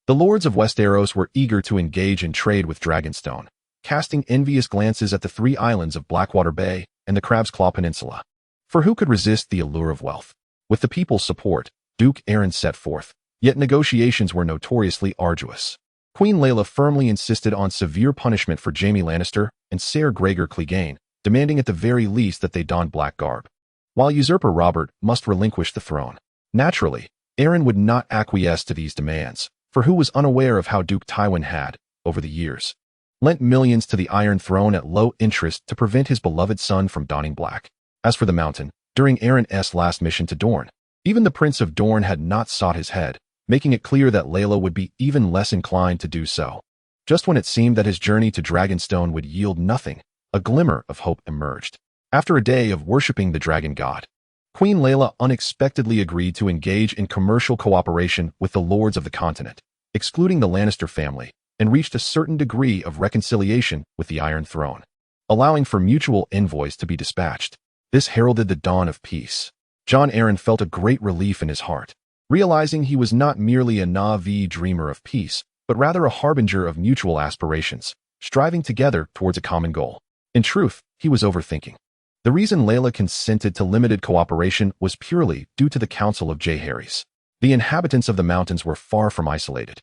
The lords of Westeros were eager to engage in trade with Dragonstone, casting envious glances at the 3 islands of Blackwater Bay and the Crab's Claw Peninsula. For who could resist the allure of wealth? With the people's support, Duke Arryn set forth, yet negotiations were notoriously arduous. Queen Layla firmly insisted on severe punishment for Jaime Lannister and Ser Gregor Clegane, demanding at the very least that they don black garb, while usurper Robert must relinquish the throne. Naturally, Arryn would not acquiesce to these demands, for who was unaware of how Duke Tywin had, over the years, lent millions to the Iron Throne at low interest to prevent his beloved son from donning black. As for the Mountain, during Arryn's last mission to Dorne, even the Prince of Dorne had not sought his head, making it clear that Layla would be even less inclined to do so. Just when it seemed that his journey to Dragonstone would yield nothing, a glimmer of hope emerged. After a day of worshipping the dragon god, Queen Layla unexpectedly agreed to engage in commercial cooperation with the lords of the continent, excluding the Lannister family, and reached a certain degree of reconciliation with the Iron Throne, allowing for mutual envoys to be dispatched. This heralded the dawn of peace. Jon Arryn felt a great relief in his heart, realizing he was not merely a Na'vi dreamer of peace, but rather a harbinger of mutual aspirations, striving together towards a common goal. In truth, he was overthinking. The reason Layla consented to limited cooperation was purely due to the counsel of Jeherys. The inhabitants of the mountains were far from isolated,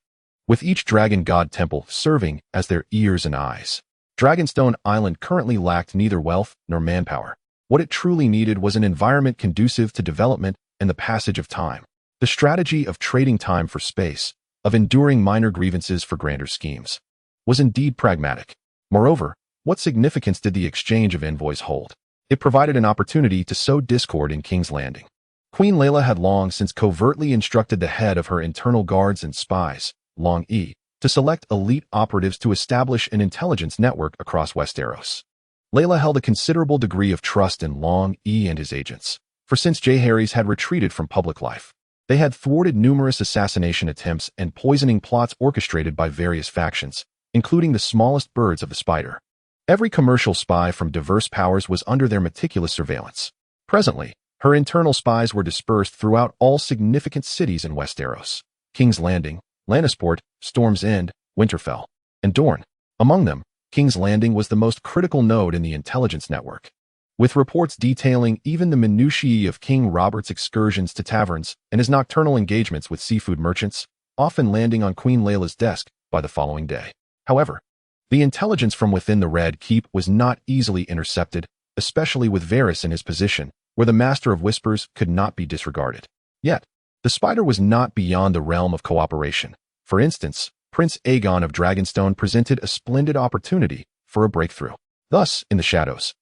with each dragon god temple serving as their ears and eyes. Dragonstone Island currently lacked neither wealth nor manpower. What it truly needed was an environment conducive to development and the passage of time. The strategy of trading time for space, of enduring minor grievances for grander schemes, was indeed pragmatic. Moreover, what significance did the exchange of envoys hold? It provided an opportunity to sow discord in King's Landing. Queen Layla had long since covertly instructed the head of her internal guards and spies, Long E, to select elite operatives to establish an intelligence network across Westeros. Layla held a considerable degree of trust in Long E and his agents, for since Jeherys had retreated from public life, they had thwarted numerous assassination attempts and poisoning plots orchestrated by various factions, including the smallest birds of the spider. Every commercial spy from diverse powers was under their meticulous surveillance. Presently, her internal spies were dispersed throughout all significant cities in Westeros: King's Landing, Lannisport, Storm's End, Winterfell, and Dorne. Among them, King's Landing was the most critical node in the intelligence network, with reports detailing even the minutiae of King Robert's excursions to taverns and his nocturnal engagements with seafood merchants, often landing on Queen Layla's desk by the following day. However, The intelligence from within the Red Keep was not easily intercepted, especially with Varys in his position, where the Master of Whispers could not be disregarded. Yet, the spider was not beyond the realm of cooperation. For instance, Prince Aegon of Dragonstone presented a splendid opportunity for a breakthrough. Thus, in the shadows,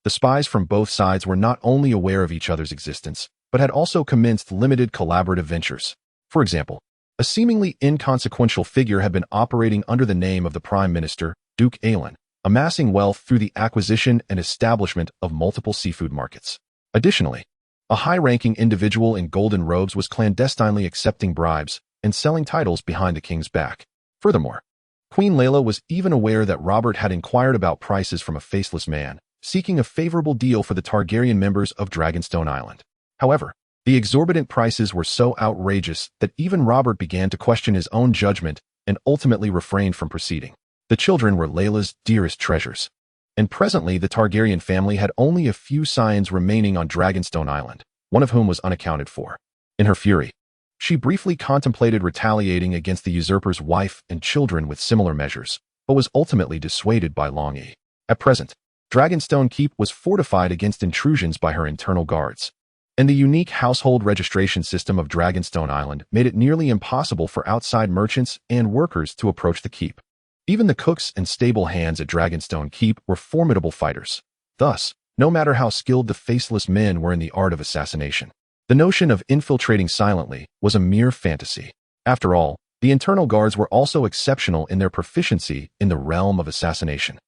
the spies from both sides were not only aware of each other's existence, but had also commenced limited collaborative ventures. For example, a seemingly inconsequential figure had been operating under the name of the Prime Minister, Duke Aelin, amassing wealth through the acquisition and establishment of multiple seafood markets. Additionally, a high-ranking individual in golden robes was clandestinely accepting bribes and selling titles behind the king's back. Furthermore, Queen Layla was even aware that Robert had inquired about prices from a faceless man, seeking a favorable deal for the Targaryen members of Dragonstone Island. However, the exorbitant prices were so outrageous that even Robert began to question his own judgment and ultimately refrained from proceeding. The children were Layla's dearest treasures, and presently the Targaryen family had only a few scions remaining on Dragonstone Island, one of whom was unaccounted for. In her fury, she briefly contemplated retaliating against the usurper's wife and children with similar measures, but was ultimately dissuaded by Long E. At present, Dragonstone Keep was fortified against intrusions by her internal guards, and the unique household registration system of Dragonstone Island made it nearly impossible for outside merchants and workers to approach the keep. Even the cooks and stable hands at Dragonstone Keep were formidable fighters. Thus, no matter how skilled the faceless men were in the art of assassination, the notion of infiltrating silently was a mere fantasy. After all, the internal guards were also exceptional in their proficiency in the realm of assassination.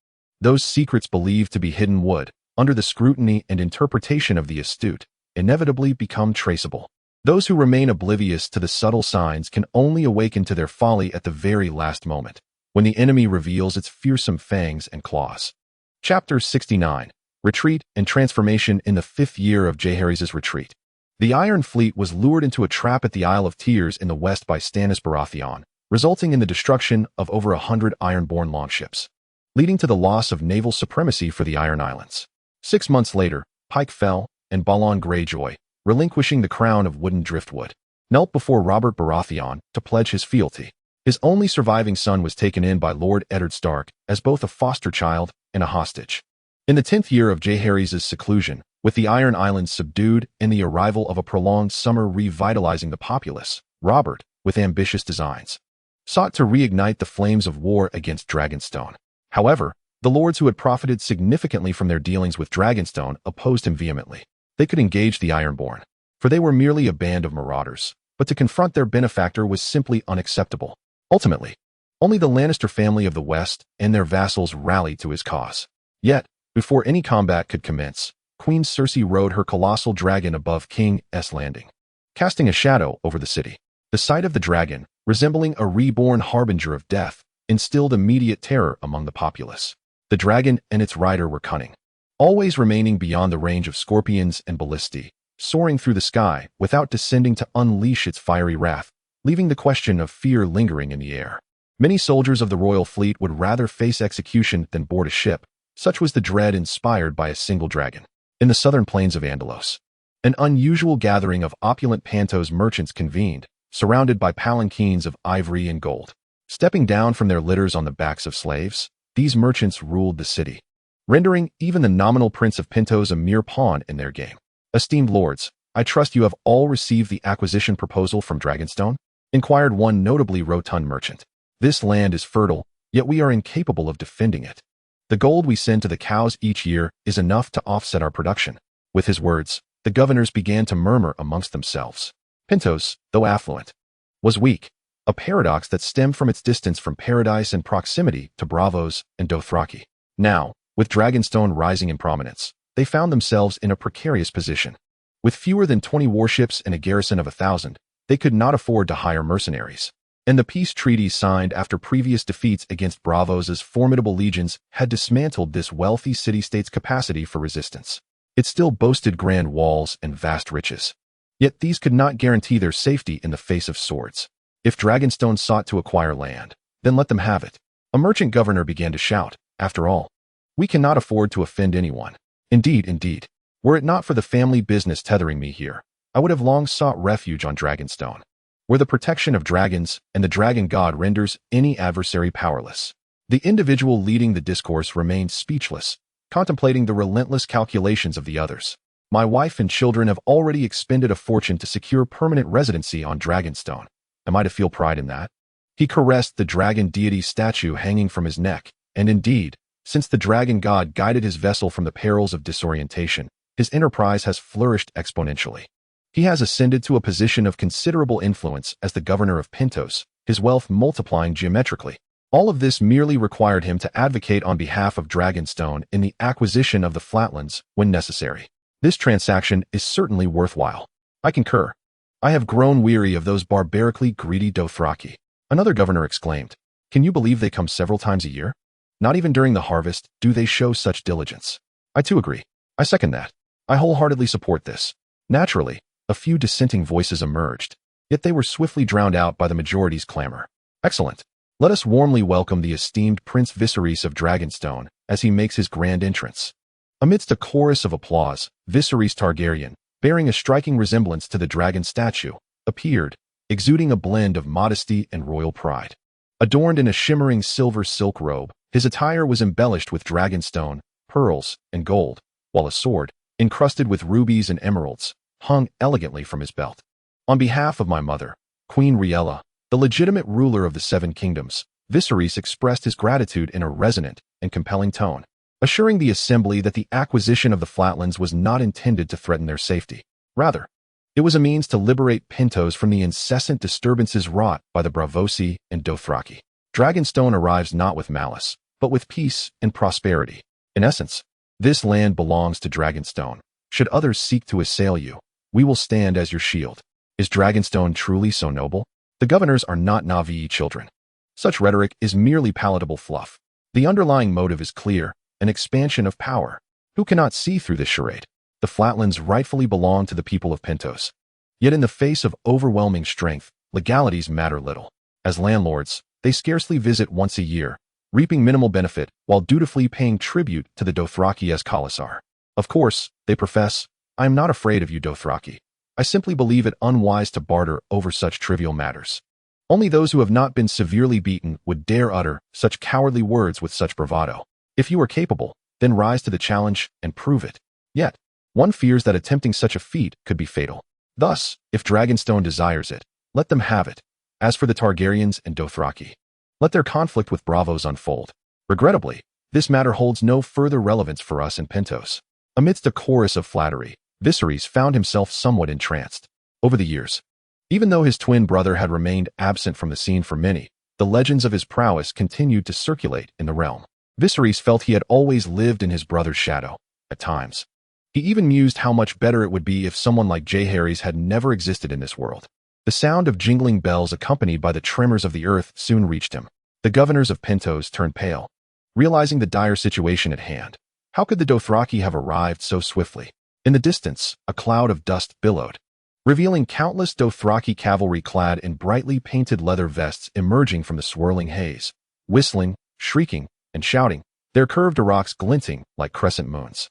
Those secrets believed to be hidden would, under the scrutiny and interpretation of the astute, inevitably become traceable. Those who remain oblivious to the subtle signs can only awaken to their folly at the very last moment, when the enemy reveals its fearsome fangs and claws. Chapter 69. Retreat and Transformation in the 5th year of Jeherys' retreat. The Iron Fleet was lured into a trap at the Isle of Tears in the west by Stannis Baratheon, resulting in the destruction of over 100 Ironborn longships, leading to the loss of naval supremacy for the Iron Islands. 6 months later, Pike fell, and Balon Greyjoy, relinquishing the crown of wooden driftwood, knelt before Robert Baratheon to pledge his fealty. His only surviving son was taken in by Lord Eddard Stark as both a foster child and a hostage. In the 10th year of Jeherys' seclusion, with the Iron Islands subdued and the arrival of a prolonged summer revitalizing the populace, Robert, with ambitious designs, sought to reignite the flames of war against Dragonstone. However, the lords who had profited significantly from their dealings with Dragonstone opposed him vehemently. They could engage the Ironborn, for they were merely a band of marauders, but to confront their benefactor was simply unacceptable. Ultimately, only the Lannister family of the West and their vassals rallied to his cause. Yet, before any combat could commence, Queen Cersei rode her colossal dragon above King's Landing, casting a shadow over the city. The sight of the dragon, resembling a reborn harbinger of death, instilled immediate terror among the populace. The dragon and its rider were cunning, always remaining beyond the range of scorpions and ballistae, soaring through the sky without descending to unleash its fiery wrath, leaving the question of fear lingering in the air. Many soldiers of the royal fleet would rather face execution than board a ship. Such was the dread inspired by a single dragon. In the southern plains of Andalos, an unusual gathering of opulent Pantos merchants convened, surrounded by palanquins of ivory and gold. Stepping down from their litters on the backs of slaves, these merchants ruled the city, rendering even the nominal Prince of Pentos a mere pawn in their game. Esteemed lords, I trust you have all received the acquisition proposal from Dragonstone? Inquired one notably rotund merchant. This land is fertile, yet we are incapable of defending it. The gold we send to the cows each year is enough to offset our production. With his words, the governors began to murmur amongst themselves. Pentos, though affluent, was weak, a paradox that stemmed from its distance from paradise and proximity to Braavos and Dothraki. Now, with Dragonstone rising in prominence, they found themselves in a precarious position. With fewer than 20 warships and a garrison of 1,000, they could not afford to hire mercenaries. And the peace treaties signed after previous defeats against Braavos' formidable legions had dismantled this wealthy city-state's capacity for resistance. It still boasted grand walls and vast riches. Yet these could not guarantee their safety in the face of swords. If Dragonstone sought to acquire land, then let them have it. A merchant governor began to shout, after all, we cannot afford to offend anyone. Indeed, were it not for the family business tethering me here, I would have long sought refuge on Dragonstone, where the protection of dragons and the dragon god renders any adversary powerless. The individual leading the discourse remained speechless, contemplating the relentless calculations of the others. My wife and children have already expended a fortune to secure permanent residency on Dragonstone. Am I to feel pride in that? He caressed the dragon deity statue hanging from his neck, and indeed, since the dragon god guided his vessel from the perils of disorientation, his enterprise has flourished exponentially. He has ascended to a position of considerable influence as the governor of Pentos, his wealth multiplying geometrically. All of this merely required him to advocate on behalf of Dragonstone in the acquisition of the Flatlands when necessary. This transaction is certainly worthwhile. I concur. I have grown weary of those barbarically greedy Dothraki. Another governor exclaimed. Can you believe they come several times a year? Not even during the harvest do they show such diligence. I too agree. I second that. I wholeheartedly support this. Naturally, a few dissenting voices emerged, yet they were swiftly drowned out by the majority's clamor. Excellent. Let us warmly welcome the esteemed Prince Viserys of Dragonstone as he makes his grand entrance. Amidst a chorus of applause, Jeherys Targaryen, bearing a striking resemblance to the dragon statue, appeared, exuding a blend of modesty and royal pride. Adorned in a shimmering silver silk robe, his attire was embellished with dragonstone, pearls, and gold, while a sword, encrusted with rubies and emeralds, hung elegantly from his belt. On behalf of my mother, Queen Rhaegar, the legitimate ruler of the Seven Kingdoms, Viserys expressed his gratitude in a resonant and compelling tone, assuring the assembly that the acquisition of the Flatlands was not intended to threaten their safety. Rather, it was a means to liberate Pentos from the incessant disturbances wrought by the Braavosi and Dothraki. Dragonstone arrives not with malice, but with peace and prosperity. In essence, this land belongs to Dragonstone. Should others seek to assail you, we will stand as your shield. Is Dragonstone truly so noble? The governors are not Na'vi children. Such rhetoric is merely palatable fluff. The underlying motive is clear, an expansion of power. Who cannot see through this charade? The Flatlands rightfully belong to the people of Pentos. Yet in the face of overwhelming strength, legalities matter little. As landlords, they scarcely visit once a year, reaping minimal benefit while dutifully paying tribute to the Dothraki as Khalasar. Of course, they profess, I am not afraid of you Dothraki. I simply believe it unwise to barter over such trivial matters. Only those who have not been severely beaten would dare utter such cowardly words with such bravado. If you are capable, then rise to the challenge and prove it. Yet, one fears that attempting such a feat could be fatal. Thus, if Dragonstone desires it, let them have it. As for the Targaryens and Dothraki, let their conflict with Braavos unfold. Regrettably, this matter holds no further relevance for us in Pentos. Amidst a chorus of flattery, Viserys found himself somewhat entranced. Over the years, even though his twin brother had remained absent from the scene for many, the legends of his prowess continued to circulate in the realm. Viserys felt he had always lived in his brother's shadow, at times. He even mused how much better it would be if someone like Jeherys had never existed in this world. The sound of jingling bells accompanied by the tremors of the earth soon reached him. The governors of Pentos turned pale, realizing the dire situation at hand. How could the Dothraki have arrived so swiftly? In the distance, a cloud of dust billowed, revealing countless Dothraki cavalry clad in brightly painted leather vests emerging from the swirling haze, whistling, shrieking, and shouting, their curved rocks glinting like crescent moons.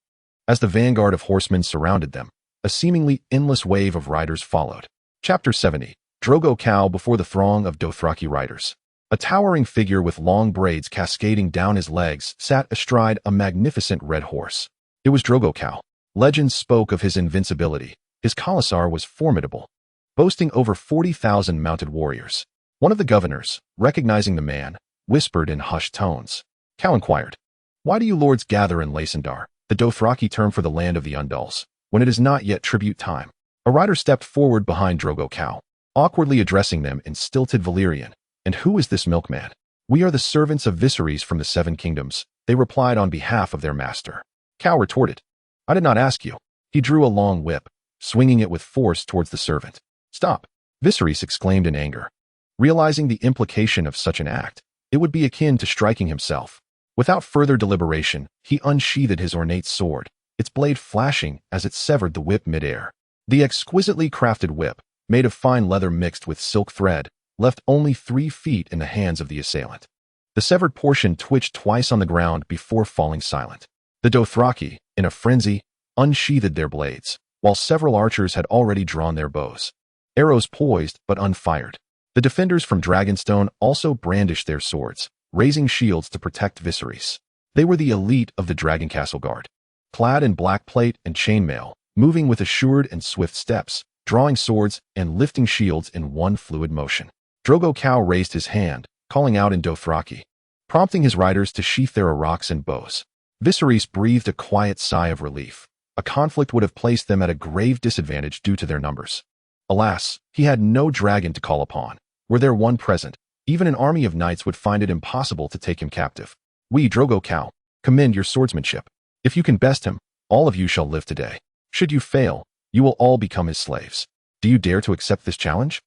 As the vanguard of horsemen surrounded them, a seemingly endless wave of riders followed. Chapter 70. Drogo Cow before the throng of Dothraki riders. A towering figure with long braids cascading down his legs sat astride a magnificent red horse. It was Drogo Cow. Legends spoke of his invincibility. His Khalasar was formidable, boasting over 40,000 mounted warriors. One of the governors, recognizing the man, whispered in hushed tones. Cow inquired, "Why do you lords gather in Lysandar, the Dothraki term for the land of the Undals, when it is not yet tribute time?" A rider stepped forward behind Drogo Cow, awkwardly addressing them in stilted Valyrian. "And who is this milkman?" "We are the servants of Viserys from the Seven Kingdoms," they replied on behalf of their master. Cow retorted, "I did not ask you." He drew a long whip, swinging it with force towards the servant. "Stop!" Viserys exclaimed in anger. Realizing the implication of such an act, it would be akin to striking himself. Without further deliberation, he unsheathed his ornate sword, its blade flashing as it severed the whip midair. The exquisitely crafted whip, made of fine leather mixed with silk thread, left only 3 feet in the hands of the assailant. The severed portion twitched twice on the ground before falling silent. The Dothraki, in a frenzy, unsheathed their blades, while several archers had already drawn their bows. Arrows poised but unfired. The defenders from Dragonstone also brandished their swords, raising shields to protect Viserys. They were the elite of the Dragon Castle Guard, clad in black plate and chainmail, moving with assured and swift steps, drawing swords and lifting shields in one fluid motion. Drogo Cao raised his hand, calling out in Dothraki, prompting his riders to sheath their arcs and bows. Viserys breathed a quiet sigh of relief. A conflict would have placed them at a grave disadvantage due to their numbers. Alas, he had no dragon to call upon. Were there one present, even an army of knights would find it impossible to take him captive. We, Drogo Cao, commend your swordsmanship. If you can best him, all of you shall live today. Should you fail, you will all become his slaves. Do you dare to accept this challenge?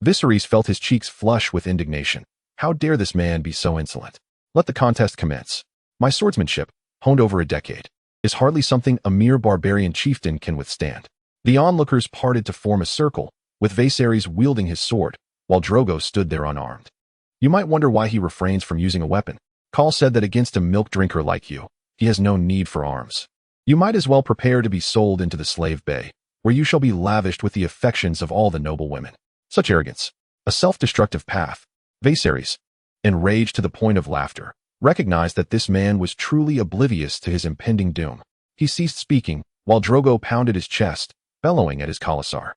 Viserys felt his cheeks flush with indignation. How dare this man be so insolent? Let the contest commence. My swordsmanship, honed over a decade, is hardly something a mere barbarian chieftain can withstand. The onlookers parted to form a circle, with Viserys wielding his sword, while Drogo stood there unarmed. You might wonder why he refrains from using a weapon. Khal said that against a milk drinker like you, he has no need for arms. You might as well prepare to be sold into the slave bay, where you shall be lavished with the affections of all the noble women. Such arrogance, a self-destructive path. Viserys, enraged to the point of laughter, recognized that this man was truly oblivious to his impending doom. He ceased speaking, while Drogo pounded his chest, bellowing at his khalasar.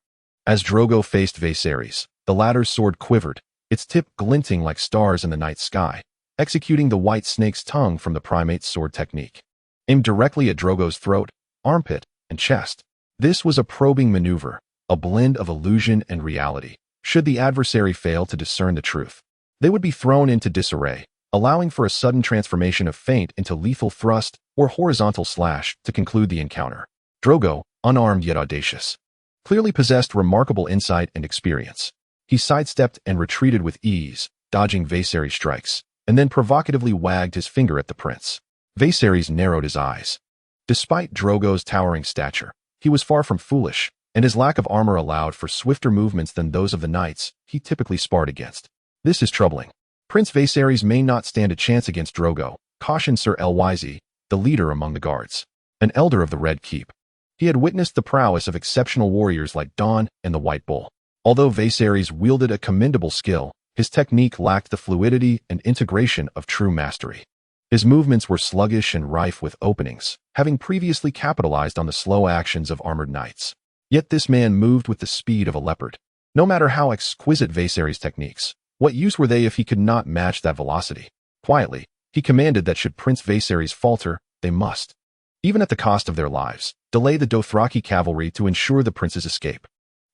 As Drogo faced Viserys, the latter's sword quivered, its tip glinting like stars in the night sky, executing the white snake's tongue from the primate's sword technique. Aimed directly at Drogo's throat, armpit, and chest. This was a probing maneuver, a blend of illusion and reality. Should the adversary fail to discern the truth, they would be thrown into disarray, allowing for a sudden transformation of feint into lethal thrust or horizontal slash to conclude the encounter. Drogo, unarmed yet audacious, clearly possessed remarkable insight and experience. He sidestepped and retreated with ease, dodging Viserys' strikes, and then provocatively wagged his finger at the prince. Viserys narrowed his eyes. Despite Drogo's towering stature, he was far from foolish, and his lack of armor allowed for swifter movements than those of the knights he typically sparred against. This is troubling. Prince Viserys may not stand a chance against Drogo, cautioned Sir Lyz, the leader among the guards, an elder of the Red Keep. He had witnessed the prowess of exceptional warriors like Dawn and the White Bull. Although Viserys wielded a commendable skill, his technique lacked the fluidity and integration of true mastery. His movements were sluggish and rife with openings, having previously capitalized on the slow actions of armored knights. Yet this man moved with the speed of a leopard. No matter how exquisite Viserys' techniques, what use were they if he could not match that velocity? Quietly, he commanded that should Prince Viserys falter, they must, even at the cost of their lives, delay the Dothraki cavalry to ensure the prince's escape.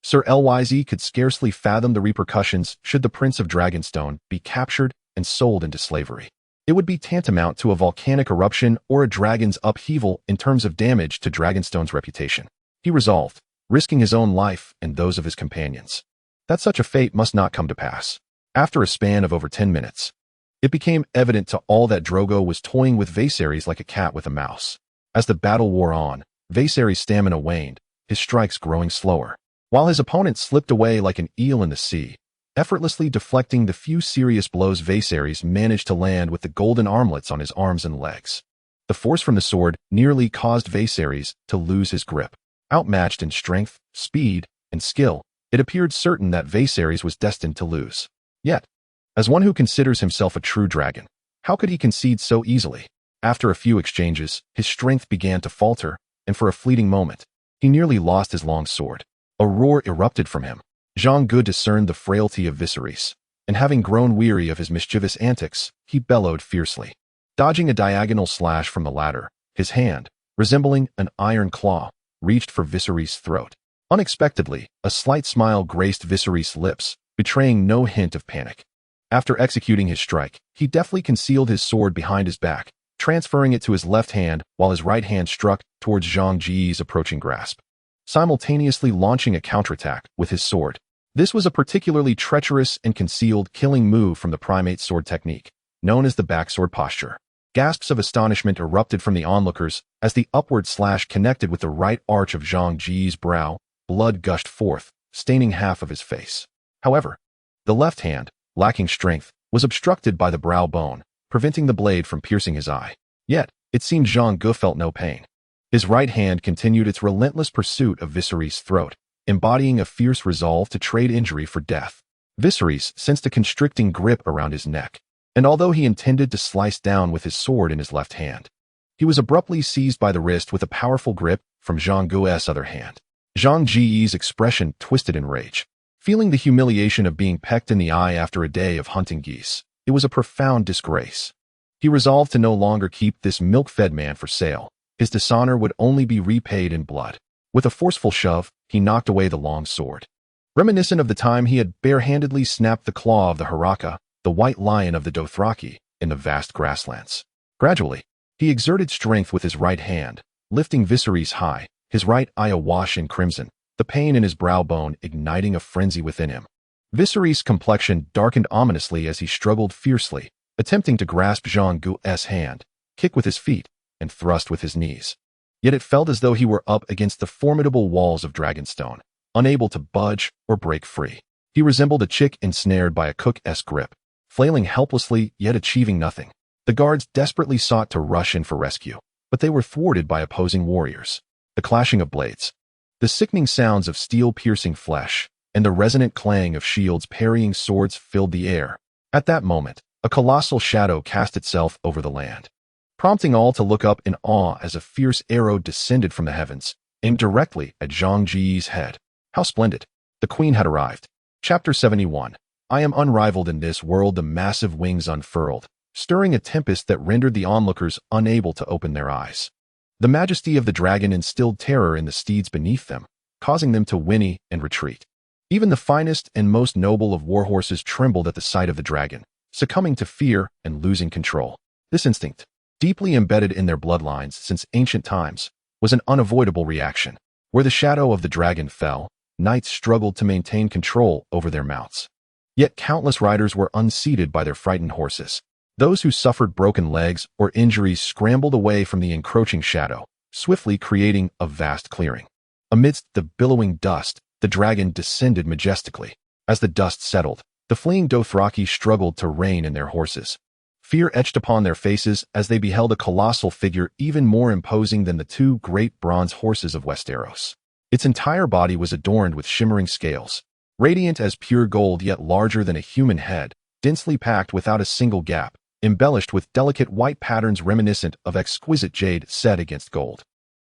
Sir Lyz could scarcely fathom the repercussions should the Prince of Dragonstone be captured and sold into slavery. It would be tantamount to a volcanic eruption or a dragon's upheaval in terms of damage to Dragonstone's reputation. He resolved, risking his own life and those of his companions, that such a fate must not come to pass. After a span of over 10 minutes, it became evident to all that Drogo was toying with Viserys like a cat with a mouse. As the battle wore on, Viserys' stamina waned, his strikes growing slower, while his opponent slipped away like an eel in the sea, effortlessly deflecting the few serious blows Viserys managed to land with the golden armlets on his arms and legs. The force from the sword nearly caused Viserys to lose his grip. Outmatched in strength, speed, and skill, it appeared certain that Viserys was destined to lose. Yet, as one who considers himself a true dragon, how could he concede so easily? After a few exchanges, his strength began to falter, and for a fleeting moment, he nearly lost his long sword. A roar erupted from him. Jean Gu discerned the frailty of Viserys, and having grown weary of his mischievous antics, he bellowed fiercely. Dodging a diagonal slash from the latter, his hand, resembling an iron claw, reached for Viserys' throat. Unexpectedly, a slight smile graced Viserys' lips, betraying no hint of panic. After executing his strike, he deftly concealed his sword behind his back, transferring it to his left hand while his right hand struck towards Zhang Ji's approaching grasp, simultaneously launching a counterattack with his sword. This was a particularly treacherous and concealed killing move from the primate's sword technique, known as the backsword posture. Gasps of astonishment erupted from the onlookers as the upward slash connected with the right arch of Zhang Ji's brow. Blood gushed forth, staining half of his face. However, the left hand, lacking strength, was obstructed by the brow bone, preventing the blade from piercing his eye. Yet, it seemed Jean Gu felt no pain. His right hand continued its relentless pursuit of Viserys' throat, embodying a fierce resolve to trade injury for death. Viserys sensed a constricting grip around his neck. and although he intended to slice down with his sword in his left hand, he was abruptly seized by the wrist with a powerful grip from Zhang Gui's other hand. Zhang Ji's expression twisted in rage. Feeling the humiliation of being pecked in the eye after a day of hunting geese, it was a profound disgrace. He resolved to no longer keep this milk-fed man for sale. His dishonor would only be repaid in blood. With a forceful shove, he knocked away the long sword. Reminiscent of the time he had barehandedly snapped the claw of the Haraka, the white lion of the Dothraki, in the vast grasslands. Gradually, he exerted strength with his right hand, lifting Viserys high, his right eye awash in crimson, the pain in his brow bone igniting a frenzy within him. Viserys' complexion darkened ominously as he struggled fiercely, attempting to grasp Zhang Gui's hand, kick with his feet, and thrust with his knees. Yet it felt as though he were up against the formidable walls of Dragonstone, unable to budge or break free. He resembled a chick ensnared by a cook-esque grip, flailing helplessly yet achieving nothing. The guards desperately sought to rush in for rescue, but they were thwarted by opposing warriors. The clashing of blades, the sickening sounds of steel-piercing flesh, and the resonant clang of shields parrying swords filled the air. At that moment, a colossal shadow cast itself over the land, prompting all to look up in awe as a fierce arrow descended from the heavens, aimed directly at Zhang Ji's head. How splendid! The queen had arrived. Chapter 71. I am unrivaled in this world. The massive wings unfurled, stirring a tempest that rendered the onlookers unable to open their eyes. The majesty of the dragon instilled terror in the steeds beneath them, causing them to whinny and retreat. Even the finest and most noble of warhorses trembled at the sight of the dragon, succumbing to fear and losing control. This instinct, deeply embedded in their bloodlines since ancient times, was an unavoidable reaction. Where the shadow of the dragon fell, knights struggled to maintain control over their mounts. Yet countless riders were unseated by their frightened horses. Those who suffered broken legs or injuries scrambled away from the encroaching shadow, swiftly creating a vast clearing. Amidst the billowing dust, the dragon descended majestically. As the dust settled, the fleeing Dothraki struggled to rein in their horses. Fear etched upon their faces as they beheld a colossal figure even more imposing than the two great bronze horses of Westeros. Its entire body was adorned with shimmering scales, radiant as pure gold yet larger than a human head, densely packed without a single gap, embellished with delicate white patterns reminiscent of exquisite jade set against gold.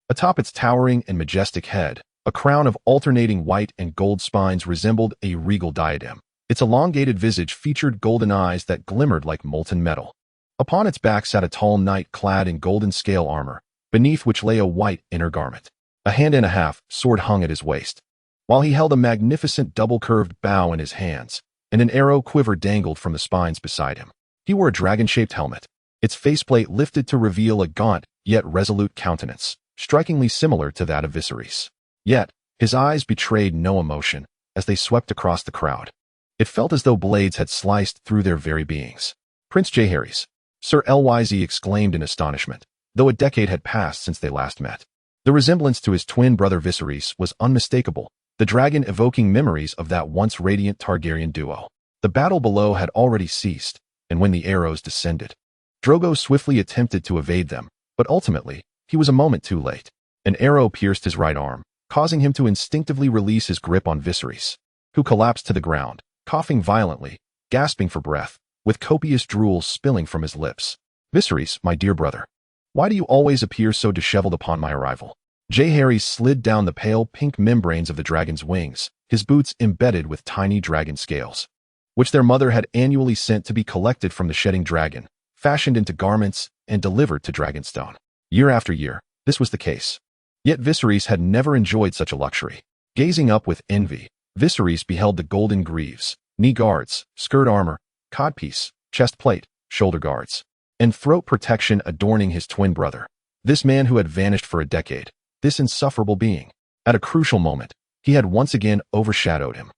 Atop its towering and majestic head, a crown of alternating white and gold spines resembled a regal diadem. Its elongated visage featured golden eyes that glimmered like molten metal. Upon its back sat a tall knight clad in golden scale armor, beneath which lay a white inner garment. A hand and a half sword hung at his waist, while he held a magnificent double-curved bow in his hands, and an arrow quiver dangled from the spines beside him. He wore a dragon-shaped helmet, its faceplate lifted to reveal a gaunt yet resolute countenance, strikingly similar to that of Viserys. Yet, his eyes betrayed no emotion as they swept across the crowd. It felt as though blades had sliced through their very beings. Prince Jeherys, Sir Lyz exclaimed in astonishment, though a decade had passed since they last met. The resemblance to his twin brother Viserys was unmistakable, the dragon evoking memories of that once radiant Targaryen duo. The battle below had already ceased, and when the arrows descended, Drogo swiftly attempted to evade them, but ultimately, he was a moment too late. An arrow pierced his right arm, causing him to instinctively release his grip on Viserys, who collapsed to the ground, coughing violently, gasping for breath, with copious drool spilling from his lips. Viserys, my dear brother, why do you always appear so disheveled upon my arrival? Jeherys slid down the pale pink membranes of the dragon's wings, his boots embedded with tiny dragon scales, which their mother had annually sent to be collected from the shedding dragon, fashioned into garments and delivered to Dragonstone. Year after year, this was the case. Yet Viserys had never enjoyed such a luxury. Gazing up with envy, Viserys beheld the golden greaves, knee guards, skirt armor, codpiece, chest plate, shoulder guards, and throat protection adorning his twin brother. This man who had vanished for a decade, this insufferable being. At a crucial moment, he had once again overshadowed him.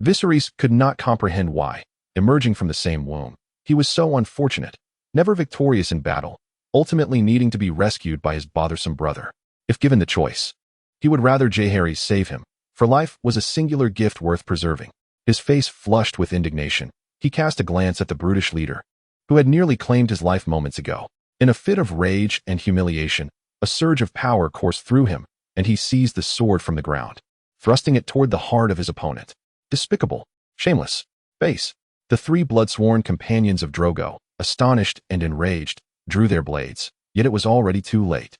Viserys could not comprehend why, emerging from the same womb, he was so unfortunate, never victorious in battle, ultimately needing to be rescued by his bothersome brother. If given the choice, he would rather Jeherys save him, for life was a singular gift worth preserving. His face flushed with indignation, he cast a glance at the brutish leader, who had nearly claimed his life moments ago. In a fit of rage and humiliation, a surge of power coursed through him, and he seized the sword from the ground, thrusting it toward the heart of his opponent. Despicable, shameless, base. The three blood-sworn companions of Drogo, astonished and enraged, drew their blades, yet it was already too late.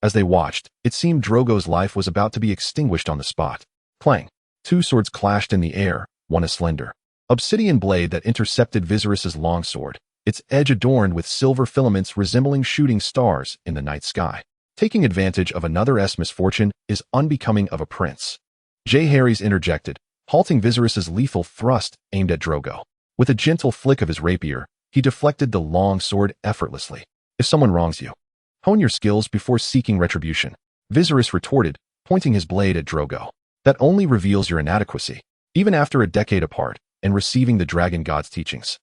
As they watched, it seemed Drogo's life was about to be extinguished on the spot. Clang! Two swords clashed in the air, one a slender obsidian blade that intercepted Viserys' longsword, its edge adorned with silver filaments resembling shooting stars in the night sky. Taking advantage of another's misfortune is unbecoming of a prince. Jeherys interjected, halting Viserys' lethal thrust aimed at Drogo. With a gentle flick of his rapier, he deflected the long sword effortlessly. If someone wrongs you, hone your skills before seeking retribution, Viserys retorted, pointing his blade at Drogo. That only reveals your inadequacy, even after a decade apart and receiving the dragon god's teachings.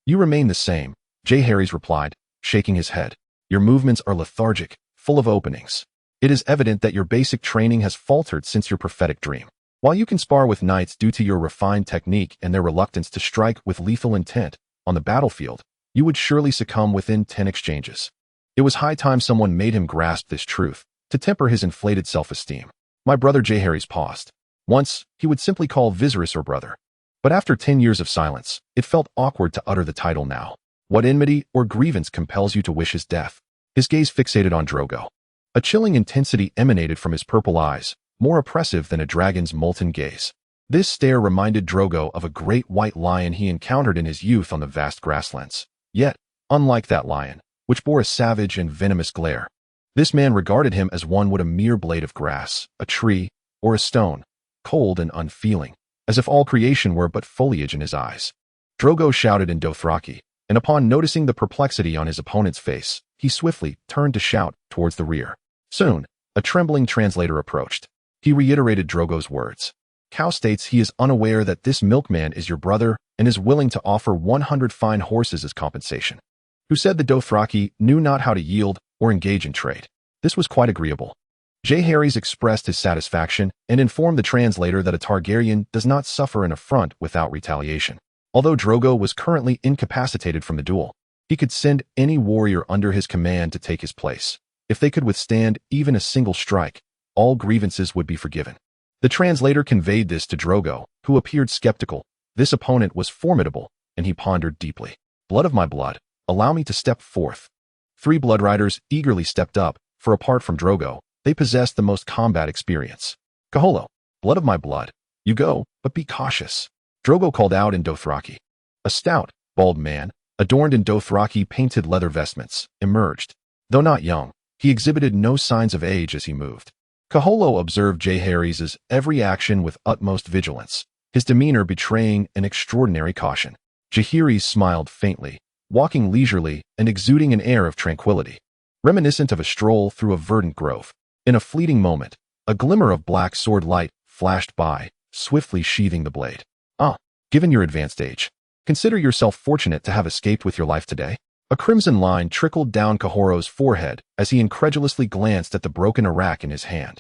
You remain the same, Jeherys replied, shaking his head. Your movements are lethargic, full of openings. It is evident that your basic training has faltered since your prophetic dream. While you can spar with knights due to your refined technique and their reluctance to strike with lethal intent on the battlefield, you would surely succumb within 10 exchanges. It was high time someone made him grasp this truth, to temper his inflated self-esteem. My brother Jeherys paused. Once, he would simply call Viserys or brother. But after 10 years of silence, it felt awkward to utter the title now. What enmity or grievance compels you to wish his death? His gaze fixated on Drogo. A chilling intensity emanated from his purple eyes, more oppressive than a dragon's molten gaze. This stare reminded Drogo of a great white lion he encountered in his youth on the vast grasslands. Yet, unlike that lion, which bore a savage and venomous glare, this man regarded him as one would a mere blade of grass, a tree, or a stone, cold and unfeeling, as if all creation were but foliage in his eyes. Drogo shouted in Dothraki, and upon noticing the perplexity on his opponent's face, he swiftly turned to shout towards the rear. Soon, a trembling translator approached. He reiterated Drogo's words. Cal states he is unaware that this milkman is your brother and is willing to offer 100 fine horses as compensation. Who said the Dothraki knew not how to yield or engage in trade. This was quite agreeable. Jeherys expressed his satisfaction and informed the translator that a Targaryen does not suffer an affront without retaliation. Although Drogo was currently incapacitated from the duel, he could send any warrior under his command to take his place. If they could withstand even a single strike, all grievances would be forgiven. The translator conveyed this to Drogo, who appeared skeptical. This opponent was formidable, and he pondered deeply. Blood of my blood, allow me to step forth. 3 blood riders eagerly stepped up, for apart from Drogo, they possessed the most combat experience. Kaholo, blood of my blood, you go, but be cautious. Drogo called out in Dothraki. A stout, bald man, adorned in Dothraki painted leather vestments, emerged. Though not young, he exhibited no signs of age as he moved. Kaholo observed Jeherys' every action with utmost vigilance, his demeanor betraying an extraordinary caution. Jeherys smiled faintly, walking leisurely and exuding an air of tranquility, reminiscent of a stroll through a verdant grove. In a fleeting moment, a glimmer of black sword light flashed by, swiftly sheathing the blade. Given your advanced age, consider yourself fortunate to have escaped with your life today. A crimson line trickled down Kahoro's forehead as he incredulously glanced at the broken arak in his hand.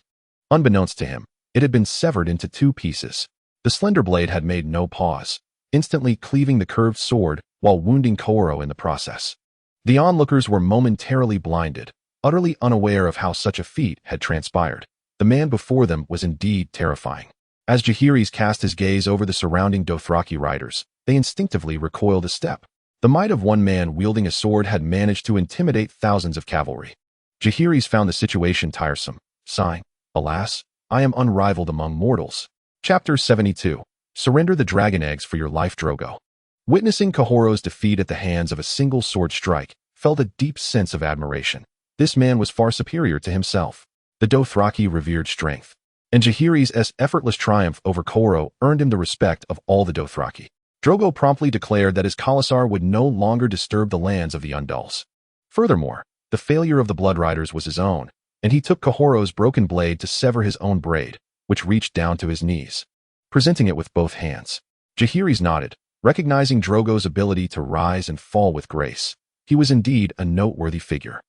Unbeknownst to him, it had been severed into 2 pieces. The slender blade had made no pause, instantly cleaving the curved sword while wounding Kahoro in the process. The onlookers were momentarily blinded, utterly unaware of how such a feat had transpired. The man before them was indeed terrifying. As Jeherys cast his gaze over the surrounding Dothraki riders, they instinctively recoiled a step. The might of one man wielding a sword had managed to intimidate thousands of cavalry. Jeherys found the situation tiresome, sighing, Alas, I am unrivaled among mortals. Chapter 72. Surrender the dragon eggs for your life, Drogo. Witnessing Kahoro's defeat at the hands of a single sword strike felt a deep sense of admiration. This man was far superior to himself. The Dothraki revered strength, and Jeherys' effortless triumph over Kahoro earned him the respect of all the Dothraki. Drogo promptly declared that his Khalasar would no longer disturb the lands of the Undals. Furthermore, the failure of the Blood Riders was his own, and he took Kahoro's broken blade to sever his own braid, which reached down to his knees, presenting it with both hands. Jeherys nodded, recognizing Drogo's ability to rise and fall with grace. He was indeed a noteworthy figure.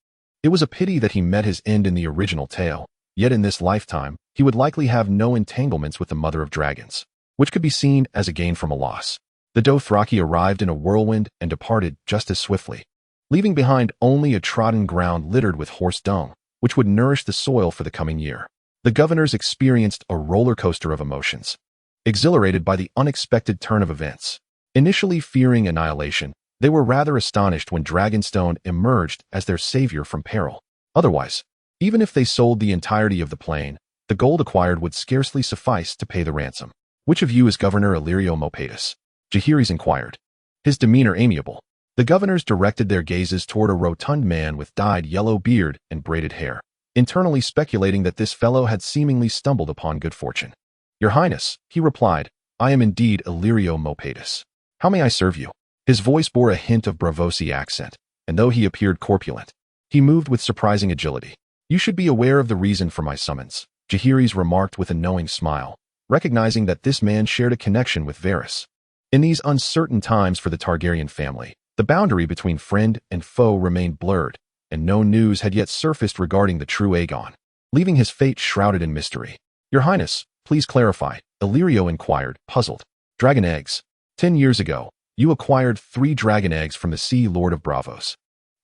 It was a pity that he met his end in the original tale, yet in this lifetime, he would likely have no entanglements with the Mother of Dragons, which could be seen as a gain from a loss. The Dothraki arrived in a whirlwind and departed just as swiftly, leaving behind only a trodden ground littered with horse dung, which would nourish the soil for the coming year. The governors experienced a roller coaster of emotions. Exhilarated by the unexpected turn of events, initially fearing annihilation, They were rather astonished when Dragonstone emerged as their savior from peril. Otherwise, even if they sold the entirety of the plain, the gold acquired would scarcely suffice to pay the ransom. "Which of you is Governor Illyrio Mopatus?" Jeherys inquired, his demeanor amiable. The governors directed their gazes toward a rotund man with dyed yellow beard and braided hair, internally speculating that this fellow had seemingly stumbled upon good fortune. "Your Highness," he replied, "I am indeed Illyrio Mopatus. How may I serve you?" His voice bore a hint of Braavosi accent, and though he appeared corpulent, he moved with surprising agility. "You should be aware of the reason for my summons," Jeherys remarked with a knowing smile, recognizing that this man shared a connection with Varys. In these uncertain times for the Targaryen family, the boundary between friend and foe remained blurred, and no news had yet surfaced regarding the true Aegon, leaving his fate shrouded in mystery. "Your Highness, please clarify," Illyrio inquired, puzzled. "Dragon eggs. 10 years ago, you acquired 3 dragon eggs from the Sea Lord of Braavos.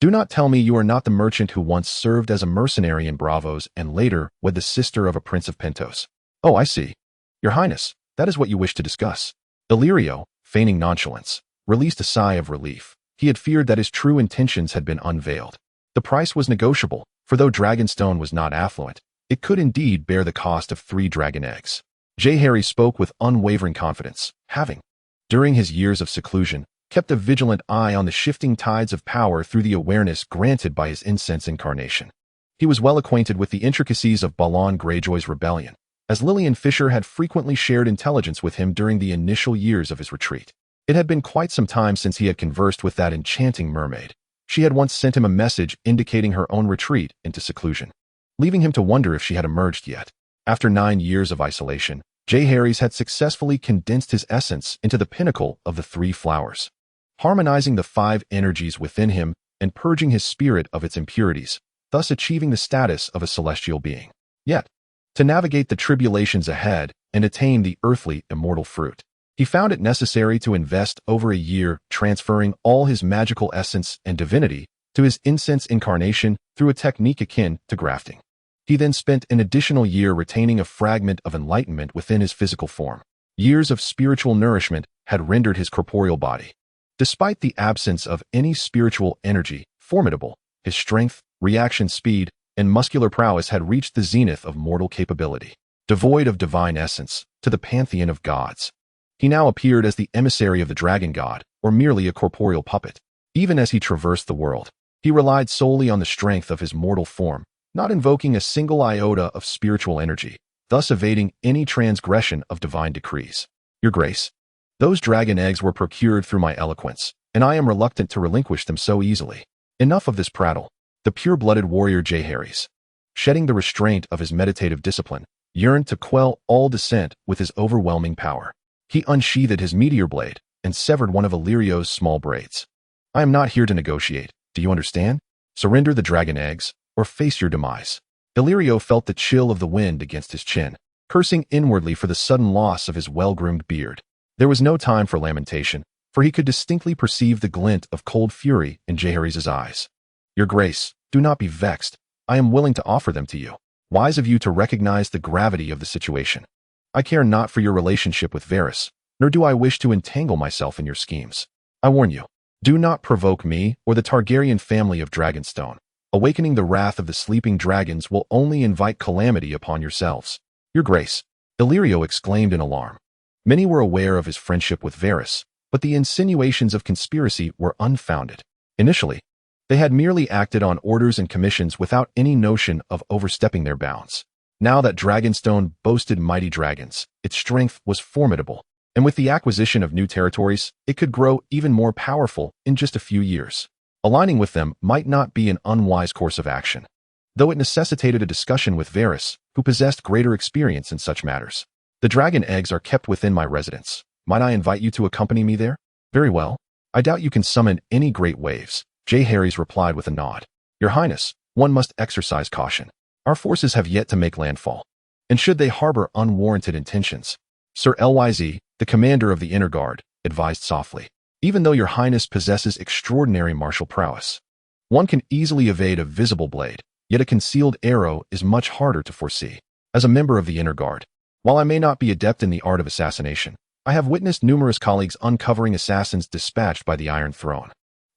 Do not tell me you are not the merchant who once served as a mercenary in Braavos and later wed the sister of a prince of Pentos." "Oh, I see. Your Highness, that is what you wish to discuss." Illyrio, feigning nonchalance, released a sigh of relief. He had feared that his true intentions had been unveiled. The price was negotiable, for though Dragonstone was not affluent, it could indeed bear the cost of 3 dragon eggs. Jeherys spoke with unwavering confidence, having, during his years of seclusion, kept a vigilant eye on the shifting tides of power through the awareness granted by his incense incarnation. He was well acquainted with the intricacies of Balon Greyjoy's rebellion, as Lillian Fisher had frequently shared intelligence with him during the initial years of his retreat. It had been quite some time since he had conversed with that enchanting mermaid. She had once sent him a message indicating her own retreat into seclusion, leaving him to wonder if she had emerged yet. After 9 years of isolation, Jeherys had successfully condensed his essence into the pinnacle of the 3 flowers, harmonizing the 5 energies within him and purging his spirit of its impurities, thus achieving the status of a celestial being. Yet, to navigate the tribulations ahead and attain the earthly immortal fruit, he found it necessary to invest over a year transferring all his magical essence and divinity to his incense incarnation through a technique akin to grafting. He then spent an additional year retaining a fragment of enlightenment within his physical form. Years of spiritual nourishment had rendered his corporeal body, despite the absence of any spiritual energy, formidable. His strength, reaction speed, and muscular prowess had reached the zenith of mortal capability. Devoid of divine essence, to the pantheon of gods, he now appeared as the emissary of the dragon god, or merely a corporeal puppet. Even as he traversed the world, he relied solely on the strength of his mortal form, not invoking a single iota of spiritual energy, thus evading any transgression of divine decrees. "Your Grace, those dragon eggs were procured through my eloquence, and I am reluctant to relinquish them so easily." Enough of this prattle. The pure-blooded warrior Jeherys, shedding the restraint of his meditative discipline, yearned to quell all dissent with his overwhelming power. He unsheathed his meteor blade and severed one of Illyrio's small braids. "I am not here to negotiate, do you understand? Surrender the dragon eggs, or face your demise." Illyrio felt the chill of the wind against his chin, cursing inwardly for the sudden loss of his well-groomed beard. There was no time for lamentation, for he could distinctly perceive the glint of cold fury in Jeherys' eyes. "Your Grace, do not be vexed. I am willing to offer them to you. Wise of you to recognize the gravity of the situation. I care not for your relationship with Varys, nor do I wish to entangle myself in your schemes. I warn you, do not provoke me or the Targaryen family of Dragonstone. Awakening the wrath of the sleeping dragons will only invite calamity upon yourselves." "Your Grace," Illyrio exclaimed in alarm. Many were aware of his friendship with Varys, but the insinuations of conspiracy were unfounded. Initially, they had merely acted on orders and commissions without any notion of overstepping their bounds. Now that Dragonstone boasted mighty dragons, its strength was formidable, and with the acquisition of new territories, it could grow even more powerful in just a few years. Aligning with them might not be an unwise course of action, though it necessitated a discussion with Varys, who possessed greater experience in such matters. "The dragon eggs are kept within my residence. Might I invite you to accompany me there?" "Very well. I doubt you can summon any great waves," Jeherys replied with a nod. "Your Highness, one must exercise caution. Our forces have yet to make landfall, and should they harbor unwarranted intentions." Sir Lyz, the commander of the inner guard, advised softly. "Even though your Highness possesses extraordinary martial prowess, one can easily evade a visible blade, yet a concealed arrow is much harder to foresee. As a member of the inner guard, while I may not be adept in the art of assassination, I have witnessed numerous colleagues uncovering assassins dispatched by the Iron Throne.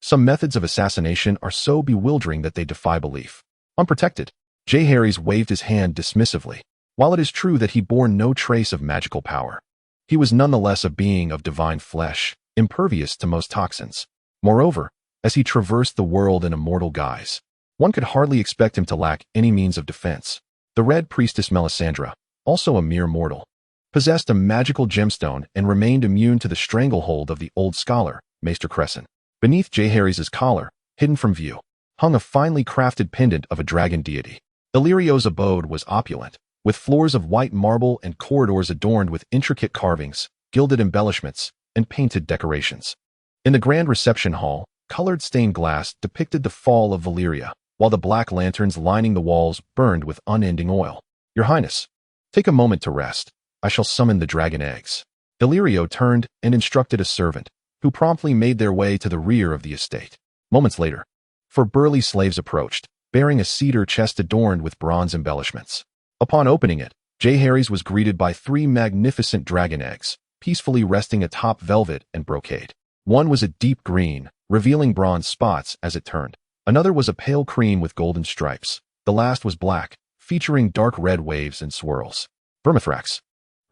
Some methods of assassination are so bewildering that they defy belief. Unprotected, Jeherys waved his hand dismissively. While it is true that he bore no trace of magical power, he was nonetheless a being of divine flesh, impervious to most toxins. Moreover, as he traversed the world in a mortal guise, one could hardly expect him to lack any means of defense. The Red Priestess Melisandre, also a mere mortal, possessed a magical gemstone and remained immune to the stranglehold of the old scholar, Maester Crescent. Beneath Jeherys' collar, hidden from view, hung a finely crafted pendant of a dragon deity. Illyrio's abode was opulent, with floors of white marble and corridors adorned with intricate carvings, gilded embellishments, and painted decorations. In the grand reception hall, colored stained glass depicted the fall of Valyria, while the black lanterns lining the walls burned with unending oil. Your Highness, take a moment to rest. I shall summon the dragon eggs. Illyrio turned and instructed a servant, who promptly made their way to the rear of the estate. Moments later, four burly slaves approached, bearing a cedar chest adorned with bronze embellishments. Upon opening it, Jeherys was greeted by 3 magnificent dragon eggs, peacefully resting atop velvet and brocade. One was a deep green, revealing bronze spots as it turned. Another was a pale cream with golden stripes. The last was black, featuring dark red waves and swirls. Vermithrax,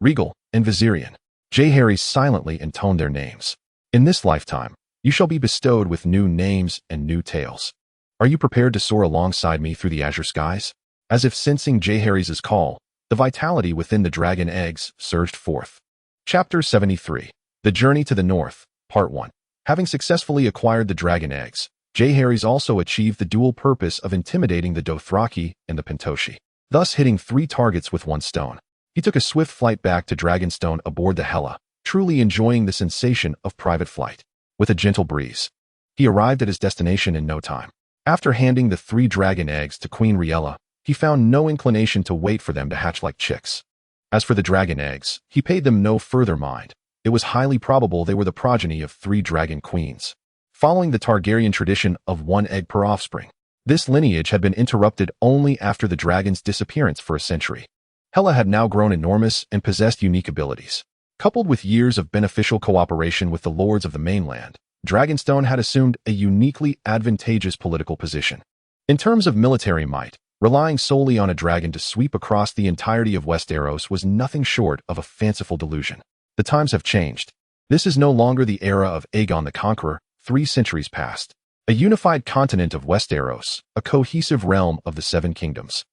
Rhaegar, and Viserion. Jeherys silently intoned their names. In this lifetime, you shall be bestowed with new names and new tales. Are you prepared to soar alongside me through the azure skies? As if sensing Jeherys' call, the vitality within the dragon eggs surged forth. Chapter 73. The Journey to the North, Part 1. Having successfully acquired the dragon eggs, Jeherys also achieved the dual purpose of intimidating the Dothraki and the Pentoshi, thus hitting 3 targets with 1 stone. He took a swift flight back to Dragonstone aboard the Hela, truly enjoying the sensation of private flight. With a gentle breeze, he arrived at his destination in no time. After handing the 3 dragon eggs to Queen Rhaella, he found no inclination to wait for them to hatch like chicks. As for the dragon eggs, he paid them no further mind. It was highly probable they were the progeny of 3 dragon queens. Following the Targaryen tradition of 1 egg per offspring, this lineage had been interrupted only after the dragon's disappearance for a century. Hela had now grown enormous and possessed unique abilities. Coupled with years of beneficial cooperation with the lords of the mainland, Dragonstone had assumed a uniquely advantageous political position. In terms of military might, relying solely on a dragon to sweep across the entirety of Westeros was nothing short of a fanciful delusion. The times have changed. This is no longer the era of Aegon the Conqueror, 3 centuries past. A unified continent of Westeros, a cohesive realm of the 7 kingdoms,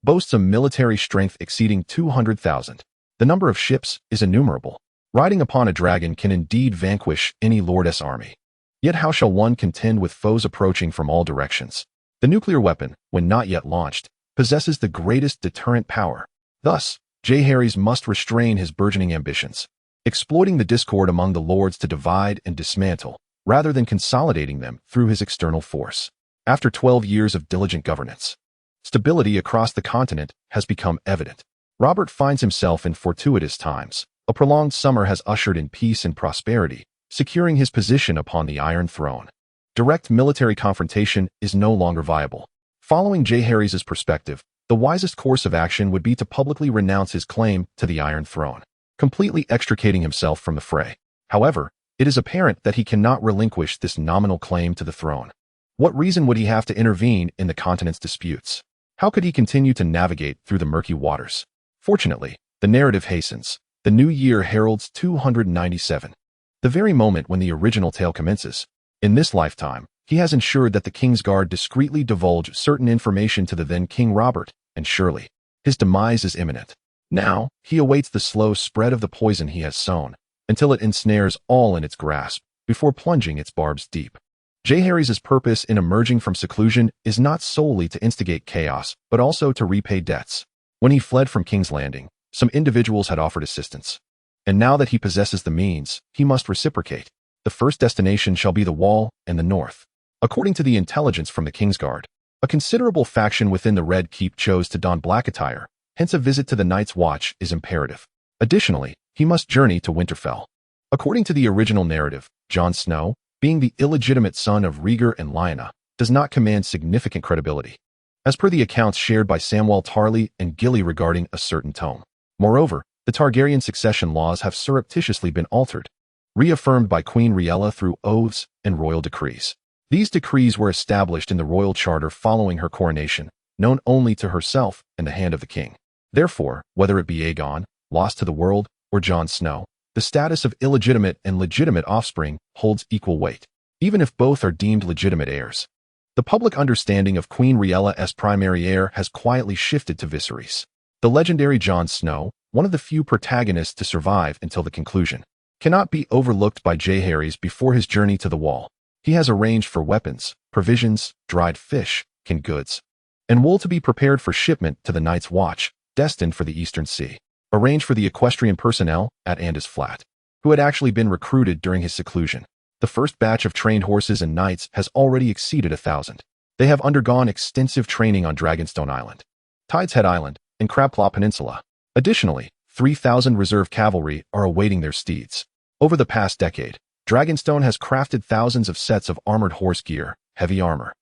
boasts a military strength exceeding 200,000. The number of ships is innumerable. Riding upon a dragon can indeed vanquish any lordess army. Yet how shall one contend with foes approaching from all directions? The nuclear weapon, when not yet launched, possesses the greatest deterrent power. Thus, Jeherys must restrain his burgeoning ambitions, exploiting the discord among the lords to divide and dismantle, rather than consolidating them through his external force. After 12 years of diligent governance, stability across the continent has become evident. Robert finds himself in fortuitous times. A prolonged summer has ushered in peace and prosperity, securing his position upon the Iron Throne. Direct military confrontation is no longer viable. Following Jeherys' perspective, the wisest course of action would be to publicly renounce his claim to the Iron Throne, completely extricating himself from the fray. However, it is apparent that he cannot relinquish this nominal claim to the throne. What reason would he have to intervene in the continent's disputes? How could he continue to navigate through the murky waters? Fortunately, the narrative hastens. The new year heralds 297, the very moment when the original tale commences. In this lifetime, he has ensured that the Kingsguard discreetly divulge certain information to the then King Robert, and surely, his demise is imminent. Now, he awaits the slow spread of the poison he has sown, until it ensnares all in its grasp, before plunging its barbs deep. Jeherys' purpose in emerging from seclusion is not solely to instigate chaos, but also to repay debts. When he fled from King's Landing, some individuals had offered assistance. And now that he possesses the means, he must reciprocate. The first destination shall be the Wall and the North. According to the intelligence from the Kingsguard, a considerable faction within the Red Keep chose to don black attire, hence a visit to the Night's Watch is imperative. Additionally, he must journey to Winterfell. According to the original narrative, Jon Snow, being the illegitimate son of Rhaegar and Lyanna, does not command significant credibility, as per the accounts shared by Samwell Tarly and Gilly regarding a certain tome. Moreover, the Targaryen succession laws have surreptitiously been altered, reaffirmed by Queen Rhaella through oaths and royal decrees. These decrees were established in the royal charter following her coronation, known only to herself and the hand of the king. Therefore, whether it be Aegon, lost to the world, or Jon Snow, the status of illegitimate and legitimate offspring holds equal weight, even if both are deemed legitimate heirs. The public understanding of Queen Rhaella as primary heir has quietly shifted to Viserys. The legendary Jon Snow, one of the few protagonists to survive until the conclusion, cannot be overlooked by Jeherys before his journey to the Wall. He has arranged for weapons, provisions, dried fish, canned goods, and wool to be prepared for shipment to the Night's Watch, destined for the Eastern Sea. Arranged for the equestrian personnel at Andys Flat, who had actually been recruited during his seclusion. The first batch of trained horses and knights has already exceeded 1,000. They have undergone extensive training on Dragonstone Island, Tide's Head Island, and Crabclaw Peninsula. Additionally, 3,000 reserve cavalry are awaiting their steeds. Over the past decade, Dragonstone has crafted thousands of sets of armored horse gear, heavy armor,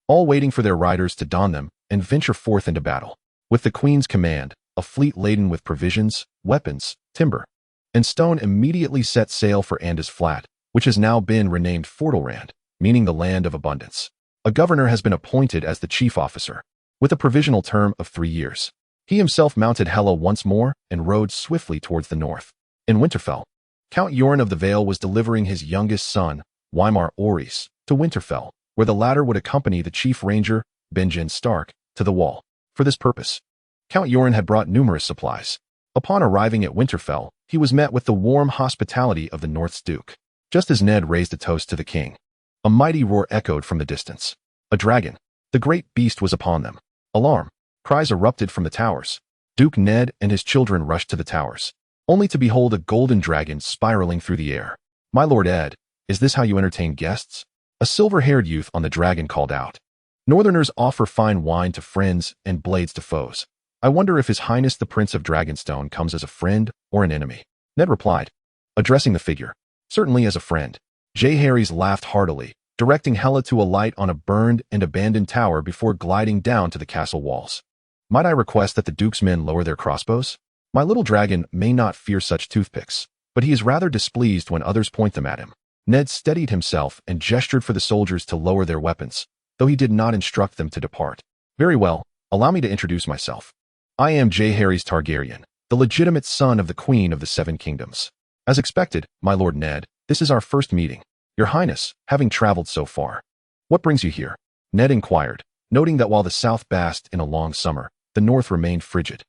all waiting for their riders to don them and venture forth into battle. With the Queen's command, a fleet laden with provisions, weapons, timber, and stone immediately set sail for Andys Flat, which has now been renamed Fortalrand, meaning the land of abundance. A governor has been appointed as the chief officer, with a provisional term of 3 years. He himself mounted Hela once more and rode swiftly towards the north. In Winterfell, Count Yoren of the Vale was delivering his youngest son, Wymar Orys, to Winterfell, where the latter would accompany the chief ranger, Benjen Stark, to the Wall. For this purpose, Count Yoren had brought numerous supplies. Upon arriving at Winterfell, he was met with the warm hospitality of the North's Duke. Just as Ned raised a toast to the king, a mighty roar echoed from the distance. A dragon, the great beast, was upon them. Alarm! Cries erupted from the towers. Duke Ned and his children rushed to the towers, only to behold a golden dragon spiraling through the air. "My Lord Ed, is this how you entertain guests?" A silver-haired youth on the dragon called out. "Northerners offer fine wine to friends and blades to foes. I wonder if His Highness the Prince of Dragonstone comes as a friend or an enemy." Ned replied, addressing the figure, "Certainly as a friend." Jeherys laughed heartily, directing Hela to alight on a burned and abandoned tower before gliding down to the castle walls. "Might I request that the Duke's men lower their crossbows? My little dragon may not fear such toothpicks, but he is rather displeased when others point them at him." Ned steadied himself and gestured for the soldiers to lower their weapons, though he did not instruct them to depart. "Very well, allow me to introduce myself. I am Jeherys Targaryen, the legitimate son of the Queen of the Seven Kingdoms. As expected, my Lord Ned, this is our first meeting. Your Highness, having traveled so far, what brings you here?" Ned inquired, noting that while the south basked in a long summer, the north remained frigid.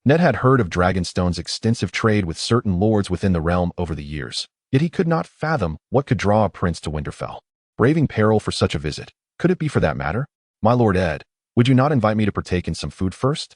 Ned had heard of Dragonstone's extensive trade with certain lords within the realm over the years, yet he could not fathom what could draw a prince to Winterfell. Braving peril for such a visit, could it be for that matter? "My Lord Ed, would you not invite me to partake in some food first?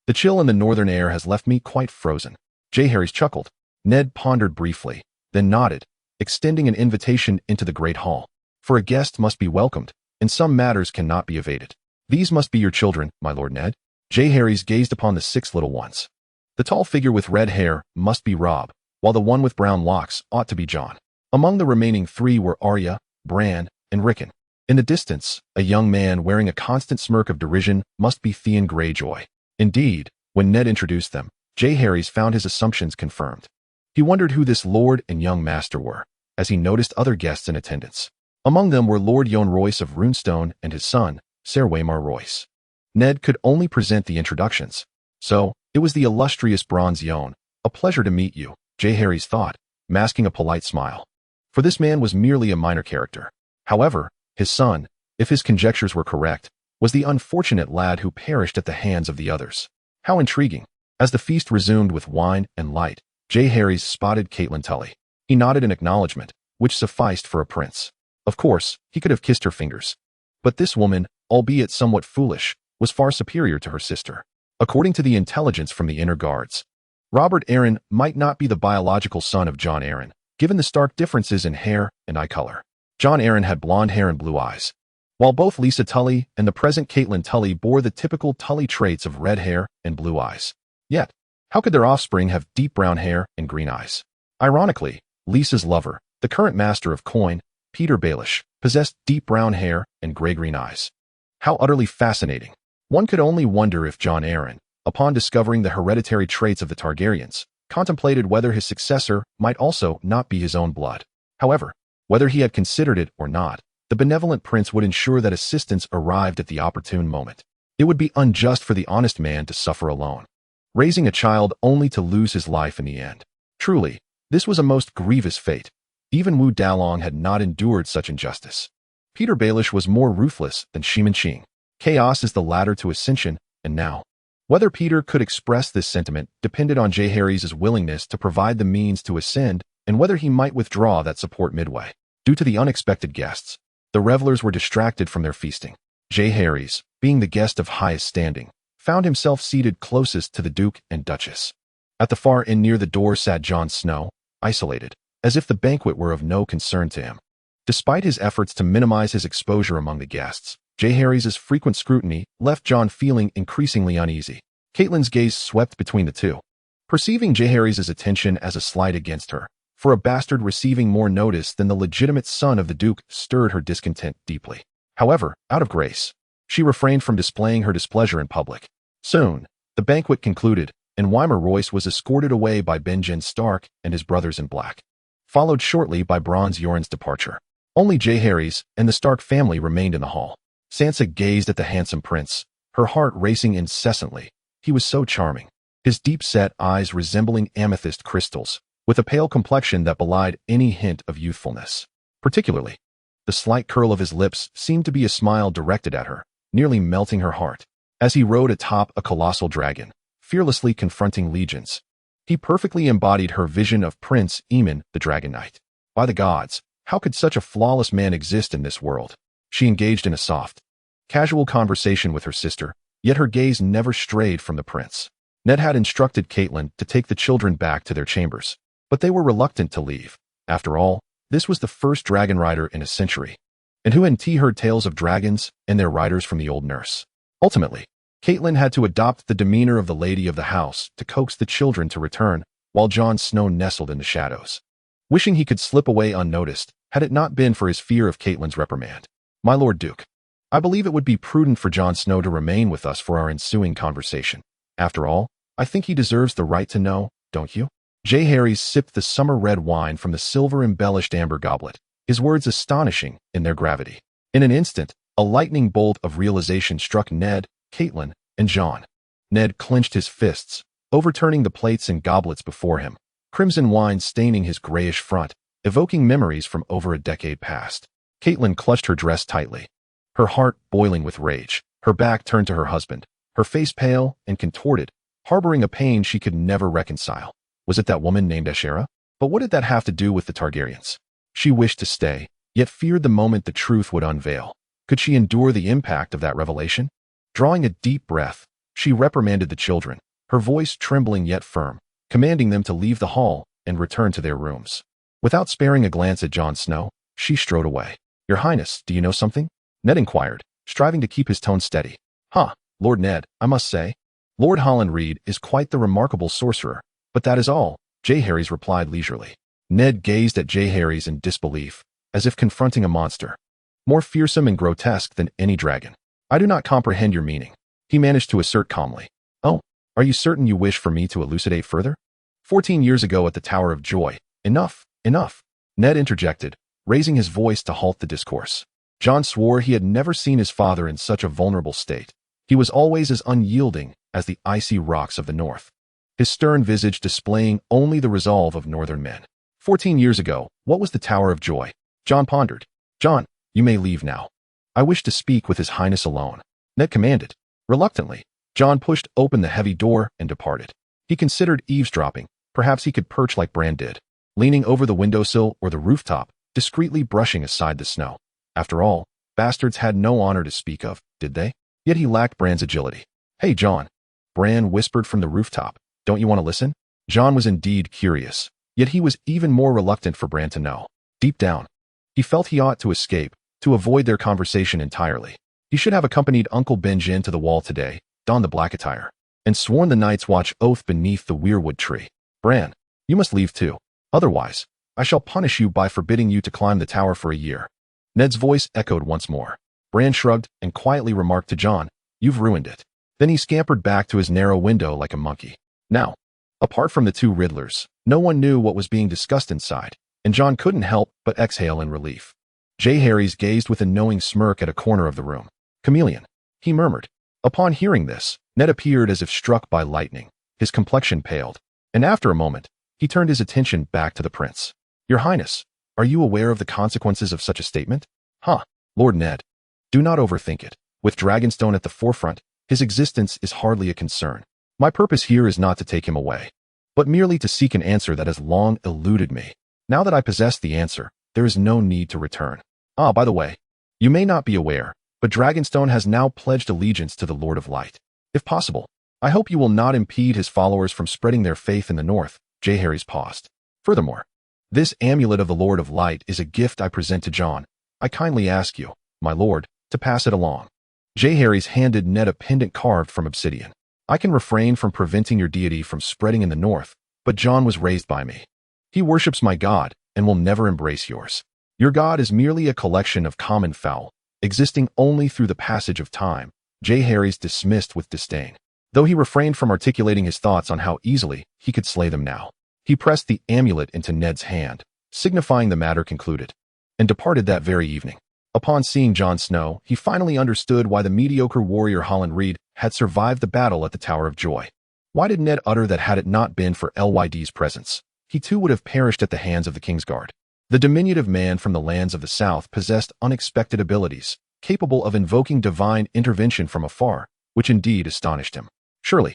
The chill in the northern air has left me quite frozen." Jeherys chuckled. Ned pondered briefly, then nodded, extending an invitation into the great hall. "For a guest must be welcomed, and some matters cannot be evaded. These must be your children, my Lord Ned." Jeherys gazed upon the 6 little ones. The tall figure with red hair must be Robb, while the one with brown locks ought to be Jon. Among the remaining 3 were Arya, Bran, and Rickon. In the distance, a young man wearing a constant smirk of derision must be Theon Greyjoy. Indeed, when Ned introduced them, Jeherys found his assumptions confirmed. He wondered who this lord and young master were, as he noticed other guests in attendance. Among them were Lord Yohn Royce of Runestone and his son, Ser Waymar Royce. Ned could only present the introductions. "So, it was the illustrious Bronze Yohn. A pleasure to meet you," Jeherys thought, masking a polite smile. For this man was merely a minor character. However, his son, if his conjectures were correct, was the unfortunate lad who perished at the hands of the others. How intriguing. As the feast resumed with wine and light, Jeherys spotted Catelyn Tully. He nodded in acknowledgement, which sufficed for a prince. Of course, he could have kissed her fingers. But this woman, albeit somewhat foolish, was far superior to her sister. According to the intelligence from the inner guards, Robert Arryn might not be the biological son of Jon Arryn, given the stark differences in hair and eye color. Jon Arryn had blonde hair and blue eyes, while both Lisa Tully and the present Catelyn Tully bore the typical Tully traits of red hair and blue eyes. Yet, how could their offspring have deep brown hair and green eyes? Ironically, Lisa's lover, the current master of coin, Peter Baelish, possessed deep brown hair and gray-green eyes. How utterly fascinating. One could only wonder if Jon Arryn, upon discovering the hereditary traits of the Targaryens, contemplated whether his successor might also not be his own blood. However, whether he had considered it or not, the benevolent prince would ensure that assistance arrived at the opportune moment. It would be unjust for the honest man to suffer alone, raising a child only to lose his life in the end. Truly, this was a most grievous fate. Even Wu Dalong had not endured such injustice. Peter Baelish was more ruthless than Shimin Qing. Chaos is the ladder to ascension, and now, whether Peter could express this sentiment depended on Jeherys' willingness to provide the means to ascend and whether he might withdraw that support midway. Due to the unexpected guests, the revelers were distracted from their feasting. Jeherys, being the guest of highest standing, found himself seated closest to the Duke and Duchess. At the far end near the door sat Jon Snow, isolated, as if the banquet were of no concern to him. Despite his efforts to minimize his exposure among the guests, Jeherys' frequent scrutiny left Jon feeling increasingly uneasy. Catelyn's gaze swept between the two, perceiving Jeherys' attention as a slight against her, for a bastard receiving more notice than the legitimate son of the Duke stirred her discontent deeply. However, out of grace, she refrained from displaying her displeasure in public. Soon, the banquet concluded, and Wymer Royce was escorted away by Benjen Stark and his brothers in black, followed shortly by Bronze Yoren's departure. Only Jeherys and the Stark family remained in the hall. Sansa gazed at the handsome prince, her heart racing incessantly. He was so charming, his deep-set eyes resembling amethyst crystals, with a pale complexion that belied any hint of youthfulness. Particularly, the slight curl of his lips seemed to be a smile directed at her, nearly melting her heart. As he rode atop a colossal dragon, fearlessly confronting legions, he perfectly embodied her vision of Prince Aemon the Dragon Knight. By the gods, how could such a flawless man exist in this world? She engaged in a soft, casual conversation with her sister, yet her gaze never strayed from the prince. Ned had instructed Catelyn to take the children back to their chambers, but they were reluctant to leave. After all, this was the first dragon rider in a century, and who hadn't heard tales of dragons and their riders from the old nurse? Ultimately, Catelyn had to adopt the demeanor of the lady of the house to coax the children to return, while Jon Snow nestled in the shadows, wishing he could slip away unnoticed, had it not been for his fear of Catelyn's reprimand. "My Lord Duke, I believe it would be prudent for Jon Snow to remain with us for our ensuing conversation. After all, I think he deserves the right to know, don't you?" Jeherys sipped the summer-red wine from the silver-embellished amber goblet, his words astonishing in their gravity. In an instant, a lightning bolt of realization struck Ned, Catelyn, and Jon. Ned clenched his fists, overturning the plates and goblets before him, crimson wine staining his grayish front, evoking memories from over a decade past. Catelyn clutched her dress tightly, her heart boiling with rage, her back turned to her husband, her face pale and contorted, harboring a pain she could never reconcile. Was it that woman named Ashera? But what did that have to do with the Targaryens? She wished to stay, yet feared the moment the truth would unveil. Could she endure the impact of that revelation? Drawing a deep breath, she reprimanded the children, her voice trembling yet firm, commanding them to leave the hall and return to their rooms. Without sparing a glance at Jon Snow, she strode away. "Your Highness, do you know something?" Ned inquired, striving to keep his tone steady. Lord Ned, I must say, Lord Holland Reed is quite the remarkable sorcerer, but that is all," Jeherys replied leisurely. Ned gazed at Jeherys in disbelief, as if confronting a monster, more fearsome and grotesque than any dragon. "I do not comprehend your meaning," he managed to assert calmly. "Oh, are you certain you wish for me to elucidate further? 14 years ago at the Tower of Joy." Enough, Ned interjected, raising his voice to halt the discourse. Jon swore he had never seen his father in such a vulnerable state. He was always as unyielding as the icy rocks of the north, his stern visage displaying only the resolve of northern men. 14 years ago, what was the Tower of Joy? Jon pondered. "Jon, you may leave now. I wish to speak with His Highness alone," Ned commanded. Reluctantly, Jon pushed open the heavy door and departed. He considered eavesdropping. Perhaps he could perch like Bran did, leaning over the windowsill or the rooftop, discreetly brushing aside the snow. After all, bastards had no honor to speak of, did they? Yet he lacked Bran's agility. "Hey, Jon," Bran whispered from the rooftop. "Don't you want to listen?" Jon was indeed curious, yet he was even more reluctant for Bran to know. Deep down, he felt he ought to escape, to avoid their conversation entirely. He should have accompanied Uncle Benjen to the wall today, donned the black attire, and sworn the Night's Watch oath beneath the weirwood tree. "Bran, you must leave too. Otherwise, I shall punish you by forbidding you to climb the tower for a year." Ned's voice echoed once more. Bran shrugged and quietly remarked to Jon, "You've ruined it." Then he scampered back to his narrow window like a monkey. Now, apart from the two Riddlers, no one knew what was being discussed inside, and Jon couldn't help but exhale in relief. Jeherys gazed with a knowing smirk at a corner of the room. "Chameleon," he murmured. Upon hearing this, Ned appeared as if struck by lightning. His complexion paled, and after a moment, he turned his attention back to the prince. "Your Highness, are you aware of the consequences of such a statement?" "Huh, Lord Ned. Do not overthink it. With Dragonstone at the forefront, his existence is hardly a concern. My purpose here is not to take him away, but merely to seek an answer that has long eluded me. Now that I possess the answer, there is no need to return. Ah, by the way, you may not be aware, but Dragonstone has now pledged allegiance to the Lord of Light. If possible, I hope you will not impede his followers from spreading their faith in the north." Jeherys paused. "Furthermore, this amulet of the Lord of Light is a gift I present to Jon. I kindly ask you, my lord, to pass it along." Jeherys handed Ned a pendant carved from obsidian. "I can refrain from preventing your deity from spreading in the north, but Jon was raised by me. He worships my god and will never embrace yours. Your god is merely a collection of common fowl, existing only through the passage of time." Jeherys dismissed with disdain, though he refrained from articulating his thoughts on how easily he could slay them now. He pressed the amulet into Ned's hand, signifying the matter concluded, and departed that very evening. Upon seeing Jon Snow, he finally understood why the mediocre warrior Holland Reed had survived the battle at the Tower of Joy. Why did Ned utter that had it not been for Lyd's presence, he too would have perished at the hands of the Kingsguard? The diminutive man from the lands of the south possessed unexpected abilities, capable of invoking divine intervention from afar, which indeed astonished him. Surely,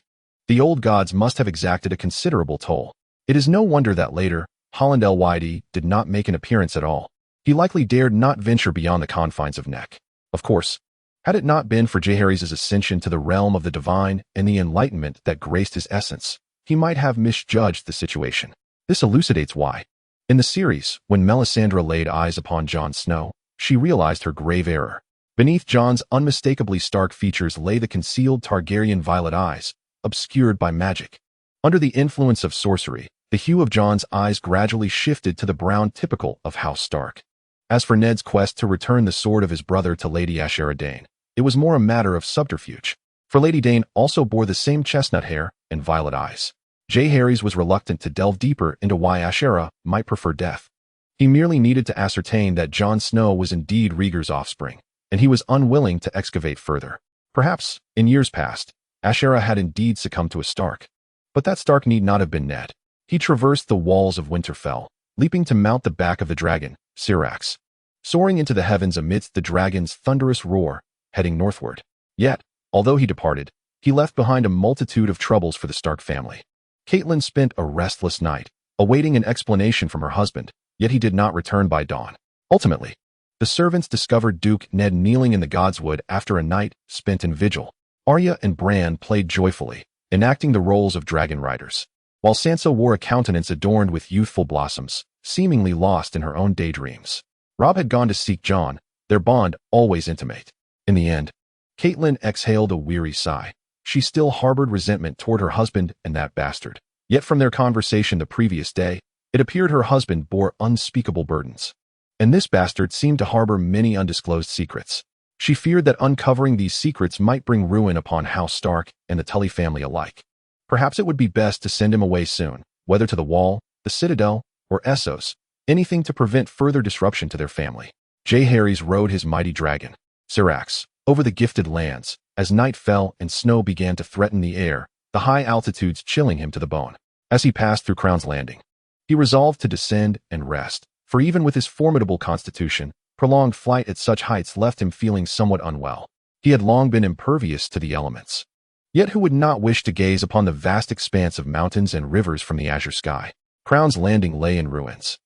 the old gods must have exacted a considerable toll. It is no wonder that later, Holland Lyd did not make an appearance at all. He likely dared not venture beyond the confines of Neck. Of course, had it not been for Jeherys' ascension to the realm of the divine and the enlightenment that graced his essence, he might have misjudged the situation. This elucidates why, in the series, when Melisandre laid eyes upon Jon Snow, she realized her grave error. Beneath Jon's unmistakably stark features lay the concealed Targaryen violet eyes, obscured by magic. Under the influence of sorcery, the hue of Jon's eyes gradually shifted to the brown typical of House Stark. As for Ned's quest to return the sword of his brother to Lady Ashera Dayne, it was more a matter of subterfuge, for Lady Dayne also bore the same chestnut hair and violet eyes. Jeherys was reluctant to delve deeper into why Ashera might prefer death. He merely needed to ascertain that Jon Snow was indeed Rhaegar's offspring, and he was unwilling to excavate further. Perhaps, in years past, Ashera had indeed succumbed to a Stark. But that Stark need not have been Ned. He traversed the walls of Winterfell, leaping to mount the back of the dragon, Syrax, soaring into the heavens amidst the dragon's thunderous roar, heading northward. Yet, although he departed, he left behind a multitude of troubles for the Stark family. Catelyn spent a restless night, awaiting an explanation from her husband, yet he did not return by dawn. Ultimately, the servants discovered Duke Ned kneeling in the Godswood after a night spent in vigil. Arya and Bran played joyfully, enacting the roles of dragon riders, while Sansa wore a countenance adorned with youthful blossoms, seemingly lost in her own daydreams. Robb had gone to seek Jon, their bond always intimate. In the end, Catelyn exhaled a weary sigh. She still harbored resentment toward her husband and that bastard. Yet from their conversation the previous day, it appeared her husband bore unspeakable burdens. And this bastard seemed to harbor many undisclosed secrets. She feared that uncovering these secrets might bring ruin upon House Stark and the Tully family alike. Perhaps it would be best to send him away soon, whether to the Wall, the Citadel, or Essos, anything to prevent further disruption to their family. Jeherys rode his mighty dragon, Syrax, over the gifted lands. As night fell and snow began to threaten the air, the high altitudes chilling him to the bone. As he passed through Crown's Landing, he resolved to descend and rest, for even with his formidable constitution, prolonged flight at such heights left him feeling somewhat unwell. He had long been impervious to the elements. Yet who would not wish to gaze upon the vast expanse of mountains and rivers from the azure sky? Crown's Landing lay in ruins,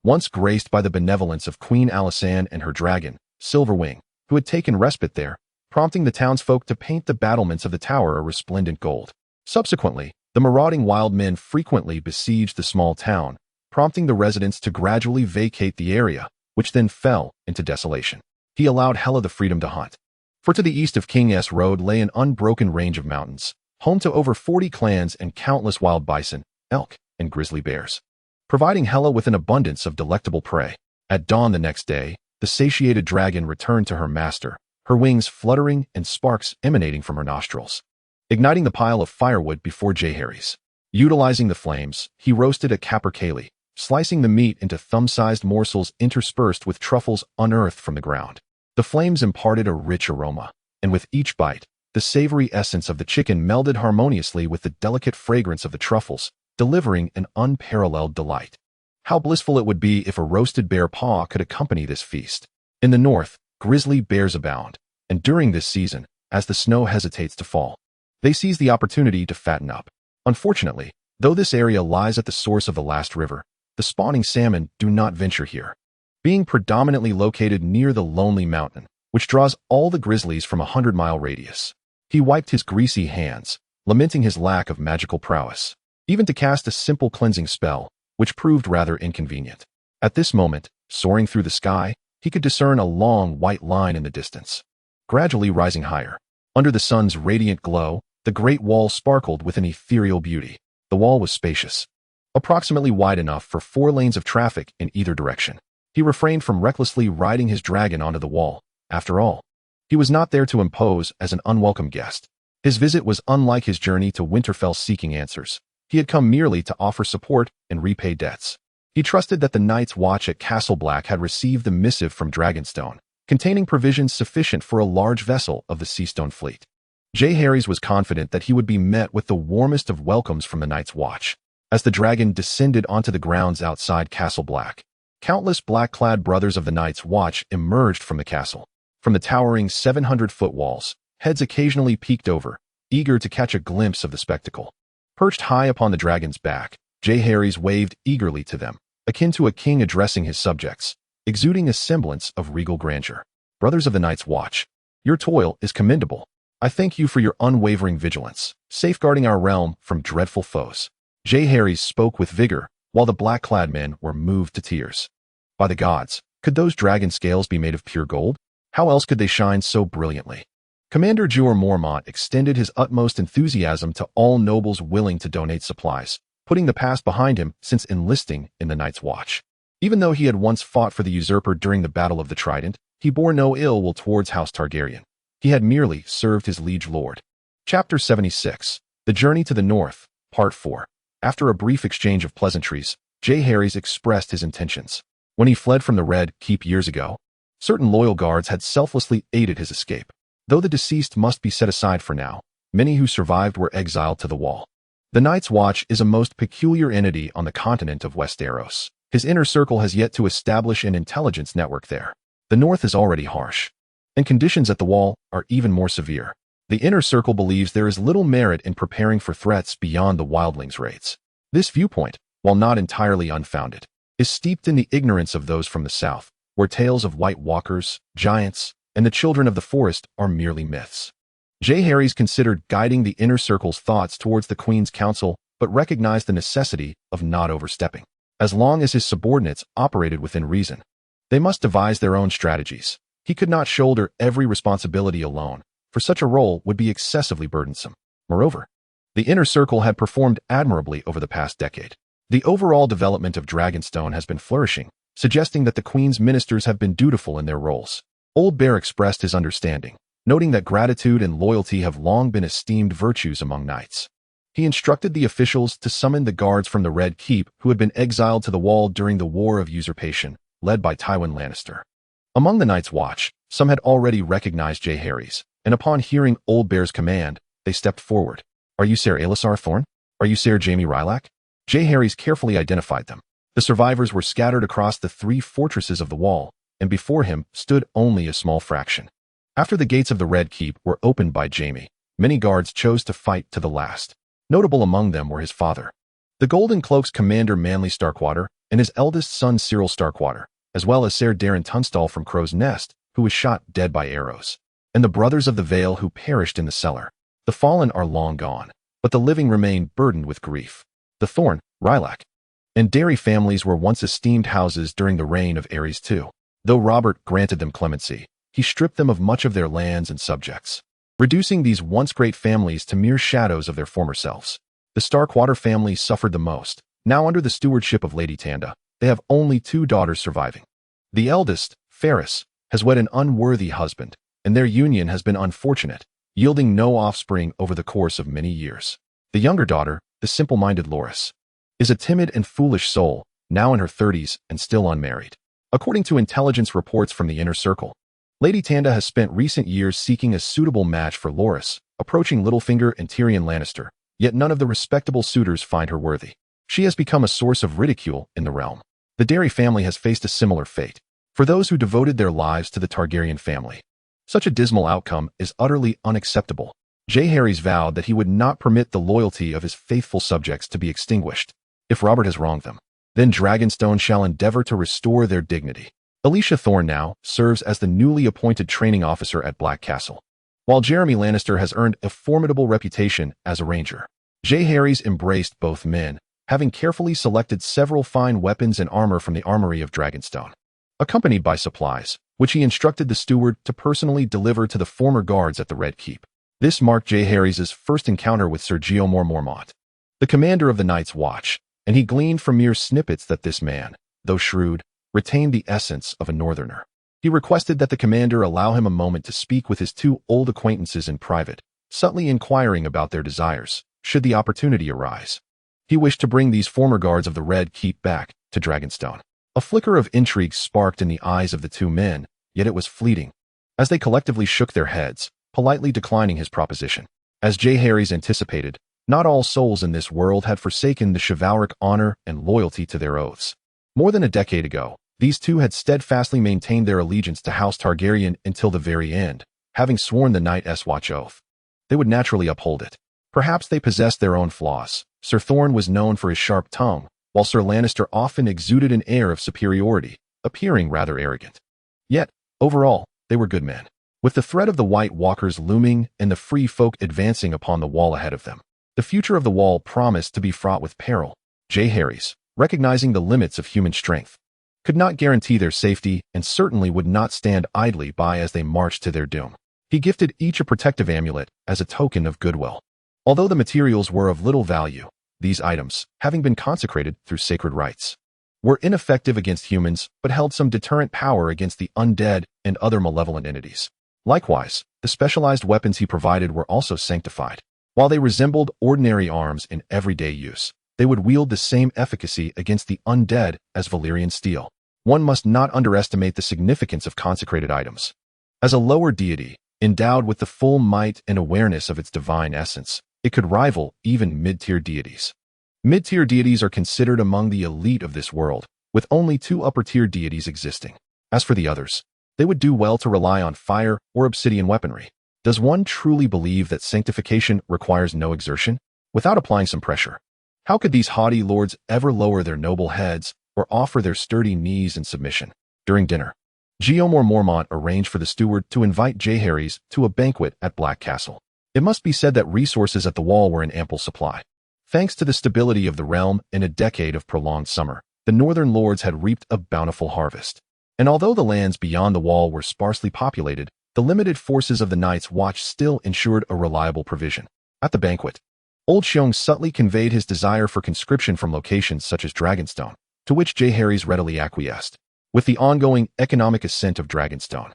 once graced by the benevolence of Queen Alysanne and her dragon, Silverwing, who had taken respite there, prompting the townsfolk to paint the battlements of the tower a resplendent gold. Subsequently, the marauding wild men frequently besieged the small town, prompting the residents to gradually vacate the area, which then fell into desolation. He allowed Hela the freedom to hunt. For to the east of King S Road lay an unbroken range of mountains, home to over 40 clans and countless wild bison, elk, and grizzly bears, providing Hela with an abundance of delectable prey. At dawn the next day, the satiated dragon returned to her master, her wings fluttering and sparks emanating from her nostrils. Igniting the pile of firewood before Jeherys, utilizing the flames, he roasted a capercaillie, slicing the meat into thumb-sized morsels interspersed with truffles unearthed from the ground. The flames imparted a rich aroma, and with each bite, the savory essence of the chicken melded harmoniously with the delicate fragrance of the truffles, delivering an unparalleled delight. How blissful it would be if a roasted bear paw could accompany this feast. In the north, grizzly bears abound, and during this season, as the snow hesitates to fall, they seize the opportunity to fatten up. Unfortunately, though this area lies at the source of the last river, the spawning salmon do not venture here. Being predominantly located near the lonely mountain, which draws all the grizzlies from a 100-mile radius. He wiped his greasy hands, lamenting his lack of magical prowess, even to cast a simple cleansing spell, which proved rather inconvenient. At this moment, soaring through the sky, he could discern a long white line in the distance, gradually rising higher. Under the sun's radiant glow, the great wall sparkled with an ethereal beauty. The wall was spacious, approximately wide enough for 4 lanes of traffic in either direction. He refrained from recklessly riding his dragon onto the wall. After all, he was not there to impose as an unwelcome guest. His visit was unlike his journey to Winterfell seeking answers. He had come merely to offer support and repay debts. He trusted that the Night's Watch at Castle Black had received the missive from Dragonstone, containing provisions sufficient for a large vessel of the Seastone fleet. Jeherys was confident that he would be met with the warmest of welcomes from the Night's Watch. As the dragon descended onto the grounds outside Castle Black, countless black-clad brothers of the Night's Watch emerged from the castle. From the towering 700-foot walls, heads occasionally peeked over, eager to catch a glimpse of the spectacle. Perched high upon the dragon's back, Jeherys waved eagerly to them, akin to a king addressing his subjects, exuding a semblance of regal grandeur. Brothers of the Night's Watch, your toil is commendable. I thank you for your unwavering vigilance, safeguarding our realm from dreadful foes. Jeherys spoke with vigor, while the black-clad men were moved to tears. By the gods, could those dragon scales be made of pure gold? How else could they shine so brilliantly? Commander Jeor Mormont extended his utmost enthusiasm to all nobles willing to donate supplies, putting the past behind him since enlisting in the Night's Watch. Even though he had once fought for the usurper during the Battle of the Trident, he bore no ill will towards House Targaryen. He had merely served his liege lord. Chapter 76. The Journey to the North, Part 4. After a brief exchange of pleasantries, Jeherys expressed his intentions. When he fled from the Red Keep years ago, certain loyal guards had selflessly aided his escape. Though the deceased must be set aside for now, many who survived were exiled to the Wall. The Night's Watch is a most peculiar entity on the continent of Westeros. His inner circle has yet to establish an intelligence network there. The North is already harsh, and conditions at the Wall are even more severe. The inner circle believes there is little merit in preparing for threats beyond the wildlings' raids. This viewpoint, while not entirely unfounded, is steeped in the ignorance of those from the South, where tales of White Walkers, giants, and the children of the forest are merely myths. Jeherys considered guiding the inner circle's thoughts towards the Queen's counsel, but recognized the necessity of not overstepping. As long as his subordinates operated within reason, they must devise their own strategies. He could not shoulder every responsibility alone, for such a role would be excessively burdensome. Moreover, the inner circle had performed admirably over the past decade. The overall development of Dragonstone has been flourishing, suggesting that the Queen's ministers have been dutiful in their roles. Old Bear expressed his understanding, noting that gratitude and loyalty have long been esteemed virtues among knights. He instructed the officials to summon the guards from the Red Keep who had been exiled to the Wall during the War of Usurpation, led by Tywin Lannister. Among the Night's Watch, some had already recognized Jeherys, and upon hearing Old Bear's command, they stepped forward. Are you Ser Aelysar Thorne? Are you Ser Jaime Rylak? Jeherys carefully identified them. The survivors were scattered across the 3 fortresses of the Wall, and before him stood only a small fraction. After the gates of the Red Keep were opened by Jaime, many guards chose to fight to the last. Notable among them were his father, the Golden Cloak's commander Manly Starkwater, and his eldest son Cyril Starkwater, as well as Ser Darren Tunstall from Crow's Nest, who was shot dead by arrows, and the brothers of the Vale who perished in the cellar. The fallen are long gone, but the living remain burdened with grief. The Thorne, Rylak, and Derry families were once esteemed houses during the reign of Aerys II. Though Robert granted them clemency, he stripped them of much of their lands and subjects, reducing these once great families to mere shadows of their former selves. The Starkwater family suffered the most. Now under the stewardship of Lady Tanda, they have only 2 daughters surviving. The eldest, Ferris, has wed an unworthy husband, and their union has been unfortunate, yielding no offspring over the course of many years. The younger daughter, the simple-minded Loras, is a timid and foolish soul, now in her 30s and still unmarried. According to intelligence reports from the inner circle, Lady Tanda has spent recent years seeking a suitable match for Loras, approaching Littlefinger and Tyrion Lannister, yet none of the respectable suitors find her worthy. She has become a source of ridicule in the realm. The Derry family has faced a similar fate. For those who devoted their lives to the Targaryen family, such a dismal outcome is utterly unacceptable. Jeherys vowed that he would not permit the loyalty of his faithful subjects to be extinguished. If Robert has wronged them, then Dragonstone shall endeavor to restore their dignity. Alicia Thorne now serves as the newly appointed training officer at Black Castle, while Jaime Lannister has earned a formidable reputation as a ranger. Jeherys embraced both men, having carefully selected several fine weapons and armor from the armory of Dragonstone, accompanied by supplies, which he instructed the steward to personally deliver to the former guards at the Red Keep. This marked Jeherys' first encounter with Sir Jehomer Mormont, the commander of the Night's Watch, and he gleaned from mere snippets that this man, though shrewd, retained the essence of a northerner. He requested that the commander allow him a moment to speak with his two old acquaintances in private, subtly inquiring about their desires, should the opportunity arise. He wished to bring these former guards of the Red Keep back to Dragonstone. A flicker of intrigue sparked in the eyes of the two men, yet it was fleeting, as they collectively shook their heads, politely declining his proposition. As Jeherys anticipated, not all souls in this world had forsaken the chivalric honor and loyalty to their oaths. More than a decade ago, these two had steadfastly maintained their allegiance to House Targaryen until the very end, having sworn the Night's Watch oath. They would naturally uphold it. Perhaps they possessed their own flaws. Sir Thorne was known for his sharp tongue, while Sir Lannister often exuded an air of superiority, appearing rather arrogant. Yet, overall, they were good men. With the threat of the White Walkers looming and the free folk advancing upon the wall ahead of them, the future of the wall promised to be fraught with peril. Jeherys, recognizing the limits of human strength, could not guarantee their safety and certainly would not stand idly by as they marched to their doom. He gifted each a protective amulet as a token of goodwill. Although the materials were of little value, these items, having been consecrated through sacred rites, were ineffective against humans but held some deterrent power against the undead and other malevolent entities. Likewise, the specialized weapons he provided were also sanctified. While they resembled ordinary arms in everyday use, they would wield the same efficacy against the undead as Valyrian steel. One must not underestimate the significance of consecrated items. As a lower deity, endowed with the full might and awareness of its divine essence, it could rival even mid-tier deities. Mid-tier deities are considered among the elite of this world, with only two upper-tier deities existing. As for the others, they would do well to rely on fire or obsidian weaponry. Does one truly believe that sanctification requires no exertion? Without applying some pressure, how could these haughty lords ever lower their noble heads or offer their sturdy knees in submission? During dinner, Jehomer Mormont arranged for the steward to invite Jeherys to a banquet at Black Castle. It must be said that resources at the wall were in ample supply. Thanks to the stability of the realm and a decade of prolonged summer, the northern lords had reaped a bountiful harvest. And although the lands beyond the wall were sparsely populated, the limited forces of the Night's Watch still ensured a reliable provision. At the banquet, Old Sheong subtly conveyed his desire for conscription from locations such as Dragonstone, to which Jeherys readily acquiesced. With the ongoing economic ascent of Dragonstone,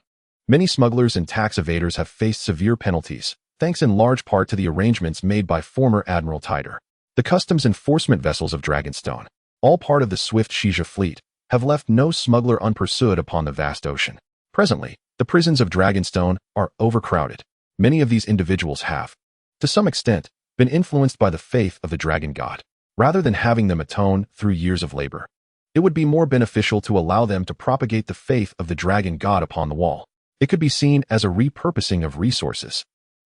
many smugglers and tax evaders have faced severe penalties, thanks in large part to the arrangements made by former Admiral Tyder. The customs enforcement vessels of Dragonstone, all part of the swift Shija fleet, have left no smuggler unpursued upon the vast ocean. Presently, the prisons of Dragonstone are overcrowded. Many of these individuals have, to some extent, been influenced by the faith of the dragon god. Rather than having them atone through years of labor, it would be more beneficial to allow them to propagate the faith of the dragon god upon the wall. It could be seen as a repurposing of resources.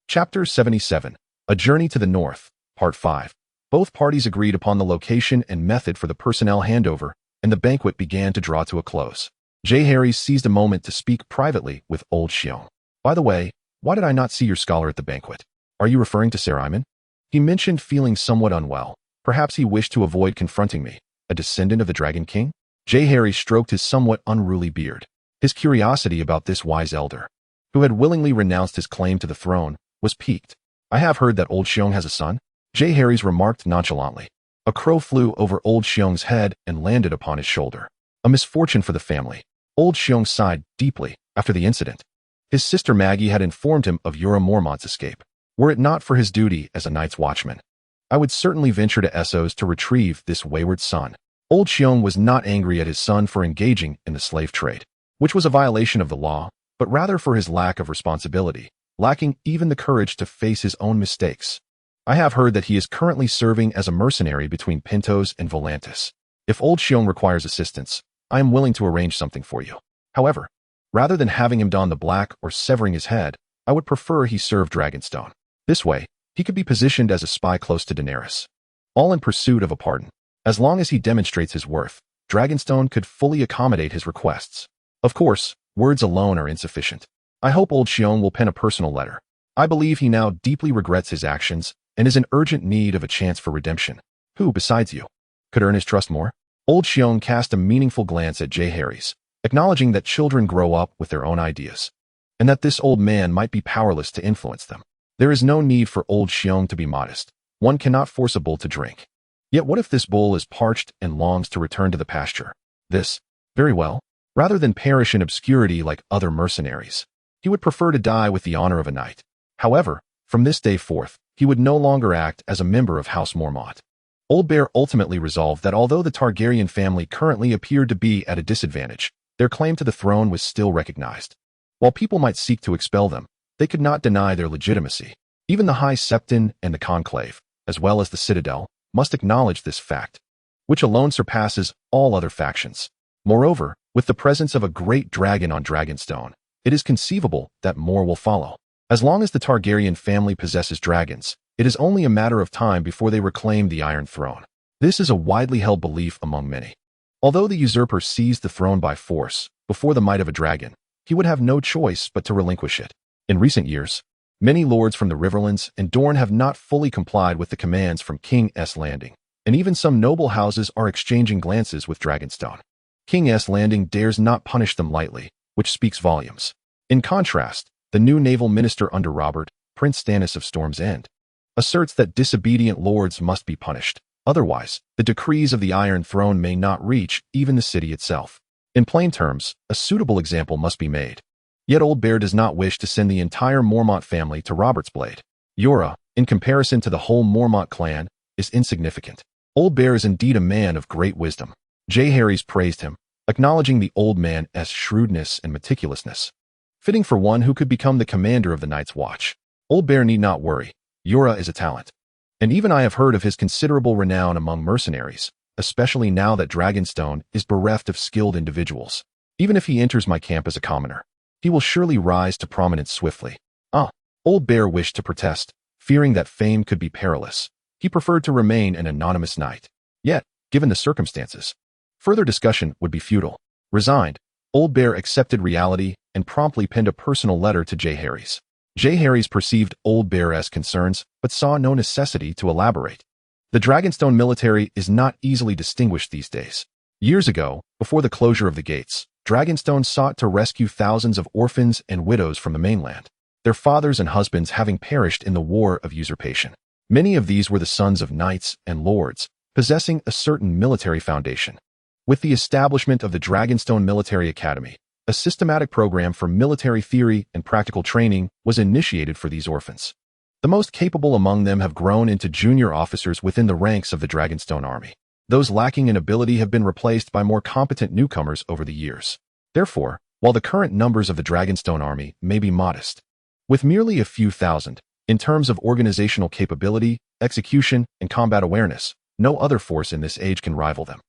Chapter 77, A Journey to the North, Part 5. Both parties agreed upon the location and method for the personnel handover, and the banquet began to draw to a close. Jeherys seized a moment to speak privately with Old Sheong. By the way, why did I not see your scholar at the banquet? Are you referring to Ser Iman? He mentioned feeling somewhat unwell. Perhaps he wished to avoid confronting me, a descendant of the Dragon King? Jeherys stroked his somewhat unruly beard. His curiosity about this wise elder, who had willingly renounced his claim to the throne, was piqued. I have heard that Old Sheong has a son, Jeherys remarked nonchalantly. A crow flew over Old Sheong's head and landed upon his shoulder. A misfortune for the family. Old Sheong sighed deeply after the incident. His sister Maggie had informed him of Jorah Mormont's escape. Were it not for his duty as a night's watchman, I would certainly venture to Essos to retrieve this wayward son. Old Xiong was not angry at his son for engaging in the slave trade, which was a violation of the law, but rather for his lack of responsibility, lacking even the courage to face his own mistakes. I have heard that he is currently serving as a mercenary between Pintos and Volantis. If Old Xiong requires assistance, I am willing to arrange something for you. However, rather than having him don the black or severing his head, I would prefer he serve Dragonstone. This way, he could be positioned as a spy close to Daenerys, all in pursuit of a pardon. As long as he demonstrates his worth, Dragonstone could fully accommodate his requests. Of course, words alone are insufficient. I hope Old Xiong will pen a personal letter. I believe he now deeply regrets his actions and is in urgent need of a chance for redemption. Who, besides you, could earn his trust more? Old Xiong cast a meaningful glance at Jeherys, acknowledging that children grow up with their own ideas, and that this old man might be powerless to influence them. There is no need for Old Xiong to be modest. One cannot force a bull to drink. Yet what if this bull is parched and longs to return to the pasture? Very well. Rather than perish in obscurity like other mercenaries, he would prefer to die with the honor of a knight. However, from this day forth, he would no longer act as a member of House Mormont. Old Bear ultimately resolved that although the Targaryen family currently appeared to be at a disadvantage, their claim to the throne was still recognized. While people might seek to expel them, they could not deny their legitimacy. Even the High Septon and the Conclave, as well as the Citadel, must acknowledge this fact, which alone surpasses all other factions. Moreover, with the presence of a great dragon on Dragonstone, it is conceivable that more will follow. As long as the Targaryen family possesses dragons, it is only a matter of time before they reclaim the Iron Throne. This is a widely held belief among many. Although the usurper seized the throne by force, before the might of a dragon, he would have no choice but to relinquish it. In recent years, many lords from the Riverlands and Dorne have not fully complied with the commands from King S. Landing, and even some noble houses are exchanging glances with Dragonstone. King S. Landing dares not punish them lightly, which speaks volumes. In contrast, the new naval minister under Robert, Prince Stannis of Storm's End, asserts that disobedient lords must be punished. Otherwise, the decrees of the Iron Throne may not reach even the city itself. In plain terms, a suitable example must be made. Yet Old Bear does not wish to send the entire Mormont family to Robert's Blade. Yora, in comparison to the whole Mormont clan, is insignificant. Old Bear is indeed a man of great wisdom. Jeherys praised him, acknowledging the old man as shrewdness and meticulousness, fitting for one who could become the commander of the Night's Watch. Old Bear need not worry. Yora is a talent. And even I have heard of his considerable renown among mercenaries, especially now that Dragonstone is bereft of skilled individuals. Even if he enters my camp as a commoner, he will surely rise to prominence swiftly. Old Bear wished to protest, fearing that fame could be perilous. He preferred to remain an anonymous knight. Yet, given the circumstances, further discussion would be futile. Resigned, Old Bear accepted reality and promptly penned a personal letter to Jeherys. Jeherys perceived Old Bear's concerns, but saw no necessity to elaborate. The Dragonstone military is not easily distinguished these days. Years ago, before the closure of the gates, Dragonstone sought to rescue thousands of orphans and widows from the mainland, their fathers and husbands having perished in the war of usurpation. Many of these were the sons of knights and lords, possessing a certain military foundation. With the establishment of the Dragonstone Military Academy, a systematic program for military theory and practical training was initiated for these orphans. The most capable among them have grown into junior officers within the ranks of the Dragonstone army. Those lacking in ability have been replaced by more competent newcomers over the years. Therefore, while the current numbers of the Dragonstone army may be modest, with merely a few thousand, in terms of organizational capability, execution, and combat awareness, no other force in this age can rival them.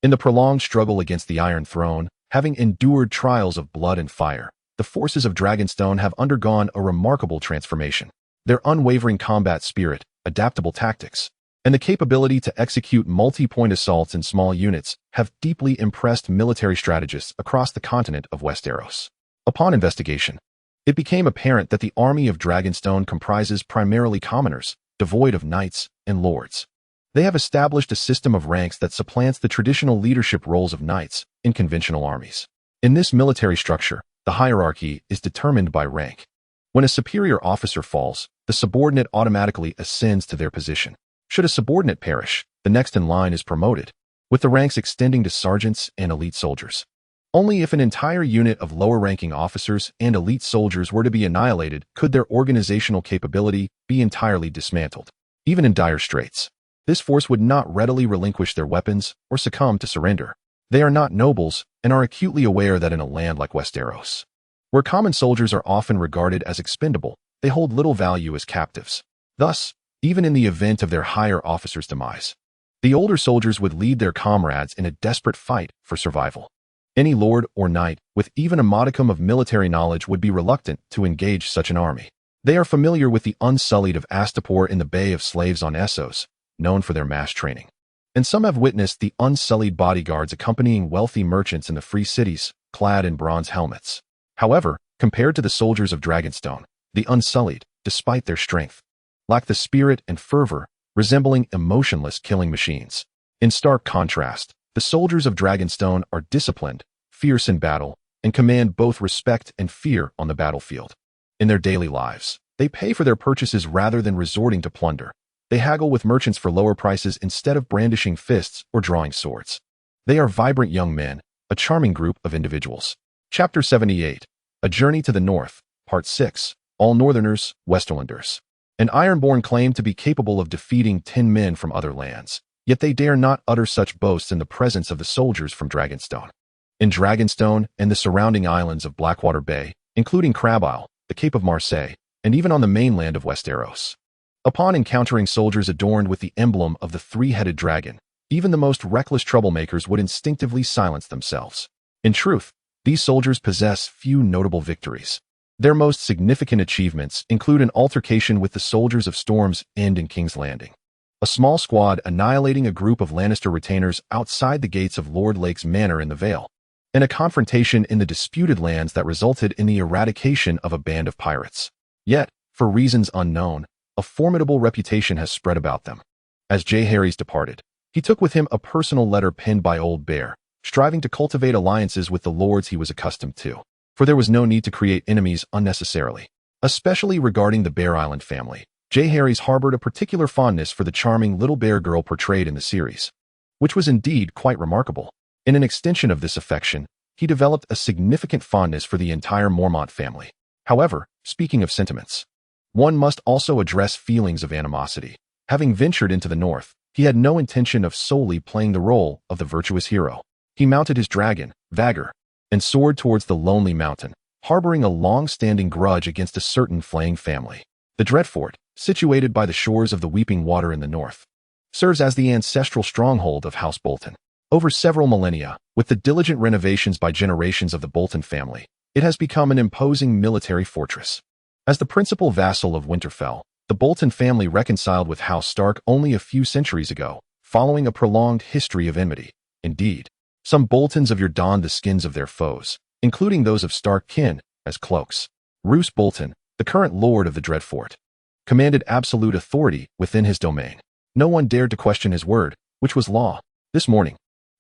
In the prolonged struggle against the Iron Throne, having endured trials of blood and fire, the forces of Dragonstone have undergone a remarkable transformation. Their unwavering combat spirit, adaptable tactics, and the capability to execute multi-point assaults in small units have deeply impressed military strategists across the continent of Westeros. Upon investigation, it became apparent that the army of Dragonstone comprises primarily commoners, devoid of knights and lords. They have established a system of ranks that supplants the traditional leadership roles of knights in conventional armies. In this military structure, the hierarchy is determined by rank. When a superior officer falls, the subordinate automatically ascends to their position. Should a subordinate perish, the next in line is promoted, with the ranks extending to sergeants and elite soldiers. Only if an entire unit of lower-ranking officers and elite soldiers were to be annihilated could their organizational capability be entirely dismantled. Even in dire straits, This force would not readily relinquish their weapons or succumb to surrender. They are not nobles and are acutely aware that in a land like Westeros, where common soldiers are often regarded as expendable, they hold little value as captives. Thus, even in the event of their higher officers' demise, the older soldiers would lead their comrades in a desperate fight for survival. Any lord or knight with even a modicum of military knowledge would be reluctant to engage such an army. They are familiar with the Unsullied of Astapor in the Bay of Slaves on Essos, known for their mass training. And some have witnessed the Unsullied bodyguards accompanying wealthy merchants in the free cities, clad in bronze helmets. However, compared to the soldiers of Dragonstone, the Unsullied, despite their strength, lack the spirit and fervor, resembling emotionless killing machines. In stark contrast, the soldiers of Dragonstone are disciplined, fierce in battle, and command both respect and fear on the battlefield. In their daily lives, they pay for their purchases rather than resorting to plunder. They haggle with merchants for lower prices instead of brandishing fists or drawing swords. They are vibrant young men, a charming group of individuals. Chapter 78. A Journey to the North, Part 6. All Northerners, Westerlanders. An Ironborn claim to be capable of defeating 10 men from other lands, yet they dare not utter such boasts in the presence of the soldiers from Dragonstone. In Dragonstone and the surrounding islands of Blackwater Bay, including Crab Isle, the Cape of Marseille, and even on the mainland of Westeros, upon encountering soldiers adorned with the emblem of the three-headed dragon, even the most reckless troublemakers would instinctively silence themselves. In truth, these soldiers possess few notable victories. Their most significant achievements include an altercation with the soldiers of Storm's End in King's Landing, a small squad annihilating a group of Lannister retainers outside the gates of Lord Lake's manor in the Vale, and a confrontation in the disputed lands that resulted in the eradication of a band of pirates. Yet, for reasons unknown, a formidable reputation has spread about them. As Jeherys departed, he took with him a personal letter penned by Old Bear, striving to cultivate alliances with the lords he was accustomed to. For there was no need to create enemies unnecessarily. Especially regarding the Bear Island family, Jeherys harbored a particular fondness for the charming little bear girl portrayed in the series, which was indeed quite remarkable. In an extension of this affection, he developed a significant fondness for the entire Mormont family. However, speaking of sentiments, one must also address feelings of animosity. Having ventured into the north, he had no intention of solely playing the role of the virtuous hero. He mounted his dragon, Rhaegar, and soared towards the lonely mountain, harboring a long-standing grudge against a certain flaying family. The Dreadfort, situated by the shores of the Weeping Water in the north, serves as the ancestral stronghold of House Bolton. Over several millennia, with the diligent renovations by generations of the Bolton family, it has become an imposing military fortress. As the principal vassal of Winterfell, the Bolton family reconciled with House Stark only a few centuries ago, following a prolonged history of enmity. Indeed, some Boltons of yore donned the skins of their foes, including those of Stark kin, as cloaks. Roose Bolton, the current lord of the Dreadfort, commanded absolute authority within his domain. No one dared to question his word, which was law. This morning,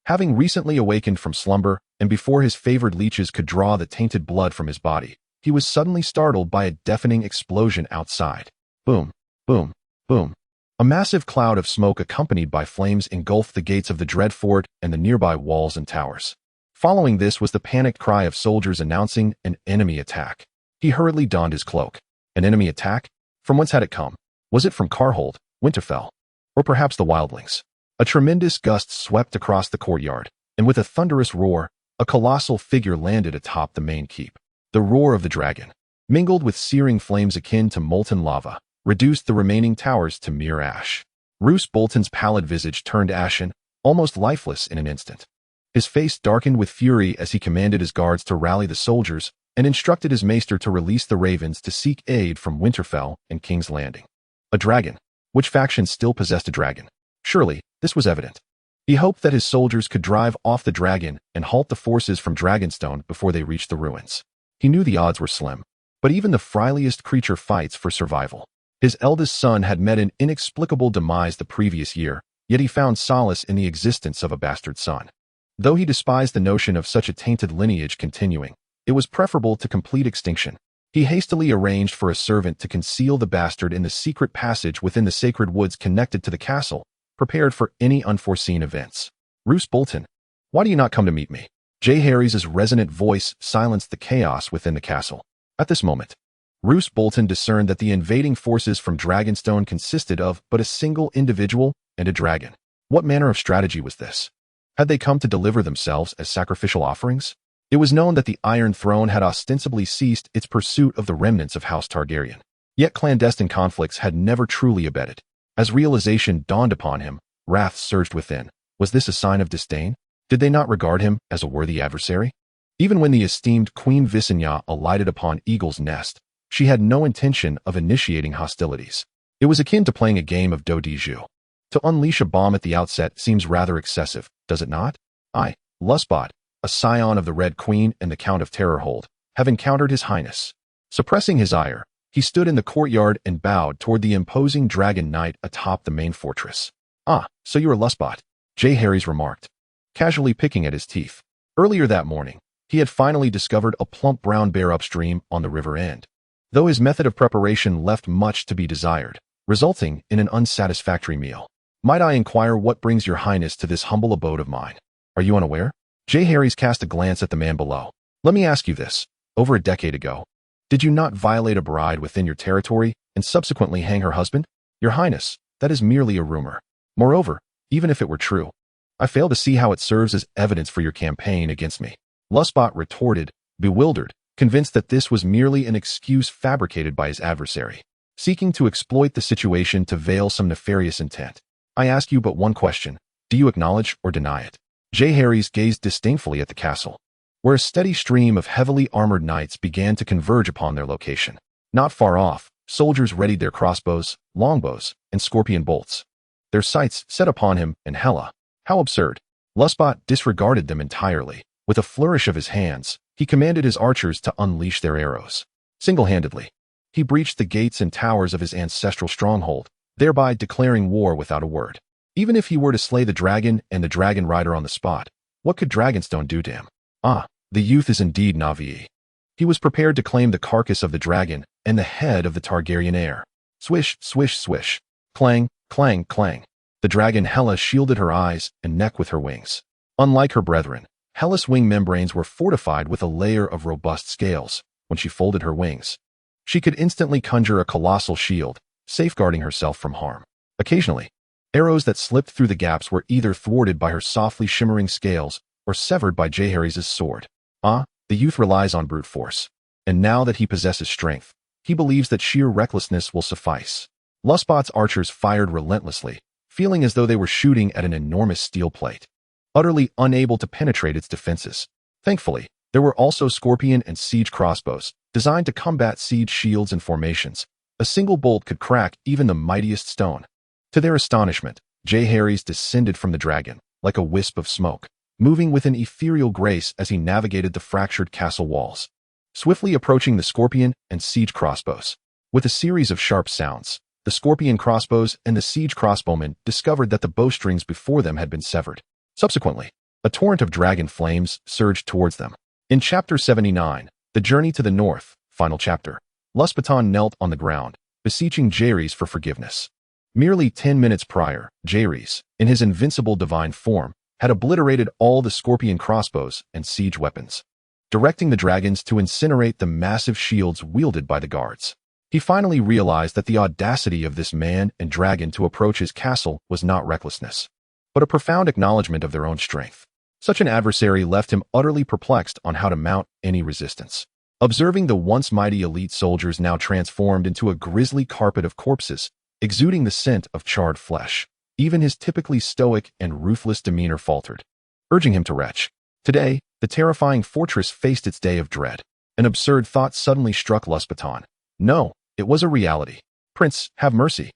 having recently awakened from slumber, and before his favored leeches could draw the tainted blood from his body, he was suddenly startled by a deafening explosion outside. Boom, boom, boom. A massive cloud of smoke accompanied by flames engulfed the gates of the Dreadfort and the nearby walls and towers. Following this was the panicked cry of soldiers announcing an enemy attack. He hurriedly donned his cloak. An enemy attack? From whence had it come? Was it from Carhold, Winterfell, or perhaps the wildlings? A tremendous gust swept across the courtyard, and with a thunderous roar, a colossal figure landed atop the main keep. The roar of the dragon, mingled with searing flames akin to molten lava, reduced the remaining towers to mere ash. Roose Bolton's pallid visage turned ashen, almost lifeless in an instant. His face darkened with fury as he commanded his guards to rally the soldiers and instructed his maester to release the ravens to seek aid from Winterfell and King's Landing. A dragon. Which faction still possessed a dragon? Surely, this was evident. He hoped that his soldiers could drive off the dragon and halt the forces from Dragonstone before they reached the ruins. He knew the odds were slim, but even the friliest creature fights for survival. His eldest son had met an inexplicable demise the previous year, yet he found solace in the existence of a bastard son. Though he despised the notion of such a tainted lineage continuing, it was preferable to complete extinction. He hastily arranged for a servant to conceal the bastard in the secret passage within the sacred woods connected to the castle, prepared for any unforeseen events. Roose Bolton, why do you not come to meet me? Jeherys' resonant voice silenced the chaos within the castle. At this moment, Roose Bolton discerned that the invading forces from Dragonstone consisted of but a single individual, and a dragon. What manner of strategy was this? Had they come to deliver themselves as sacrificial offerings? It was known that the Iron Throne had ostensibly ceased its pursuit of the remnants of House Targaryen. Yet clandestine conflicts had never truly abated. As realization dawned upon him, wrath surged within. Was this a sign of disdain? Did they not regard him as a worthy adversary? Even when the esteemed Queen Visenya alighted upon Eagle's Nest, she had no intention of initiating hostilities. It was akin to playing a game of do de jeu. To unleash a bomb at the outset seems rather excessive, does it not? I, Lustbot, a scion of the Red Queen and the Count of Terrorhold, have encountered His Highness. Suppressing his ire, he stood in the courtyard and bowed toward the imposing dragon knight atop the main fortress. Ah, so you're a Lustbot, Jeherys remarked, casually picking at his teeth. Earlier that morning, he had finally discovered a plump brown bear upstream on the river end. Though his method of preparation left much to be desired, resulting in an unsatisfactory meal. Might I inquire what brings your highness to this humble abode of mine? Are you unaware? Jeherys cast a glance at the man below. Let me ask you this. Over a decade ago, did you not violate a bride within your territory and subsequently hang her husband? Your highness, that is merely a rumor. Moreover, even if it were true, I fail to see how it serves as evidence for your campaign against me. Lustbot retorted, bewildered, convinced that this was merely an excuse fabricated by his adversary, seeking to exploit the situation to veil some nefarious intent. I ask you but one question. Do you acknowledge or deny it? Jeherys gazed disdainfully at the castle, where a steady stream of heavily armored knights began to converge upon their location. Not far off, soldiers readied their crossbows, longbows, and scorpion bolts, their sights set upon him and Hela. How absurd. Lustbot disregarded them entirely. With a flourish of his hands, he commanded his archers to unleash their arrows. Single-handedly, he breached the gates and towers of his ancestral stronghold, thereby declaring war without a word. Even if he were to slay the dragon and the dragon rider on the spot, what could Dragonstone do to him? Ah, the youth is indeed Na'vi. He was prepared to claim the carcass of the dragon and the head of the Targaryen heir. Swish, swish, swish. Clang, clang, clang. The dragon Hela shielded her eyes and neck with her wings. Unlike her brethren, Hela's wing membranes were fortified with a layer of robust scales. When she folded her wings, she could instantly conjure a colossal shield, safeguarding herself from harm. Occasionally, arrows that slipped through the gaps were either thwarted by her softly shimmering scales or severed by Jeherys' sword. Ah, the youth relies on brute force. And now that he possesses strength, he believes that sheer recklessness will suffice. Lustbot's archers fired relentlessly, feeling as though they were shooting at an enormous steel plate, utterly unable to penetrate its defenses. Thankfully, there were also scorpion and siege crossbows, designed to combat siege shields and formations. A single bolt could crack even the mightiest stone. To their astonishment, Jeherys descended from the dragon, like a wisp of smoke, moving with an ethereal grace as he navigated the fractured castle walls, swiftly approaching the scorpion and siege crossbows. With a series of sharp sounds, the scorpion crossbows and the siege crossbowmen discovered that the bowstrings before them had been severed. Subsequently, a torrent of dragon flames surged towards them. In Chapter 79, The Journey to the North, final chapter, Lustbot knelt on the ground, beseeching Jeherys for forgiveness. Merely 10 minutes prior, Jeherys, in his invincible divine form, had obliterated all the scorpion crossbows and siege weapons, directing the dragons to incinerate the massive shields wielded by the guards. He finally realized that the audacity of this man and dragon to approach his castle was not recklessness, but a profound acknowledgement of their own strength. Such an adversary left him utterly perplexed on how to mount any resistance. Observing the once mighty elite soldiers now transformed into a grisly carpet of corpses, exuding the scent of charred flesh, even his typically stoic and ruthless demeanor faltered, urging him to retch. Today, the terrifying fortress faced its day of dread. An absurd thought suddenly struck Lustbot. No, it was a reality. Prince, have mercy.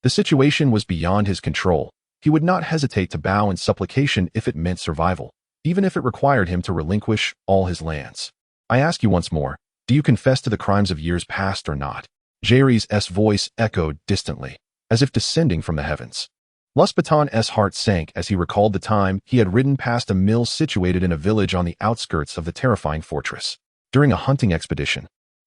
The situation was beyond his control. He would not hesitate to bow in supplication if it meant survival, even if it required him to relinquish all his lands. I ask you once more, do you confess to the crimes of years past or not? Jeherys' voice echoed distantly, as if descending from the heavens. Lustbot's heart sank as he recalled the time he had ridden past a mill situated in a village on the outskirts of the terrifying fortress. During a hunting expedition,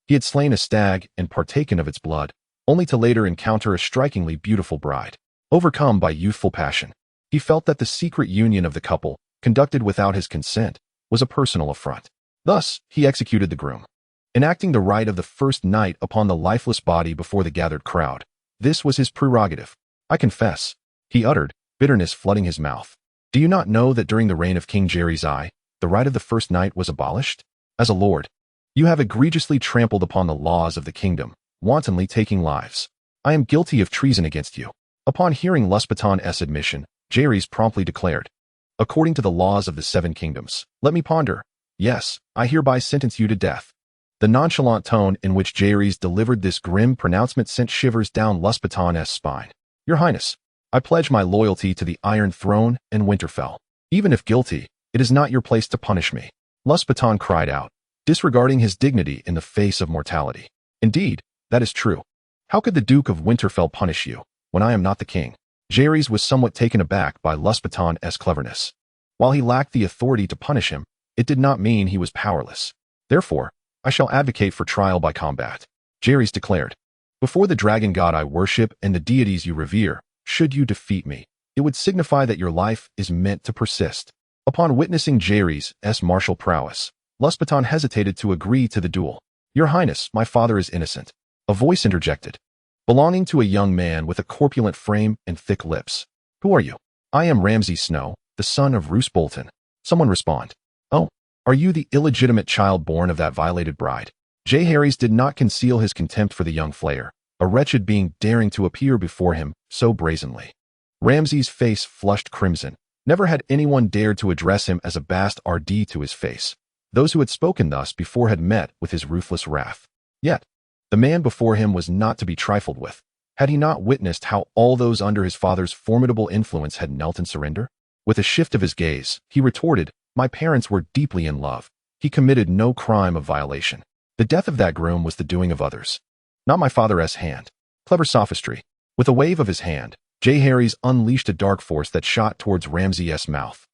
he had slain a stag and partaken of its blood, only to later encounter a strikingly beautiful bride. Overcome by youthful passion, he felt that the secret union of the couple, conducted without his consent, was a personal affront. Thus, he executed the groom, enacting the rite of the first night upon the lifeless body before the gathered crowd. This was his prerogative. I confess, he uttered, bitterness flooding his mouth. Do you not know that during the reign of King Jeherys I, the right of the first night was abolished? As a lord, you have egregiously trampled upon the laws of the kingdom, wantonly taking lives. I am guilty of treason against you. Upon hearing Lustful's admission, Jeherys promptly declared, according to the laws of the seven kingdoms, let me ponder. Yes, I hereby sentence you to death. The nonchalant tone in which Jeherys delivered this grim pronouncement sent shivers down Lustful's spine. Your Highness, I pledge my loyalty to the Iron Throne and Winterfell. Even if guilty, it is not your place to punish me. Lustful cried out, disregarding his dignity in the face of mortality. Indeed, that is true. How could the Duke of Winterfell punish you, when I am not the king? Jeherys was somewhat taken aback by Lustful's cleverness. While he lacked the authority to punish him, it did not mean he was powerless. Therefore, I shall advocate for trial by combat. Jeherys declared, before the dragon god I worship and the deities you revere, should you defeat me, it would signify that your life is meant to persist. Upon witnessing Jeherys' martial prowess, Lustful hesitated to agree to the duel. Your Highness, my father is innocent. A voice interjected, belonging to a young man with a corpulent frame and thick lips. Who are you? I am Ramsay Snow, the son of Roose Bolton. Someone respond. Oh, are you the illegitimate child born of that violated bride? Jeherys did not conceal his contempt for the young flayer, a wretched being daring to appear before him so brazenly. Ramsay's face flushed crimson. Never had anyone dared to address him as a bastard to his face. Those who had spoken thus before had met with his ruthless wrath. Yet, the man before him was not to be trifled with. Had he not witnessed how all those under his father's formidable influence had knelt in surrender? With a shift of his gaze, he retorted, my parents were deeply in love. He committed no crime of violation. The death of that groom was the doing of others. Not my father's hand. Clever sophistry. With a wave of his hand, Jeherys unleashed a dark force that shot towards Ramsay's mouth.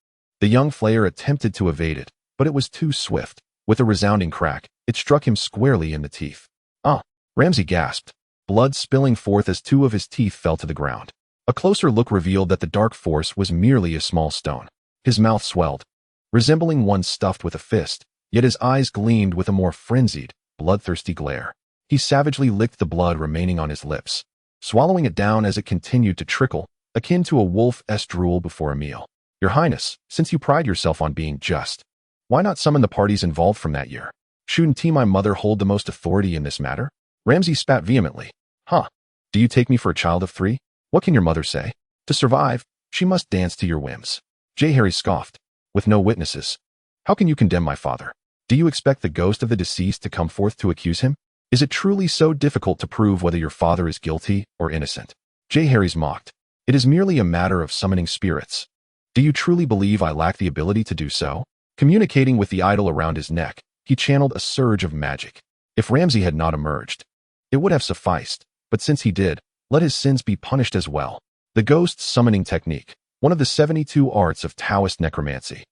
The young flayer attempted to evade it, but it was too swift. With a resounding crack, it struck him squarely in the teeth. Ah! Ramsay gasped, blood spilling forth as two of his teeth fell to the ground. A closer look revealed that the dark force was merely a small stone. His mouth swelled, resembling one stuffed with a fist, yet his eyes gleamed with a more frenzied, bloodthirsty glare. He savagely licked the blood remaining on his lips, swallowing it down as it continued to trickle, akin to a wolf's drool before a meal. Your Highness, since you pride yourself on being just, why not summon the parties involved from that year? Shouldn't my mother hold the most authority in this matter? Ramsay spat vehemently. Huh? Do you take me for a child of 3? What can your mother say? To survive, she must dance to your whims. Jeherys scoffed. With no witnesses, how can you condemn my father? Do you expect the ghost of the deceased to come forth to accuse him? Is it truly so difficult to prove whether your father is guilty or innocent? Jeherys mocked. It is merely a matter of summoning spirits. Do you truly believe I lack the ability to do so? Communicating with the idol around his neck, he channeled a surge of magic. If Ramsay had not emerged, it would have sufficed, but since he did, let his sins be punished as well. The ghost summoning technique, one of the 72 arts of Taoist necromancy,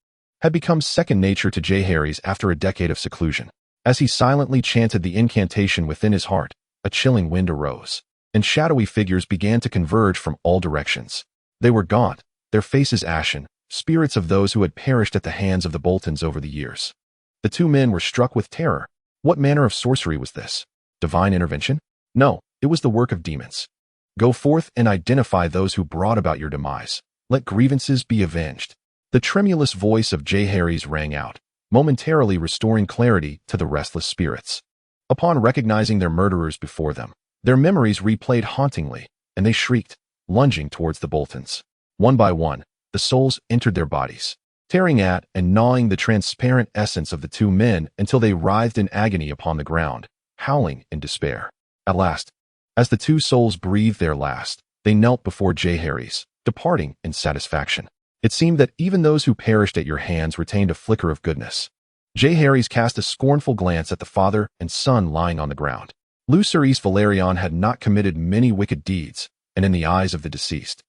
had become second nature to Jeherys after a decade of seclusion. As he silently chanted the incantation within his heart, a chilling wind arose, and shadowy figures began to converge from all directions. They were gaunt, their faces ashen, spirits of those who had perished at the hands of the Boltons over the years. The two men were struck with terror. What manner of sorcery was this? Divine intervention? No, it was the work of demons. Go forth and identify those who brought about your demise. Let grievances be avenged. The tremulous voice of Jeherys rang out, momentarily restoring clarity to the restless spirits. Upon recognizing their murderers before them, their memories replayed hauntingly, and they shrieked, lunging towards the Boltons. One by one, the souls entered their bodies, tearing at and gnawing the transparent essence of the two men until they writhed in agony upon the ground, howling in despair. At last, as the two souls breathed their last, they knelt before Jeherys, departing in satisfaction. It seemed that even those who perished at your hands retained a flicker of goodness. Jeherys cast a scornful glance at the father and son lying on the ground. Viserys Valerion had not committed many wicked deeds, and in the eyes of the deceased,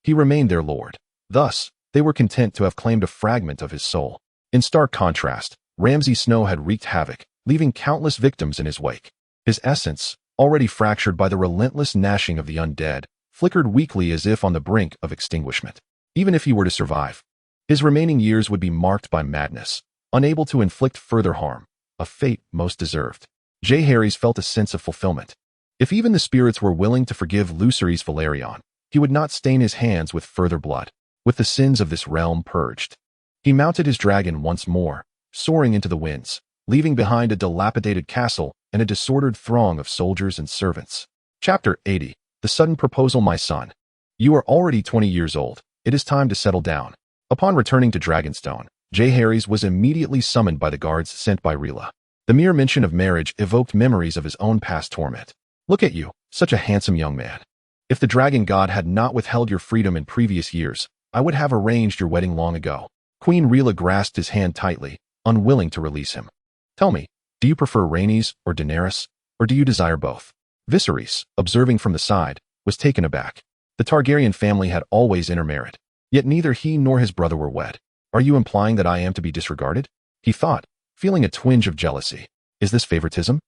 he remained their lord. Thus, they were content to have claimed a fragment of his soul. In stark contrast, Ramsay Snow had wreaked havoc, leaving countless victims in his wake. His essence, already fractured by the relentless gnashing of the undead, flickered weakly as if on the brink of extinguishment. Even if he were to survive, his remaining years would be marked by madness, unable to inflict further harm, a fate most deserved. Jeherys felt a sense of fulfillment. If even the spirits were willing to forgive Viserys Valerion, He would not stain his hands with further blood, with the sins of this realm purged. He mounted his dragon once more, soaring into the winds, leaving behind a dilapidated castle and a disordered throng of soldiers and servants. Chapter 80. The Sudden Proposal. My son, you are already 20 years old. It is time to settle down. Upon returning to Dragonstone, Jeherys was immediately summoned by the guards sent by Rhaegar. The mere mention of marriage evoked memories of his own past torment. Look at you, such a handsome young man. If the dragon god had not withheld your freedom in previous years, I would have arranged your wedding long ago. Queen Rhaegar grasped his hand tightly, unwilling to release him. Tell me, do you prefer Rhaenys or Daenerys, or do you desire both? Viserys, observing from the side, was taken aback. The Targaryen family had always intermarried, yet neither he nor his brother were wed. Are you implying that I am to be disregarded? He thought, feeling a twinge of jealousy. Is this favoritism?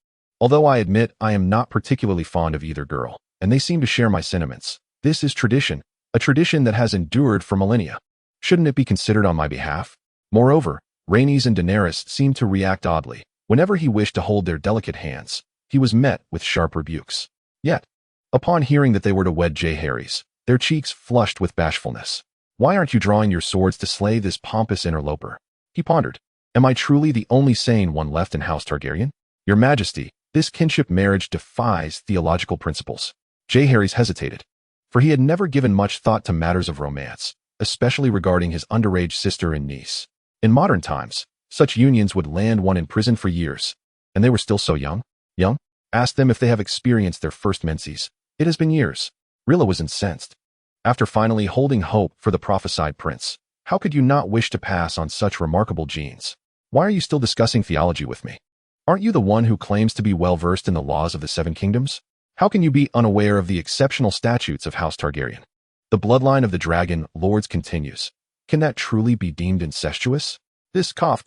Although I admit I am not particularly fond of either girl, and they seem to share my sentiments, this is tradition, a tradition that has endured for millennia. Shouldn't it be considered on my behalf? Moreover, Rhaenys and Daenerys seemed to react oddly. Whenever he wished to hold their delicate hands, he was met with sharp rebukes. Yet, upon hearing that they were to wed Jeherys, their cheeks flushed with bashfulness. Why aren't you drawing your swords to slay this pompous interloper? He pondered. Am I truly the only sane one left in House Targaryen? Your Majesty, this kinship marriage defies theological principles. Jeherys hesitated, for he had never given much thought to matters of romance, especially regarding his underage sister and niece. In modern times, such unions would land one in prison for years, and they were still so young. Young? Ask them if they have experienced their first menses. It has been years. Rilla was incensed. After finally holding hope for the prophesied prince, how could you not wish to pass on such remarkable genes? Why are you still discussing theology with me? Aren't you the one who claims to be well-versed in the laws of the Seven Kingdoms? How can you be unaware of the exceptional statutes of House Targaryen? The bloodline of the dragon lords continues. Can that truly be deemed incestuous? This cough.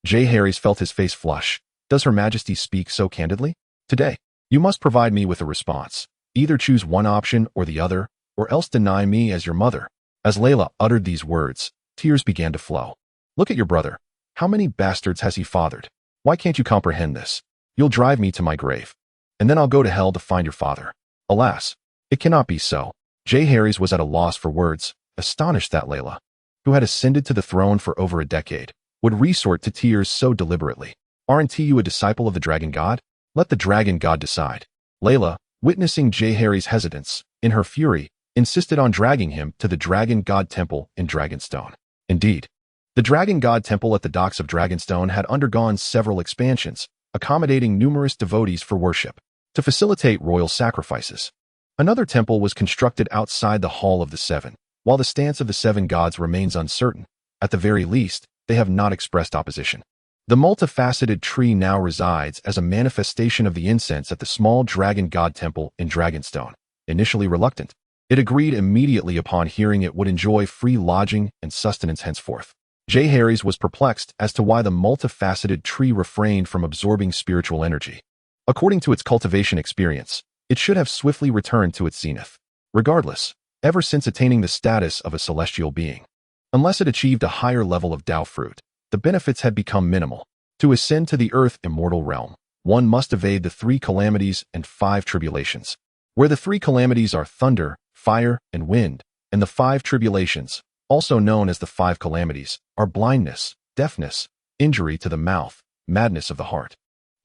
Jeherys felt his face flush. Does Her Majesty speak so candidly? Today, you must provide me with a response. Either choose one option or the other, or else deny me as your mother. As Layla uttered these words, tears began to flow. Look at your brother. How many bastards has he fathered? Why can't you comprehend this? You'll drive me to my grave, and then I'll go to hell to find your father. Alas, it cannot be so. Jeherys was at a loss for words, astonished that Layla, who had ascended to the throne for over a decade, would resort to tears so deliberately. Aren't you a disciple of the dragon god? Let the dragon god decide. Layla, witnessing Jeherys' hesitance, in her fury, insisted on dragging him to the dragon god temple in Dragonstone. Indeed, the dragon god temple at the docks of Dragonstone had undergone several expansions, accommodating numerous devotees for worship, to facilitate royal sacrifices. Another temple was constructed outside the Hall of the Seven. While the stance of the seven gods remains uncertain, at the very least, they have not expressed opposition. The multifaceted tree now resides as a manifestation of the incense at the small dragon god temple in Dragonstone. Initially reluctant, it agreed immediately upon hearing it would enjoy free lodging and sustenance henceforth. Jeherys was perplexed as to why the multifaceted tree refrained from absorbing spiritual energy. According to its cultivation experience, it should have swiftly returned to its zenith. Regardless, ever since attaining the status of a celestial being, unless it achieved a higher level of Tao fruit, the benefits had become minimal. To ascend to the earth immortal realm, one must evade the 3 calamities and 5 tribulations. Where the 3 calamities are thunder, fire, and wind, and the 5 tribulations, also known as the 5 calamities, are blindness, deafness, injury to the mouth, madness of the heart,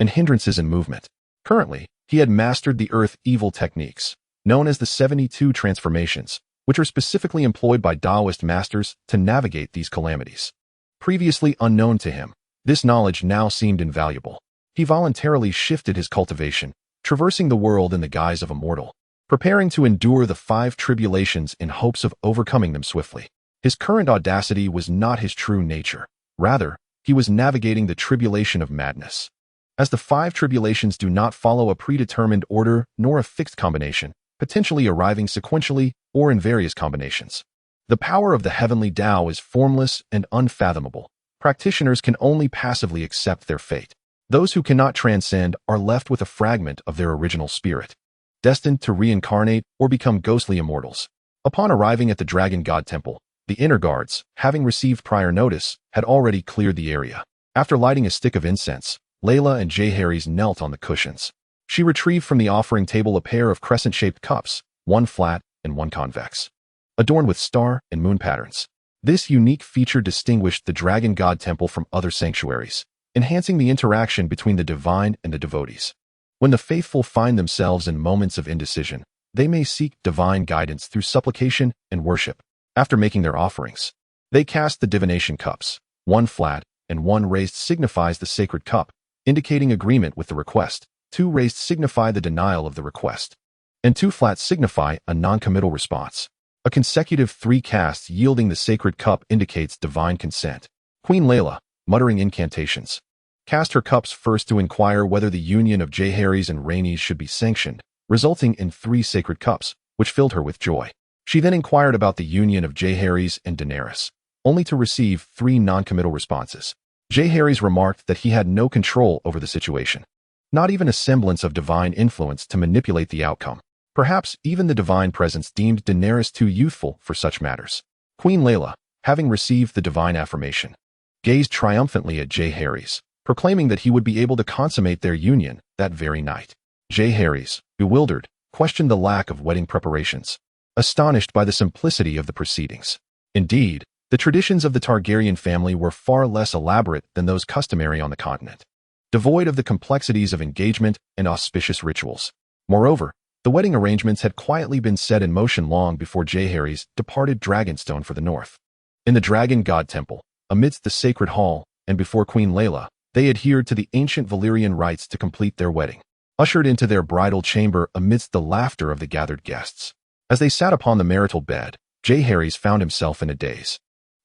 and hindrances in movement. Currently, he had mastered the earth evil techniques, known as the 72 transformations, which are specifically employed by Taoist masters to navigate these calamities. Previously unknown to him, this knowledge now seemed invaluable. He voluntarily shifted his cultivation, traversing the world in the guise of a mortal, preparing to endure the 5 tribulations in hopes of overcoming them swiftly. His current audacity was not his true nature. Rather, he was navigating the tribulation of madness. As the 5 tribulations do not follow a predetermined order nor a fixed combination, potentially arriving sequentially or in various combinations. The power of the heavenly Tao is formless and unfathomable. Practitioners can only passively accept their fate. Those who cannot transcend are left with a fragment of their original spirit, destined to reincarnate or become ghostly immortals. Upon arriving at the Dragon God Temple, the inner guards, having received prior notice, had already cleared the area. After lighting a stick of incense, Layla and Jeherys knelt on the cushions. She retrieved from the offering table a pair of crescent-shaped cups, one flat, and one convex, adorned with star and moon patterns. This unique feature distinguished the Dragon God Temple from other sanctuaries, enhancing the interaction between the divine and the devotees. When the faithful find themselves in moments of indecision, they may seek divine guidance through supplication and worship. After making their offerings, they cast the divination cups. One flat and one raised signifies the sacred cup, indicating agreement with the request. Two raised signify the denial of the request, and two flat signify a non-committal response. A consecutive 3 casts yielding the sacred cup indicates divine consent. Queen Layla, muttering incantations, cast her cups first to inquire whether the union of Jeherys and Rhaenys should be sanctioned, resulting in 3 sacred cups, which filled her with joy. She then inquired about the union of Jeherys and Daenerys, only to receive 3 non-committal responses. Jeherys remarked that he had no control over the situation, not even a semblance of divine influence to manipulate the outcome. Perhaps even the divine presence deemed Daenerys too youthful for such matters. Queen Layla, having received the divine affirmation, gazed triumphantly at Jeherys, proclaiming that he would be able to consummate their union that very night. Jeherys, bewildered, questioned the lack of wedding preparations, astonished by the simplicity of the proceedings. Indeed, the traditions of the Targaryen family were far less elaborate than those customary on the continent, devoid of the complexities of engagement and auspicious rituals. Moreover, the wedding arrangements had quietly been set in motion long before Jeherys departed Dragonstone for the north. In the Dragon God Temple, amidst the sacred hall, and before Queen Layla, they adhered to the ancient Valyrian rites to complete their wedding, ushered into their bridal chamber amidst the laughter of the gathered guests. As they sat upon the marital bed, Jeherys found himself in a daze.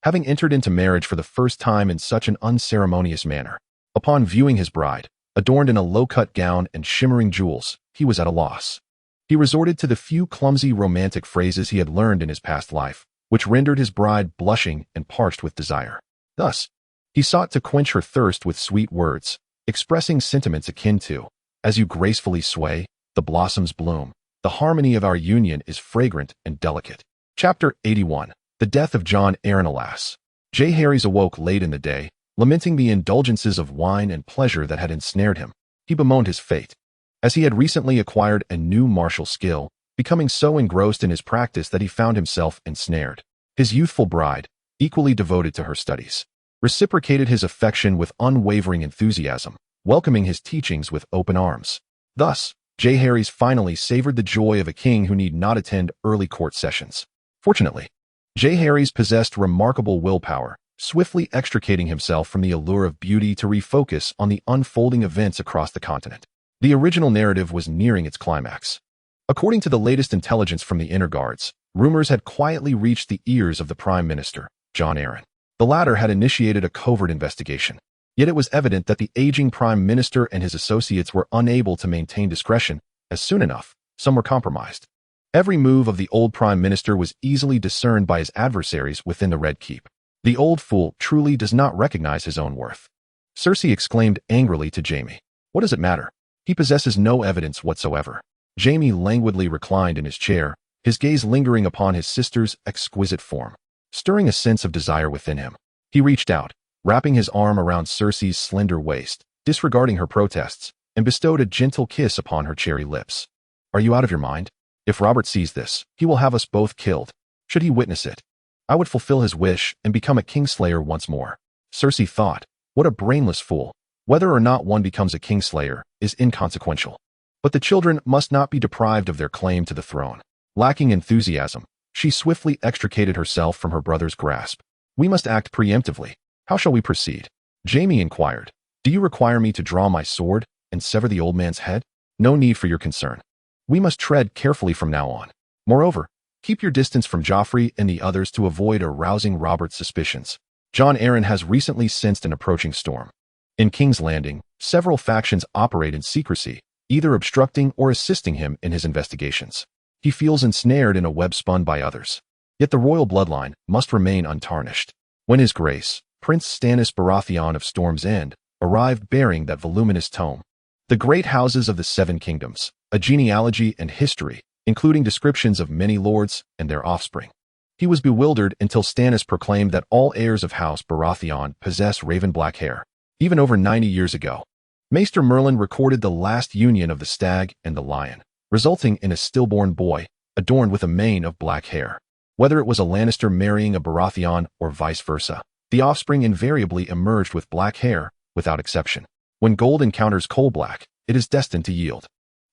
Having entered into marriage for the first time in such an unceremonious manner, upon viewing his bride, adorned in a low-cut gown and shimmering jewels, he was at a loss. He resorted to the few clumsy romantic phrases he had learned in his past life, which rendered his bride blushing and parched with desire. Thus, he sought to quench her thirst with sweet words, expressing sentiments akin to, "As you gracefully sway, the blossoms bloom. The harmony of our union is fragrant and delicate." Chapter 81. The Death of Jon Arryn. Alas, Jeherys awoke late in the day, lamenting the indulgences of wine and pleasure that had ensnared him. He bemoaned his fate, as he had recently acquired a new martial skill, becoming so engrossed in his practice that he found himself ensnared. His youthful bride, equally devoted to her studies, reciprocated his affection with unwavering enthusiasm, welcoming his teachings with open arms. Thus, Jeherys finally savored the joy of a king who need not attend early court sessions. Fortunately, Jeherys possessed remarkable willpower, swiftly extricating himself from the allure of beauty to refocus on the unfolding events across the continent. The original narrative was nearing its climax. According to the latest intelligence from the inner guards, rumors had quietly reached the ears of the Prime Minister, Jon Arryn. The latter had initiated a covert investigation. Yet it was evident that the aging Prime Minister and his associates were unable to maintain discretion, as soon enough, some were compromised. Every move of the old Prime Minister was easily discerned by his adversaries within the Red Keep. The old fool truly does not recognize his own worth. Cersei exclaimed angrily to Jaime. What does it matter? He possesses no evidence whatsoever. Jaime languidly reclined in his chair, his gaze lingering upon his sister's exquisite form, stirring a sense of desire within him. He reached out, wrapping his arm around Cersei's slender waist, disregarding her protests, and bestowed a gentle kiss upon her cherry lips. Are you out of your mind? If Robert sees this, he will have us both killed. Should he witness it, I would fulfill his wish and become a kingslayer once more. Cersei thought, what a brainless fool. Whether or not one becomes a kingslayer is inconsequential. But the children must not be deprived of their claim to the throne. Lacking enthusiasm, she swiftly extricated herself from her brother's grasp. We must act preemptively. How shall we proceed? Jaime inquired. Do you require me to draw my sword and sever the old man's head? No need for your concern. We must tread carefully from now on. Moreover, keep your distance from Joffrey and the others to avoid arousing Robert's suspicions. Jon Arryn has recently sensed an approaching storm. In King's Landing, several factions operate in secrecy, either obstructing or assisting him in his investigations. He feels ensnared in a web spun by others. Yet the royal bloodline must remain untarnished. When His Grace, Prince Stannis Baratheon of Storm's End, arrived bearing that voluminous tome, The Great Houses of the Seven Kingdoms, a genealogy and history, including descriptions of many lords and their offspring. He was bewildered until Stannis proclaimed that all heirs of House Baratheon possess raven black hair. Even over 90 years ago, Maester Merlin recorded the last union of the stag and the lion, resulting in a stillborn boy, adorned with a mane of black hair. Whether it was a Lannister marrying a Baratheon or vice versa, the offspring invariably emerged with black hair, without exception. When gold encounters coal black, it is destined to yield.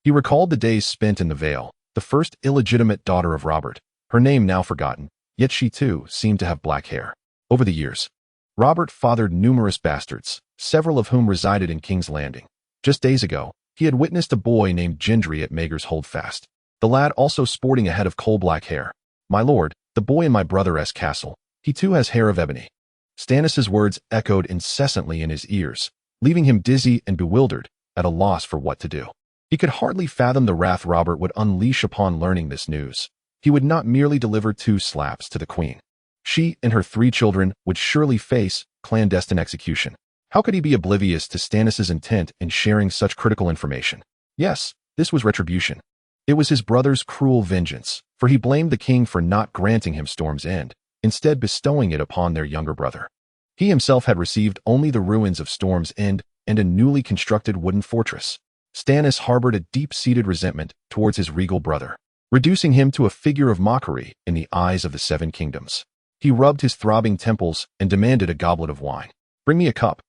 He recalled the days spent in the Vale, the first illegitimate daughter of Robert, her name now forgotten, yet she too seemed to have black hair. Over the years, Robert fathered numerous bastards, several of whom resided in King's Landing. Just days ago, he had witnessed a boy named Gendry at Maegor's Holdfast, the lad also sporting a head of coal-black hair. "My lord, the boy in my brother's castle, he too has hair of ebony." Stannis's words echoed incessantly in his ears, leaving him dizzy and bewildered, at a loss for what to do. He could hardly fathom the wrath Robert would unleash upon learning this news. He would not merely deliver 2 slaps to the queen. She and her 3 children would surely face clandestine execution. How could he be oblivious to Stannis's intent in sharing such critical information? Yes, this was retribution. It was his brother's cruel vengeance, for he blamed the king for not granting him Storm's End, instead bestowing it upon their younger brother. He himself had received only the ruins of Storm's End and a newly constructed wooden fortress. Stannis harbored a deep-seated resentment towards his regal brother, reducing him to a figure of mockery in the eyes of the 7 kingdoms. He rubbed his throbbing temples and demanded a goblet of wine. "Bring me a cup,"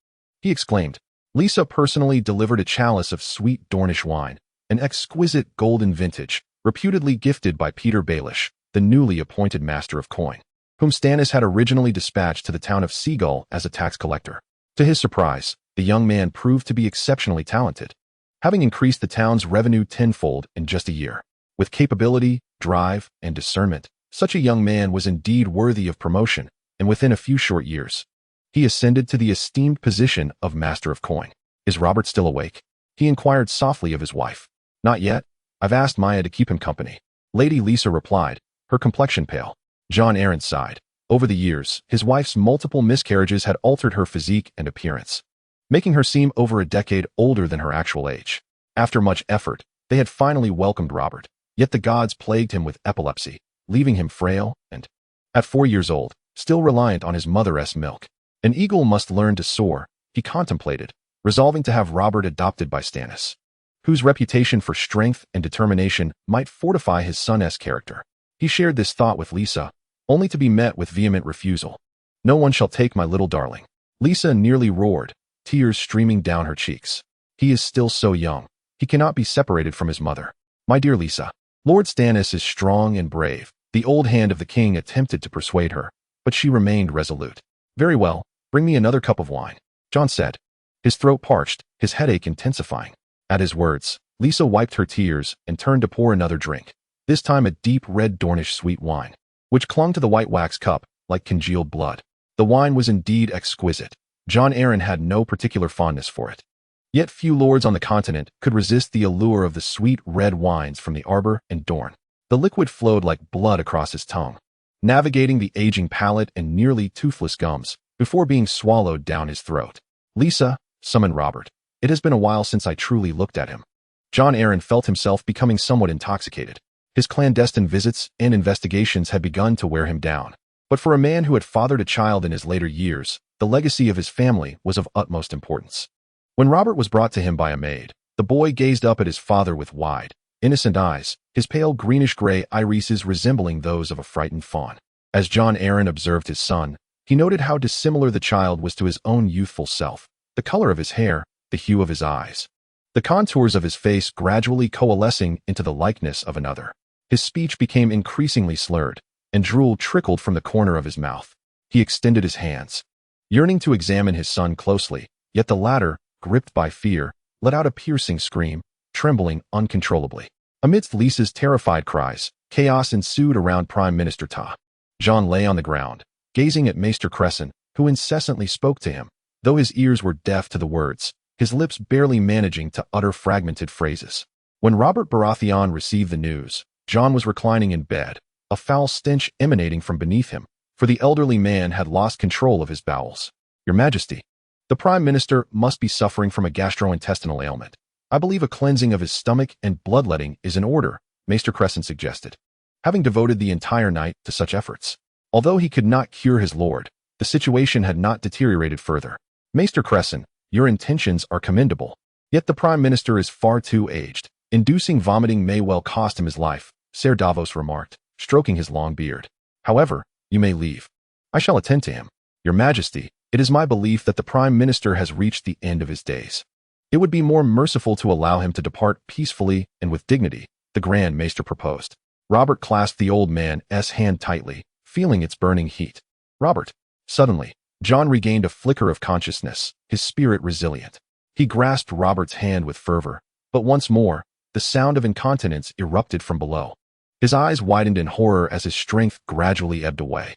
he exclaimed. Lisa personally delivered a chalice of sweet Dornish wine, an exquisite golden vintage, reputedly gifted by Peter Baelish, the newly appointed master of coin, whom Stannis had originally dispatched to the town of Seagull as a tax collector. To his surprise, the young man proved to be exceptionally talented, having increased the town's revenue tenfold in just a year. With capability, drive, and discernment, such a young man was indeed worthy of promotion, and within a few short years, he ascended to the esteemed position of Master of Coin. "Is Robert still awake?" he inquired softly of his wife. "Not yet. I've asked Maya to keep him company," Lady Lisa replied, her complexion pale. Jon Arryn sighed. Over the years, his wife's multiple miscarriages had altered her physique and appearance, making her seem over a decade older than her actual age. After much effort, they had finally welcomed Robert, yet the gods plagued him with epilepsy, leaving him frail and, at 4 years old, still reliant on his mother's milk. An eagle must learn to soar, he contemplated, resolving to have Robert adopted by Stannis, whose reputation for strength and determination might fortify his son's character. He shared this thought with Lisa, only to be met with vehement refusal. "No one shall take my little darling." Lisa nearly roared, tears streaming down her cheeks. "He is still so young. He cannot be separated from his mother." "My dear Lisa, Lord Stannis is strong and brave." The old hand of the king attempted to persuade her, but she remained resolute. "Very well, bring me another cup of wine," Jon said, his throat parched, his headache intensifying. At his words, Lisa wiped her tears and turned to pour another drink, this time a deep red Dornish sweet wine, which clung to the white wax cup like congealed blood. The wine was indeed exquisite. Jon Arryn had no particular fondness for it. Yet few lords on the continent could resist the allure of the sweet red wines from the Arbor and Dorne. The liquid flowed like blood across his tongue, navigating the aging palate and nearly toothless gums, before being swallowed down his throat. "Lisa," summoned Robert. "It has been a while since I truly looked at him." Jon Arryn felt himself becoming somewhat intoxicated. His clandestine visits and investigations had begun to wear him down. But for a man who had fathered a child in his later years, the legacy of his family was of utmost importance. When Robert was brought to him by a maid, the boy gazed up at his father with wide, innocent eyes, his pale greenish-gray irises resembling those of a frightened fawn. As Jon Arryn observed his son, he noted how dissimilar the child was to his own youthful self, the color of his hair, the hue of his eyes, the contours of his face gradually coalescing into the likeness of another. His speech became increasingly slurred, and drool trickled from the corner of his mouth. He extended his hands, yearning to examine his son closely, yet the latter, gripped by fear, let out a piercing scream, trembling uncontrollably. Amidst Lisa's terrified cries, chaos ensued around Prime Minister Ta. Jon lay on the ground, gazing at Maester Cresson, who incessantly spoke to him, though his ears were deaf to the words, his lips barely managing to utter fragmented phrases. When Robert Baratheon received the news, Jon was reclining in bed, a foul stench emanating from beneath him, for the elderly man had lost control of his bowels. "Your Majesty, the Prime Minister must be suffering from a gastrointestinal ailment. I believe a cleansing of his stomach and bloodletting is in order," Maester Cresson suggested, having devoted the entire night to such efforts. Although he could not cure his lord, the situation had not deteriorated further. "Maester Cresson, your intentions are commendable, yet the Prime Minister is far too aged. Inducing vomiting may well cost him his life," Ser Davos remarked, stroking his long beard. However, you may leave. I shall attend to him. Your Majesty, it is my belief that the Prime Minister has reached the end of his days. It would be more merciful to allow him to depart peacefully and with dignity, the Grand Maester proposed. Robert clasped the old man's hand tightly, feeling its burning heat. Robert. Suddenly, Jon regained a flicker of consciousness, his spirit resilient. He grasped Robert's hand with fervor, but once more, the sound of incontinence erupted from below. His eyes widened in horror as his strength gradually ebbed away.